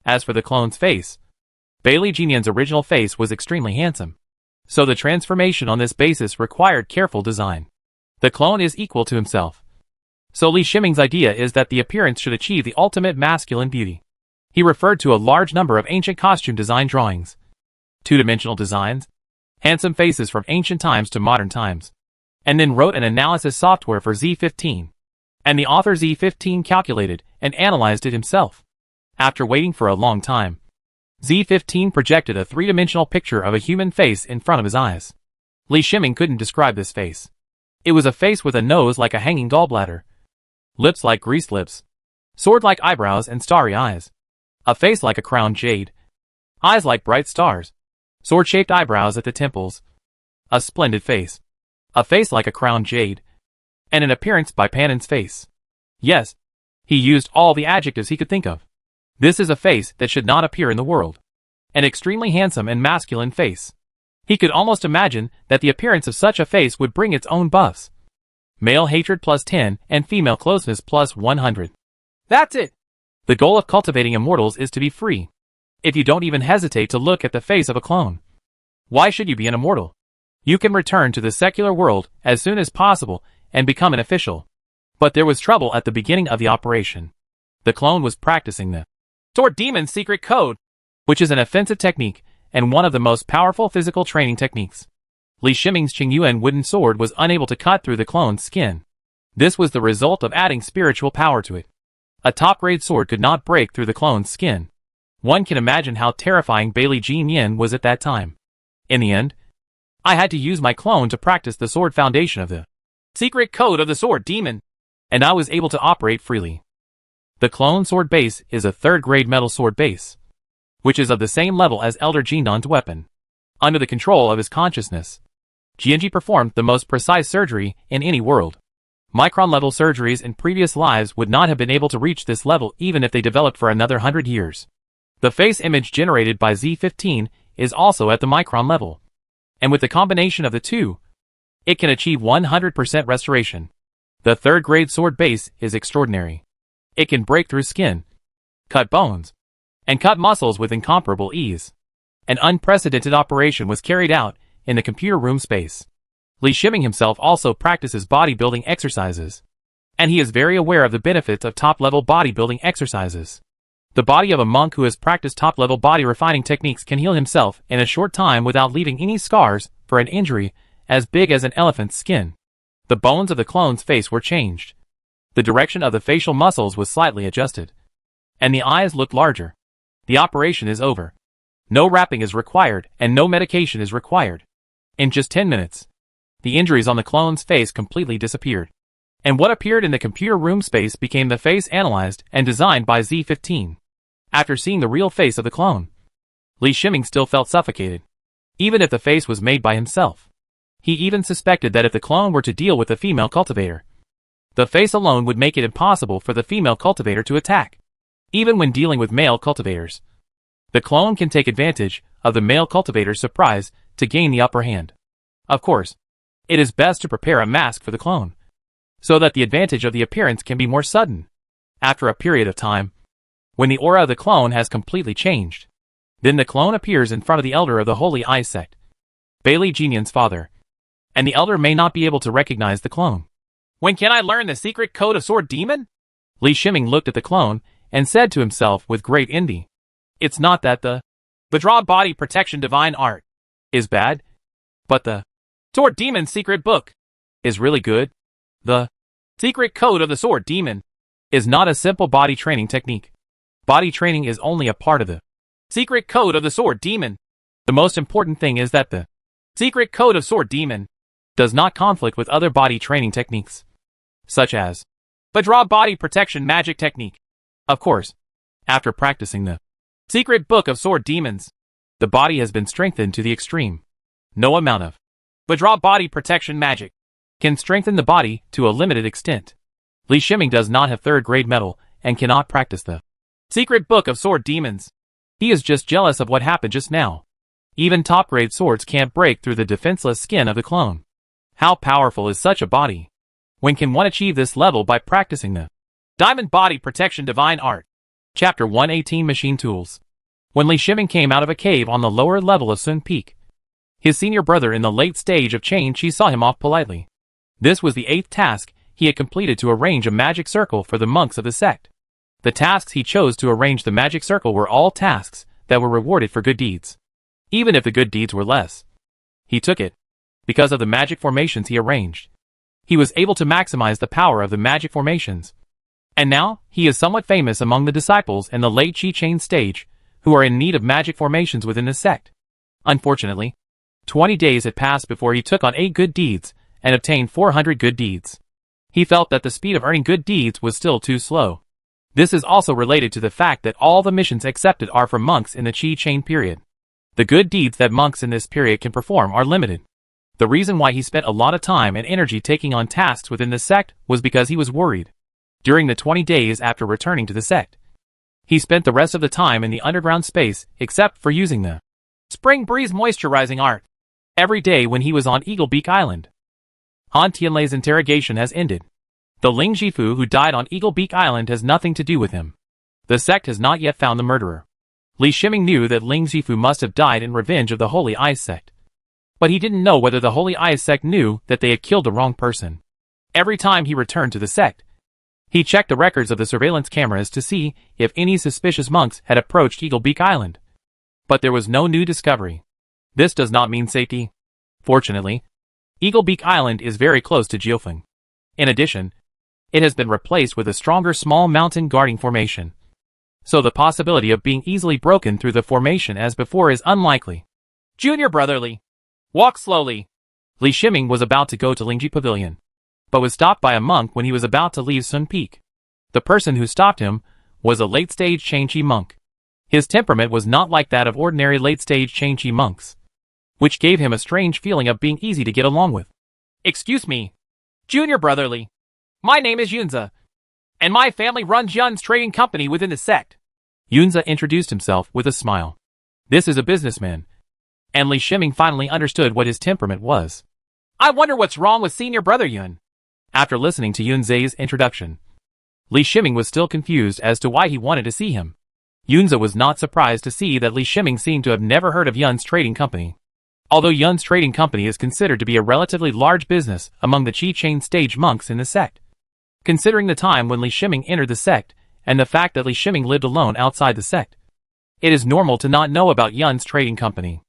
As for the clone's face, Bailey Jinyan's original face was extremely handsome, so the transformation on this basis required careful design. The clone is equal to himself, so Li Shiming's idea is that the appearance should achieve the ultimate masculine beauty. He referred to a large number of ancient costume design drawings, two-dimensional designs, handsome faces from ancient times to modern times, and then wrote an analysis software for Z15. And the author Z15 calculated and analyzed it himself. After waiting for a long time, Z15 projected a three-dimensional picture of a human face in front of his eyes. Li Shiming couldn't describe this face. It was a face with a nose like a hanging gallbladder, lips like greased lips, sword-like eyebrows and starry eyes, a face like a crowned jade, eyes like bright stars, sword-shaped eyebrows at the temples, a splendid face, a face like a crowned jade, and an appearance by Panon's face. Yes, he used all the adjectives he could think of. This is a face that should not appear in the world. An extremely handsome and masculine face. He could almost imagine that the appearance of such a face would bring its own buffs. Male hatred plus 10 and female closeness plus 100. That's it! The goal of cultivating immortals is to be free. If you don't even hesitate to look at the face of a clone, why should you be an immortal? You can return to the secular world as soon as possible and become an official. But there was trouble at the beginning of the operation. The clone was practicing the Sword Demon's secret code, which is an offensive technique and one of the most powerful physical training techniques. Li Shiming's Qingyuan wooden sword was unable to cut through the clone's skin. This was the result of adding spiritual power to it. A top-grade sword could not break through the clone's skin. One can imagine how terrifying Bailey Jinyan was at that time. In the end, I had to use my clone to practice the sword foundation of the secret code of the Sword Demon, and I was able to operate freely. The clone sword base is a third-grade metal sword base, which is of the same level as Elder Jindan's weapon. Under the control of his consciousness, Jianji performed the most precise surgery in any world. Micron-level surgeries in previous lives would not have been able to reach this level even if they developed for another 100 years. The face image generated by Z15 is also at the micron level, and with the combination of the two, it can achieve 100% restoration. The third-grade sword base is extraordinary. It can break through skin, cut bones, and cut muscles with incomparable ease. An unprecedented operation was carried out in the computer room space. Li Shiming himself also practices bodybuilding exercises, and he is very aware of the benefits of top-level bodybuilding exercises. The body of a monk who has practiced top-level body refining techniques can heal himself in a short time without leaving any scars for an injury as big as an elephant's skin. The bones of the clone's face were changed. The direction of the facial muscles was slightly adjusted, and the eyes looked larger. The operation is over. No wrapping is required and no medication is required. In just 10 minutes, the injuries on the clone's face completely disappeared, and what appeared in the computer room space became the face analyzed and designed by Z15. After seeing the real face of the clone, Li Shiming still felt suffocated, even if the face was made by himself. He even suspected that if the clone were to deal with a female cultivator, the face alone would make it impossible for the female cultivator to attack. Even when dealing with male cultivators, the clone can take advantage of the male cultivator's surprise to gain the upper hand. Of course, it is best to prepare a mask for the clone, so that the advantage of the appearance can be more sudden. After a period of time, when the aura of the clone has completely changed, then the clone appears in front of the elder of the Holy Eye sect, Bailey Jinyan's father, and the elder may not be able to recognize the clone. When can I learn the secret code of Sword Demon? Li Shiming looked at the clone and said to himself with great envy. It's not that the Draw Body Protection Divine Art is bad, but the Sword Demon's secret book is really good. The secret code of the Sword Demon is not a simple body training technique. Body training is only a part of the secret code of the Sword Demon. The most important thing is that the secret code of Sword Demon does not conflict with other body training techniques, such as the Draw Body Protection Magic Technique. Of course, after practicing the secret book of Sword Demons, the body has been strengthened to the extreme. No amount of the Draw Body Protection Magic can strengthen the body to a limited extent. Li Shiming does not have third-grade metal and cannot practice the secret book of sword demons. He is just jealous of what happened just now. Even top-grade swords can't break through the defenseless skin of the clone. How powerful is such a body? When can one achieve this level by practicing the Diamond Body Protection Divine Art? Chapter 118 Machine Tools. When Li Shiming came out of a cave on the lower level of Sun Peak, his senior brother in the late stage of change, he saw him off politely. This was the 8th task he had completed to arrange a magic circle for the monks of the sect. The tasks he chose to arrange the magic circle were all tasks that were rewarded for good deeds. Even if the good deeds were less, he took it. Because of the magic formations he arranged, he was able to maximize the power of the magic formations. And now, he is somewhat famous among the disciples in the late Chi Chain stage, who are in need of magic formations within the sect. Unfortunately, 20 days had passed before he took on 8 good deeds and obtained 400 good deeds. He felt that the speed of earning good deeds was still too slow. This is also related to the fact that all the missions accepted are from monks in the Chi Chain period. The good deeds that monks in this period can perform are limited. The reason why he spent a lot of time and energy taking on tasks within the sect was because he was worried. During the 20 days after returning to the sect, he spent the rest of the time in the underground space except for using the Spring Breeze Moisturizing Art. Every day when he was on Eagle Beak Island. Han Tianlei's interrogation has ended. The Ling Jifu who died on Eagle Beak Island has nothing to do with him. The sect has not yet found the murderer. Li Shiming knew that Ling Jifu must have died in revenge of the Holy Eyes sect. But he didn't know whether the Holy Eyes sect knew that they had killed the wrong person. Every time he returned to the sect, he checked the records of the surveillance cameras to see if any suspicious monks had approached Eagle Beak Island. But there was no new discovery. This does not mean safety. Fortunately, Eagle Beak Island is very close to Jiufeng. In addition, it has been replaced with a stronger small mountain guarding formation. So the possibility of being easily broken through the formation as before is unlikely. Junior brother Li, walk slowly. Li Shiming was about to go to Lingji Pavilion, but was stopped by a monk when he was about to leave Sun Peak. The person who stopped him was a late-stage Changqi monk. His temperament was not like that of ordinary late-stage Changqi monks, which gave him a strange feeling of being easy to get along with. Excuse me, Junior brother Li. My name is Yunza, and my family runs Yun's trading company within the sect. Yunza introduced himself with a smile. This is a businessman, and Li Shiming finally understood what his temperament was. I wonder what's wrong with senior brother Yun. After listening to Yunza's introduction, Li Shiming was still confused as to why he wanted to see him. Yunza was not surprised to see that Li Shiming seemed to have never heard of Yun's trading company. Although Yun's trading company is considered to be a relatively large business among the Chi Chain stage monks in the sect. Considering the time when Li Shiming entered the sect, and the fact that Li Shiming lived alone outside the sect, it is normal to not know about Yun's trading company.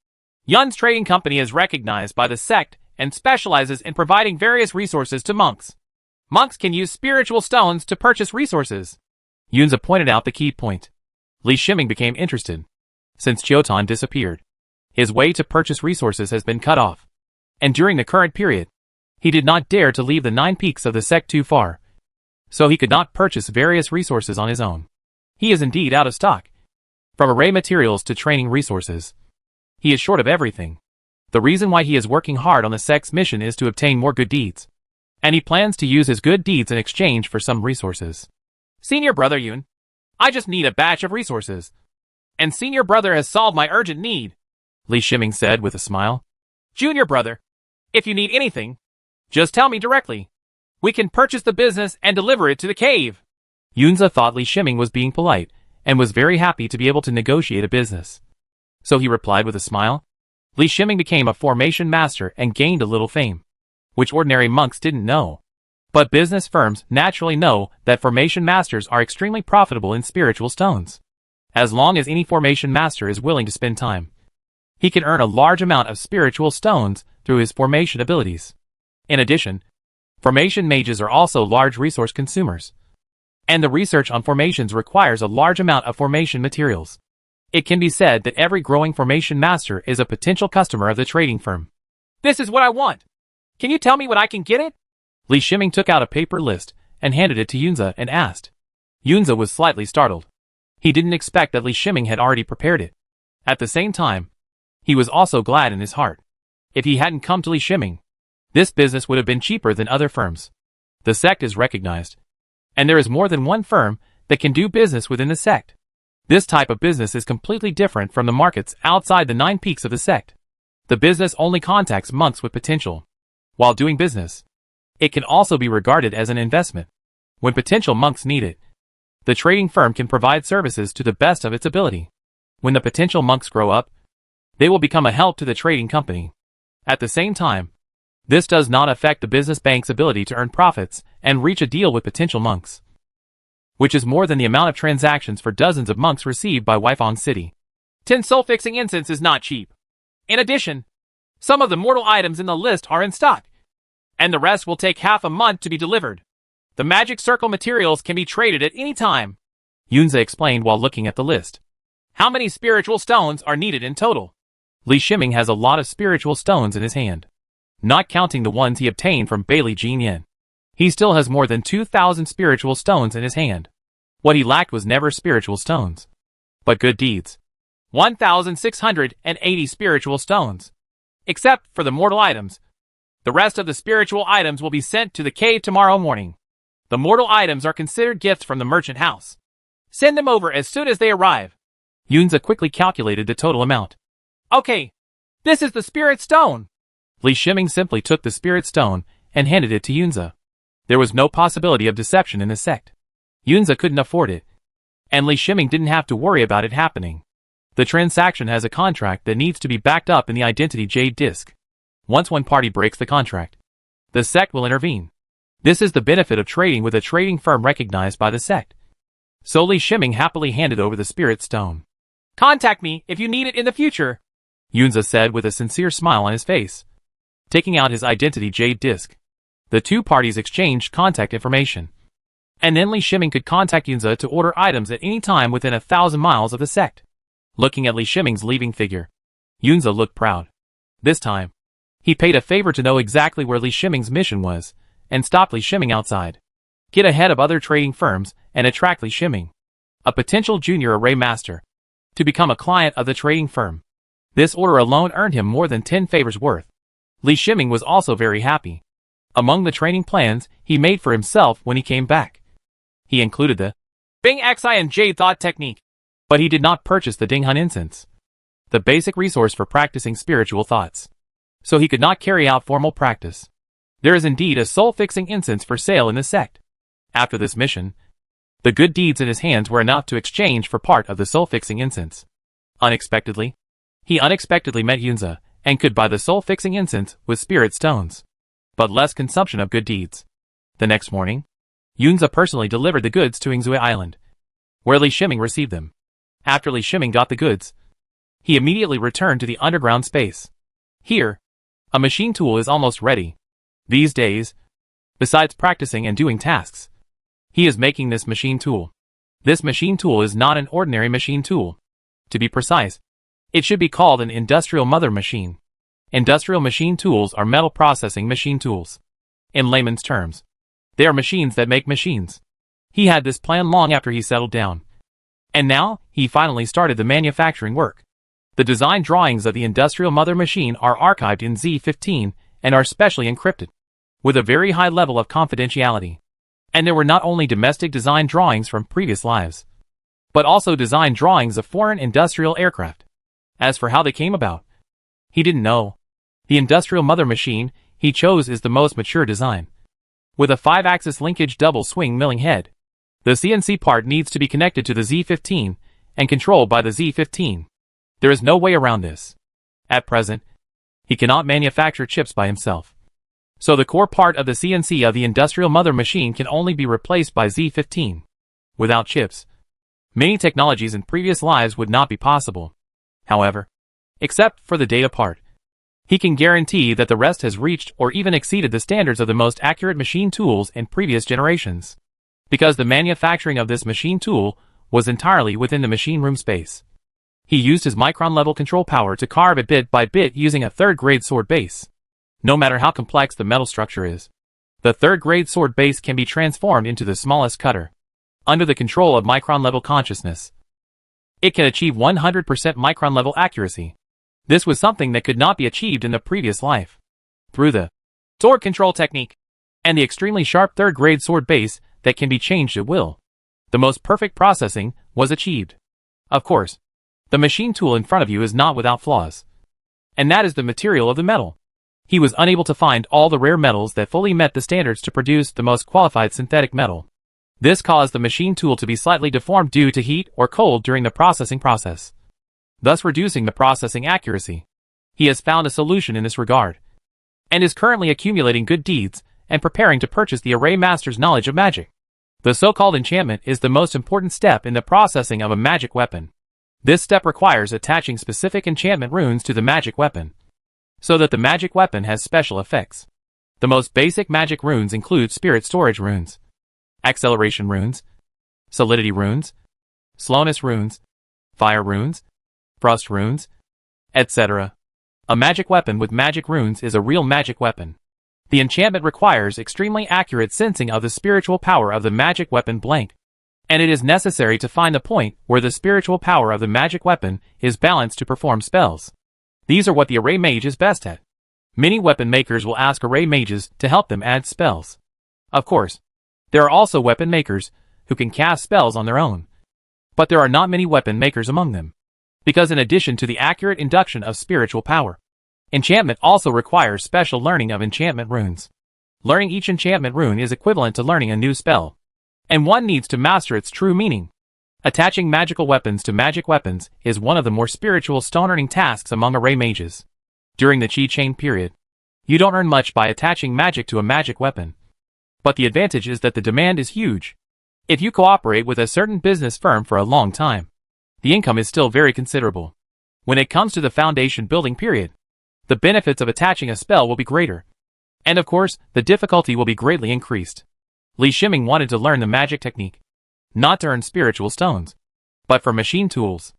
Yun's trading company is recognized by the sect and specializes in providing various resources to monks. Monks can use spiritual stones to purchase resources. Yunza pointed out the key point. Li Shiming became interested. Since Chiotan disappeared, his way to purchase resources has been cut off. And during the current period, he did not dare to leave the 9 peaks of the sect too far. So he could not purchase various resources on his own. He is indeed out of stock. From array materials to training resources, he is short of everything. The reason why he is working hard on the sect's mission is to obtain more good deeds. And he plans to use his good deeds in exchange for some resources. Senior brother Yun, I just need a batch of resources. And senior brother has solved my urgent need, Li Shiming said with a smile. Junior brother, if you need anything, just tell me directly. We can purchase the business and deliver it to the cave. Yunza thought Li Shiming was being polite, and was very happy to be able to negotiate a business. So he replied with a smile. Li Shiming became a formation master and gained a little fame, which ordinary monks didn't know. But business firms naturally know that formation masters are extremely profitable in spiritual stones. As long as any formation master is willing to spend time, he can earn a large amount of spiritual stones through his formation abilities. In addition, formation mages are also large resource consumers. And the research on formations requires a large amount of formation materials. It can be said that every growing formation master is a potential customer of the trading firm. This is what I want. Can you tell me what I can get it? Li Shiming took out a paper list and handed it to Yunza and asked. Yunza was slightly startled. He didn't expect that Li Shiming had already prepared it. At the same time, he was also glad in his heart. If he hadn't come to Li Shiming, this business would have been cheaper than other firms. The sect is recognized, and there is more than one firm that can do business within the sect. This type of business is completely different from the markets outside the 9 peaks of the sect. The business only contacts monks with potential. While doing business, it can also be regarded as an investment. When potential monks need it, the trading firm can provide services to the best of its ability. When the potential monks grow up, they will become a help to the trading company. At the same time, this does not affect the business bank's ability to earn profits and reach a deal with potential monks, which is more than the amount of transactions for dozens of monks received by Weifang City. 10 soul-fixing incense is not cheap. In addition, some of the mortal items in the list are in stock, and the rest will take half a month to be delivered. The magic circle materials can be traded at any time, Yunze explained while looking at the list. How many spiritual stones are needed in total? Li Shiming has a lot of spiritual stones in his hand, not counting the ones he obtained from Bailey Jinyan. He still has more than 2,000 spiritual stones in his hand. What he lacked was never spiritual stones, but good deeds. 1,680 spiritual stones. Except for the mortal items. The rest of the spiritual items will be sent to the cave tomorrow morning. The mortal items are considered gifts from the merchant house. Send them over as soon as they arrive. Yunze quickly calculated the total amount. Okay, this is the spirit stone. Li Shiming simply took the spirit stone and handed it to Yunze. There was no possibility of deception in the sect. Yunze couldn't afford it, and Li Shiming didn't have to worry about it happening. The transaction has a contract that needs to be backed up in the identity jade disk. Once one party breaks the contract, the sect will intervene. This is the benefit of trading with a trading firm recognized by the sect. So Li Shiming happily handed over the spirit stone. Contact me if you need it in the future, Yunze said with a sincere smile on his face. Taking out his identity jade disk, the two parties exchanged contact information. And then Li Shiming could contact Yunze to order items at any time within 1,000 miles of the sect. Looking at Li Shiming's leaving figure, Yunze looked proud. This time, he paid a favor to know exactly where Li Shiming's mission was, and stopped Li Shiming outside. Get ahead of other trading firms and attract Li Shiming, a potential junior array master, to become a client of the trading firm. This order alone earned him more than 10 favors worth. Li Shiming was also very happy. Among the training plans he made for himself when he came back, he included the Bing Xi and Jade Thought technique, but he did not purchase the Dinghun incense, the basic resource for practicing spiritual thoughts. So he could not carry out formal practice. There is indeed a soul-fixing incense for sale in the sect. After this mission, the good deeds in his hands were enough to exchange for part of the soul-fixing incense. Unexpectedly, he unexpectedly met Yunze, and could buy the soul-fixing incense with spirit stones, but less consumption of good deeds. The next morning, Yunze personally delivered the goods to Yingzui Island, where Li Shiming received them. After Li Shiming got the goods, he immediately returned to the underground space. Here, a machine tool is almost ready. These days, besides practicing and doing tasks, he is making this machine tool. This machine tool is not an ordinary machine tool. To be precise, it should be called an industrial mother machine. Industrial machine tools are metal processing machine tools. In layman's terms, they are machines that make machines. He had this plan long after he settled down. And now, he finally started the manufacturing work. The design drawings of the industrial mother machine are archived in Z15 and are specially encrypted, with a very high level of confidentiality. And there were not only domestic design drawings from previous lives, but also design drawings of foreign industrial aircraft. As for how they came about, he didn't know. The industrial mother machine he chose is the most mature design, with a 5-axis linkage double swing milling head. The CNC part needs to be connected to the Z15 and controlled by the Z15. There is no way around this. At present, he cannot manufacture chips by himself. So the core part of the CNC of the industrial mother machine can only be replaced by Z15. Without chips, many technologies in previous lives would not be possible. However, except for the data part, he can guarantee that the rest has reached or even exceeded the standards of the most accurate machine tools in previous generations. Because the manufacturing of this machine tool was entirely within the machine room space. He used his micron-level control power to carve it bit by bit using a third-grade sword base. No matter how complex the metal structure is, the third-grade sword base can be transformed into the smallest cutter. Under the control of micron-level consciousness, it can achieve 100% micron-level accuracy. This was something that could not be achieved in the previous life. Through the sword control technique, and the extremely sharp third-grade sword base that can be changed at will, The most perfect processing was achieved. Of course, the machine tool in front of you is not without flaws. And that is the material of the metal. He was unable to find all the rare metals that fully met the standards to produce the most qualified synthetic metal. This caused the machine tool to be slightly deformed due to heat or cold during the processing process, thus reducing the processing accuracy. He has found a solution in this regard, and is currently accumulating good deeds and preparing to purchase the Array Master's knowledge of magic. The so-called enchantment is the most important step in the processing of a magic weapon. This step requires attaching specific enchantment runes to the magic weapon, so that the magic weapon has special effects. The most basic magic runes include spirit storage runes, acceleration runes, solidity runes, slowness runes, fire runes, frost runes, etc. A magic weapon with magic runes is a real magic weapon. The enchantment requires extremely accurate sensing of the spiritual power of the magic weapon blank, and it is necessary to find the point where the spiritual power of the magic weapon is balanced to perform spells. These are what the Array Mage is best at. Many weapon makers will ask Array Mages to help them add spells. Of course, there are also weapon makers who can cast spells on their own, but there are not many weapon makers among them, because in addition to the accurate induction of spiritual power, enchantment also requires special learning of enchantment runes. Learning each enchantment rune is equivalent to learning a new spell, and one needs to master its true meaning. Attaching magical weapons to magic weapons is one of the more spiritual stone-earning tasks among Array Mages. During the Chi Chain period, you don't earn much by attaching magic to a magic weapon, but the advantage is that the demand is huge. If you cooperate with a certain business firm for a long time, the income is still very considerable. When it comes to the foundation building period, the benefits of attaching a spell will be greater, and of course, the difficulty will be greatly increased. Li Shiming wanted to learn the magic technique, not to earn spiritual stones, but for machine tools.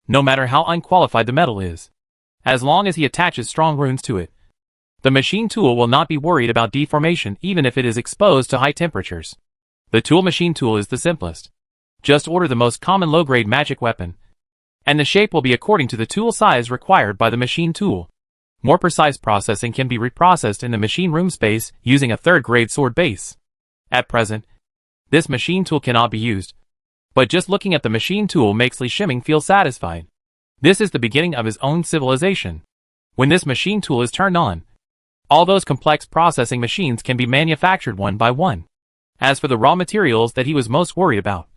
No matter how unqualified the metal is, as long as he attaches strong runes to it, the machine tool will not be worried about deformation even if it is exposed to high temperatures. The tool machine tool is the simplest. Just order the most common low-grade magic weapon, and the shape will be according to the tool size required by the machine tool. More precise processing can be reprocessed in the machine room space using a third-grade sword base. At present, this machine tool cannot be used, but just looking at the machine tool makes Li Shiming feel satisfied. This is the beginning of his own civilization. When this machine tool is turned on, all those complex processing machines can be manufactured one by one. As for the raw materials that he was most worried about,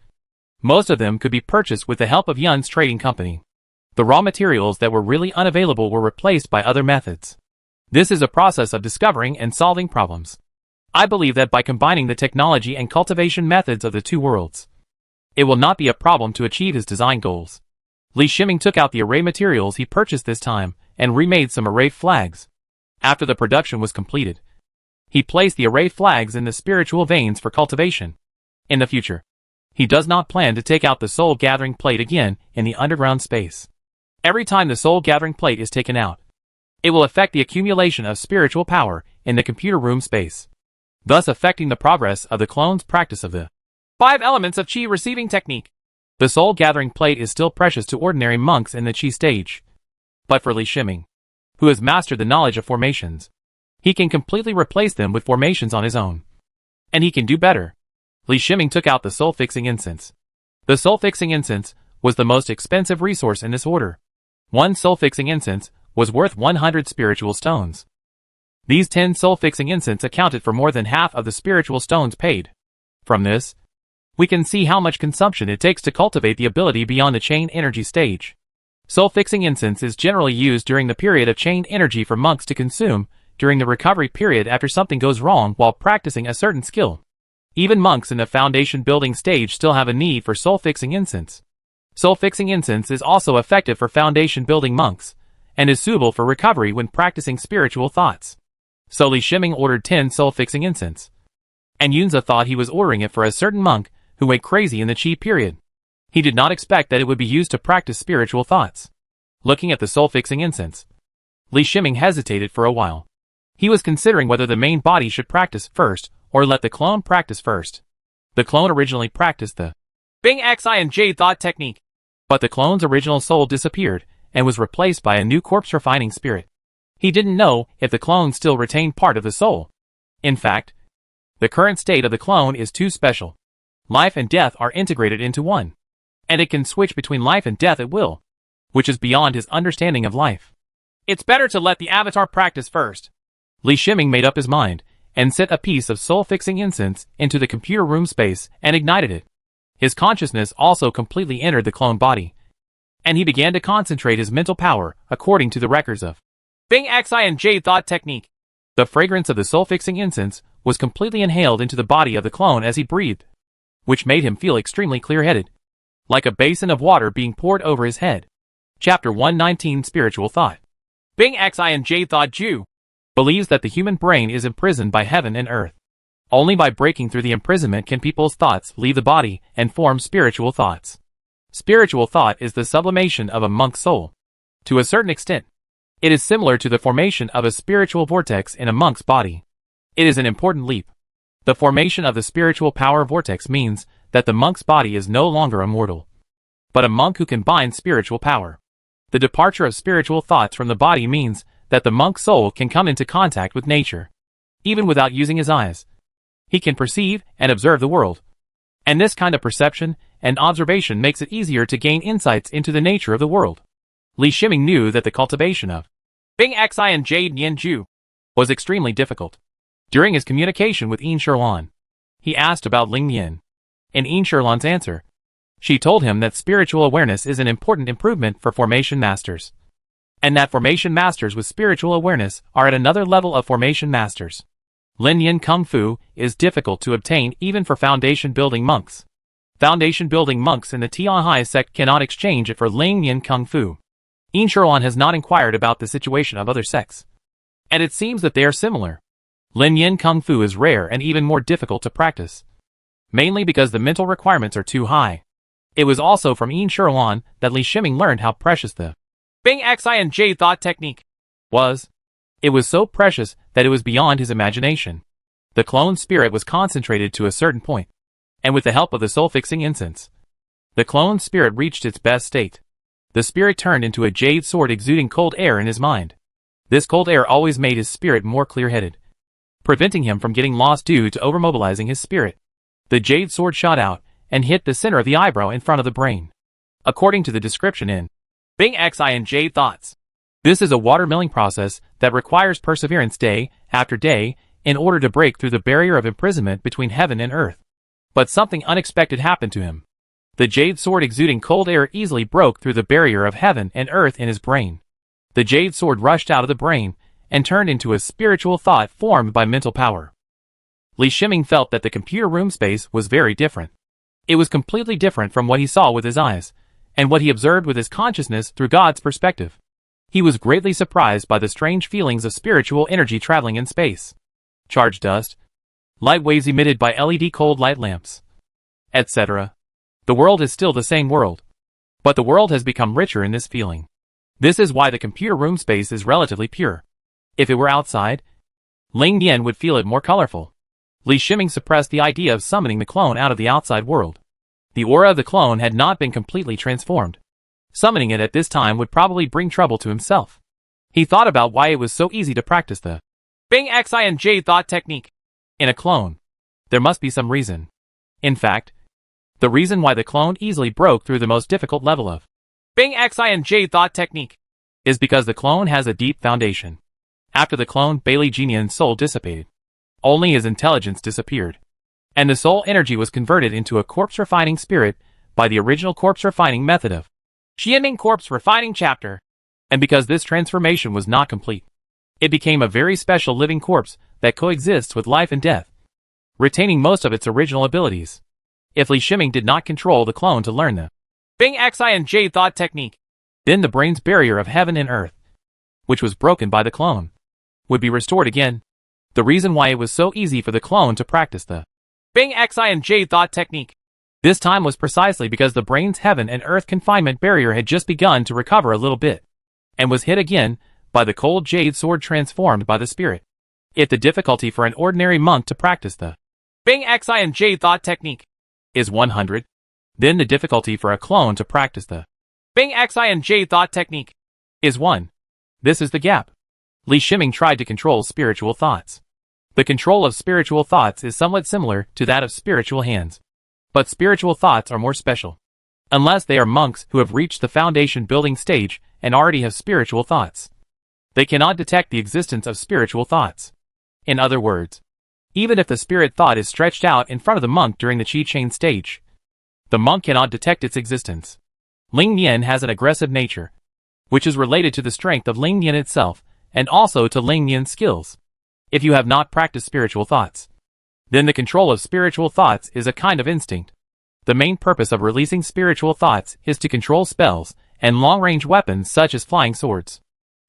most of them could be purchased with the help of Yun's trading company. The raw materials that were really unavailable were replaced by other methods. This is a process of discovering and solving problems. I believe that by combining the technology and cultivation methods of the two worlds, it will not be a problem to achieve his design goals. Li Shiming took out the array materials he purchased this time and remade some array flags. After the production was completed, he placed the array flags in the spiritual veins for cultivation. In the future, he does not plan to take out the soul gathering plate again in the underground space. Every time the soul gathering plate is taken out, it will affect the accumulation of spiritual power in the computer room space, thus affecting the progress of the clone's practice of the 5 elements of Qi receiving technique. The soul gathering plate is still precious to ordinary monks in the Qi stage, but for Li Shiming, who has mastered the knowledge of formations, he can completely replace them with formations on his own. And he can do better. Li Shiming took out the soul-fixing incense. The soul-fixing incense was the most expensive resource in this order. One soul-fixing incense was worth 100 spiritual stones. These 10 soul-fixing incense accounted for more than half of the spiritual stones paid. From this, we can see how much consumption it takes to cultivate the ability beyond the chain energy stage. Soul-fixing incense is generally used during the period of chain energy for monks to consume during the recovery period after something goes wrong while practicing a certain skill. Even monks in the foundation building stage still have a need for soul-fixing incense. Soul-fixing incense is also effective for foundation building monks, and is suitable for recovery when practicing spiritual thoughts. So Li Shiming ordered 10 soul-fixing incense, and Yunza thought he was ordering it for a certain monk who went crazy in the Qi period. He did not expect that it would be used to practice spiritual thoughts. Looking at the soul-fixing incense, Li Shiming hesitated for a while. He was considering whether the main body should practice first, or let the clone practice first. The clone originally practiced the Bing Xi and Jade thought technique, but the clone's original soul disappeared and was replaced by a new corpse refining spirit. He didn't know if the clone still retained part of the soul. In fact, the current state of the clone is too special. Life and death are integrated into one. And it can switch between life and death at will, which is beyond his understanding of life. It's better to let the avatar practice first. Li Shiming made up his mind, and set a piece of soul-fixing incense into the computer room space and ignited it. His consciousness also completely entered the clone body, and he began to concentrate his mental power according to the records of Bing Xi and Jade Thought Technique. The fragrance of the soul-fixing incense was completely inhaled into the body of the clone as he breathed, which made him feel extremely clear-headed, like a basin of water being poured over his head. Chapter 119 Spiritual Thought. Bing Xi and Jade Thought Jew believes that the human brain is imprisoned by heaven and earth. Only by breaking through the imprisonment can people's thoughts leave the body and form spiritual thoughts. Spiritual thought is the sublimation of a monk's soul. To a certain extent, it is similar to the formation of a spiritual vortex in a monk's body. It is an important leap. The formation of the spiritual power vortex means that the monk's body is no longer immortal, but a monk who can bind spiritual power. The departure of spiritual thoughts from the body means that the monk's soul can come into contact with nature, even without using his eyes. He can perceive and observe the world. And this kind of perception and observation makes it easier to gain insights into the nature of the world. Li Shiming knew that the cultivation of Bing Xi and Jade Nianju was extremely difficult. During his communication with Yin Sherlan, he asked about Ling Yin. In Yin Sherlan's answer, she told him that spiritual awareness is an important improvement for formation masters, and that formation masters with spiritual awareness are at another level of formation masters. Lin Yin Kung Fu is difficult to obtain even for foundation-building monks. Foundation-building monks in the Tianhai sect cannot exchange it for Ling Yin Kung Fu. Yin Sherlan has not inquired about the situation of other sects, and it seems that they are similar. Lin Yin Kung Fu is rare and even more difficult to practice, mainly because the mental requirements are too high. It was also from Yin Sherlan that Li Shiming learned how precious the Bing Xi and Jade Thought Technique was. It was so precious that it was beyond his imagination. The clone spirit was concentrated to a certain point, and with the help of the soul-fixing incense, the clone spirit reached its best state. The spirit turned into a jade sword exuding cold air in his mind. This cold air always made his spirit more clear-headed, preventing him from getting lost due to overmobilizing his spirit. The jade sword shot out and hit the center of the eyebrow in front of the brain. According to the description in Bing Xi and Jade Thoughts, this is a watermilling process that requires perseverance day after day in order to break through the barrier of imprisonment between heaven and earth. But something unexpected happened to him. The jade sword exuding cold air easily broke through the barrier of heaven and earth in his brain. The jade sword rushed out of the brain and turned into a spiritual thought formed by mental power. Li Shiming felt that the computer room space was very different. It was completely different from what he saw with his eyes, and what he observed with his consciousness through God's perspective. He was greatly surprised by the strange feelings of spiritual energy traveling in space. Charged dust, light waves emitted by LED cold light lamps, etc. The world is still the same world, but the world has become richer in this feeling. This is why the computer room space is relatively pure. If it were outside, Ling Yan would feel it more colorful. Li Shiming suppressed the idea of summoning the clone out of the outside world. The aura of the clone had not been completely transformed. Summoning it at this time would probably bring trouble to himself. He thought about why it was so easy to practice the Bing Xi and Jade Thought Technique in a clone. There must be some reason. In fact, the reason why the clone easily broke through the most difficult level of Bing Xi and Jade Thought Technique is because the clone has a deep foundation. After the clone Bailey Genian's soul dissipated, only his intelligence disappeared, and the soul energy was converted into a corpse refining spirit by the original corpse refining method of Xianming Corpse Refining Chapter. And because this transformation was not complete, it became a very special living corpse that coexists with life and death, retaining most of its original abilities. If Li Shiming did not control the clone to learn the Bing Xi and Jade Thought Technique, then the brain's barrier of heaven and earth, which was broken by the clone, would be restored again. The reason why it was so easy for the clone to practice the Bing Xi and Jade Thought Technique this time was precisely because the brain's heaven and earth confinement barrier had just begun to recover a little bit, and was hit again by the cold jade sword transformed by the spirit. If the difficulty for an ordinary monk to practice the Bing Xi and Jade Thought Technique is 100, then the difficulty for a clone to practice the Bing Xi and Jade Thought Technique is 1. This is the gap. Li Shiming tried to control spiritual thoughts. The control of spiritual thoughts is somewhat similar to that of spiritual hands. But spiritual thoughts are more special. Unless they are monks who have reached the foundation building stage and already have spiritual thoughts. They cannot detect the existence of spiritual thoughts. In other words, even if the spirit thought is stretched out in front of the monk during the Qi chain stage, the monk cannot detect its existence. Ling Nian has an aggressive nature, which is related to the strength of Ling Nian itself, and also to Ling Nian's skills. If you have not practiced spiritual thoughts, then the control of spiritual thoughts is a kind of instinct. The main purpose of releasing spiritual thoughts is to control spells and long-range weapons such as flying swords.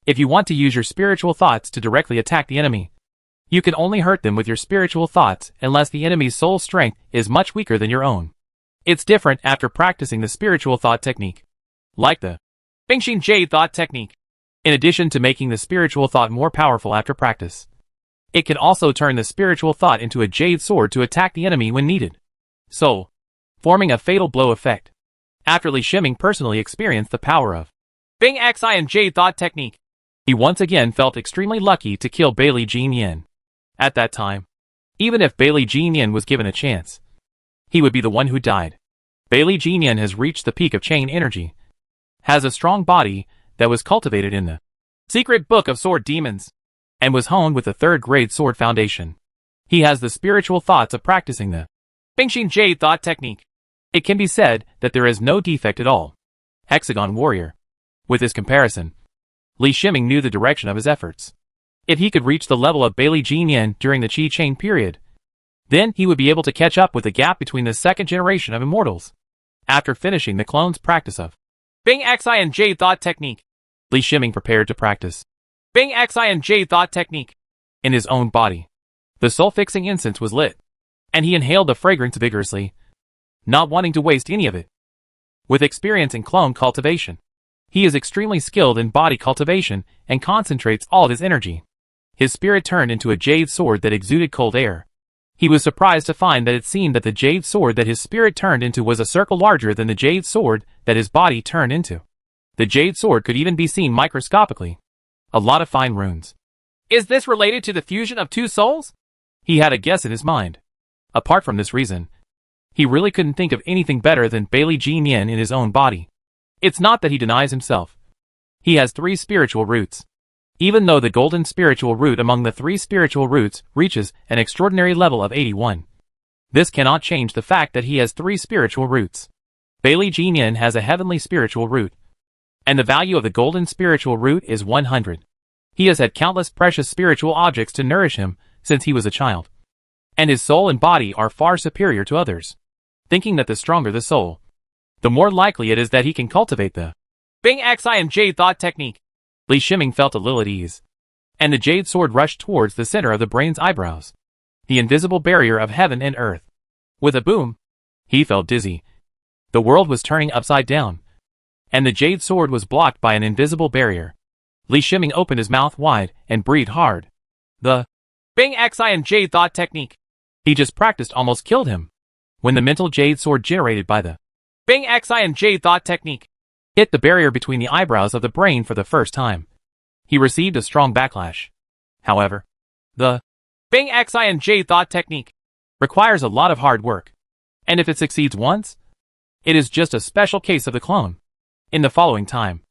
If you want to use your spiritual thoughts to directly attack the enemy, you can only hurt them with your spiritual thoughts unless the enemy's soul strength is much weaker than your own. It's different after practicing the spiritual thought technique, like the Bingxin Jade thought technique. In addition to making the spiritual thought more powerful after practice, it can also turn the spiritual thought into a jade sword to attack the enemy when needed, so forming a fatal blow effect. After Li Shiming personally experienced the power of Bing Xi and Jade thought technique, he once again felt extremely lucky to kill Bailey Jin Yin. At that time, even if Bailey Jin Yin was given a chance, he would be the one who died. Bailey Jin Yin has reached the peak of chain energy, has a strong body that was cultivated in the secret book of sword demons, and was honed with the third-grade sword foundation. He has the spiritual thoughts of practicing the Bingxin Jade thought technique. It can be said that there is no defect at all. Hexagon Warrior. With this comparison, Li Shiming knew the direction of his efforts. If he could reach the level of Bailey Jin Yin during the Qi chain period, then he would be able to catch up with the gap between the second generation of immortals. After finishing the clone's practice of Bing Xi and Jade thought technique, Li Shiming prepared to practice Bing Xi and Jade thought technique in his own body. The soul-fixing incense was lit, and he inhaled the fragrance vigorously, not wanting to waste any of it. With experience in clone cultivation, he is extremely skilled in body cultivation and concentrates all of his energy. His spirit turned into a jade sword that exuded cold air. He was surprised to find that it seemed that the jade sword that his spirit turned into was a circle larger than the jade sword that his body turned into. The jade sword could even be seen microscopically. A lot of fine runes. Is this related to the fusion of two souls? He had a guess in his mind. Apart from this reason, he really couldn't think of anything better than Bailey Jin Yin in his own body. It's not that he denies himself. He has 3 spiritual roots. Even though the golden spiritual root among the 3 spiritual roots reaches an extraordinary level of 81. This cannot change the fact that he has 3 spiritual roots. Bailey Jin Yin has a heavenly spiritual root, and the value of the golden spiritual root is 100. He has had countless precious spiritual objects to nourish him since he was a child, and his soul and body are far superior to others. Thinking that the stronger the soul, the more likely it is that he can cultivate the Bing Xi and Jade thought technique. Li Shiming felt a little at ease, and the jade sword rushed towards the center of the brain's eyebrows, the invisible barrier of heaven and earth. With a boom, he felt dizzy. The world was turning upside down, and the jade sword was blocked by an invisible barrier. Li Shiming opened his mouth wide and breathed hard. The Bing Xi and Jade thought technique he just practiced almost killed him. When the mental jade sword generated by the Bing Xi and Jade thought technique hit the barrier between the eyebrows of the brain for the first time, he received a strong backlash. However, the Bing Xi and Jade thought technique requires a lot of hard work, and if it succeeds once, it is just a special case of the clone. In the following time,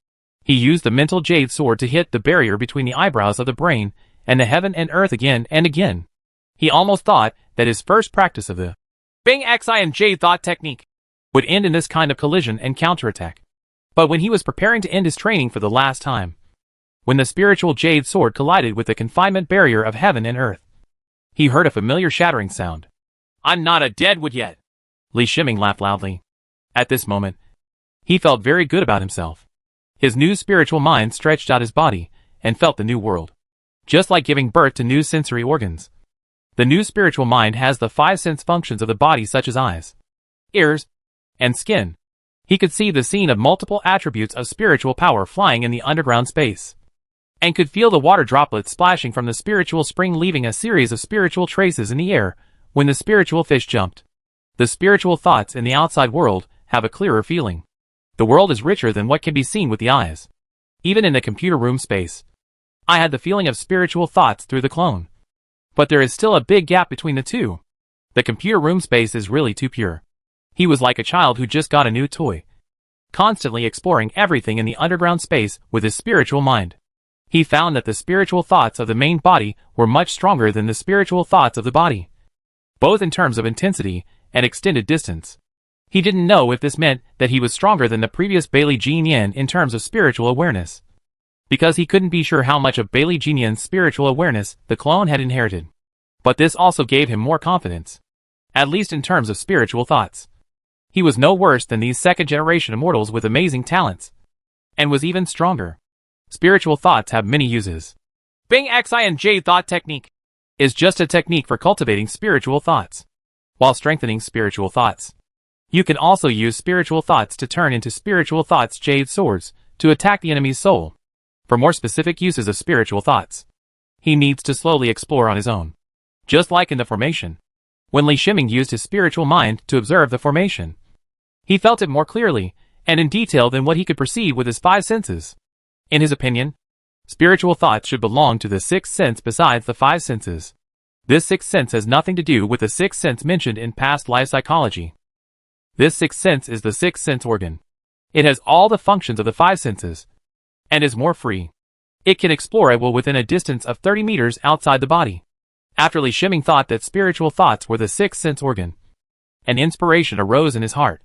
he used the mental jade sword to hit the barrier between the eyebrows of the brain and the heaven and earth again and again. He almost thought that his first practice of the Bing Xi and Jade thought technique would end in this kind of collision and counterattack. But when he was preparing to end his training for the last time, when the spiritual jade sword collided with the confinement barrier of heaven and earth, he heard a familiar shattering sound. I'm not a deadwood yet. Li Shiming laughed loudly. At this moment, he felt very good about himself. His new spiritual mind stretched out his body and felt the new world. Just like giving birth to new sensory organs, the new spiritual mind has the 5 sense functions of the body such as eyes, ears, and skin. He could see the scene of multiple attributes of spiritual power flying in the underground space, and could feel the water droplets splashing from the spiritual spring leaving a series of spiritual traces in the air when the spiritual fish jumped. The spiritual thoughts in the outside world have a clearer feeling. The world is richer than what can be seen with the eyes. Even in the computer room space, I had the feeling of spiritual thoughts through the clone. But there is still a big gap between the two. The computer room space is really too pure. He was like a child who just got a new toy, constantly exploring everything in the underground space with his spiritual mind. He found that the spiritual thoughts of the main body were much stronger than the spiritual thoughts of the body, both in terms of intensity and extended distance. He didn't know if this meant that he was stronger than the previous Bailey Jean Yin in terms of spiritual awareness, because he couldn't be sure how much of Bailey Jean Yin's spiritual awareness the clone had inherited. But this also gave him more confidence, at least in terms of spiritual thoughts. He was no worse than these second-generation immortals with amazing talents, and was even stronger. Spiritual thoughts have many uses. Bing Xi&J Thought Technique is just a technique for cultivating spiritual thoughts, while strengthening spiritual thoughts. You can also use spiritual thoughts to turn into spiritual thoughts jade swords to attack the enemy's soul. For more specific uses of spiritual thoughts, he needs to slowly explore on his own. Just like in the formation, when Li Shiming used his spiritual mind to observe the formation, he felt it more clearly and in detail than what he could perceive with his five senses. In his opinion, spiritual thoughts should belong to the sixth sense besides the five senses. This sixth sense has nothing to do with the sixth sense mentioned in past life psychology. This sixth sense is the sixth sense organ. It has all the functions of the five senses, and is more free. It can explore at will within a distance of 30 meters outside the body. After Li Shiming thought that spiritual thoughts were the sixth sense organ, an inspiration arose in his heart.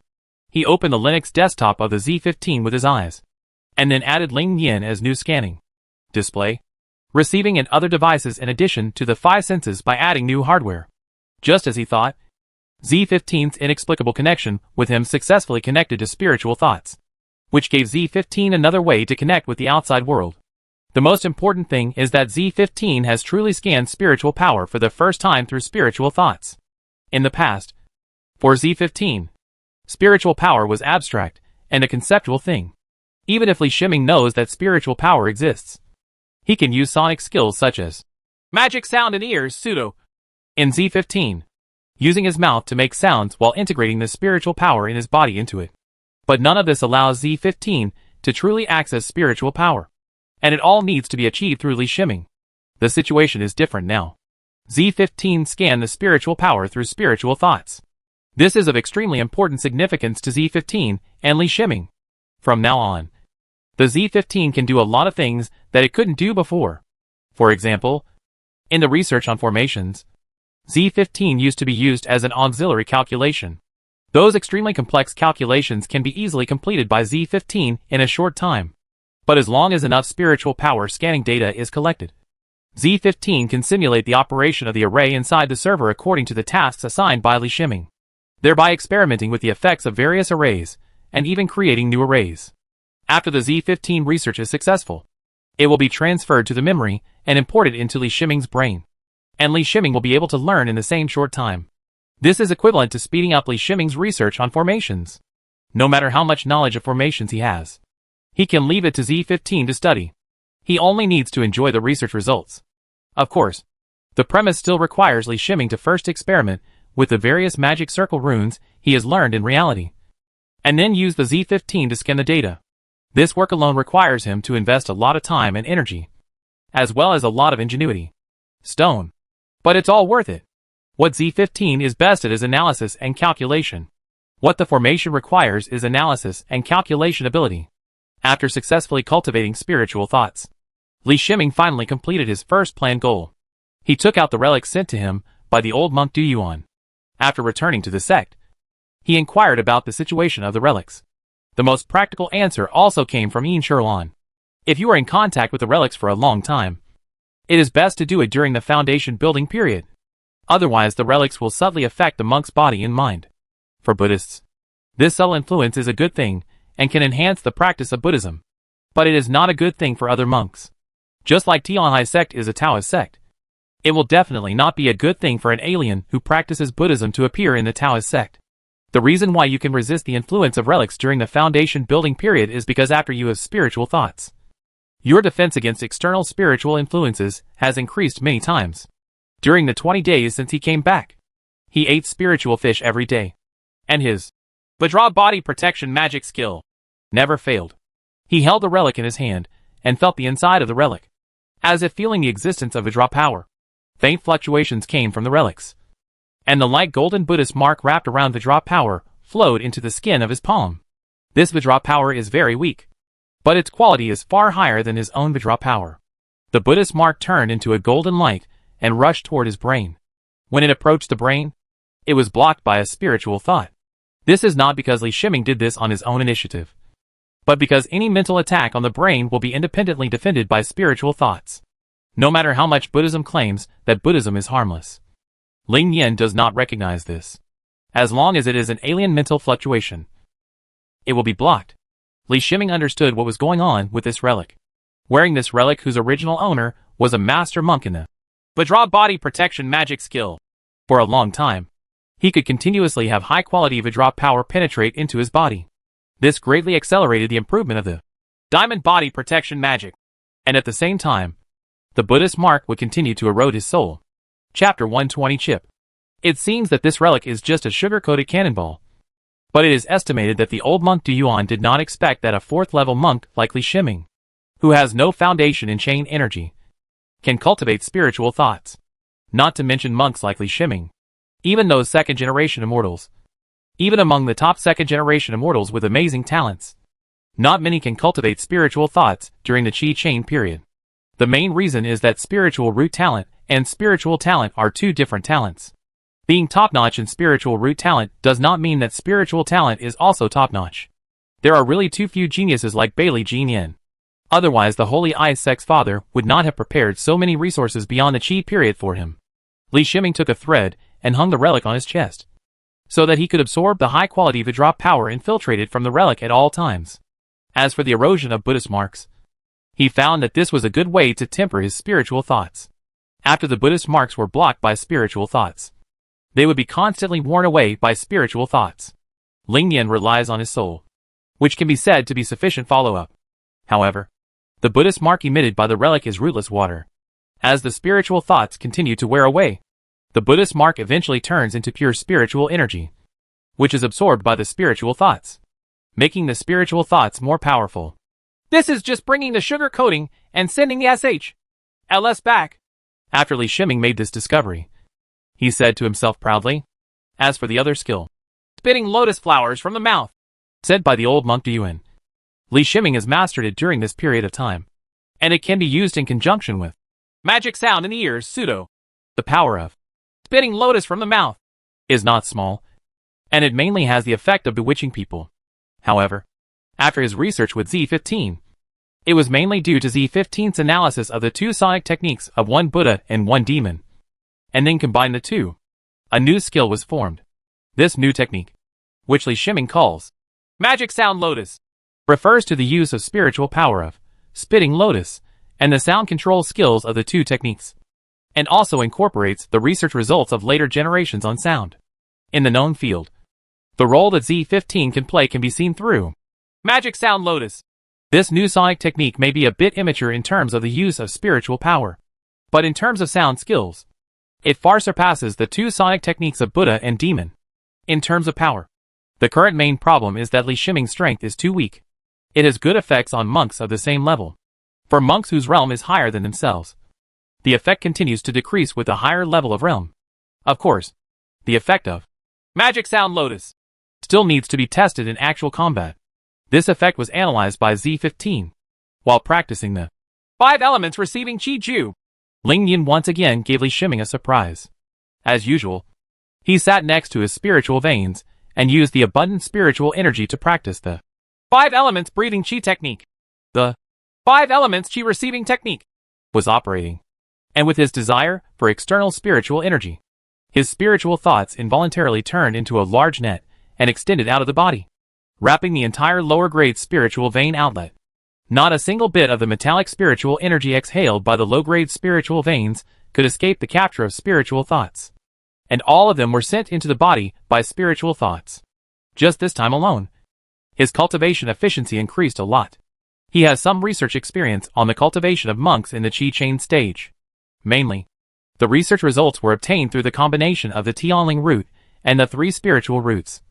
He opened the Linux desktop of the Z15 with his eyes, and then added Ling Yin as new scanning, display, receiving and other devices in addition to the five senses by adding new hardware. Just as he thought, Z15's inexplicable connection with him successfully connected to spiritual thoughts, which gave Z15 another way to connect with the outside world. The most important thing is that Z15 has truly scanned spiritual power for the first time through spiritual thoughts. In the past, for Z15, spiritual power was abstract and a conceptual thing. Even if Li Shiming knows that spiritual power exists, he can use sonic skills such as magic sound and ears pseudo in Z15, using his mouth to make sounds while integrating the spiritual power in his body into it. But none of this allows Z15 to truly access spiritual power, and it all needs to be achieved through Li Shiming. The situation is different now. Z15 scanned the spiritual power through spiritual thoughts. This is of extremely important significance to Z15 and Li Shiming. From now on, the Z15 can do a lot of things that it couldn't do before. For example, in the research on formations, Z15 used to be used as an auxiliary calculation. Those extremely complex calculations can be easily completed by Z15 in a short time. But as long as enough spiritual power scanning data is collected, Z15 can simulate the operation of the array inside the server according to the tasks assigned by Li Shiming, thereby experimenting with the effects of various arrays, and even creating new arrays. After the Z15 research is successful, it will be transferred to the memory and imported into Li Shiming's brain, and Li Shiming will be able to learn in the same short time. This is equivalent to speeding up Li Shiming's research on formations. No matter how much knowledge of formations he has, he can leave it to Z15 to study. He only needs to enjoy the research results. Of course, the premise still requires Li Shiming to first experiment with the various magic circle runes he has learned in reality, and then use the Z15 to scan the data. This work alone requires him to invest a lot of time and energy, as well as a lot of ingenuity. Stone. But it's all worth it. What Z15 is best at is analysis and calculation. What the formation requires is analysis and calculation ability. After successfully cultivating spiritual thoughts, Li Shiming finally completed his first planned goal. He took out the relics sent to him by the old monk Du Yuan. After returning to the sect, he inquired about the situation of the relics. The most practical answer also came from Yin Sherlan. If you are in contact with the relics for a long time, it is best to do it during the foundation building period. Otherwise the relics will subtly affect the monk's body and mind. For Buddhists, this subtle influence is a good thing and can enhance the practice of Buddhism. But it is not a good thing for other monks. Just like Tianhai sect is a Taoist sect, it will definitely not be a good thing for an alien who practices Buddhism to appear in the Taoist sect. The reason why you can resist the influence of relics during the foundation building period is because after you have spiritual thoughts, your defense against external spiritual influences has increased many times. During the 20 days since he came back, he ate spiritual fish every day, and his Vajra body protection magic skill never failed. He held the relic in his hand and felt the inside of the relic, as if feeling the existence of Vajra power. Faint fluctuations came from the relics, and the light golden Buddhist mark wrapped around Vajra power flowed into the skin of his palm. This Vajra power is very weak, but its quality is far higher than his own Vajra power. The Buddhist mark turned into a golden light and rushed toward his brain. When it approached the brain, it was blocked by a spiritual thought. This is not because Li Shiming did this on his own initiative, but because any mental attack on the brain will be independently defended by spiritual thoughts. No matter how much Buddhism claims that Buddhism is harmless, Ling Yen does not recognize this. As long as it is an alien mental fluctuation, it will be blocked. Li Shiming understood what was going on with this relic. Wearing this relic, whose original owner was a master monk in the Vajra body protection magic skill. For a long time, he could continuously have high-quality Vajra power penetrate into his body. This greatly accelerated the improvement of the diamond body protection magic. And at the same time, the Buddhist mark would continue to erode his soul. Chapter 120 Chip. It seems that this relic is just a sugar-coated cannonball. But it is estimated that the old monk Du Yuan did not expect that a fourth-level monk like Li Shiming, who has no foundation in chain energy, can cultivate spiritual thoughts. Not to mention monks like Li Shiming. Even those second-generation immortals. Even among the top second-generation immortals with amazing talents, not many can cultivate spiritual thoughts during the Qi chain period. The main reason is that spiritual root talent and spiritual talent are two different talents. Being top-notch in spiritual root talent does not mean that spiritual talent is also top-notch. There are really too few geniuses like Bailey Jin Yin. Otherwise, the Holy Ice Sect's father would not have prepared so many resources beyond the Qi period for him. Li Shiming took a thread and hung the relic on his chest, so that he could absorb the high-quality Vajra power infiltrated from the relic at all times. As for the erosion of Buddhist marks, he found that this was a good way to temper his spiritual thoughts. After the Buddhist marks were blocked by spiritual thoughts, they would be constantly worn away by spiritual thoughts. Ling Yen relies on his soul, which can be said to be sufficient follow-up. However, the Buddhist mark emitted by the relic is rootless water. As the spiritual thoughts continue to wear away, the Buddhist mark eventually turns into pure spiritual energy, which is absorbed by the spiritual thoughts, making the spiritual thoughts more powerful. This is just bringing the sugar coating and sending the SHLS back. After Li Shiming made this discovery, he said to himself proudly. As for the other skill, spitting lotus flowers from the mouth, said by the old monk Du Yuan, Li Shiming has mastered it during this period of time, and it can be used in conjunction with magic sound in the ears pseudo. The power of spitting lotus from the mouth is not small, and it mainly has the effect of bewitching people. However, after his research with Z15, it was mainly due to Z15's analysis of the two sonic techniques of one Buddha and one demon, and then combined the two. A new skill was formed. This new technique, which Li Shiming calls magic sound lotus, refers to the use of spiritual power of spitting lotus and the sound control skills of the two techniques, and also incorporates the research results of later generations on sound. In the known field, the role that Z15 can play can be seen through magic sound lotus. This new sonic technique may be a bit immature in terms of the use of spiritual power, but in terms of sound skills, it far surpasses the two sonic techniques of Buddha and demon. In terms of power, the current main problem is that Li Shiming's strength is too weak. It has good effects on monks of the same level. For monks whose realm is higher than themselves, the effect continues to decrease with a higher level of realm. Of course, the effect of magic sound lotus still needs to be tested in actual combat. This effect was analyzed by Z15 while practicing the 5 elements receiving Qi Ju. Ling Yin once again gave Li Shiming a surprise. As usual, he sat next to his spiritual veins and used the abundant spiritual energy to practice the 5 elements breathing Qi technique. The 5 elements Qi receiving technique was operating, and with his desire for external spiritual energy, his spiritual thoughts involuntarily turned into a large net and extended out of the body, wrapping the entire lower-grade spiritual vein outlet. Not a single bit of the metallic spiritual energy exhaled by the low-grade spiritual veins could escape the capture of spiritual thoughts, and all of them were sent into the body by spiritual thoughts. Just this time alone, his cultivation efficiency increased a lot. He has some research experience on the cultivation of monks in the Qi chain stage. Mainly, the research results were obtained through the combination of the Tianling root and the 3 spiritual roots,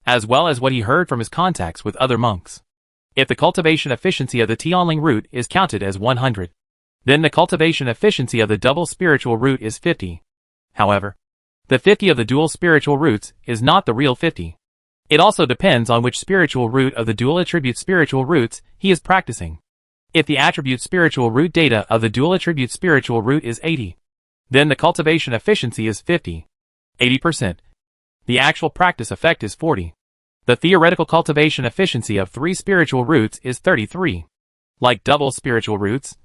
as well as what he heard from his contacts with other monks. If the cultivation efficiency of the Tianling root is counted as 100, then the cultivation efficiency of the double spiritual root is 50. However, the 50 of the dual spiritual roots is not the real 50. It also depends on which spiritual root of the dual attribute spiritual roots he is practicing. If the attribute spiritual root data of the dual attribute spiritual root is 80, then the cultivation efficiency is 50. 80%. The actual practice effect is 40. The theoretical cultivation efficiency of 3 spiritual roots is 33. Like double spiritual roots,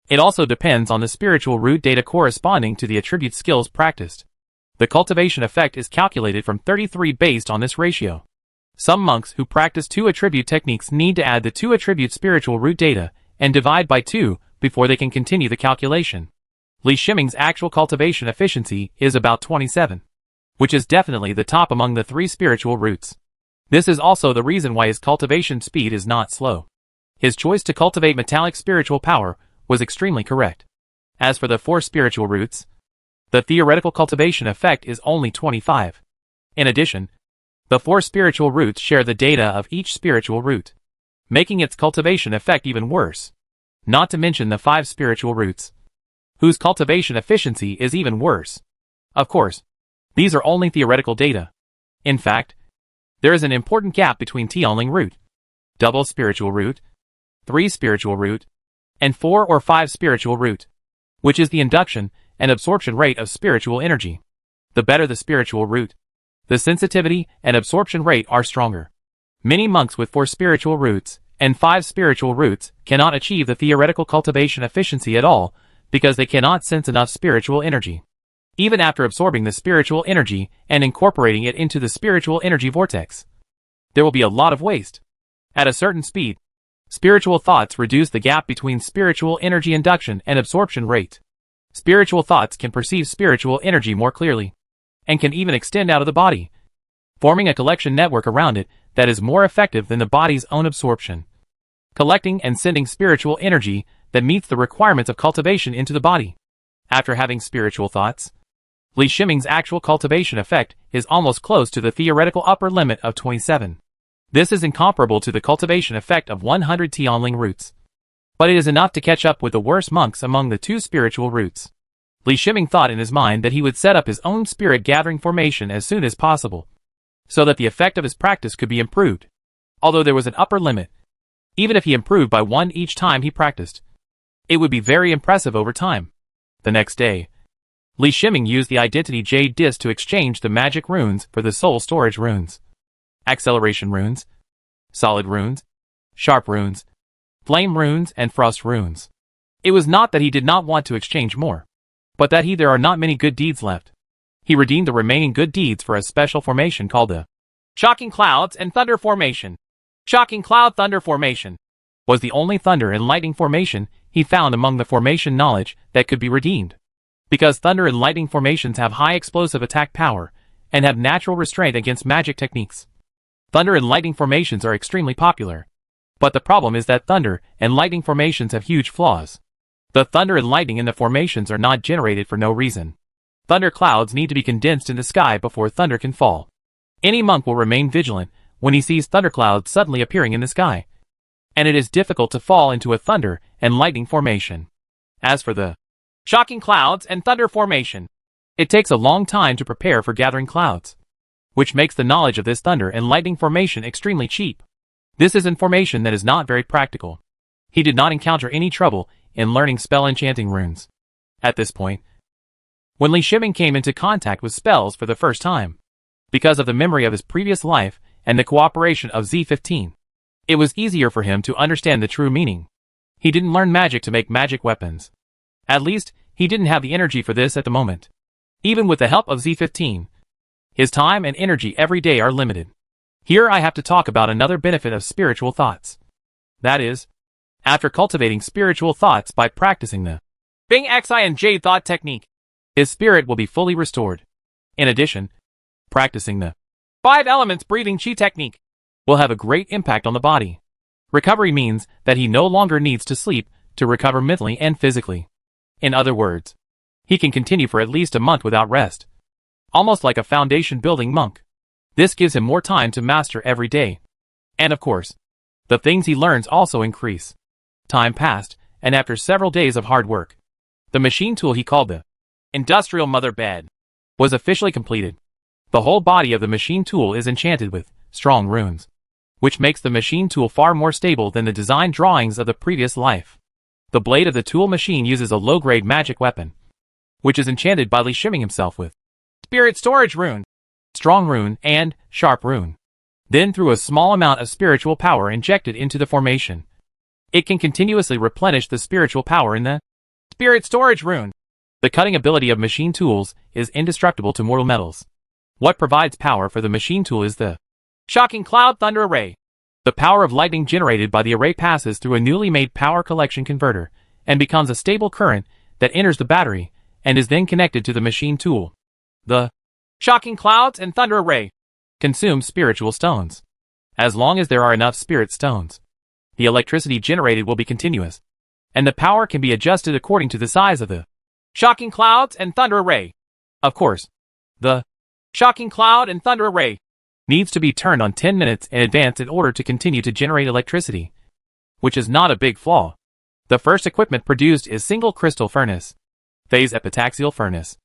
it also depends on the spiritual root data corresponding to the attribute skills practiced. The cultivation effect is calculated from 33 based on this ratio. Some monks who practice 2 attribute techniques need to add the 2 attribute spiritual root data and divide by 2 before they can continue the calculation. Li Shiming's actual cultivation efficiency is about 27, which is definitely the top among the 3 spiritual roots. This is also the reason why his cultivation speed is not slow. His choice to cultivate metallic spiritual power was extremely correct. As for the 4 spiritual roots, the theoretical cultivation effect is only 25. In addition, the 4 spiritual roots share the data of each spiritual root, making its cultivation effect even worse. Not to mention the 5 spiritual roots, whose cultivation efficiency is even worse. Of course, these are only theoretical data. In fact, there is an important gap between Tianling root, double spiritual root, 3 spiritual root, and 4 or 5 spiritual root, which is the induction and absorption rate of spiritual energy. The better the spiritual root, the sensitivity and absorption rate are stronger. Many monks with 4 spiritual roots and 5 spiritual roots cannot achieve the theoretical cultivation efficiency at all because they cannot sense enough spiritual energy. Even after absorbing the spiritual energy and incorporating it into the spiritual energy vortex, there will be a lot of waste. At a certain speed, spiritual thoughts reduce the gap between spiritual energy induction and absorption rate. Spiritual thoughts can perceive spiritual energy more clearly, and can even extend out of the body, forming a collection network around it that is more effective than the body's own absorption, collecting and sending spiritual energy that meets the requirements of cultivation into the body. After having spiritual thoughts, Li Shiming's actual cultivation effect is almost close to the theoretical upper limit of 27. This is incomparable to the cultivation effect of 100 Tianling roots, but it is enough to catch up with the worst monks among the 2 spiritual roots. Li Shiming thought in his mind that he would set up his own spirit gathering formation as soon as possible, so that the effect of his practice could be improved. Although there was an upper limit, even if he improved by 1 each time he practiced, it would be very impressive over time. The next day, Li Shiming used the Identity Jade Disc to exchange the magic runes for the soul storage runes. Acceleration runes, solid runes, sharp runes, flame runes, and frost runes. It was not that he did not want to exchange more, but that there are not many good deeds left. He redeemed the remaining good deeds for a special formation called the Shocking Clouds and Thunder Formation. Shocking Cloud Thunder Formation was the only thunder and lightning formation he found among the formation knowledge that could be redeemed. Because thunder and lightning formations have high explosive attack power and have natural restraint against magic techniques, thunder and lightning formations are extremely popular. But the problem is that thunder and lightning formations have huge flaws. The thunder and lightning in the formations are not generated for no reason. Thunder clouds need to be condensed in the sky before thunder can fall. Any monk will remain vigilant when he sees thunderclouds suddenly appearing in the sky, and it is difficult to fall into a thunder and lightning formation. As for the Shocking Clouds and Thunder Formation, it takes a long time to prepare for gathering clouds, which makes the knowledge of this thunder and lightning formation extremely cheap. This is information that is not very practical. He did not encounter any trouble in learning spell enchanting runes. At this point, when Li Shiming came into contact with spells for the first time, because of the memory of his previous life and the cooperation of Z15, it was easier for him to understand the true meaning. He didn't learn magic to make magic weapons. At least, he didn't have the energy for this at the moment. Even with the help of Z15, his time and energy every day are limited. Here I have to talk about another benefit of spiritual thoughts. That is, after cultivating spiritual thoughts by practicing the Bing Xi and Jade thought technique, his spirit will be fully restored. In addition, practicing the 5 elements breathing chi technique will have a great impact on the body. Recovery means that he no longer needs to sleep to recover mentally and physically. In other words, he can continue for at least a month without rest, almost like a foundation building monk. This gives him more time to master every day. And of course, the things he learns also increase. Time passed, and after several days of hard work, the machine tool he called the Industrial Mother Bed was officially completed. The whole body of the machine tool is enchanted with strong runes, which makes the machine tool far more stable than the design drawings of the previous life. The blade of the tool machine uses a low-grade magic weapon, which is enchanted by Li Shiming himself with Spirit Storage Rune, Strong Rune, and Sharp Rune. Then through a small amount of spiritual power injected into the formation, it can continuously replenish the spiritual power in the Spirit Storage Rune. The cutting ability of machine tools is indestructible to mortal metals. What provides power for the machine tool is the Shocking Cloud Thunder Array. The power of lightning generated by the array passes through a newly made power collection converter and becomes a stable current that enters the battery and is then connected to the machine tool. The Shocking Clouds and Thunder Array consumes spiritual stones. As long as there are enough spirit stones, the electricity generated will be continuous, and the power can be adjusted according to the size of the Shocking Clouds and Thunder Array. Of course, the Shocking Cloud and Thunder Array needs to be turned on 10 minutes in advance in order to continue to generate electricity, which is not a big flaw. The first equipment produced is Single Crystal Furnace, Phase Epitaxial Furnace,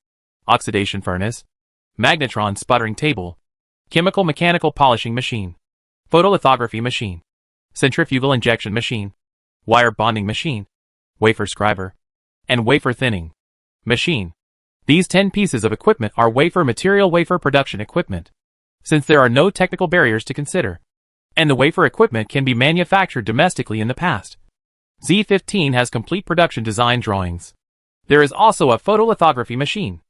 Oxidation Furnace, Magnetron Sputtering Table, Chemical Mechanical Polishing Machine, Photolithography Machine, Centrifugal Injection Machine, Wire Bonding Machine, Wafer Scriber, and Wafer Thinning Machine. These 10 pieces of equipment are wafer production equipment, since there are no technical barriers to consider, and the wafer equipment can be manufactured domestically in the past. Z15 has complete production design drawings. There is also a photolithography machine.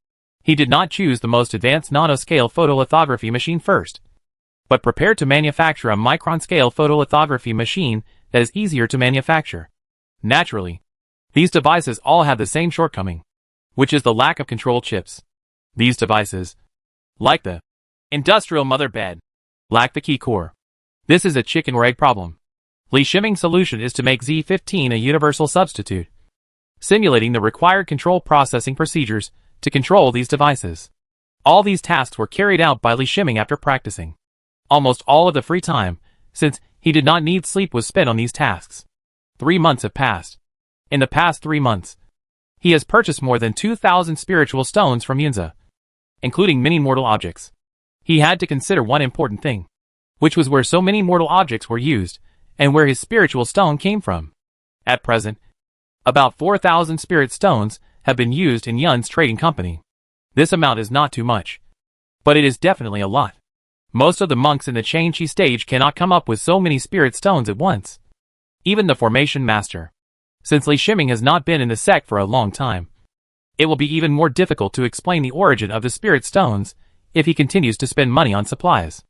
He did not choose the most advanced nanoscale photolithography machine first, but prepared to manufacture a micron-scale photolithography machine that is easier to manufacture. Naturally, these devices all have the same shortcoming, which is the lack of control chips. These devices, like the industrial mother bed, lack the key core. This is a chicken or egg problem. Li Shiming's solution is to make Z15 a universal substitute, simulating the required control processing procedures to control these devices. All these tasks were carried out by Li Shiming after practicing. Almost all of the free time, since he did not need sleep, was spent on these tasks. 3 months have passed. In the past 3 months, he has purchased more than 2,000 spiritual stones from Yunza, including many mortal objects. He had to consider one important thing, which was where so many mortal objects were used, and where his spiritual stone came from. At present, about 4,000 spirit stones have been used in Yun's trading company. This amount is not too much, but it is definitely a lot. Most of the monks in the Changshi stage cannot come up with so many spirit stones at once. Even the formation master. Since Li Shiming has not been in the sect for a long time, it will be even more difficult to explain the origin of the spirit stones if he continues to spend money on supplies.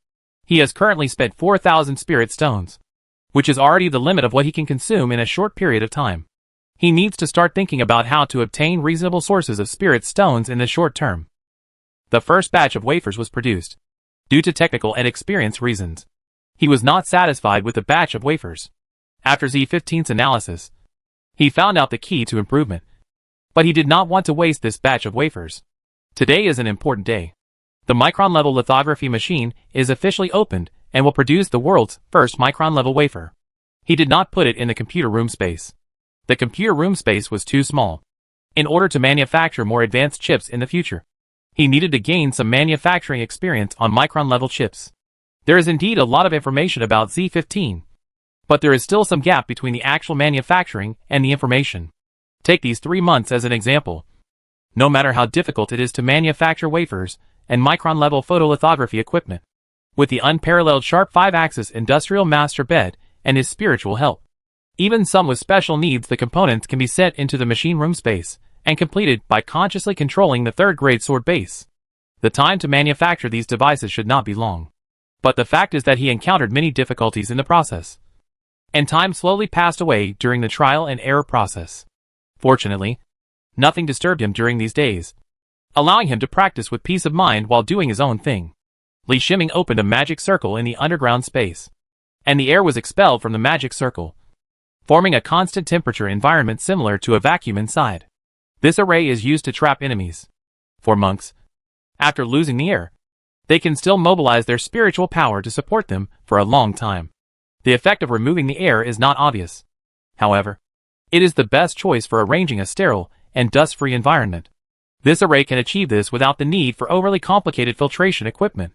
He has currently spent 4,000 spirit stones, which is already the limit of what he can consume in a short period of time. He needs to start thinking about how to obtain reasonable sources of spirit stones in the short term. The first batch of wafers was produced. Due to technical and experience reasons, he was not satisfied with the batch of wafers. After Z15's analysis, he found out the key to improvement. But he did not want to waste this batch of wafers. Today is an important day. The micron-level lithography machine is officially opened and will produce the world's first micron-level wafer. He did not put it in the computer room space. The computer room space was too small. In order to manufacture more advanced chips in the future, he needed to gain some manufacturing experience on micron-level chips. There is indeed a lot of information about Z15, but there is still some gap between the actual manufacturing and the information. Take these 3 months as an example. No matter how difficult it is to manufacture wafers and micron-level photolithography equipment, with the unparalleled sharp 5-axis industrial master bed and his spiritual help, even some with special needs, the components can be set into the machine room space and completed by consciously controlling the third-grade sword base. The time to manufacture these devices should not be long. But the fact is that he encountered many difficulties in the process, and time slowly passed away during the trial and error process. Fortunately, nothing disturbed him during these days, allowing him to practice with peace of mind while doing his own thing. Li Shiming opened a magic circle in the underground space, and the air was expelled from the magic circle, forming a constant temperature environment similar to a vacuum inside. This array is used to trap enemies. For monks, after losing the air, they can still mobilize their spiritual power to support them for a long time. The effect of removing the air is not obvious. However, it is the best choice for arranging a sterile and dust-free environment. This array can achieve this without the need for overly complicated filtration equipment.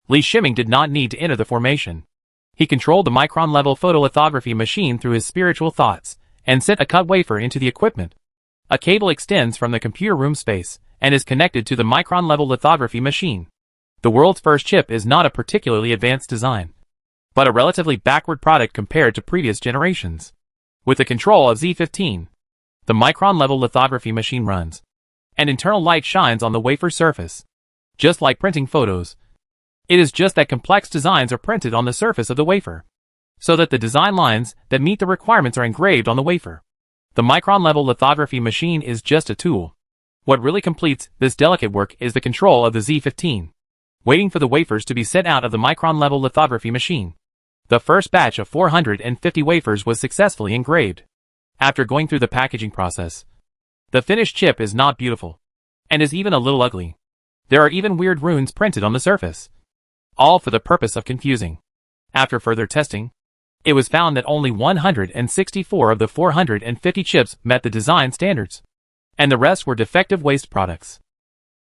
Li Shiming did not need to enter the formation. He controlled the micron-level photolithography machine through his spiritual thoughts, and sent a cut wafer into the equipment. A cable extends from the computer room space, and is connected to the micron-level lithography machine. The world's first chip is not a particularly advanced design, but a relatively backward product compared to previous generations. With the control of Z15, the micron-level lithography machine runs. An internal light shines on the wafer surface. Just like printing photos, it is just that complex designs are printed on the surface of the wafer, so that the design lines that meet the requirements are engraved on the wafer. The micron-level lithography machine is just a tool. What really completes this delicate work is the control of the Z15, waiting for the wafers to be sent out of the micron-level lithography machine. The first batch of 450 wafers was successfully engraved. After going through the packaging process, the finished chip is not beautiful, and is even a little ugly. There are even weird runes printed on the surface, all for the purpose of confusing. After further testing, it was found that only 164 of the 450 chips met the design standards, and the rest were defective waste products.